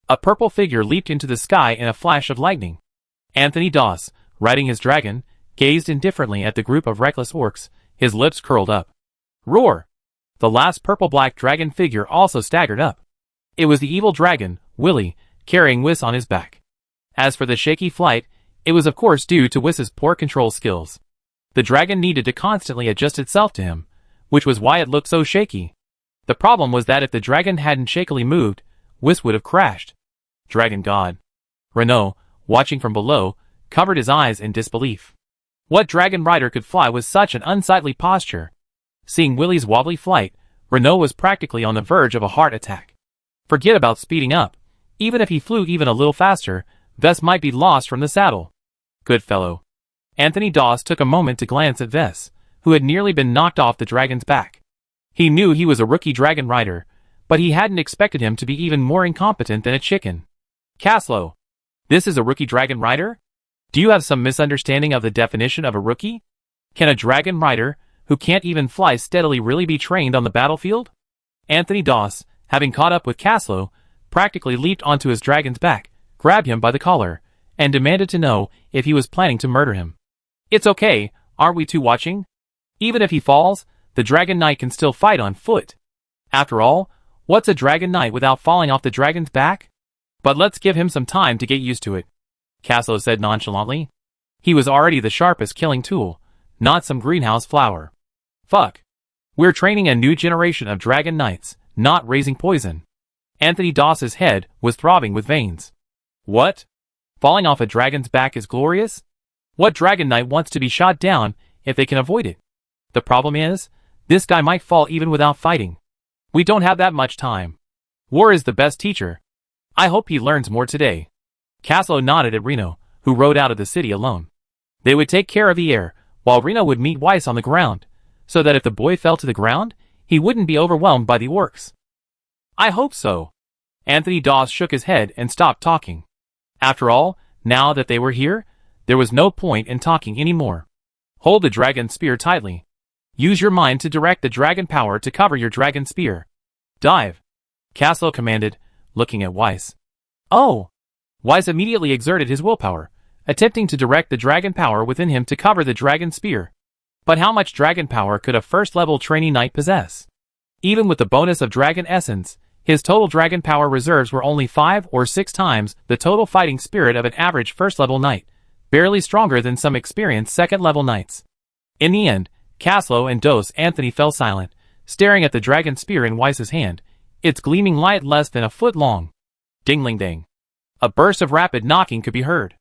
A purple figure leaped into the sky in a flash of lightning. Anthony Doss, riding his dragon, gazed indifferently at the group of reckless orcs, his lips curled up. Roar! The last purple-black dragon figure also staggered up. It was the evil dragon, Willy, carrying Whis on his back. As for the shaky flight, it was of course due to Whis's poor control skills. The dragon needed to constantly adjust itself to him, which was why it looked so shaky. The problem was that if the dragon hadn't shakily moved, Whis would have crashed. Dragon God. Renaud, watching from below, covered his eyes in disbelief. What dragon rider could fly with such an unsightly posture? Seeing Willy's wobbly flight, Renaud was practically on the verge of a heart attack. Forget about speeding up. Even if he flew even a little faster, Vess might be lost from the saddle. Good fellow. Anthony Doss took a moment to glance at Vess, who had nearly been knocked off the dragon's back. He knew he was a rookie dragon rider, but he hadn't expected him to be even more incompetent than a chicken. Caslo, this is a rookie dragon rider? Do you have some misunderstanding of the definition of a rookie? Can a dragon rider, who can't even fly steadily, really be trained on the battlefield? Anthony Doss, having caught up with Caslo, practically leaped onto his dragon's back, grabbed him by the collar, and demanded to know if he was planning to murder him. It's okay, aren't we two watching? Even if he falls, the Dragon Knight can still fight on foot. After all, what's a Dragon Knight without falling off the dragon's back? But let's give him some time to get used to it, Caslo said nonchalantly. He was already the sharpest killing tool, not some greenhouse flower. Fuck. We're training a new generation of Dragon Knights, not raising poison. Anthony Doss's head was throbbing with veins. What? Falling off a dragon's back is glorious? What Dragon Knight wants to be shot down if they can avoid it? The problem is, this guy might fall even without fighting. We don't have that much time. War is the best teacher. I hope he learns more today. Caslo nodded at Reno, who rode out of the city alone. They would take care of the air, while Reno would meet Weiss on the ground, so that if the boy fell to the ground, he wouldn't be overwhelmed by the orcs. I hope so. Anthony Doss shook his head and stopped talking. After all, now that they were here, there was no point in talking anymore. Hold the dragon spear tightly. Use your mind to direct the dragon power to cover your dragon spear. Dive. Caslo commanded, looking at Weiss. Oh! Weiss immediately exerted his willpower, attempting to direct the dragon power within him to cover the dragon spear. But how much dragon power could a first-level trainee knight possess? Even with the bonus of dragon essence, his total dragon power reserves were only 5 or 6 times the total fighting spirit of an average first-level knight, barely stronger than some experienced second-level knights. In the end, Caslo and Dos Anthony fell silent, staring at the dragon spear in Weiss's hand, its gleaming light less than a foot long. Dingling-dang. A burst of rapid knocking could be heard.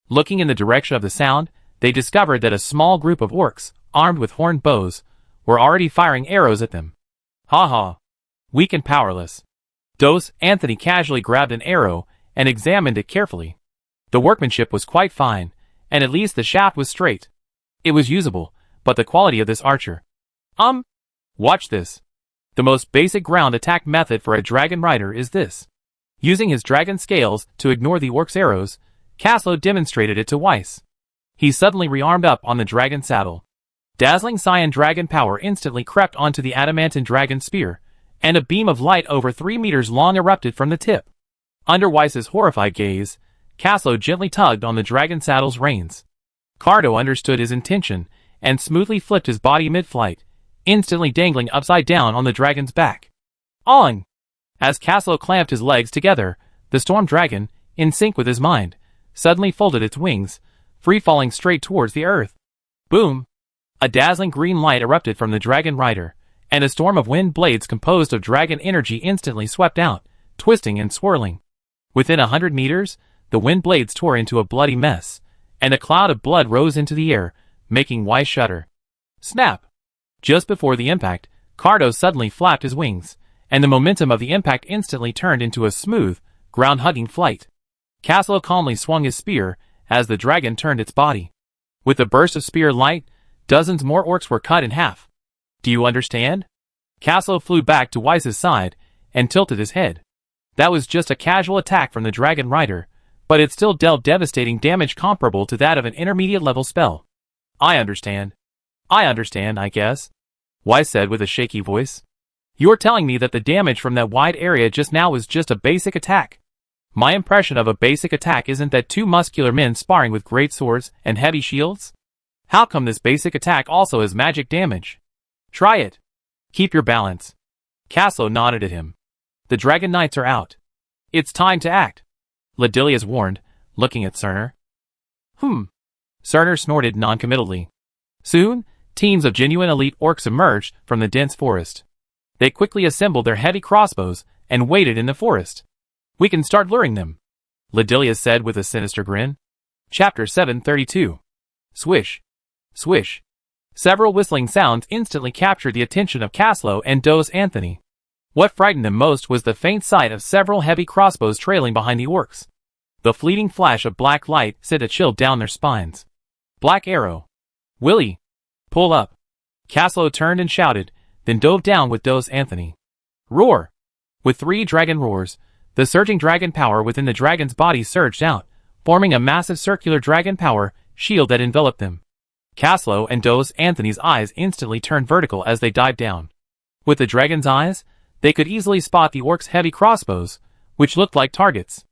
Looking in the direction of the sound, they discovered that a small group of orcs, armed with horned bows, were already firing arrows at them. Ha ha. Weak and powerless. Dos Anthony casually grabbed an arrow and examined it carefully. The workmanship was quite fine, and at least the shaft was straight. It was usable, but the quality of this archer. Watch this. The most basic ground attack method for a dragon rider is this. Using his dragon scales to ignore the orc's arrows, Caslo demonstrated it to Weiss. He suddenly rearmed up on the dragon saddle. Dazzling cyan dragon power instantly crept onto the adamantine dragon spear, and a beam of light over 3 meters long erupted from the tip. Under Weiss's horrified gaze, Caslo gently tugged on the dragon saddle's reins. Cardo understood his intention and smoothly flipped his body mid-flight, instantly dangling upside down on the dragon's back. On! As Caslo clamped his legs together, the storm dragon, in sync with his mind, suddenly folded its wings, free-falling straight towards the earth. Boom! A dazzling green light erupted from the dragon rider, and a storm of wind blades composed of dragon energy instantly swept out, twisting and swirling. Within 100 meters, the wind blades tore into a bloody mess, and a cloud of blood rose into the air, making Weiss shudder. Snap! Just before the impact, Cardo suddenly flapped his wings, and the momentum of the impact instantly turned into a smooth, ground-hugging flight. Caslo calmly swung his spear as the dragon turned its body. With a burst of spear light, dozens more orcs were cut in half. Do you understand? Caslo flew back to Weiss's side and tilted his head. That was just a casual attack from the dragon rider, but it still dealt devastating damage comparable to that of an intermediate-level spell. I understand, I guess, Weiss said with a shaky voice. You're telling me that the damage from that wide area just now was just a basic attack. My impression of a basic attack isn't that two muscular men sparring with great swords and heavy shields? How come this basic attack also has magic damage? Try it. Keep your balance. Caslo nodded at him. The Dragon Knights are out. It's time to act, Ladilius warned, looking at Cerner. Cerner snorted noncommittally. Soon, teams of genuine elite orcs emerged from the dense forest. They quickly assembled their heavy crossbows and waited in the forest. We can start luring them, Ladilius said with a sinister grin. Chapter 732. Swish. Swish. Several whistling sounds instantly captured the attention of Caslo and Dos Anthony. What frightened them most was the faint sight of several heavy crossbows trailing behind the orcs. The fleeting flash of black light sent a chill down their spines. Black arrow. Willie. Pull up. Caslo turned and shouted, then dove down with Dos Anthony. Roar. With 3 dragon roars, the surging dragon power within the dragon's body surged out, forming a massive circular dragon power shield that enveloped them. Caslo and Dos Anthony's eyes instantly turned vertical as they dived down. With the dragon's eyes, they could easily spot the orcs' heavy crossbows, which looked like targets.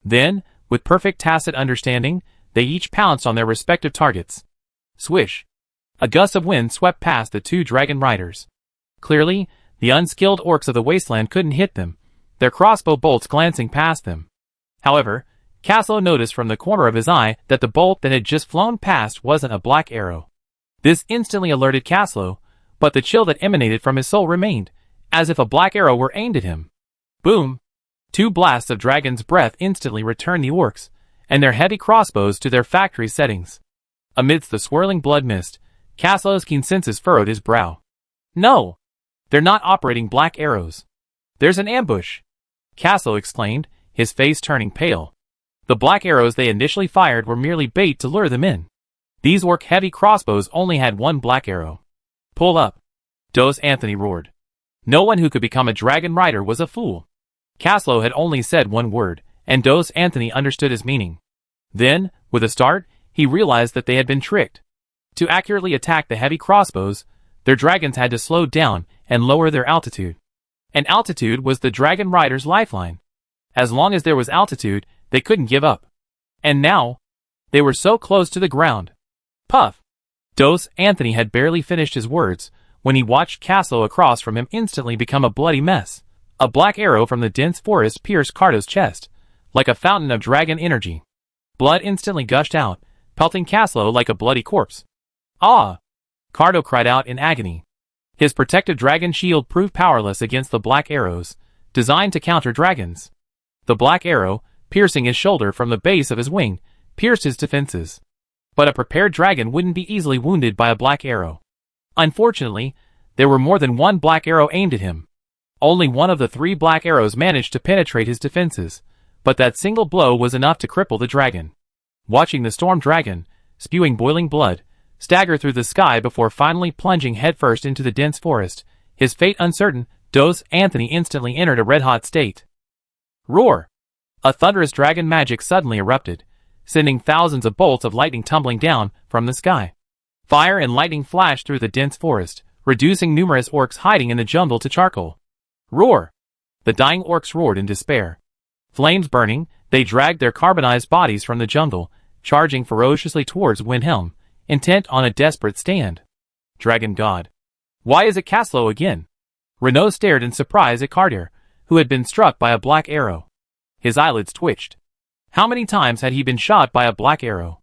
Then, with perfect tacit understanding, they each pounced on their respective targets. Swish. A gust of wind swept past the 2 dragon riders. Clearly, the unskilled orcs of the wasteland couldn't hit them, their crossbow bolts glancing past them. However, Caslo noticed from the corner of his eye that the bolt that had just flown past wasn't a black arrow. This instantly alerted Caslo, but the chill that emanated from his soul remained, as if a black arrow were aimed at him. Boom! 2 blasts of dragon's breath instantly returned the orcs, and their heavy crossbows to their factory settings. Amidst the swirling blood mist, Caslo's keen senses furrowed his brow. No! They're not operating black arrows. There's an ambush! Caslo exclaimed, his face turning pale. The black arrows they initially fired were merely bait to lure them in. These orc heavy crossbows only had 1 black arrow. Pull up! Dos Anthony roared. No one who could become a dragon rider was a fool. Caslo had only said 1 word, and Dos Anthony understood his meaning. Then, with a start, he realized that they had been tricked. To accurately attack the heavy crossbows, their dragons had to slow down and lower their altitude. And altitude was the dragon rider's lifeline. As long as there was altitude, they couldn't give up. And now, they were so close to the ground. Puff! Dos Anthony had barely finished his words when he watched Caslo across from him instantly become a bloody mess. A black arrow from the dense forest pierced Cardo's chest, like a fountain of dragon energy. Blood instantly gushed out, pelting Caslo like a bloody corpse. Ah! Cardo cried out in agony. His protective dragon shield proved powerless against the black arrows, designed to counter dragons. The black arrow, piercing his shoulder from the base of his wing, pierced his defenses. But a prepared dragon wouldn't be easily wounded by a black arrow. Unfortunately, there were more than 1 black arrow aimed at him. Only 1 of the 3 black arrows managed to penetrate his defenses, but that single blow was enough to cripple the dragon. Watching the storm dragon, spewing boiling blood, stagger through the sky before finally plunging headfirst into the dense forest, his fate uncertain, Dos Anthony instantly entered a red-hot state. Roar! A thunderous dragon magic suddenly erupted, sending thousands of bolts of lightning tumbling down from the sky. Fire and lightning flashed through the dense forest, reducing numerous orcs hiding in the jungle to charcoal. Roar! The dying orcs roared in despair. Flames burning, They dragged their carbonized bodies from the jungle, charging ferociously towards Windhelm, intent on a desperate stand. Dragon God. Why is it Caslow again? Renault stared in surprise at Cartier, who had been struck by a black arrow. His eyelids twitched. How many times had he been shot by a black arrow?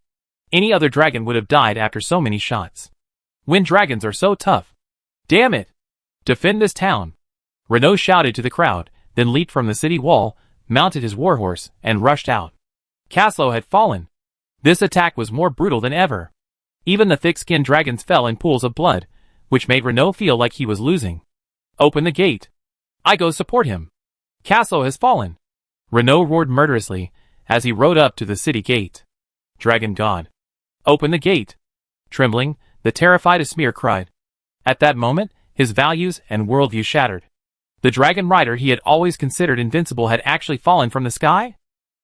Any other dragon would have died after so many shots. Wind dragons are so tough. Damn it! Defend this town! Renault shouted to the crowd, then leaped from the city wall, mounted his warhorse, and rushed out. Caslow had fallen. This attack was more brutal than ever. Even the thick-skinned dragons fell in pools of blood, which made Renault feel like he was losing. Open the gate. I go support him. Caslow has fallen. Renault roared murderously as he rode up to the city gate. Dragon God. Open the gate. Trembling, the terrified Asmir cried. At that moment, his values and worldview shattered. The dragon rider he had always considered invincible had actually fallen from the sky?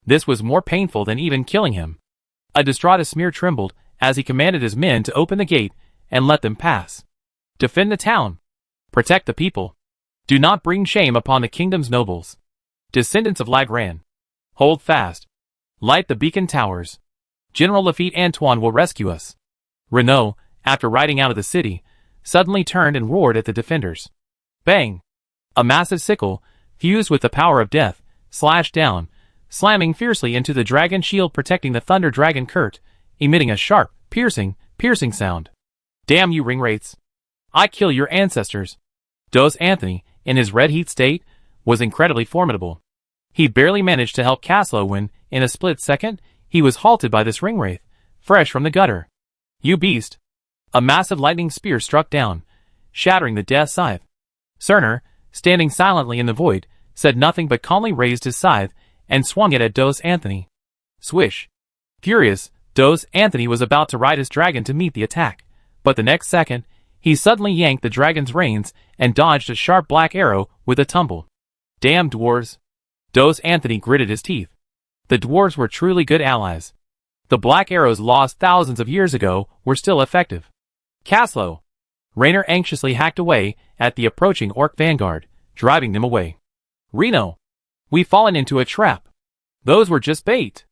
This was more painful than even killing him. A distraught Asmir trembled as he commanded his men to open the gate and let them pass. Defend the town. Protect the people. Do not bring shame upon the kingdom's nobles. Descendants of Lagran. Hold fast. Light the beacon towers. General Lafitte Antoine will rescue us. Renault, after riding out of the city, suddenly turned and roared at the defenders. Bang! A massive sickle, fused with the power of death, slashed down, slamming fiercely into the dragon shield protecting the thunder dragon Kurt, emitting a sharp, piercing sound. Damn you ringwraiths! I kill your ancestors! Dos Anthony, in his red heat state, was incredibly formidable. He barely managed to help Caslow when, in a split second, he was halted by this ringwraith, fresh from the gutter. You beast! A massive lightning spear struck down, shattering the death scythe. Cerner, standing silently in the void, said nothing but calmly raised his scythe and swung it at Dos Anthony. Swish! Furious, Dos Anthony was about to ride his dragon to meet the attack, but the next second, he suddenly yanked the dragon's reins and dodged a sharp black arrow with a tumble. Damn dwarves! Dos Anthony gritted his teeth. The dwarves were truly good allies. The black arrows lost thousands of years ago were still effective. Caslow! Raynor anxiously hacked away at the approaching orc vanguard, driving them away. Reno! We've fallen into a trap. Those were just bait.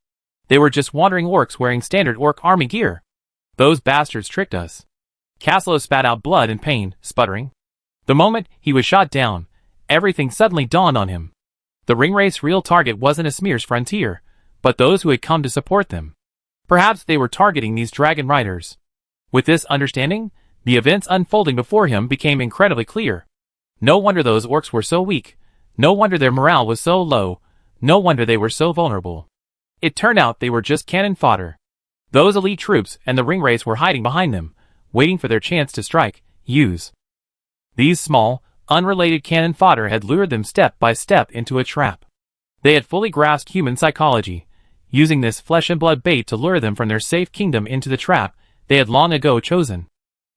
They were just wandering orcs wearing standard orc army gear. Those bastards tricked us. Caslow spat out blood in pain, sputtering. The moment he was shot down, everything suddenly dawned on him. The ringwraith's real target wasn't Asmir's frontier, but those who had come to support them. Perhaps they were targeting these dragon riders. With this understanding, the events unfolding before him became incredibly clear. No wonder those orcs were so weak. No wonder their morale was so low. No wonder they were so vulnerable. It turned out they were just cannon fodder. Those elite troops and the ringwraiths were hiding behind them, waiting for their chance to strike, use. These small, unrelated cannon fodder had lured them step by step into a trap. They had fully grasped human psychology, using this flesh and blood bait to lure them from their safe kingdom into the trap they had long ago chosen.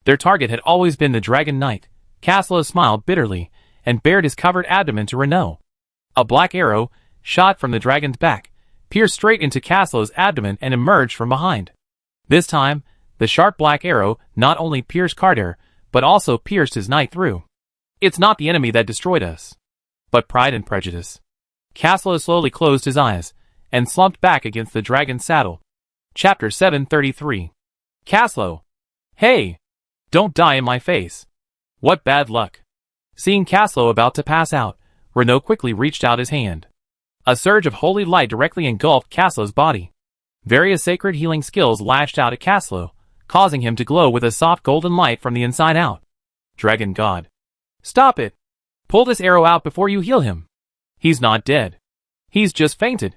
Their target had always been the Dragon Knight. Caslow smiled bitterly and bared his covered abdomen to Renault. A black arrow, shot from the dragon's back, pierced straight into Caslow's abdomen and emerged from behind. This time, the sharp black arrow not only pierced Carter, but also pierced his knight through. It's not the enemy that destroyed us, but pride and prejudice. Caslow slowly closed his eyes and slumped back against the dragon's saddle. Chapter 733. Caslow! Hey! Don't die in my face! What bad luck! Seeing Caslow about to pass out, Renault quickly reached out his hand. A surge of holy light directly engulfed Caslow's body. Various sacred healing skills lashed out at Caslow, causing him to glow with a soft golden light from the inside out. Dragon God. Stop it! Pull this arrow out before you heal him. He's not dead. He's just fainted.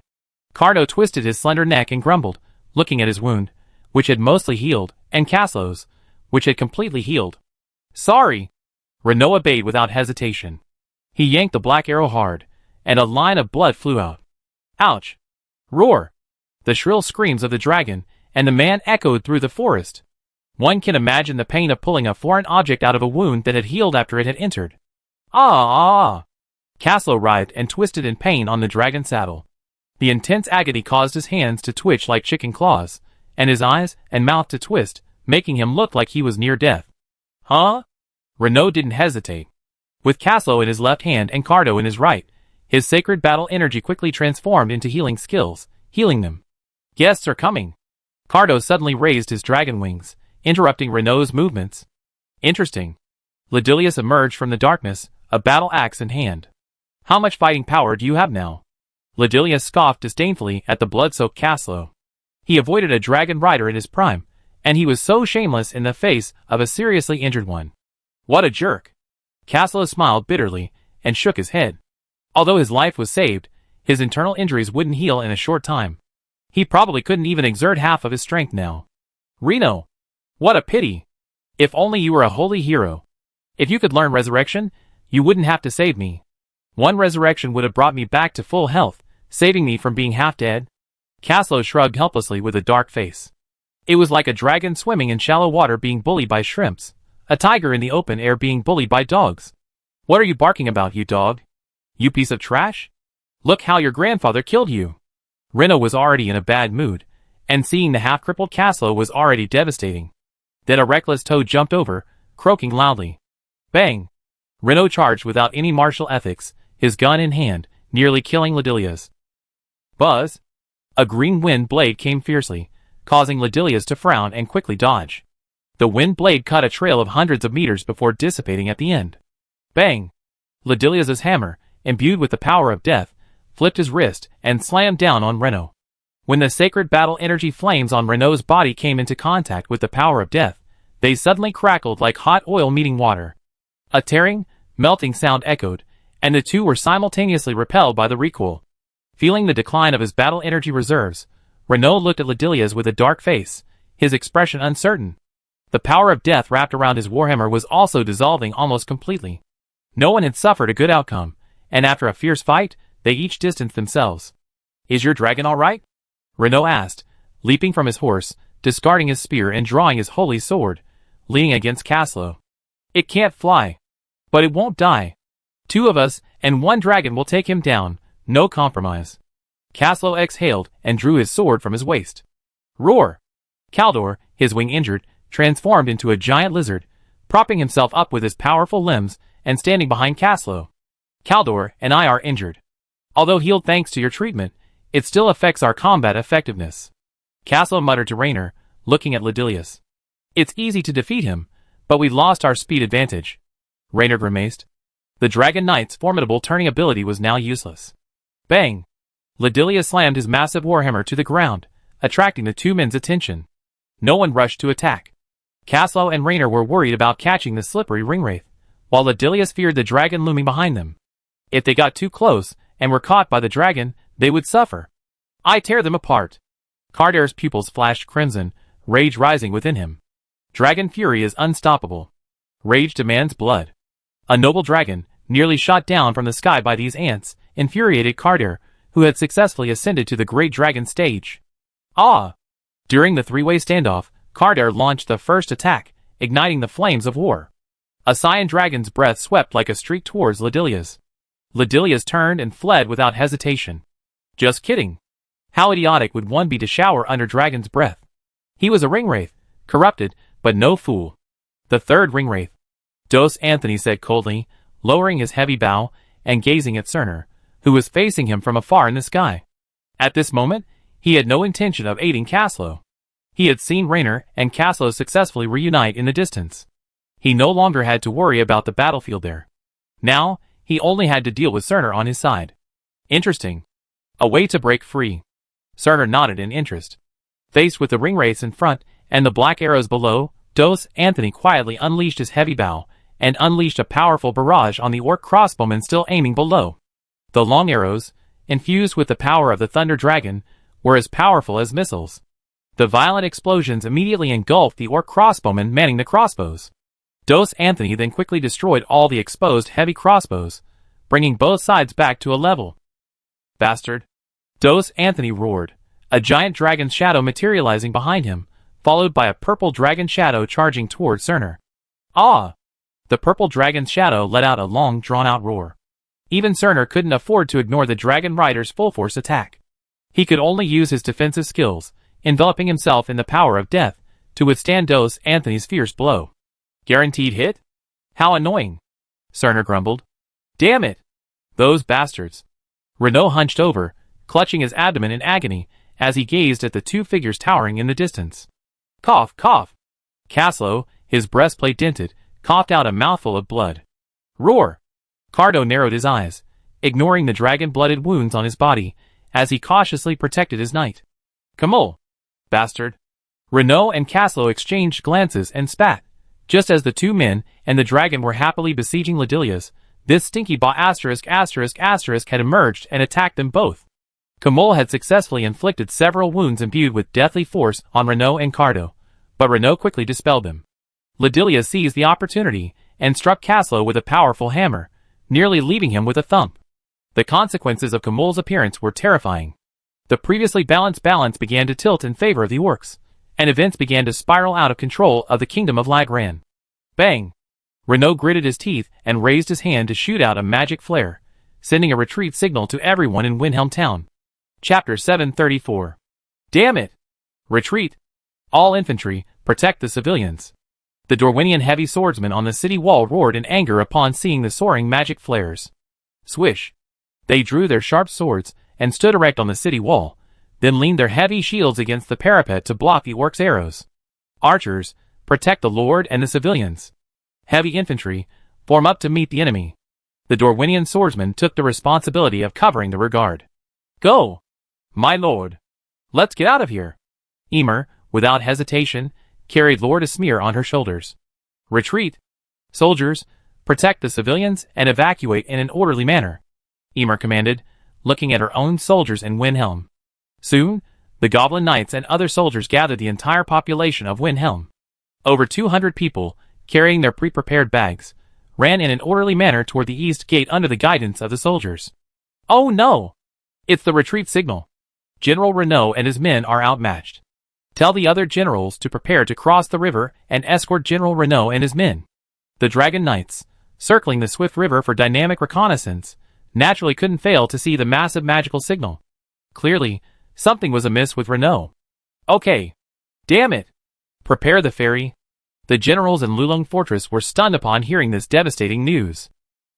Cardo twisted his slender neck and grumbled, looking at his wound, which had mostly healed, and Caslow's, which had completely healed. Sorry! Renault obeyed without hesitation. He yanked the black arrow hard, and a line of blood flew out. Ouch! Roar! The shrill screams of the dragon and the man echoed through the forest. One can imagine the pain of pulling a foreign object out of a wound that had healed after it had entered. Ah! Caslow writhed and twisted in pain on the dragon's saddle. The intense agony caused his hands to twitch like chicken claws, and his eyes and mouth to twist, making him look like he was near death. Huh? Renault didn't hesitate. With Caslow in his left hand and Cardo in his right, His sacred battle energy quickly transformed into healing skills, healing them. Guests are coming. Cardo suddenly raised his dragon wings, interrupting Renault's movements. Interesting. Ledilius emerged from the darkness, a battle axe in hand. How much fighting power do you have now? Ledilius scoffed disdainfully at the blood-soaked Caslo. He avoided a dragon rider in his prime, and he was so shameless in the face of a seriously injured one. What a jerk! Caslo smiled bitterly and shook his head. Although his life was saved, his internal injuries wouldn't heal in a short time. He probably couldn't even exert half of his strength now. Reno! What a pity! If only you were a holy hero. If you could learn resurrection, you wouldn't have to save me. One resurrection would have brought me back to full health, saving me from being half dead. Caslo shrugged helplessly with a dark face. It was like a dragon swimming in shallow water being bullied by shrimps, a tiger in the open air being bullied by dogs. What are you barking about, you dog? You piece of trash? Look how your grandfather killed you. Reno was already in a bad mood, and seeing the half-crippled Caslo was already devastating. Then a reckless toad jumped over, croaking loudly. Bang! Reno charged without any martial ethics, his gun in hand, nearly killing Ledilius. Buzz! A green wind blade came fiercely, causing Ledilius to frown and quickly dodge. The wind blade cut a trail of hundreds of meters before dissipating at the end. Bang! Ledilius's hammer, imbued with the power of death, flipped his wrist and slammed down on Reno. When the sacred battle energy flames on Renault's body came into contact with the power of death, they suddenly crackled like hot oil meeting water. A tearing, melting sound echoed, and the two were simultaneously repelled by the recoil. Feeling the decline of his battle energy reserves, Renault looked at Ledilius with a dark face, his expression uncertain. The power of death wrapped around his warhammer was also dissolving almost completely. No one had suffered a good outcome, and after a fierce fight, they each distanced themselves. Is your dragon all right? Renault asked, leaping from his horse, discarding his spear and drawing his holy sword, leaning against Caslo. It can't fly. But it won't die. 2 of us, and 1 dragon will take him down, no compromise. Caslo exhaled and drew his sword from his waist. Roar! Caldor, his wing injured, transformed into a giant lizard, propping himself up with his powerful limbs and standing behind Caslo. Caldor and I are injured. Although healed thanks to your treatment, it still affects our combat effectiveness. Caslo muttered to Raynor, looking at Ledilius. It's easy to defeat him, but we lost our speed advantage. Raynor grimaced. The Dragon Knight's formidable turning ability was now useless. Bang! Ledilius slammed his massive warhammer to the ground, attracting the 2 men's attention. No one rushed to attack. Caslo and Raynor were worried about catching the slippery ringwraith, while Ledilius feared the dragon looming behind them. If they got too close and were caught by the dragon, they would suffer. I tear them apart. Cardair's pupils flashed crimson, rage rising within him. Dragon fury is unstoppable. Rage demands blood. A noble dragon, nearly shot down from the sky by these ants, infuriated Cardair, who had successfully ascended to the great dragon stage. Ah! During the 3-way standoff, Cardair launched the first attack, igniting the flames of war. A Saiyan dragon's breath swept like a streak towards Ledilius. Ledilius turned and fled without hesitation. Just kidding. How idiotic would one be to shower under dragon's breath? He was a ringwraith, corrupted, but no fool. The 3rd ringwraith. Dos Anthony said coldly, lowering his heavy bow and gazing at Cerner, who was facing him from afar in the sky. At this moment, he had no intention of aiding Caslo. He had seen Raynor and Caslo successfully reunite in the distance. He no longer had to worry about the battlefield there. Now, he only had to deal with Cerner on his side. Interesting. A way to break free. Cerner nodded in interest. Faced with the ringwraiths in front and the black arrows below, Dos Anthony quietly unleashed his heavy bow and unleashed a powerful barrage on the orc crossbowmen still aiming below. The long arrows, infused with the power of the Thunder Dragon, were as powerful as missiles. The violent explosions immediately engulfed the orc crossbowmen manning the crossbows. Dos Anthony then quickly destroyed all the exposed heavy crossbows, bringing both sides back to a level. Bastard! Dos Anthony roared, a giant dragon's shadow materializing behind him, followed by a purple dragon shadow charging toward Cerner. Ah! The purple dragon's shadow let out a long, drawn-out roar. Even Cerner couldn't afford to ignore the dragon rider's full-force attack. He could only use his defensive skills, enveloping himself in the power of death, to withstand Dos Anthony's fierce blow. Guaranteed hit? How annoying! Cerner grumbled. Damn it! Those bastards! Renault hunched over, clutching his abdomen in agony, as he gazed at the two figures towering in the distance. Cough, cough. Caslow, his breastplate dented, coughed out a mouthful of blood. Roar! Cardo narrowed his eyes, ignoring the dragon-blooded wounds on his body, as he cautiously protected his knight. Camol! Bastard! Renault and Caslow exchanged glances and spat. Just as the two men and the dragon were happily besieging Ladilias, this stinky ba** had emerged and attacked them both. Camol had successfully inflicted several wounds imbued with deathly force on Renault and Cardo, but Renault quickly dispelled them. Ladilias seized the opportunity and struck Caslow with a powerful hammer, nearly leaving him with a thump. The consequences of Camol's appearance were terrifying. The previously balanced balance began to tilt in favor of the orcs, and events began to spiral out of control of the kingdom of Lagran. Bang! Renault gritted his teeth and raised his hand to shoot out a magic flare, sending a retreat signal to everyone in Windhelm Town. Chapter 734. Damn it! Retreat! All infantry, protect the civilians. The Dorwinian heavy swordsmen on the city wall roared in anger upon seeing the soaring magic flares. Swish! They drew their sharp swords and stood erect on the city wall, then leaned their heavy shields against the parapet to block the orcs' arrows. Archers, protect the lord and the civilians. Heavy infantry, form up to meet the enemy. The Dorwinian swordsmen took the responsibility of covering the rearguard. Go! My lord! Let's get out of here! Emer, without hesitation, carried Lord Esmir on her shoulders. Retreat! Soldiers, protect the civilians and evacuate in an orderly manner, Emer commanded, looking at her own soldiers in Windhelm. Soon, the goblin knights and other soldiers gathered the entire population of Windhelm. Over 200 people, carrying their pre-prepared bags, ran in an orderly manner toward the east gate under the guidance of the soldiers. Oh no! It's the retreat signal. General Renault and his men are outmatched. Tell the other generals to prepare to cross the river and escort General Renault and his men. The Dragon Knights, circling the swift river for dynamic reconnaissance, naturally couldn't fail to see the massive magical signal. Clearly, something was amiss with Renault. Okay. Damn it. Prepare the ferry. The generals in Lulung Fortress were stunned upon hearing this devastating news.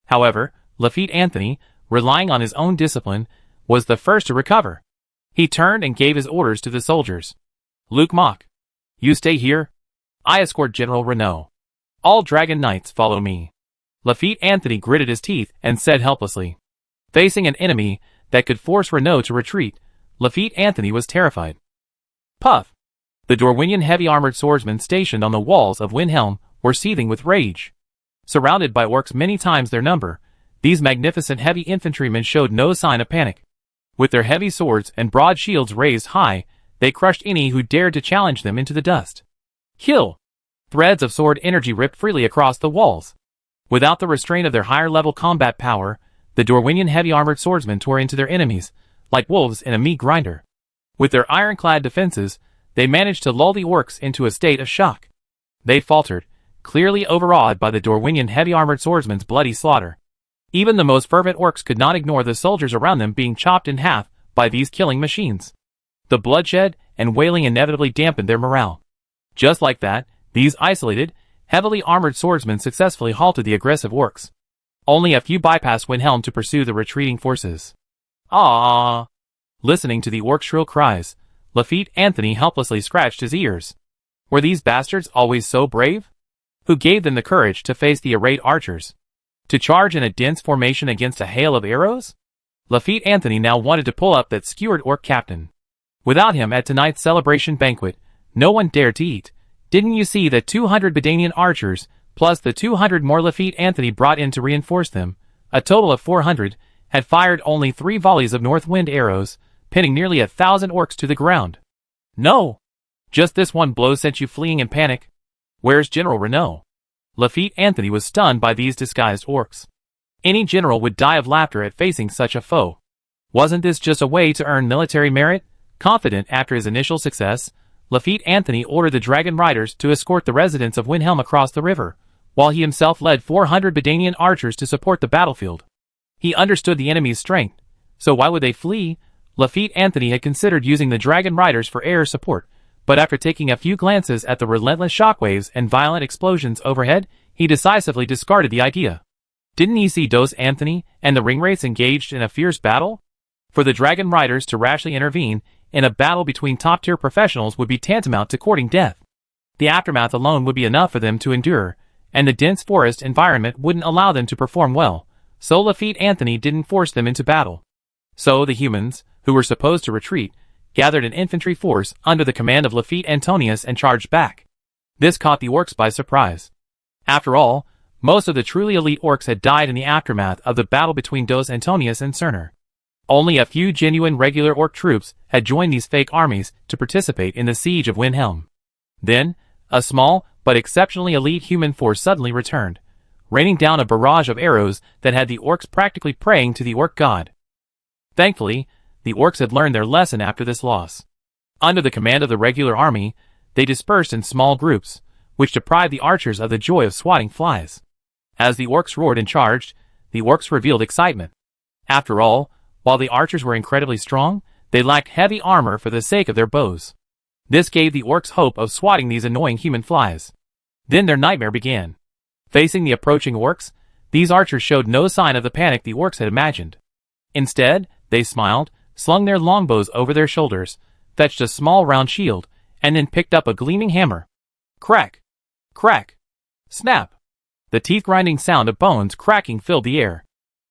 However, Lafitte Anthony, relying on his own discipline, was the first to recover. He turned and gave his orders to the soldiers. Luke Mock, you stay here. I escort General Renault. All Dragon Knights follow me. Lafitte Anthony gritted his teeth and said helplessly. Facing an enemy that could force Renault to retreat, Lafitte Anthony was terrified. Puff! The Dorwinian heavy-armored swordsmen stationed on the walls of Windhelm were seething with rage. Surrounded by orcs many times their number, these magnificent heavy infantrymen showed no sign of panic. With their heavy swords and broad shields raised high, they crushed any who dared to challenge them into the dust. Kill! Threads of sword energy ripped freely across the walls. Without the restraint of their higher-level combat power, the Dorwinian heavy-armored swordsmen tore into their enemies, like wolves in a meat grinder. With their ironclad defenses, they managed to lull the orcs into a state of shock. They faltered, clearly overawed by the Dorwinian heavy-armored swordsmen's bloody slaughter. Even the most fervent orcs could not ignore the soldiers around them being chopped in half by these killing machines. The bloodshed and wailing inevitably dampened their morale. Just like that, these isolated, heavily armored swordsmen successfully halted the aggressive orcs. Only a few bypassed Windhelm to pursue the retreating forces. Ah! Listening to the orcs' shrill cries, Lafitte Anthony helplessly scratched his ears. Were these bastards always so brave? Who gave them the courage to face the arrayed archers? To charge in a dense formation against a hail of arrows? Lafitte Anthony now wanted to pull up that skewered orc captain. Without him at tonight's celebration banquet, no one dared to eat. Didn't you see that 200 Bedanian archers, plus the 200 more Lafitte Anthony brought in to reinforce them, a total of 400, had fired only 3 volleys of north wind arrows, pinning nearly 1,000 orcs to the ground? No! Just this one blow sent you fleeing in panic. Where's General Renault? Lafitte Anthony was stunned by these disguised orcs. Any general would die of laughter at facing such a foe. Wasn't this just a way to earn military merit? Confident after his initial success, Lafitte Anthony ordered the Dragon Riders to escort the residents of Windhelm across the river, while he himself led 400 Bedanian archers to support the battlefield. He understood the enemy's strength, so why would they flee? Lafitte Anthony had considered using the Dragon Riders for air support, but after taking a few glances at the relentless shockwaves and violent explosions overhead, he decisively discarded the idea. Didn't he see Dos Anthony and the ringwraiths engaged in a fierce battle? For the Dragon Riders to rashly intervene in a battle between top-tier professionals would be tantamount to courting death. The aftermath alone would be enough for them to endure, and the dense forest environment wouldn't allow them to perform well, so Lafitte Anthony didn't force them into battle. So the humans, who were supposed to retreat, gathered an infantry force under the command of Lafitte Antonius and charged back. This caught the orcs by surprise. After all, most of the truly elite orcs had died in the aftermath of the battle between Dos Antonius and Cerner. Only a few genuine regular orc troops had joined these fake armies to participate in the siege of Windhelm. Then, a small, but exceptionally elite human force suddenly returned, raining down a barrage of arrows that had the orcs practically praying to the orc god. Thankfully, the orcs had learned their lesson after this loss. Under the command of the regular army, they dispersed in small groups, which deprived the archers of the joy of swatting flies. As the orcs roared and charged, the orcs revealed excitement. After all, while the archers were incredibly strong, they lacked heavy armor for the sake of their bows. This gave the orcs hope of swatting these annoying human flies. Then their nightmare began. Facing the approaching orcs, these archers showed no sign of the panic the orcs had imagined. Instead, they smiled, slung their longbows over their shoulders, fetched a small round shield, and then picked up a gleaming hammer. Crack! Crack! Snap! The teeth-grinding sound of bones cracking filled the air.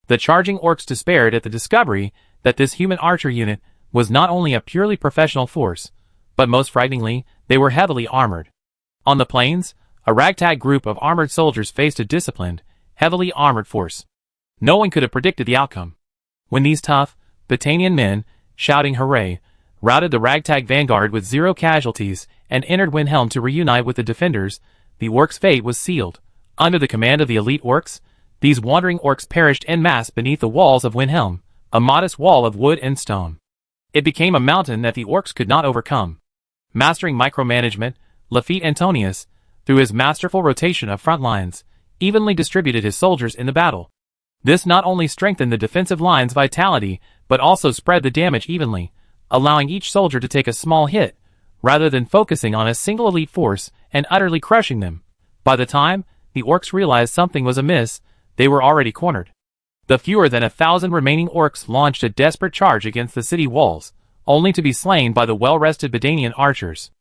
The charging orcs despaired at the discovery that this human archer unit was not only a purely professional force, but most frighteningly, they were heavily armored. On the plains, a ragtag group of armored soldiers faced a disciplined, heavily armored force. No one could have predicted the outcome. When these tough, Battanian men, shouting hooray, routed the ragtag vanguard with 0 casualties and entered Windhelm to reunite with the defenders, the orcs' fate was sealed. Under the command of the elite orcs, these wandering orcs perished en masse beneath the walls of Windhelm, a modest wall of wood and stone. It became a mountain that the orcs could not overcome. Mastering micromanagement, Lafitte Antonius, through his masterful rotation of front lines, evenly distributed his soldiers in the battle. This not only strengthened the defensive line's vitality, but also spread the damage evenly, allowing each soldier to take a small hit, rather than focusing on a single elite force and utterly crushing them. By the time the orcs realized something was amiss, they were already cornered. The fewer than 1,000 remaining orcs launched a desperate charge against the city walls, only to be slain by the well-rested Badanian archers.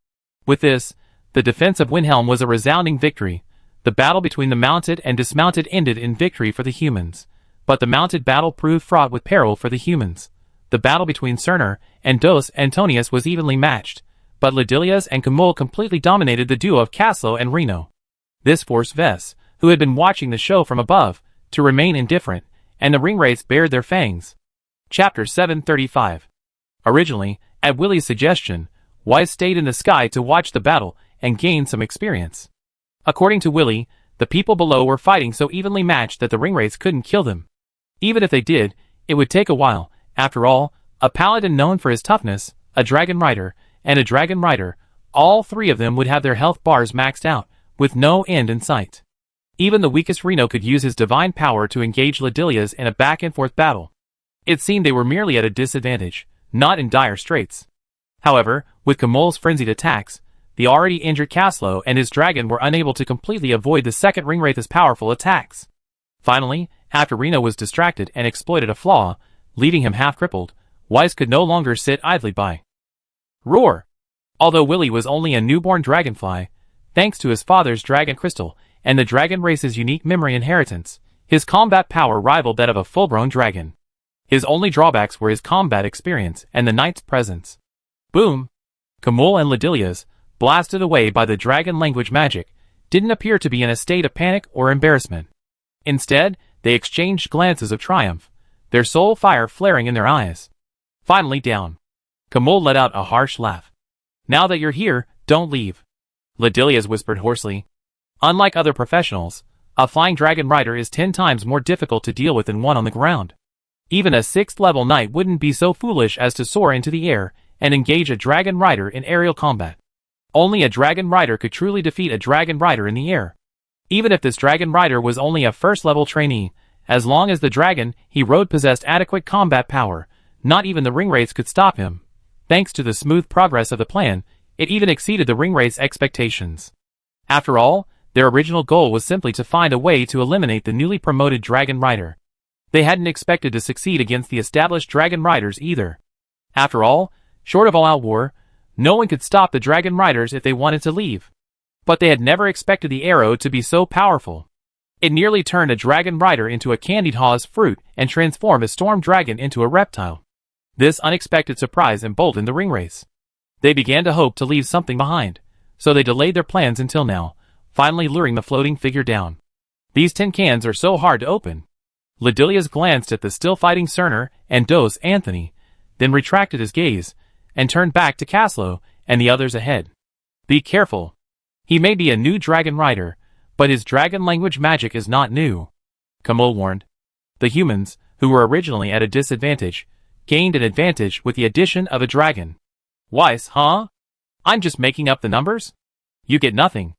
With this, the defense of Windhelm was a resounding victory. The battle between the mounted and dismounted ended in victory for the humans. But the mounted battle proved fraught with peril for the humans. The battle between Cerner and Dos Antonius was evenly matched, but Ledilias and Camul completely dominated the duo of Caslo and Reno. This forced Vess, who had been watching the show from above, to remain indifferent, and the ringwraiths bared their fangs. Chapter 735. Originally, at Willie's suggestion, Wise stayed in the sky to watch the battle and gain some experience. According to Willie, the people below were fighting so evenly matched that the ringwraiths couldn't kill them. Even if they did, it would take a while. After all, a paladin known for his toughness, a dragon rider, and a dragon rider, all 3 of them would have their health bars maxed out, with no end in sight. Even the weakest Reno could use his divine power to engage Ledilias in a back-and-forth battle. It seemed they were merely at a disadvantage, not in dire straits. However, with Camul's frenzied attacks, the already injured Caslo and his dragon were unable to completely avoid the second ringwraith's powerful attacks. Finally, after Reno was distracted and exploited a flaw, leaving him half-crippled, Wise could no longer sit idly by. Roar! Although Willie was only a newborn dragonfly, thanks to his father's dragon crystal and the dragon race's unique memory inheritance, his combat power rivaled that of a full-grown dragon. His only drawbacks were his combat experience and the knight's presence. Boom! Camul and Ledilias, blasted away by the dragon language magic, didn't appear to be in a state of panic or embarrassment. Instead, they exchanged glances of triumph, their soul fire flaring in their eyes. Finally down. Camul let out a harsh laugh. Now that you're here, don't leave. Ledilias whispered hoarsely. Unlike other professionals, a flying dragon rider is 10 times more difficult to deal with than one on the ground. Even a 6th level knight wouldn't be so foolish as to soar into the air and engage a dragon rider in aerial combat. Only a dragon rider could truly defeat a dragon rider in the air. Even if this dragon rider was only a 1st level trainee, as long as the dragon he rode possessed adequate combat power, not even the ringwraiths could stop him. Thanks to the smooth progress of the plan, it even exceeded the ringwraiths' expectations. After all, their original goal was simply to find a way to eliminate the newly promoted dragon rider. They hadn't expected to succeed against the established dragon riders either. After all, short of all-out war, no one could stop the dragon riders if they wanted to leave. But they had never expected the arrow to be so powerful. It nearly turned a dragon rider into a candied Hawes fruit and transformed a storm dragon into a reptile. This unexpected surprise emboldened the ring race. They began to hope to leave something behind, so they delayed their plans until now, finally luring the floating figure down. These tin cans are so hard to open. Ledilius glanced at the still fighting Cerner and Dos Anthony, then retracted his gaze, and turned back to Caslo and the others ahead. Be careful. He may be a new dragon rider, but his dragon language magic is not new, Kamol warned. The humans, who were originally at a disadvantage, gained an advantage with the addition of a dragon. Weiss, huh? I'm just making up the numbers? You get nothing.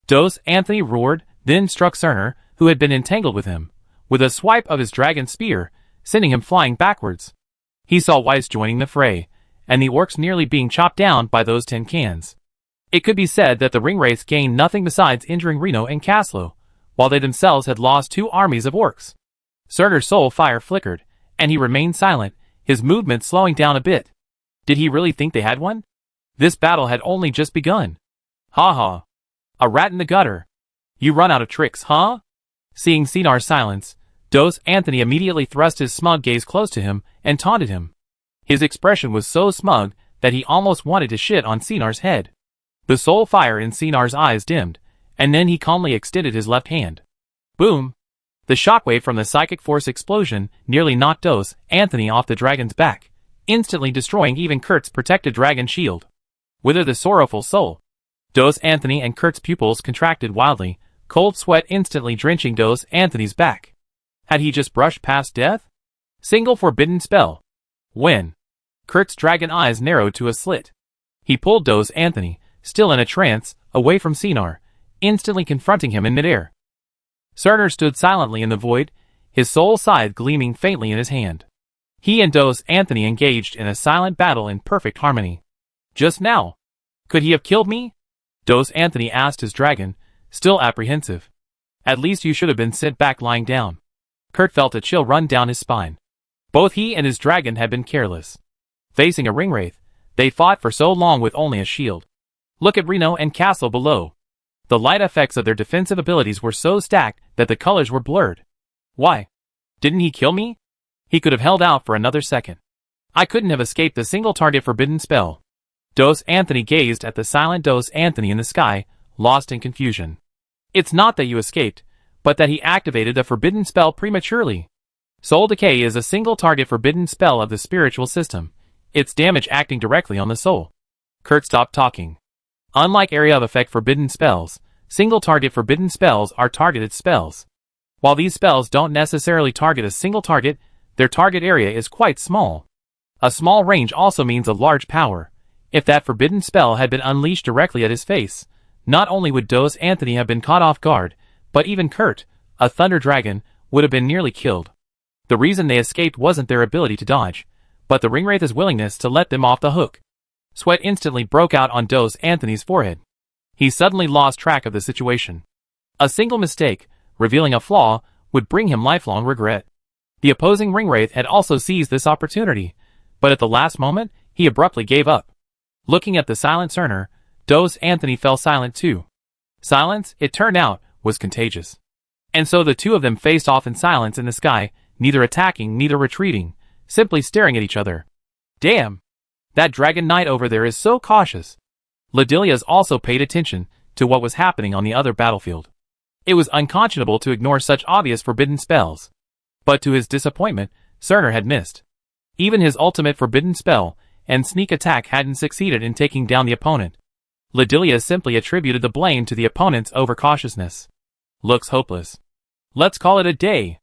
Dos Anthony roared, then struck Cerner, who had been entangled with him, with a swipe of his dragon spear, sending him flying backwards. He saw Weiss joining the fray, and the orcs nearly being chopped down by those tin cans. It could be said that the ring race gained nothing besides injuring Reno and Caslo, while they themselves had lost 2 armies of orcs. Cerner's soul fire flickered, and he remained silent, his movement slowing down a bit. Did he really think they had one? This battle had only just begun. Ha ha. A rat in the gutter. You run out of tricks, huh? Seeing Sinar's silence, Dos Anthony immediately thrust his smug gaze close to him and taunted him. His expression was so smug that he almost wanted to shit on Sinar's head. The soul fire in Sinar's eyes dimmed, and then he calmly extended his left hand. Boom! The shockwave from the psychic force explosion nearly knocked Dos Anthony off the dragon's back, instantly destroying even Kurt's protected dragon shield. Wither the sorrowful soul. Dos Anthony and Kurt's pupils contracted wildly, cold sweat instantly drenching Dos Anthony's back. Had he just brushed past death? Single forbidden spell. When? Kurt's dragon eyes narrowed to a slit. He pulled Dos Anthony, still in a trance, away from Sinar, instantly confronting him in midair. Cerner stood silently in the void, his soul scythe gleaming faintly in his hand. He and Dos Anthony engaged in a silent battle in perfect harmony. Just now. Could he have killed me? Dos Anthony asked his dragon, still apprehensive. At least you should have been sent back lying down. Kurt felt a chill run down his spine. Both he and his dragon had been careless. Facing a ringwraith, they fought for so long with only a shield. Look at Reno and Castle below. The light effects of their defensive abilities were so stacked that the colors were blurred. Why? Didn't he kill me? He could have held out for another second. I couldn't have escaped the single target forbidden spell. Dos Anthony gazed at the silent Dos Anthony in the sky, lost in confusion. It's not that you escaped, but that he activated a forbidden spell prematurely. Soul Decay is a single target forbidden spell of the spiritual system, its damage acting directly on the soul. Kurt stopped talking. Unlike area of effect forbidden spells, single target forbidden spells are targeted spells. While these spells don't necessarily target a single target, their target area is quite small. A small range also means a large power. If that forbidden spell had been unleashed directly at his face, not only would Dos Anthony have been caught off guard, but even Kurt, a thunder dragon, would have been nearly killed. The reason they escaped wasn't their ability to dodge, but the ringwraith's willingness to let them off the hook. Sweat instantly broke out on Dos Anthony's forehead. He suddenly lost track of the situation. A single mistake, revealing a flaw, would bring him lifelong regret. The opposing ringwraith had also seized this opportunity, but at the last moment, he abruptly gave up. Looking at the silent Cerner, Dos Anthony fell silent too. Silence, it turned out, was contagious. And so the two of them faced off in silence in the sky, neither attacking, neither retreating, simply staring at each other. Damn! That dragon knight over there is so cautious. Ledilius also paid attention to what was happening on the other battlefield. It was unconscionable to ignore such obvious forbidden spells. But to his disappointment, Cerner had missed. Even his ultimate forbidden spell and sneak attack hadn't succeeded in taking down the opponent. Ledilius simply attributed the blame to the opponent's overcautiousness. Looks hopeless. Let's call it a day.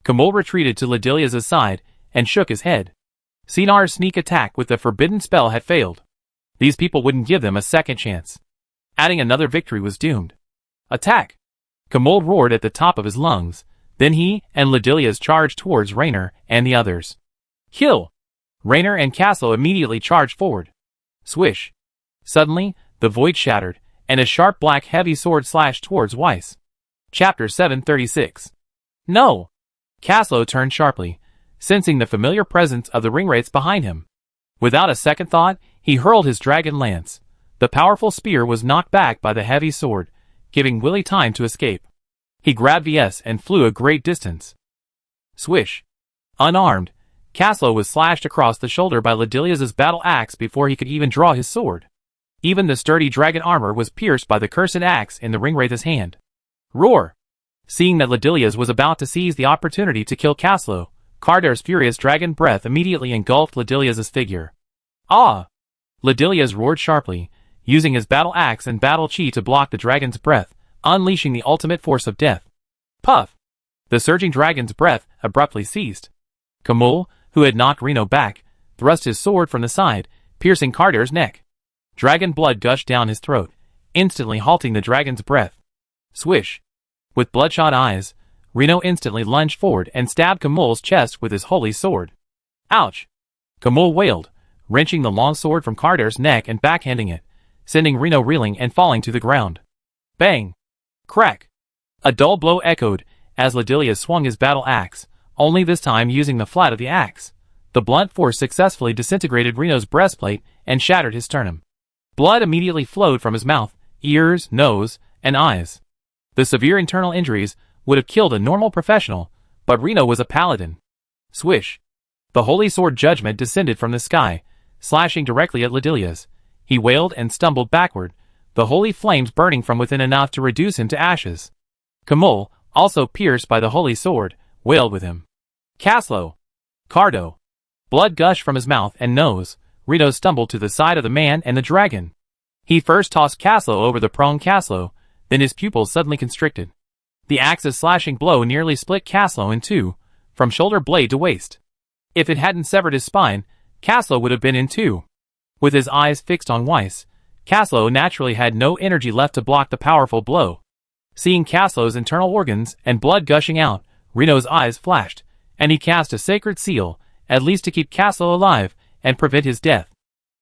Kamol retreated to Ledilius' side and shook his head. Sinar's sneak attack with the forbidden spell had failed. These people wouldn't give them a second chance. Adding another victory was doomed. Attack! Kamol roared at the top of his lungs. Then he and Ledilius charged towards Raynor and the others. Kill! Raynor and Castle immediately charged forward. Swish! Suddenly, the void shattered, and a sharp black heavy sword slashed towards Weiss. Chapter 736. No! Caslo turned sharply, sensing the familiar presence of the ringwraiths behind him. Without a second thought, he hurled his dragon lance. The powerful spear was knocked back by the heavy sword, giving Willie time to escape. He grabbed VS and flew a great distance. Swish! Unarmed, Caslo was slashed across the shoulder by Ledilia's battle axe before he could even draw his sword. Even the sturdy dragon armor was pierced by the cursed axe in the ringwraith's hand. Roar! Seeing that Ledilia's was about to seize the opportunity to kill Caslo, Cardar's furious dragon breath immediately engulfed Ledilia's figure. Ah! Ledilia's roared sharply, using his battle axe and battle chi to block the dragon's breath, unleashing the ultimate force of death. Puff! The surging dragon's breath abruptly ceased. Kamul, who had knocked Reno back, thrust his sword from the side, piercing Cardar's neck. Dragon blood gushed down his throat, instantly halting the dragon's breath. Swish! With bloodshot eyes, Reno instantly lunged forward and stabbed Kamul's chest with his holy sword. Ouch! Kamul wailed, wrenching the long sword from Cardar's neck and backhanding it, sending Reno reeling and falling to the ground. Bang! Crack! A dull blow echoed as Ledilia swung his battle axe, only this time using the flat of the axe. The blunt force successfully disintegrated Reno's breastplate and shattered his sternum. Blood immediately flowed from his mouth, ears, nose, and eyes. The severe internal injuries would have killed a normal professional, but Reno was a paladin. Swish! The holy sword judgment descended from the sky, slashing directly at Ledilia's. He wailed and stumbled backward, the holy flames burning from within enough to reduce him to ashes. Kamul, also pierced by the holy sword, wailed with him. Caslo! Cardo! Blood gushed from his mouth and nose. Reno stumbled to the side of the man and the dragon. He first tossed Caslo over the prone Caslo, then his pupils suddenly constricted. The axe's slashing blow nearly split Caslo in two, from shoulder blade to waist. If it hadn't severed his spine, Caslo would have been in two. With his eyes fixed on Weiss, Caslo naturally had no energy left to block the powerful blow. Seeing Caslo's internal organs and blood gushing out, Reno's eyes flashed, and he cast a sacred seal, at least to keep Caslo alive and prevent his death.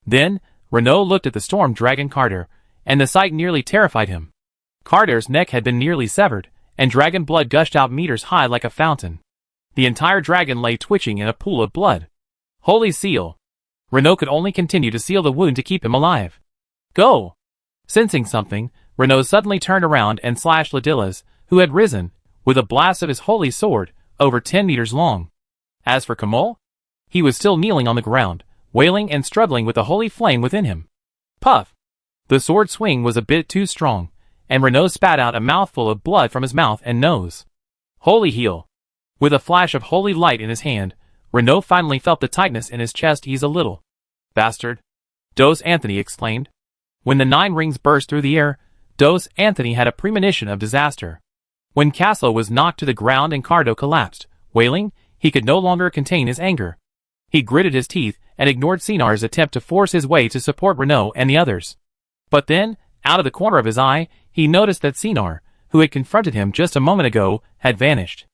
Then, Reno looked at the storm dragon Cardar, and the sight nearly terrified him. Cardar's neck had been nearly severed, and dragon blood gushed out meters high like a fountain. The entire dragon lay twitching in a pool of blood. Holy seal! Reno could only continue to seal the wound to keep him alive. Go! Sensing something, Reno suddenly turned around and slashed Ledilia's, who had risen, with a blast of his holy sword, over 10 meters long. As for Kamul, he was still kneeling on the ground, wailing and struggling with the holy flame within him. Puff! The sword swing was a bit too strong, and Reno spat out a mouthful of blood from his mouth and nose. Holy heal! With a flash of holy light in his hand, Reno finally felt the tightness in his chest ease a little. Bastard! Dos Anthony exclaimed. When the 9 rings burst through the air, Dos Anthony had a premonition of disaster. When Caslo was knocked to the ground and Cardo collapsed, wailing, he could no longer contain his anger. He gritted his teeth and ignored Cinar's attempt to force his way to support Reno and the others. But then, out of the corner of his eye, he noticed that Cinar, who had confronted him just a moment ago, had vanished.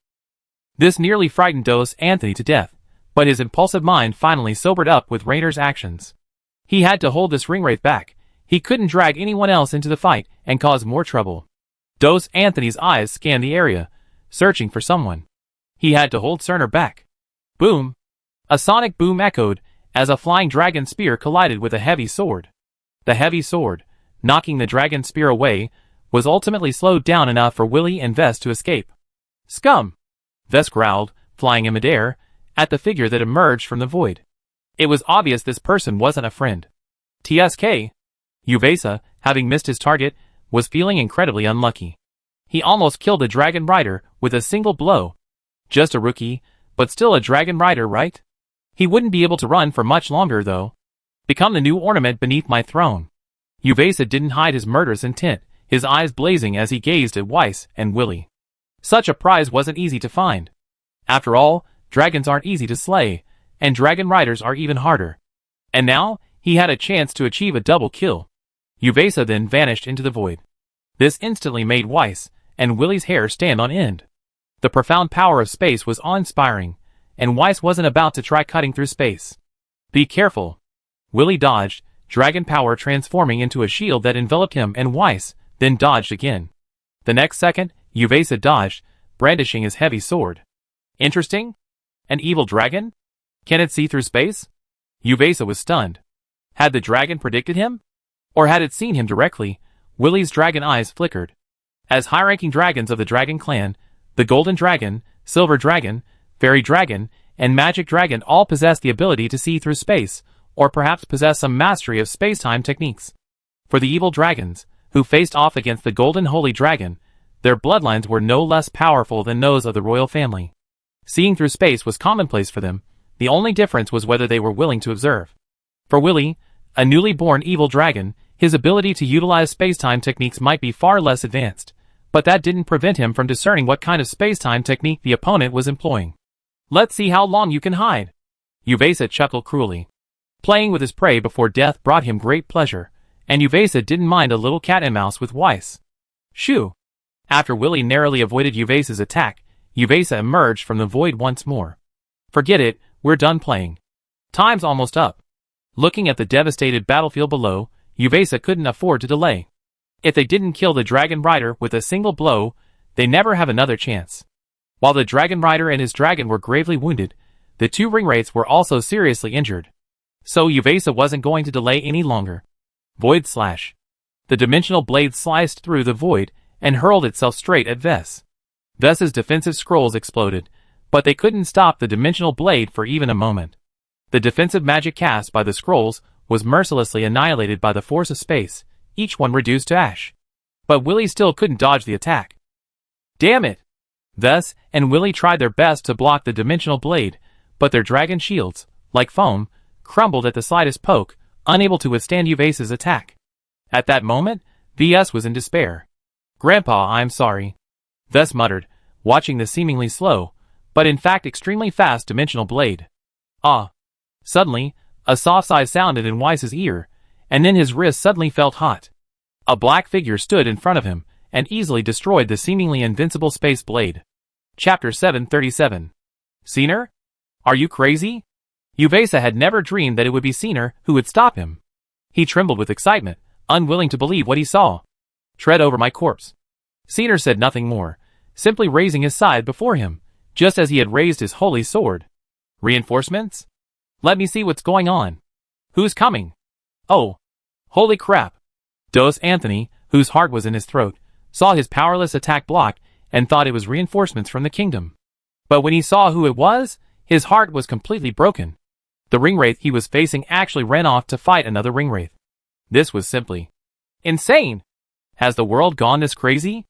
This nearly frightened Dos Anthony to death, but his impulsive mind finally sobered up with Rainer's actions. He had to hold this ringwraith back. He couldn't drag anyone else into the fight and cause more trouble. Dos Anthony's eyes scanned the area, searching for someone. He had to hold Cerner back. Boom! A sonic boom echoed as a flying dragon spear collided with a heavy sword. The heavy sword, knocking the dragon spear away, was ultimately slowed down enough for Willie and Vess to escape. Scum! Vess growled, flying in midair, at the figure that emerged from the void. It was obvious this person wasn't a friend. TSK. Uvesa, having missed his target, was feeling incredibly unlucky. He almost killed the dragon rider with a single blow. Just a rookie, but still a dragon rider, right? He wouldn't be able to run for much longer, though. Become the new ornament beneath my throne. Uvesa didn't hide his murderous intent, his eyes blazing as he gazed at Weiss and Willie. Such a prize wasn't easy to find. After all, dragons aren't easy to slay, and dragon riders are even harder. And now, he had a chance to achieve a double kill. Uvesa then vanished into the void. This instantly made Weiss and Willie's hair stand on end. The profound power of space was awe-inspiring, and Weiss wasn't about to try cutting through space. Be careful. Willie dodged, dragon power transforming into a shield that enveloped him and Weiss, then dodged again. The next second, Uvesa dodged, brandishing his heavy sword. Interesting? An evil dragon? Can it see through space? Uvesa was stunned. Had the dragon predicted him? Or had it seen him directly? Willy's dragon eyes flickered. As high-ranking dragons of the dragon clan, the Golden Dragon, Silver Dragon, Fairy Dragon, and Magic Dragon all possess the ability to see through space, or perhaps possess some mastery of space-time techniques. For the evil dragons, who faced off against the Golden Holy Dragon, their bloodlines were no less powerful than those of the royal family. Seeing through space was commonplace for them, the only difference was whether they were willing to observe. For Willy, a newly born evil dragon, his ability to utilize space-time techniques might be far less advanced, but that didn't prevent him from discerning what kind of space-time technique the opponent was employing. Let's see how long you can hide. Uvesa chuckled cruelly. Playing with his prey before death brought him great pleasure, and Uvesa didn't mind a little cat and mouse with Weiss. Shoo! After Willy narrowly avoided Uvesa's attack, Uvesa emerged from the void once more. Forget it, we're done playing. Time's almost up. Looking at the devastated battlefield below, Uvesa couldn't afford to delay. If they didn't kill the Dragon Rider with a single blow, they never have another chance. While the Dragon Rider and his dragon were gravely wounded, the two ringwraiths were also seriously injured. So Uvesa wasn't going to delay any longer. Void Slash. The dimensional blade sliced through the void and hurled itself straight at Vess. Vess's defensive scrolls exploded, but they couldn't stop the dimensional blade for even a moment. The defensive magic cast by the scrolls was mercilessly annihilated by the force of space, each one reduced to ash. But Willy still couldn't dodge the attack. Damn it! Vess and Willy tried their best to block the dimensional blade, but their dragon shields, like foam, crumbled at the slightest poke, unable to withstand Uvesa's attack. At that moment, VS was in despair. Grandpa, I'm sorry. Vess muttered, watching the seemingly slow, but in fact extremely fast dimensional blade. Ah! Suddenly, a soft sigh sounded in Weiss's ear, and then his wrist suddenly felt hot. A black figure stood in front of him, and easily destroyed the seemingly invincible space blade. Chapter 737. Scener? Are you crazy? Uvesa had never dreamed that it would be Scener who would stop him. He trembled with excitement, unwilling to believe what he saw. Tread over my corpse. Scener said nothing more, simply raising his scythe before him, just as he had raised his holy sword. Reinforcements? Let me see what's going on. Who's coming? Oh. Holy crap. Dos Anthony, whose heart was in his throat, saw his powerless attack blocked and thought it was reinforcements from the kingdom. But when he saw who it was, his heart was completely broken. The ringwraith he was facing actually ran off to fight another ringwraith. This was simply insane. Has the world gone this crazy?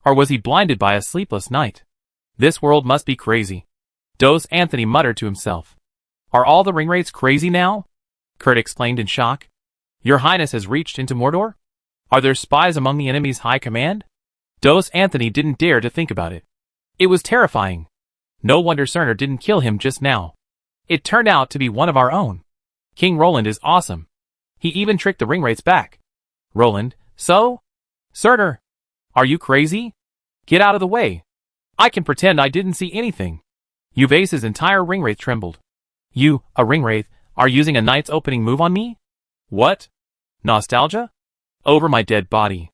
Or was he blinded by a sleepless night? This world must be crazy. Dos Anthony muttered to himself. Are all the ringwraiths crazy now? Kurt exclaimed in shock. Your Highness has reached into Mordor? Are there spies among the enemy's high command? Dos Anthony didn't dare to think about it. It was terrifying. No wonder Cerner didn't kill him just now. It turned out to be one of our own. King Roland is awesome. He even tricked the ringwraiths back. Roland, so? Cerner, are you crazy? Get out of the way. I can pretend I didn't see anything. Uvesa's entire ringwraith trembled. You, a ringwraith, are using a knight's opening move on me? What? Nostalgia? Over my dead body.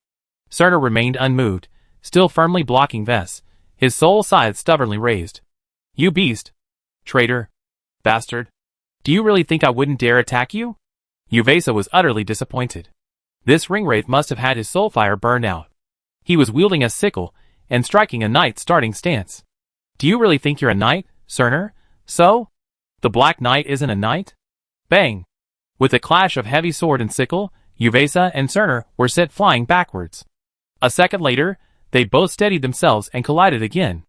Cerner remained unmoved, still firmly blocking Vess, his soul scythe stubbornly raised. You beast. Traitor. Bastard. Do you really think I wouldn't dare attack you? Uvesa was utterly disappointed. This ringwraith must have had his soul fire burned out. He was wielding a sickle and striking a knight's starting stance. Do you really think you're a knight, Cerner? So? The Black Knight isn't a knight? Bang! With a clash of heavy sword and sickle, Uvesa and Cerner were sent flying backwards. A second later, they both steadied themselves and collided again.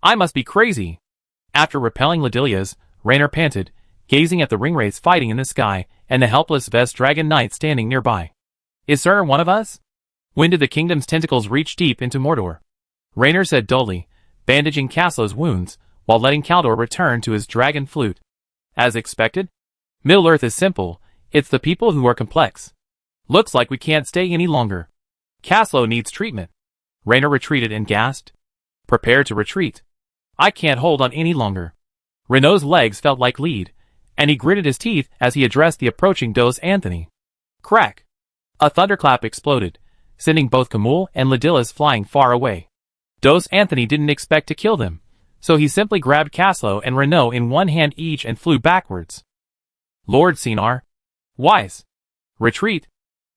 I must be crazy! After repelling Ladilia's, Raynor panted, gazing at the ringwraiths fighting in the sky and the helpless Vess Dragon Knight standing nearby. Is Cerner one of us? When did the kingdom's tentacles reach deep into Mordor? Raynor said dully, bandaging Caslo's wounds, while letting Kaldor return to his dragon flute. As expected? Middle-earth is simple, it's the people who are complex. Looks like we can't stay any longer. Caslo needs treatment. Raynor retreated and gasped. Prepare to retreat. I can't hold on any longer. Renault's legs felt like lead, and he gritted his teeth as he addressed the approaching Dos Anthony. Crack! A thunderclap exploded, sending both Camul and Ladilis flying far away. Dos Anthony didn't expect to kill them, So he simply grabbed Caslo and Renault in one hand each and flew backwards. Lord Sinar. Wise. Retreat.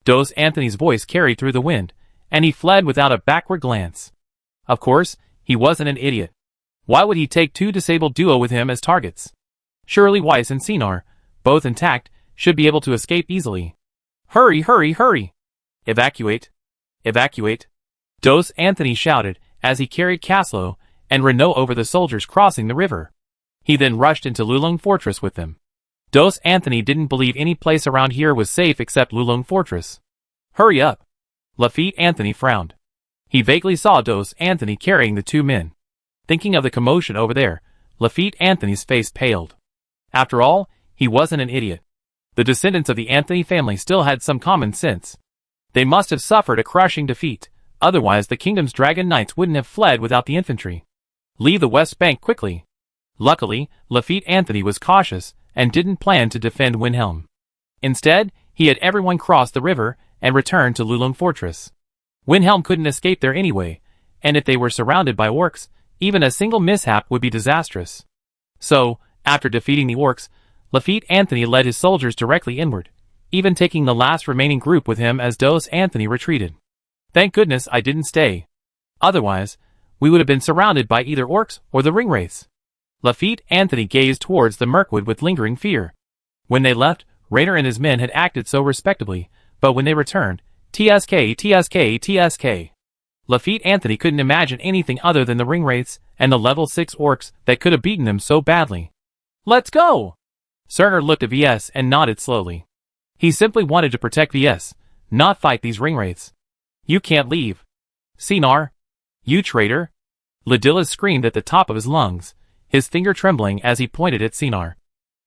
Dos Anthony's voice carried through the wind, and he fled without a backward glance. Of course, he wasn't an idiot. Why would he take two disabled duo with him as targets? Surely Weiss and Sinar, both intact, should be able to escape easily. Hurry, hurry, hurry! Evacuate! Evacuate! Dos Anthony shouted as he carried Caslo and Renault over the soldiers crossing the river. He then rushed into Lulong Fortress with them. Dos Anthony didn't believe any place around here was safe except Lulong Fortress. Hurry up! Lafitte Anthony frowned. He vaguely saw Dos Anthony carrying the two men. Thinking of the commotion over there, Lafitte Anthony's face paled. After all, he wasn't an idiot. The descendants of the Anthony family still had some common sense. They must have suffered a crushing defeat, otherwise the kingdom's dragon knights wouldn't have fled without the infantry. Leave the west bank quickly. Luckily, Lafitte Anthony was cautious and didn't plan to defend Wilhelm. Instead, he had everyone cross the river and return to Lulong Fortress. Wilhelm couldn't escape there anyway, and if they were surrounded by orcs, even a single mishap would be disastrous. So, after defeating the orcs, Lafitte Anthony led his soldiers directly inward, even taking the last remaining group with him as Dos Anthony retreated. Thank goodness I didn't stay. Otherwise, we would have been surrounded by either orcs or the ringwraiths. Lafitte Anthony gazed towards the Mirkwood with lingering fear. When they left, Raynor and his men had acted so respectably, but when they returned, TSK, TSK, TSK. Lafitte Anthony couldn't imagine anything other than the ringwraiths and the level 6 orcs that could have beaten them so badly. Let's go! Cerner looked at VS and nodded slowly. He simply wanted to protect VS, not fight these ringwraiths. You can't leave. Sinar. You traitor. Ladilla screamed at the top of his lungs, his finger trembling as he pointed at Sinar.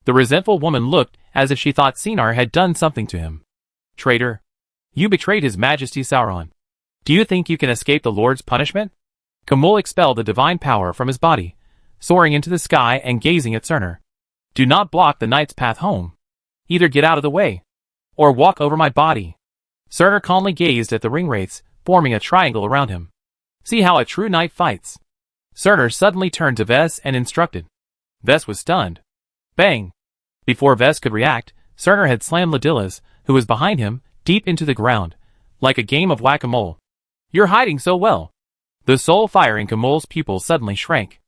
The resentful woman looked as if she thought Sinar had done something to him. Traitor. You betrayed His Majesty Sauron. Do you think you can escape the Lord's punishment? Kamul expelled the divine power from his body, soaring into the sky and gazing at Cerner. Do not block the knight's path home. Either get out of the way, or walk over my body. Cerner calmly gazed at the ringwraiths, forming a triangle around him. See how a true knight fights. Cerner suddenly turned to Ves and instructed. Ves was stunned. Bang! Before Ves could react, Cerner had slammed Ladilla's, who was behind him, deep into the ground, like a game of whack-a-mole. You're hiding so well. The soul fire in Kamul's pupils suddenly shrank.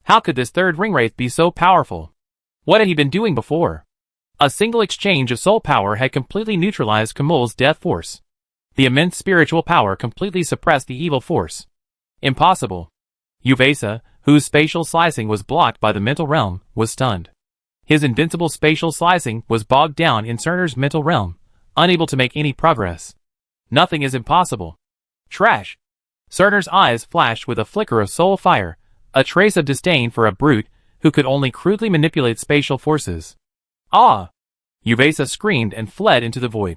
How could this third ringwraith be so powerful? What had he been doing before? A single exchange of soul power had completely neutralized Kamul's death force. The immense spiritual power completely suppressed the evil force. Impossible. Uvesa, whose spatial slicing was blocked by the mental realm, was stunned. His invincible spatial slicing was bogged down in Cerner's mental realm, unable to make any progress. Nothing is impossible. Trash. Cerner's eyes flashed with a flicker of soul fire, a trace of disdain for a brute who could only crudely manipulate spatial forces. Ah! Uvesa screamed and fled into the void.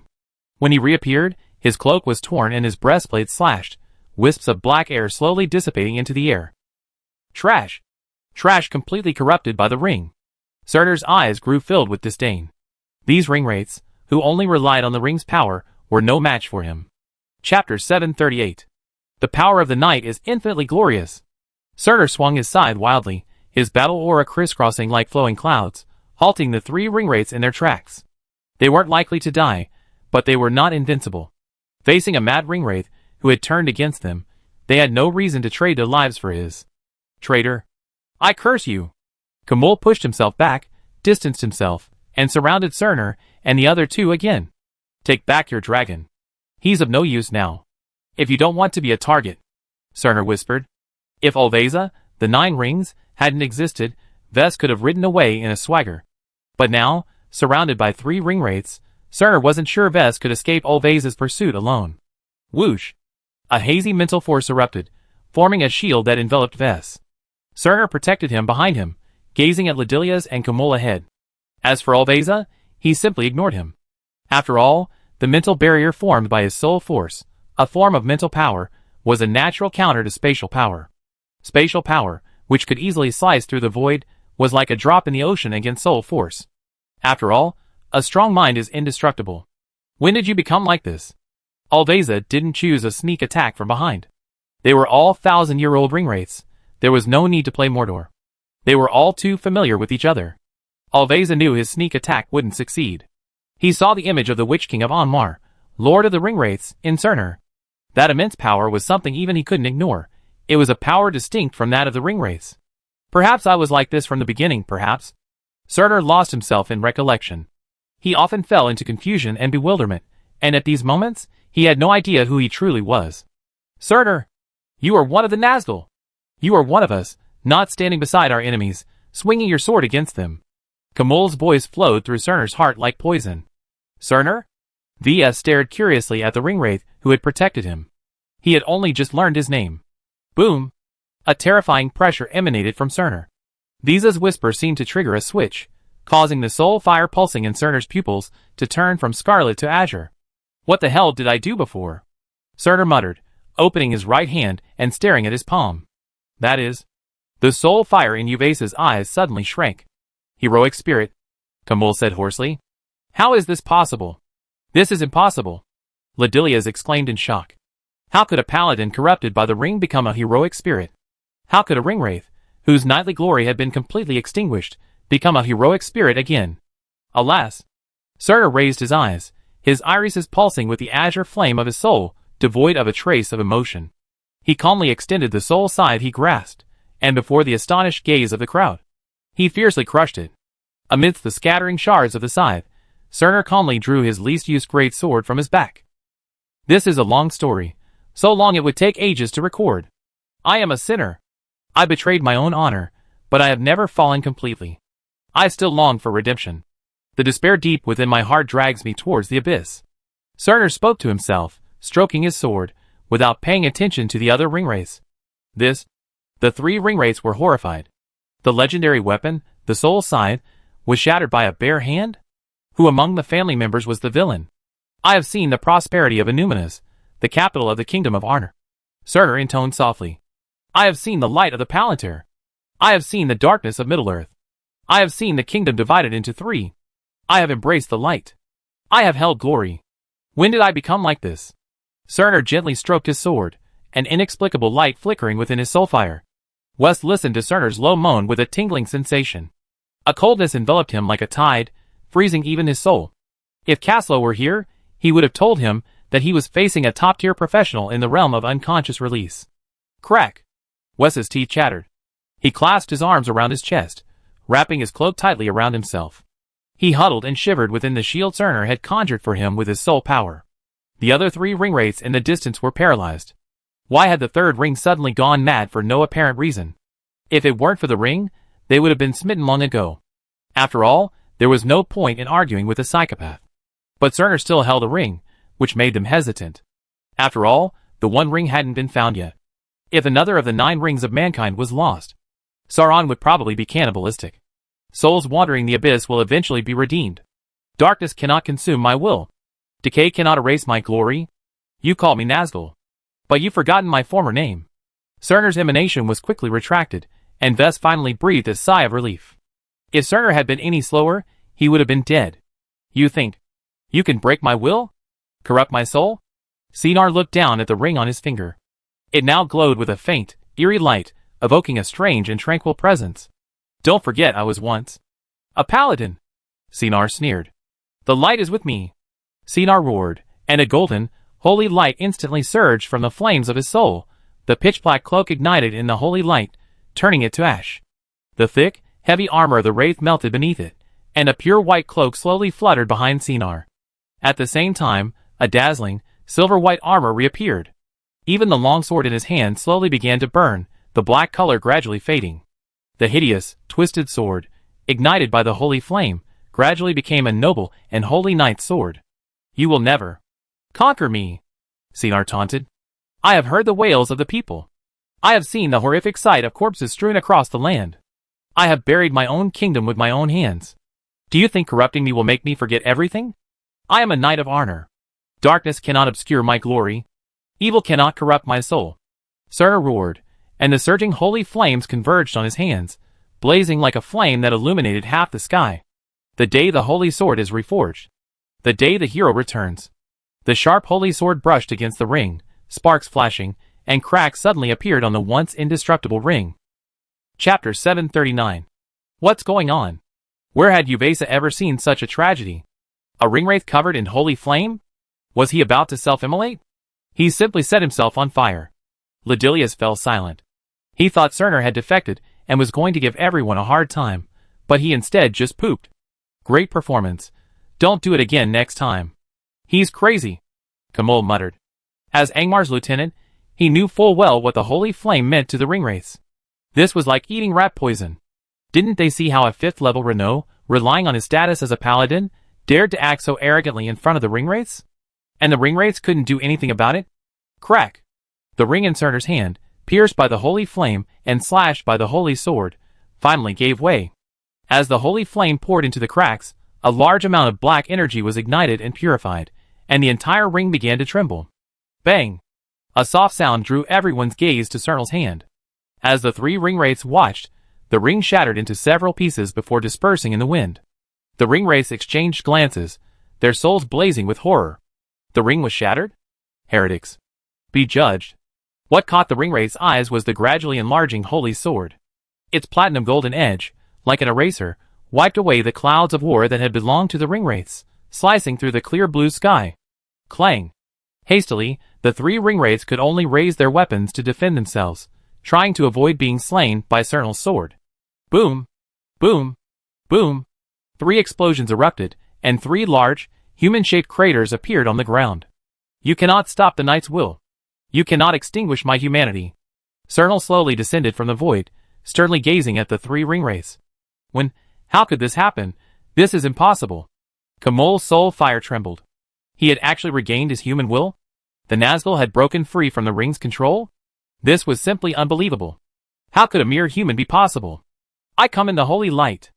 When he reappeared, his cloak was torn and his breastplate slashed, wisps of black air slowly dissipating into the air. Trash. Trash completely corrupted by the ring. Cerner's eyes grew filled with disdain. These ringwraiths, who only relied on the ring's power, were no match for him. Chapter 738. The power of the night is infinitely glorious. Cerner swung his scythe wildly, his battle aura crisscrossing like flowing clouds, halting the three ringwraiths in their tracks. They weren't likely to die, but they were not invincible. Facing a mad ringwraith who had turned against them, they had no reason to trade their lives for his. Traitor. I curse you. Kamul pushed himself back, distanced himself, and surrounded Cerner and the other two again. Take back your dragon. He's of no use now. If you don't want to be a target. Cerner whispered. If Olveza, the 9 rings, hadn't existed, Ves could have ridden away in a swagger. But now, surrounded by 3 ringwraiths, Cerner wasn't sure Ves could escape Olveza's pursuit alone. Whoosh! A hazy mental force erupted, forming a shield that enveloped Ves. Cerner protected him behind him, gazing at Ladilia's and Kamul ahead. As for Olveza, he simply ignored him. After all, the mental barrier formed by his soul force, a form of mental power, was a natural counter to spatial power. Spatial power, which could easily slice through the void, was like a drop in the ocean against soul force. After all, a strong mind is indestructible. When did you become like this? Olveza didn't choose a sneak attack from behind. They were all 1,000-year-old ringwraiths. There was no need to play Mordor. They were all too familiar with each other. Alveza knew his sneak attack wouldn't succeed. He saw the image of the Witch King of Anmar, Lord of the Ringwraiths, in Cerner. That immense power was something even he couldn't ignore. It was a power distinct from that of the Ringwraiths. Perhaps I was like this from the beginning, perhaps. Cerner lost himself in recollection. He often fell into confusion and bewilderment, and at these moments, he had no idea who he truly was. Cerner! You are one of the Nazgul! You are one of us, not standing beside our enemies, swinging your sword against them. Kamul's voice flowed through Cerner's heart like poison. Cerner? Via stared curiously at the Ringwraith who had protected him. He had only just learned his name. Boom! A terrifying pressure emanated from Cerner. Visa's whisper seemed to trigger a switch, causing the soul fire pulsing in Cerner's pupils to turn from scarlet to azure. What the hell did I do before? Cerner muttered, opening his right hand and staring at his palm. That is. The soul fire in Uvasa's eyes suddenly shrank. Heroic spirit, Kamul said hoarsely. How is this possible? This is impossible. Ladilias exclaimed in shock. How could a paladin corrupted by the ring become a heroic spirit? How could a ringwraith, whose knightly glory had been completely extinguished, become a heroic spirit again? Alas! Cerner raised his eyes, his irises pulsing with the azure flame of his soul, devoid of a trace of emotion. He calmly extended the soul scythe he grasped, and before the astonished gaze of the crowd, he fiercely crushed it. Amidst the scattering shards of the scythe, Cerner calmly drew his least-used great sword from his back. This is a long story, so long it would take ages to record. I am a sinner. I betrayed my own honor, but I have never fallen completely. I still long for redemption. The despair deep within my heart drags me towards the abyss. Cerner spoke to himself, stroking his sword, without paying attention to the other ringwraiths. The three ringwraiths were horrified. The legendary weapon, the soul scythe, was shattered by a bare hand? Who among the family members was the villain? I have seen the prosperity of Inuminas, the capital of the kingdom of Arnor. Cerner intoned softly. I have seen the light of the Palantir. I have seen the darkness of Middle-earth. I have seen the kingdom divided into three. I have embraced the light. I have held glory. When did I become like this? Cerner gently stroked his sword, an inexplicable light flickering within his soulfire. Wes listened to Cerner's low moan with a tingling sensation. A coldness enveloped him like a tide, freezing even his soul. If Caslow were here, he would have told him that he was facing a top-tier professional in the realm of unconscious release. Crack! Wes's teeth chattered. He clasped his arms around his chest, wrapping his cloak tightly around himself. He huddled and shivered within the shield Cerner had conjured for him with his soul power. The other three ringwraiths in the distance were paralyzed. Why had the third ring suddenly gone mad for no apparent reason? If it weren't for the ring, they would have been smitten long ago. After all, there was no point in arguing with a psychopath. But Cerner still held a ring, which made them hesitant. After all, the one ring hadn't been found yet. If another of the 9 rings of mankind was lost, Sauron would probably be cannibalistic. Souls wandering the abyss will eventually be redeemed. Darkness cannot consume my will. Decay cannot erase my glory. You call me Nazgul. But you've forgotten my former name. Cerner's emanation was quickly retracted, and Ves finally breathed a sigh of relief. If Cerner had been any slower, he would have been dead. You think you can break my will? Corrupt my soul? Sinar looked down at the ring on his finger. It now glowed with a faint, eerie light, evoking a strange and tranquil presence. Don't forget I was once a paladin. Sinar sneered. The light is with me. Sinar roared, and a golden, holy light instantly surged from the flames of his soul. The pitch-black cloak ignited in the holy light, turning it to ash. The thick, heavy armor of the wraith melted beneath it, and a pure white cloak slowly fluttered behind Sinar. At the same time, a dazzling, silver-white armor reappeared. Even the longsword in his hand slowly began to burn, the black color gradually fading. The hideous, twisted sword, ignited by the holy flame, gradually became a noble and holy knight's sword. You will never conquer me, Sinar taunted. I have heard the wails of the people. I have seen the horrific sight of corpses strewn across the land. I have buried my own kingdom with my own hands. Do you think corrupting me will make me forget everything? I am a knight of honor. Darkness cannot obscure my glory. Evil cannot corrupt my soul. Cerner roared, and the surging holy flames converged on his hands, blazing like a flame that illuminated half the sky. The day the holy sword is reforged. The day the hero returns. The sharp holy sword brushed against the ring, sparks flashing, and cracks suddenly appeared on the once indestructible ring. Chapter 739. What's going on? Where had Uvesa ever seen such a tragedy? A ringwraith covered in holy flame? Was he about to self-immolate? He simply set himself on fire. Ledilius fell silent. He thought Cerner had defected and was going to give everyone a hard time, but he instead just pooped. Great performance. Don't do it again next time. He's crazy, Kamul muttered. As Angmar's lieutenant, he knew full well what the holy flame meant to the ringwraiths. This was like eating rat poison. Didn't they see how a 5th-level Renault, relying on his status as a paladin, dared to act so arrogantly in front of the ringwraiths? And the ringwraiths couldn't do anything about it? Crack! The ring in Cerner's hand, pierced by the holy flame and slashed by the holy sword, finally gave way. As the holy flame poured into the cracks, a large amount of black energy was ignited and purified, and the entire ring began to tremble. Bang! A soft sound drew everyone's gaze to Cerner's hand. As the 3 ringwraiths watched, the ring shattered into several pieces before dispersing in the wind. The ringwraiths exchanged glances, their souls blazing with horror. The ring was shattered? Heretics. Be judged. What caught the ringwraith's eyes was the gradually enlarging holy sword. Its platinum golden edge, like an eraser, wiped away the clouds of war that had belonged to the ringwraiths, slicing through the clear blue sky. Clang! Hastily, the 3 ringwraiths could only raise their weapons to defend themselves, trying to avoid being slain by Cerner's sword. Boom! Boom! Boom! 3 explosions erupted, and 3 large, human-shaped craters appeared on the ground. You cannot stop the Knight's will. You cannot extinguish my humanity. Cerner slowly descended from the void, sternly gazing at the 3 ringwraiths. How could this happen? This is impossible. Kamul's soul fire trembled. He had actually regained his human will? The Nazgul had broken free from the ring's control? This was simply unbelievable. How could a mere human be possible? I come in the holy light,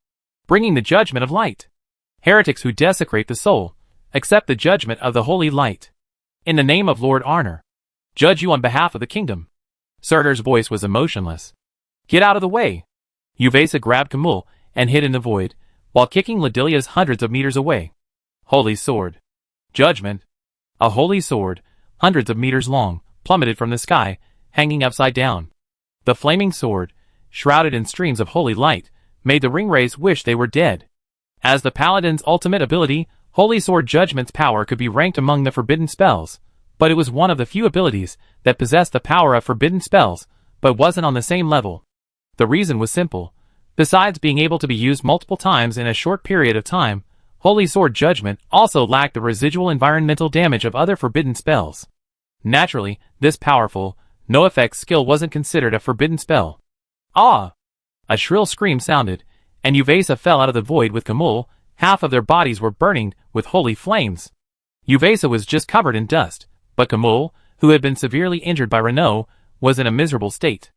bringing the judgment of light. Heretics who desecrate the soul, accept the judgment of the holy light. In the name of Lord Arner, judge you on behalf of the kingdom. Cerner's voice was emotionless. Get out of the way. Uvesa grabbed Kamul and hid in the void, while kicking Ledilius hundreds of meters away. Holy sword. Judgment. A holy sword, hundreds of meters long, plummeted from the sky, hanging upside down. The flaming sword, shrouded in streams of holy light, made the ringwraiths wish they were dead. As the paladin's ultimate ability, Holy Sword Judgment's power could be ranked among the forbidden spells, but it was one of the few abilities that possessed the power of forbidden spells, but wasn't on the same level. The reason was simple. Besides being able to be used multiple times in a short period of time, Holy Sword Judgment also lacked the residual environmental damage of other forbidden spells. Naturally, this powerful, no-effect skill wasn't considered a forbidden spell. Ah! A shrill scream sounded, and Uvesa fell out of the void with Kamul. Half of their bodies were burning with holy flames. Uvesa was just covered in dust, but Kamul, who had been severely injured by Renault, was in a miserable state.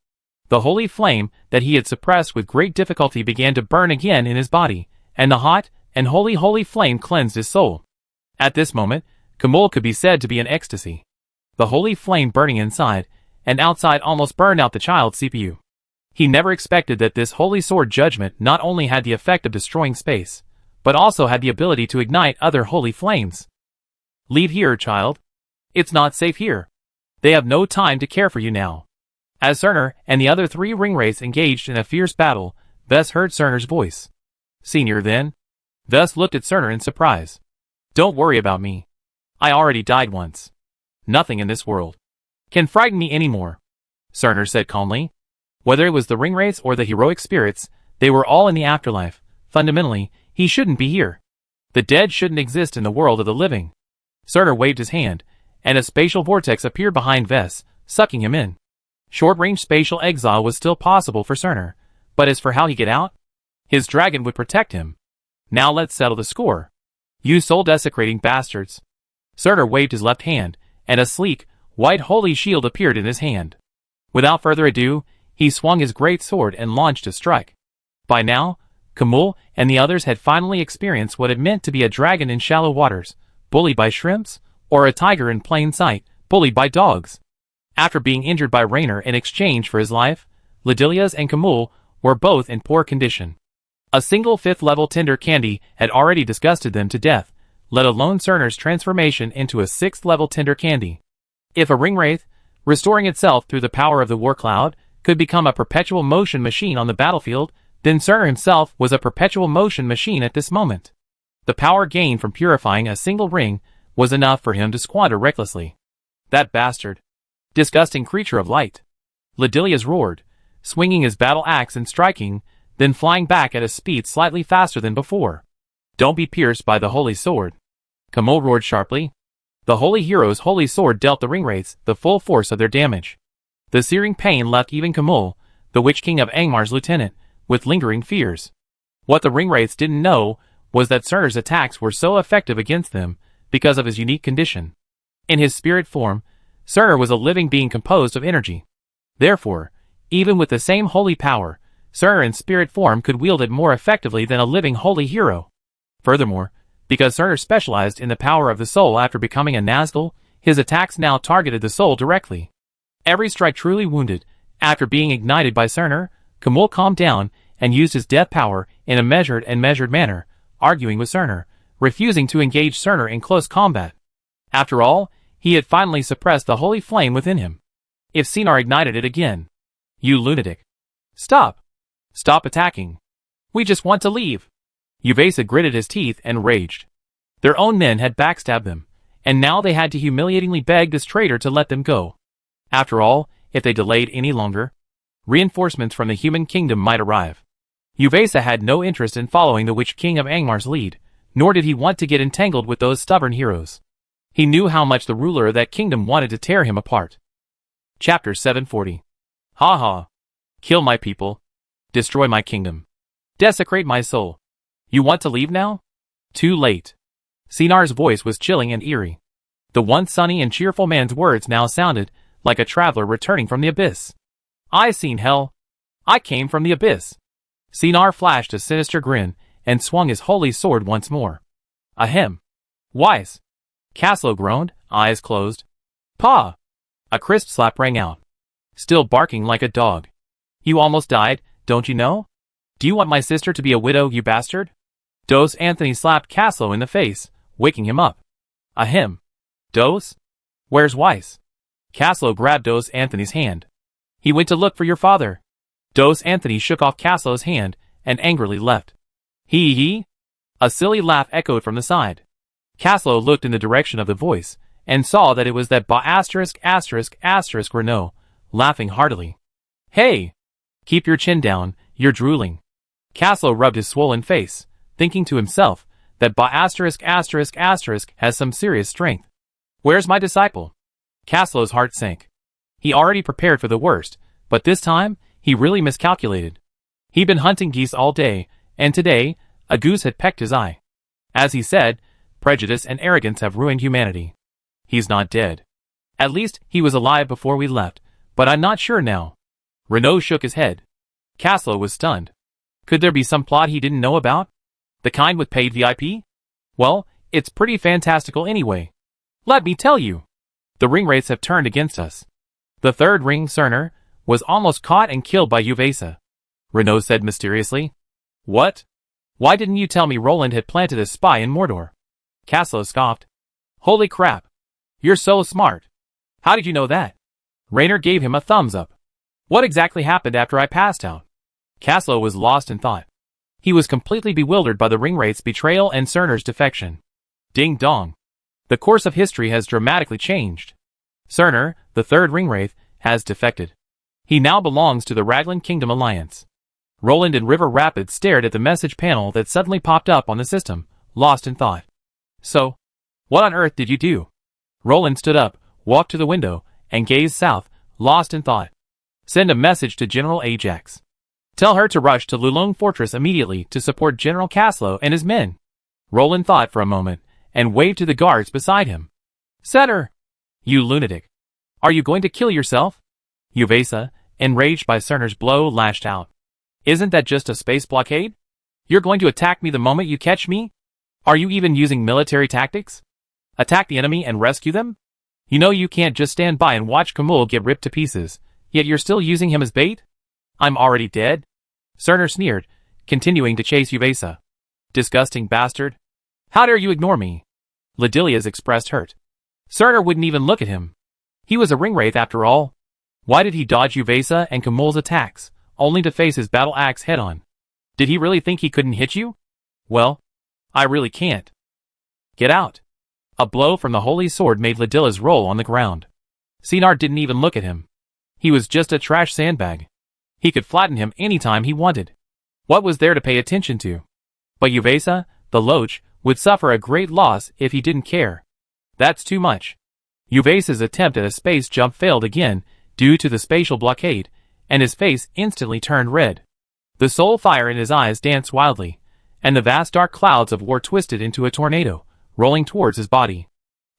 The holy flame that he had suppressed with great difficulty began to burn again in his body, and the hot and holy flame cleansed his soul. At this moment, Kamul could be said to be in ecstasy. The holy flame burning inside and outside almost burned out the child's CPU. He never expected that this holy sword judgment not only had the effect of destroying space, but also had the ability to ignite other holy flames. Leave here, child. It's not safe here. They have no time to care for you now. As Cerner and the other 3 ringwraiths engaged in a fierce battle, Vess heard Cerner's voice. Senior then? Vess looked at Cerner in surprise. Don't worry about me. I already died once. Nothing in this world can frighten me anymore, Cerner said calmly. Whether it was the ringwraiths or the heroic spirits, they were all in the afterlife. Fundamentally, he shouldn't be here. The dead shouldn't exist in the world of the living. Cerner waved his hand, and a spatial vortex appeared behind Vess, sucking him in. Short-range spatial exile was still possible for Cerner, but as for how he get out, his dragon would protect him. Now let's settle the score. You soul-desecrating bastards. Cerner waved his left hand, and a sleek, white holy shield appeared in his hand. Without further ado, he swung his great sword and launched a strike. By now, Kamul and the others had finally experienced what it meant to be a dragon in shallow waters, bullied by shrimps, or a tiger in plain sight, bullied by dogs. After being injured by Raynor in exchange for his life, Ledilius and Kamul were both in poor condition. A single 5th-level tender candy had already disgusted them to death, let alone Cerner's transformation into a 6th-level tender candy. If a ringwraith, restoring itself through the power of the war cloud, could become a perpetual motion machine on the battlefield, then Cerner himself was a perpetual motion machine at this moment. The power gained from purifying a single ring was enough for him to squander recklessly. That bastard. Disgusting creature of light. Ledilius roared, swinging his battle axe and striking, then flying back at a speed slightly faster than before. Don't be pierced by the holy sword. Kamul roared sharply. The holy hero's holy sword dealt the ringwraiths the full force of their damage. The searing pain left even Kamul, the Witch King of Angmar's lieutenant, with lingering fears. What the ringwraiths didn't know was that Cerner's attacks were so effective against them because of his unique condition. In his spirit form, Cerner was a living being composed of energy. Therefore, even with the same holy power, Cerner in spirit form could wield it more effectively than a living holy hero. Furthermore, because Cerner specialized in the power of the soul after becoming a Nazgul, his attacks now targeted the soul directly. Every strike truly wounded. After being ignited by Cerner, Kamul calmed down and used his death power in a measured manner, arguing with Cerner, refusing to engage Cerner in close combat. After all, he had finally suppressed the holy flame within him. If Cinar ignited it again. You lunatic. Stop. Stop attacking. We just want to leave. Uvesa gritted his teeth and raged. Their own men had backstabbed them, and now they had to humiliatingly beg this traitor to let them go. After all, if they delayed any longer, reinforcements from the human kingdom might arrive. Uvesa had no interest in following the Witch King of Angmar's lead, nor did he want to get entangled with those stubborn heroes. He knew how much the ruler of that kingdom wanted to tear him apart. Chapter 740. Ha ha. Kill my people. Destroy my kingdom. Desecrate my soul. You want to leave now? Too late. Cinar's voice was chilling and eerie. The once sunny and cheerful man's words now sounded like a traveler returning from the abyss. I seen hell. I came from the abyss. Cinar flashed a sinister grin and swung his holy sword once more. Ahem. Wise. Caslo groaned, eyes closed. Paw! A crisp slap rang out. Still barking like a dog. You almost died, don't you know? Do you want my sister to be a widow, you bastard? Dos Anthony slapped Caslo in the face, waking him up. Ahem. Dos? Where's Weiss? Caslo grabbed Dos Anthony's hand. He went to look for your father. Dos Anthony shook off Caslo's hand and angrily left. He? A silly laugh echoed from the side. Caslo looked in the direction of the voice and saw that it was that Renault, laughing heartily. Hey! Keep your chin down, you're drooling. Caslo rubbed his swollen face, thinking to himself that has some serious strength. Where's my disciple? Caslo's heart sank. He already prepared for the worst, but this time, he really miscalculated. He'd been hunting geese all day, and today, a goose had pecked his eye. As he said, prejudice and arrogance have ruined humanity. He's not dead. At least, he was alive before we left, but I'm not sure now. Renault shook his head. Caslo was stunned. Could there be some plot he didn't know about? The kind with paid VIP? Well, it's pretty fantastical anyway. Let me tell you. The ringwraiths have turned against us. The third ring, Cerner, was almost caught and killed by Uvesa. Renault said mysteriously. What? Why didn't you tell me Roland had planted a spy in Mordor? Caslo scoffed. Holy crap. You're so smart. How did you know that? Raynor gave him a thumbs up. What exactly happened after I passed out? Caslo was lost in thought. He was completely bewildered by the ringwraith's betrayal and Cerner's defection. Ding dong. The course of history has dramatically changed. Cerner, the third ringwraith, has defected. He now belongs to the Raglan Kingdom Alliance. Roland and River Rapids stared at the message panel that suddenly popped up on the system, lost in thought. So, what on earth did you do? Roland stood up, walked to the window, and gazed south, lost in thought. Send a message to General Ajax. Tell her to rush to Lulong Fortress immediately to support General Caslo and his men. Roland thought for a moment, and waved to the guards beside him. Setter! You lunatic. Are you going to kill yourself? Uvesa, enraged by Cerner's blow, lashed out. Isn't that just a space blockade? You're going to attack me the moment you catch me? Are you even using military tactics? Attack the enemy and rescue them? You know you can't just stand by and watch Kamul get ripped to pieces, yet you're still using him as bait? I'm already dead? Cerner sneered, continuing to chase Uvesa. Disgusting bastard. How dare you ignore me? Ledilius expressed hurt. Cerner wouldn't even look at him. He was a ringwraith after all. Why did he dodge Uvesa and Kamul's attacks, only to face his battle axe head-on? Did he really think he couldn't hit you? Well, I really can't. Get out. A blow from the holy sword made Ladilla's roll on the ground. Sinar didn't even look at him. He was just a trash sandbag. He could flatten him anytime he wanted. What was there to pay attention to? But Uvesa, the loach, would suffer a great loss if he didn't care. That's too much. Uvesa's attempt at a space jump failed again due to the spatial blockade, and his face instantly turned red. The soul fire in his eyes danced wildly, and the vast dark clouds of war twisted into a tornado, rolling towards his body.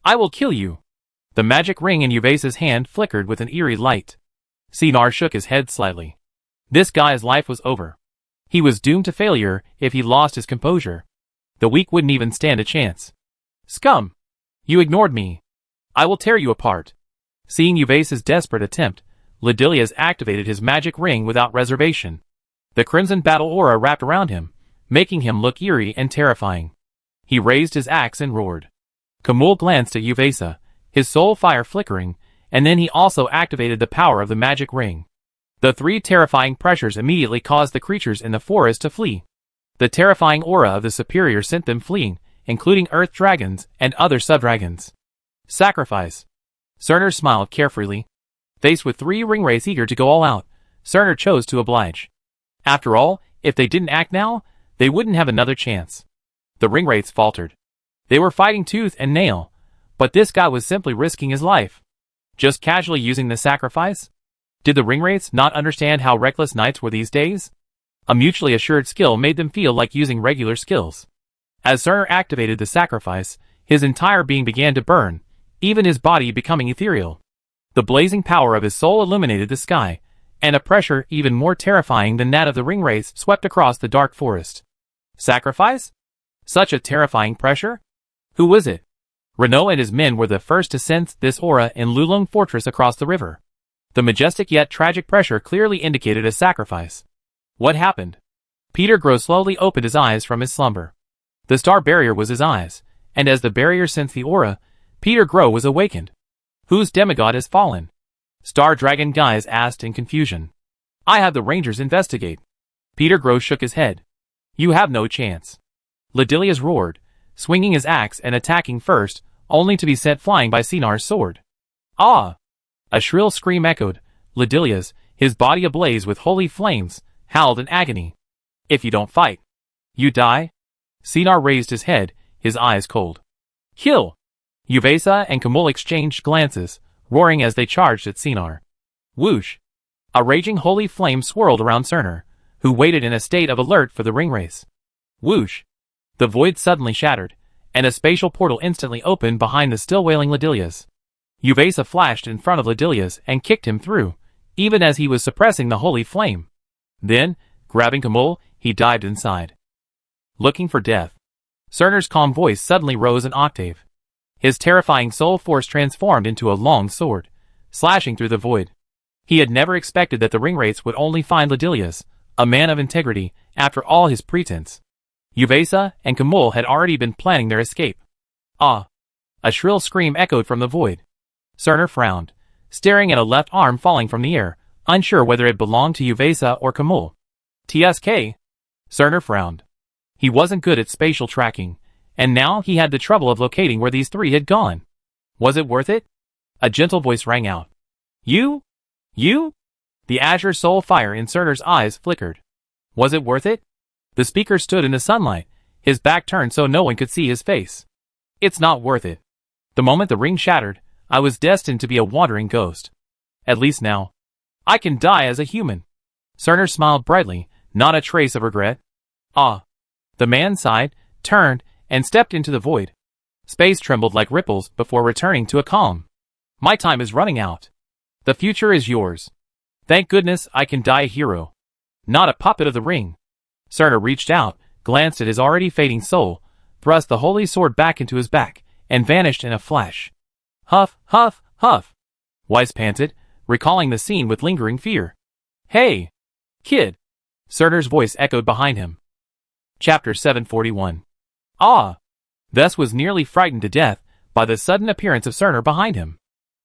I will kill you. The magic ring in Uvesa's hand flickered with an eerie light. Sinar shook his head slightly. This guy's life was over. He was doomed to failure if he lost his composure. The weak wouldn't even stand a chance. Scum! You ignored me. I will tear you apart. Seeing Uvesa's desperate attempt, Ladilius activated his magic ring without reservation. The crimson battle aura wrapped around him, making him look eerie and terrifying. He raised his axe and roared. Kamul glanced at Uvesa, his soul fire flickering, and then he also activated the power of the magic ring. The three terrifying pressures immediately caused the creatures in the forest to flee. The terrifying aura of the superior sent them fleeing, including earth dragons and other subdragons. Sacrifice. Cerner smiled carefreely. Faced with three ringwraiths eager to go all out, Cerner chose to oblige. After all, if they didn't act now, they wouldn't have another chance. The ringwraiths faltered. They were fighting tooth and nail, but this guy was simply risking his life. Just casually using the sacrifice? Did the ringwraiths not understand how reckless knights were these days? A mutually assured skill made them feel like using regular skills. As Cerner activated the sacrifice, his entire being began to burn, even his body becoming ethereal. The blazing power of his soul illuminated the sky, and a pressure even more terrifying than that of the ringwraiths swept across the dark forest. Sacrifice? Such a terrifying pressure? Who was it? Renault and his men were the first to sense this aura in Lulong Fortress across the river. The majestic yet tragic pressure clearly indicated a sacrifice. What happened? Peter Grow slowly opened his eyes from his slumber. The star barrier was his eyes, and as the barrier sensed the aura, Peter Grow was awakened. Whose demigod has fallen? Star Dragon Guys asked in confusion. I have the Rangers investigate. Peter Grow shook his head. You have no chance. Ladilius roared, swinging his axe and attacking first, only to be sent flying by Sinar's sword. Ah! A shrill scream echoed. Ladilius, his body ablaze with holy flames, howled in agony. If you don't fight, you die? Sinar raised his head, his eyes cold. Kill! Uvesa and Kamul exchanged glances, roaring as they charged at Sinar. Whoosh! A raging holy flame swirled around Cerner, who waited in a state of alert for the ringwraiths. Whoosh! The void suddenly shattered, and a spatial portal instantly opened behind the still wailing Ladilius. Uvesa flashed in front of Ladilius and kicked him through, even as he was suppressing the holy flame. Then, grabbing Kamul, he dived inside. Looking for death. Cerner's calm voice suddenly rose an octave. His terrifying soul force transformed into a long sword, slashing through the void. He had never expected that the ringwraiths would only find Ladilius, a man of integrity, after all his pretense. Uvesa and Kamul had already been planning their escape. Ah! A shrill scream echoed from the void. Cerner frowned, staring at a left arm falling from the air, unsure whether it belonged to Uvesa or Kamul. TSK? Cerner frowned. He wasn't good at spatial tracking, and now he had the trouble of locating where these three had gone. Was it worth it? A gentle voice rang out. You? You? The azure soul fire in Cerner's eyes flickered. Was it worth it? The speaker stood in the sunlight, his back turned so no one could see his face. It's not worth it. The moment the ring shattered, I was destined to be a wandering ghost. At least now, I can die as a human. Cerner smiled brightly, not a trace of regret. Ah. The man sighed, turned, and stepped into the void. Space trembled like ripples before returning to a calm. My time is running out. The future is yours. Thank goodness I can die a hero. Not a puppet of the ring. Cerner reached out, glanced at his already fading soul, thrust the holy sword back into his back, and vanished in a flash. Huff, huff, huff. Weiss panted, recalling the scene with lingering fear. Hey! Kid! Cerner's voice echoed behind him. Chapter 741. Ah! Thus was nearly frightened to death by the sudden appearance of Cerner behind him.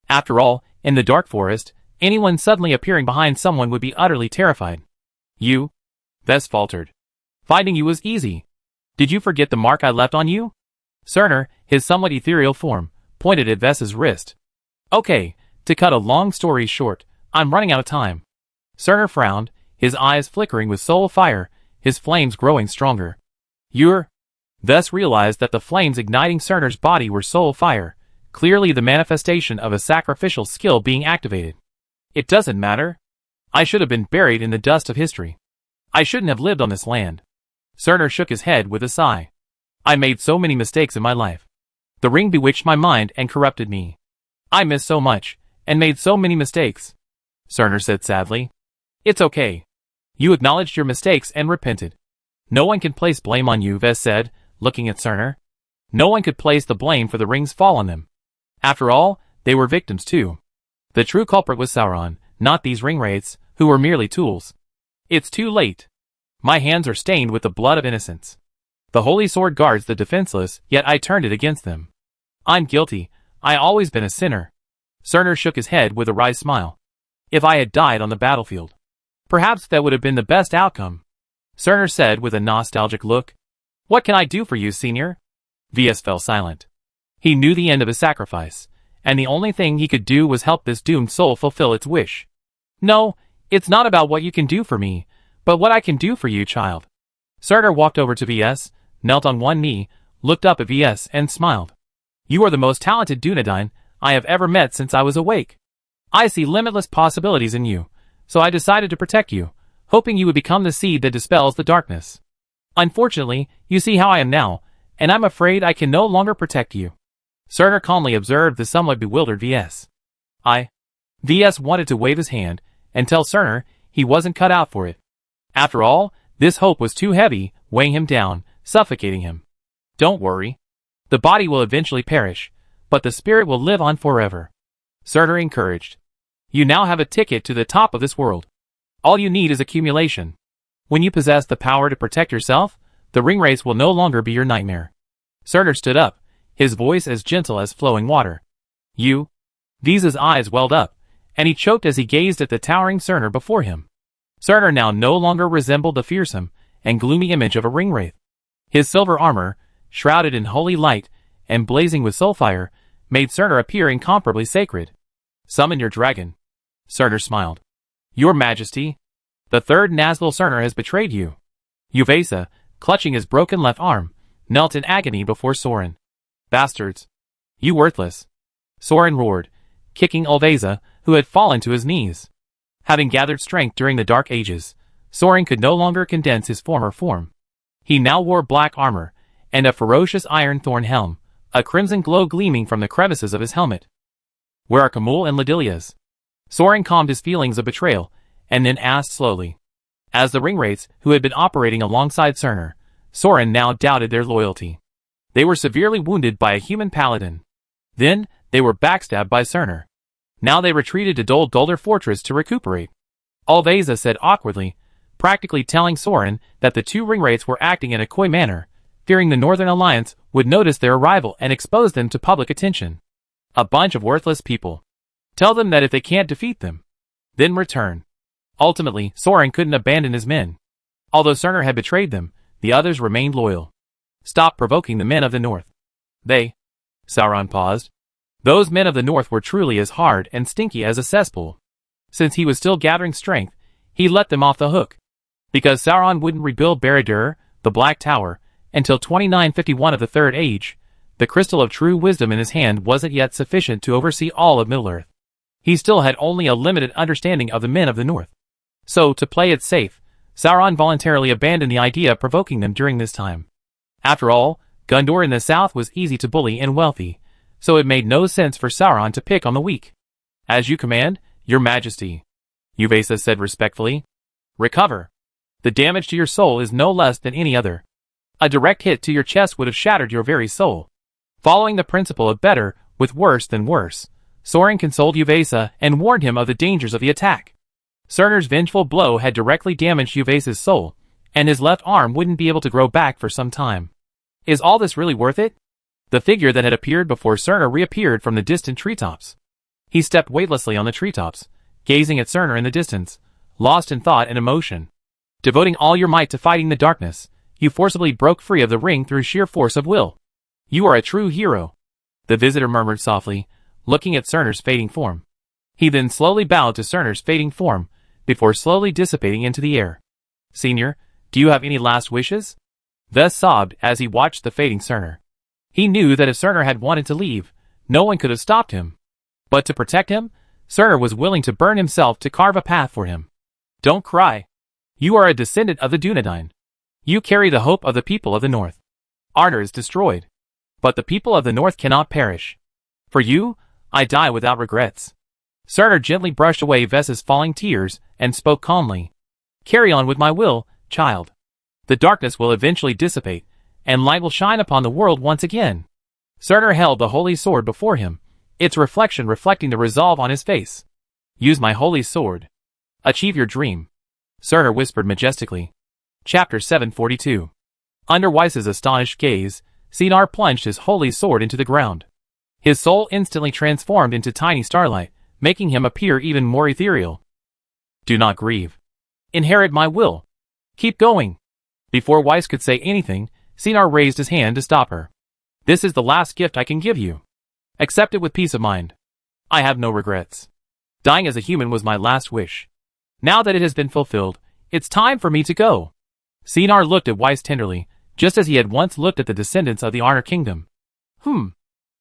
After all, in the dark forest, Anyone suddenly appearing behind someone would be utterly terrified. You? Vess faltered. Finding you was easy. Did you forget the mark I left on you? Cerner, his somewhat ethereal form, pointed at Vess's wrist. Okay, to cut a long story short, I'm running out of time. Cerner frowned, his eyes flickering with soul fire, his flames growing stronger. You're... Vess realized that the flames igniting Cerner's body were soul fire, clearly the manifestation of a sacrificial skill being activated. It doesn't matter. I should have been buried in the dust of history. I shouldn't have lived on this land. Cerner shook his head with a sigh. I made so many mistakes in my life. The ring bewitched my mind and corrupted me. I missed so much, and made so many mistakes. Cerner said sadly. It's okay. You acknowledged your mistakes and repented. No one can place blame on you, Vess said, looking at Cerner. No one could place the blame for the ring's fall on them. After all, they were victims too. The true culprit was Sauron, not these ringwraiths, who were merely tools. It's too late. My hands are stained with the blood of innocence. The holy sword guards the defenseless, yet I turned it against them. I'm guilty. I always been a sinner. Cerner shook his head with a wry smile. If I had died on the battlefield, perhaps that would have been the best outcome. Cerner said with a nostalgic look. What can I do for you, Senior? Vess fell silent. He knew the end of his sacrifice, and the only thing he could do was help this doomed soul fulfill its wish. No, it's not about what you can do for me, but what I can do for you, child. Cerner walked over to Vess, knelt on one knee, looked up at Vess and smiled. You are the most talented Dunedain I have ever met since I was awake. I see limitless possibilities in you, so I decided to protect you, hoping you would become the seed that dispels the darkness. Unfortunately, you see how I am now, and I'm afraid I can no longer protect you. Cerner calmly observed the somewhat bewildered Vess. Vess wanted to wave his hand and tell Cerner he wasn't cut out for it. After all, this hope was too heavy, weighing him down, suffocating him. Don't worry. The body will eventually perish, but the spirit will live on forever. Cerner encouraged. You now have a ticket to the top of this world. All you need is accumulation. When you possess the power to protect yourself, the ringwraiths will no longer be your nightmare. Cerner stood up, his voice as gentle as flowing water. You? Vess's eyes welled up, and he choked as he gazed at the towering Cerner before him. Cerner now no longer resembled the fearsome and gloomy image of a ringwraith. His silver armor, shrouded in holy light and blazing with soulfire, made Cerner appear incomparably sacred. Summon your dragon. Cerner smiled. Your Majesty, the third Nazgul Cerner has betrayed you. Uvesa, clutching his broken left arm, knelt in agony before Sorin. Bastards. You worthless. Sorin roared, kicking Uvesa, who had fallen to his knees. Having gathered strength during the Dark Ages, Sorin could no longer condense his former form. He now wore black armor, and a ferocious iron thorn helm, a crimson glow gleaming from the crevices of his helmet. Where are Khamul and Ladilias? Sorin calmed his feelings of betrayal, and then asked slowly. As the ringwraiths, who had been operating alongside Cerner, Sorin now doubted their loyalty. They were severely wounded by a human paladin. Then, they were backstabbed by Cerner. Now they retreated to Dol Guldur Fortress to recuperate. Uvesa said awkwardly, practically telling Sorin that the two ringwraiths were acting in a coy manner, fearing the Northern Alliance would notice their arrival and expose them to public attention. A bunch of worthless people. Tell them that if they can't defeat them, then return. Ultimately, Sorin couldn't abandon his men. Although Cerner had betrayed them, the others remained loyal. Stop provoking the men of the North. Sauron paused. Those men of the North were truly as hard and stinky as a cesspool. Since he was still gathering strength, he let them off the hook. Because Sauron wouldn't rebuild Barad-dûr, the Black Tower, until 2951 of the Third Age, the crystal of true wisdom in his hand wasn't yet sufficient to oversee all of Middle-earth. He still had only a limited understanding of the men of the North. So, to play it safe, Sauron voluntarily abandoned the idea of provoking them during this time. After all, Gondor in the south was easy to bully and wealthy, so it made no sense for Sauron to pick on the weak. As you command, Your Majesty, Uvesa said respectfully. Recover. The damage to your soul is no less than any other. A direct hit to your chest would have shattered your very soul. Following the principle of better with worse than worse, Sorin consoled Uvesa and warned him of the dangers of the attack. Cerner's vengeful blow had directly damaged Uvesa's soul, and his left arm wouldn't be able to grow back for some time. Is all this really worth it? The figure that had appeared before Cerner reappeared from the distant treetops. He stepped weightlessly on the treetops, gazing at Cerner in the distance, lost in thought and emotion. Devoting all your might to fighting the darkness, you forcibly broke free of the ring through sheer force of will. You are a true hero, the visitor murmured softly, looking at Cerner's fading form. He then slowly bowed to Cerner's fading form, before slowly dissipating into the air. Senior, do you have any last wishes? Ves sobbed as he watched the fading Cerner. He knew that if Cerner had wanted to leave, no one could have stopped him. But to protect him, Cerner was willing to burn himself to carve a path for him. Don't cry. You are a descendant of the Dunedain. You carry the hope of the people of the North. Arnor is destroyed. But the people of the North cannot perish. For you, I die without regrets. Cerner gently brushed away Ves's falling tears and spoke calmly. Carry on with my will, child. The darkness will eventually dissipate, and light will shine upon the world once again. Cerner held the holy sword before him, its reflection reflecting the resolve on his face. Use my holy sword. Achieve your dream. Cerner whispered majestically. Chapter 742. Under Weiss's astonished gaze, Sinar plunged his holy sword into the ground. His soul instantly transformed into tiny starlight, making him appear even more ethereal. Do not grieve. Inherit my will. Keep going. Before Weiss could say anything, Sinar raised his hand to stop her. This is the last gift I can give you. Accept it with peace of mind. I have no regrets. Dying as a human was my last wish. Now that it has been fulfilled, it's time for me to go. Sinar looked at Weiss tenderly, just as he had once looked at the descendants of the Arnor Kingdom.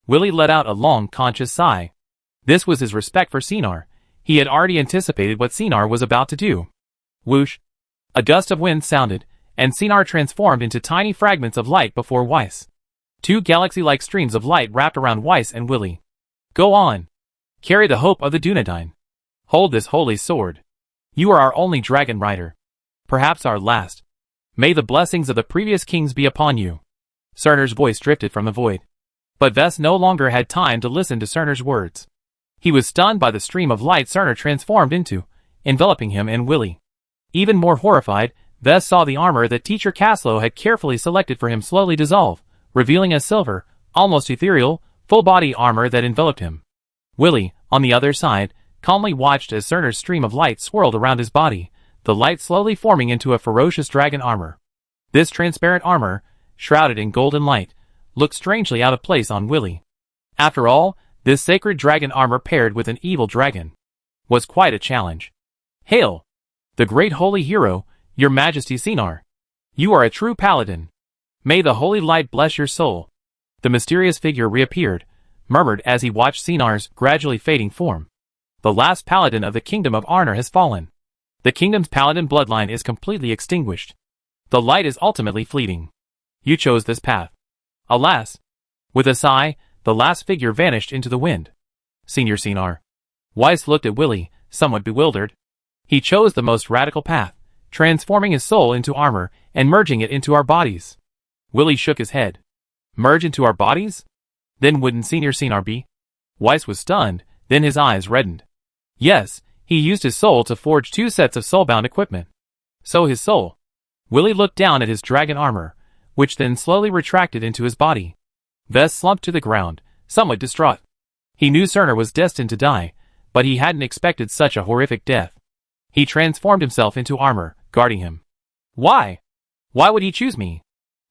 Willie let out a long, conscious sigh. This was his respect for Sinar. He had already anticipated what Sinar was about to do. Whoosh! A gust of wind sounded, and Sinar transformed into tiny fragments of light before Weiss. Two galaxy-like streams of light wrapped around Weiss and Willie. Go on. Carry the hope of the Dunedain. Hold this holy sword. You are our only dragon rider. Perhaps our last. May the blessings of the previous kings be upon you. Cerner's voice drifted from the void. But Ves no longer had time to listen to Cerner's words. He was stunned by the stream of light Cerner transformed into, enveloping him and Willie. Even more horrified, Ves saw the armor that Teacher Caslow had carefully selected for him slowly dissolve, revealing a silver, almost ethereal, full-body armor that enveloped him. Willie, on the other side, calmly watched as Cerner's stream of light swirled around his body, the light slowly forming into a ferocious dragon armor. This transparent armor, shrouded in golden light, looked strangely out of place on Willie. After all, this sacred dragon armor paired with an evil dragon was quite a challenge. Hail! The great holy hero, your majesty Sinar. You are a true paladin. May the holy light bless your soul. The mysterious figure reappeared, murmured as he watched Sinar's gradually fading form. The last paladin of the kingdom of Arnor has fallen. The kingdom's paladin bloodline is completely extinguished. The light is ultimately fleeting. You chose this path. Alas! With a sigh, the last figure vanished into the wind. Senior Sinar. Weiss looked at Willie, somewhat bewildered. He chose the most radical path, transforming his soul into armor and merging it into our bodies. Willie shook his head. Merge into our bodies? Then wouldn't Senior Sinar be? Weiss was stunned, then his eyes reddened. Yes, he used his soul to forge 2 sets of soulbound equipment. So his soul. Willie looked down at his dragon armor, which then slowly retracted into his body. Ves slumped to the ground, somewhat distraught. He knew Cerner was destined to die, but he hadn't expected such a horrific death. He transformed himself into armor, guarding him. Why? Why would he choose me?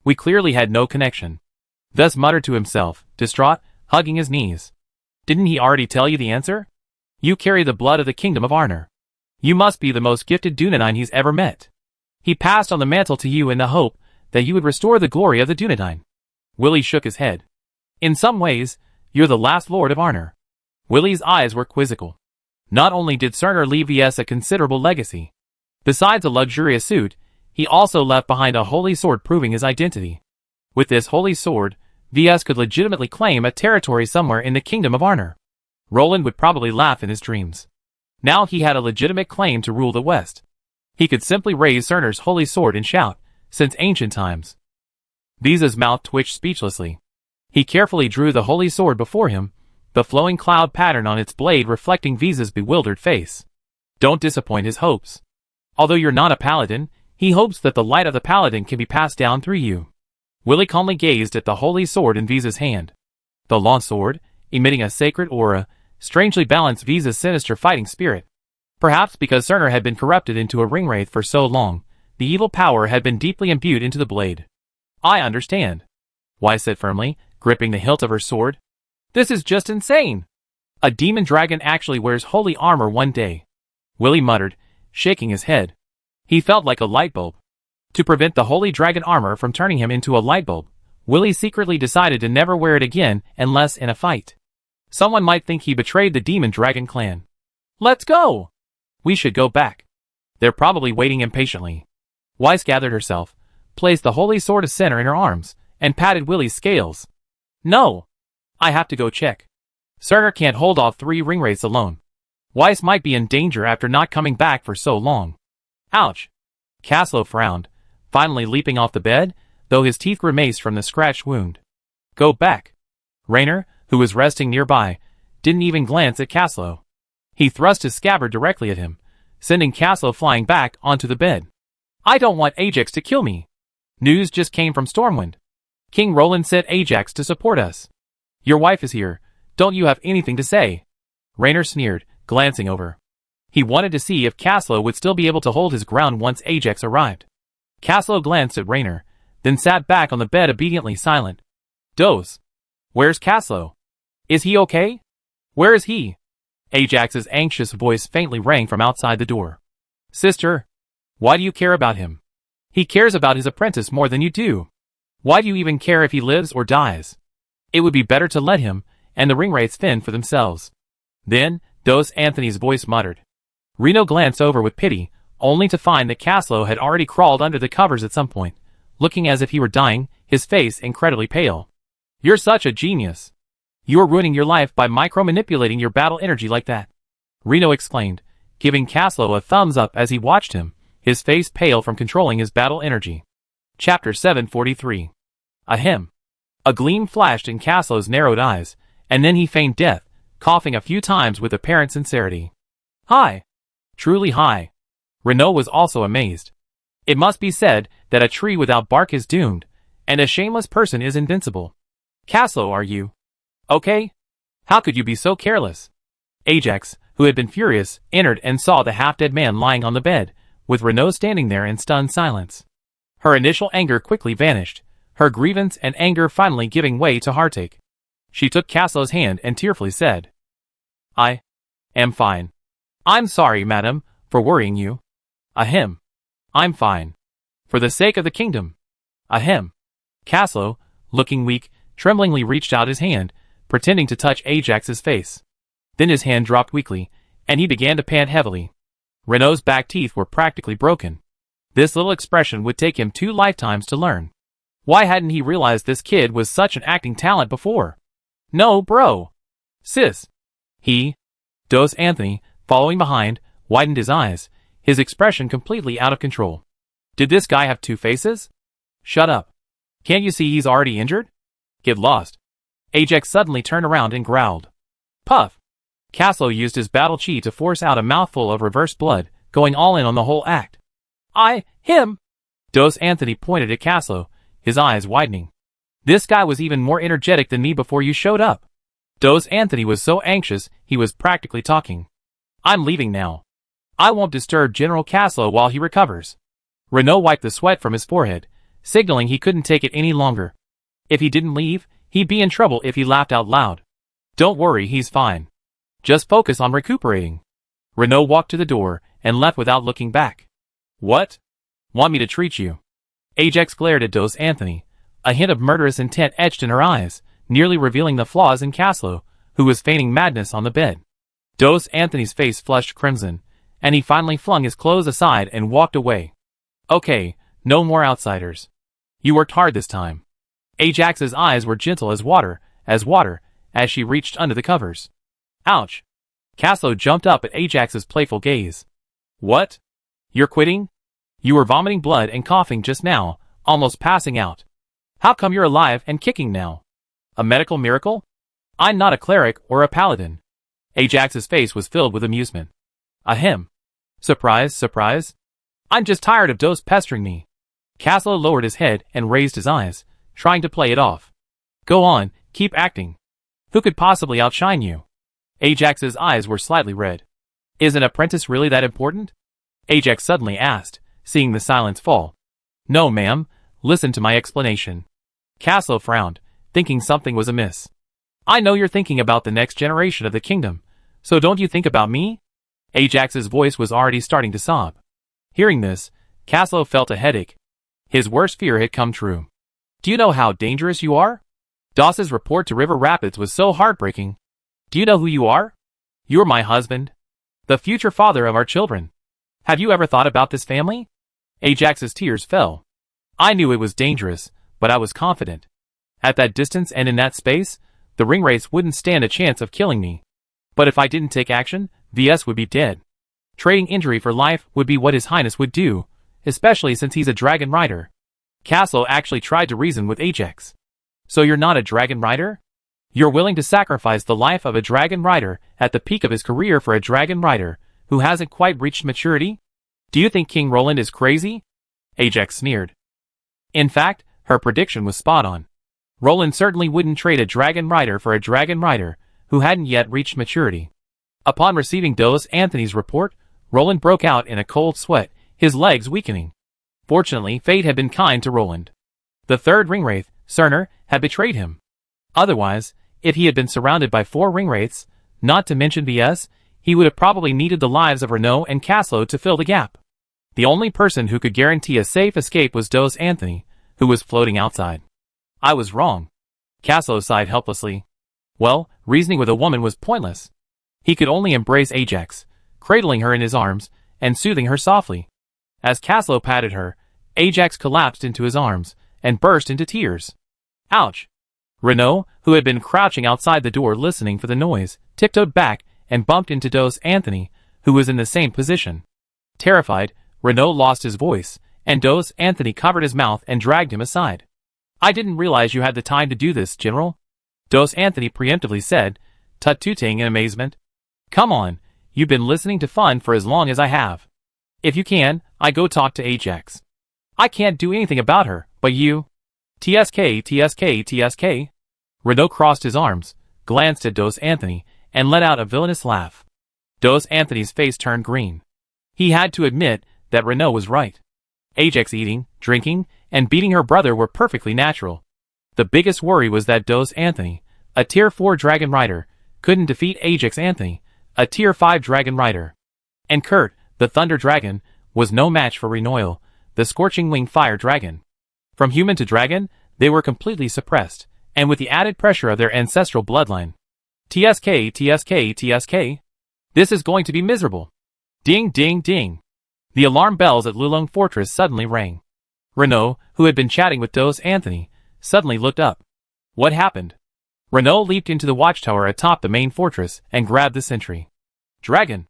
We clearly had no connection. Ves muttered to himself, distraught, hugging his knees. Didn't he already tell you the answer? You carry the blood of the kingdom of Arnor. You must be the most gifted Dunedain he's ever met. He passed on the mantle to you in the hope that you would restore the glory of the Dunedain. Willie shook his head. In some ways, you're the last lord of Arnor. Willie's eyes were quizzical. Not only did Cerner leave Ves a considerable legacy. Besides a luxurious suit, he also left behind a holy sword proving his identity. With this holy sword, Ves could legitimately claim a territory somewhere in the kingdom of Arnor. Roland would probably laugh in his dreams. Now he had a legitimate claim to rule the West. He could simply raise Cerner's holy sword and shout, since ancient times. Ves's mouth twitched speechlessly. He carefully drew the holy sword before him, the flowing cloud pattern on its blade reflecting Ves's bewildered face. Don't disappoint his hopes. Although you're not a paladin, he hopes that the light of the paladin can be passed down through you. Willie calmly gazed at the holy sword in Ves's hand. The long sword, emitting a sacred aura, strangely balanced Ves's sinister fighting spirit. Perhaps because Cerner had been corrupted into a ringwraith for so long, the evil power had been deeply imbued into the blade. I understand, Weiss said firmly, gripping the hilt of her sword. This is just insane. A demon dragon actually wears holy armor one day. Willie muttered, shaking his head. He felt like a light bulb. To prevent the holy dragon armor from turning him into a light bulb, Willie secretly decided to never wear it again unless in a fight. Someone might think he betrayed the demon dragon clan. Let's go! We should go back. They're probably waiting impatiently. Weiss gathered herself, placed the holy sword of center in her arms, and patted Willie's scales. No! I have to go check. Cerner can't hold off 3 ringwraiths alone. Weiss might be in danger after not coming back for so long. Ouch! Caslow frowned, finally leaping off the bed, though his teeth grimaced from the scratched wound. Go back. Raynor, who was resting nearby, didn't even glance at Caslow. He thrust his scabbard directly at him, sending Caslow flying back onto the bed. I don't want Ajax to kill me. News just came from Stormwind. King Roland sent Ajax to support us. Your wife is here. Don't you have anything to say? Raynor sneered, glancing over. He wanted to see if Caslow would still be able to hold his ground once Ajax arrived. Caslow glanced at Raynor, then sat back on the bed obediently silent. Dose. Where's Caslow? Is he okay? Where is he? Ajax's anxious voice faintly rang from outside the door. Sister, why do you care about him? He cares about his apprentice more than you do. Why do you even care if he lives or dies? It would be better to let him and the ringwraiths fend for themselves. Then, Dos Anthony's voice muttered. Reno glanced over with pity, only to find that Caslow had already crawled under the covers at some point, looking as if he were dying, his face incredibly pale. You're such a genius. You're ruining your life by micro-manipulating your battle energy like that. Reno exclaimed, giving Caslow a thumbs up as he watched him, his face pale from controlling his battle energy. Chapter 743. Ahem. A gleam flashed in Caslow's narrowed eyes, and then he feigned death, coughing a few times with apparent sincerity. Hi. Truly hi. Renault was also amazed. It must be said that a tree without bark is doomed, and a shameless person is invincible. Caslow, are you okay? How could you be so careless? Ajax, who had been furious, entered and saw the half-dead man lying on the bed, with Renault standing there in stunned silence. Her initial anger quickly vanished, her grievance and anger finally giving way to heartache. She took Caslow's hand and tearfully said, I am fine. I'm sorry, madam, for worrying you. Ahem. I'm fine. For the sake of the kingdom. Ahem. Caslow, looking weak, tremblingly reached out his hand, pretending to touch Ajax's face. Then his hand dropped weakly, and he began to pant heavily. Renault's back teeth were practically broken. This little expression would take him 2 lifetimes to learn. Why hadn't he realized this kid was such an acting talent before? No, bro. Sis. He, Dos Anthony, following behind, widened his eyes, his expression completely out of control. Did this guy have 2 faces? Shut up. Can't you see he's already injured? Get lost. Ajax suddenly turned around and growled. Puff. Caslow used his battle chi to force out a mouthful of reverse blood, going all in on the whole act. Him. Dos Anthony pointed at Caslow, his eyes widening. This guy was even more energetic than me before you showed up. Dos Anthony was so anxious, he was practically talking. I'm leaving now. I won't disturb General Caslow while he recovers. Renault wiped the sweat from his forehead, signaling he couldn't take it any longer. If he didn't leave, he'd be in trouble if he laughed out loud. Don't worry, he's fine. Just focus on recuperating. Renault walked to the door and left without looking back. What? Want me to treat you? Ajax glared at Dos Anthony, a hint of murderous intent etched in her eyes, nearly revealing the flaws in Caslow, who was feigning madness on the bed. Dos Anthony's face flushed crimson, and he finally flung his clothes aside and walked away. Okay, no more outsiders. You worked hard this time. Ajax's eyes were gentle as water, as she reached under the covers. Ouch. Caslow jumped up at Ajax's playful gaze. What? You're quitting? You were vomiting blood and coughing just now, almost passing out. How come you're alive and kicking now? A medical miracle? I'm not a cleric or a paladin. Ajax's face was filled with amusement. Ahem. Surprise, surprise. I'm just tired of Dos pestering me. Caslow lowered his head and raised his eyes, trying to play it off. Go on, keep acting. Who could possibly outshine you? Ajax's eyes were slightly red. Is an apprentice really that important? Ajax suddenly asked, seeing the silence fall. No, ma'am, listen to my explanation. Caslo frowned, thinking something was amiss. I know you're thinking about the next generation of the kingdom, so don't you think about me? Ajax's voice was already starting to sob. Hearing this, Caslo felt a headache. His worst fear had come true. Do you know how dangerous you are? Doss's report to River Rapids was so heartbreaking. Do you know who you are? You're my husband. The future father of our children. Have you ever thought about this family? Ajax's tears fell. I knew it was dangerous, but I was confident. At that distance and in that space, the ringwraiths wouldn't stand a chance of killing me. But if I didn't take action, VS would be dead. Trading injury for life would be what His Highness would do, especially since he's a dragon rider. Caslo actually tried to reason with Ajax. So you're not a dragon rider? You're willing to sacrifice the life of a dragon rider at the peak of his career for a dragon rider who hasn't quite reached maturity? Do you think King Roland is crazy? Ajax sneered. In fact, her prediction was spot on. Roland certainly wouldn't trade a dragon rider for a dragon rider who hadn't yet reached maturity. Upon receiving Dos Anthony's report, Roland broke out in a cold sweat, his legs weakening. Fortunately, fate had been kind to Roland. The third ringwraith, Cerner, had betrayed him. Otherwise, if he had been surrounded by 4 ringwraiths, not to mention VS, he would have probably needed the lives of Renault and Caslo to fill the gap. The only person who could guarantee a safe escape was Dos Anthony, who was floating outside. I was wrong. Caslo sighed helplessly. Well, reasoning with a woman was pointless. He could only embrace Ajax, cradling her in his arms, and soothing her softly. As Caslo patted her, Ajax collapsed into his arms, and burst into tears. Ouch! Renault, who had been crouching outside the door listening for the noise, tiptoed back and bumped into Dos Anthony, who was in the same position. Terrified, Renault lost his voice, and Dos Anthony covered his mouth and dragged him aside. I didn't realize you had the time to do this, General. Dos Anthony preemptively said, tut-tooting in amazement. Come on, you've been listening to fun for as long as I have. If you can, I go talk to Ajax. I can't do anything about her, but you. TSK, TSK, TSK. Renault crossed his arms, glanced at Dos Anthony, and let out a villainous laugh. Dos Anthony's face turned green. He had to admit that Renault was right. Ajax eating, drinking, and beating her brother were perfectly natural. The biggest worry was that Dos Anthony, a Tier 4 Dragon Rider, couldn't defeat Ajax Anthony, a Tier 5 Dragon Rider. And Kurt, the Thunder Dragon, was no match for Renoil, the Scorching Wing Fire Dragon. From human to dragon, they were completely suppressed, and with the added pressure of their ancestral bloodline. TSK, TSK, TSK. This is going to be miserable. Ding, ding, ding. The alarm bells at Lulong Fortress suddenly rang. Renault, who had been chatting with Dos Anthony, suddenly looked up. What happened? Renault leaped into the watchtower atop the main fortress and grabbed the sentry. Dragon!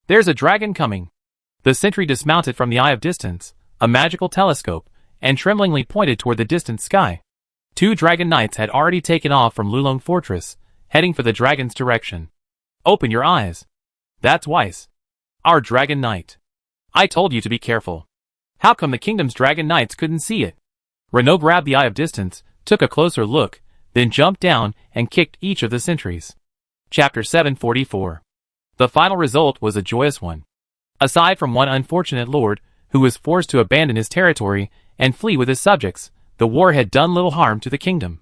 There's a dragon coming! The sentry dismounted from the eye of distance, a magical telescope, and tremblingly pointed toward the distant sky. 2 dragon knights had already taken off from Lulong Fortress, heading for the dragon's direction. Open your eyes. That's Weiss. Our dragon knight. I told you to be careful. How come the kingdom's dragon knights couldn't see it? Renault grabbed the eye of distance, took a closer look, then jumped down and kicked each of the sentries. Chapter 744. The final result was a joyous one. Aside from one unfortunate lord, who was forced to abandon his territory and flee with his subjects, the war had done little harm to the kingdom.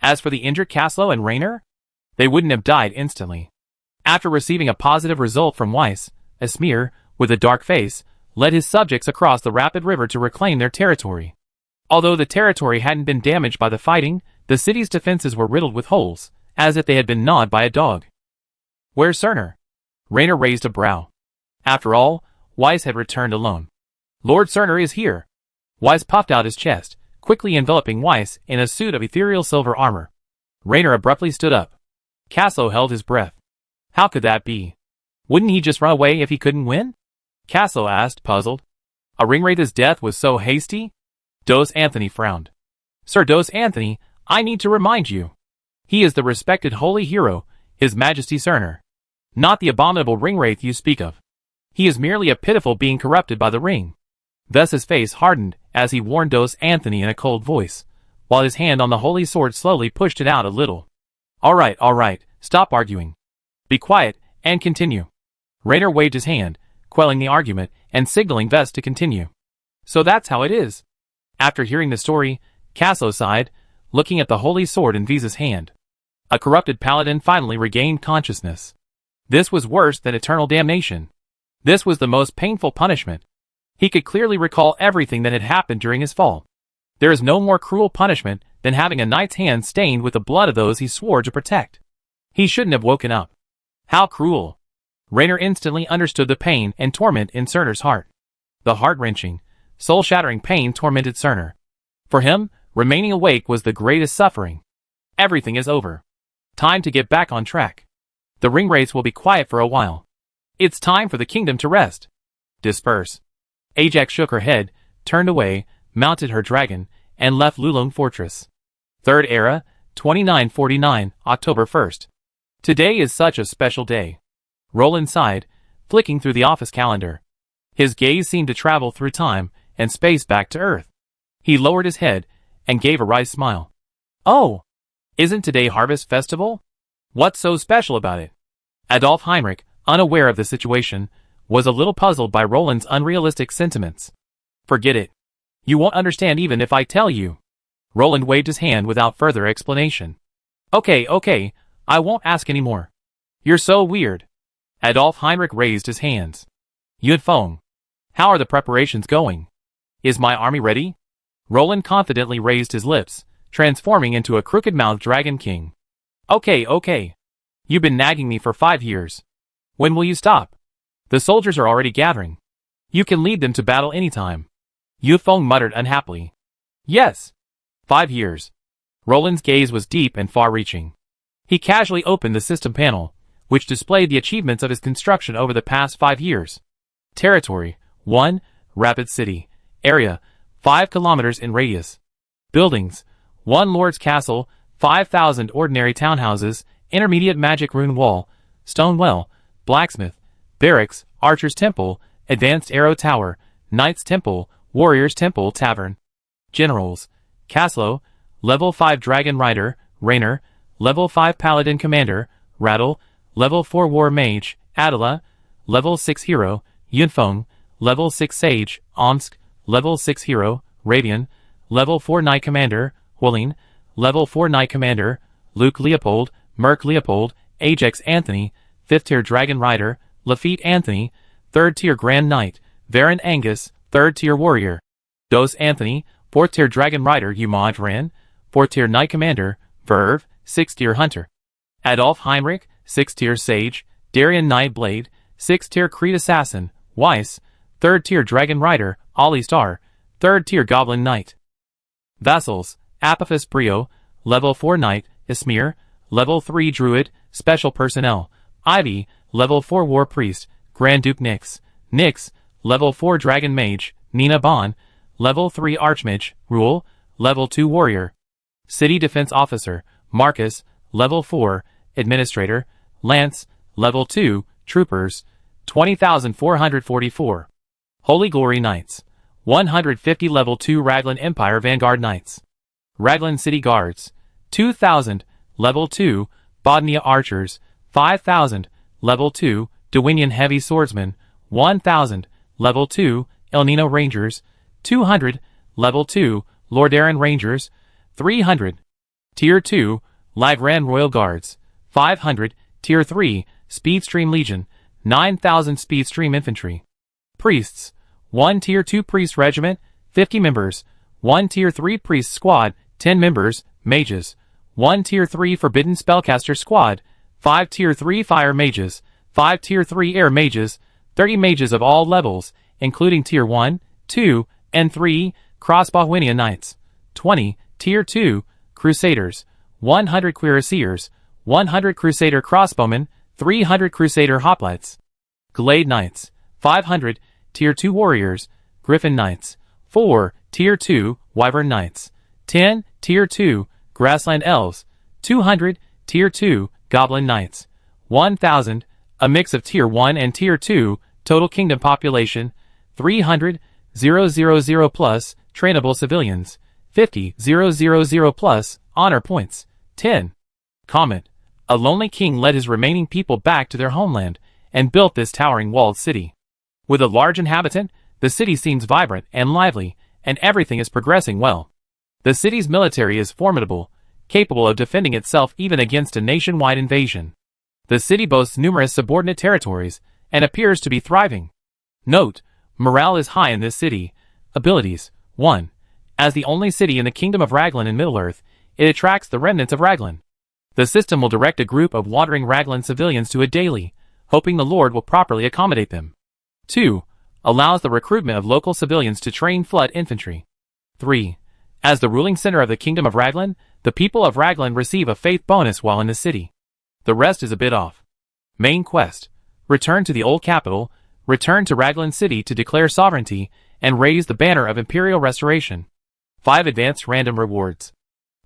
As for the injured Caslo and Rainer, they wouldn't have died instantly. After receiving a positive result from Weiss, Esmir, with a dark face, led his subjects across the rapid river to reclaim their territory. Although the territory hadn't been damaged by the fighting, the city's defenses were riddled with holes, as if they had been gnawed by a dog. Where's Cerner? Rainer raised a brow. After all, Weiss had returned alone. Lord Cerner is here. Weiss puffed out his chest, quickly enveloping Weiss in a suit of ethereal silver armor. Rainer abruptly stood up. Caslo held his breath. How could that be? Wouldn't he just run away if he couldn't win? Caslo asked, puzzled. A ringwraith's death was so hasty? Dos Anthony frowned. Sir Dos Anthony, I need to remind you. He is the respected holy hero, His Majesty Cerner. Not the abominable ringwraith you speak of. He is merely a pitiful being corrupted by the ring. Thus his face hardened as he warned Dos Anthony in a cold voice, while his hand on the holy sword slowly pushed it out a little. All right, stop arguing. Be quiet, and continue. Raynor waved his hand, quelling the argument and signaling Vest to continue. So that's how it is. After hearing the story, Casso sighed, looking at the holy sword in Visa's hand. A corrupted paladin finally regained consciousness. This was worse than eternal damnation. This was the most painful punishment. He could clearly recall everything that had happened during his fall. There is no more cruel punishment than having a knight's hand stained with the blood of those he swore to protect. He shouldn't have woken up. How cruel! Raynor instantly understood the pain and torment in Cerner's heart. The heart-wrenching, soul-shattering pain tormented Cerner. For him, remaining awake was the greatest suffering. Everything is over. Time to get back on track. The ringwraiths will be quiet for a while. It's time for the kingdom to rest. Disperse. Ajax shook her head, turned away, mounted her dragon, and left Lulong Fortress. Third Era, 2949, October 1st. Today is such a special day. Roland sighed, flicking through the office calendar. His gaze seemed to travel through time and space back to Earth. He lowered his head and gave a wry smile. Oh! Isn't today Harvest Festival? What's so special about it? Adolf Heinrich, unaware of the situation, was a little puzzled by Roland's unrealistic sentiments. Forget it. You won't understand even if I tell you. Roland waved his hand without further explanation. Okay, I won't ask any more. You're so weird. Adolf Heinrich raised his hands. Yunfeng. How are the preparations going? Is my army ready? Roland confidently raised his lips, transforming into a crooked-mouthed dragon king. Okay. You've been nagging me for 5 years. When will you stop? The soldiers are already gathering. You can lead them to battle anytime. Yunfeng muttered unhappily. Yes. 5 years. Roland's gaze was deep and far-reaching. He casually opened the system panel, which displayed the achievements of his construction over the past 5 years. Territory, 1, Rapid City. Area, 5 kilometers in radius. Buildings, 1 Lord's Castle, 5,000 ordinary townhouses, intermediate magic rune wall, stone well, blacksmith, barracks, archer's temple, advanced arrow tower, knight's temple, warrior's temple tavern. Generals, Caslo, level 5 dragon rider, Raynor, level 5 paladin commander, Rattle, level 4 war mage, Adela, level 6 hero, Yunfeng, level 6 sage, Omsk, level 6 hero, Rabian, level 4 knight commander, Huolin, level 4 knight commander, Luke Leopold, Merc Leopold, Ajax Anthony, 5th tier dragon rider, Lafitte Anthony, 3rd tier grand knight, Varen Angus, 3rd tier warrior, Dos Anthony, 4th tier dragon rider Umaj Ran, 4th tier knight commander, Verve, 6th tier hunter, Adolf Heinrich, 6th tier sage, Darian Knight Blade, 6th tier Creed assassin, Weiss, 3rd tier dragon rider, Ollie Star, 3rd tier goblin knight. Vassals, Apophis Brio, level 4 knight, Ismir, level 3 druid, special personnel, Ivy, level 4 war priest, Grand Duke Nyx, level 4 dragon mage, Nina Bon, level 3 archmage, Rule, level 2 warrior. City defense officer, Marcus, level 4, administrator, Lance, level 2, troopers, 20,444. Holy Glory Knights, 150 level 2 Raglan Empire Vanguard Knights. Raglan City Guards, 2,000, level 2, Bodnia Archers, 5,000, level 2, Dewinian Heavy Swordsmen, 1,000, level 2, El Nino Rangers, 200, level 2, Lordaeron Rangers, 300. Tier 2, Livran Royal Guards, 500, Tier 3, Speedstream Legion, 9,000 Speedstream Infantry. Priests, 1 Tier 2 Priest Regiment, 50 members, 1 Tier 3 Priest Squad, 10 members, Mages, 1 Tier 3 Forbidden Spellcaster Squad, 5 Tier 3 Fire Mages, 5 Tier 3 Air Mages, 30 Mages of all levels, including Tier 1, 2, and 3, Crossbowwinia Knights, 20, Tier 2, Crusaders, 100 Cuirassiers, 100 Crusader Crossbowmen, 300 Crusader Hoplites. Glade Knights, 500, Tier 2 Warriors, Griffin Knights, 4, Tier 2, Wyvern Knights, 10, Tier 2, Grassland Elves, 200, Tier 2, Goblin Knights, 1,000, a mix of Tier 1 and Tier 2, total kingdom population, 300, 000 plus, trainable civilians, 50, 000 plus, honor points, 10. Comment. A lonely king led his remaining people back to their homeland, and built this towering walled city. With a large inhabitant, the city seems vibrant and lively, and everything is progressing well. The city's military is formidable, capable of defending itself even against a nationwide invasion. The city boasts numerous subordinate territories, and appears to be thriving. Note: morale is high in this city. Abilities: 1. As the only city in the Kingdom of Raglan in Middle-earth, it attracts the remnants of Raglan. The system will direct a group of wandering Raglan civilians to it daily, hoping the Lord will properly accommodate them. 2. Allows the recruitment of local civilians to train flood infantry. 3. As the ruling center of the Kingdom of Raglan, the people of Raglan receive a faith bonus while in the city. The rest is a bit off. Main quest: return to the old capital, return to Raglan City to declare sovereignty, and raise the banner of imperial restoration. 5 advanced random rewards.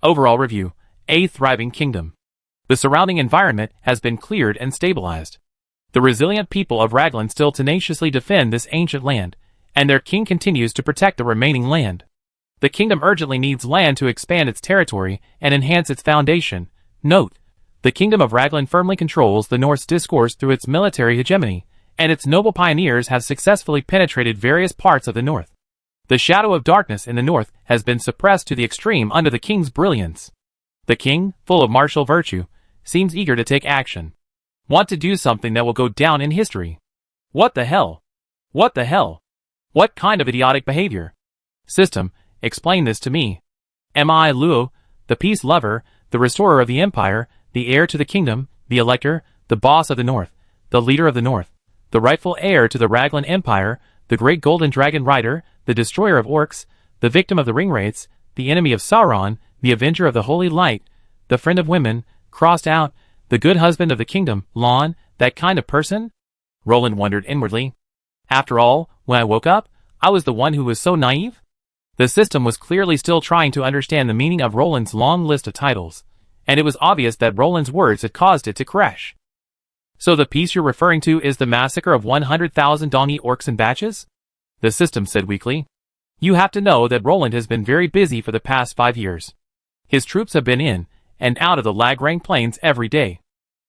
Overall review: a thriving kingdom. The surrounding environment has been cleared and stabilized. The resilient people of Raglan still tenaciously defend this ancient land, and their king continues to protect the remaining land. The kingdom urgently needs land to expand its territory and enhance its foundation. Note: the Kingdom of Raglan firmly controls the North's discourse through its military hegemony, and its noble pioneers have successfully penetrated various parts of the North. The shadow of darkness in the North has been suppressed to the extreme under the king's brilliance. The king, full of martial virtue, seems eager to take action. Want to do something that will go down in history. What the hell? What the hell? What kind of idiotic behavior? System: explain this to me. Am I Luo, the peace lover, the restorer of the empire, the heir to the kingdom, the elector, the boss of the North, the leader of the North, the rightful heir to the Raglan Empire, the great golden dragon rider, the destroyer of orcs, the victim of the ring wraiths, the enemy of Sauron, the avenger of the holy light, the friend of women, crossed out, the good husband of the kingdom, Lon, that kind of person? Roland wondered inwardly. After all, when I woke up, I was the one who was so naive? The system was clearly still trying to understand the meaning of Roland's long list of titles, and it was obvious that Roland's words had caused it to crash. So the piece you're referring to is the massacre of 100,000 Dongi orcs in batches? The system said weakly. You have to know that Roland has been very busy for the past 5 years. His troops have been in and out of the Lagrang Plains every day.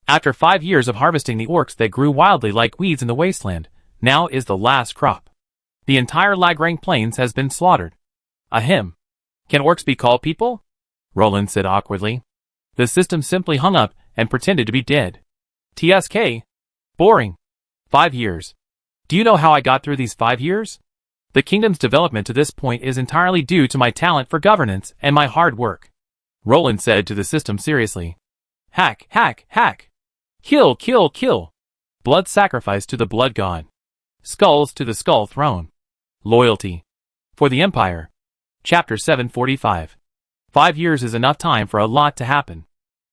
After 5 years of harvesting the orcs that grew wildly like weeds in the wasteland, now is the last crop. The entire Lagrang Plains has been slaughtered. Ahem. Can orcs be called people? Roland said awkwardly. The system simply hung up and pretended to be dead. TSK. Boring. 5 years. Do you know how I got through these 5 years? The kingdom's development to this point is entirely due to my talent for governance and my hard work. Roland said to the system seriously. Hack, hack, hack. Kill, kill, kill. Blood sacrifice to the blood god. Skulls to the skull throne. Loyalty. For the empire. Chapter 745. 5 years is enough time for a lot to happen.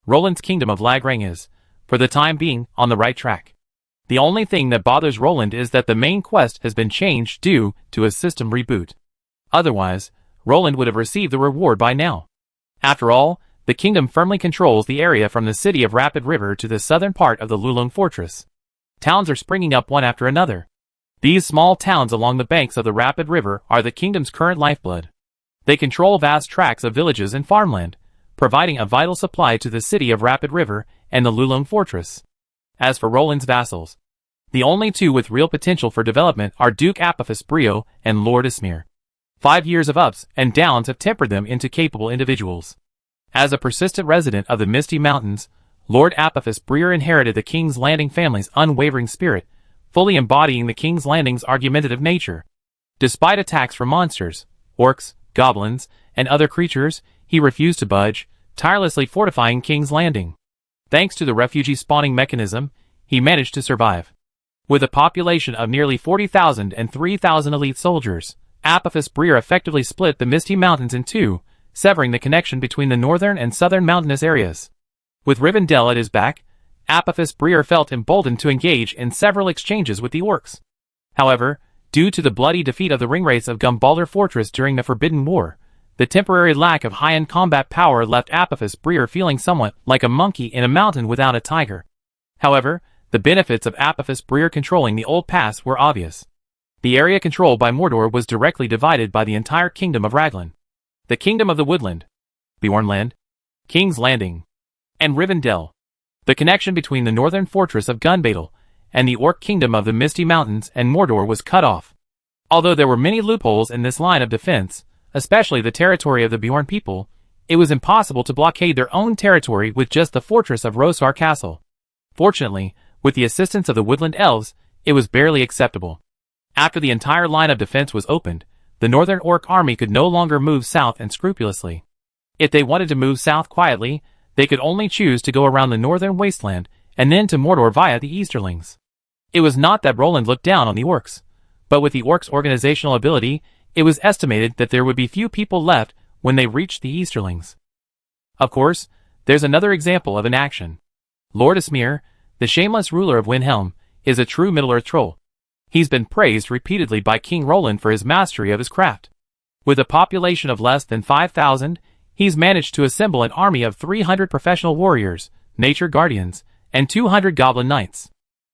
Roland's kingdom of Lagrang is, for the time being, on the right track. The only thing that bothers Roland is that the main quest has been changed due to a system reboot. Otherwise, Roland would have received the reward by now. After all, the kingdom firmly controls the area from the city of Rapid River to the southern part of the Lulong Fortress. Towns are springing up one after another. These small towns along the banks of the Rapid River are the kingdom's current lifeblood. They control vast tracts of villages and farmland, providing a vital supply to the city of Rapid River and the Lulong Fortress. As for Roland's vassals, the only two with real potential for development are Duke Apophis Brio and Lord Ismir. 5 years of ups and downs have tempered them into capable individuals. As a persistent resident of the Misty Mountains, Lord Apophis Brio inherited the King's Landing family's unwavering spirit, fully embodying the King's Landing's argumentative nature. Despite attacks from monsters, orcs, goblins, and other creatures, he refused to budge, tirelessly fortifying King's Landing. Thanks to the refugee spawning mechanism, he managed to survive. With a population of nearly 40,000 and 3,000 elite soldiers, Apophis Brio effectively split the Misty Mountains in two, severing the connection between the northern and southern mountainous areas. With Rivendell at his back, Apophis Brio felt emboldened to engage in several exchanges with the orcs. However, due to the bloody defeat of the ringwraiths of Gumbalder Fortress during the Forbidden War, the temporary lack of high-end combat power left Apophis Brio feeling somewhat like a monkey in a mountain without a tiger. However, the benefits of Apophis Brio controlling the Old Pass were obvious. The area controlled by Mordor was directly divided by the entire kingdom of Raglan. The Kingdom of the Woodland, Bjornland, King's Landing, and Rivendell. The connection between the northern fortress of Gunbadel and the Orc kingdom of the Misty Mountains and Mordor was cut off. Although there were many loopholes in this line of defense, especially the territory of the Bjorn people, it was impossible to blockade their own territory with just the fortress of Rosar Castle. Fortunately, with the assistance of the woodland elves, it was barely acceptable. After the entire line of defense was opened, the northern Orc army could no longer move south and scrupulously. If they wanted to move south quietly, they could only choose to go around the northern wasteland and then to Mordor via the Easterlings. It was not that Roland looked down on the Orcs, but with the Orcs' organizational ability, it was estimated that there would be few people left when they reached the Easterlings. Of course, there's another example of an action. Lord Ismir, the shameless ruler of Windhelm, is a true Middle-earth troll. He's been praised repeatedly by King Roland for his mastery of his craft. With a population of less than 5,000, he's managed to assemble an army of 300 professional warriors, nature guardians, and 200 goblin knights.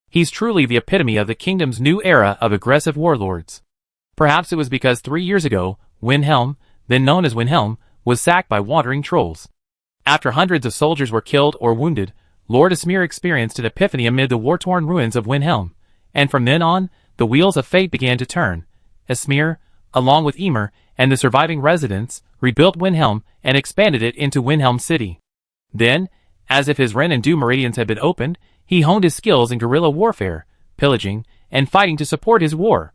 He's truly the epitome of the kingdom's new era of aggressive warlords. Perhaps it was because 3 years ago, Windhelm, then known as Windhelm, was sacked by wandering trolls. After hundreds of soldiers were killed or wounded, Lord Ismir experienced an epiphany amid the war-torn ruins of Windhelm, and from then on, the wheels of fate began to turn. Ismir, along with Emer and the surviving residents, rebuilt Windhelm and expanded it into Windhelm City. Then, as if his Ren and Du meridians had been opened, he honed his skills in guerrilla warfare, pillaging, and fighting to support his war.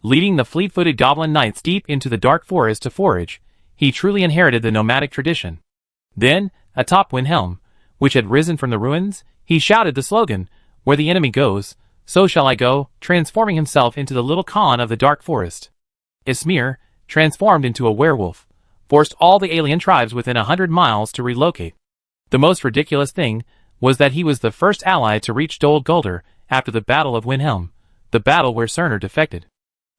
Leading the fleet-footed goblin knights deep into the dark forest to forage, he truly inherited the nomadic tradition. Then, atop Windhelm, which had risen from the ruins, he shouted the slogan, "Where the enemy goes, so shall I go," transforming himself into the little Khan of the dark forest. Ismir, transformed into a werewolf, forced all the alien tribes within 100 miles to relocate. The most ridiculous thing was that he was the first ally to reach Dol Guldur after the Battle of Windhelm, the battle where Surtur defected.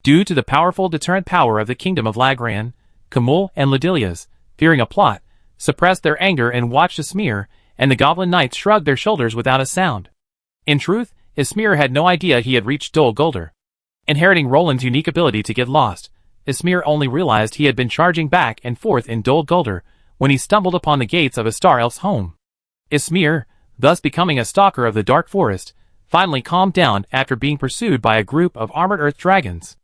Due to the powerful deterrent power of the kingdom of Lagran, Camul and Ladilias, fearing a plot, suppressed their anger and watched Ismir, and the goblin knights shrugged their shoulders without a sound. In truth, Ismir had no idea he had reached Dol Guldur. Inheriting Roland's unique ability to get lost, Ismir only realized he had been charging back and forth in Dol Guldur when he stumbled upon the gates of a star elf's home. Ismir, thus becoming a stalker of the dark forest, finally calmed down after being pursued by a group of armored earth dragons.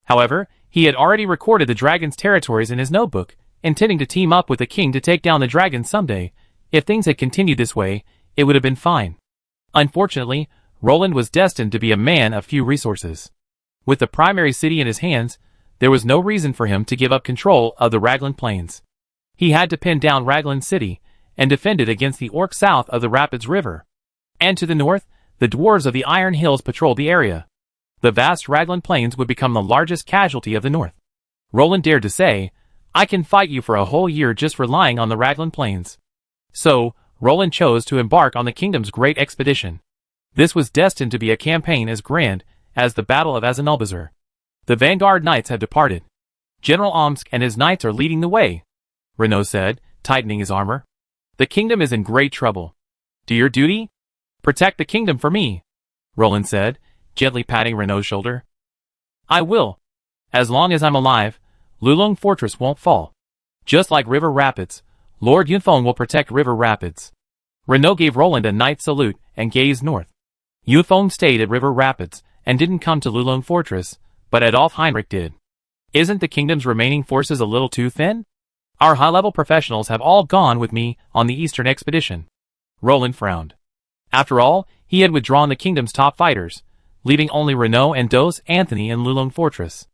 However, he had already recorded the dragons' territories in his notebook, intending to team up with the king to take down the dragons someday. If things had continued this way, it would have been fine. Unfortunately, Roland was destined to be a man of few resources. With the primary city in his hands, there was no reason for him to give up control of the Raglan Plains. He had to pin down Raglan City and defend it against the Orcs south of the Rapids River. And to the north, the dwarves of the Iron Hills patrolled the area. The vast Raglan Plains would become the largest casualty of the north. Roland dared to say, "I can fight you for a whole year just relying on the Raglan Plains." So, Roland chose to embark on the kingdom's great expedition. This was destined to be a campaign as grand as the Battle of Azanulbazar. The vanguard knights have departed. General Omsk and his knights are leading the way, Renaud said, tightening his armor. The kingdom is in great trouble. Do your duty? Protect the kingdom for me, Roland said, gently patting Renaud's shoulder. I will. As long as I'm alive, Lulong Fortress won't fall. Just like River Rapids, Lord Yunfeng will protect River Rapids. Renaud gave Roland a knight's salute and gazed north. Yunfeng stayed at River Rapids and didn't come to Lulong Fortress, but Adolf Heinrich did. Isn't the kingdom's remaining forces a little too thin? Our high-level professionals have all gone with me on the eastern expedition. Roland frowned. After all, he had withdrawn the kingdom's top fighters, leaving only Renaud and Dos Anthony in Lulong Fortress.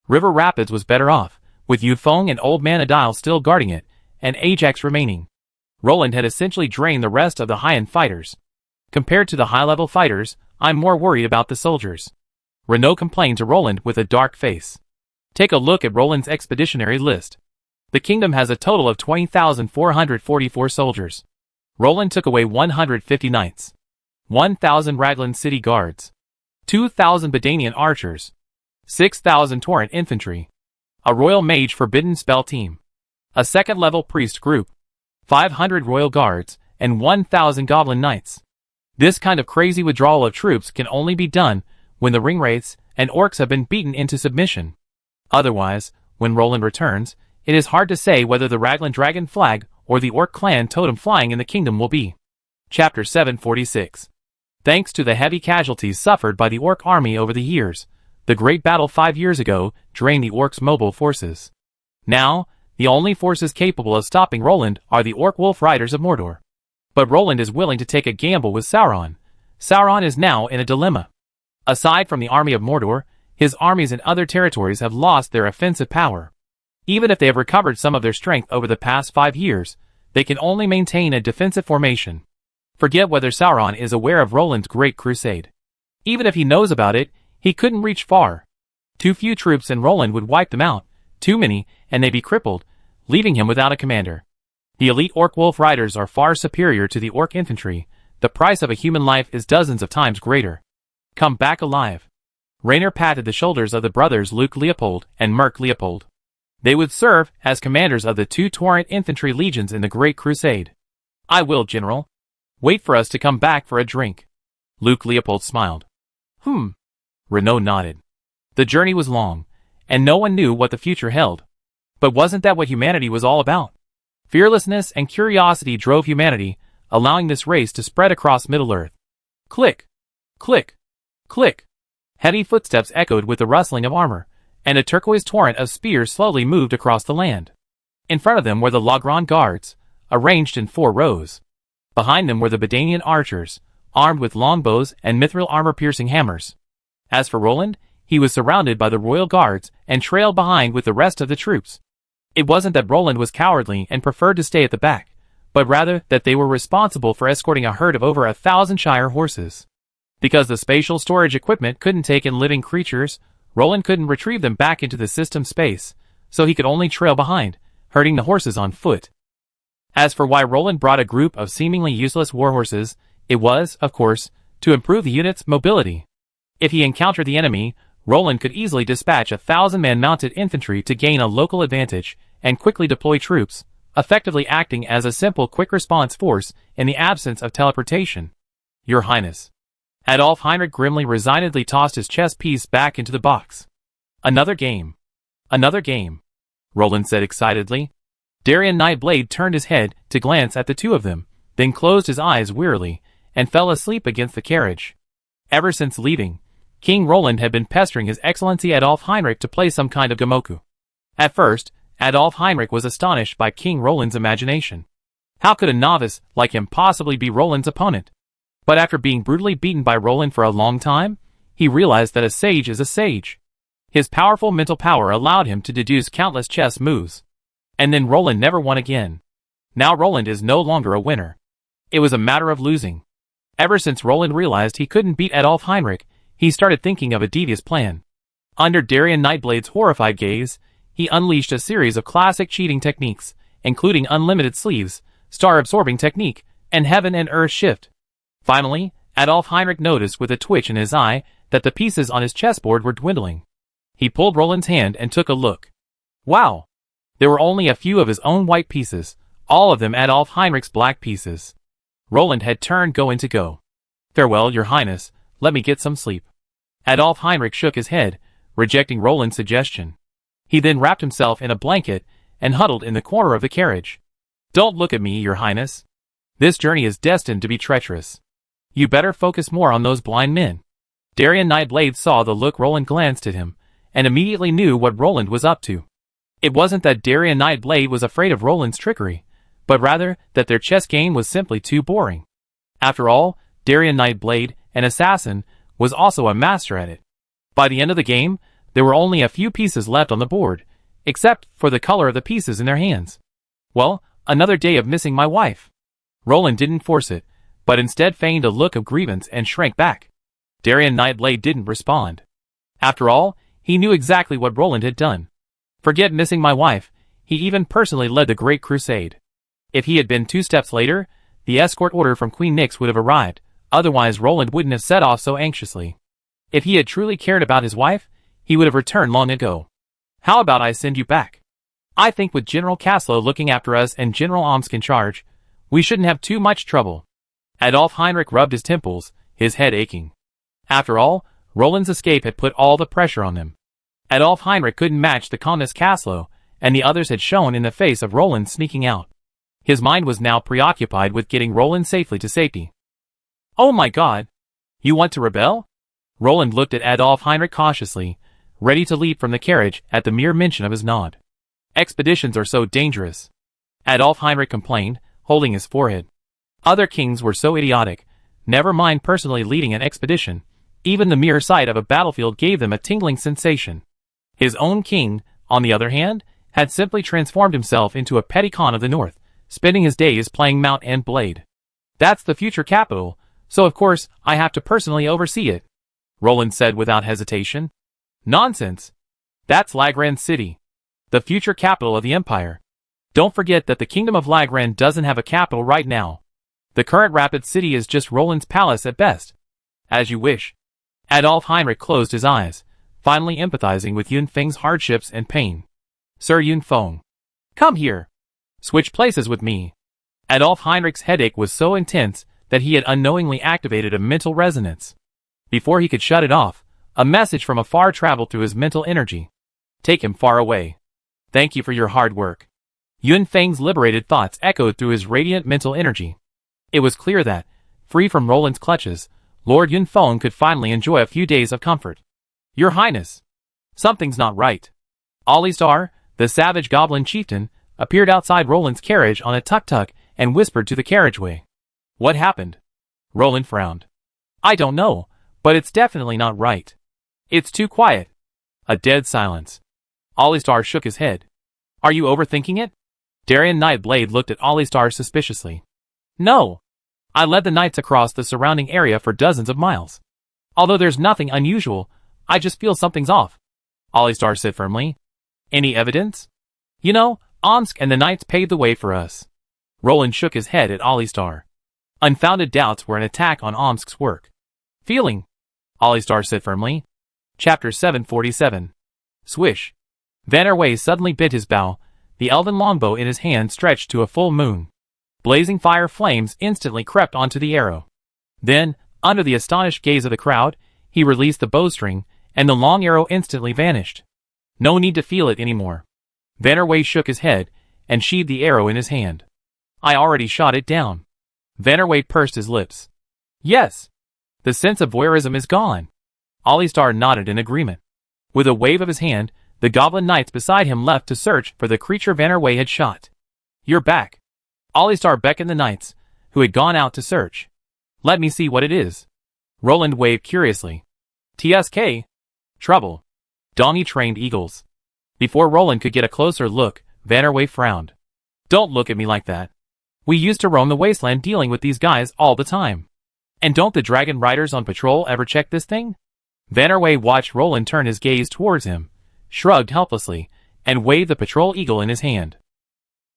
River Rapids was better off, with Yunfeng and Old Man Adile still guarding it, and Ajax remaining. Roland had essentially drained the rest of the high-end fighters. Compared to the high-level fighters, I'm more worried about the soldiers. Renaud complained to Roland with a dark face. Take a look at Roland's expeditionary list. The kingdom has a total of 20,444 soldiers. Roland took away 150 knights, 1,000 Raglan city guards, 2,000 Badanian archers, 6,000 Torrent infantry, a royal mage forbidden spell team, a second-level priest group, 500 royal guards, and 1,000 goblin knights. This kind of crazy withdrawal of troops can only be done when the ringwraiths and orcs have been beaten into submission. Otherwise, when Roland returns, it is hard to say whether the Raglan dragon flag or the orc clan totem flying in the kingdom will be. Chapter 746. Thanks to the heavy casualties suffered by the Orc army over the years, the great battle 5 years ago drained the Orcs' mobile forces. Now, the only forces capable of stopping Roland are the Orc Wolf Riders of Mordor. But Roland is willing to take a gamble with Sauron. Sauron is now in a dilemma. Aside from the army of Mordor, his armies in other territories have lost their offensive power. Even if they have recovered some of their strength over the past 5 years, they can only maintain a defensive formation. Forget whether Sauron is aware of Roland's great crusade. Even if he knows about it, he couldn't reach far. Too few troops and Roland would wipe them out, too many, and they'd be crippled, leaving him without a commander. The elite Orc Wolf Riders are far superior to the Orc infantry. The price of a human life is dozens of times greater. Come back alive. Rainer patted the shoulders of the brothers Luke Leopold and Merc Leopold. They would serve as commanders of the 2 Torrent infantry legions in the Great Crusade. I will, General. Wait for us to come back for a drink. Luke Leopold smiled. Renaud nodded. The journey was long, and no one knew what the future held. But wasn't that what humanity was all about? Fearlessness and curiosity drove humanity, allowing this race to spread across Middle-earth. Click! Click! Click! Heavy footsteps echoed with the rustling of armor, and a turquoise torrent of spears slowly moved across the land. In front of them were the Logron guards, arranged in 4 rows. Behind them were the Bedanian archers, armed with longbows and mithril armor-piercing hammers. As for Roland, he was surrounded by the royal guards and trailed behind with the rest of the troops. It wasn't that Roland was cowardly and preferred to stay at the back, but rather that they were responsible for escorting a herd of over 1,000 Shire horses. Because the spatial storage equipment couldn't take in living creatures, Roland couldn't retrieve them back into the system space, so he could only trail behind, herding the horses on foot. As for why Roland brought a group of seemingly useless warhorses, it was, of course, to improve the unit's mobility. If he encountered the enemy, Roland could easily dispatch 1,000-man mounted infantry to gain a local advantage and quickly deploy troops, effectively acting as a simple quick-response force in the absence of teleportation. Your Highness. Adolf Heinrich grimly resignedly tossed his chess piece back into the box. Another game. Another game. Roland said excitedly. Darien Nightblade turned his head to glance at the 2 of them, then closed his eyes wearily, and fell asleep against the carriage. Ever since leaving, King Roland had been pestering His Excellency Adolf Heinrich to play some kind of Gamoku. At first, Adolf Heinrich was astonished by King Roland's imagination. How could a novice like him possibly be Roland's opponent? But after being brutally beaten by Roland for a long time, he realized that a sage is a sage. His powerful mental power allowed him to deduce countless chess moves. And then Roland never won again. Now Roland is no longer a winner. It was a matter of losing. Ever since Roland realized he couldn't beat Adolf Heinrich, he started thinking of a devious plan. Under Darien Nightblade's horrified gaze, he unleashed a series of classic cheating techniques, including unlimited sleeves, star-absorbing technique, and heaven and earth shift. Finally, Adolf Heinrich noticed with a twitch in his eye that the pieces on his chessboard were dwindling. He pulled Roland's hand and took a look. Wow! There were only a few of his own white pieces, all of them Adolf Heinrich's black pieces. Roland had turned to go. Farewell, Your Highness, let me get some sleep. Adolf Heinrich shook his head, rejecting Roland's suggestion. He then wrapped himself in a blanket and huddled in the corner of the carriage. Don't look at me, Your Highness. This journey is destined to be treacherous. You better focus more on those blind men. Darien Nightblade saw the look Roland glanced at him, and immediately knew what Roland was up to. It wasn't that Darien Nightblade was afraid of Roland's trickery, but rather that their chess game was simply too boring. After all, Darien Nightblade, an assassin, was also a master at it. By the end of the game, there were only a few pieces left on the board, except for the color of the pieces in their hands. Well, another day of missing my wife. Roland didn't force it, but instead feigned a look of grievance and shrank back. Darien Nightblade didn't respond. After all, he knew exactly what Roland had done. Forget missing my wife, he even personally led the Great Crusade. If he had been 2 steps later, the escort order from Queen Nyx would have arrived, otherwise Roland wouldn't have set off so anxiously. If he had truly cared about his wife, he would have returned long ago. How about I send you back? I think with General Caslow looking after us and General Omsk in charge, we shouldn't have too much trouble. Adolf Heinrich rubbed his temples, his head aching. After all, Roland's escape had put all the pressure on him. Adolf Heinrich couldn't match the calmness Caslow and the others had shown in the face of Roland sneaking out. His mind was now preoccupied with getting Roland safely to safety. Oh my God! You want to rebel? Roland looked at Adolf Heinrich cautiously, ready to leap from the carriage at the mere mention of his nod. Expeditions are so dangerous, Adolf Heinrich complained, holding his forehead. Other kings were so idiotic, never mind personally leading an expedition, even the mere sight of a battlefield gave them a tingling sensation. His own king, on the other hand, had simply transformed himself into a petty Khan of the north, spending his days playing Mount and Blade. That's the future capital, so of course I have to personally oversee it, Roland said without hesitation. Nonsense. That's Lagrand City, the future capital of the empire. Don't forget that the kingdom of Lagrand doesn't have a capital right now. The current Rapid City is just Roland's palace at best. As you wish. Adolf Heinrich closed his eyes, finally empathizing with Yun Feng's hardships and pain. Sir Yun Feng. Come here. Switch places with me. Adolf Heinrich's headache was so intense that he had unknowingly activated a mental resonance. Before he could shut it off, a message from afar traveled through his mental energy. Take him far away. Thank you for your hard work. Yun Feng's liberated thoughts echoed through his radiant mental energy. It was clear that, free from Roland's clutches, Lord Yun Feng could finally enjoy a few days of comfort. Your Highness. Something's not right. Alistar, the savage goblin chieftain, appeared outside Roland's carriage on a tuk-tuk and whispered to the carriageway. What happened? Roland frowned. I don't know, but it's definitely not right. It's too quiet. A dead silence. Alistar shook his head. Are you overthinking it? Darien Nightblade looked at Alistar suspiciously. No. I led the knights across the surrounding area for dozens of miles. Although there's nothing unusual, I just feel something's off. Alistar said firmly. Any evidence? You know, Omsk and the knights paved the way for us. Roland shook his head at Alistar. Unfounded doubts were an attack on Omsk's work. Feeling, Alistar said firmly. Chapter 747. Swish. Vannerway suddenly bent his bow, the elven longbow in his hand stretched to a full moon. Blazing fire flames instantly crept onto the arrow. Then, under the astonished gaze of the crowd, he released the bowstring, and the long arrow instantly vanished. No need to feel it anymore. Vannerway shook his head, and sheathed the arrow in his hand. I already shot it down. Vannerway pursed his lips. Yes. The sense of voyeurism is gone. Alistar nodded in agreement. With a wave of his hand, the goblin knights beside him left to search for the creature Vannerway had shot. You're back. Alistar beckoned the knights, who had gone out to search. Let me see what it is. Roland waved curiously. TSK. Trouble. Dongy trained eagles. Before Roland could get a closer look, Vannerway frowned. Don't look at me like that. We used to roam the wasteland dealing with these guys all the time. And don't the dragon riders on patrol ever check this thing? Vannerway watched Roland turn his gaze towards him, shrugged helplessly, and waved the patrol eagle in his hand.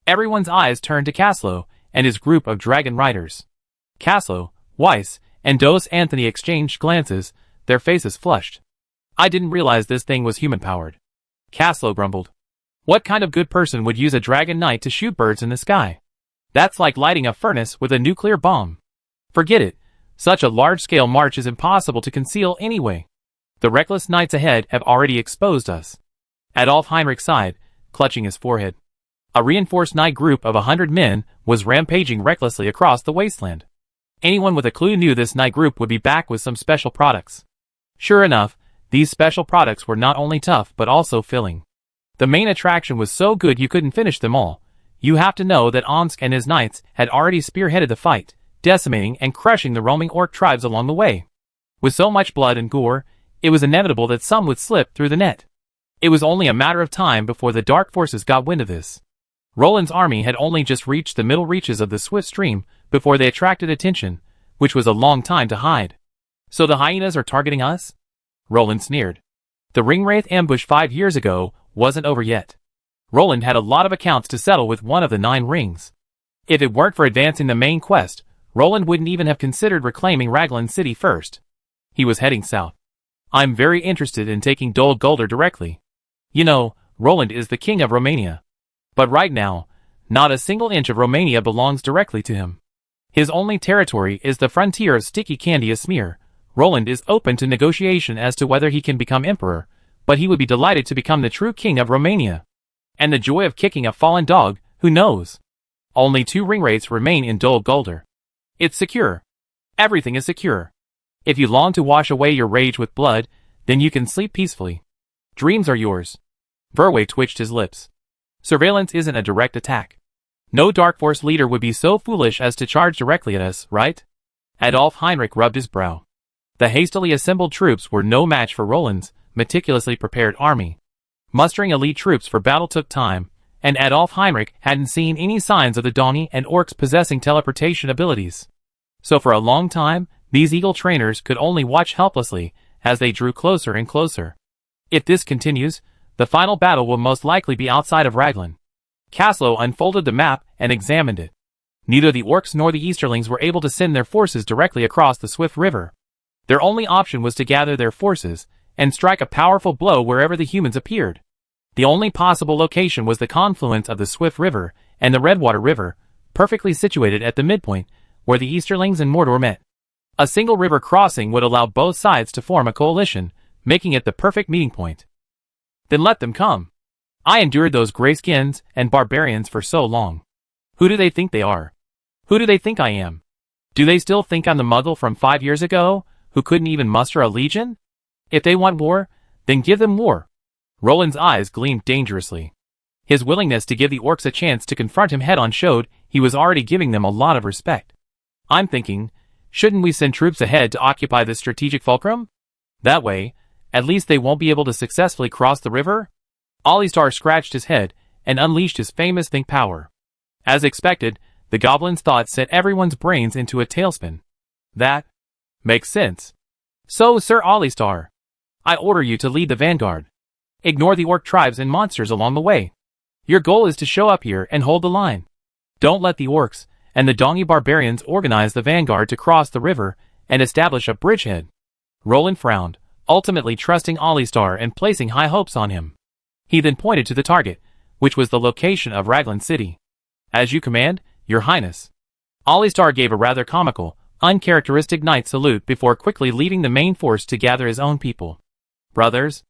Everyone's eyes turned to Caslow and his group of dragon riders. Caslow, Weiss, and Dos Anthony exchanged glances, their faces flushed. I didn't realize this thing was human-powered. Caslow grumbled. What kind of good person would use a dragon knight to shoot birds in the sky? That's like lighting a furnace with a nuclear bomb. Forget it. Such a large-scale march is impossible to conceal anyway. The reckless knights ahead have already exposed us. Adolf Heinrich sighed, clutching his forehead. A reinforced knight group of 100 men was rampaging recklessly across the wasteland. Anyone with a clue knew this knight group would be back with some special products. Sure enough, these special products were not only tough but also filling. The main attraction was so good you couldn't finish them all. You have to know that Omsk and his knights had already spearheaded the fight, decimating and crushing the roaming orc tribes along the way. With so much blood and gore, it was inevitable that some would slip through the net. It was only a matter of time before the dark forces got wind of this. Roland's army had only just reached the middle reaches of the swift stream before they attracted attention, which was a long time to hide. So the hyenas are targeting us? Roland sneered. The Ringwraith ambush 5 years ago wasn't over yet. Roland had a lot of accounts to settle with one of the 9 rings. If it weren't for advancing the main quest, Roland wouldn't even have considered reclaiming Raglan City first. He was heading south. I'm very interested in taking Dol Guldur directly. You know, Roland is the king of Romania. But right now, not a single inch of Romania belongs directly to him. His only territory is the frontier of Sticky Candy Asmir. Roland is open to negotiation as to whether he can become emperor, but he would be delighted to become the true king of Romania. And the joy of kicking a fallen dog, who knows? Only 2 ringwraiths remain in Dol Guldur. It's secure. Everything is secure. If you long to wash away your rage with blood, then you can sleep peacefully. Dreams are yours. Verway twitched his lips. Surveillance isn't a direct attack. No Dark Force leader would be so foolish as to charge directly at us, right? Adolf Heinrich rubbed his brow. The hastily assembled troops were no match for Roland's meticulously prepared army. Mustering elite troops for battle took time, and Adolf Heinrich hadn't seen any signs of the Donnie and orcs possessing teleportation abilities. So for a long time, these eagle trainers could only watch helplessly as they drew closer and closer. If this continues, the final battle will most likely be outside of Raglan. Caslow unfolded the map and examined it. Neither the orcs nor the Easterlings were able to send their forces directly across the swift river. Their only option was to gather their forces and strike a powerful blow wherever the humans appeared. The only possible location was the confluence of the Swift River and the Redwater River, perfectly situated at the midpoint, where the Easterlings and Mordor met. A single river crossing would allow both sides to form a coalition, making it the perfect meeting point. Then let them come. I endured those greyskins and barbarians for so long. Who do they think they are? Who do they think I am? Do they still think I'm the muggle from 5 years ago, who couldn't even muster a legion? If they want war, then give them war. Roland's eyes gleamed dangerously. His willingness to give the orcs a chance to confront him head-on showed he was already giving them a lot of respect. I'm thinking, shouldn't we send troops ahead to occupy this strategic fulcrum? That way, at least they won't be able to successfully cross the river? Olistar scratched his head and unleashed his famous think power. As expected, the goblin's thoughts set everyone's brains into a tailspin. That makes sense. So, Sir Olistar, I order you to lead the vanguard. Ignore the orc tribes and monsters along the way. Your goal is to show up here and hold the line. Don't let the orcs and the Dongi barbarians organize the vanguard to cross the river and establish a bridgehead. Roland frowned, ultimately trusting Olistar and placing high hopes on him. He then pointed to the target, which was the location of Raglan City. As you command, Your Highness. Olistar gave a rather comical, uncharacteristic knight salute before quickly leading the main force to gather his own people. Brothers,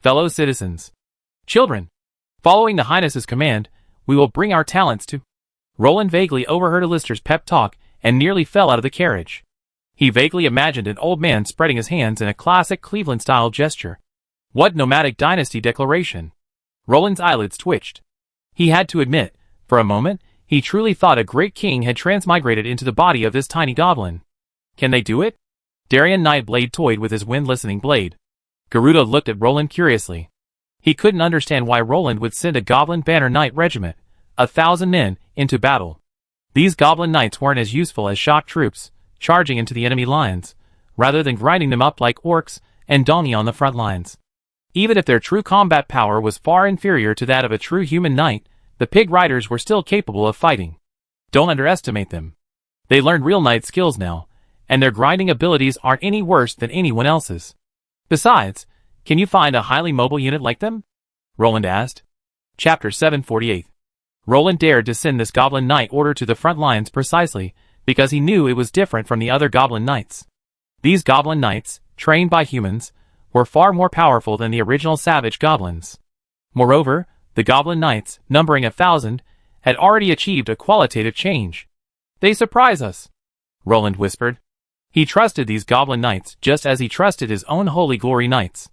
fellow citizens, children, following the Highness's command, we will bring our talents to... Roland vaguely overheard Alistair's pep talk and nearly fell out of the carriage. He vaguely imagined an old man spreading his hands in a classic Cleveland-style gesture. What nomadic dynasty declaration? Roland's eyelids twitched. He had to admit, for a moment, he truly thought a great king had transmigrated into the body of this tiny goblin. Can they do it? Darien Nightblade toyed with his wind-listening blade. Garuda looked at Roland curiously. He couldn't understand why Roland would send a Goblin Banner Knight regiment, 1,000 men, into battle. These Goblin Knights weren't as useful as shock troops, charging into the enemy lines, rather than grinding them up like orcs and Dongi on the front lines. Even if their true combat power was far inferior to that of a true human knight, the pig riders were still capable of fighting. Don't underestimate them. They learned real knight skills now, and their grinding abilities aren't any worse than anyone else's. Besides, can you find a highly mobile unit like them? Roland asked. Chapter 748. Roland dared to send this Goblin Knight order to the front lines precisely because he knew it was different from the other Goblin Knights. These Goblin Knights, trained by humans, were far more powerful than the original savage goblins. Moreover, the Goblin Knights, numbering 1,000, had already achieved a qualitative change. They surprise us, Roland whispered. He trusted these Goblin Knights just as he trusted his own Holy Glory Knights.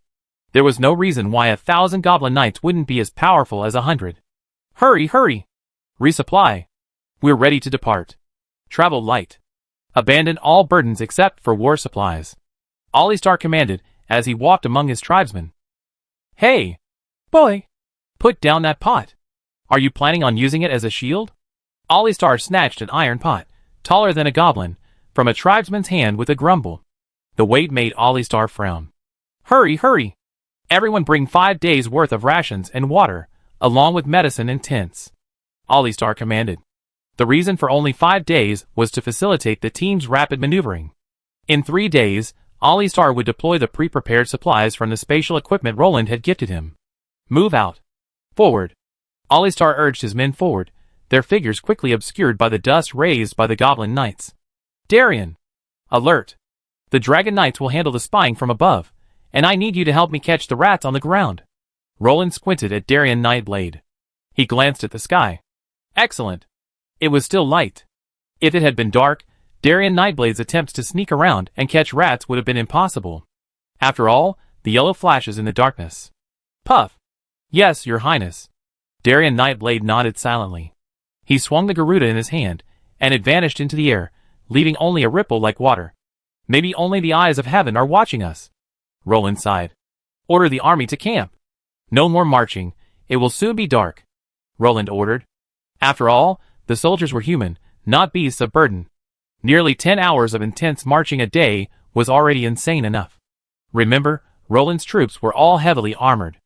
There was no reason why 1,000 Goblin Knights wouldn't be as powerful as 100. Hurry, hurry! Resupply. We're ready to depart. Travel light. Abandon all burdens except for war supplies. Olistar commanded as he walked among his tribesmen. Hey, boy! Put down that pot. Are you planning on using it as a shield? Olistar snatched an iron pot, taller than a goblin, from a tribesman's hand with a grumble. The weight made Olistar frown. Hurry, hurry! Everyone bring 5 days' worth of rations and water, along with medicine and tents. Olistar commanded. The reason for only 5 days was to facilitate the team's rapid maneuvering. In 3 days, Olistar would deploy the pre-prepared supplies from the spatial equipment Roland had gifted him. Move out. Forward. Olistar urged his men forward, their figures quickly obscured by the dust raised by the Goblin Knights. Darien! Alert! The Dragon Knights will handle the spying from above, and I need you to help me catch the rats on the ground. Roland squinted at Darien Nightblade. He glanced at the sky. Excellent. It was still light. If it had been dark, Darien Nightblade's attempts to sneak around and catch rats would have been impossible. After all, the yellow flashes in the darkness. Puff. Yes, your highness. Darien Nightblade nodded silently. He swung the Garuda in his hand, and it vanished into the air, leaving only a ripple like water. Maybe only the eyes of heaven are watching us. Roland sighed. Order the army to camp. No more marching, it will soon be dark. Roland ordered. After all, the soldiers were human, not beasts of burden. Nearly 10 hours of intense marching a day was already insane enough. Remember, Roland's troops were all heavily armored.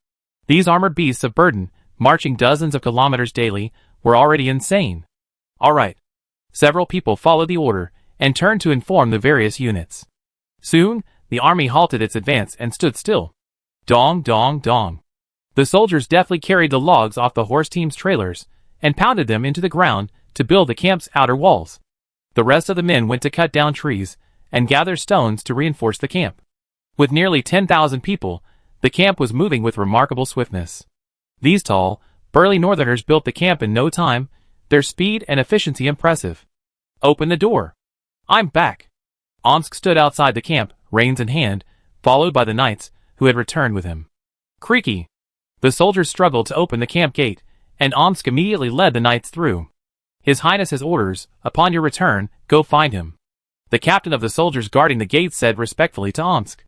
These armored beasts of burden, marching dozens of kilometers daily, were already insane. All right. Several people followed the order and turned to inform the various units. Soon, the army halted its advance and stood still. Dong, dong, dong. The soldiers deftly carried the logs off the horse team's trailers and pounded them into the ground to build the camp's outer walls. The rest of the men went to cut down trees and gather stones to reinforce the camp. With nearly 10,000 people, the camp was moving with remarkable swiftness. These tall, burly northerners built the camp in no time, their speed and efficiency impressive. Open the door. I'm back. Omsk stood outside the camp, reins in hand, followed by the knights, who had returned with him. Creaky. The soldiers struggled to open the camp gate, and Omsk immediately led the knights through. His Highness has orders, upon your return, go find him. The captain of the soldiers guarding the gate said respectfully to Omsk.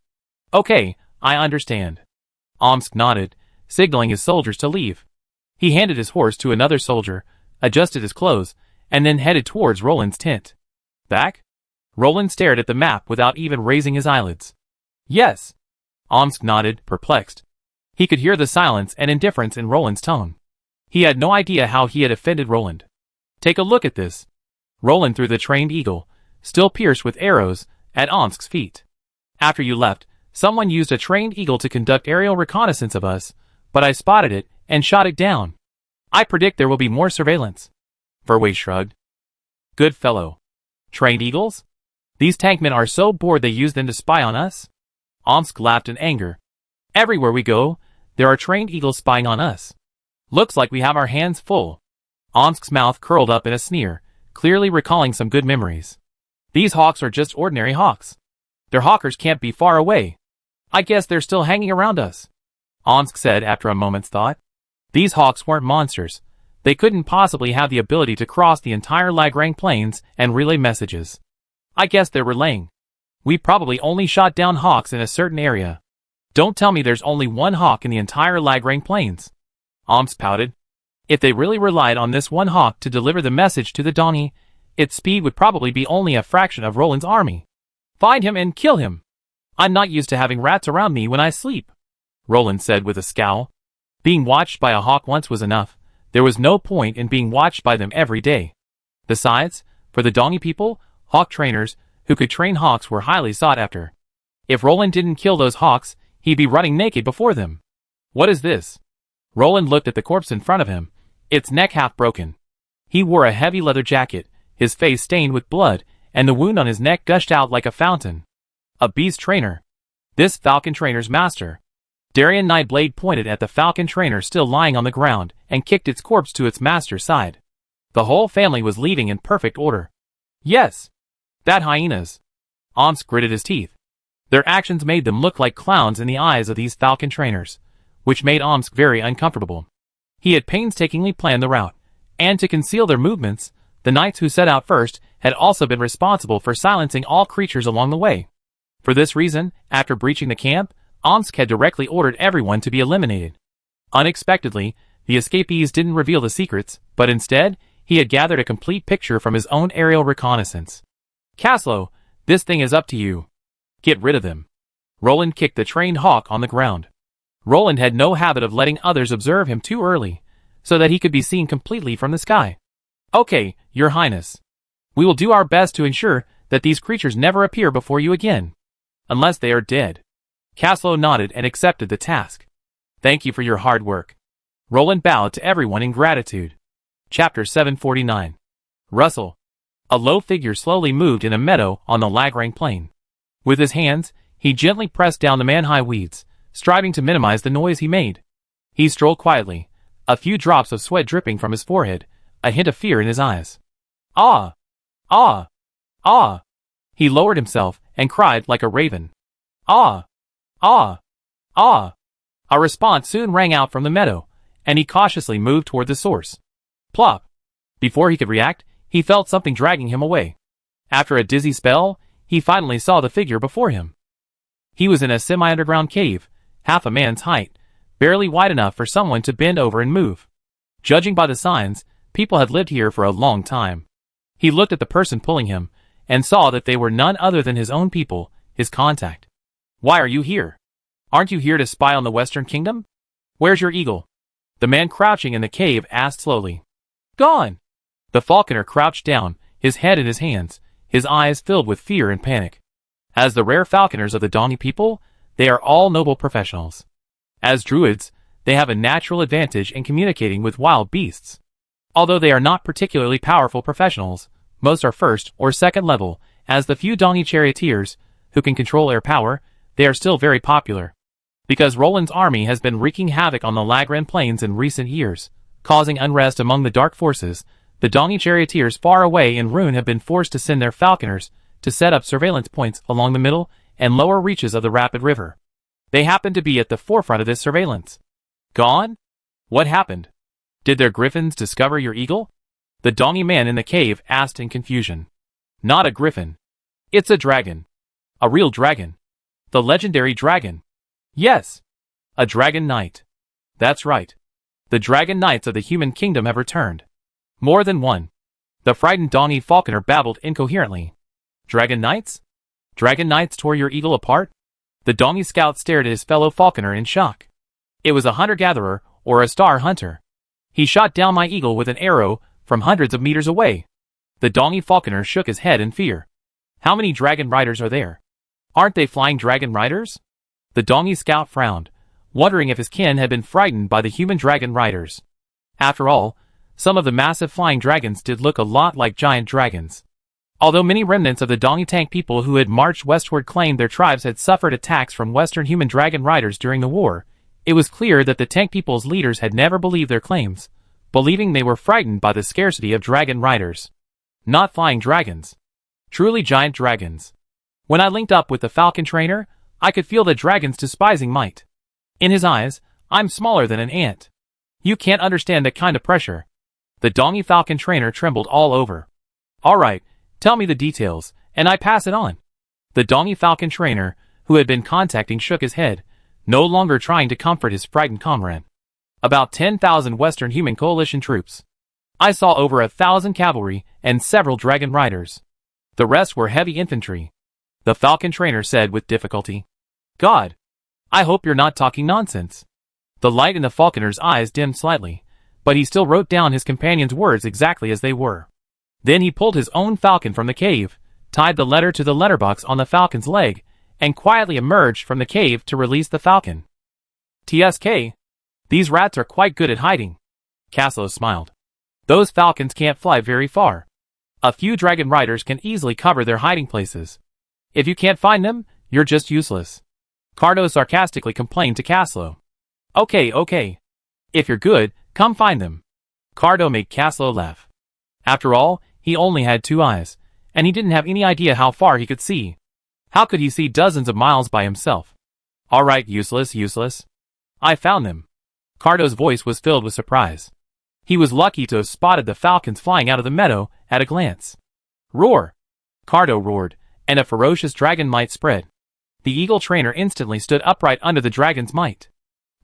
Okay, I understand. Omsk nodded, signaling his soldiers to leave. He handed his horse to another soldier, adjusted his clothes, and then headed towards Roland's tent. Back? Roland stared at the map without even raising his eyelids. Yes. Omsk nodded, perplexed. He could hear the silence and indifference in Roland's tone. He had no idea how he had offended Roland. Take a look at this. Roland threw the trained eagle, still pierced with arrows, at Omsk's feet. After you left, someone used a trained eagle to conduct aerial reconnaissance of us, but I spotted it and shot it down. I predict there will be more surveillance. Verway shrugged. Good fellow. Trained eagles? These tankmen are so bored they use them to spy on us? Omsk laughed in anger. Everywhere we go, there are trained eagles spying on us. Looks like we have our hands full. Omsk's mouth curled up in a sneer, clearly recalling some good memories. These hawks are just ordinary hawks. Their hawkers can't be far away. I guess they're still hanging around us. Omsk said after a moment's thought. These hawks weren't monsters. They couldn't possibly have the ability to cross the entire Lagrang plains and relay messages. I guess they're relaying. We probably only shot down hawks in a certain area. Don't tell me there's only one hawk in the entire Lagrang plains. Omsk pouted. If they really relied on this one hawk to deliver the message to the Donny, its speed would probably be only a fraction of Roland's army. Find him and kill him. I'm not used to having rats around me when I sleep, Roland said with a scowl. Being watched by a hawk once was enough. There was no point in being watched by them every day. Besides, for the Dongy people, hawk trainers who could train hawks were highly sought after. If Roland didn't kill those hawks, he'd be running naked before them. What is this? Roland looked at the corpse in front of him, its neck half broken. He wore a heavy leather jacket, his face stained with blood, and the wound on his neck gushed out like a fountain. A beast trainer. This falcon trainer's master. Darien Nightblade pointed at the falcon trainer still lying on the ground and kicked its corpse to its master's side. The whole family was leaving in perfect order. Yes. That hyenas. Omsk gritted his teeth. Their actions made them look like clowns in the eyes of these falcon trainers, which made Omsk very uncomfortable. He had painstakingly planned the route, and to conceal their movements, the knights who set out first had also been responsible for silencing all creatures along the way. For this reason, after breaching the camp, Omsk had directly ordered everyone to be eliminated. Unexpectedly, the escapees didn't reveal the secrets, but instead, he had gathered a complete picture from his own aerial reconnaissance. Caslow, this thing is up to you. Get rid of them. Roland kicked the trained hawk on the ground. Roland had no habit of letting others observe him too early, so that he could be seen completely from the sky. Okay, your highness. We will do our best to ensure that these creatures never appear before you again. Unless they are dead. Caslow nodded and accepted the task. Thank you for your hard work. Roland bowed to everyone in gratitude. Chapter 749. Rustle. A low figure slowly moved in a meadow on the Lagrang plain. With his hands, he gently pressed down the man-high weeds, striving to minimize the noise he made. He strolled quietly, a few drops of sweat dripping from his forehead, a hint of fear in his eyes. Ah! Ah! Ah! He lowered himself and cried like a raven. Ah! Ah! Ah! A response soon rang out from the meadow, and he cautiously moved toward the source. Plop! Before he could react, he felt something dragging him away. After a dizzy spell, he finally saw the figure before him. He was in a semi-underground cave, half a man's height, barely wide enough for someone to bend over and move. Judging by the signs, people had lived here for a long time. He looked at the person pulling him, and saw that they were none other than his own people, his contact. Why are you here? Aren't you here to spy on the Western Kingdom? Where's your eagle? The man crouching in the cave asked slowly. Gone! The falconer crouched down, his head in his hands, his eyes filled with fear and panic. As the rare falconers of the Dongi people, they are all noble professionals. As druids, they have a natural advantage in communicating with wild beasts. Although they are not particularly powerful professionals, most are first or second level, as the few Dongi charioteers, who can control air power, they are still very popular. Because Roland's army has been wreaking havoc on the Lagran plains in recent years, causing unrest among the dark forces, the Dongi charioteers far away in Rune have been forced to send their falconers to set up surveillance points along the middle and lower reaches of the rapid river. They happen to be at the forefront of this surveillance. Gone? What happened? Did their griffins discover your eagle? The Dongi man in the cave asked in confusion. Not a griffin. It's a dragon. A real dragon. The legendary dragon. Yes. A dragon knight. That's right. The dragon knights of the human kingdom have returned. More than one. The frightened Dongi falconer babbled incoherently. Dragon knights? Dragon knights tore your eagle apart? The Dongi scout stared at his fellow falconer in shock. It was a hunter-gatherer, or a star hunter. He shot down my eagle with an arrow from hundreds of meters away. The Dongi falconer shook his head in fear. How many dragon riders are there? Aren't they flying dragon riders? The Dongi scout frowned, wondering if his kin had been frightened by the human dragon riders. After all, some of the massive flying dragons did look a lot like giant dragons. Although many remnants of the Dongi tank people who had marched westward claimed their tribes had suffered attacks from western human dragon riders during the war, it was clear that the tank people's leaders had never believed their claims, believing they were frightened by the scarcity of dragon riders. Not flying dragons. Truly giant dragons. When I linked up with the falcon trainer, I could feel the dragon's despising might. In his eyes, I'm smaller than an ant. You can't understand that kind of pressure. The Dongi falcon trainer trembled all over. Alright, tell me the details, and I pass it on. The Dongi falcon trainer, who had been contacting, shook his head, no longer trying to comfort his frightened comrade. About 10,000 Western Human Coalition troops. I saw over 1,000 cavalry and several dragon riders. The rest were heavy infantry. The falcon trainer said with difficulty. God! I hope you're not talking nonsense. The light in the falconer's eyes dimmed slightly, but he still wrote down his companion's words exactly as they were. Then he pulled his own falcon from the cave, tied the letter to the letterbox on the falcon's leg, and quietly emerged from the cave to release the falcon. TSK. These rats are quite good at hiding. Caslo smiled. Those falcons can't fly very far. A few dragon riders can easily cover their hiding places. If you can't find them, you're just useless. Cardo sarcastically complained to Caslo. Okay. If you're good, come find them. Cardo made Caslo laugh. After all, he only had 2 eyes, and he didn't have any idea how far he could see. How could he see dozens of miles by himself? Alright, useless. I found them. Cardo's voice was filled with surprise. He was lucky to have spotted the falcons flying out of the meadow at a glance. Roar! Cardo roared, and a ferocious dragon might spread. The eagle trainer instantly stood upright under the dragon's might.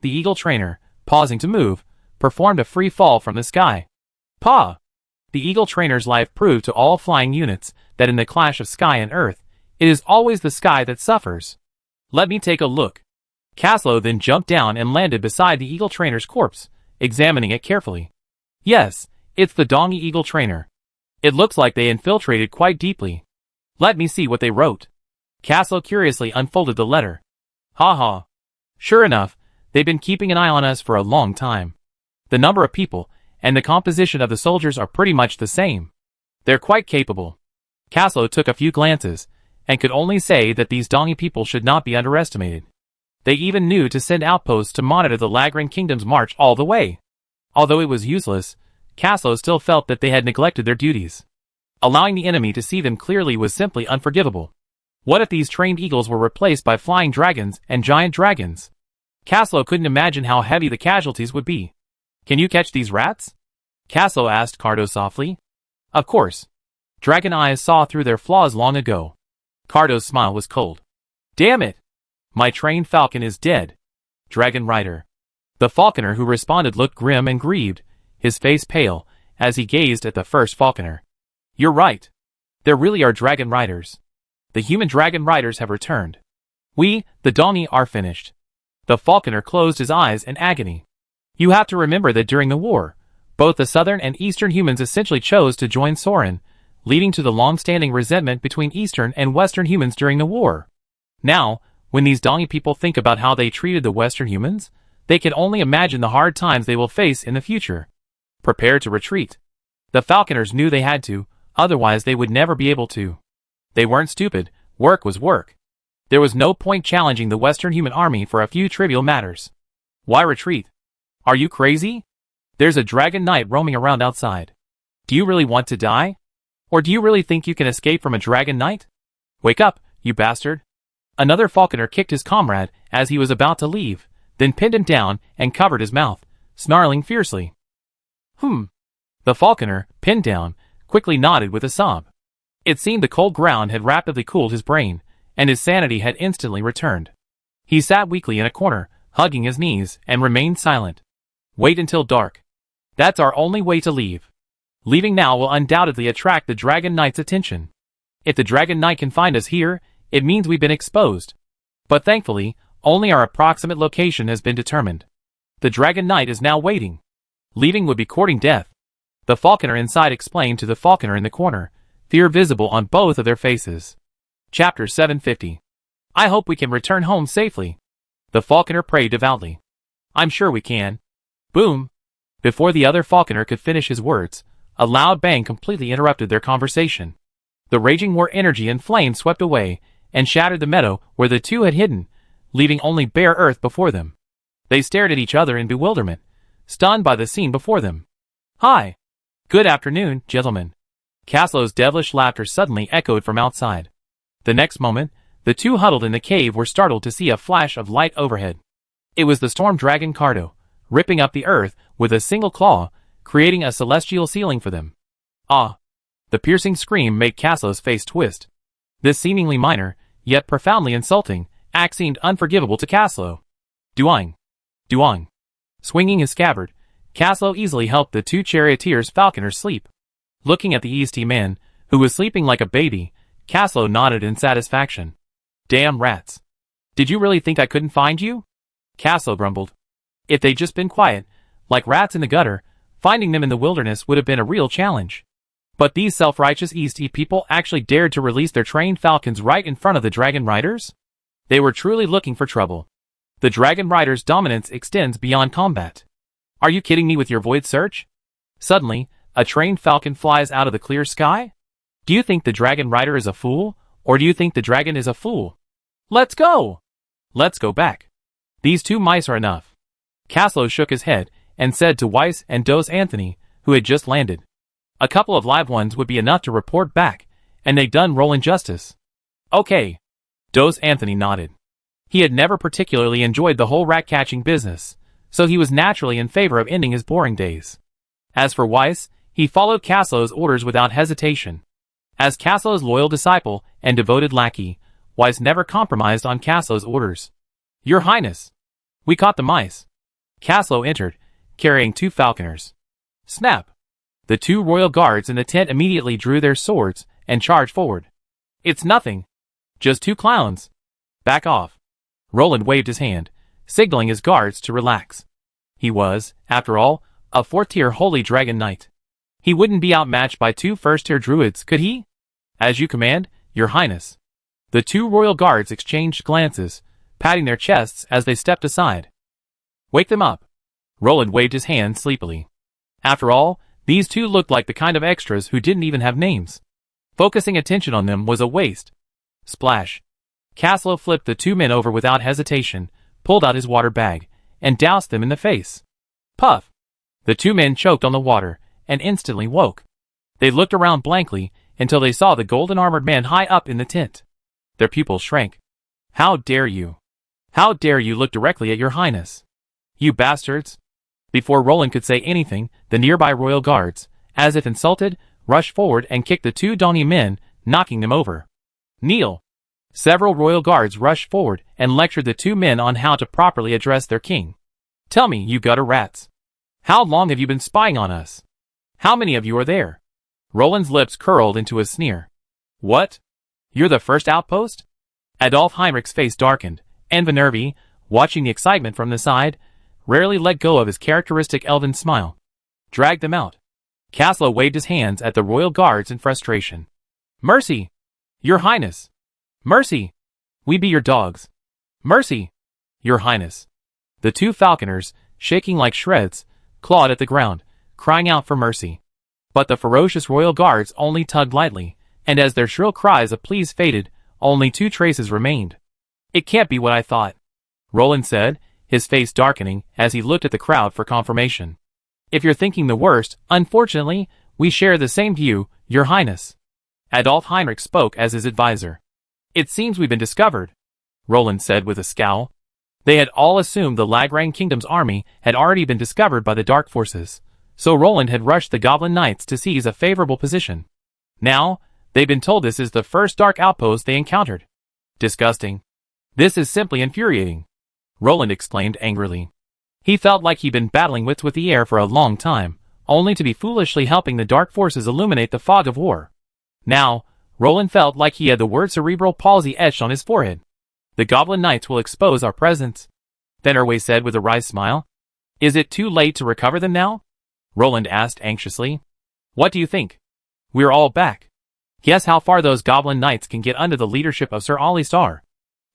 The eagle trainer, pausing to move, performed a free fall from the sky. Paw! The eagle trainer's life proved to all flying units that in the clash of sky and earth, it is always the sky that suffers. Let me take a look. Caslo then jumped down and landed beside the eagle trainer's corpse, examining it carefully. Yes, it's the Dongi eagle trainer. It looks like they infiltrated quite deeply. Let me see what they wrote. Caslo curiously unfolded the letter. Ha. Sure enough, they've been keeping an eye on us for a long time. The number of people and the composition of the soldiers are pretty much the same. They're quite capable. Caslo took a few glances, and could only say that these Dongi people should not be underestimated. They even knew to send outposts to monitor the Lagran Kingdom's march all the way. Although it was useless, Caslo still felt that they had neglected their duties. Allowing the enemy to see them clearly was simply unforgivable. What if these trained eagles were replaced by flying dragons and giant dragons? Caslow couldn't imagine how heavy the casualties would be. Can you catch these rats? Caslow asked Cardo softly. Of course. Dragon eyes saw through their flaws long ago. Cardo's smile was cold. Damn it! My trained falcon is dead. Dragon Rider. The falconer who responded looked grim and grieved, his face pale, as he gazed at the first falconer. You're right. There really are dragon riders. The human dragon riders have returned. We, the Dongi, are finished. The falconer closed his eyes in agony. You have to remember that during the war, both the southern and eastern humans essentially chose to join Soren, leading to the long-standing resentment between eastern and western humans during the war. Now, when these Dongi people think about how they treated the western humans, they can only imagine the hard times they will face in the future. Prepare to retreat. The falconers knew they had to, otherwise they would never be able to. They weren't stupid, work was work. There was no point challenging the western human army for a few trivial matters. Why retreat? Are you crazy? There's a dragon knight roaming around outside. Do you really want to die? Or do you really think you can escape from a dragon knight? Wake up, you bastard. Another falconer kicked his comrade as he was about to leave, then pinned him down and covered his mouth, snarling fiercely. The falconer, pinned down, quickly nodded with a sob. It seemed the cold ground had rapidly cooled his brain, and his sanity had instantly returned. He sat weakly in a corner, hugging his knees, and remained silent. Wait until dark. That's our only way to leave. Leaving now will undoubtedly attract the Dragon Knight's attention. If the Dragon Knight can find us here, it means we've been exposed. But thankfully, only our approximate location has been determined. The Dragon Knight is now waiting. Leaving would be courting death. The falconer inside explained to the falconer in the corner, fear visible on both of their faces. Chapter 750. I hope we can return home safely. The falconer prayed devoutly. I'm sure we can. Boom! Before the other falconer could finish his words, a loud bang completely interrupted their conversation. The raging war energy and flame swept away and shattered the meadow where the two had hidden, leaving only bare earth before them. They stared at each other in bewilderment, stunned by the scene before them. Hi! Good afternoon, gentlemen. Caslow's devilish laughter suddenly echoed from outside. The next moment, the two huddled in the cave were startled to see a flash of light overhead. It was the storm dragon Cardo, ripping up the earth with a single claw, creating a celestial ceiling for them. Ah! The piercing scream made Caslow's face twist. This seemingly minor, yet profoundly insulting, act seemed unforgivable to Caslow. Duang! Duang! Swinging his scabbard, Caslow easily helped the two charioteers' falconers sleep. Looking at the EST man, who was sleeping like a baby, Caslow nodded in satisfaction. Damn rats. Did you really think I couldn't find you? Caslow grumbled. If they'd just been quiet, like rats in the gutter, finding them in the wilderness would have been a real challenge. But these self-righteous EST people actually dared to release their trained falcons right in front of the dragon riders? They were truly looking for trouble. The dragon riders' dominance extends beyond combat. Are you kidding me with your void search? Suddenly, a trained falcon flies out of the clear sky? Do you think the dragon rider is a fool, or do you think the dragon is a fool? Let's go! Let's go back. These two mice are enough. Caslow shook his head and said to Weiss and Dos Anthony, who had just landed. A couple of live ones would be enough to report back, and they'd done Roland justice. Okay. Dos Anthony nodded. He had never particularly enjoyed the whole rat-catching business, so he was naturally in favor of ending his boring days. As for Weiss, he followed Caslow's orders without hesitation. As Caslow's loyal disciple and devoted lackey, Weiss never compromised on Caslow's orders. Your Highness! We caught the mice. Caslow entered, carrying two falconers. Snap! The two royal guards in the tent immediately drew their swords and charged forward. It's nothing. Just two clowns. Back off. Roland waved his hand, signaling his guards to relax. He was, after all, a fourth-tier holy dragon knight. He wouldn't be outmatched by two first-tier druids, could he? As you command, Your Highness. The two royal guards exchanged glances, patting their chests as they stepped aside. Wake them up. Roland waved his hand sleepily. After all, these two looked like the kind of extras who didn't even have names. Focusing attention on them was a waste. Splash. Caslow flipped the two men over without hesitation, pulled out his water bag, and doused them in the face. Puff. The two men choked on the water, and instantly woke. They looked around blankly, until they saw the golden-armored man high up in the tent. Their pupils shrank. "How dare you? How dare you look directly at your highness? You bastards!" Before Roland could say anything, the nearby royal guards, as if insulted, rushed forward and kicked the two Donny men, knocking them over. "Kneel!" Several royal guards rushed forward and lectured the two men on how to properly address their king. "Tell me, you gutter rats. How long have you been spying on us? How many of you are there?" Roland's lips curled into a sneer. "What? You're the first outpost?" Adolf Heinrich's face darkened, and Vinervi, watching the excitement from the side, rarely let go of his characteristic elven smile. "Drag them out." Caslow waved his hands at the royal guards in frustration. "Mercy! Your Highness! Mercy! We be your dogs! Mercy! Your Highness!" The two falconers, shaking like shreds, clawed at the ground, crying out for mercy. But the ferocious royal guards only tugged lightly, and as their shrill cries of pleas faded, only two traces remained. "It can't be what I thought," Roland said, his face darkening as he looked at the crowd for confirmation. "If you're thinking the worst, unfortunately, we share the same view, Your Highness." Adolf Heinrich spoke as his advisor. "It seems we've been discovered," Roland said with a scowl. They had all assumed the Lagrang Kingdom's army had already been discovered by the Dark Forces, so Roland had rushed the Goblin Knights to seize a favorable position. Now, they've been told this is the first dark outpost they encountered. Disgusting. "This is simply infuriating," Roland exclaimed angrily. He felt like he'd been battling wits with the air for a long time, only to be foolishly helping the Dark Forces illuminate the fog of war. Now, Roland felt like he had the word cerebral palsy etched on his forehead. "The Goblin Knights will expose our presence," Venerway said with a wry smile. "Is it too late to recover them now?" Roland asked anxiously. "What do you think? We're all back. Guess how far those Goblin Knights can get under the leadership of Sir Alistar."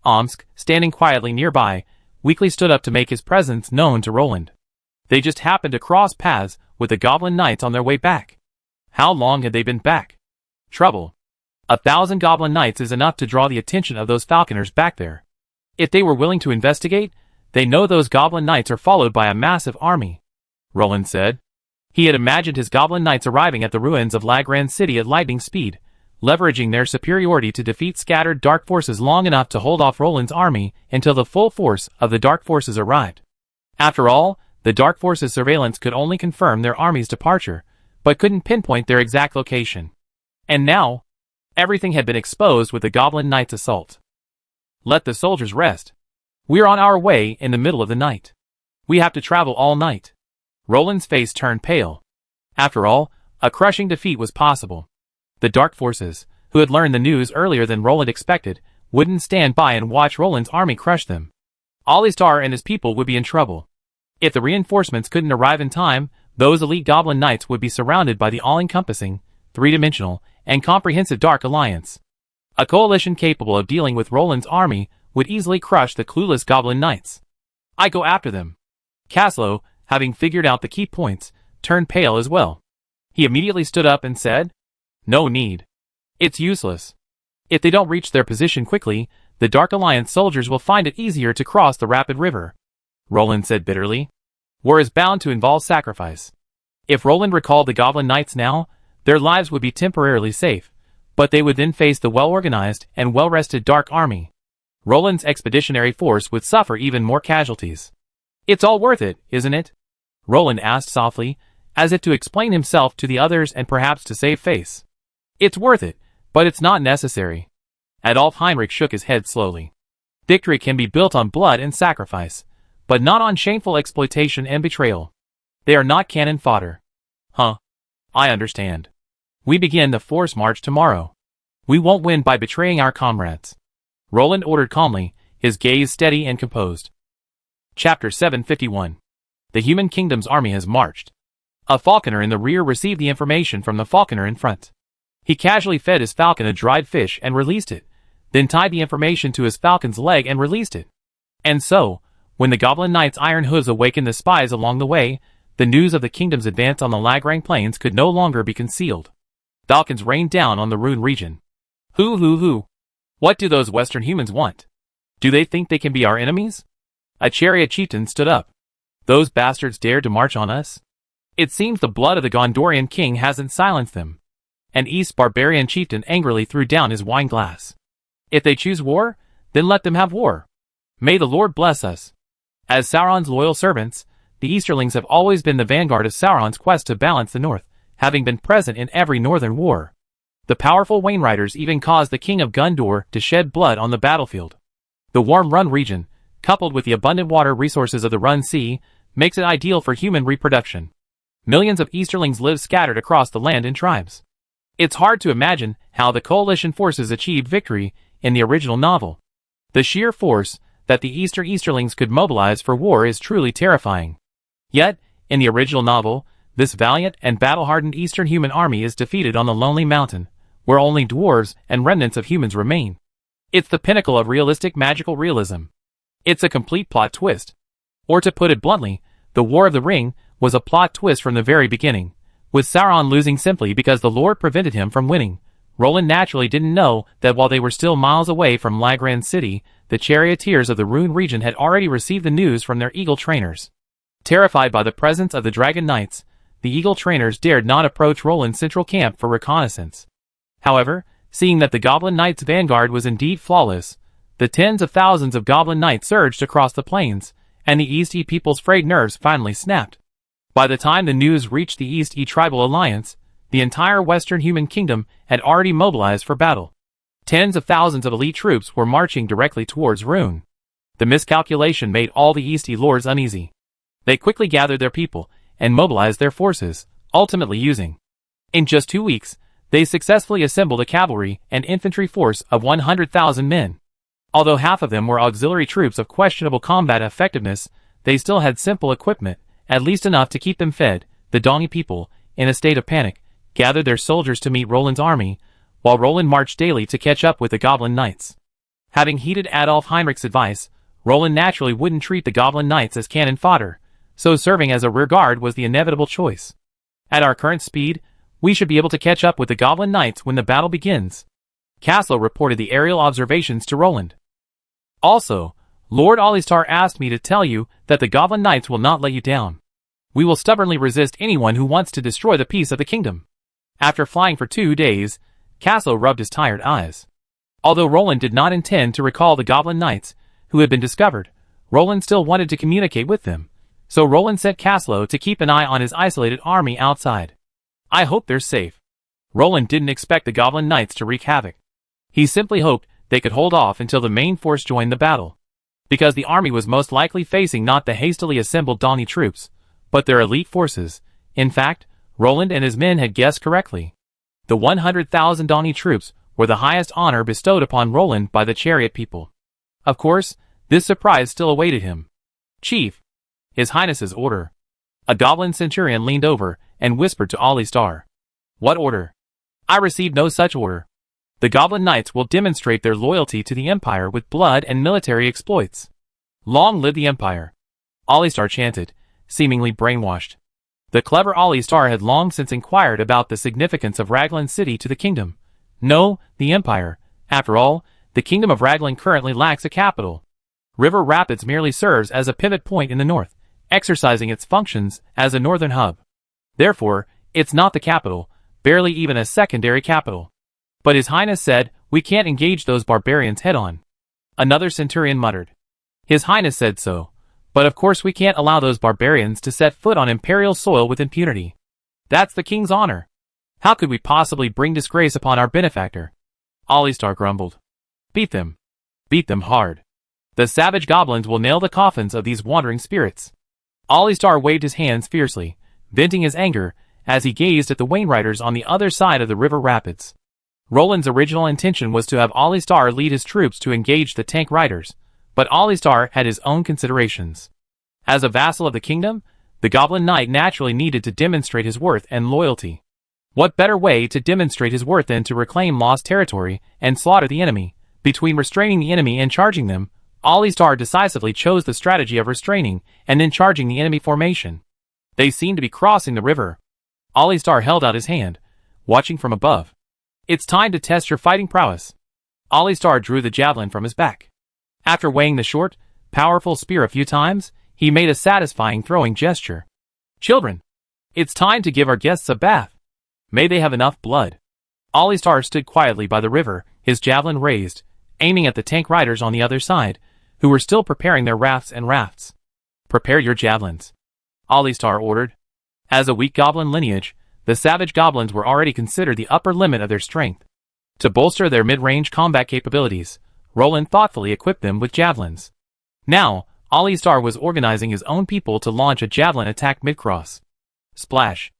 Omsk, standing quietly nearby, weakly stood up to make his presence known to Roland. They just happened to cross paths with the Goblin Knights on their way back. How long had they been back? Trouble. 1,000 Goblin Knights is enough to draw the attention of those falconers back there. If they were willing to investigate, they know those Goblin Knights are followed by a massive army, Roland said. He had imagined his Goblin Knights arriving at the ruins of Lagran City at lightning speed, leveraging their superiority to defeat scattered Dark Forces long enough to hold off Roland's army until the full force of the Dark Forces arrived. After all, the Dark Forces' surveillance could only confirm their army's departure, but couldn't pinpoint their exact location. And now, everything had been exposed with the Goblin Knights' assault. "Let the soldiers rest. We're on our way in the middle of the night. We have to travel all night." Roland's face turned pale. After all, a crushing defeat was possible. The Dark Forces, who had learned the news earlier than Roland expected, wouldn't stand by and watch Roland's army crush them. Alistar and his people would be in trouble. If the reinforcements couldn't arrive in time, those elite Goblin Knights would be surrounded by the all-encompassing, three-dimensional, and comprehensive Dark Alliance. A coalition capable of dealing with Roland's army would easily crush the clueless Goblin Knights. "I go after them." Caslow, having figured out the key points, turned pale as well. He immediately stood up and said, "No need. It's useless. If they don't reach their position quickly, the Dark Alliance soldiers will find it easier to cross the rapid river," Roland said bitterly. "War is bound to involve sacrifice." If Roland recalled the Goblin Knights now, their lives would be temporarily safe, but they would then face the well-organized and well-rested Dark Army. Roland's expeditionary force would suffer even more casualties. "It's all worth it, isn't it?" Roland asked softly, as if to explain himself to the others and perhaps to save face. "It's worth it, but it's not necessary." Adolf Heinrich shook his head slowly. "Victory can be built on blood and sacrifice, but not on shameful exploitation and betrayal. They are not cannon fodder." "Huh. I understand. We begin the force march tomorrow. We won't win by betraying our comrades," Roland ordered calmly, his gaze steady and composed. Chapter 751. The Human Kingdom's army has marched. A falconer in the rear received the information from the falconer in front. He casually fed his falcon a dried fish and released it, then tied the information to his falcon's leg and released it. And so, when the Goblin Knights' iron hooves awakened the spies along the way, the news of the kingdom's advance on the Lagrang Plains could no longer be concealed. Falcons rained down on the Rune region. Who? What do those Western humans want? Do they think they can be our enemies? A chariot chieftain stood up. "Those bastards dared to march on us? It seems the blood of the Gondorian king hasn't silenced them. An East barbarian chieftain angrily threw down his wine glass. If they choose war, then let them have war. May the Lord bless us. As Sauron's loyal servants, the Easterlings have always been the vanguard of Sauron's quest to balance the North, having been present in every northern war. The powerful Wainriders even caused the King of Gondor to shed blood on the battlefield. The warm Run region, coupled with the abundant water resources of the Run Sea, makes it ideal for human reproduction. Millions of Easterlings live scattered across the land in tribes. It's hard to imagine how the coalition forces achieved victory in the original novel. The sheer force that the Easterlings could mobilize for war is truly terrifying. Yet, in the original novel, this valiant and battle-hardened Eastern human army is defeated on the lonely mountain, where only dwarves and remnants of humans remain. It's the pinnacle of realistic magical realism. It's a complete plot twist. Or to put it bluntly, the War of the Ring was a plot twist from the very beginning, with Sauron losing simply because the Lord prevented him from winning. Roland naturally didn't know that while they were still miles away from Lagran City, the charioteers of the Rune region had already received the news from their eagle trainers. Terrified by the presence of the Dragon Knights, the eagle trainers dared not approach Roland's central camp for reconnaissance. However, seeing that the Goblin Knights' vanguard was indeed flawless, the tens of thousands of Goblin Knights surged across the plains, and the East people's frayed nerves finally snapped. By the time the news reached the East tribal alliance, the entire Western human kingdom had already mobilized for battle. Tens of thousands of elite troops were marching directly towards Rune. The miscalculation made all the East lords uneasy. They quickly gathered their people and mobilized their forces, ultimately using. In just 2 weeks, they successfully assembled a cavalry and infantry force of 100,000 men. Although half of them were auxiliary troops of questionable combat effectiveness, they still had simple equipment, at least enough to keep them fed. The Donny people, in a state of panic, gathered their soldiers to meet Roland's army, while Roland marched daily to catch up with the Goblin Knights. Having heeded Adolf Heinrich's advice, Roland naturally wouldn't treat the Goblin Knights as cannon fodder, so serving as a rearguard was the inevitable choice. At our current speed, we should be able to catch up with the Goblin Knights when the battle begins. Caslow reported the aerial observations to Roland. Also, Lord Olistar asked me to tell you that the Goblin Knights will not let you down. We will stubbornly resist anyone who wants to destroy the peace of the kingdom. After flying for 2 days, Caslow rubbed his tired eyes. Although Roland did not intend to recall the Goblin Knights, who had been discovered, Roland still wanted to communicate with them. So Roland sent Caslow to keep an eye on his isolated army outside. I hope they're safe. Roland didn't expect the Goblin Knights to wreak havoc. He simply hoped they could hold off until the main force joined the battle. Because the army was most likely facing not the hastily assembled Donny troops, but their elite forces. In fact, Roland and his men had guessed correctly. The 100,000 Donny troops were the highest honor bestowed upon Roland by the chariot people. Of course, this surprise still awaited him. Chief, His Highness's order. A goblin centurion leaned over and whispered to Olistar. What order? I received no such order. The Goblin Knights will demonstrate their loyalty to the Empire with blood and military exploits. Long live the Empire! Olistar chanted, seemingly brainwashed. The clever Olistar had long since inquired about the significance of Raglan City to the kingdom. No, the Empire. After all, the kingdom of Raglan currently lacks a capital. River Rapids merely serves as a pivot point in the north, exercising its functions as a northern hub. Therefore, it's not the capital, barely even a secondary capital. But His Highness said, we can't engage those barbarians head-on. Another centurion muttered. His Highness said so, but of course we can't allow those barbarians to set foot on imperial soil with impunity. That's the king's honor. How could we possibly bring disgrace upon our benefactor? Olistar grumbled. Beat them. Beat them hard. The savage goblins will nail the coffins of these wandering spirits. Olistar waved his hands fiercely, venting his anger, as he gazed at the Wainriders on the other side of the river rapids. Roland's original intention was to have Olistar lead his troops to engage the tank riders, but Olistar had his own considerations. As a vassal of the kingdom, the Goblin Knight naturally needed to demonstrate his worth and loyalty. What better way to demonstrate his worth than to reclaim lost territory and slaughter the enemy? Between restraining the enemy and charging them, Olistar decisively chose the strategy of restraining and then charging the enemy formation. They seemed to be crossing the river. Olistar held out his hand, watching from above. It's time to test your fighting prowess. Olistar drew the javelin from his back. After weighing the short, powerful spear a few times, he made a satisfying throwing gesture. Children, it's time to give our guests a bath. May they have enough blood. Ollie Star stood quietly by the river, his javelin raised, aiming at the tank riders on the other side, who were still preparing their rafts. "Prepare your javelins," Ollie Star ordered. As a weak goblin lineage, the savage goblins were already considered the upper limit of their strength. To bolster their mid-range combat capabilities, Roland thoughtfully equipped them with javelins. Now, Ollie Star was organizing his own people to launch a javelin attack mid-cross. Splash!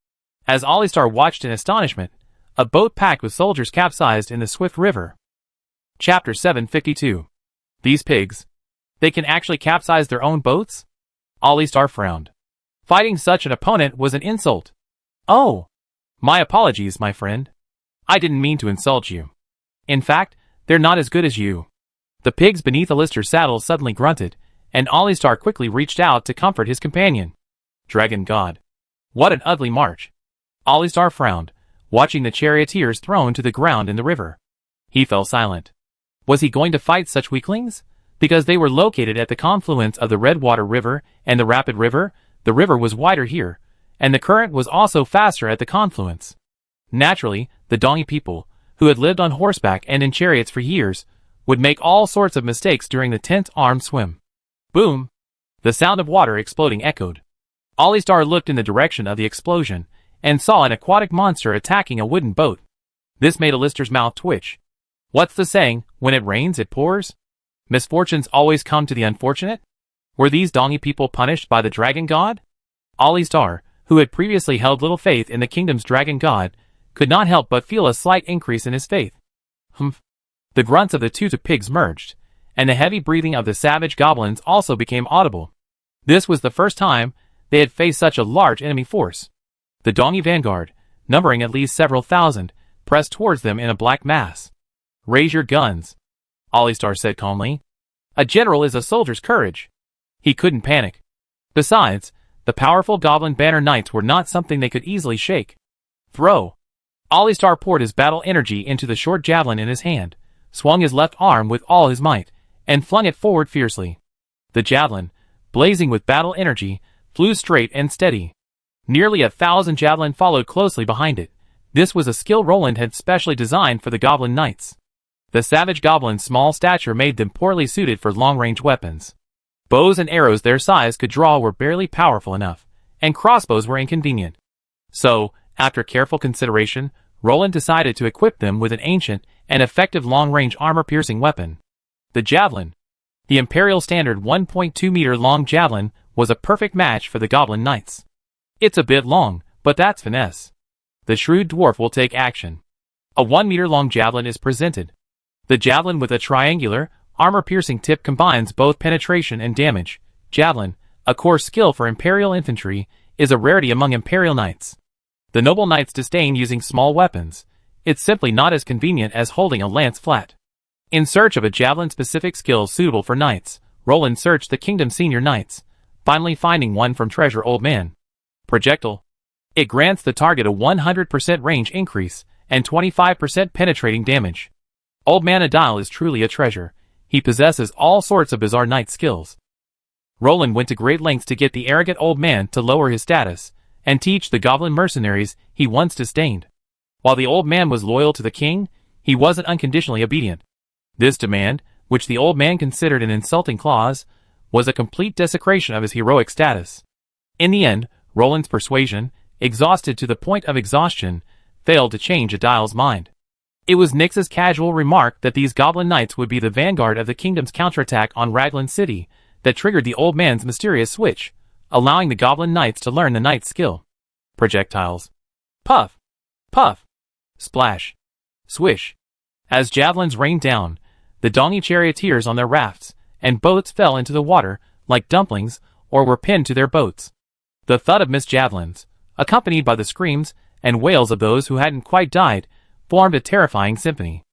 As Ollie Star watched in astonishment, a boat packed with soldiers capsized in the swift river. Chapter 752. These pigs. They can actually capsize their own boats? Ollie Star frowned. Fighting such an opponent was an insult. Oh! My apologies, my friend. I didn't mean to insult you. In fact, they're not as good as you. The pigs beneath Alistair's saddle suddenly grunted, and Ollie Star quickly reached out to comfort his companion. Dragon God. What an ugly march. Ollie Star frowned, watching the charioteers thrown to the ground in the river. He fell silent. Was he going to fight such weaklings? Because they were located at the confluence of the Redwater River and the Rapid River, the river was wider here, and the current was also faster at the confluence. Naturally, the Dongi people, who had lived on horseback and in chariots for years, would make all sorts of mistakes during the tense armed swim. Boom! The sound of water exploding echoed. Ollie Star looked in the direction of the explosion, and saw an aquatic monster attacking a wooden boat. This made Alistair's mouth twitch. What's the saying, when it rains it pours? Misfortunes always come to the unfortunate? Were these Dongi people punished by the Dragon God? Ollie Star, who had previously held little faith in the kingdom's Dragon God, could not help but feel a slight increase in his faith. Humph. The grunts of the two pigs merged, and the heavy breathing of the savage goblins also became audible. This was the first time they had faced such a large enemy force. The Dongi vanguard, numbering at least several thousand, pressed towards them in a black mass. Raise your guns, Ollie Star said calmly. A general is a soldier's courage. He couldn't panic. Besides, the powerful goblin banner knights were not something they could easily shake. Throw! Ollie Star poured his battle energy into the short javelin in his hand, swung his left arm with all his might, and flung it forward fiercely. The javelin, blazing with battle energy, flew straight and steady. Nearly 1,000 javelin followed closely behind it. This was a skill Roland had specially designed for the goblin knights. The savage goblin's small stature made them poorly suited for long-range weapons. Bows and arrows their size could draw were barely powerful enough, and crossbows were inconvenient. So, after careful consideration, Roland decided to equip them with an ancient and effective long-range armor-piercing weapon. The javelin. The Imperial Standard 1.2-meter long javelin was a perfect match for the goblin knights. It's a bit long, but that's finesse. The shrewd dwarf will take action. A 1-meter-long javelin is presented. The javelin with a triangular, armor-piercing tip combines both penetration and damage. Javelin, a core skill for Imperial infantry, is a rarity among Imperial knights. The noble knights disdain using small weapons. It's simply not as convenient as holding a lance flat. In search of a javelin-specific skill suitable for knights, Roland searched the kingdom's senior knights, finally finding one from Treasure Old Man. Projectile. It grants the target a 100% range increase and 25% penetrating damage. Old Man Adile is truly a treasure. He possesses all sorts of bizarre knight skills. Roland went to great lengths to get the arrogant old man to lower his status and teach the goblin mercenaries he once disdained. While the old man was loyal to the king, he wasn't unconditionally obedient. This demand, which the old man considered an insulting clause, was a complete desecration of his heroic status. In the end, Roland's persuasion, exhausted to the point of exhaustion, failed to change Adile's mind. It was Nyx's casual remark that these goblin knights would be the vanguard of the kingdom's counterattack on Raglan City that triggered the old man's mysterious switch, allowing the goblin knights to learn the knight's skill. Projectiles. Puff! Puff! Splash! Swish! As javelins rained down, the Dongi charioteers on their rafts and boats fell into the water like dumplings or were pinned to their boats. The thud of missed javelins, accompanied by the screams and wails of those who hadn't quite died, formed a terrifying symphony.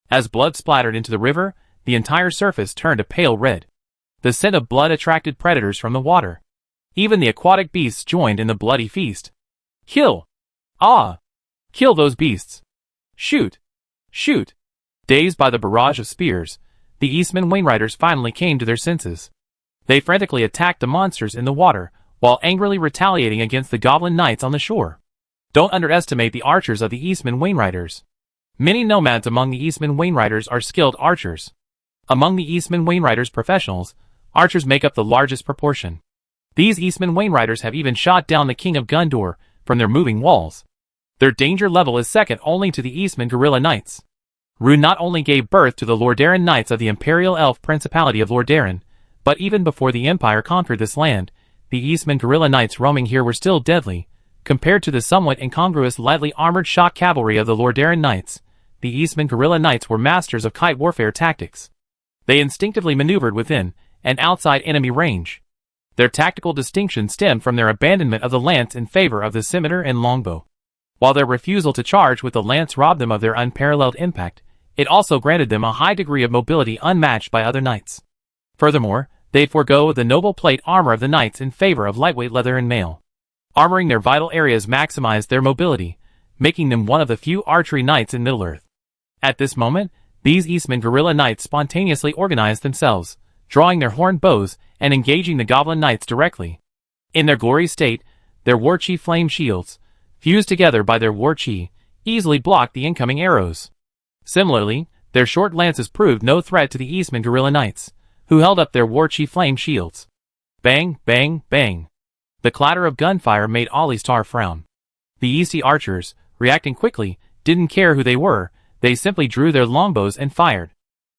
As blood splattered into the river, the entire surface turned a pale red. The scent of blood attracted predators from the water. Even the aquatic beasts joined in the bloody feast. Kill! Ah! Kill those beasts! Shoot! Shoot! Dazed by the barrage of spears, the Eastman Wainriders finally came to their senses. They frantically attacked the monsters in the water, while angrily retaliating against the goblin knights on the shore. Don't underestimate the archers of the Eastman Wainriders. Many nomads among the Eastman Wainwriters are skilled archers. Among the Eastman Wainwriters professionals, archers make up the largest proportion. These Eastman Wainwriters have even shot down the King of Gondor from their moving walls. Their danger level is second only to the Eastman Guerrilla Knights. Rune not only gave birth to the Lordaeron Knights of the Imperial Elf Principality of Lordaeron, but even before the Empire conquered this land, the Eastman Guerrilla Knights roaming here were still deadly. Compared to the somewhat incongruous lightly armored shock cavalry of the Lordaeron Knights, the Eastman Guerrilla Knights were masters of kite warfare tactics. They instinctively maneuvered within and outside enemy range. Their tactical distinction stemmed from their abandonment of the lance in favor of the scimitar and longbow. While their refusal to charge with the lance robbed them of their unparalleled impact, it also granted them a high degree of mobility unmatched by other knights. Furthermore, they forego the noble plate armor of the knights in favor of lightweight leather and mail. Armoring their vital areas maximized their mobility, making them one of the few archery knights in Middle-earth. At this moment, these Eastman Guerrilla Knights spontaneously organized themselves, drawing their horned bows and engaging the Goblin Knights directly. In their glory state, their war chi flame shields, fused together by their war chi, easily blocked the incoming arrows. Similarly, their short lances proved no threat to the Eastman Guerrilla Knights, who held up their war chi flame shields. Bang, bang, bang. The clatter of gunfire made Alistar frown. The Eastie archers, reacting quickly, didn't care who they were, they simply drew their longbows and fired.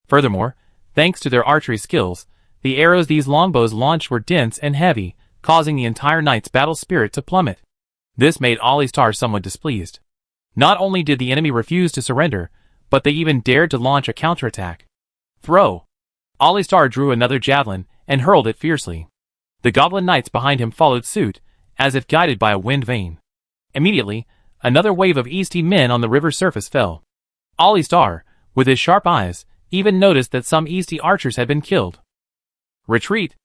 Furthermore, thanks to their archery skills, the arrows these longbows launched were dense and heavy, causing the entire knight's battle spirit to plummet. This made Alistar somewhat displeased. Not only did the enemy refuse to surrender, but they even dared to launch a counterattack. Throw! Alistar drew another javelin and hurled it fiercely. The Goblin Knights behind him followed suit, as if guided by a wind vane. Immediately, another wave of Eastie men on the river's surface fell. Alistar, with his sharp eyes, even noticed that some Eastie archers had been killed. Retreat!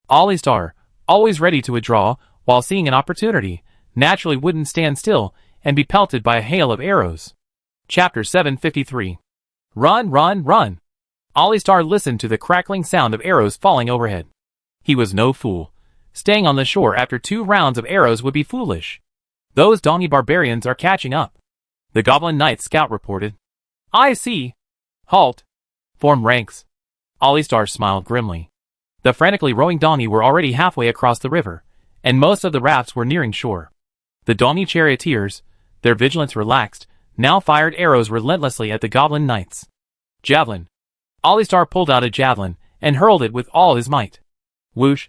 Alistar, always ready to withdraw, while seeing an opportunity, naturally wouldn't stand still and be pelted by a hail of arrows. Chapter 753. Run, run, run! Alistar listened to the crackling sound of arrows falling overhead. He was no fool. Staying on the shore after 2 rounds of arrows would be foolish. Those Dongi barbarians are catching up. The Goblin Knight scout reported. I see. Halt. Form ranks. Alistar smiled grimly. The frantically rowing Dongi were already halfway across the river, and most of the rafts were nearing shore. The Dongi charioteers, their vigilance relaxed, now fired arrows relentlessly at the Goblin Knights. Javelin. Alistar pulled out a javelin and hurled it with all his might. Whoosh!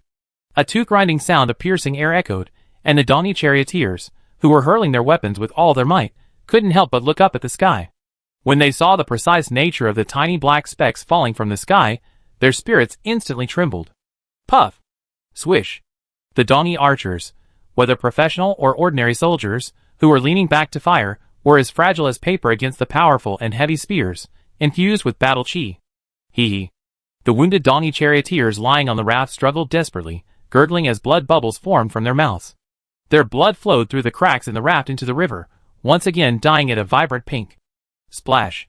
A tooth-grinding sound of piercing air echoed, and the Dongi charioteers, who were hurling their weapons with all their might, couldn't help but look up at the sky. When they saw the precise nature of the tiny black specks falling from the sky, their spirits instantly trembled. Puff! Swish! The Dongi archers, whether professional or ordinary soldiers, who were leaning back to fire, were as fragile as paper against the powerful and heavy spears, infused with battle chi. Hee hee. The wounded Dongi charioteers lying on the raft struggled desperately, gurgling as blood bubbles formed from their mouths. Their blood flowed through the cracks in the raft into the river, once again dyeing it a vibrant pink. Splash!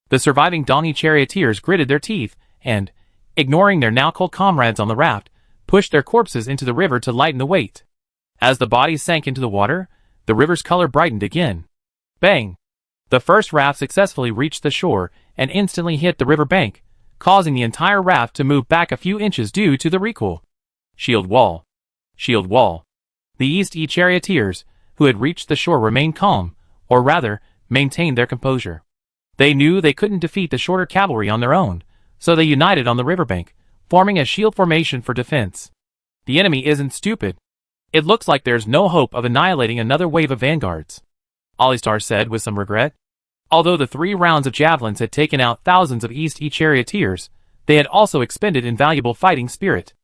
The surviving Dongi charioteers gritted their teeth, and, ignoring their now cold comrades on the raft, pushed their corpses into the river to lighten the weight. As the bodies sank into the water, the river's color brightened again. Bang! The first raft successfully reached the shore and instantly hit the river bank, causing the entire raft to move back a few inches due to the recoil. Shield wall. Shield wall. The Eastie charioteers, who had reached the shore, remained calm, or rather, maintained their composure. They knew they couldn't defeat the shorter cavalry on their own, so they united on the riverbank, forming a shield formation for defense. The enemy isn't stupid. It looks like there's no hope of annihilating another wave of vanguards, Alistar said with some regret. Although the 3 rounds of javelins had taken out thousands of Eastie charioteers, they had also expended invaluable fighting spirit.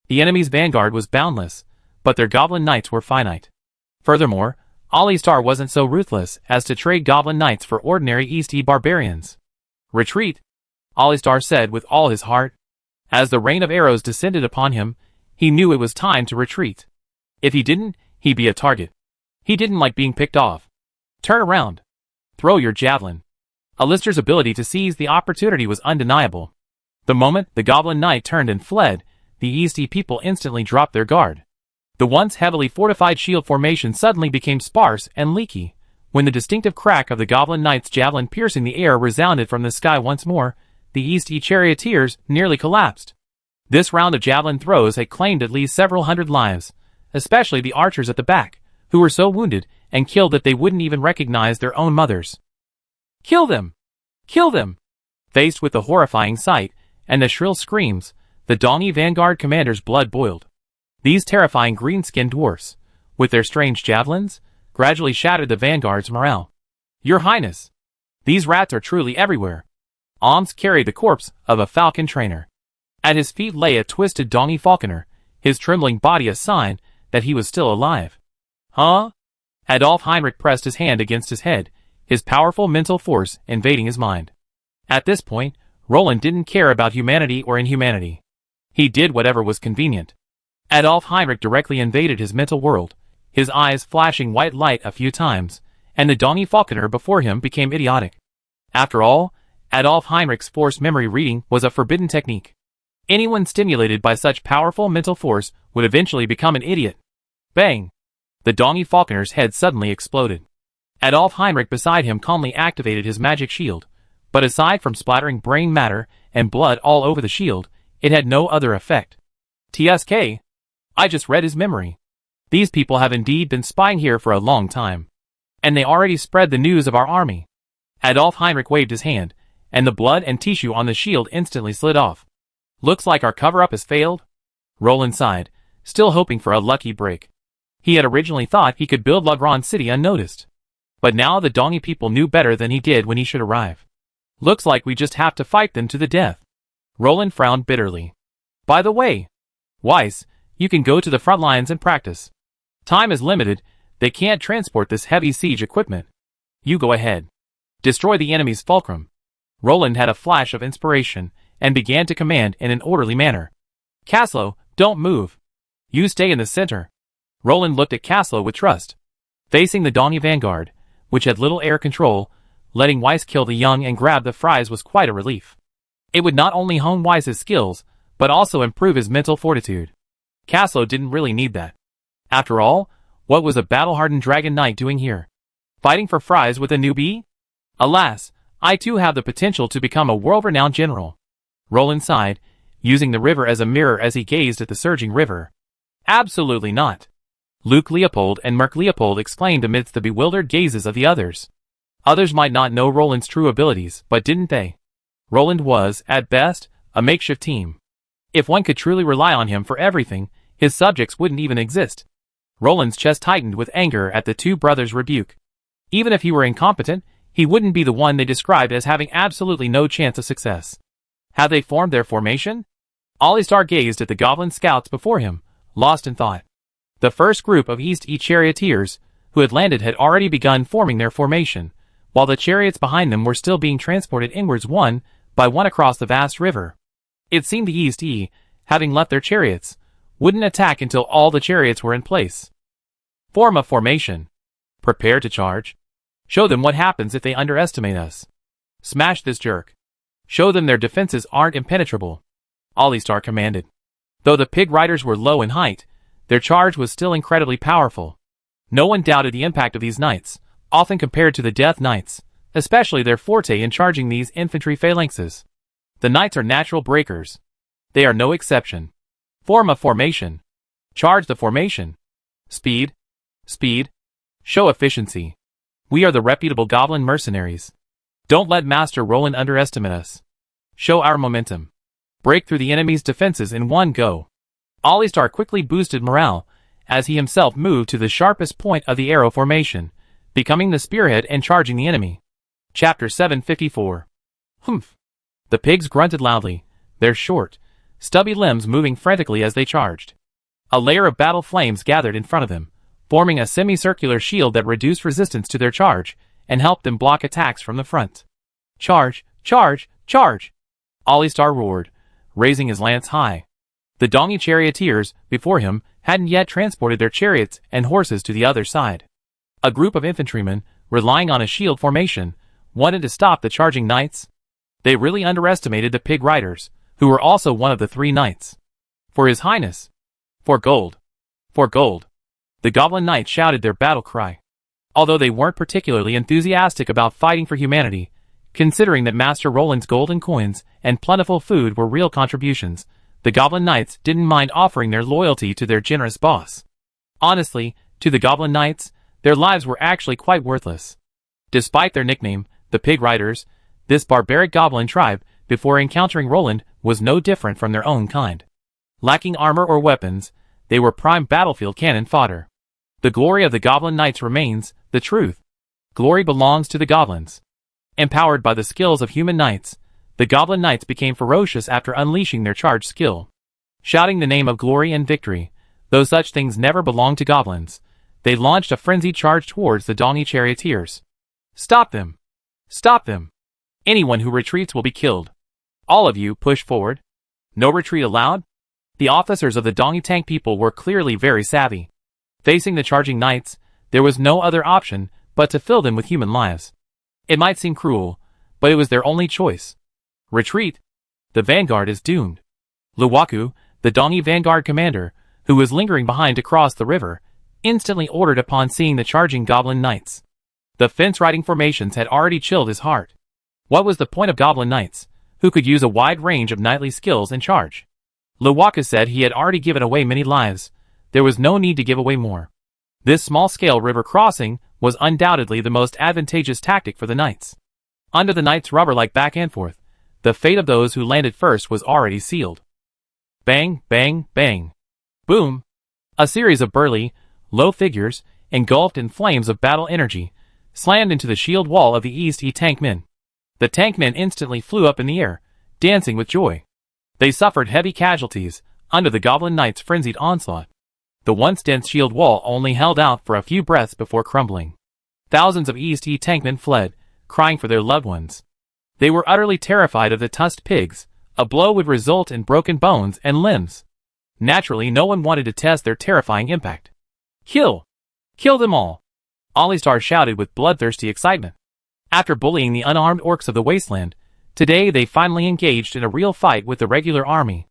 The enemy's vanguard was boundless, but their Goblin Knights were finite. Furthermore, Alistar wasn't so ruthless as to trade Goblin Knights for ordinary Eastie barbarians. Retreat! Alistar said with all his heart. As the rain of arrows descended upon him, he knew it was time to retreat. If he didn't, he'd be a target. He didn't like being picked off. Turn around. Throw your javelin. Alistar's ability to seize the opportunity was undeniable. The moment the Goblin Knight turned and fled, the Eastie people instantly dropped their guard. The once heavily fortified shield formation suddenly became sparse and leaky, When the distinctive crack of the Goblin Knight's javelin piercing the air resounded from the sky once more, the East charioteers nearly collapsed. This round of javelin throws had claimed at least several hundred lives, especially the archers at the back, who were so wounded and killed that they wouldn't even recognize their own mothers. Kill them! Kill them! Faced with the horrifying sight and the shrill screams, the Dongi vanguard commander's blood boiled. These terrifying green-skinned dwarfs, with their strange javelins, gradually shattered the vanguard's morale. Your Highness! These rats are truly everywhere. Oms carried the corpse of a falcon trainer. At his feet lay a twisted Dongi falconer, his trembling body a sign that he was still alive. Huh? Adolf Heinrich pressed his hand against his head, his powerful mental force invading his mind. At this point, Roland didn't care about humanity or inhumanity. He did whatever was convenient. Adolf Heinrich directly invaded his mental world, his eyes flashing white light a few times, and the Dongi falconer before him became idiotic. After all, Adolf Heinrich's force memory reading was a forbidden technique. Anyone stimulated by such powerful mental force would eventually become an idiot. Bang! The Dongi falconer's head suddenly exploded. Adolf Heinrich beside him calmly activated his magic shield, but aside from splattering brain matter and blood all over the shield, it had no other effect. TSK. I just read his memory. These people have indeed been spying here for a long time. And they already spread the news of our army. Adolf Heinrich waved his hand, and the blood and tissue on the shield instantly slid off. Looks like our cover-up has failed. Roland sighed, still hoping for a lucky break. He had originally thought he could build Lagrange City unnoticed. But now the Dongi people knew better than he did when he should arrive. Looks like we just have to fight them to the death. Roland frowned bitterly. By the way, Weiss, you can go to the front lines and practice. Time is limited, they can't transport this heavy siege equipment. You go ahead. Destroy the enemy's fulcrum. Roland had a flash of inspiration, and began to command in an orderly manner. Caslow, don't move. You stay in the center. Roland looked at Caslow with trust. Facing the Dongi vanguard, which had little air control, letting Weiss kill the young and grab the fries was quite a relief. It would not only hone Weiss's skills, but also improve his mental fortitude. Caslow didn't really need that. After all, what was a battle-hardened dragon knight doing here? Fighting for fries with a newbie? Alas, I too have the potential to become a world-renowned general. Roland sighed, using the river as a mirror as he gazed at the surging river. Absolutely not. Luke Leopold and Merc Leopold exclaimed amidst the bewildered gazes of the others. Others might not know Roland's true abilities, but didn't they? Roland was, at best, a makeshift team. If one could truly rely on him for everything, his subjects wouldn't even exist. Roland's chest tightened with anger at the two brothers' rebuke. Even if he were incompetent, he wouldn't be the one they described as having absolutely no chance of success. Had they formed their formation? Alistar gazed at the goblin scouts before him, lost in thought. The first group of East charioteers who had landed had already begun forming their formation, while the chariots behind them were still being transported inwards one by one across the vast river. It seemed the East, having left their chariots, wouldn't attack until all the chariots were in place. Form a formation. Prepare to charge. Show them what happens if they underestimate us. Smash this jerk. Show them their defenses aren't impenetrable. Alistar commanded. Though the pig riders were low in height, their charge was still incredibly powerful. No one doubted the impact of these knights, often compared to the Death Knights, especially their forte in charging these infantry phalanxes. The knights are natural breakers. They are no exception. Form a formation. Charge the formation. Speed. Speed. Show efficiency. We are the reputable goblin mercenaries. Don't let Master Roland underestimate us. Show our momentum. Break through the enemy's defenses in one go. Alistar quickly boosted morale, as he himself moved to the sharpest point of the arrow formation, becoming the spearhead and charging the enemy. Chapter 754. Humph. The pigs grunted loudly, their short, stubby limbs moving frantically as they charged. A layer of battle flames gathered in front of them, forming a semicircular shield that reduced resistance to their charge, and helped them block attacks from the front. Charge! Charge! Charge! Alistar roared, raising his lance high. The Dongi charioteers, before him, hadn't yet transported their chariots and horses to the other side. A group of infantrymen, relying on a shield formation, wanted to stop the charging knights. They really underestimated the pig riders, who were also one of the three knights. For his highness! For gold! For gold! The goblin knights shouted their battle cry. although they weren't particularly enthusiastic about fighting for humanity, considering that Master Roland's golden coins and plentiful food were real contributions. The Goblin Knights didn't mind offering their loyalty to their generous boss. Honestly, to the Goblin Knights, their lives were actually quite worthless. Despite their nickname, the Pig Riders, this barbaric goblin tribe, before encountering Roland, was no different from their own kind. Lacking armor or weapons, they were prime battlefield cannon fodder. The glory of the Goblin Knights remains the truth. Glory belongs to the goblins. Empowered by the skills of human knights, the Goblin Knights became ferocious after unleashing their charged skill. Shouting the name of glory and victory, though such things never belonged to goblins, they launched a frenzied charge towards the Dongy charioteers. Stop them! Stop them! Anyone who retreats will be killed. All of you, push forward. No retreat allowed? The officers of the Dongy tank people were clearly very savvy. Facing the charging knights, there was no other option but to fill them with human lives. It might seem cruel, but it was their only choice. Retreat! The vanguard is doomed. Luwaku, the Dongy vanguard commander, who was lingering behind to cross the river, instantly ordered upon seeing the charging Goblin Knights. The fence-riding formations had already chilled his heart. What was the point of Goblin Knights, who could use a wide range of knightly skills and charge? Luwaku said he had already given away many lives. There was no need to give away more. This small-scale river crossing was undoubtedly the most advantageous tactic for the knights. Under the knights' rubber-like back and forth, the fate of those who landed first was already sealed. Bang, bang, bang. Boom! A series of burly, low figures, engulfed in flames of battle energy, slammed into the shield wall of the East E tankmen. The tankmen instantly flew up in the air, dancing with joy. They suffered heavy casualties under the Goblin Knights' frenzied onslaught. The once dense shield wall only held out for a few breaths before crumbling. Thousands of East E tankmen fled, crying for their loved ones. They were utterly terrified of the tusked pigs. A blow would result in broken bones and limbs. Naturally, no one wanted to test their terrifying impact. Kill! Kill them all! Alistar shouted with bloodthirsty excitement. After bullying the unarmed orcs of the wasteland, today they finally engaged in a real fight with the regular army.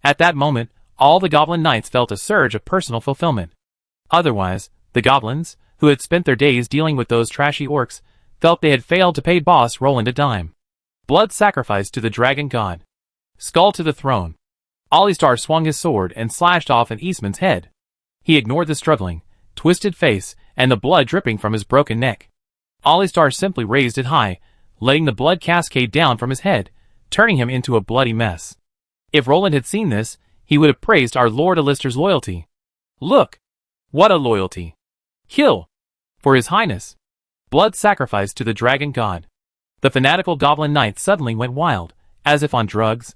At that moment, all the Goblin Knights felt a surge of personal fulfillment. Otherwise, the goblins, who had spent their days dealing with those trashy orcs, felt they had failed to pay boss Roland a dime. Blood sacrificed to the dragon god. Skull to the throne. Alistar swung his sword and slashed off an Eastman's head. He ignored the struggling, twisted face and the blood dripping from his broken neck. Alistar simply raised it high, letting the blood cascade down from his head, turning him into a bloody mess. If Roland had seen this, he would have praised our Lord Alistair's loyalty. Look! What a loyalty! Kill! For his highness! Blood sacrificed to the dragon god. The fanatical Goblin Knights suddenly went wild, as if on drugs.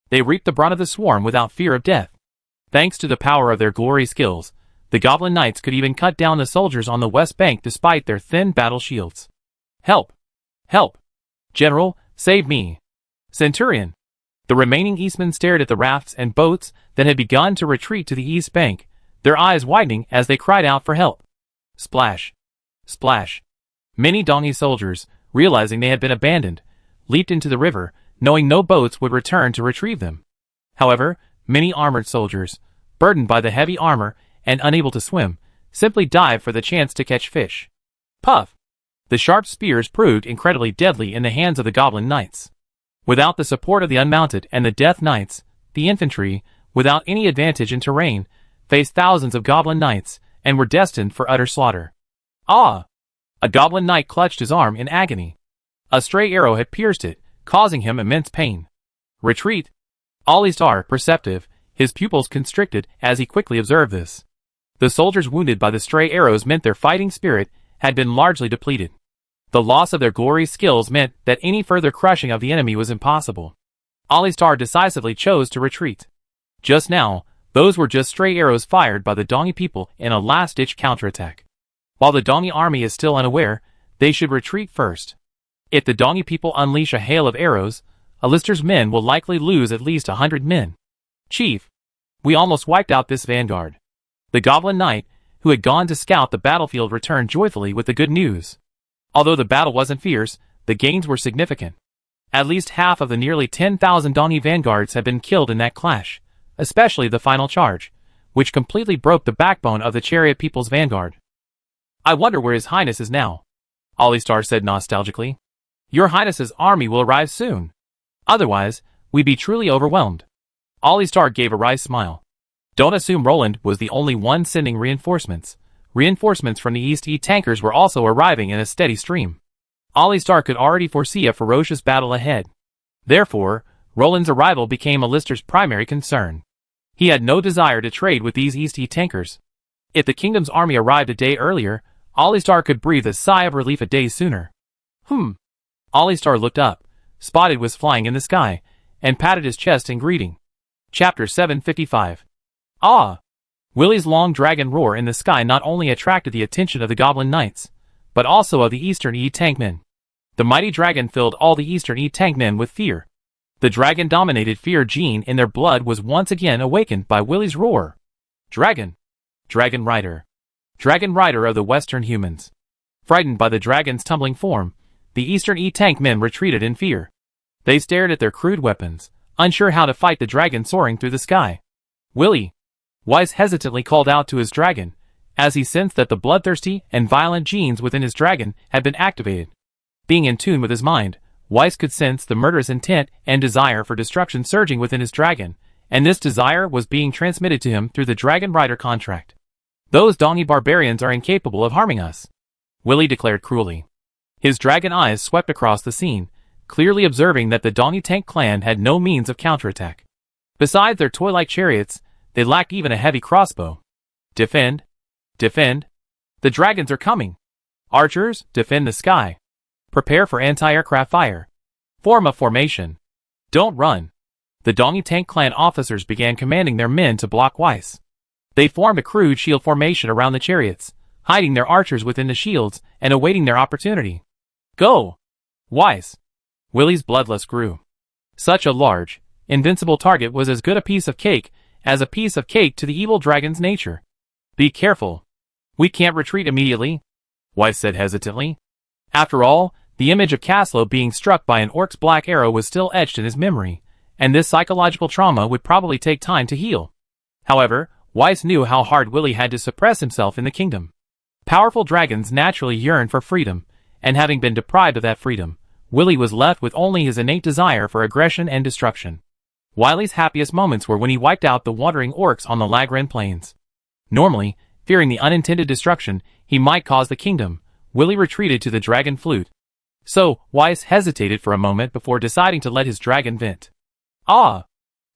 They reaped the brunt of the swarm without fear of death. Thanks to the power of their glory skills, the Goblin Knights could even cut down the soldiers on the west bank despite their thin battle shields. Help! Help! General, save me! Centurion! The remaining Eastmen stared at the rafts and boats that had begun to retreat to the east bank, their eyes widening as they cried out for help. Splash! Splash! Many Dongy soldiers, realizing they had been abandoned, leaped into the river, knowing no boats would return to retrieve them. However, many armored soldiers, burdened by the heavy armor and unable to swim, simply dived for the chance to catch fish. Puff! The sharp spears proved incredibly deadly in the hands of the Goblin Knights. Without the support of the unmounted and the Death Knights, the infantry, without any advantage in terrain, faced thousands of Goblin Knights and were destined for utter slaughter. Ah! A Goblin Knight clutched his arm in agony. A stray arrow had pierced it, causing him immense pain. Retreat! Alistar, perceptive, his pupils constricted as he quickly observed this. The soldiers wounded by the stray arrows meant their fighting spirit had been largely depleted. The loss of their glory skills meant that any further crushing of the enemy was impossible. Alistar decisively chose to retreat. Just now, those were just stray arrows fired by the Dongy people in a last-ditch counterattack. While the Dongy army is still unaware, they should retreat first. If the Dongy people unleash a hail of arrows, Alistair's men will likely lose at least 100 men. Chief, we almost wiped out this vanguard. The Goblin Knight, who had gone to scout the battlefield, returned joyfully with the good news. Although the battle wasn't fierce, the gains were significant. At least half of the nearly 10,000 Dongy vanguards had been killed in that clash, especially the final charge, which completely broke the backbone of the chariot people's vanguard. I wonder where His Highness is now, Olistar said nostalgically. Your Highness's army will arrive soon. Otherwise, we'd be truly overwhelmed. Olistar gave a wry smile. Don't assume Roland was the only one sending reinforcements. Reinforcements from the East tankers were also arriving in a steady stream. Olistar could already foresee a ferocious battle ahead. Therefore, Roland's arrival became Alistair's primary concern. He had no desire to trade with these East tankers. If the kingdom's army arrived a day earlier, Olistar could breathe a sigh of relief a day sooner. Olistar looked up, spotted was flying in the sky, and patted his chest in greeting. Chapter 755. Ah! Willie's long dragon roar in the sky not only attracted the attention of the Goblin Knights, but also of the Eastern tankmen. The mighty dragon filled all the Eastern tankmen with fear. The dragon-dominated fear gene in their blood was once again awakened by Willie's roar. Dragon! Dragon Rider! Dragon Rider of the Western humans! Frightened by the dragon's tumbling form, the Eastern tankmen retreated in fear. They stared at their crude weapons, unsure how to fight the dragon soaring through the sky. Willie! Weiss hesitantly called out to his dragon, as he sensed that the bloodthirsty and violent genes within his dragon had been activated. Being in tune with his mind, Weiss could sense the murderous intent and desire for destruction surging within his dragon, and this desire was being transmitted to him through the Dragon Rider contract. Those Dongy barbarians are incapable of harming us, Willie declared cruelly. His dragon eyes swept across the scene, clearly observing that the Dongy Tank clan had no means of counterattack. Besides their toy-like chariots, they lacked even a heavy crossbow. Defend! Defend! The dragons are coming! Archers, defend the sky! Prepare for anti-aircraft fire! Form a formation! Don't run! The Dongy Tank clan officers began commanding their men to block Weiss. They formed a crude shield formation around the chariots, hiding their archers within the shields and awaiting their opportunity. Go! Weiss! Willie's bloodlust grew. Such a large, invincible target was as good a piece of cake as a piece of cake to the evil dragon's nature. Be careful. We can't retreat immediately, Weiss said hesitantly. After all, the image of Caslow being struck by an orc's black arrow was still etched in his memory, and this psychological trauma would probably take time to heal. However, Weiss knew how hard Willie had to suppress himself in the kingdom. Powerful dragons naturally yearn for freedom, and having been deprived of that freedom, Willie was left with only his innate desire for aggression and destruction. Willie's happiest moments were when he wiped out the wandering orcs on the Lagran plains. Normally, fearing the unintended destruction he might cause the kingdom, Willie retreated to the dragon flute. So, Weiss hesitated for a moment before deciding to let his dragon vent. Ah!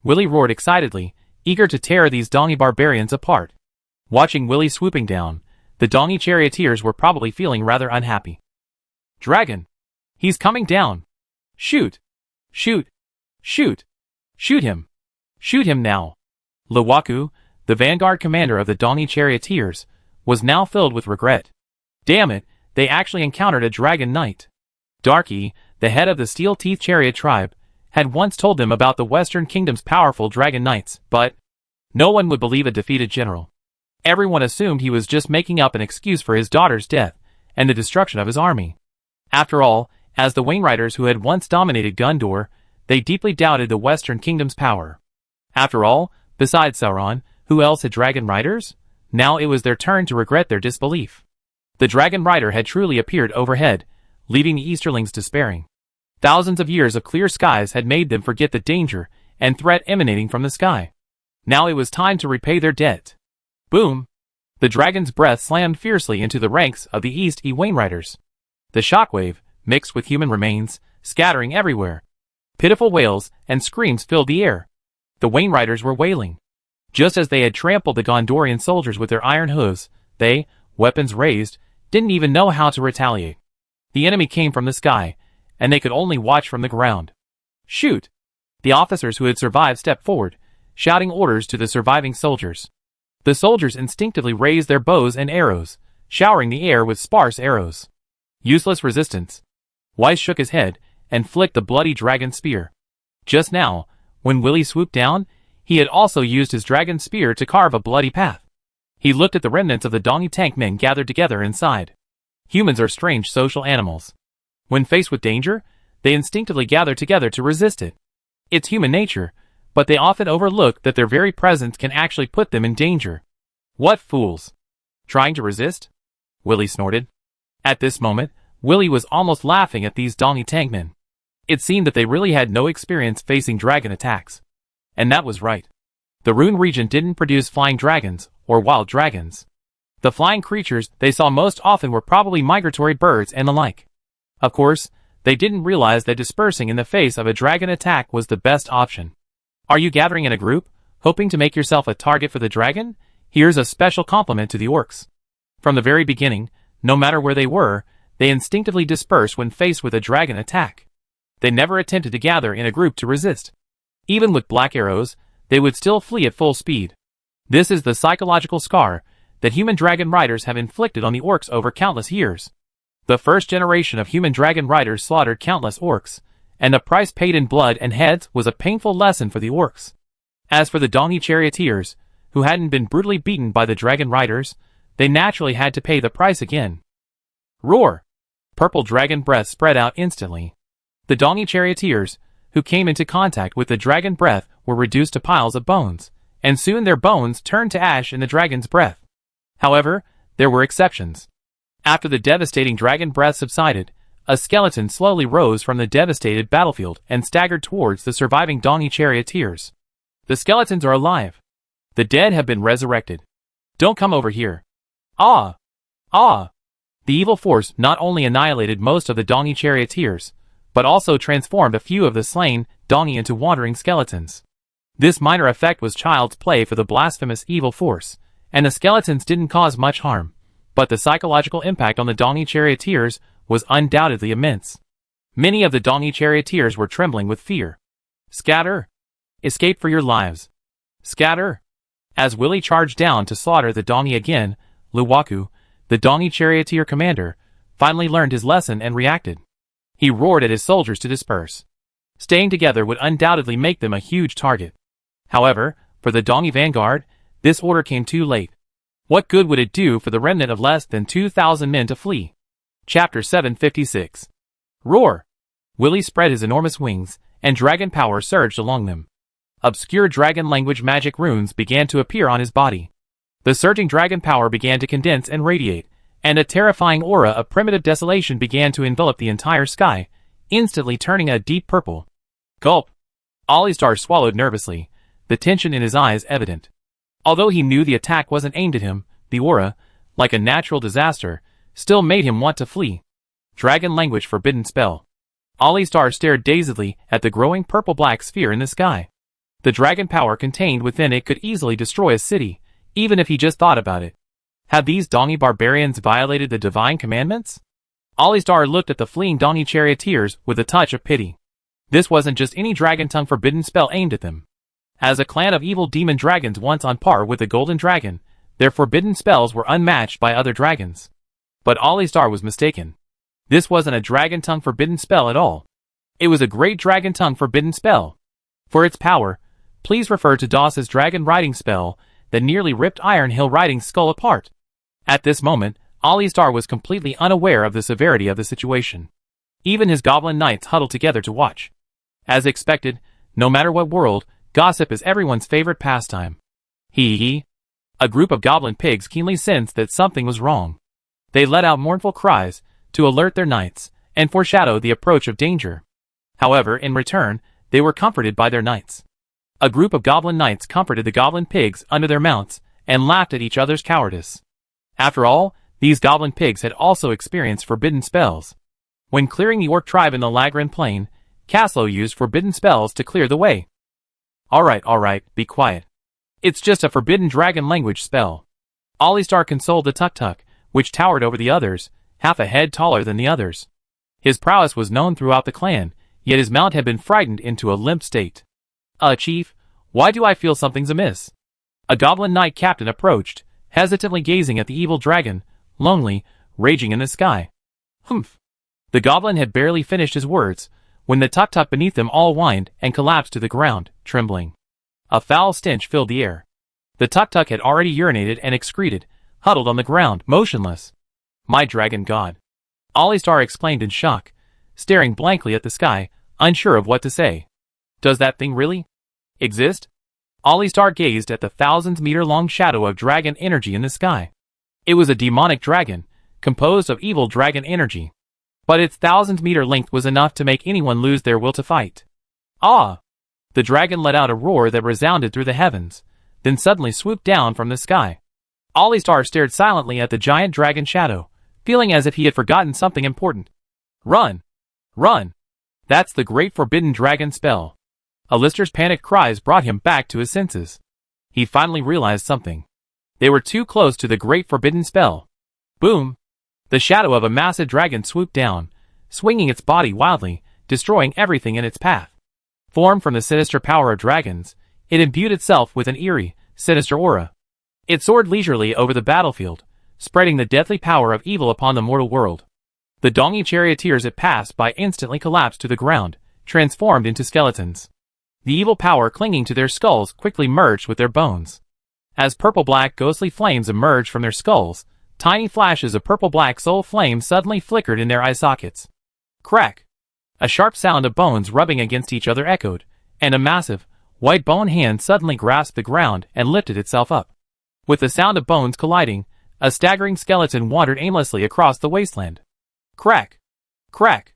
Willie roared excitedly, eager to tear these Dongy barbarians apart. Watching Willie swooping down, the Dongy charioteers were probably feeling rather unhappy. Dragon! He's coming down! Shoot! Shoot! Shoot! Shoot him! Shoot him now! Lewaku, the vanguard commander of the Dongy charioteers, was now filled with regret. Damn it, they actually encountered a dragon knight. Darky, the head of the Steel Teeth chariot tribe, had once told them about the Western Kingdom's powerful dragon knights, but no one would believe a defeated general. Everyone assumed he was just making up an excuse for his daughter's death and the destruction of his army. After all, as the Wainriders who had once dominated Gondor, they deeply doubted the Western Kingdom's power. After all, besides Sauron, who else had dragon riders? Now it was their turn to regret their disbelief. The dragon rider had truly appeared overhead, leaving the Easterlings despairing. Thousands of years of clear skies had made them forget the danger and threat emanating from the sky. Now it was time to repay their debt. Boom! The dragon's breath slammed fiercely into the ranks of the East Wainriders. The shockwave, mixed with human remains, scattering everywhere. Pitiful wails and screams filled the air. The Wainriders were wailing. Just as they had trampled the Gondorian soldiers with their iron hooves, they, weapons raised, didn't even know how to retaliate. The enemy came from the sky, and they could only watch from the ground. Shoot! The officers who had survived stepped forward, shouting orders to the surviving soldiers. The soldiers instinctively raised their bows and arrows, showering the air with sparse arrows. Useless resistance. Weiss shook his head and flicked the bloody dragon spear. Just now, when Willie swooped down, he had also used his dragon spear to carve a bloody path. He looked at the remnants of the Dongy Tank men gathered together inside. Humans are strange social animals. When faced with danger, they instinctively gather together to resist it. It's human nature, but they often overlook that their very presence can actually put them in danger. What fools! Trying to resist? Willie snorted. At this moment, Willie was almost laughing at these Dongy tankmen. It seemed that they really had no experience facing dragon attacks. And that was right. The Rune region didn't produce flying dragons, or wild dragons. The flying creatures they saw most often were probably migratory birds and the like. Of course, they didn't realize that dispersing in the face of a dragon attack was the best option. Are you gathering in a group, hoping to make yourself a target for the dragon? Here's a special compliment to the orcs. From the very beginning, no matter where they were, they instinctively dispersed when faced with a dragon attack. They never attempted to gather in a group to resist. Even with black arrows, they would still flee at full speed. This is the psychological scar that human dragon riders have inflicted on the orcs over countless years. The first generation of human dragon riders slaughtered countless orcs, and the price paid in blood and heads was a painful lesson for the orcs. As for the Dongy charioteers, who hadn't been brutally beaten by the dragon riders, they naturally had to pay the price again. Roar! Purple dragon breath spread out instantly. The Dongy charioteers, who came into contact with the dragon breath, were reduced to piles of bones, and soon their bones turned to ash in the dragon's breath. However, there were exceptions. After the devastating dragon breath subsided, a skeleton slowly rose from the devastated battlefield and staggered towards the surviving Dongy charioteers. The skeletons are alive. The dead have been resurrected. Don't come over here. Ah! Ah! The evil force not only annihilated most of the Dongy charioteers, but also transformed a few of the slain Dongy into wandering skeletons. This minor effect was child's play for the blasphemous evil force, and the skeletons didn't cause much harm, but the psychological impact on the Dongy charioteers was undoubtedly immense. Many of the Dongy charioteers were trembling with fear. Scatter! Escape for your lives! Scatter! As Willie charged down to slaughter the Dongy again, Luwaku, the Dongy charioteer commander, finally learned his lesson and reacted. He roared at his soldiers to disperse. Staying together would undoubtedly make them a huge target. However, for the Dongy vanguard, this order came too late. What good would it do for the remnant of less than 2,000 men to flee? Chapter 756. Roar! Willie spread his enormous wings, and dragon power surged along them. Obscure dragon language magic runes began to appear on his body. The surging dragon power began to condense and radiate, and a terrifying aura of primitive desolation began to envelop the entire sky, instantly turning a deep purple. Gulp! Ollystar swallowed nervously, the tension in his eyes evident. Although he knew the attack wasn't aimed at him, the aura, like a natural disaster, still made him want to flee. Dragon language forbidden spell. Ollystar stared dazedly at the growing purple-black sphere in the sky. The dragon power contained within it could easily destroy a city, even if he just thought about it. Had these Dongy barbarians violated the divine commandments? Ollystar looked at the fleeing Dongy charioteers with a touch of pity. This wasn't just any dragon tongue forbidden spell aimed at them. As a clan of evil demon dragons once on par with the golden dragon, their forbidden spells were unmatched by other dragons. But Ollystar was mistaken. This wasn't a dragon tongue forbidden spell at all. It was a great dragon tongue forbidden spell. For its power, please refer to Doss's dragon riding spell that nearly ripped Iron Hill Riding's skull apart. At this moment, Ollystar was completely unaware of the severity of the situation. Even his goblin knights huddled together to watch. As expected, no matter what world, gossip is everyone's favorite pastime. Hee. A group of goblin pigs keenly sensed that something was wrong. They let out mournful cries to alert their knights and foreshadow the approach of danger. However, in return, they were comforted by their knights. A group of goblin knights comforted the goblin pigs under their mounts and laughed at each other's cowardice. After all, these goblin pigs had also experienced forbidden spells. When clearing the orc tribe in the Lagran plain, Caslo used forbidden spells to clear the way. Alright, be quiet. It's just a forbidden dragon language spell. Ollystar consoled the tuk-tuk, which towered over the others, half a head taller than the others. His prowess was known throughout the clan, yet his mount had been frightened into a limp state. Chief, why do I feel something's amiss? A goblin knight captain approached, hesitantly gazing at the evil dragon, lonely, raging in the sky. Humph. The goblin had barely finished his words, when the tuk-tuk beneath them all whined and collapsed to the ground, trembling. A foul stench filled the air. The tuk-tuk had already urinated and excreted, huddled on the ground, motionless. My dragon god. Ollystar exclaimed in shock, staring blankly at the sky, unsure of what to say. Does that thing really exist? Ollystar gazed at the thousands-meter-long shadow of dragon energy in the sky. It was a demonic dragon, composed of evil dragon energy. But its 1,000-meter length was enough to make anyone lose their will to fight. Ah! The dragon let out a roar that resounded through the heavens, then suddenly swooped down from the sky. Alistar stared silently at the giant dragon shadow, feeling as if he had forgotten something important. Run! Run! That's the great forbidden dragon spell. Alistar's panicked cries brought him back to his senses. He finally realized something. They were too close to the great forbidden spell. Boom! The shadow of a massive dragon swooped down, swinging its body wildly, destroying everything in its path. Formed from the sinister power of dragons, it imbued itself with an eerie, sinister aura. It soared leisurely over the battlefield, spreading the deathly power of evil upon the mortal world. The Dongi charioteers it passed by instantly collapsed to the ground, transformed into skeletons. The evil power clinging to their skulls quickly merged with their bones. As purple-black ghostly flames emerged from their skulls, tiny flashes of purple-black soul flame suddenly flickered in their eye sockets. Crack! A sharp sound of bones rubbing against each other echoed, and a massive, white bone hand suddenly grasped the ground and lifted itself up. With the sound of bones colliding, a staggering skeleton wandered aimlessly across the wasteland. Crack! Crack!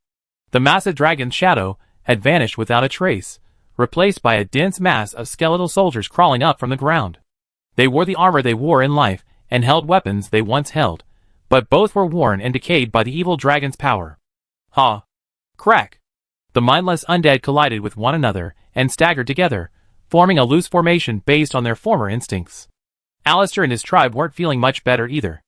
The massive dragon's shadow had vanished without a trace, replaced by a dense mass of skeletal soldiers crawling up from the ground. They wore the armor they wore in life, and held weapons they once held, but both were worn and decayed by the evil dragon's power. Ha! Crack! The mindless undead collided with one another and staggered together, forming a loose formation based on their former instincts. Alistair and his tribe weren't feeling much better either.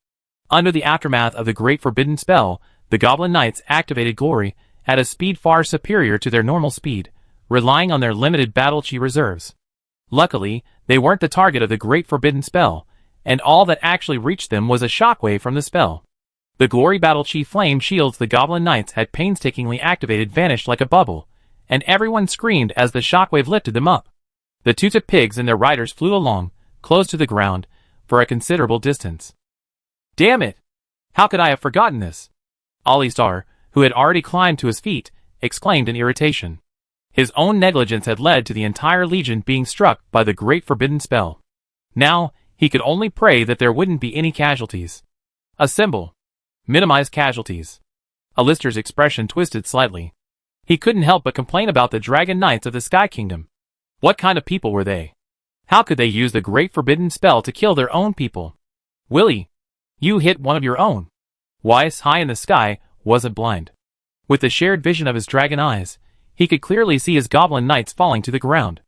Under the aftermath of the Great Forbidden Spell, the Goblin Knights activated Glory at a speed far superior to their normal speed, relying on their limited battle chi reserves. Luckily, they weren't the target of the Great Forbidden Spell, and all that actually reached them was a shockwave from the spell. The Glory battle chi flame shields the Goblin Knights had painstakingly activated vanished like a bubble, and everyone screamed as the shockwave lifted them up. The Tuta pigs and their riders flew along, close to the ground, for a considerable distance. Damn it! How could I have forgotten this? Alistar, who had already climbed to his feet, exclaimed in irritation. His own negligence had led to the entire legion being struck by the Great Forbidden Spell. Now, he could only pray that there wouldn't be any casualties. Assemble. Minimize casualties. Alistar's expression twisted slightly. He couldn't help but complain about the Dragon Knights of the Sky Kingdom. What kind of people were they? How could they use the Great Forbidden Spell to kill their own people? Willie, you hit one of your own. Weiss, high in the sky, wasn't blind. With the shared vision of his dragon eyes, he could clearly see his Goblin Knights falling to the ground.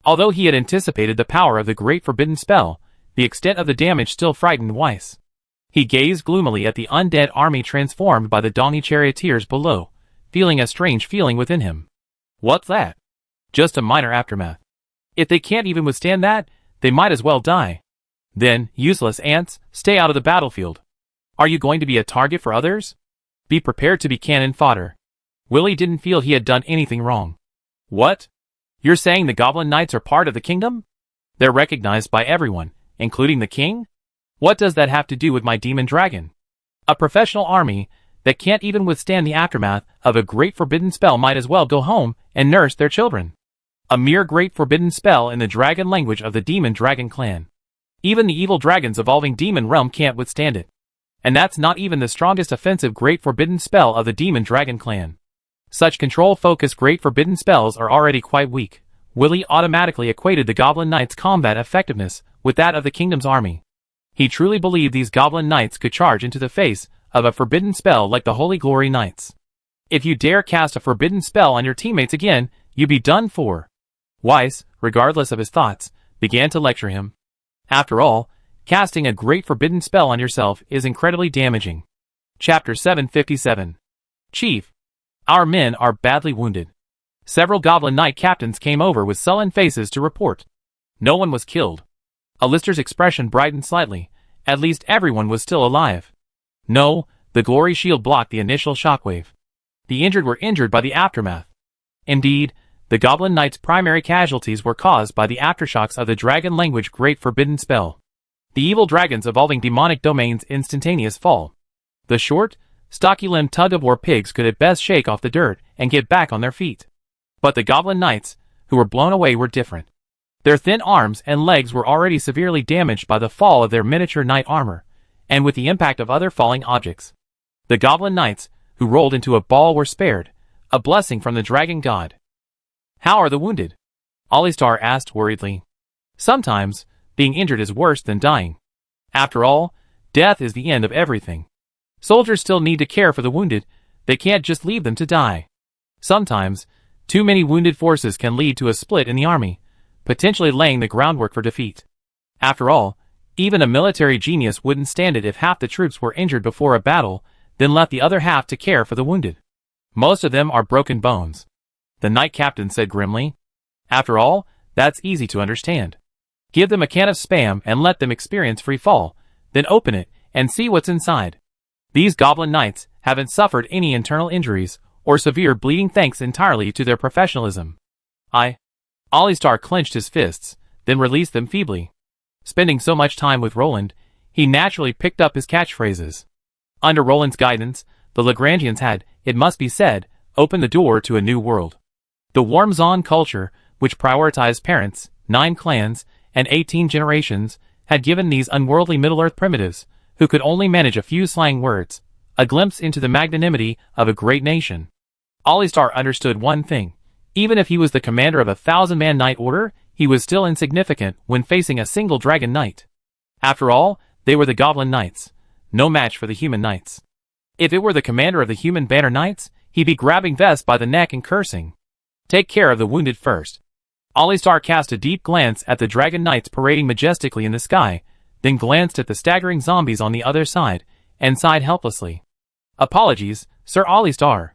Although he had anticipated the power of the Great Forbidden Spell, the extent of the damage still frightened Weiss. He gazed gloomily at the undead army transformed by the Dongi charioteers below, feeling a strange feeling within him. What's that? Just a minor aftermath. If they can't even withstand that, they might as well die. Then, useless ants, stay out of the battlefield. Are you going to be a target for others? Be prepared to be cannon fodder. Willie didn't feel he had done anything wrong. What? You're saying the Goblin Knights are part of the kingdom? They're recognized by everyone, including the king? What does that have to do with my demon dragon? A professional army that can't even withstand the aftermath of a Great Forbidden Spell might as well go home and nurse their children. A mere Great Forbidden Spell in the dragon language of the Demon Dragon clan. Even the evil dragon's evolving demon realm can't withstand it. And that's not even the strongest offensive Great Forbidden Spell of the Demon Dragon clan. Such control-focused Great Forbidden Spells are already quite weak. Willie automatically equated the Goblin Knights' combat effectiveness with that of the kingdom's army. He truly believed these Goblin Knights could charge into the face of a forbidden spell like the Holy Glory Knights. If you dare cast a forbidden spell on your teammates again, you'd be done for. Weiss, regardless of his thoughts, began to lecture him. After all, casting a great forbidden spell on yourself is incredibly damaging. Chapter 757. Chief, our men are badly wounded. Several Goblin Knight captains came over with sullen faces to report. No one was killed. Alistar's expression brightened slightly. At least everyone was still alive. No, the glory shield blocked the initial shockwave. The injured were injured by the aftermath. Indeed, the Goblin Knight's primary casualties were caused by the aftershocks of the dragon language Great Forbidden Spell. The evil dragon's evolving demonic domain's instantaneous fall. The short, stocky-limbed tug-of-war pigs could at best shake off the dirt and get back on their feet. But the Goblin Knights, who were blown away, were different. Their thin arms and legs were already severely damaged by the fall of their miniature knight armor, and with the impact of other falling objects. The goblin knights, who rolled into a ball, were spared, a blessing from the dragon god. How are the wounded? Alistar asked worriedly. Sometimes, being injured is worse than dying. After all, death is the end of everything. Soldiers still need to care for the wounded, they can't just leave them to die. Sometimes, too many wounded forces can lead to a split in the army, potentially laying the groundwork for defeat. After all, even a military genius wouldn't stand it if half the troops were injured before a battle, then left the other half to care for the wounded. Most of them are broken bones, the knight captain said grimly. After all, that's easy to understand. Give them a can of Spam and let them experience free fall, then open it and see what's inside. These goblin knights haven't suffered any internal injuries or severe bleeding thanks entirely to their professionalism. Alistar clenched his fists, then released them feebly. Spending so much time with Roland, he naturally picked up his catchphrases. Under Roland's guidance, the Lagrangians had, it must be said, opened the door to a new world. The warm Zon culture, which prioritized parents, 9 clans, and 18 generations, had given these unworldly Middle-earth primitives, who could only manage a few slang words, a glimpse into the magnanimity of a great nation. Alistar understood one thing. Even if he was the commander of a 1,000-man knight order, he was still insignificant when facing a single dragon knight. After all, they were the goblin knights, no match for the human knights. If it were the commander of the human banner knights, he'd be grabbing Vest by the neck and cursing. Take care of the wounded first. Alistar cast a deep glance at the dragon knights parading majestically in the sky, then glanced at the staggering zombies on the other side, and sighed helplessly. Apologies, Sir Alistar.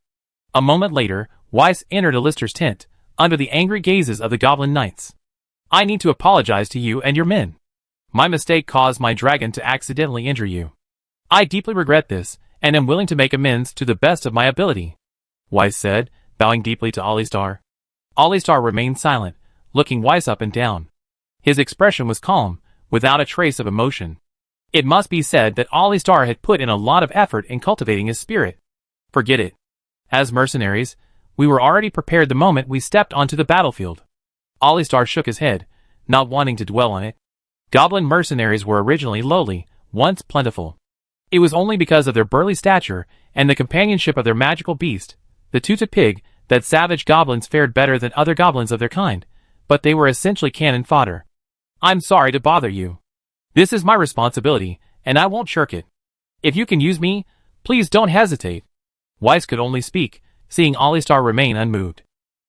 A moment later, Weiss entered Alistair's tent, under the angry gazes of the goblin knights. I need to apologize to you and your men. My mistake caused my dragon to accidentally injure you. I deeply regret this, and am willing to make amends to the best of my ability, Weiss said, bowing deeply to Alistar. Alistar remained silent, looking Weiss up and down. His expression was calm, without a trace of emotion. It must be said that Alistar had put in a lot of effort in cultivating his spirit. Forget it. As mercenaries, we were already prepared the moment we stepped onto the battlefield. Alistar shook his head, not wanting to dwell on it. Goblin mercenaries were originally lowly, once plentiful. It was only because of their burly stature and the companionship of their magical beast, the Tuta pig, that savage goblins fared better than other goblins of their kind, but they were essentially cannon fodder. I'm sorry to bother you. This is my responsibility, and I won't shirk it. If you can use me, please don't hesitate. Weiss could only speak, seeing Alistar remain unmoved.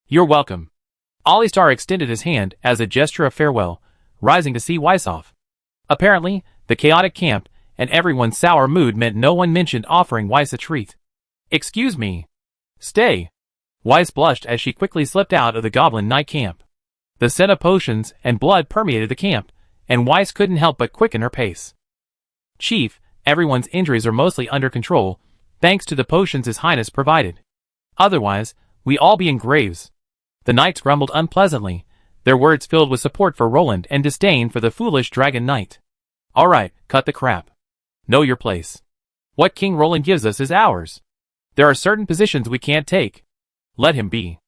You're welcome. Alistar extended his hand as a gesture of farewell, rising to see Weiss off. Apparently, the chaotic camp and everyone's sour mood meant no one mentioned offering Weiss a treat. Excuse me. Stay. Weiss blushed as she quickly slipped out of the goblin knight camp. The scent of potions and blood permeated the camp, and Weiss couldn't help but quicken her pace. Chief, everyone's injuries are mostly under control, thanks to the potions His Highness provided. Otherwise, we'd all be in graves. The knights grumbled unpleasantly, their words filled with support for Roland and disdain for the foolish dragon knight. All right, cut the crap. Know your place. What King Roland gives us is ours. There are certain positions we can't take. Let him be.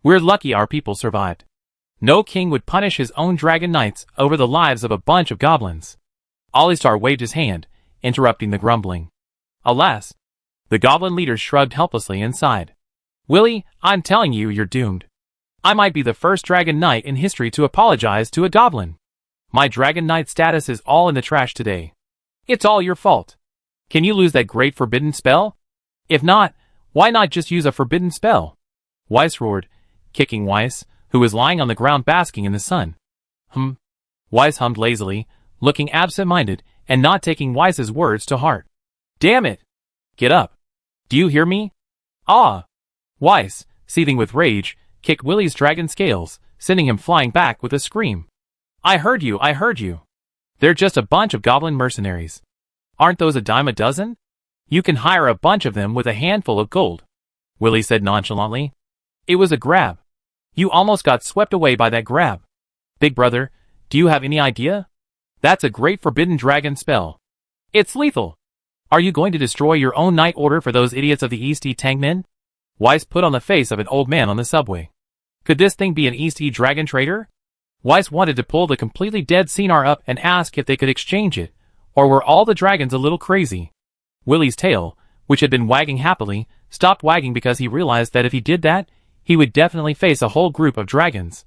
We're lucky our people survived. No king would punish his own dragon knights over the lives of a bunch of goblins. Alistar waved his hand, interrupting the grumbling. Alas. The goblin leaders shrugged helplessly and sighed. Willie, I'm telling you, you're doomed. I might be the first dragon knight in history to apologize to a goblin. My dragon knight status is all in the trash today. It's all your fault. Can you lose that great forbidden spell? If not, why not just use a forbidden spell? Weiss roared, kicking Weiss, who was lying on the ground basking in the sun. Weiss hummed lazily, looking absent-minded and not taking Weiss's words to heart. Damn it! Get up. Do you hear me? Ah! Weiss, seething with rage, kicked Willie's dragon scales, sending him flying back with a scream. I heard you, I heard you. They're just a bunch of goblin mercenaries. Aren't those a dime a dozen? You can hire a bunch of them with a handful of gold, Willie said nonchalantly. It was a grab. You almost got swept away by that grab. Big brother, do you have any idea? That's a great forbidden dragon spell. It's lethal. Are you going to destroy your own knight order for those idiots of the East Tangmen? Weiss put on the face of an old man on the subway. Could this thing be an East dragon trader? Weiss wanted to pull the completely dead Cinar up and ask if they could exchange it, Or were all the dragons a little crazy? Willy's tail, which had been wagging happily, stopped wagging because he realized that if he did that, he would definitely face a whole group of dragons.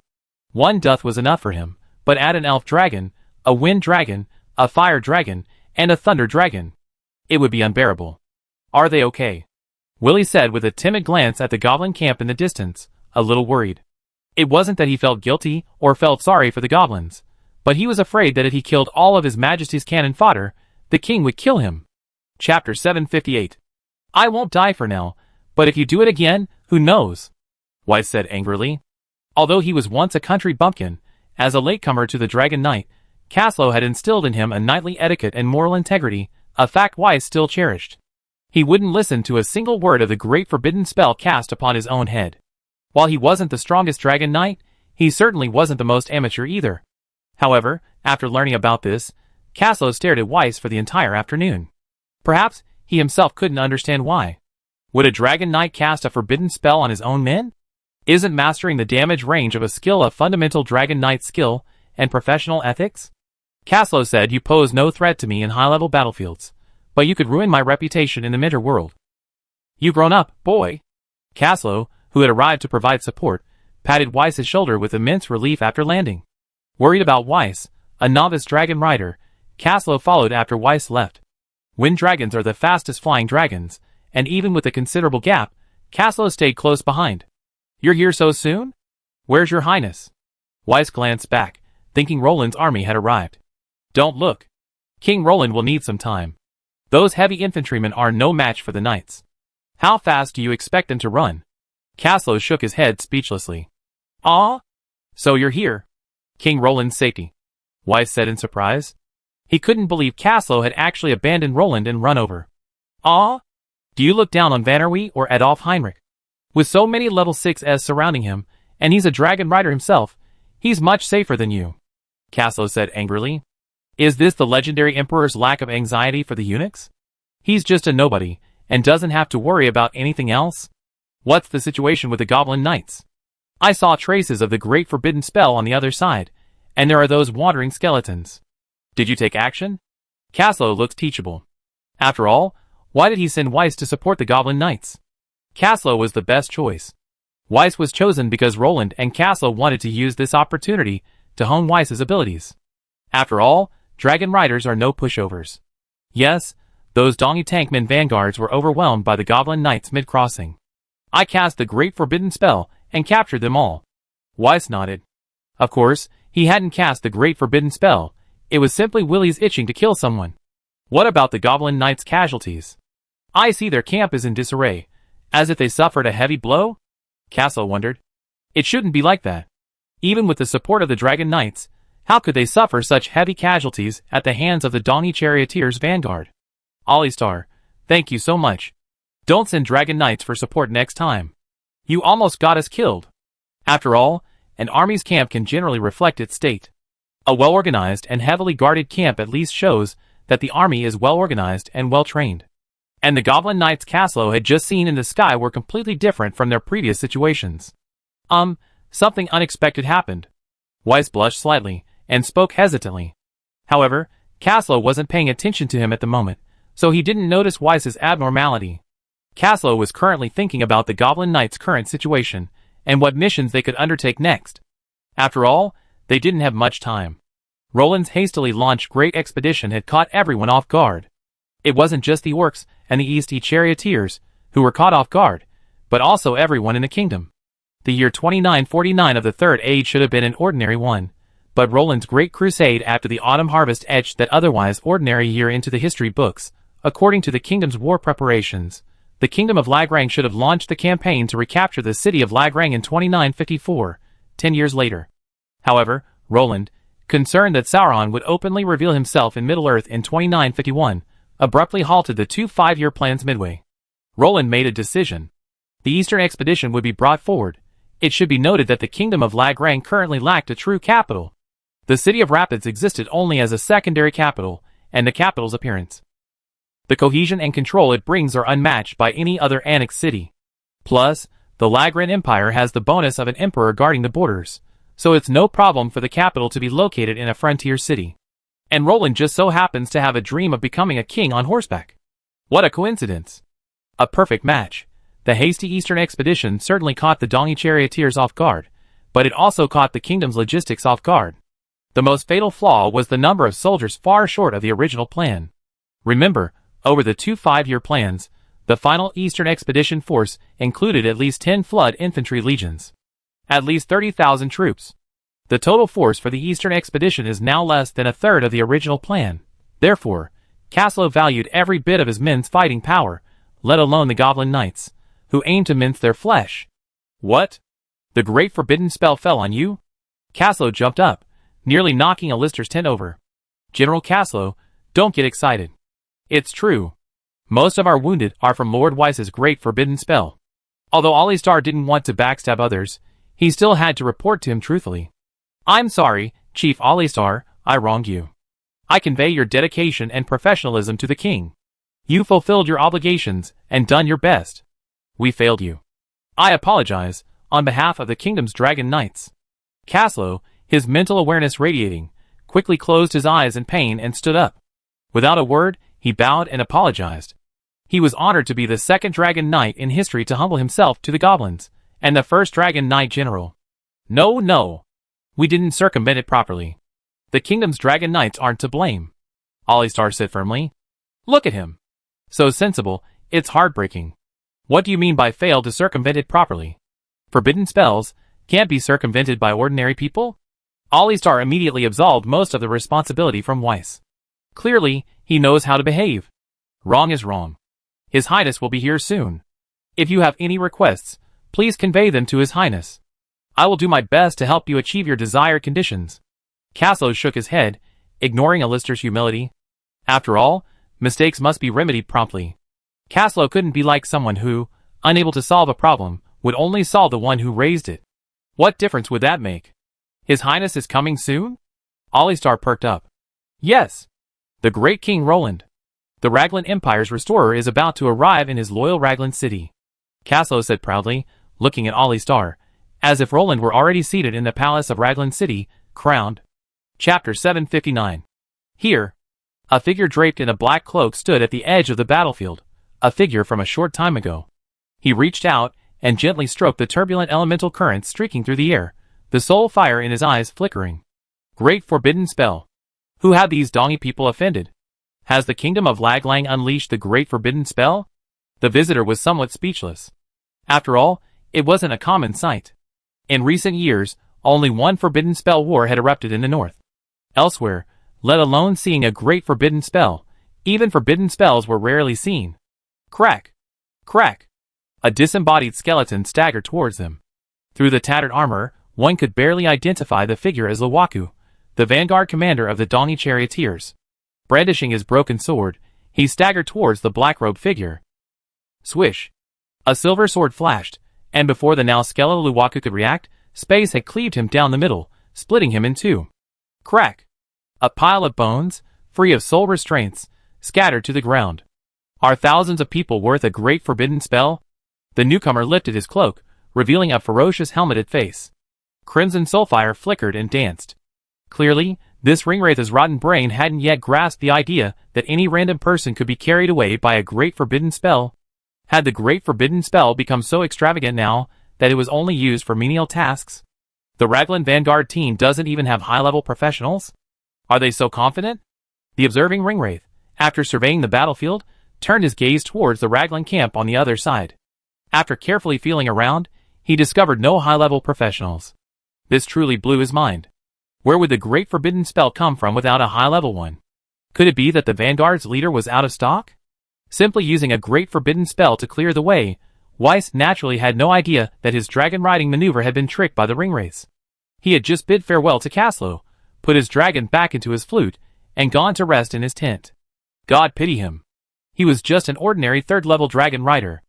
One death was enough for him, but add an elf dragon, a wind dragon, a fire dragon, and a thunder dragon. It would be unbearable. Are they okay? Willy said with a timid glance at the goblin camp in the distance, a little worried. It wasn't that he felt guilty or felt sorry for the goblins, but he was afraid that if he killed all of His Majesty's cannon fodder, the king would kill him. Chapter 758. I won't die for now, but if you do it again, who knows? Weiss said angrily. Although he was once a country bumpkin, as a latecomer to the Dragon Knight, Caslow had instilled in him a knightly etiquette and moral integrity, a fact Weiss still cherished. He wouldn't listen to a single word of the great forbidden spell cast upon his own head. While he wasn't the strongest Dragon Knight, he certainly wasn't the most amateur either. However, after learning about this, Caslow stared at Weiss for the entire afternoon. Perhaps he himself couldn't understand why. Would a Dragon Knight cast a forbidden spell on his own men? Isn't mastering the damage range of a skill a fundamental Dragon Knight skill and professional ethics? Caslow said, you pose no threat to me in high-level battlefields, but you could ruin my reputation in the Midder world. You grown up, boy. Caslow, who had arrived to provide support, patted Weiss's shoulder with immense relief after landing. Worried about Weiss, a novice dragon rider, Caslow followed after Weiss left. Wind dragons are the fastest flying dragons, and even with a considerable gap, Caslow stayed close behind. You're here so soon? Where's your highness? Weiss glanced back, thinking Roland's army had arrived. Don't look. King Roland will need some time. Those heavy infantrymen are no match for the knights. How fast do you expect them to run? Caslow shook his head speechlessly. Ah? So you're here? King Roland's safety, Weiss said in surprise. He couldn't believe Caslow had actually abandoned Roland and run over. Ah? Do you look down on Vannerwee or Adolf Heinrich? With so many level 6s surrounding him, and he's a dragon rider himself, he's much safer than you, Caslow said angrily. Is this the legendary emperor's lack of anxiety for the eunuchs? He's just a nobody, and doesn't have to worry about anything else? What's the situation with the goblin knights? I saw traces of the great forbidden spell on the other side, and there are those wandering skeletons. Did you take action? Caslow looked teachable. After all, why did he send Weiss to support the goblin knights? Caslow was the best choice. Weiss was chosen because Roland and Caslow wanted to use this opportunity to hone Weiss's abilities. After all, dragon riders are no pushovers. Yes, those Dongy Tankman vanguards were overwhelmed by the goblin knights mid-crossing. I cast the great forbidden spell and captured them all. Weiss nodded. Of course, he hadn't cast the great forbidden spell, it was simply Willy's itching to kill someone. What about the goblin knights' casualties? I see their camp is in disarray, as if they suffered a heavy blow? Caslow wondered. It shouldn't be like that. Even with the support of the dragon knights, how could they suffer such heavy casualties at the hands of the Dongy charioteers' vanguard? Alistar, thank you so much. Don't send dragon knights for support next time. You almost got us killed. After all, an army's camp can generally reflect its state. A well-organized and heavily guarded camp at least shows that the army is well-organized and well-trained. And the goblin knights Caslow had just seen in the sky were completely different from their previous situations. Something unexpected happened. Weiss blushed slightly, and spoke hesitantly. However, Caslow wasn't paying attention to him at the moment, so he didn't notice Weiss's abnormality. Caslow was currently thinking about the goblin knights' current situation, and what missions they could undertake next. After all, they didn't have much time. Roland's hastily launched great expedition had caught everyone off guard. It wasn't just the orcs and the East charioteers who were caught off guard, but also everyone in the kingdom. The year 2949 of the Third Age should have been an ordinary one, but Roland's great crusade after the autumn harvest etched that otherwise ordinary year into the history books. According to the kingdom's war preparations, the kingdom of Lagrang should have launched the campaign to recapture the city of Lagrang in 2954, 10 years later. However, Roland, concerned that Sauron would openly reveal himself in Middle-earth in 2951, abruptly halted the two 5-year plans midway. Roland made a decision. The Eastern expedition would be brought forward. It should be noted that the kingdom of Lagrang currently lacked a true capital. The city of Rapids existed only as a secondary capital, and the capital's appearance. The cohesion and control it brings are unmatched by any other annexed city. Plus, the Lagran Empire has the bonus of an emperor guarding the borders, so it's no problem for the capital to be located in a frontier city. And Roland just so happens to have a dream of becoming a king on horseback. What a coincidence. A perfect match. The hasty eastern expedition certainly caught the donkey charioteers off guard, but it also caught the kingdom's logistics off guard. The most fatal flaw was the number of soldiers far short of the original plan. Remember, over the 2 5-year plans, the final eastern expedition force included at least 10 flood infantry legions. At least 30,000 troops. The total force for the eastern expedition is now less than a third of the original plan. Therefore, Caslow valued every bit of his men's fighting power, let alone the goblin knights, who aimed to mince their flesh. What? The great forbidden spell fell on you? Caslow jumped up, nearly knocking Alistair's tent over. General Caslow, don't get excited. It's true. Most of our wounded are from Lord Weiss's great forbidden spell. Although Alistar didn't want to backstab others, he still had to report to him truthfully. I'm sorry, Chief Alistar, I wronged you. I convey your dedication and professionalism to the king. You fulfilled your obligations and done your best. We failed you. I apologize, on behalf of the kingdom's dragon knights. Caslow, his mental awareness radiating, quickly closed his eyes in pain and stood up. Without a word, he bowed and apologized. He was honored to be the second dragon knight in history to humble himself to the goblins, and the first dragon knight general. No. We didn't circumvent it properly. The kingdom's dragon knights aren't to blame. Alistar said firmly. Look at him. So sensible, it's heartbreaking. What do you mean by fail to circumvent it properly? Forbidden spells can't be circumvented by ordinary people? Alistar immediately absolved most of the responsibility from Weiss. Clearly, he knows how to behave. Wrong is wrong. His Highness will be here soon. If you have any requests, please convey them to His Highness. I will do my best to help you achieve your desired conditions. Caslow shook his head, ignoring Alistair's humility. After all, mistakes must be remedied promptly. Caslow couldn't be like someone who, unable to solve a problem, would only solve the one who raised it. What difference would that make? His Highness is coming soon? Alistar perked up. Yes. The great King Roland. The Raglan Empire's restorer is about to arrive in his loyal Raglan city. Caslow said proudly, looking at Alistar, as if Roland were already seated in the palace of Raglan City, crowned. Chapter 759. Here, a figure draped in a black cloak stood at the edge of the battlefield, a figure from a short time ago. He reached out and gently stroked the turbulent elemental currents streaking through the air, the soul fire in his eyes flickering. Great forbidden spell. Who had these dongy people offended? Has the kingdom of Laglang unleashed the great forbidden spell? The visitor was somewhat speechless. After all, it wasn't a common sight. In recent years, only one forbidden spell war had erupted in the north. Elsewhere, let alone seeing a great forbidden spell, even forbidden spells were rarely seen. Crack! Crack! A disembodied skeleton staggered towards them. Through the tattered armor, one could barely identify the figure as Luwaku, the vanguard commander of the Dongi charioteers. Brandishing his broken sword, he staggered towards the black-robed figure. Swish! A silver sword flashed, and before the now skeletal Luwaku could react, space had cleaved him down the middle, splitting him in two. Crack! A pile of bones, free of soul restraints, scattered to the ground. Are thousands of people worth a great forbidden spell? The newcomer lifted his cloak, revealing a ferocious helmeted face. Crimson soulfire flickered and danced. Clearly, this ringwraith's rotten brain hadn't yet grasped the idea that any random person could be carried away by a great forbidden spell. Had the great forbidden spell become so extravagant now that it was only used for menial tasks? The Raglan Vanguard team doesn't even have high-level professionals? Are they so confident? The observing ringwraith, after surveying the battlefield, turned his gaze towards the Raglan camp on the other side. After carefully feeling around, he discovered no high-level professionals. This truly blew his mind. Where would the great forbidden spell come from without a high-level one? Could it be that the Vanguard's leader was out of stock? Simply using a great forbidden spell to clear the way, Weiss naturally had no idea that his dragon-riding maneuver had been tricked by the ringwraiths. He had just bid farewell to Caslow, put his dragon back into his flute, and gone to rest in his tent. God pity him. He was just an ordinary third-level dragon rider.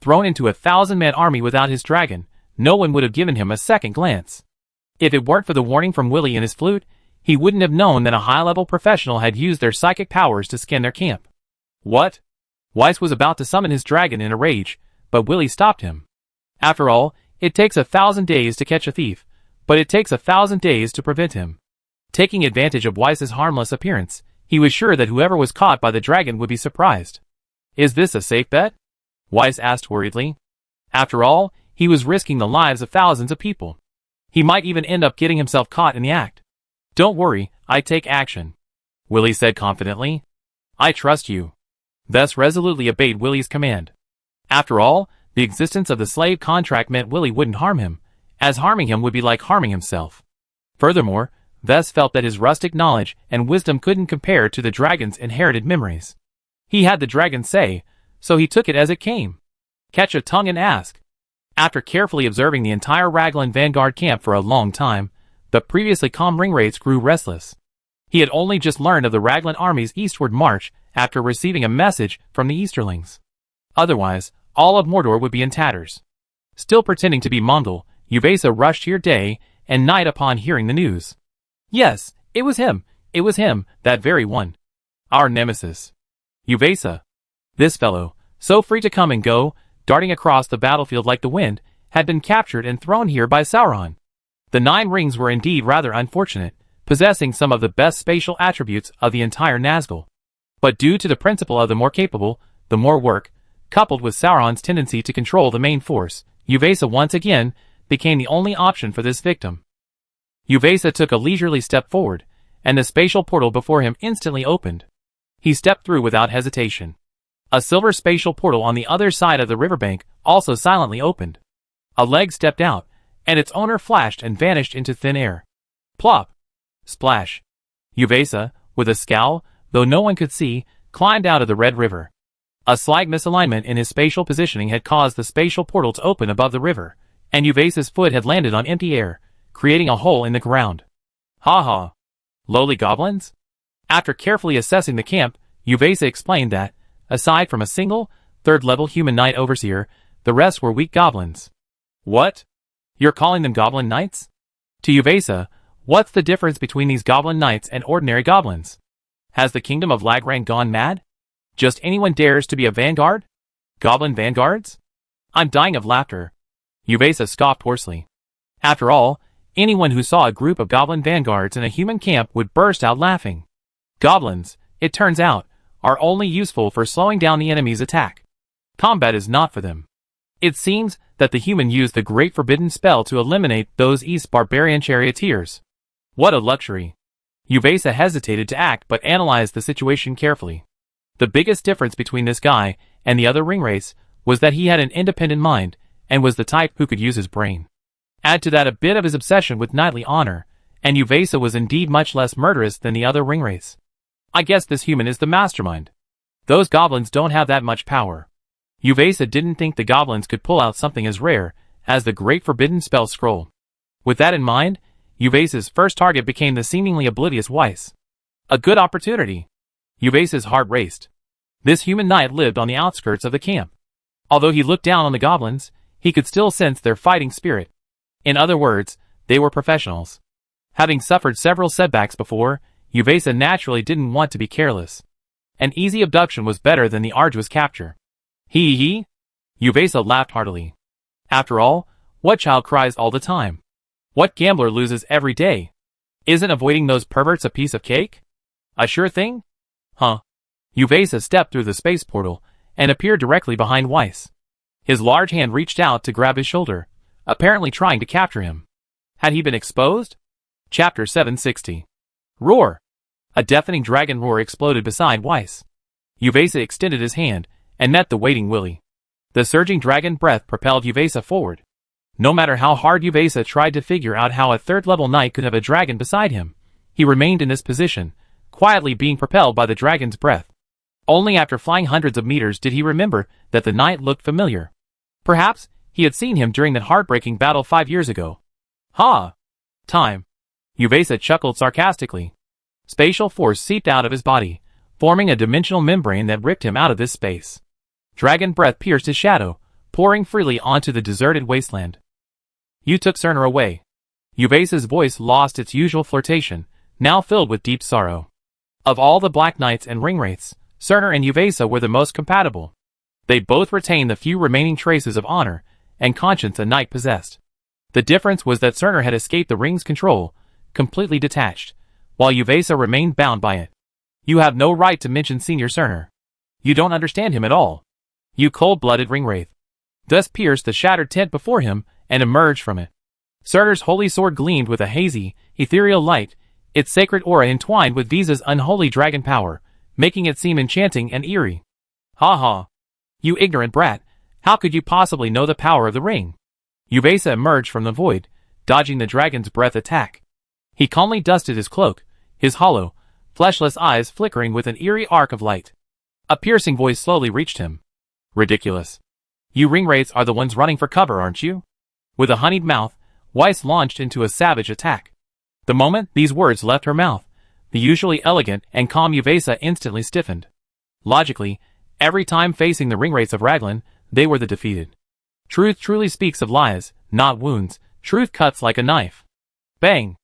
Thrown into a 1,000-man army without his dragon, no one would have given him a second glance. If it weren't for the warning from Willie in his flute, he wouldn't have known that a high-level professional had used their psychic powers to scan their camp. What? Weiss was about to summon his dragon in a rage, but Willie stopped him. After all, it takes 1,000 days to catch a thief, but it takes 1,000 days to prevent him. Taking advantage of Weiss's harmless appearance, he was sure that whoever was caught by the dragon would be surprised. Is this a safe bet? Weiss asked worriedly. After all, he was risking the lives of thousands of people. He might even end up getting himself caught in the act. Don't worry, I take action, Willie said confidently. I trust you. Thus resolutely obeyed Willie's command. After all, the existence of the slave contract meant Willie wouldn't harm him, as harming him would be like harming himself. Furthermore, Vess felt that his rustic knowledge and wisdom couldn't compare to the dragon's inherited memories. He had the dragon say, so he took it as it came. Catch a tongue and ask. After carefully observing the entire Raglan vanguard camp for a long time, the previously calm ringwraiths grew restless. He had only just learned of the Raglan army's eastward march after receiving a message from the Easterlings. Otherwise, all of Mordor would be in tatters. Still pretending to be Mongol, Uvesa rushed here day and night upon hearing the news. Yes, it was him, that very one. Our nemesis. Uvesa. This fellow, so free to come and go, darting across the battlefield like the wind, had been captured and thrown here by Sauron. The 9 rings were indeed rather unfortunate, possessing some of the best spatial attributes of the entire Nazgul. But due to the principle of the more capable, the more work, coupled with Sauron's tendency to control the main force, Uvesa once again became the only option for this victim. Uvesa took a leisurely step forward, and the spatial portal before him instantly opened. He stepped through without hesitation. A silver spatial portal on the other side of the riverbank also silently opened. A leg stepped out, and its owner flashed and vanished into thin air. Plop! Splash! Uvesa, with a scowl, though no one could see, climbed out of the Red River. A slight misalignment in his spatial positioning had caused the spatial portal to open above the river, and Uvesa's foot had landed on empty air, creating a hole in the ground. Ha ha! Lowly goblins? After carefully assessing the camp, Uvesa explained that, aside from a single, third-level human knight overseer, the rest were weak goblins. What? You're calling them goblin knights? To Uvesa, what's the difference between these goblin knights and ordinary goblins? Has the kingdom of Lagran gone mad? Just anyone dares to be a vanguard? Goblin vanguards? I'm dying of laughter. Uvesa scoffed hoarsely. After all, anyone who saw a group of goblin vanguards in a human camp would burst out laughing. Goblins, it turns out, are only useful for slowing down the enemy's attack. Combat is not for them. It seems that the human used the Great Forbidden Spell to eliminate those East barbarian charioteers. What a luxury. Uvesa hesitated to act but analyzed the situation carefully. The biggest difference between this guy and the other ringwraiths was that he had an independent mind and was the type who could use his brain. Add to that a bit of his obsession with knightly honor, and Uvesa was indeed much less murderous than the other ringwraiths. I guess this human is the mastermind. Those goblins don't have that much power. Uvesa didn't think the goblins could pull out something as rare as the Great Forbidden Spell Scroll. With that in mind, Uvesa's first target became the seemingly oblivious Weiss. A good opportunity. Uvesa's heart raced. This human knight lived on the outskirts of the camp. Although he looked down on the goblins, he could still sense their fighting spirit. In other words, they were professionals. Having suffered several setbacks before, Uvesa naturally didn't want to be careless. An easy abduction was better than the arduous capture. Hee. Uvesa laughed heartily. After all, what child cries all the time? What gambler loses every day? Isn't avoiding those perverts a piece of cake? A sure thing? Huh. Uvesa stepped through the space portal and appeared directly behind Weiss. His large hand reached out to grab his shoulder, apparently trying to capture him. Had he been exposed? Chapter 760. Roar! A deafening dragon roar exploded beside Weiss. Uvesa extended his hand and met the waiting Willie. The surging dragon breath propelled Uvesa forward. No matter how hard Uvesa tried to figure out how a third-level knight could have a dragon beside him, he remained in this position, quietly being propelled by the dragon's breath. Only after flying hundreds of meters did he remember that the knight looked familiar. Perhaps he had seen him during that heartbreaking battle 5 years ago. Ha! Time. Uvesa chuckled sarcastically. Spatial force seeped out of his body, forming a dimensional membrane that ripped him out of this space. Dragon breath pierced his shadow, pouring freely onto the deserted wasteland. You took Cerner away. Uvesa's voice lost its usual flirtation, now filled with deep sorrow. Of all the Black Knights and Ringwraiths, Cerner and Uvesa were the most compatible. They both retained the few remaining traces of honor and conscience a knight possessed. The difference was that Cerner had escaped the ring's control, completely detached, while Uvesa remained bound by it. You have no right to mention Senior Cerner. You don't understand him at all. You cold-blooded ringwraith. Thus pierced the shattered tent before him and emerged from it. Cerner's holy sword gleamed with a hazy, ethereal light, its sacred aura entwined with Visa's unholy dragon power, making it seem enchanting and eerie. Ha ha. You ignorant brat, how could you possibly know the power of the ring? Uvesa emerged from the void, dodging the dragon's breath attack. He calmly dusted his cloak, his hollow, fleshless eyes flickering with an eerie arc of light. A piercing voice slowly reached him. Ridiculous. You ringwraiths are the ones running for cover, aren't you? With a honeyed mouth, Weiss launched into a savage attack. The moment these words left her mouth, the usually elegant and calm Uvesa instantly stiffened. Logically, every time facing the ringwraiths of Raglan, they were the defeated. Truth truly speaks of lies, not wounds. Truth cuts like a knife. Bang!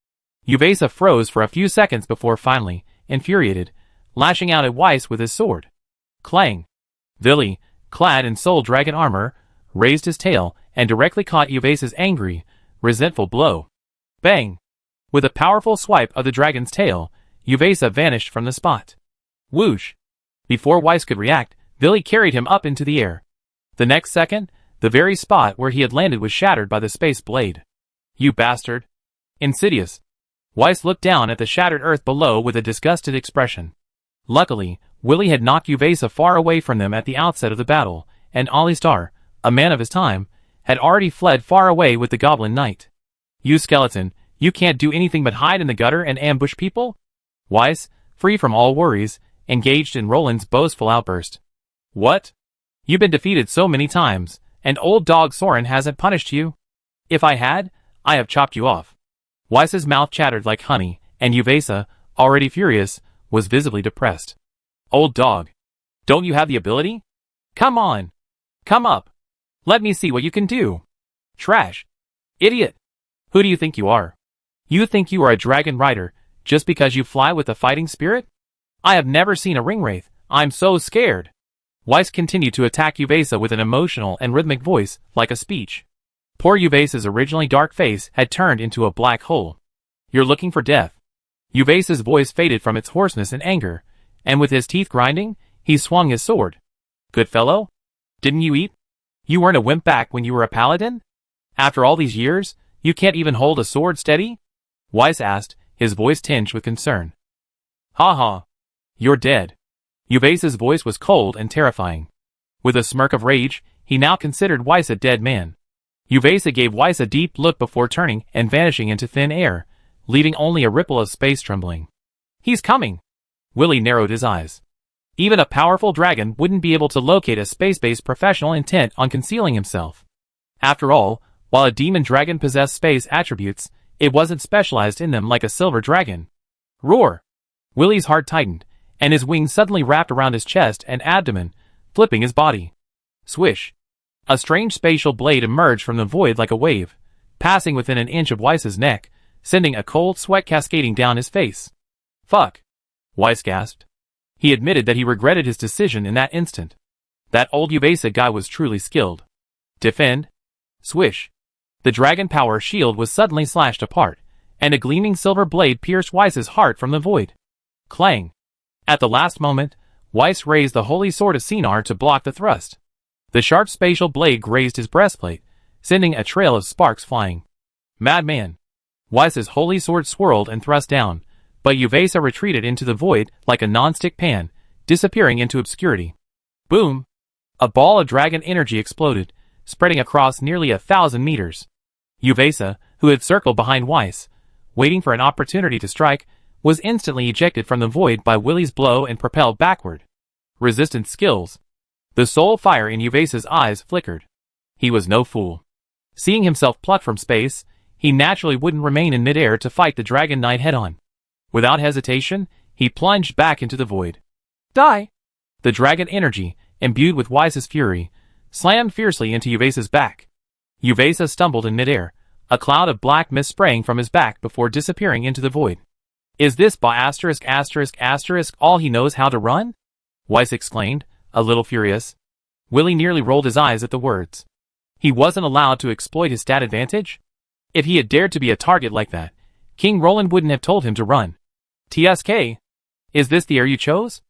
Uvesa froze for a few seconds before finally, infuriated, lashing out at Weiss with his sword. Clang! Vili, clad in soul dragon armor, raised his tail and directly caught Uvesa's angry, resentful blow. Bang! With a powerful swipe of the dragon's tail, Uvesa vanished from the spot. Whoosh! Before Weiss could react, Vili carried him up into the air. The next second, the very spot where he had landed was shattered by the space blade. You bastard! Insidious! Weiss looked down at the shattered earth below with a disgusted expression. Luckily, Willie had knocked Uvesa far away from them at the outset of the battle, and Alistar, a man of his time, had already fled far away with the Goblin Knight. You skeleton, you can't do anything but hide in the gutter and ambush people? Weiss, free from all worries, engaged in Roland's boastful outburst. What? You've been defeated so many times, and old dog Soren hasn't punished you? If I had, I have chopped you off. Weiss's mouth chattered like honey, and Uvesa, already furious, was visibly depressed. Old dog. Don't you have the ability? Come on. Come up. Let me see what you can do. Trash. Idiot. Who do you think you are? You think you are a dragon rider, just because you fly with a fighting spirit? I have never seen a ringwraith. I'm so scared. Weiss continued to attack Uvesa with an emotional and rhythmic voice, like a speech. Poor Uvesa's originally dark face had turned into a black hole. You're looking for death. Uvesa's voice faded from its hoarseness and anger, and with his teeth grinding, he swung his sword. Good fellow? Didn't you eat? You weren't a wimp back when you were a paladin? After all these years, you can't even hold a sword steady? Weiss asked, his voice tinged with concern. Ha ha. You're dead. Uvesa's voice was cold and terrifying. With a smirk of rage, he now considered Weiss a dead man. Uvesa gave Weiss a deep look before turning and vanishing into thin air, leaving only a ripple of space trembling. He's coming. Willie narrowed his eyes. Even a powerful dragon wouldn't be able to locate a space-based professional intent on concealing himself. After all, while a demon dragon possessed space attributes, it wasn't specialized in them like a silver dragon. Roar! Willie's heart tightened, and his wings suddenly wrapped around his chest and abdomen, flipping his body. Swish! A strange spatial blade emerged from the void like a wave, passing within an inch of Weiss's neck, sending a cold sweat cascading down his face. Fuck! Weiss gasped. He admitted that he regretted his decision in that instant. That old Uvesa guy was truly skilled. Defend. Swish. The dragon power shield was suddenly slashed apart, and a gleaming silver blade pierced Weiss's heart from the void. Clang. At the last moment, Weiss raised the holy sword of Sinar to block the thrust. The sharp spatial blade grazed his breastplate, sending a trail of sparks flying. Madman. Weiss's holy sword swirled and thrust down, but Uvesa retreated into the void like a non-stick pan, disappearing into obscurity. Boom! A ball of dragon energy exploded, spreading across nearly 1,000 meters. Uvesa, who had circled behind Weiss, waiting for an opportunity to strike, was instantly ejected from the void by Willie's blow and propelled backward. Resistance skills. The soul fire in Uvesa's eyes flickered. He was no fool. Seeing himself plucked from space, he naturally wouldn't remain in midair to fight the Dragon Knight head-on. Without hesitation, he plunged back into the void. Die! The dragon energy, imbued with Weiss's fury, slammed fiercely into Uvesa's back. Uvesa stumbled in midair, a cloud of black mist spraying from his back before disappearing into the void. Is this by **** all he knows how to run? Weiss exclaimed, a little furious. Willie nearly rolled his eyes at the words. He wasn't allowed to exploit his stat advantage? If he had dared to be a target like that, King Roland wouldn't have told him to run. TSK? Is this the air you chose?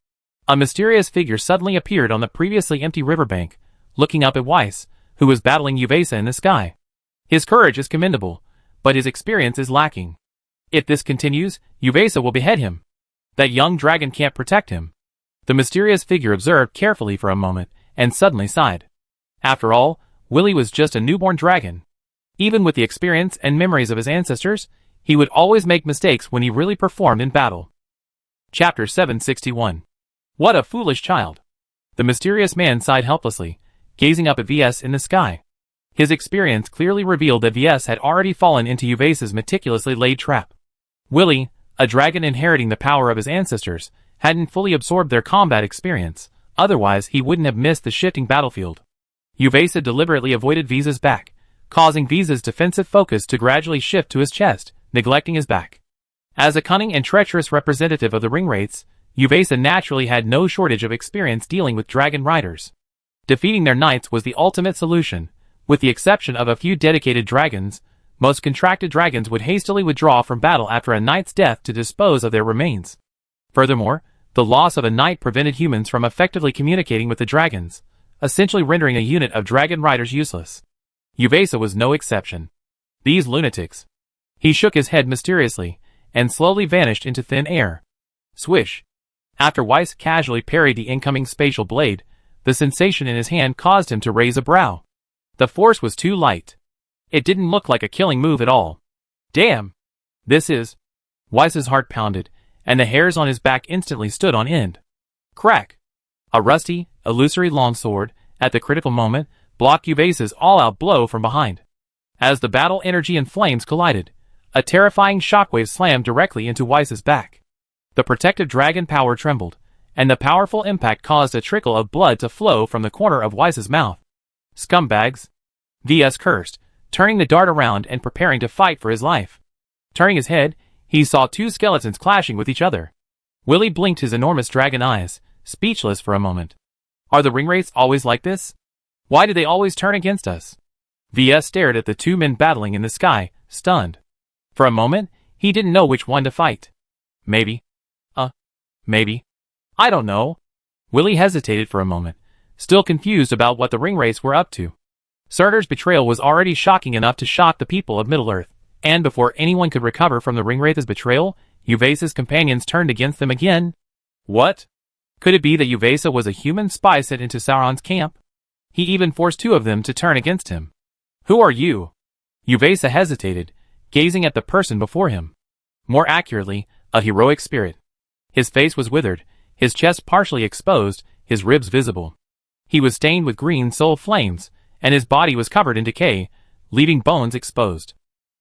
A mysterious figure suddenly appeared on the previously empty riverbank, looking up at Weiss, who was battling Uvesa in the sky. His courage is commendable, but his experience is lacking. If this continues, Uvesa will behead him. That young dragon can't protect him. The mysterious figure observed carefully for a moment, and suddenly sighed. After all, Willie was just a newborn dragon. Even with the experience and memories of his ancestors, he would always make mistakes when he really performed in battle. Chapter 761. What a foolish child. The mysterious man sighed helplessly, gazing up at VS in the sky. His experience clearly revealed that VS had already fallen into Uvesa's meticulously laid trap. Willie, a dragon inheriting the power of his ancestors, hadn't fully absorbed their combat experience, otherwise he wouldn't have missed the shifting battlefield. Uvesa deliberately avoided Visa's back, causing Visa's defensive focus to gradually shift to his chest, neglecting his back. As a cunning and treacherous representative of the ringwraiths, Uvesa naturally had no shortage of experience dealing with dragon riders. Defeating their knights was the ultimate solution. With the exception of a few dedicated dragons, most contracted dragons would hastily withdraw from battle after a knight's death to dispose of their remains. Furthermore, the loss of a knight prevented humans from effectively communicating with the dragons, essentially rendering a unit of dragon riders useless. Uvesa was no exception. These lunatics. He shook his head mysteriously, and slowly vanished into thin air. Swish. After Weiss casually parried the incoming spatial blade, the sensation in his hand caused him to raise a brow. The force was too light. It didn't look like a killing move at all. Damn! This is... Weiss's heart pounded, and the hairs on his back instantly stood on end. Crack! A rusty, illusory longsword, at the critical moment, blocked Uvesa's all-out blow from behind. As the battle energy and flames collided, a terrifying shockwave slammed directly into Weiss's back. The protective dragon power trembled, and the powerful impact caused a trickle of blood to flow from the corner of Weiss's mouth. Scumbags! VS cursed, turning the dart around and preparing to fight for his life. Turning his head, he saw two skeletons clashing with each other. Willie blinked his enormous dragon eyes, speechless for a moment. Are the ringwraiths always like this? Why do they always turn against us? VS stared at the two men battling in the sky, stunned. For a moment, he didn't know which one to fight. Maybe. Maybe. I don't know. Willie hesitated for a moment, still confused about what the ringwraiths were up to. Surtur's betrayal was already shocking enough to shock the people of Middle-earth, and before anyone could recover from the ringwraith's betrayal, Uvesa's companions turned against them again. What? Could it be that Uvesa was a human spy sent into Sauron's camp? He even forced two of them to turn against him. Who are you? Uvesa hesitated, gazing at the person before him. More accurately, a heroic spirit. His face was withered, his chest partially exposed, his ribs visible. He was stained with green soul flames, and his body was covered in decay, leaving bones exposed.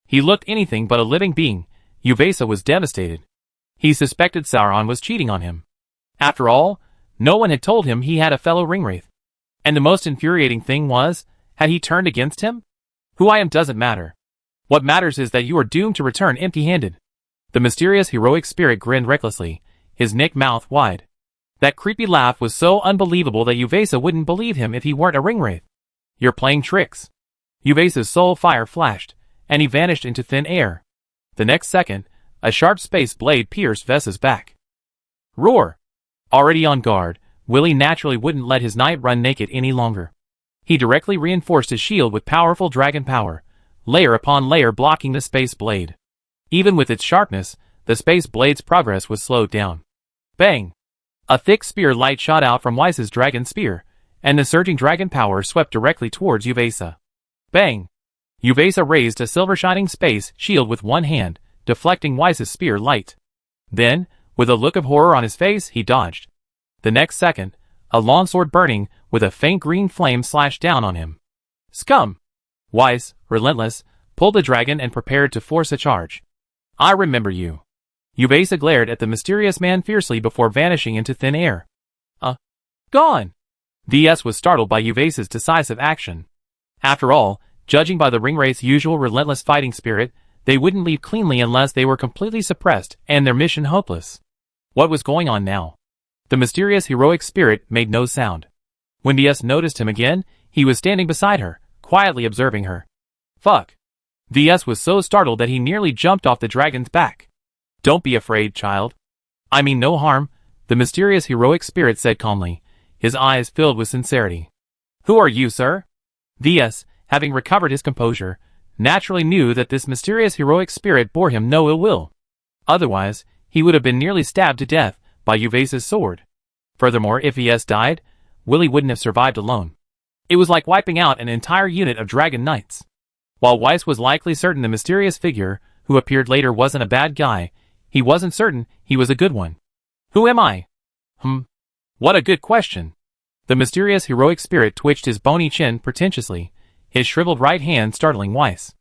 He looked anything but a living being. Uvesa was devastated. He suspected Sauron was cheating on him. After all, no one had told him he had a fellow ringwraith. And the most infuriating thing was, had he turned against him? Who I am doesn't matter. What matters is that you are doomed to return empty-handed. The mysterious heroic spirit grinned recklessly, his nick mouth wide. That creepy laugh was so unbelievable that Uvesa wouldn't believe him if he weren't a ringwraith. You're playing tricks. Uvesa's soul fire flashed, and he vanished into thin air. The next second, a sharp space blade pierced Vesa's back. Roar! Already on guard, Willie naturally wouldn't let his knight run naked any longer. He directly reinforced his shield with powerful dragon power, layer upon layer blocking the space blade. Even with its sharpness, the space blade's progress was slowed down. Bang! A thick spear light shot out from Weiss's dragon spear, and the surging dragon power swept directly towards Uvesa. Bang! Uvesa raised a silver-shining space shield with one hand, deflecting Weiss's spear light. Then, with a look of horror on his face, he dodged. The next second, a longsword burning with a faint green flame slashed down on him. Scum! Weiss, relentless, pulled the dragon and prepared to force a charge. I remember you. Uvesa glared at the mysterious man fiercely before vanishing into thin air. Gone! VS was startled by Uvesa's decisive action. After all, judging by the ringwraith's usual relentless fighting spirit, they wouldn't leave cleanly unless they were completely suppressed and their mission hopeless. What was going on now? The mysterious heroic spirit made no sound. When VS noticed him again, he was standing beside her, quietly observing her. Fuck! VS was so startled that he nearly jumped off the dragon's back. Don't be afraid, child. I mean no harm, the mysterious heroic spirit said calmly, his eyes filled with sincerity. Who are you, sir? VS, having recovered his composure, naturally knew that this mysterious heroic spirit bore him no ill will. Otherwise, he would have been nearly stabbed to death by Uvase's sword. Furthermore, if VS died, Willie wouldn't have survived alone. It was like wiping out an entire unit of Dragon Knights. While Weiss was likely certain the mysterious figure, who appeared later, wasn't a bad guy, he wasn't certain he was a good one. Who am I? What a good question. The mysterious heroic spirit twitched his bony chin pretentiously, his shriveled right hand startling Weiss.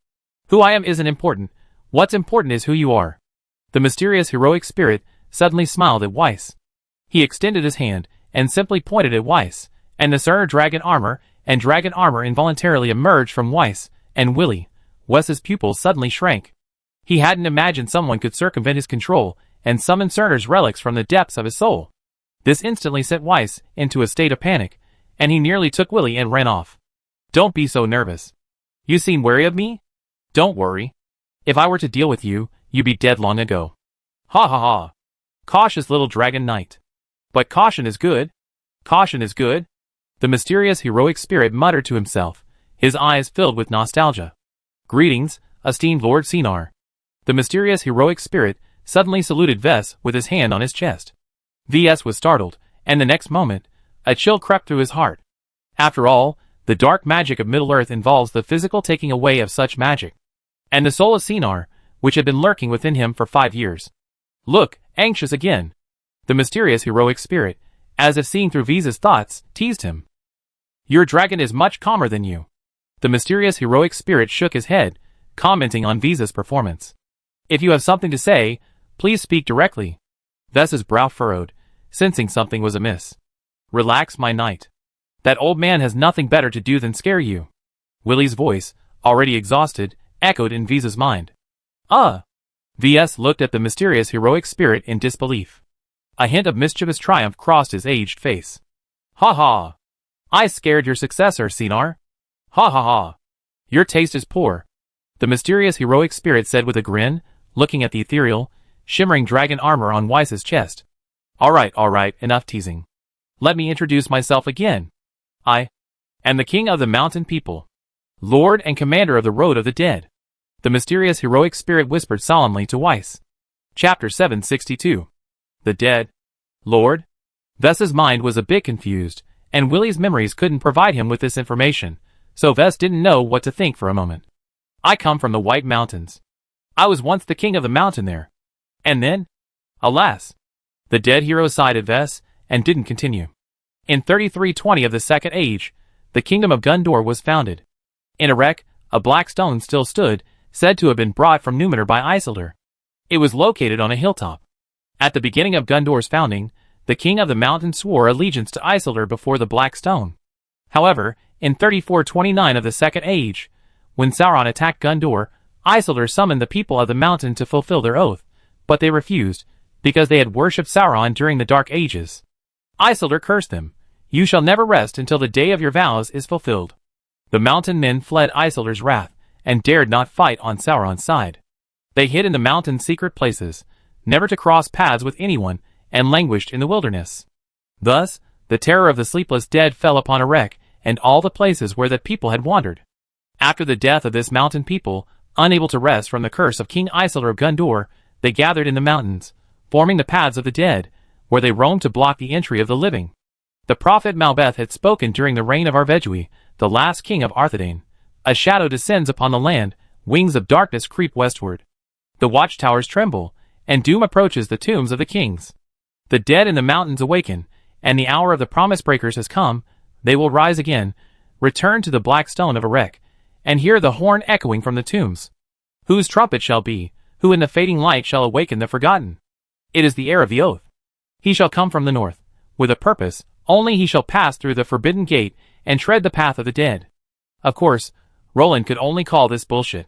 Who I am isn't important. What's important is who you are. The mysterious heroic spirit suddenly smiled at Weiss. He extended his hand and simply pointed at Weiss, and the Sir Dragon Armor and Dragon Armor involuntarily emerged from Weiss and Willie. Weiss's pupils suddenly shrank. He hadn't imagined someone could circumvent his control and summon Cerner's relics from the depths of his soul. This instantly sent Weiss into a state of panic, and he nearly took Willie and ran off. Don't be so nervous. You seem wary of me? Don't worry. If I were to deal with you, you'd be dead long ago. Ha ha ha. Cautious little Dragon Knight. But caution is good. Caution is good. The mysterious heroic spirit muttered to himself, his eyes filled with nostalgia. Greetings, esteemed Lord Cinar. The mysterious heroic spirit suddenly saluted Vess with his hand on his chest. VS was startled, and the next moment, a chill crept through his heart. After all, the dark magic of Middle-earth involves the physical taking away of such magic. And the soul of Cinar, which had been lurking within him for 5 years. Look, anxious again. The mysterious heroic spirit, as if seeing through V's thoughts, teased him. Your dragon is much calmer than you. The mysterious heroic spirit shook his head, commenting on V's performance. If you have something to say, please speak directly. Vess's brow furrowed, sensing something was amiss. Relax, my knight. That old man has nothing better to do than scare you. Willie's voice, already exhausted, echoed in V's mind. VS looked at the mysterious heroic spirit in disbelief. A hint of mischievous triumph crossed his aged face. Ha ha! I scared your successor, Cinar. Ha ha ha! Your taste is poor. The mysterious heroic spirit said with a grin, looking at the ethereal, shimmering dragon armor on Weiss's chest. Alright, enough teasing. Let me introduce myself again. I am the king of the mountain people. Lord and commander of the road of the dead. The mysterious heroic spirit whispered solemnly to Weiss. Chapter 762. The dead. Lord? Vess's mind was a bit confused, and Willie's memories couldn't provide him with this information, so Vess didn't know what to think for a moment. I come from the White Mountains. I was once the king of the mountain there. And then? Alas. The dead hero sighed at Vess, and didn't continue. In 3320 of the Second Age, the kingdom of Gondor was founded. In a wreck, a black stone still stood, said to have been brought from Numenor by Isildur. It was located on a hilltop. At the beginning of Gondor's founding, the king of the mountain swore allegiance to Isildur before the black stone. However, in 3429 of the Second Age, when Sauron attacked Gondor, Isildur summoned the people of the mountain to fulfill their oath, but they refused, because they had worshipped Sauron during the Dark Ages. Isildur cursed them. You shall never rest until the day of your vows is fulfilled. The mountain men fled Isildur's wrath, and dared not fight on Sauron's side. They hid in the mountain's secret places, never to cross paths with anyone, and languished in the wilderness. Thus, the terror of the sleepless dead fell upon Erech and all the places where the people had wandered. After the death of this mountain people, unable to rest from the curse of King Isildur of Gondor, they gathered in the mountains, forming the paths of the dead, where they roamed to block the entry of the living. The prophet Malbeth had spoken during the reign of Arvedui, the last king of Arthedain. A shadow descends upon the land, wings of darkness creep westward. The watchtowers tremble, and doom approaches the tombs of the kings. The dead in the mountains awaken, and the hour of the promise breakers has come. They will rise again, return to the black stone of Erech, and hear the horn echoing from the tombs. Whose trumpet shall be, who in the fading light shall awaken the forgotten? It is the heir of the oath. He shall come from the north, with a purpose, only he shall pass through the forbidden gate, and tread the path of the dead. Of course, Roland could only call this bullshit.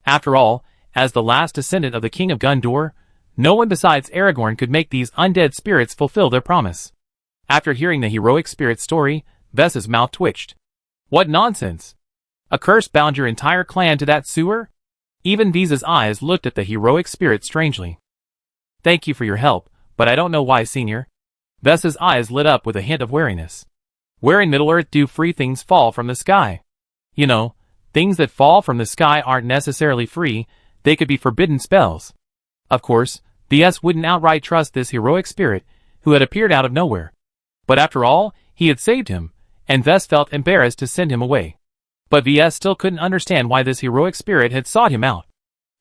After all, as the last descendant of the king of Gondor, no one besides Aragorn could make these undead spirits fulfill their promise. After hearing the heroic spirit story, Vess's mouth twitched. What nonsense! A curse bound your entire clan to that sewer? Even Visa's eyes looked at the heroic spirit strangely. Thank you for your help, But I don't know why, Senior. Vess's eyes lit up with a hint of wariness. Where in Middle-earth do free things fall from the sky? You know, things that fall from the sky aren't necessarily free, they could be forbidden spells. Of course, VS wouldn't outright trust this heroic spirit who had appeared out of nowhere. But after all, he had saved him, and Vess felt embarrassed to send him away. But VS still couldn't understand why this heroic spirit had sought him out.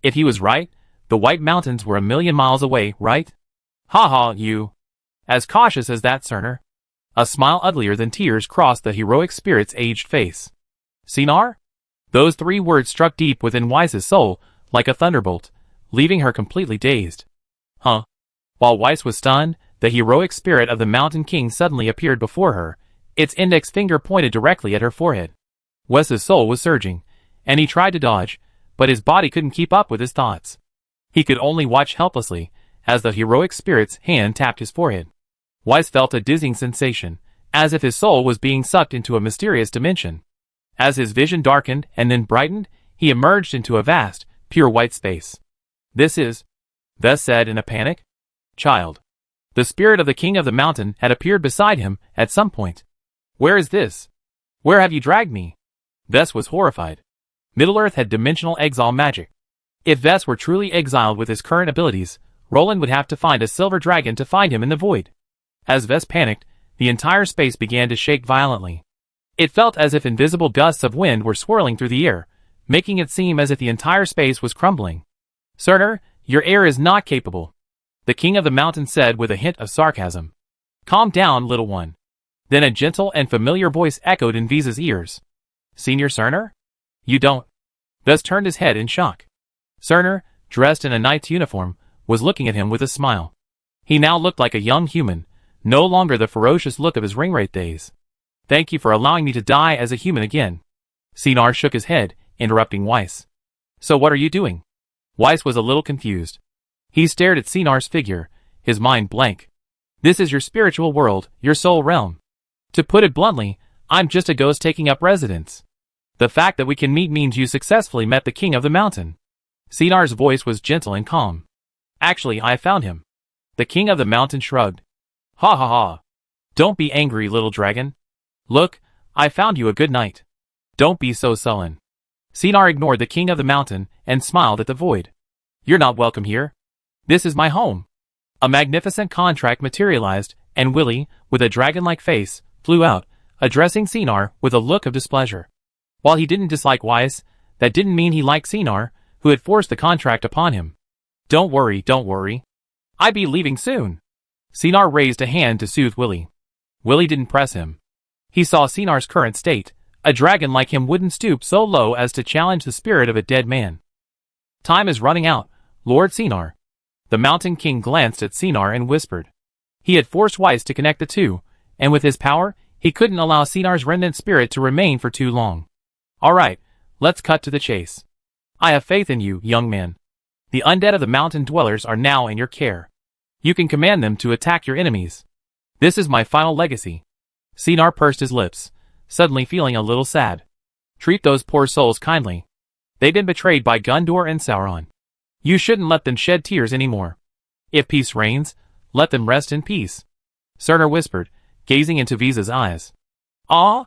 If he was right, the White Mountains were a million miles away, right? Ha ha, you. As cautious as that, Cerner. A smile uglier than tears crossed the heroic spirit's aged face. Sinar? Those 3 words struck deep within Weiss's soul, like a thunderbolt, leaving her completely dazed. Huh? While Weiss was stunned, the heroic spirit of the Mountain King suddenly appeared before her, its index finger pointed directly at her forehead. Weiss's soul was surging, and he tried to dodge, but his body couldn't keep up with his thoughts. He could only watch helplessly, as the heroic spirit's hand tapped his forehead. Weiss felt a dizzying sensation, as if his soul was being sucked into a mysterious dimension. As his vision darkened and then brightened, he emerged into a vast, pure white space. This is, Vess said in a panic. Child. The spirit of the king of the mountain had appeared beside him at some point. Where is this? Where have you dragged me? Vess was horrified. Middle-earth had dimensional exile magic. If Vess were truly exiled with his current abilities, Roland would have to find a silver dragon to find him in the void. As Vess panicked, the entire space began to shake violently. It felt as if invisible gusts of wind were swirling through the air, making it seem as if the entire space was crumbling. Cerner, your heir is not capable, the king of the mountain said with a hint of sarcasm. Calm down, little one. Then a gentle and familiar voice echoed in Visa's ears. Senior Cerner? You don't. Vess turned his head in shock. Cerner, dressed in a knight's uniform, was looking at him with a smile. He now looked like a young human, no longer the ferocious look of his ringwraith days. Thank you for allowing me to die as a human again. Sinar shook his head, interrupting Weiss. So what are you doing? Weiss was a little confused. He stared at Sinar's figure, his mind blank. This is your spiritual world, your soul realm. To put it bluntly, I'm just a ghost taking up residence. The fact that we can meet means you successfully met the king of the mountain. Sinar's voice was gentle and calm. Actually, I found him. The king of the mountain shrugged. Ha ha ha. Don't be angry, little dragon. Look, I found you a good knight. Don't be so sullen. Sinar ignored the king of the mountain and smiled at the void. You're not welcome here. This is my home. A magnificent contract materialized, and Willie, with a dragon-like face, flew out, addressing Sinar with a look of displeasure. While he didn't dislike Weiss, that didn't mean he liked Sinar, who had forced the contract upon him. Don't worry, don't worry. I be leaving soon. Sinar raised a hand to soothe Willie. Willie didn't press him. He saw Sinar's current state. A dragon like him wouldn't stoop so low as to challenge the spirit of a dead man. Time is running out, Lord Sinar. The Mountain King glanced at Sinar and whispered. He had forced Weiss to connect the two, and with his power, he couldn't allow Sinar's remnant spirit to remain for too long. Alright, let's cut to the chase. I have faith in you, young man. The undead of the mountain dwellers are now in your care. You can command them to attack your enemies. This is my final legacy. Sinar pursed his lips, suddenly feeling a little sad. Treat those poor souls kindly. They've been betrayed by Gundur and Sauron. You shouldn't let them shed tears anymore. If peace reigns, let them rest in peace. Cerner whispered, gazing into Visa's eyes. Ah?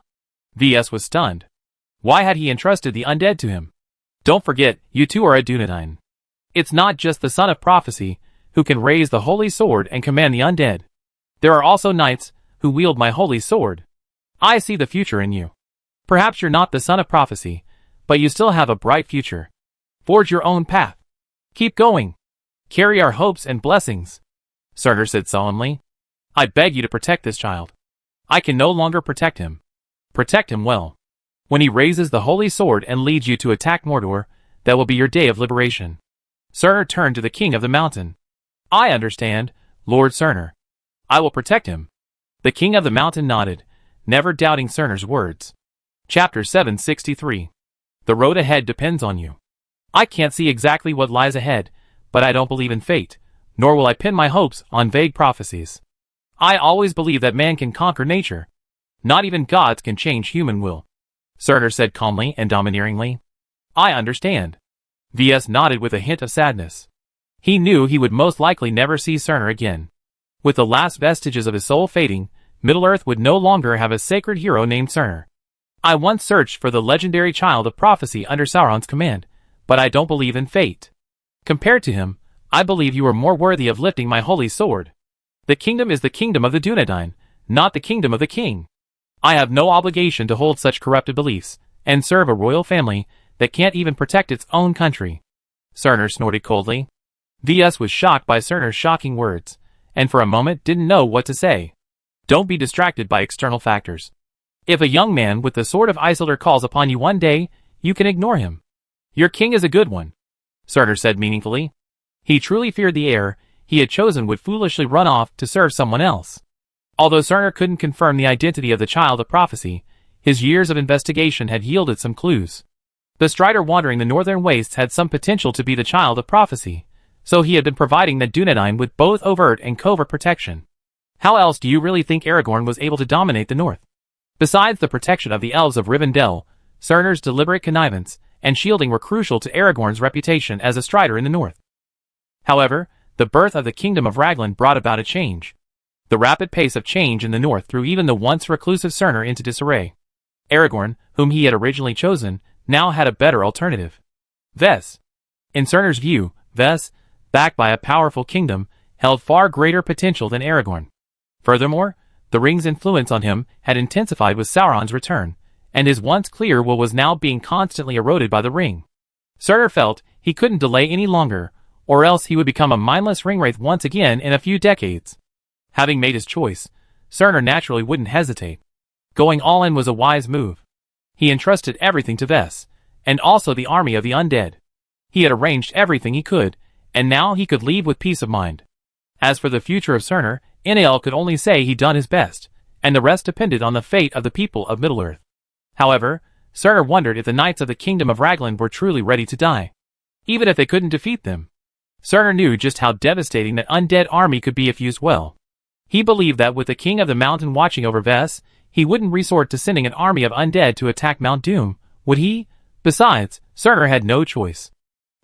VS was stunned. Why had he entrusted the undead to him? Don't forget, you two are a Dunedain. It's not just the son of prophecy, who can raise the holy sword and command the undead. There are also knights, who wield my holy sword. I see the future in you. Perhaps you're not the son of prophecy, but you still have a bright future. Forge your own path. Keep going. Carry our hopes and blessings. Cerner said solemnly. I beg you to protect this child. I can no longer protect him. Protect him well. When he raises the holy sword and leads you to attack Mordor, that will be your day of liberation. Cerner turned to the king of the mountain. I understand, Lord Cerner. I will protect him. The king of the mountain nodded, never doubting Cerner's words. Chapter 763. The road ahead depends on you. I can't see exactly what lies ahead, but I don't believe in fate, nor will I pin my hopes on vague prophecies. I always believe that man can conquer nature. Not even gods can change human will. Cerner said calmly and domineeringly. I understand. VS nodded with a hint of sadness. He knew he would most likely never see Cerner again. With the last vestiges of his soul fading, Middle-earth would no longer have a sacred hero named Surtur. I once searched for the legendary child of prophecy under Sauron's command, but I don't believe in fate. Compared to him, I believe you are more worthy of lifting my holy sword. The kingdom is the kingdom of the Dunedain, not the kingdom of the king. I have no obligation to hold such corrupted beliefs, and serve a royal family that can't even protect its own country. Surtur snorted coldly. VS was shocked by Surtur's shocking words, and for a moment didn't know what to say. Don't be distracted by external factors. If a young man with the sword of Isildur calls upon you one day, you can ignore him. Your king is a good one, Surtur said meaningfully. He truly feared the heir he had chosen would foolishly run off to serve someone else. Although Surtur couldn't confirm the identity of the child of prophecy, his years of investigation had yielded some clues. The strider wandering the northern wastes had some potential to be the child of prophecy, so he had been providing the Dunedain with both overt and covert protection. How else do you really think Aragorn was able to dominate the north? Besides the protection of the elves of Rivendell, Surtur's deliberate connivance and shielding were crucial to Aragorn's reputation as a strider in the north. However, the birth of the kingdom of Raglan brought about a change. The rapid pace of change in the north threw even the once reclusive Surtur into disarray. Aragorn, whom he had originally chosen, now had a better alternative. Ves. In Surtur's view, Ves, backed by a powerful kingdom, held far greater potential than Aragorn. Furthermore, the ring's influence on him had intensified with Sauron's return, and his once clear will was now being constantly eroded by the ring. Surtur felt he couldn't delay any longer, or else he would become a mindless ringwraith once again in a few decades. Having made his choice, Surtur naturally wouldn't hesitate. Going all in was a wise move. He entrusted everything to Ves, and also the army of the undead. He had arranged everything he could, and now he could leave with peace of mind. As for the future of Surtur, Inael could only say he'd done his best, and the rest depended on the fate of the people of Middle-earth. However, Surtur wondered if the knights of the kingdom of Raglan were truly ready to die, even if they couldn't defeat them. Surtur knew just how devastating that undead army could be if used well. He believed that with the king of the mountain watching over Ves, he wouldn't resort to sending an army of undead to attack Mount Doom, would he? Besides, Surtur had no choice.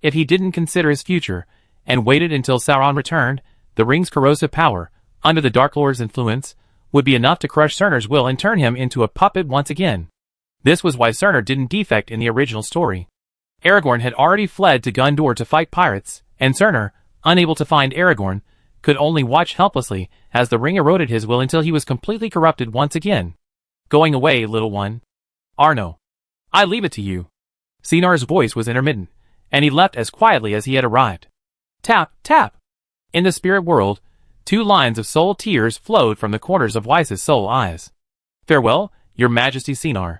If he didn't consider his future, and waited until Sauron returned, the ring's corrosive power, under the Dark Lord's influence, would be enough to crush Surtur's will and turn him into a puppet once again. This was why Surtur didn't defect in the original story. Aragorn had already fled to Gondor to fight pirates, and Surtur, unable to find Aragorn, could only watch helplessly as the ring eroded his will until he was completely corrupted once again. Going away, little one. Arno. I leave it to you. Sinar's voice was intermittent, and he left as quietly as he had arrived. Tap, tap. In the spirit world, 2 lines of soul tears flowed from the corners of Weiss's soul eyes. Farewell, your majesty Sinar.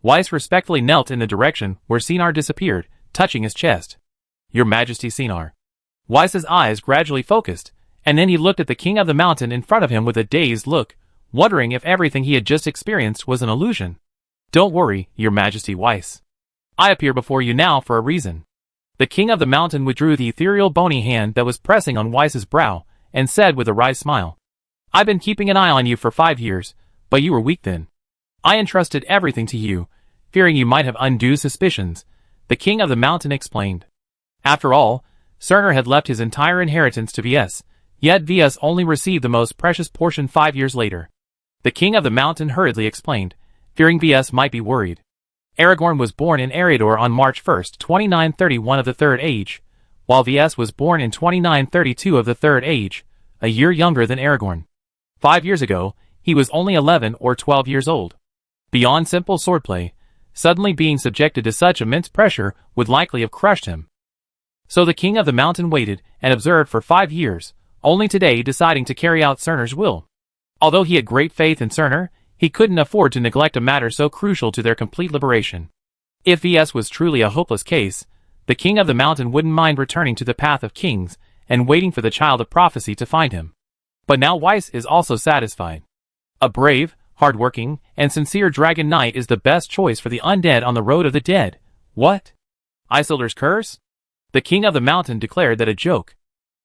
Weiss respectfully knelt in the direction where Sinar disappeared, touching his chest. Your majesty Sinar. Weiss's eyes gradually focused, and then he looked at the king of the mountain in front of him with a dazed look, wondering if everything he had just experienced was an illusion. Don't worry, your majesty Weiss. I appear before you now for a reason. The king of the mountain withdrew the ethereal bony hand that was pressing on Weiss's brow, and said with a wry smile. I've been keeping an eye on you for 5 years, but you were weak then. I entrusted everything to you, fearing you might have undue suspicions, the king of the mountain explained. After all, Surtur had left his entire inheritance to Ves, yet Ves only received the most precious portion 5 years later. The king of the mountain hurriedly explained, fearing Ves might be worried. Aragorn was born in Eriador on March 1, 2931 of the Third Age, while Ves was born in 2932 of the Third Age, a year younger than Aragorn. 5 years ago, he was only 11 or 12 years old. Beyond simple swordplay, suddenly being subjected to such immense pressure would likely have crushed him. So the king of the mountain waited and observed for 5 years, only today deciding to carry out Surtur's will. Although he had great faith in Surtur, he couldn't afford to neglect a matter so crucial to their complete liberation. If Ves was truly a hopeless case, the king of the mountain wouldn't mind returning to the path of kings and waiting for the child of prophecy to find him. But now Weiss is also satisfied. A brave, hard-working, and sincere dragon knight is the best choice for the undead on the road of the dead. What? Isildur's curse? The king of the mountain declared that a joke.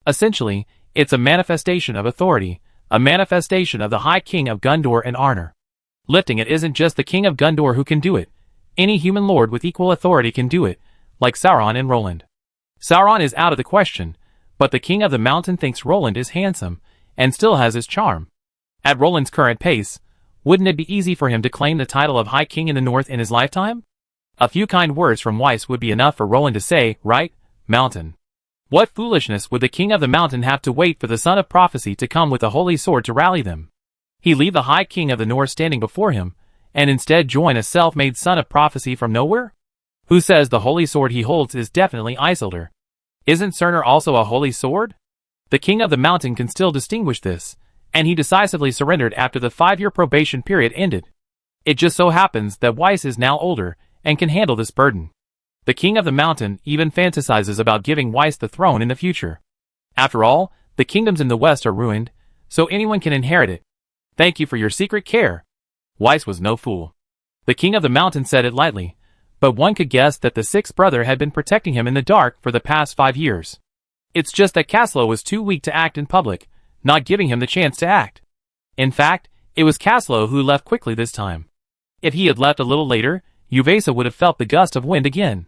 Essentially, it's a manifestation of authority, a manifestation of the High King of Gondor and Arnor. Lifting it isn't just the king of Gondor who can do it. Any human lord with equal authority can do it, like Sauron and Roland. Sauron is out of the question, but the king of the mountain thinks Roland is handsome, and still has his charm. At Roland's current pace, wouldn't it be easy for him to claim the title of High King in the North in his lifetime? A few kind words from Weiss would be enough for Roland to say, right, Mountain. What foolishness would the King of the Mountain have to wait for the Son of Prophecy to come with a holy sword to rally them? He leave the High King of the North standing before him, and instead join a self-made Son of Prophecy from nowhere? Who says the holy sword he holds is definitely Isildur? Isn't Cerner also a holy sword? The King of the Mountain can still distinguish this, and he decisively surrendered after the 5-year probation period ended. It just so happens that Weiss is now older and can handle this burden. The King of the Mountain even fantasizes about giving Weiss the throne in the future. After all, the kingdoms in the West are ruined, so anyone can inherit it. Thank you for your secret care. Weiss was no fool. The King of the Mountain said it lightly, but one could guess that the sixth brother had been protecting him in the dark for the past 5 years. It's just that Caslow was too weak to act in public, not giving him the chance to act. In fact, it was Caslow who left quickly this time. If he had left a little later, Uvesa would have felt the gust of wind again.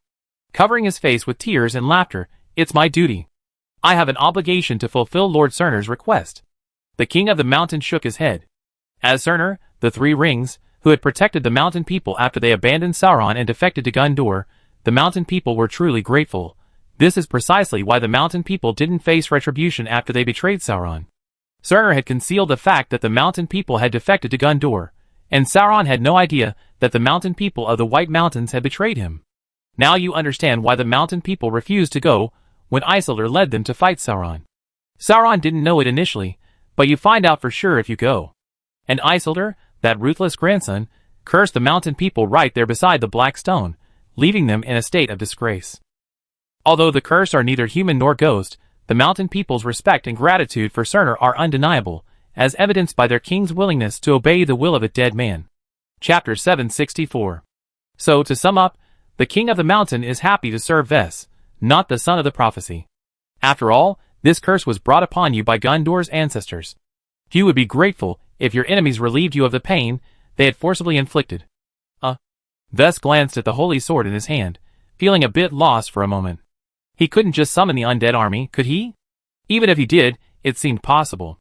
Covering his face with tears and laughter, "It's my duty. I have an obligation to fulfill Lord Cerner's request." The King of the Mountain shook his head. As Cerner, the Three Rings, who had protected the mountain people after they abandoned Sauron and defected to Gondor, the mountain people were truly grateful. This is precisely why the mountain people didn't face retribution after they betrayed Sauron. Cerner had concealed the fact that the mountain people had defected to Gondor, and Sauron had no idea that the mountain people of the White Mountains had betrayed him. Now you understand why the mountain people refused to go when Isildur led them to fight Sauron. Sauron didn't know it initially, but you find out for sure if you go. And Isildur, that ruthless grandson, cursed the mountain people right there beside the Black Stone, leaving them in a state of disgrace. Although the cursed are neither human nor ghost, the mountain people's respect and gratitude for Cerner are undeniable, as evidenced by their king's willingness to obey the will of a dead man. Chapter 764. So, to sum up, the King of the Mountain is happy to serve Ves, not the Son of the Prophecy. After all, this curse was brought upon you by Gondor's ancestors. You would be grateful if your enemies relieved you of the pain they had forcibly inflicted. Ves glanced at the holy sword in his hand, feeling a bit lost for a moment. He couldn't just summon the undead army, could he? Even if he did, it seemed possible.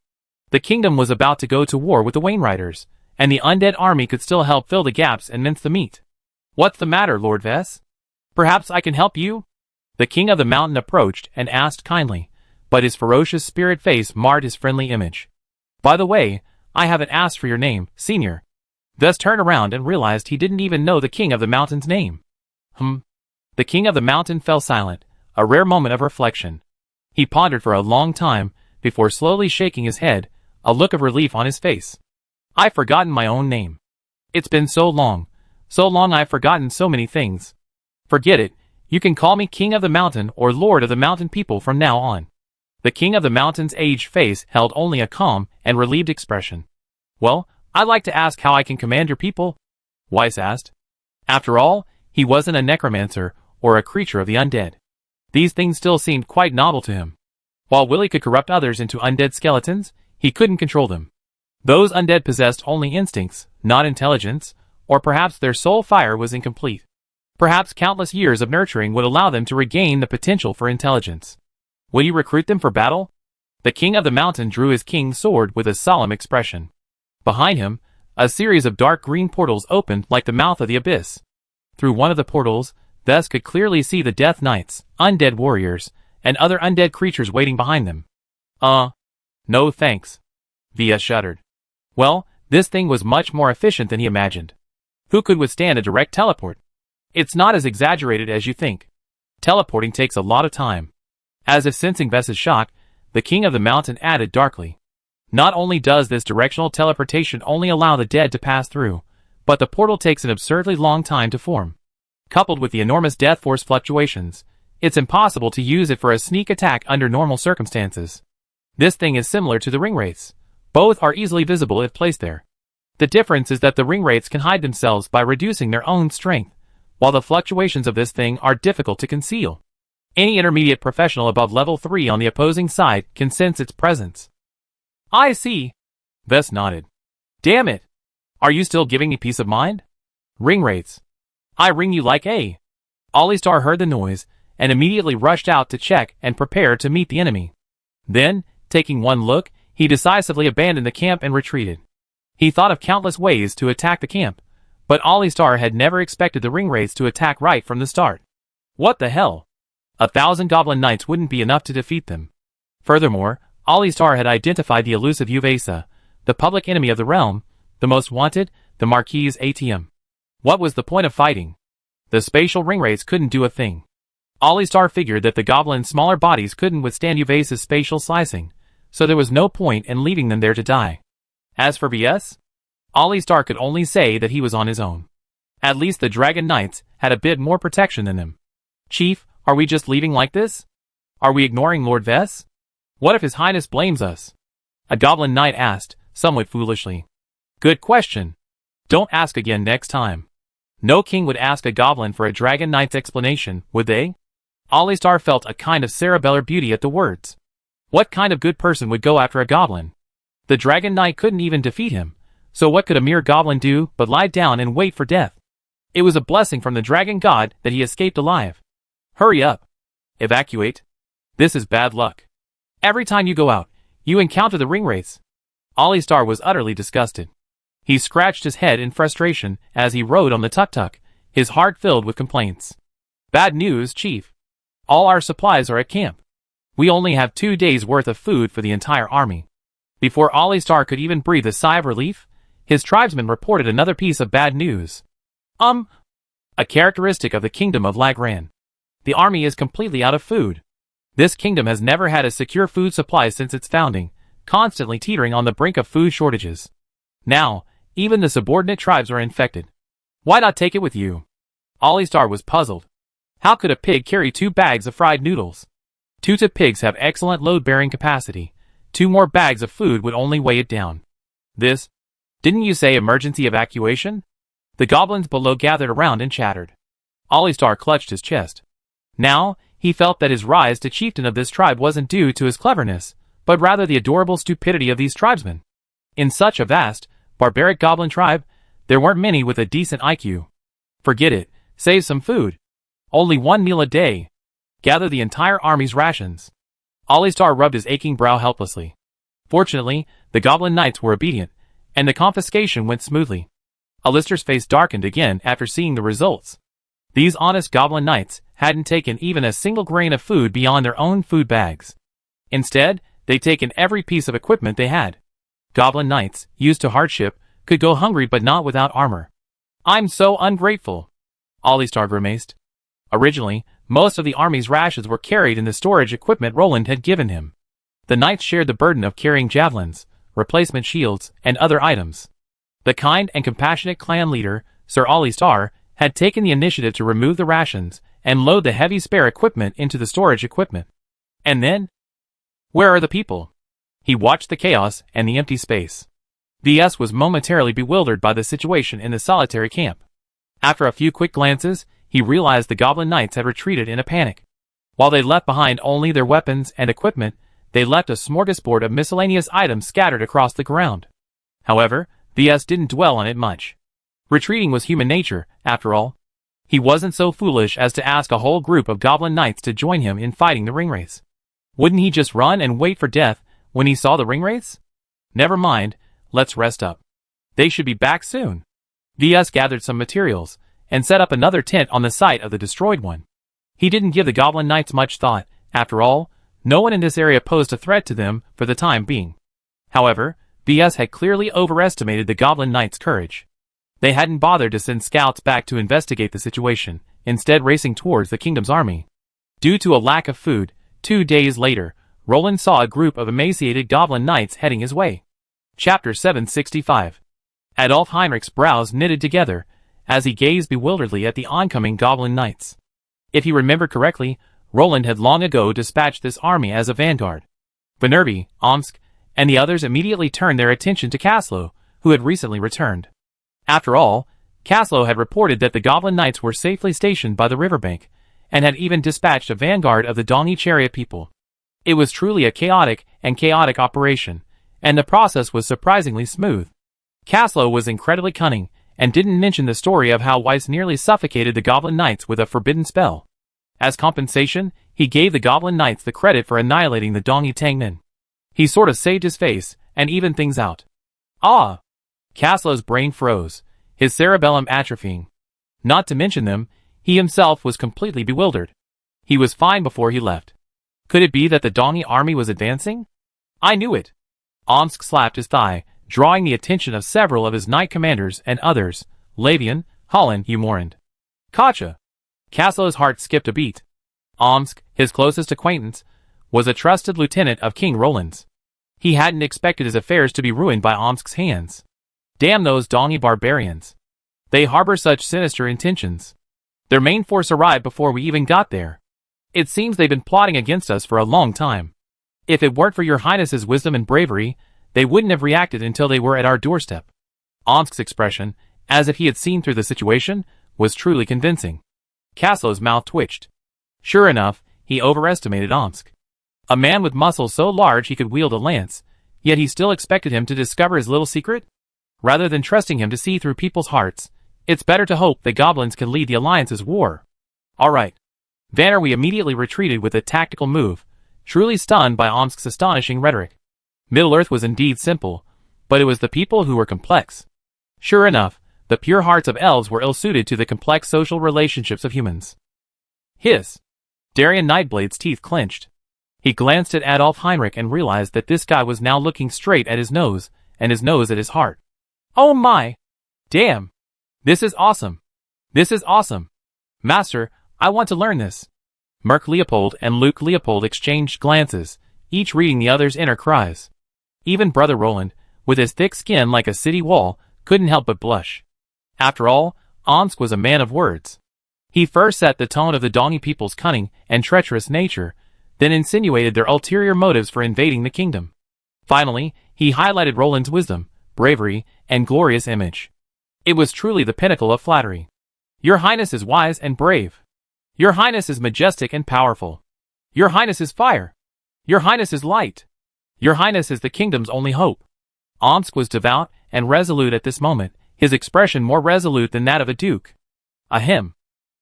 The kingdom was about to go to war with the Wainriders, and the undead army could still help fill the gaps and mince the meat. What's the matter, Lord Ves? Perhaps I can help you? The King of the Mountain approached and asked kindly, but his ferocious spirit face marred his friendly image. By the way, I haven't asked for your name, Senior. Ves turned around and realized he didn't even know the King of the Mountain's name. The King of the Mountain fell silent, a rare moment of reflection. He pondered for a long time, before slowly shaking his head, a look of relief on his face. I've forgotten my own name. It's been so long I've forgotten so many things. Forget it, you can call me King of the Mountain or Lord of the Mountain People from now on. The King of the Mountain's aged face held only a calm and relieved expression. Well, I'd like to ask how I can command your people? Weiss asked. After all, he wasn't a necromancer or a creature of the undead. These things still seemed quite novel to him. While Willie could corrupt others into undead skeletons, he couldn't control them. Those undead possessed only instincts, not intelligence, or perhaps their soul fire was incomplete. Perhaps countless years of nurturing would allow them to regain the potential for intelligence. Will you recruit them for battle? The King of the Mountain drew his king's sword with a solemn expression. Behind him, a series of dark green portals opened like the mouth of the abyss. Through one of the portals, Ves could clearly see the Death Knights, undead warriors, and other undead creatures waiting behind them. No thanks. Ves shuddered. Well, this thing was much more efficient than he imagined. Who could withstand a direct teleport? It's not as exaggerated as you think. Teleporting takes a lot of time. As if sensing Ves's shock, the King of the Mountain added darkly. Not only does this directional teleportation only allow the dead to pass through, but the portal takes an absurdly long time to form. Coupled with the enormous death force fluctuations, it's impossible to use it for a sneak attack under normal circumstances. This thing is similar to the ring wraiths. Both are easily visible if placed there. The difference is that the ring wraiths can hide themselves by reducing their own strength, while the fluctuations of this thing are difficult to conceal. Any intermediate professional above level 3 on the opposing side can sense its presence. I see. Ves nodded. Damn it. Are you still giving me peace of mind? Ring wraiths. I ring you like a. Olistar heard the noise, and immediately rushed out to check and prepare to meet the enemy. Then, taking one look, he decisively abandoned the camp and retreated. He thought of countless ways to attack the camp, but Alistar had never expected the ringwraiths to attack right from the start. What the hell? 1,000 goblin knights wouldn't be enough to defeat them. Furthermore, Alistar had identified the elusive Uvesa, the public enemy of the realm, the most wanted, the Marquis's ATM. What was the point of fighting? The spatial ringwraiths couldn't do a thing. Alistar figured that the goblins' smaller bodies couldn't withstand Uvesa's spatial slicing, so there was no point in leaving them there to die. As for VS, Alistar could only say that he was on his own. At least the Dragon Knights had a bit more protection than him. Chief, are we just leaving like this? Are we ignoring Lord Vess? What if His Highness blames us? A Goblin Knight asked, somewhat foolishly. Good question. Don't ask again next time. No king would ask a goblin for a Dragon Knight's explanation, would they? Alistar felt a kind of cerebellar beauty at the words. What kind of good person would go after a goblin? The Dragon Knight couldn't even defeat him, so what could a mere goblin do but lie down and wait for death? It was a blessing from the Dragon God that he escaped alive. Hurry up. Evacuate. This is bad luck. Every time you go out, you encounter the ringwraiths. Alistar was utterly disgusted. He scratched his head in frustration as he rode on the tuk-tuk, his heart filled with complaints. Bad news, Chief. All our supplies are at camp. We only have 2 days' worth of food for the entire army. Before Alistar could even breathe a sigh of relief, his tribesmen reported another piece of bad news. A characteristic of the kingdom of Lagran. The army is completely out of food. This kingdom has never had a secure food supply since its founding, constantly teetering on the brink of food shortages. Now, even the subordinate tribes are infected. Why not take it with you? Alistar was puzzled. How could a pig carry 2 bags of fried noodles? Tuta pigs have excellent load-bearing capacity. 2 more bags of food would only weigh it down. Didn't you say emergency evacuation? The goblins below gathered around and chattered. Alistar clutched his chest. Now, he felt that his rise to chieftain of this tribe wasn't due to his cleverness, but rather the adorable stupidity of these tribesmen. In such a vast, barbaric goblin tribe, there weren't many with a decent IQ. Forget it, save some food. Only 1 meal a day. Gather the entire army's rations. Alistar rubbed his aching brow helplessly. Fortunately, the goblin knights were obedient, and the confiscation went smoothly. Alistair's face darkened again after seeing the results. These honest goblin knights hadn't taken even a single grain of food beyond their own food bags. Instead, they'd taken every piece of equipment they had. Goblin knights, used to hardship, could go hungry but not without armor. I'm so ungrateful. Alistar grimaced. Originally, most of the army's rations were carried in the storage equipment Roland had given him. The knights shared the burden of carrying javelins, replacement shields, and other items. The kind and compassionate clan leader, Sir Alistar, had taken the initiative to remove the rations and load the heavy spare equipment into the storage equipment. And then? Where are the people? He watched the chaos and the empty space. VS was momentarily bewildered by the situation in the solitary camp. After a few quick glances, he realized the goblin knights had retreated in a panic. While they left behind only their weapons and equipment, they left a smorgasbord of miscellaneous items scattered across the ground. However, VS didn't dwell on it much. Retreating was human nature, after all. He wasn't so foolish as to ask a whole group of goblin knights to join him in fighting the ringwraiths. Wouldn't he just run and wait for death when he saw the ringwraiths? Never mind, let's rest up. They should be back soon. VS gathered some materials and set up another tent on the site of the destroyed one. He didn't give the goblin knights much thought. After all, no one in this area posed a threat to them for the time being. However, VS had clearly overestimated the goblin knights' courage. They hadn't bothered to send scouts back to investigate the situation, instead racing towards the kingdom's army. Due to a lack of food, 2 days later, Roland saw a group of emaciated goblin knights heading his way. Chapter 765. Adolf Heinrich's brows knitted together as he gazed bewilderedly at the oncoming goblin knights. If he remembered correctly, Roland had long ago dispatched this army as a vanguard. Venerby, Omsk, and the others immediately turned their attention to Kaslo, who had recently returned. After all, Kaslo had reported that the goblin knights were safely stationed by the riverbank, and had even dispatched a vanguard of the Dongi chariot people. It was truly a chaotic operation, and the process was surprisingly smooth. Kaslo was incredibly cunning, and didn't mention the story of how Weiss nearly suffocated the goblin knights with a forbidden spell. As compensation, he gave the goblin knights the credit for annihilating the Dongi Tangmen. He sort of saved his face and evened things out. Ah! Caslow's brain froze, his cerebellum atrophying. Not to mention them, he himself was completely bewildered. He was fine before he left. Could it be that the Donny army was advancing? I knew it. Omsk slapped his thigh, drawing the attention of several of his knight commanders and others. Lavian, Holland, you mourned. Kacha! Caslow's heart skipped a beat. Omsk, his closest acquaintance, was a trusted lieutenant of King Roland's. He hadn't expected his affairs to be ruined by Omsk's hands. Damn those Donny barbarians. They harbor such sinister intentions. Their main force arrived before we even got there. It seems they've been plotting against us for a long time. If it weren't for your highness's wisdom and bravery, they wouldn't have reacted until they were at our doorstep. Omsk's expression, as if he had seen through the situation, was truly convincing. Caslow's mouth twitched. Sure enough, he overestimated Omsk. A man with muscles so large he could wield a lance, yet he still expected him to discover his little secret? Rather than trusting him to see through people's hearts, it's better to hope the goblins can lead the Alliance's war. Alright. Vanner we immediately retreated with a tactical move, truly stunned by Omsk's astonishing rhetoric. Middle-earth was indeed simple, but it was the people who were complex. Sure enough, the pure hearts of elves were ill-suited to the complex social relationships of humans. Hiss! Darien Nightblade's teeth clenched. He glanced at Adolf Heinrich and realized that this guy was now looking straight at his nose, and his nose at his heart. Oh my! Damn! This is awesome! This is awesome! Master, I want to learn this. Merc Leopold and Luke Leopold exchanged glances, each reading the other's inner cries. Even Brother Roland, with his thick skin like a city wall, couldn't help but blush. After all, Omsk was a man of words. He first set the tone of the Donny people's cunning and treacherous nature, then insinuated their ulterior motives for invading the kingdom. Finally, he highlighted Roland's wisdom, bravery, and glorious image. It was truly the pinnacle of flattery. Your Highness is wise and brave. Your Highness is majestic and powerful. Your Highness is fire. Your Highness is light. Your Highness is the kingdom's only hope. Omsk was devout and resolute at this moment, his expression more resolute than that of a duke. Ahem.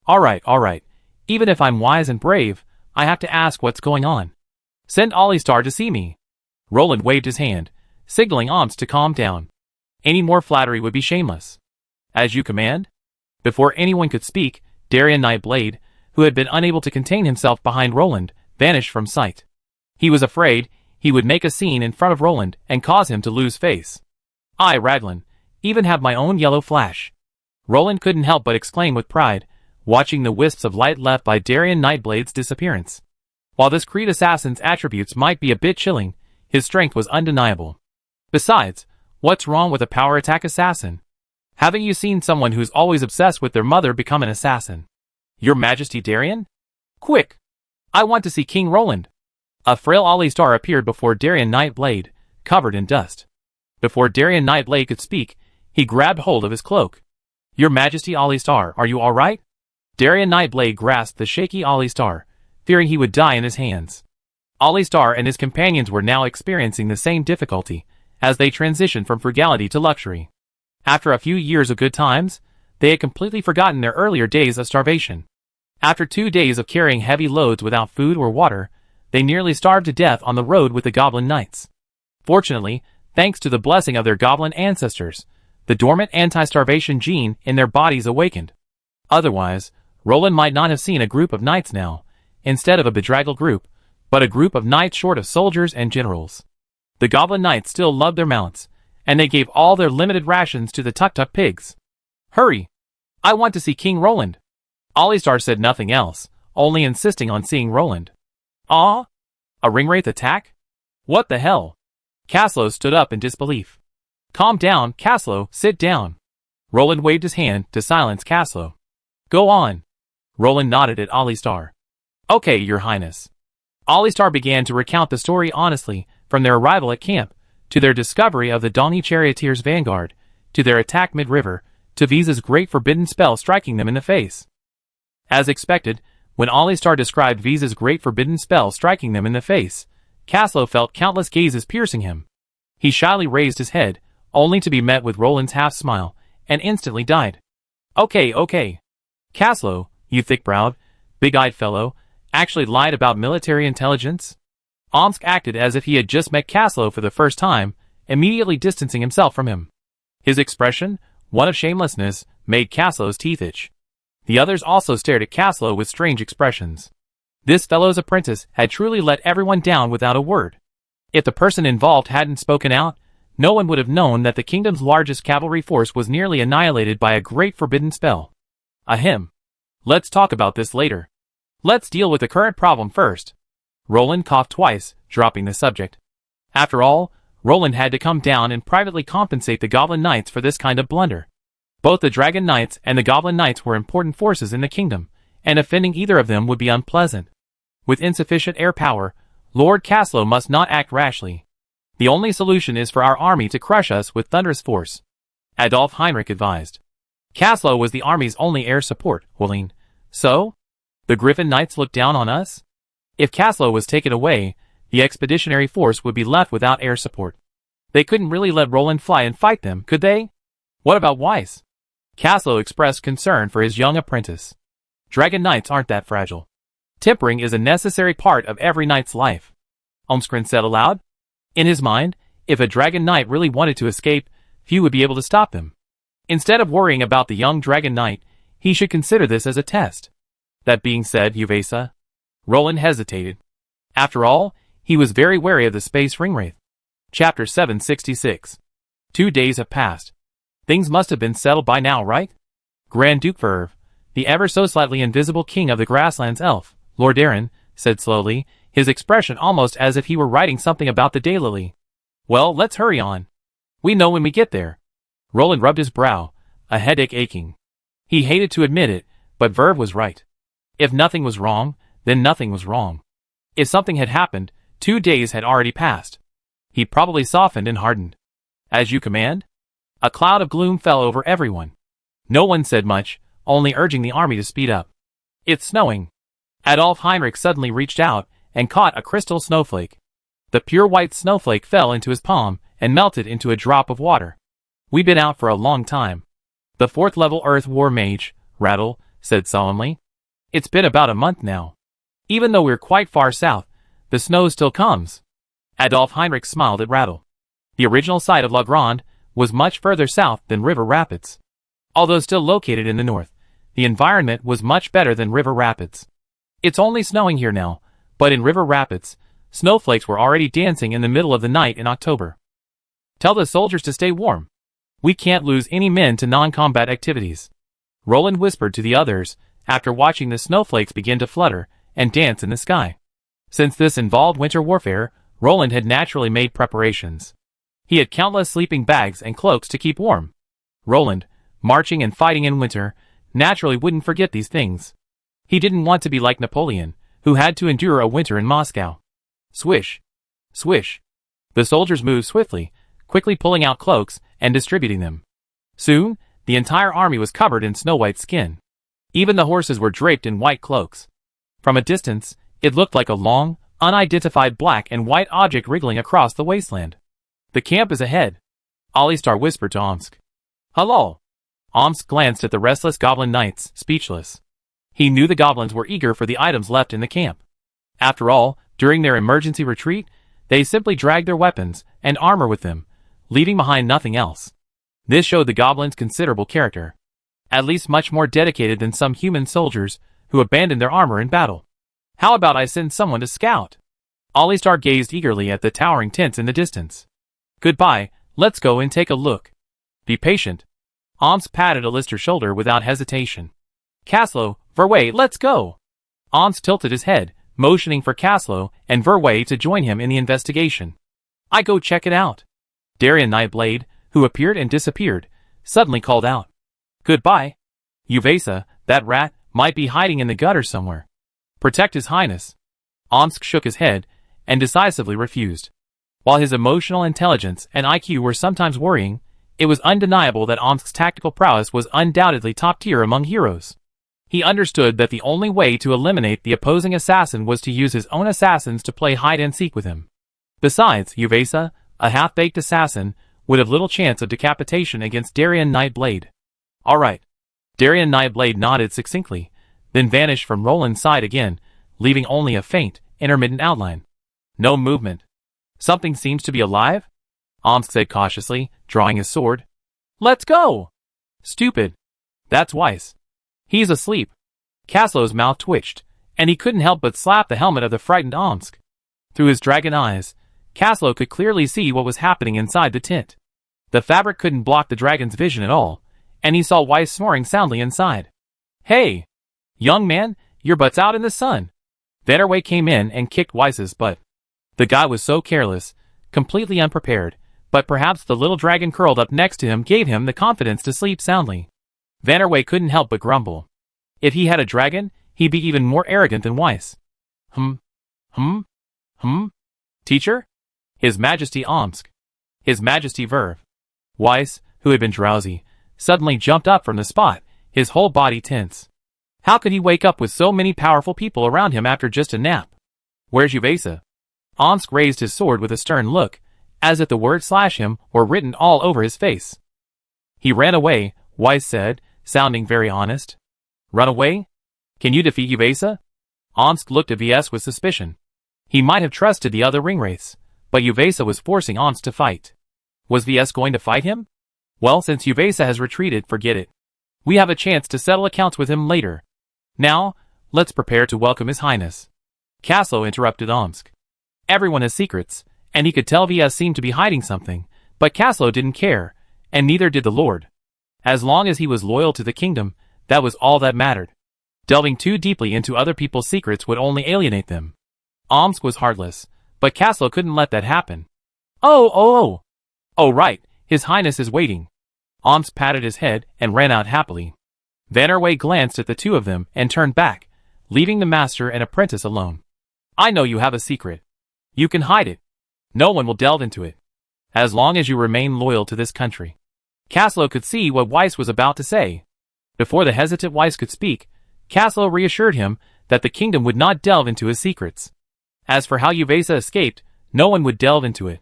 Alright. Even if I'm wise and brave, I have to ask what's going on. Send Olistar to see me. Roland waved his hand, signaling Omsk to calm down. Any more flattery would be shameless. As you command? Before anyone could speak, Darien Nightblade, who had been unable to contain himself behind Roland, vanished from sight. He was afraid he would make a scene in front of Roland and cause him to lose face. I, Raglan, even have my own yellow flash. Roland couldn't help but exclaim with pride, watching the wisps of light left by Darien Nightblade's disappearance. While this Creed assassin's attributes might be a bit chilling, his strength was undeniable. Besides, what's wrong with a power attack assassin? Haven't you seen someone who's always obsessed with their mother become an assassin? Your Majesty Darien? Quick! I want to see King Roland. A frail Olistar appeared before Darien Nightblade, covered in dust. Before Darien Nightblade could speak, he grabbed hold of his cloak. Your Majesty Olistar, are you alright? Darien Nightblade grasped the shaky Olistar, fearing he would die in his hands. Olistar and his companions were now experiencing the same difficulty, as they transitioned from frugality to luxury. After a few years of good times, they had completely forgotten their earlier days of starvation. After 2 days of carrying heavy loads without food or water, they nearly starved to death on the road with the Goblin Knights. Fortunately, thanks to the blessing of their goblin ancestors, the dormant anti-starvation gene in their bodies awakened. Otherwise, Roland might not have seen a group of knights now, instead of a bedraggled group, but a group of knights short of soldiers and generals. The Goblin Knights still loved their mounts, and they gave all their limited rations to the tuk-tuk pigs. Hurry! I want to see King Roland. Olistar said nothing else, only insisting on seeing Roland. Ah? A ringwraith attack? What the hell? Caslow stood up in disbelief. Calm down, Caslow, sit down. Roland waved his hand to silence Caslow. Go on. Roland nodded at Olistar. Okay, Your Highness. Olistar began to recount the story honestly, from their arrival at camp, to their discovery of the Donny Charioteer's vanguard, to their attack mid-river, to Visa's great forbidden spell striking them in the face. As expected, when Olistar described Visa's great forbidden spell striking them in the face, Caslow felt countless gazes piercing him. He shyly raised his head, only to be met with Roland's half-smile, and instantly died. Okay. Caslow, you thick-browed, big-eyed fellow, actually lied about military intelligence? Omsk acted as if he had just met Kaslo for the first time, immediately distancing himself from him. His expression, one of shamelessness, made Kaslo's teeth itch. The others also stared at Kaslo with strange expressions. This fellow's apprentice had truly let everyone down without a word. If the person involved hadn't spoken out, no one would have known that the kingdom's largest cavalry force was nearly annihilated by a great forbidden spell. Ahem. Let's talk about this later. Let's deal with the current problem first. Roland coughed twice, dropping the subject. After all, Roland had to come down and privately compensate the Goblin Knights for this kind of blunder. Both the Dragon Knights and the Goblin Knights were important forces in the kingdom, and offending either of them would be unpleasant. With insufficient air power, Lord Kaslo must not act rashly. The only solution is for our army to crush us with thunderous force, Adolf Heinrich advised. Kaslo was the army's only air support, Willing. So? The Griffin Knights looked down on us? If Kaslo was taken away, the expeditionary force would be left without air support. They couldn't really let Roland fly and fight them, could they? What about Weiss? Kaslo expressed concern for his young apprentice. Dragon Knights aren't that fragile. Tempering is a necessary part of every knight's life, Omskrin said aloud. In his mind, if a Dragon Knight really wanted to escape, few would be able to stop him. Instead of worrying about the young Dragon Knight, he should consider this as a test. That being said, Uvesa. Roland hesitated. After all, he was very wary of the Space Ringwraith. Chapter 766. 2 days have passed. Things must have been settled by now, right? Grand Duke Verve, the ever so slightly invisible king of the Grasslands elf, Lord Aaron, said slowly, his expression almost as if he were writing something about the daylily. Well, let's hurry on. We know when we get there. Roland rubbed his brow, a headache aching. He hated to admit it, but Verve was right. If nothing was wrong, then nothing was wrong. If something had happened, 2 days had already passed. He probably softened and hardened. As you command? A cloud of gloom fell over everyone. No one said much, only urging the army to speed up. It's snowing. Adolf Heinrich suddenly reached out and caught a crystal snowflake. The pure white snowflake fell into his palm and melted into a drop of water. We've been out for a long time. The 4th level Earth War Mage, Rattle, said solemnly. It's been about a month now. Even though we're quite far south, the snow still comes. Adolf Heinrich smiled at Rattle. The original site of La Grande was much further south than River Rapids. Although still located in the north, the environment was much better than River Rapids. It's only snowing here now, but in River Rapids, snowflakes were already dancing in the middle of the night in October. Tell the soldiers to stay warm. We can't lose any men to non-combat activities. Roland whispered to the others, after watching the snowflakes begin to flutter and dance in the sky. Since this involved winter warfare, Roland had naturally made preparations. He had countless sleeping bags and cloaks to keep warm. Roland, marching and fighting in winter, naturally wouldn't forget these things. He didn't want to be like Napoleon, who had to endure a winter in Moscow. Swish. Swish. The soldiers moved swiftly, quickly pulling out cloaks and distributing them. Soon, the entire army was covered in snow-white skin. Even the horses were draped in white cloaks. From a distance, it looked like a long, unidentified black and white object wriggling across the wasteland. The camp is ahead. Alistar whispered to Omsk. Hello. Omsk glanced at the restless goblin knights, speechless. He knew the goblins were eager for the items left in the camp. After all, during their emergency retreat, they simply dragged their weapons and armor with them, leaving behind nothing else. This showed the goblins' considerable character. At least much more dedicated than some human soldiers who abandoned their armor in battle. How about I send someone to scout? Alistar gazed eagerly at the towering tents in the distance. Goodbye, let's go and take a look. Be patient. Omsk patted Alistar's shoulder without hesitation. Kaslo, Verway, let's go. Omsk tilted his head, motioning for Kaslo and Verway to join him in the investigation. I go check it out. Darien Nightblade, who appeared and disappeared, suddenly called out. Goodbye. Uvesa, that rat, might be hiding in the gutter somewhere. Protect his highness. Omsk shook his head and decisively refused. While his emotional intelligence and IQ were sometimes worrying, it was undeniable that Omsk's tactical prowess was undoubtedly top tier among heroes. He understood that the only way to eliminate the opposing assassin was to use his own assassins to play hide-and-seek with him. Besides, Uvesa, a half-baked assassin, would have little chance of decapitation against Darien Nightblade. All right. Darien Nightblade nodded succinctly, then vanished from Roland's side again, leaving only a faint, intermittent outline. No movement. Something seems to be alive? Omsk said cautiously, drawing his sword. Let's go! Stupid. That's Weiss. He's asleep. Caslow's mouth twitched, and he couldn't help but slap the helmet of the frightened Omsk. Through his dragon eyes, Caslow could clearly see what was happening inside the tent. The fabric couldn't block the dragon's vision at all, and he saw Weiss snoring soundly inside. Hey! Young man, your butt's out in the sun. Vanderway came in and kicked Weiss's butt. The guy was so careless, completely unprepared, but perhaps the little dragon curled up next to him gave him the confidence to sleep soundly. Vanderway couldn't help but grumble. If he had a dragon, he'd be even more arrogant than Weiss. Teacher? His Majesty Omsk. His Majesty Verve. Weiss, who had been drowsy, suddenly jumped up from the spot, his whole body tense. How could he wake up with so many powerful people around him after just a nap? Where's Uvesa? Omsk raised his sword with a stern look, as if the words slash him were written all over his face. He ran away, Weiss said, sounding very honest. Run away? Can you defeat Uvesa? Omsk looked at VS with suspicion. He might have trusted the other ringwraiths, but Uvesa was forcing Omsk to fight. Was VS going to fight him? Well, since Uvesa has retreated, forget it. We have a chance to settle accounts with him later. Now, let's prepare to welcome His Highness. Caslow interrupted Omsk. Everyone has secrets, and he could tell VS seemed to be hiding something, but Caslow didn't care, and neither did the Lord. As long as he was loyal to the kingdom, that was all that mattered. Delving too deeply into other people's secrets would only alienate them. Omsk was heartless, but Caslow couldn't let that happen. Oh, right, His Highness is waiting. Omsk patted his head and ran out happily. Vanderway glanced at the two of them and turned back, leaving the master and apprentice alone. I know you have a secret. You can hide it. No one will delve into it. As long as you remain loyal to this country. Caslow could see what Weiss was about to say. Before the hesitant Weiss could speak, Caslow reassured him that the kingdom would not delve into his secrets. As for how Uvesa escaped, no one would delve into it.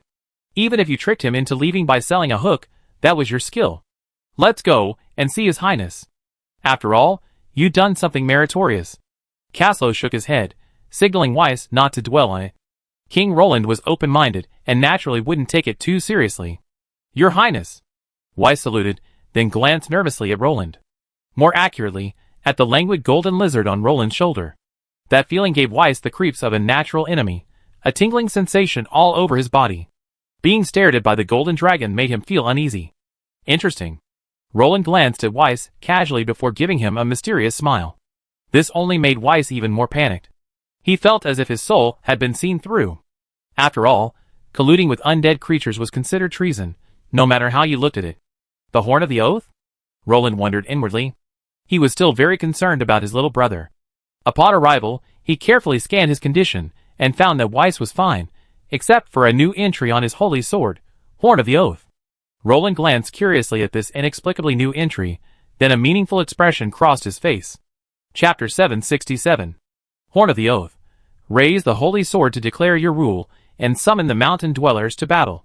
Even if you tricked him into leaving by selling a hook, that was your skill. Let's go and see His Highness. After all, you'd done something meritorious. Caslow shook his head, signaling Weiss not to dwell on it. King Roland was open-minded and naturally wouldn't take it too seriously. Your Highness. Weiss saluted, then glanced nervously at Roland. More accurately, at the languid golden lizard on Roland's shoulder. That feeling gave Weiss the creeps of a natural enemy, a tingling sensation all over his body. Being stared at by the golden dragon made him feel uneasy. Interesting. Roland glanced at Weiss casually before giving him a mysterious smile. This only made Weiss even more panicked. He felt as if his soul had been seen through. After all, colluding with undead creatures was considered treason, no matter how you looked at it. The Horn of the Oath? Roland wondered inwardly. He was still very concerned about his little brother. Upon arrival, he carefully scanned his condition and found that Weiss was fine, except for a new entry on his holy sword, Horn of the Oath. Roland glanced curiously at this inexplicably new entry, then a meaningful expression crossed his face. Chapter 767. Horn of the Oath. Raise the holy sword to declare your rule, and summon the mountain dwellers to battle.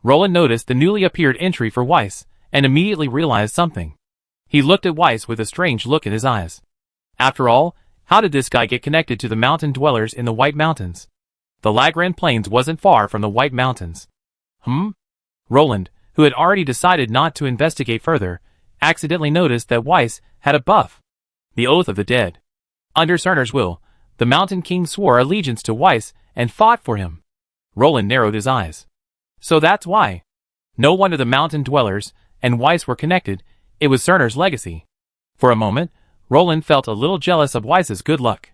Roland noticed the newly appeared entry for Weiss, and immediately realized something. He looked at Weiss with a strange look in his eyes. After all, how did this guy get connected to the mountain dwellers in the White Mountains? The Lagran Plains wasn't far from the White Mountains. Roland, who had already decided not to investigate further, accidentally noticed that Weiss had a buff. The Oath of the Dead. Under Cerner's will, the Mountain King swore allegiance to Weiss and fought for him. Roland narrowed his eyes. So that's why. No wonder the mountain dwellers and Weiss were connected, it was Cerner's legacy. For a moment, Roland felt a little jealous of Weiss's good luck.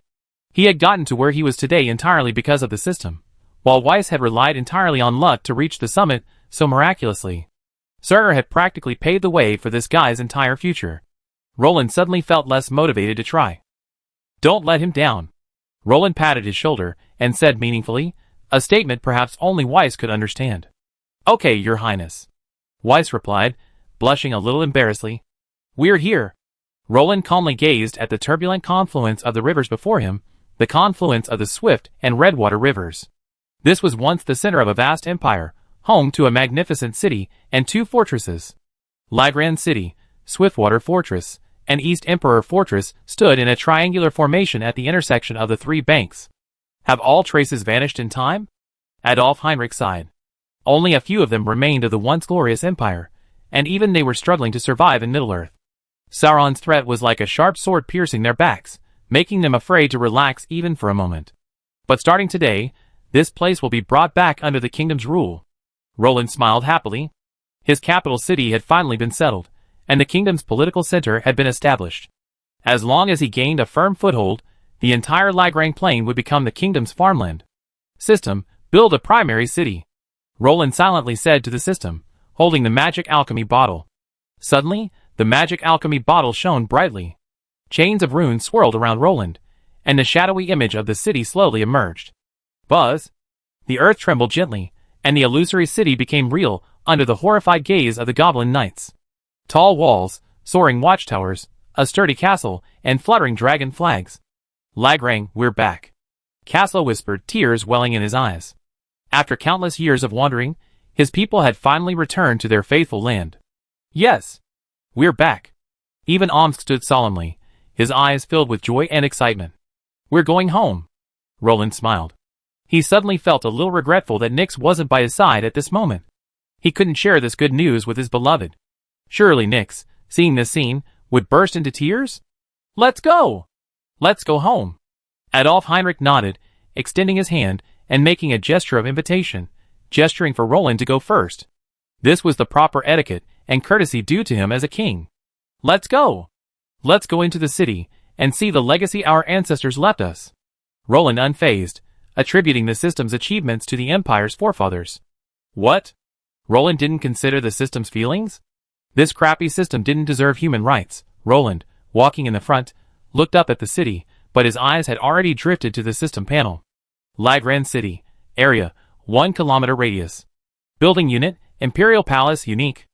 He had gotten to where he was today entirely because of the system, while Weiss had relied entirely on luck to reach the summit so miraculously. Cerner had practically paved the way for this guy's entire future. Roland suddenly felt less motivated to try. Don't let him down. Roland patted his shoulder and said meaningfully, a statement perhaps only Weiss could understand. Okay, Your Highness. Weiss replied, blushing a little embarrassedly. We're here. Roland calmly gazed at the turbulent confluence of the rivers before him, the confluence of the Swift and Redwater rivers. This was once the center of a vast empire, home to a magnificent city and two fortresses. Lagran City, Swiftwater Fortress, and East Emperor Fortress stood in a triangular formation at the intersection of the three banks. Have all traces vanished in time? Adolf Heinrich sighed. Only a few of them remained of the once glorious empire, and even they were struggling to survive in Middle-earth. Sauron's threat was like a sharp sword piercing their backs, making them afraid to relax even for a moment. But starting today, this place will be brought back under the kingdom's rule. Roland smiled happily. His capital city had finally been settled, and the kingdom's political center had been established. As long as he gained a firm foothold, the entire Lagrang plain would become the kingdom's farmland. System, build a primary city. Roland silently said to the system, holding the magic alchemy bottle. Suddenly, the magic alchemy bottle shone brightly. Chains of runes swirled around Roland, and the shadowy image of the city slowly emerged. Buzz! The earth trembled gently, and the illusory city became real under the horrified gaze of the goblin knights. Tall walls, soaring watchtowers, a sturdy castle, and fluttering dragon flags. Lagrang, we're back. Castle whispered, tears welling in his eyes. After countless years of wandering, his people had finally returned to their faithful land. Yes, we're back. Even Omsk stood solemnly, his eyes filled with joy and excitement. We're going home. Roland smiled. He suddenly felt a little regretful that Nyx wasn't by his side at this moment. He couldn't share this good news with his beloved. Surely Nyx, seeing this scene, would burst into tears? Let's go! Let's go home. Adolf Heinrich nodded, extending his hand and making a gesture of invitation, gesturing for Roland to go first. This was the proper etiquette and courtesy due to him as a king. Let's go! Let's go into the city and see the legacy our ancestors left us. Roland unfazed, attributing the system's achievements to the empire's forefathers. What? Roland didn't consider the system's feelings? This crappy system didn't deserve human rights. Roland, walking in the front, looked up at the city, but his eyes had already drifted to the system panel. Lagrang City. Area, 1 kilometer radius. Building unit, Imperial Palace unique.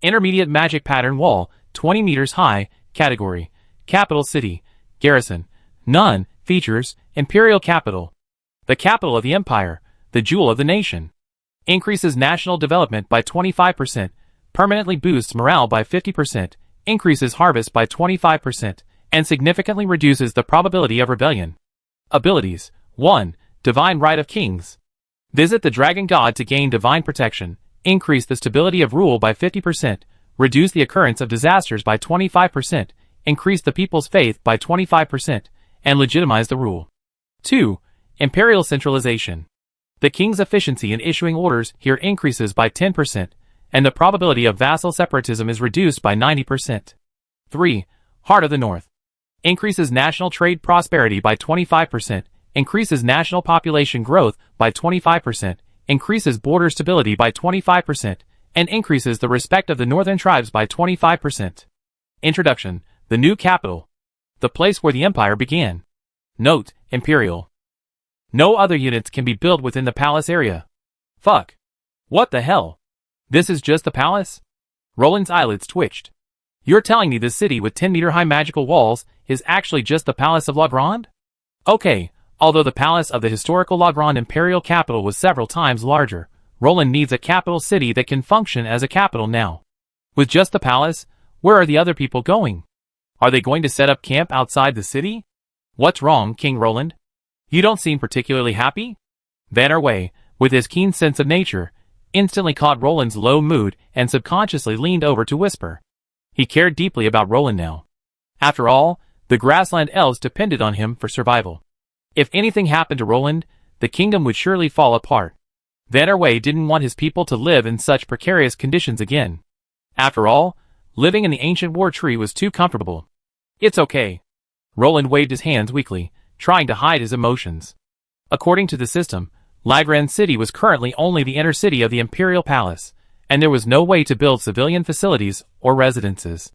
Intermediate magic pattern wall, 20 meters high. Category, Capital City. Garrison, none. Features, Imperial Capital. The capital of the empire, the jewel of the nation. Increases national development by 25%, permanently boosts morale by 50%, increases harvest by 25%, and significantly reduces the probability of rebellion. Abilities, 1. Divine Right of Kings. Visit the Dragon God to gain divine protection, increase the stability of rule by 50%, reduce the occurrence of disasters by 25%, increase the people's faith by 25%, and legitimize the rule. 2. Imperial Centralization. The king's efficiency in issuing orders here increases by 10%, and the probability of vassal separatism is reduced by 90%. 3. Heart of the North. Increases national trade prosperity by 25%, increases national population growth by 25%, increases border stability by 25%, and increases the respect of the northern tribes by 25%. Introduction. The new capital. The place where the empire began. Note, Imperial. No other units can be built within the palace area. Fuck. What the hell? This is just the palace? Roland's eyelids twitched. You're telling me this city with 10-meter-high magical walls is actually just the Palace of Lagrand? Okay, although the palace of the historical Lagrand imperial capital was several times larger, Roland needs a capital city that can function as a capital now. With just the palace, where are the other people going? Are they going to set up camp outside the city? What's wrong, King Roland? You don't seem particularly happy? Van Arway, with his keen sense of nature, instantly caught Roland's low mood and subconsciously leaned over to whisper. He cared deeply about Roland now. After all, the grassland elves depended on him for survival. If anything happened to Roland, the kingdom would surely fall apart. Van Arway didn't want his people to live in such precarious conditions again. After all, living in the ancient war tree was too comfortable. It's okay. Roland waved his hands weakly, trying to hide his emotions. According to the system, Lagrand City was currently only the inner city of the Imperial Palace, and there was no way to build civilian facilities or residences.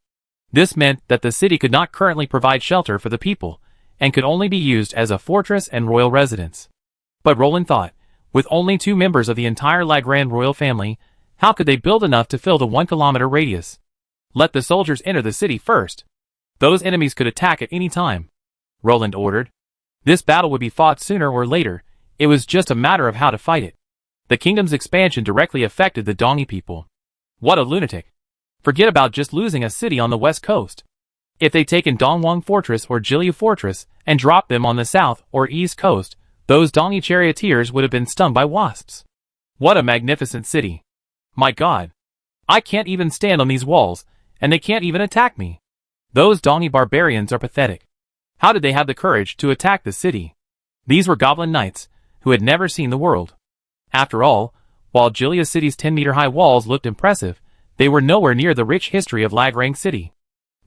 This meant that the city could not currently provide shelter for the people, and could only be used as a fortress and royal residence. But Roland thought, with only 2 members of the entire Lagrand royal family, how could they build enough to fill the 1-kilometer radius? Let the soldiers enter the city first. Those enemies could attack at any time, Roland ordered. This battle would be fought sooner or later. It was just a matter of how to fight it. The kingdom's expansion directly affected the Dongi people. What a lunatic. Forget about just losing a city on the west coast. If they'd taken Dongwang Fortress or Jilyu Fortress and dropped them on the south or east coast, Those donkey charioteers would have been stung by wasps. What a magnificent city. My God. I can't even stand on these walls, and they can't even attack me. Those donkey barbarians are pathetic. How did they have the courage to attack the city? These were goblin knights, who had never seen the world. After all, while Gilia City's 10-meter-high walls looked impressive, they were nowhere near the rich history of Lagrang City.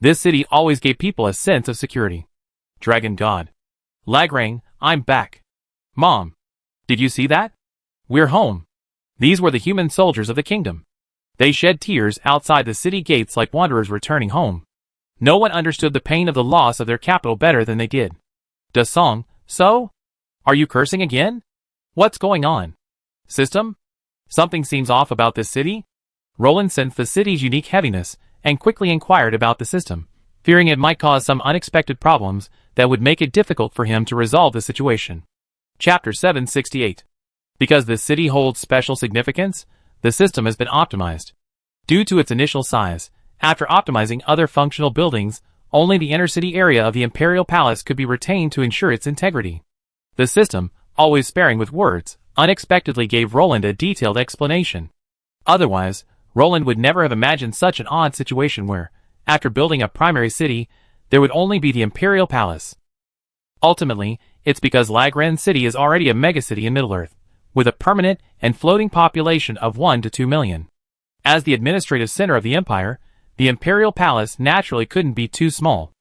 This city always gave people a sense of security. Dragon God. Lagrang, I'm back. Mom. Did you see that? We're home. These were the human soldiers of the kingdom. They shed tears outside the city gates like wanderers returning home. No one understood the pain of the loss of their capital better than they did. Dasong, so? Are you cursing again? What's going on? System? Something seems off about this city? Roland sensed the city's unique heaviness and quickly inquired about the system, fearing it might cause some unexpected problems that would make it difficult for him to resolve the situation. Chapter 768. Because this city holds special significance, the system has been optimized. Due to its initial size, after optimizing other functional buildings, only the inner city area of the Imperial Palace could be retained to ensure its integrity. The system, always sparing with words, unexpectedly gave Roland a detailed explanation. Otherwise, Roland would never have imagined such an odd situation where, after building a primary city, there would only be the Imperial Palace. Ultimately, it's because Lagrang City is already a megacity in Middle-earth, with a permanent and floating population of 1 to 2 million. As the administrative center of the empire, the Imperial Palace naturally couldn't be too small.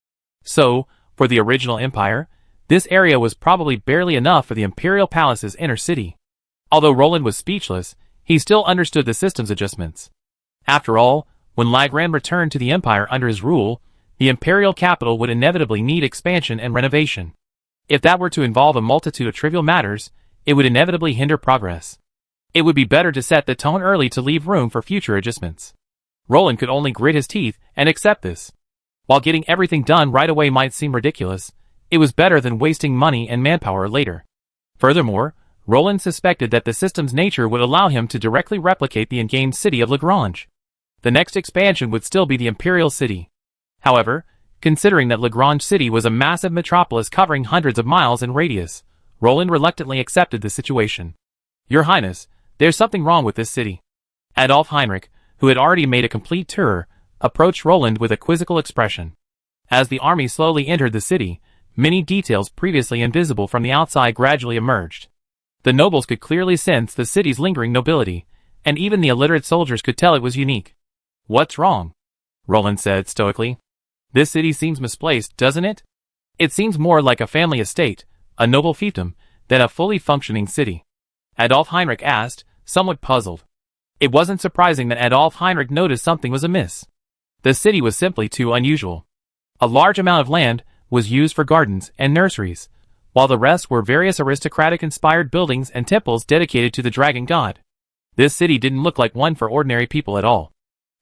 So, for the original empire, this area was probably barely enough for the Imperial Palace's inner city. Although Roland was speechless, he still understood the system's adjustments. After all, when Lagrang returned to the empire under his rule, the imperial capital would inevitably need expansion and renovation. If that were to involve a multitude of trivial matters, it would inevitably hinder progress. It would be better to set the tone early to leave room for future adjustments. Roland could only grit his teeth and accept this. While getting everything done right away might seem ridiculous, it was better than wasting money and manpower later. Furthermore, Roland suspected that the system's nature would allow him to directly replicate the in-game city of Lagrange. The next expansion would still be the Imperial City. However, considering that Lagrange City was a massive metropolis covering hundreds of miles in radius, Roland reluctantly accepted the situation. Your Highness, there's something wrong with this city. Adolf Heinrich, who had already made a complete tour, approached Roland with a quizzical expression. As the army slowly entered the city, many details previously invisible from the outside gradually emerged. The nobles could clearly sense the city's lingering nobility, and even the illiterate soldiers could tell it was unique. What's wrong? Roland said stoically. This city seems misplaced, doesn't it? It seems more like a family estate, a noble fiefdom, than a fully functioning city. Adolf Heinrich asked, somewhat puzzled. It wasn't surprising that Adolf Heinrich noticed something was amiss. The city was simply too unusual. A large amount of land was used for gardens and nurseries, while the rest were various aristocratic-inspired buildings and temples dedicated to the dragon god. This city didn't look like one for ordinary people at all.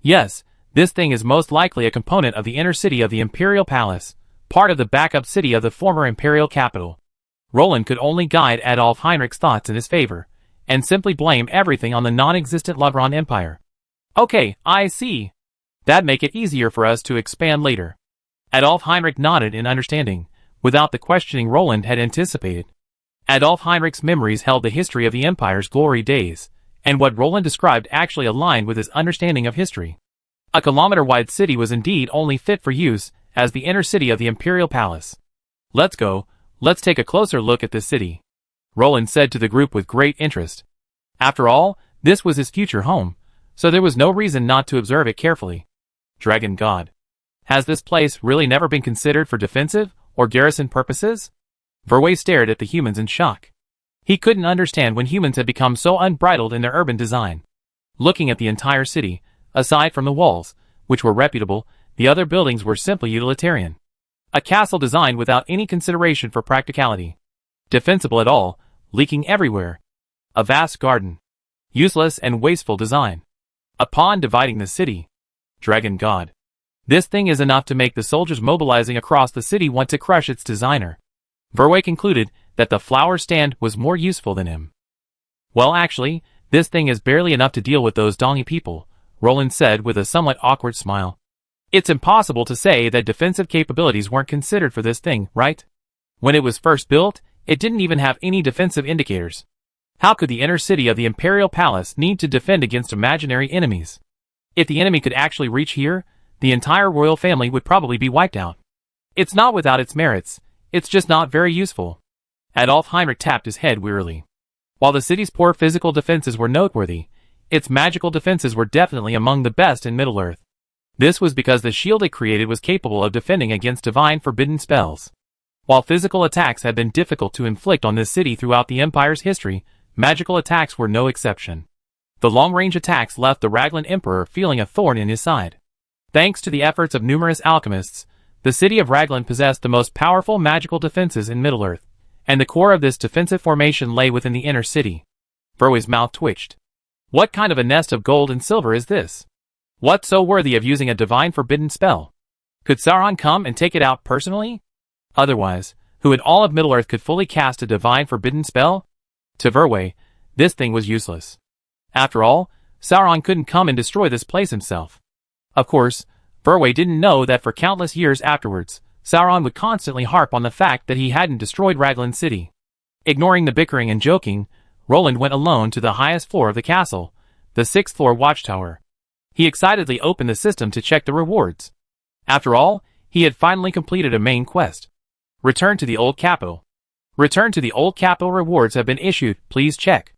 Yes, this thing is most likely a component of the inner city of the Imperial Palace, part of the backup city of the former Imperial capital. Roland could only guide Adolf Heinrich's thoughts in his favor, and simply blame everything on the non-existent Lagrange Empire. Okay, I see. That'd make it easier for us to expand later. Adolf Heinrich nodded in understanding, without the questioning Roland had anticipated. Adolf Heinrich's memories held the history of the Empire's glory days, and what Roland described actually aligned with his understanding of history. A kilometer-wide city was indeed only fit for use as the inner city of the Imperial Palace. Let's go, let's take a closer look at this city, Roland said to the group with great interest. After all, this was his future home, so there was no reason not to observe it carefully. Dragon God. Has this place really never been considered for defensive or garrison purposes? Verway stared at the humans in shock. He couldn't understand when humans had become so unbridled in their urban design. Looking at the entire city, aside from the walls, which were reputable, the other buildings were simply utilitarian. A castle designed without any consideration for practicality. Defensible at all, leaking everywhere. A vast garden. Useless and wasteful design. A pond dividing the city. Dragon God. This thing is enough to make the soldiers mobilizing across the city want to crush its designer. Verway concluded that the flower stand was more useful than him. Well, actually, this thing is barely enough to deal with those dongy people, Roland said with a somewhat awkward smile. It's impossible to say that defensive capabilities weren't considered for this thing, right? When it was first built, It didn't even have any defensive indicators. How could the inner city of the Imperial Palace need to defend against imaginary enemies? If the enemy could actually reach here, the entire royal family would probably be wiped out. It's not without its merits, it's just not very useful. Adolf Heinrich tapped his head wearily. While the city's poor physical defenses were noteworthy, its magical defenses were definitely among the best in Middle-earth. This was because the shield it created was capable of defending against divine forbidden spells. While physical attacks had been difficult to inflict on this city throughout the Empire's history, magical attacks were no exception. The long-range attacks left the Raglan Emperor feeling a thorn in his side. Thanks to the efforts of numerous alchemists, the city of Raglan possessed the most powerful magical defenses in Middle-earth, and the core of this defensive formation lay within the inner city. Verway's mouth twitched. What kind of a nest of gold and silver is this? What's so worthy of using a divine forbidden spell? Could Sauron come and take it out personally? Otherwise, who in all of Middle-earth could fully cast a divine forbidden spell? To Verway, this thing was useless. After all, Sauron couldn't come and destroy this place himself. Of course, Verway didn't know that for countless years afterwards, Sauron would constantly harp on the fact that he hadn't destroyed Raglan City. Ignoring the bickering and joking, Roland went alone to the highest floor of the castle, the 6th floor watchtower. He excitedly opened the system to check the rewards. After all, he had finally completed a main quest. Return to the old capital. Return to the old capital rewards have been issued, please check.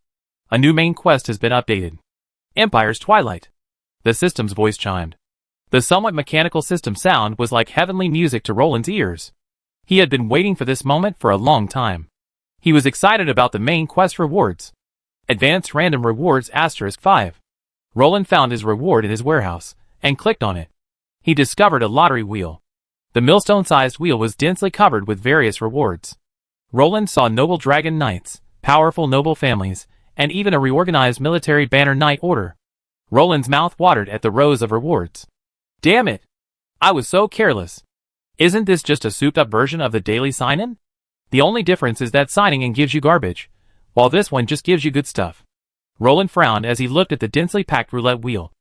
A new main quest has been updated. Empire's Twilight. The system's voice chimed. The somewhat mechanical system sound was like heavenly music to Roland's ears. He had been waiting for this moment for a long time. He was excited about the main quest rewards. Advanced Random Rewards *5. Roland found his reward in his warehouse, and clicked on it. He discovered a lottery wheel. The millstone-sized wheel was densely covered with various rewards. Roland saw noble dragon knights, powerful noble families, and even a reorganized military banner knight order. Roland's mouth watered at the rows of rewards. Damn it! I was so careless. Isn't this just a souped-up version of the daily sign-in? The only difference is that signing-in gives you garbage, while this one just gives you good stuff. Roland frowned as he looked at the densely packed roulette wheel.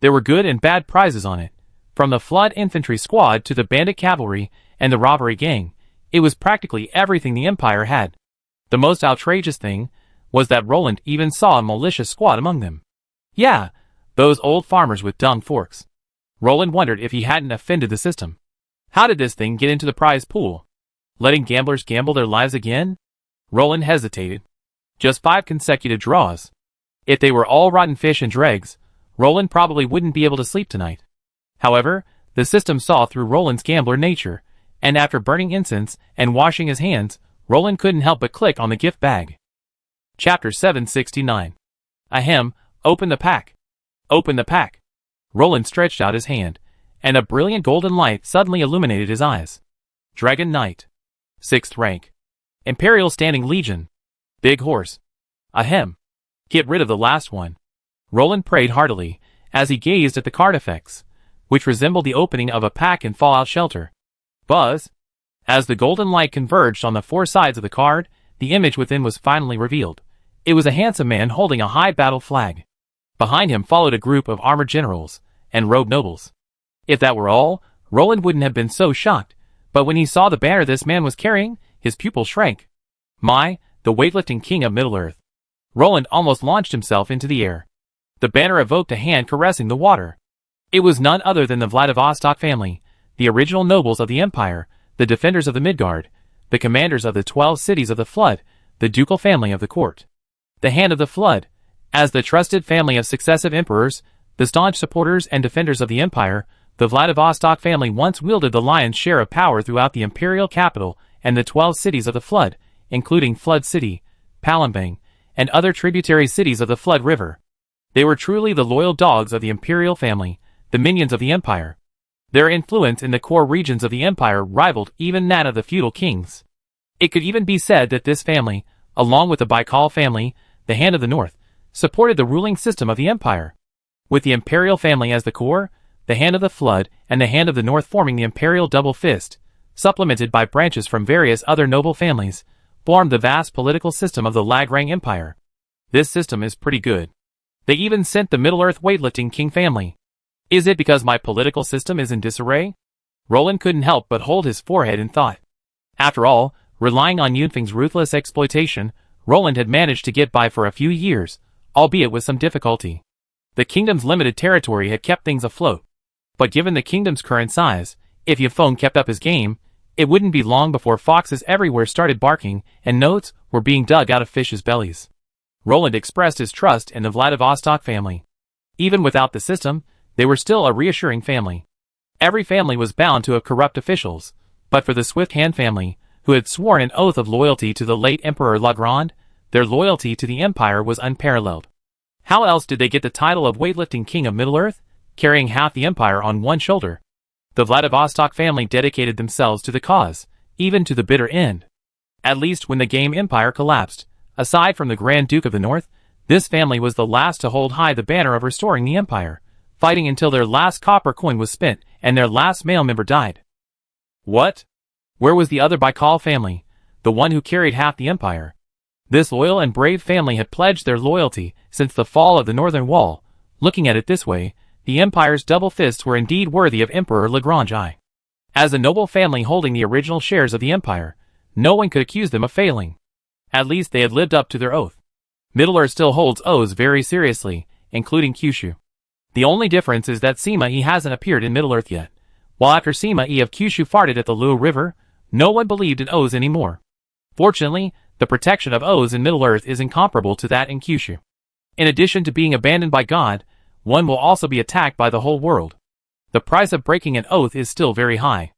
There were good and bad prizes on it. From the Flood Infantry Squad to the Bandit Cavalry and the Robbery Gang, it was practically everything the Empire had. The most outrageous thing was that Roland even saw a militia squad among them. Yeah, those old farmers with dung forks. Roland wondered if he hadn't offended the system. How did this thing get into the prize pool? Letting gamblers gamble their lives again? Roland hesitated. Just 5 consecutive draws. If they were all rotten fish and dregs, Roland probably wouldn't be able to sleep tonight. However, the system saw through Roland's gambler nature, and after burning incense and washing his hands, Roland couldn't help but click on the gift bag. Chapter 769. Ahem, open the pack. Open the pack. Roland stretched out his hand, and a brilliant golden light suddenly illuminated his eyes. Dragon Knight. 6th rank. Imperial Standing Legion. Big Horse. Ahem. Get rid of the last one. Roland prayed heartily, as he gazed at the card effects, which resembled the opening of a pack in Fallout Shelter. Buzz. As the golden light converged on the 4 sides of the card, the image within was finally revealed. It was a handsome man holding a high battle flag. Behind him followed a group of armored generals and robed nobles. If that were all, Roland wouldn't have been so shocked, but when he saw the banner this man was carrying, his pupil shrank. My, the weightlifting king of Middle-earth. Roland almost launched himself into the air. The banner evoked a hand caressing the water. It was none other than the Vladivostok family, the original nobles of the Empire, the defenders of the Midgard, the commanders of the 12 cities of the Flood, the ducal family of the court. The Hand of the Flood, as the trusted family of successive emperors, the staunch supporters and defenders of the Empire, the Vladivostok family once wielded the lion's share of power throughout the imperial capital and the 12 cities of the Flood, including Flood City, Palembang, and other tributary cities of the Flood River. They were truly the loyal dogs of the imperial family, the minions of the Empire. Their influence in the core regions of the Empire rivaled even that of the feudal kings. It could even be said that this family, along with the Baikal family, the Hand of the North, supported the ruling system of the Empire. With the imperial family as the core, the Hand of the Flood and the Hand of the North forming the imperial double fist, supplemented by branches from various other noble families, formed the vast political system of the Lagrang Empire. This system is pretty good. They even sent the Middle-earth weightlifting king family. Is it because my political system is in disarray? Roland couldn't help but hold his forehead in thought. After all, Relying on Yunfeng's ruthless exploitation, Roland had managed to get by for a few years, albeit with some difficulty. The kingdom's limited territory had kept things afloat. But given the kingdom's current size, if Yunfeng kept up his game, it wouldn't be long before foxes everywhere started barking and notes were being dug out of fishes' bellies. Roland expressed his trust in the Vladivostok family. Even without the system, they were still a reassuring family. Every family was bound to have corrupt officials, but for the Swift Hand family, who had sworn an oath of loyalty to the late Emperor Legrand, their loyalty to the Empire was unparalleled. How else did they get the title of weightlifting king of Middle-earth, carrying half the empire on one shoulder? The Vladivostok family dedicated themselves to the cause, even to the bitter end. At least when the game empire collapsed, aside from the Grand Duke of the North, this family was the last to hold high the banner of restoring the empire, fighting until their last copper coin was spent and their last male member died. What? Where was the other Baikal family, the one who carried half the empire? This loyal and brave family had pledged their loyalty since the fall of the Northern Wall. Looking at it this way, the empire's double fists were indeed worthy of Emperor Lagrange. As a noble family holding the original shares of the empire, no one could accuse them of failing. At least they had lived up to their oath. Middle-earth still holds oaths very seriously, including Kyushu. The only difference is that Sima-E hasn't appeared in Middle-earth yet. While after Sima-E of Kyushu farted at the Luo River, no one believed in oaths anymore. Fortunately, the protection of oaths in Middle-earth is incomparable to that in Kyushu. In addition to being abandoned by God, one will also be attacked by the whole world. The price of breaking an oath is still very high.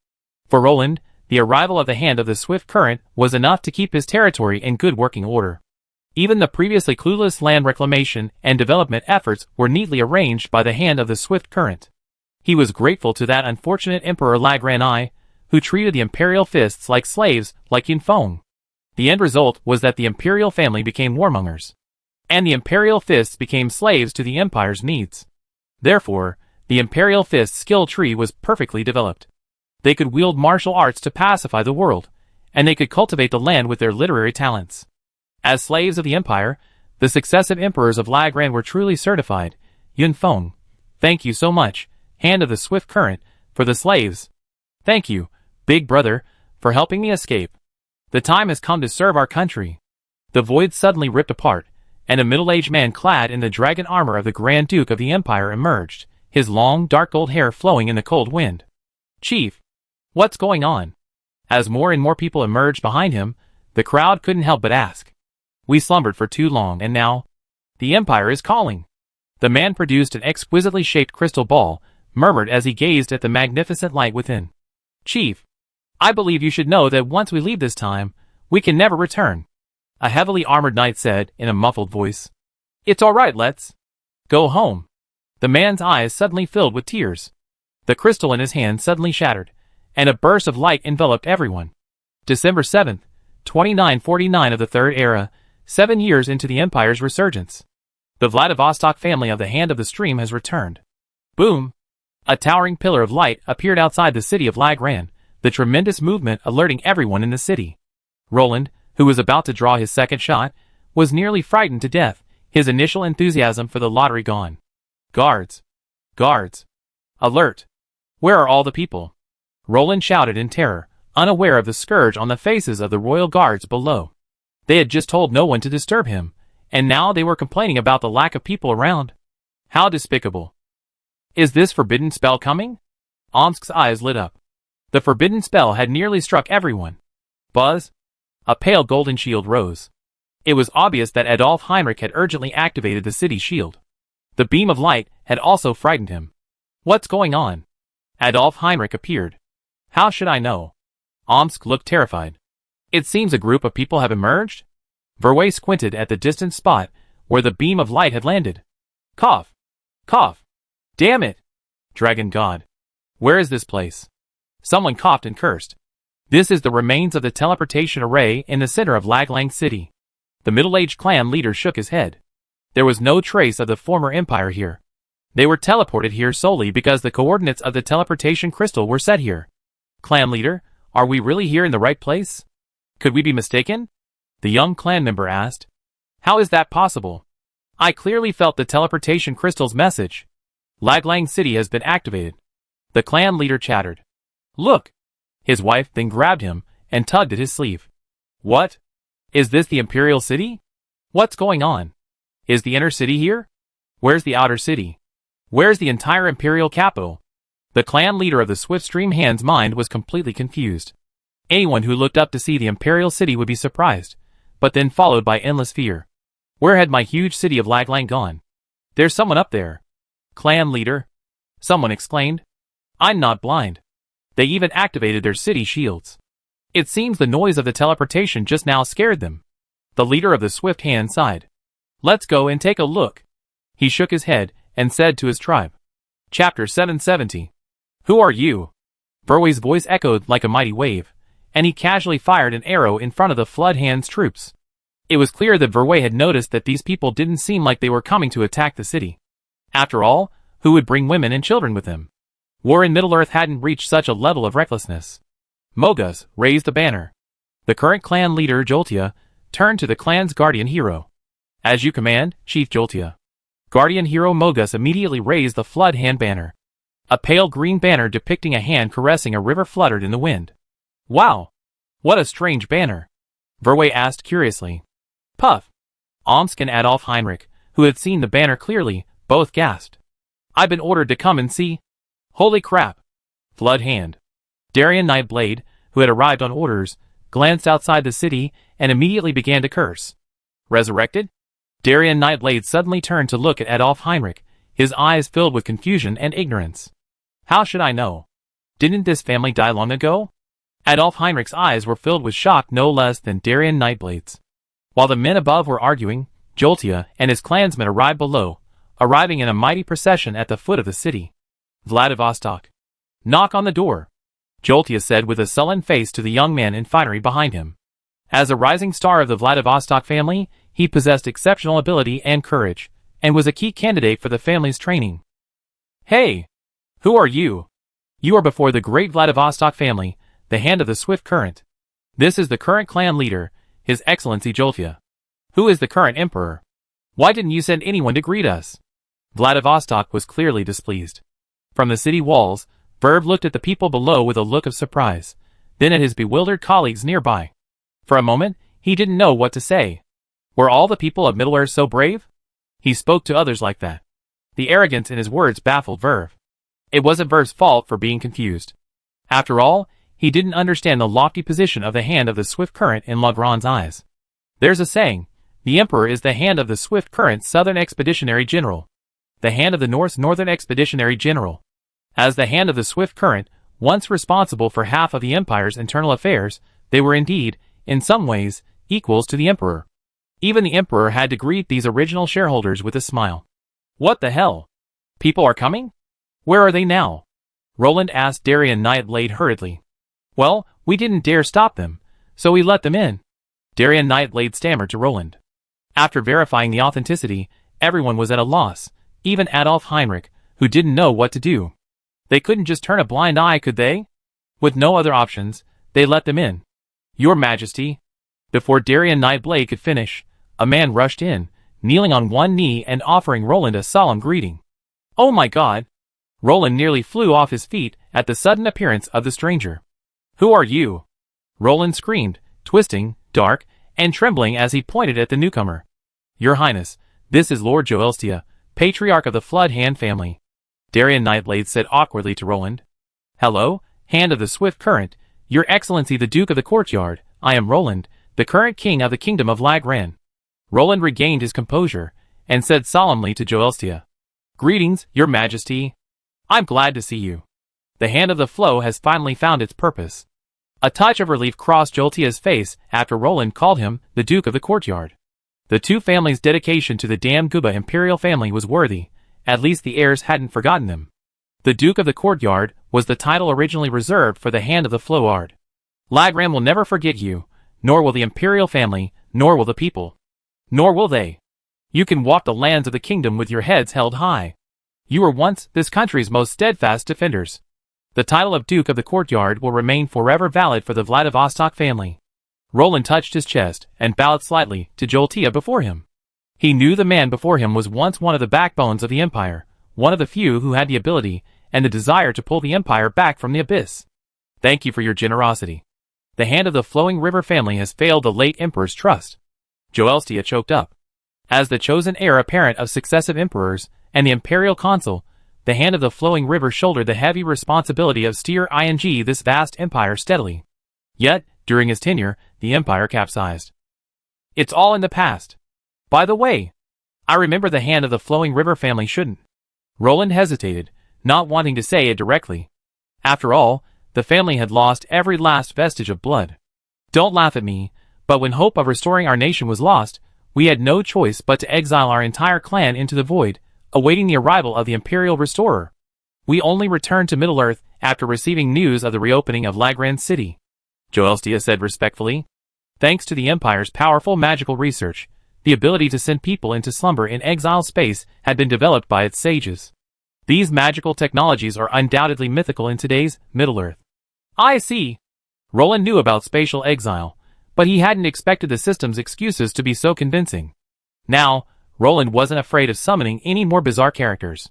For Roland, the arrival of the Hand of the Swift Current was enough to keep his territory in good working order. Even the previously clueless land reclamation and development efforts were neatly arranged by the Hand of the Swift Current. He was grateful to that unfortunate Emperor Lagrange, who treated the imperial fists like slaves like Yunfeng. The end result was that the imperial family became warmongers, and the imperial fists became slaves to the empire's needs. Therefore, the imperial fist skill tree was perfectly developed. They could wield martial arts to pacify the world, and they could cultivate the land with their literary talents. As slaves of the empire, the successive emperors of Lagrange were truly certified. Yunfeng, thank you so much, Hand of the Swift Current, for the slaves. Thank you, Big Brother, for helping me escape. The time has come to serve our country. The void suddenly ripped apart, and a middle-aged man clad in the dragon armor of the Grand Duke of the Empire emerged, his long, dark gold hair flowing in the cold wind. Chief, what's going on? As more and more people emerged behind him, the crowd couldn't help but ask. We slumbered for too long and now, the Empire is calling. The man produced an exquisitely shaped crystal ball, murmured as he gazed at the magnificent light within. Chief, I believe you should know that once we leave this time, we can never return. A heavily armored knight said in a muffled voice. It's all right, let's go home. The man's eyes suddenly filled with tears. The crystal in his hand suddenly shattered, and a burst of light enveloped everyone. December 7th, 2949 of the Third Era, 7 years into the Empire's resurgence. The Vladivostok family of the Hand of the Stream has returned. Boom! A towering pillar of light appeared outside the city of Lagrange, the tremendous movement alerting everyone in the city. Roland, who was about to draw his second shot, was nearly frightened to death, his initial enthusiasm for the lottery gone. Guards! Guards! Alert! Where are all the people? Roland shouted in terror, unaware of the scourge on the faces of the royal guards below. They had just told no one to disturb him, and now they were complaining about the lack of people around. How despicable. Is this forbidden spell coming? Omsk's eyes lit up. The forbidden spell had nearly struck everyone. Buzz! A pale golden shield rose. It was obvious that Adolf Heinrich had urgently activated the city shield. The beam of light had also frightened him. What's going on? Adolf Heinrich appeared. How should I know? Omsk looked terrified. It seems a group of people have emerged? Verwey squinted at the distant spot where the beam of light had landed. Cough! Cough! Damn it! Dragon God! Where is this place? Someone coughed and cursed. This is the remains of the teleportation array in the center of Laglang City. The middle-aged clan leader shook his head. There was no trace of the former empire here. They were teleported here solely because the coordinates of the teleportation crystal were set here. Clan leader, are we really here in the right place? Could we be mistaken? The young clan member asked. How is that possible? I clearly felt the teleportation crystal's message. Laglang City has been activated. The clan leader chattered. Look! His wife then grabbed him and tugged at his sleeve. What? Is this the Imperial City? What's going on? Is the inner city here? Where's the outer city? Where's the entire Imperial capital? The clan leader of the Swiftstream Hand's mind was completely confused. Anyone who looked up to see the Imperial City would be surprised, but then followed by endless fear. Where had my huge city of Laglang gone? There's someone up there. Clan leader? Someone exclaimed. I'm not blind. They even activated their city shields. It seems the noise of the teleportation just now scared them. The leader of the Swift Hand sighed. Let's go and take a look. He shook his head and said to his tribe. Chapter 770. Who are you? Verway's voice echoed like a mighty wave, and he casually fired an arrow in front of the Flood Hand's troops. It was clear that Verway had noticed that these people didn't seem like they were coming to attack the city. After all, who would bring women and children with them? War in Middle-earth hadn't reached such a level of recklessness. Mogus raised the banner. The current clan leader, Joltia, turned to the clan's guardian hero. As you command, Chief Joltia. Guardian hero Mogus immediately raised the Flood Hand banner. A pale green banner depicting a hand caressing a river fluttered in the wind. Wow! What a strange banner! Verway asked curiously. Puff! Omsk and Adolf Heinrich, who had seen the banner clearly, both gasped. I've been ordered to come and see. Holy crap! Flood Hand. Darien Nightblade, who had arrived on orders, glanced outside the city and immediately began to curse. Resurrected? Darien Nightblade suddenly turned to look at Adolf Heinrich, his eyes filled with confusion and ignorance. How should I know? Didn't this family die long ago? Adolf Heinrich's eyes were filled with shock no less than Darien Nightblade's. While the men above were arguing, Joltia and his clansmen arrived below, arriving in a mighty procession at the foot of the city. Vladivostok. Knock on the door, Joltia said with a sullen face to the young man in finery behind him. As a rising star of the Vladivostok family, he possessed exceptional ability and courage, and was a key candidate for the family's training. Hey! Who are you? You are before the great Vladivostok family, the hand of the swift current. This is the current clan leader, His Excellency Joltia. Who is the current emperor? Why didn't you send anyone to greet us? Vladivostok was clearly displeased. From the city walls, Verv looked at the people below with a look of surprise, then at his bewildered colleagues nearby. For a moment, he didn't know what to say. Were all the people of Middle-earth so brave? He spoke to others like that. The arrogance in his words baffled Verv. It wasn't Verv's fault for being confused. After all, he didn't understand the lofty position of the hand of the swift current in Lagran's eyes. There's a saying, the emperor is the hand of the swift current's southern expeditionary general. The hand of the north's northern expeditionary general. As the hand of the swift current, once responsible for half of the empire's internal affairs, they were indeed, in some ways, equals to the emperor. Even the emperor had to greet these original shareholders with a smile. What the hell? People are coming? Where are they now? Roland asked Darien Nightblade hurriedly. Well, we didn't dare stop them, so we let them in. Darien Nightblade stammered to Roland. After verifying the authenticity, everyone was at a loss, even Adolf Heinrich, who didn't know what to do. They couldn't just turn a blind eye, could they? With no other options, they let them in. Your Majesty. Before Darien Nightblade could finish, a man rushed in, kneeling on one knee and offering Roland a solemn greeting. Oh my God! Roland nearly flew off his feet at the sudden appearance of the stranger. Who are you? Roland screamed, twisting, dark, and trembling as he pointed at the newcomer. Your Highness, this is Lord Joelstia, Patriarch of the Flood Hand family. Darien Nightblade said awkwardly to Roland. Hello, Hand of the Swift Current, Your Excellency the Duke of the Courtyard, I am Roland, the current king of the Kingdom of Lagran. Roland regained his composure, and said solemnly to Joelstia. Greetings, Your Majesty. I'm glad to see you. The Hand of the Flow has finally found its purpose. A touch of relief crossed Joltia's face after Roland called him the Duke of the Courtyard. The two families' dedication to the damn Guba imperial family was worthy, at least the heirs hadn't forgotten them. The Duke of the Courtyard was the title originally reserved for the Hand of the Floward. Lagran will never forget you, nor will the imperial family, nor will the people. Nor will they. You can walk the lands of the kingdom with your heads held high. You were once this country's most steadfast defenders. The title of Duke of the Courtyard will remain forever valid for the Vladivostok family. Roland touched his chest and bowed slightly to Joltia before him. He knew the man before him was once one of the backbones of the empire, one of the few who had the ability and the desire to pull the empire back from the abyss. Thank you for your generosity. The hand of the flowing river family has failed the late emperor's trust. Joelstia choked up. As the chosen heir apparent of successive emperors and the imperial consul, the hand of the flowing river shouldered the heavy responsibility of steering this vast empire steadily. Yet, during his tenure, the empire capsized. It's all in the past. By the way, I remember the hand of the flowing river family shouldn't. Roland hesitated, not wanting to say it directly. After all, the family had lost every last vestige of blood. Don't laugh at me, but when hope of restoring our nation was lost, we had no choice but to exile our entire clan into the void, awaiting the arrival of the imperial restorer. We only returned to Middle-earth after receiving news of the reopening of Lagran's city. Joelstia said respectfully. Thanks to the Empire's powerful magical research, the ability to send people into slumber in exile space had been developed by its sages. These magical technologies are undoubtedly mythical in today's Middle-earth. I see. Roland knew about spatial exile, but he hadn't expected the system's excuses to be so convincing. Now, Roland wasn't afraid of summoning any more bizarre characters.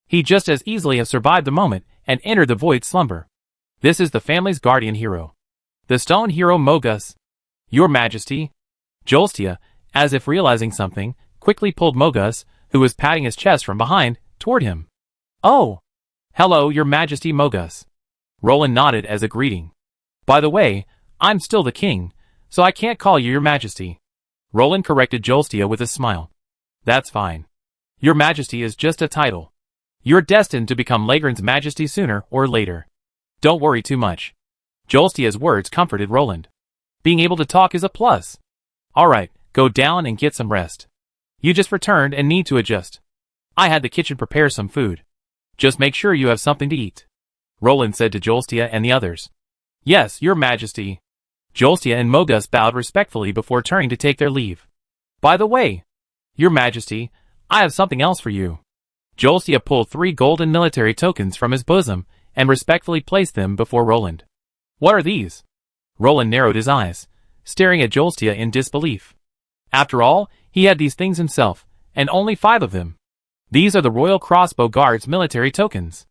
He'd just as easily have survived the moment and entered the void slumber. This is the family's guardian hero. The stone hero Mogus. Your Majesty. Joelstia, as if realizing something, quickly pulled Mogus, who was patting his chest from behind, toward him. Oh! Hello, Your Majesty Mogus. Roland nodded as a greeting. By the way, I'm still the king, so I can't call you Your Majesty. Roland corrected Joelstia with a smile. That's fine. Your Majesty is just a title. You're destined to become Lagran's Majesty sooner or later. Don't worry too much. Joelstia's words comforted Roland. Being able to talk is a plus. Alright, go down and get some rest. You just returned and need to adjust. I had the kitchen prepare some food. Just make sure you have something to eat. Roland said to Joelstia and the others. Yes, Your Majesty. Joelstia and Mogus bowed respectfully before turning to take their leave. By the way, Your Majesty, I have something else for you. Joelstia pulled 3 golden military tokens from his bosom and respectfully placed them before Roland. What are these? Roland narrowed his eyes, staring at Joelstia in disbelief. After all, he had these things himself, and only 5 of them. These are the Royal Crossbow Guard's military tokens.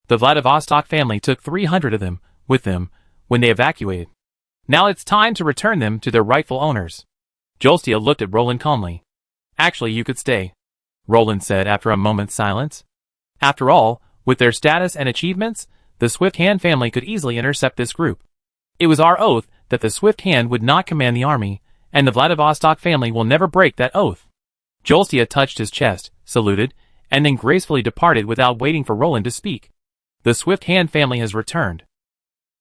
The Vladivostok family took 300 of them with them when they evacuated. Now it's time to return them to their rightful owners. Joelstia looked at Roland calmly. Actually, you could stay, Roland said after a moment's silence. After all, with their status and achievements, the Swift Hand family could easily intercept this group. It was our oath that the Swift Hand would not command the army, and the Vladivostok family will never break that oath. Joelstia touched his chest, saluted, and then gracefully departed without waiting for Roland to speak. The Swift Hand family has returned.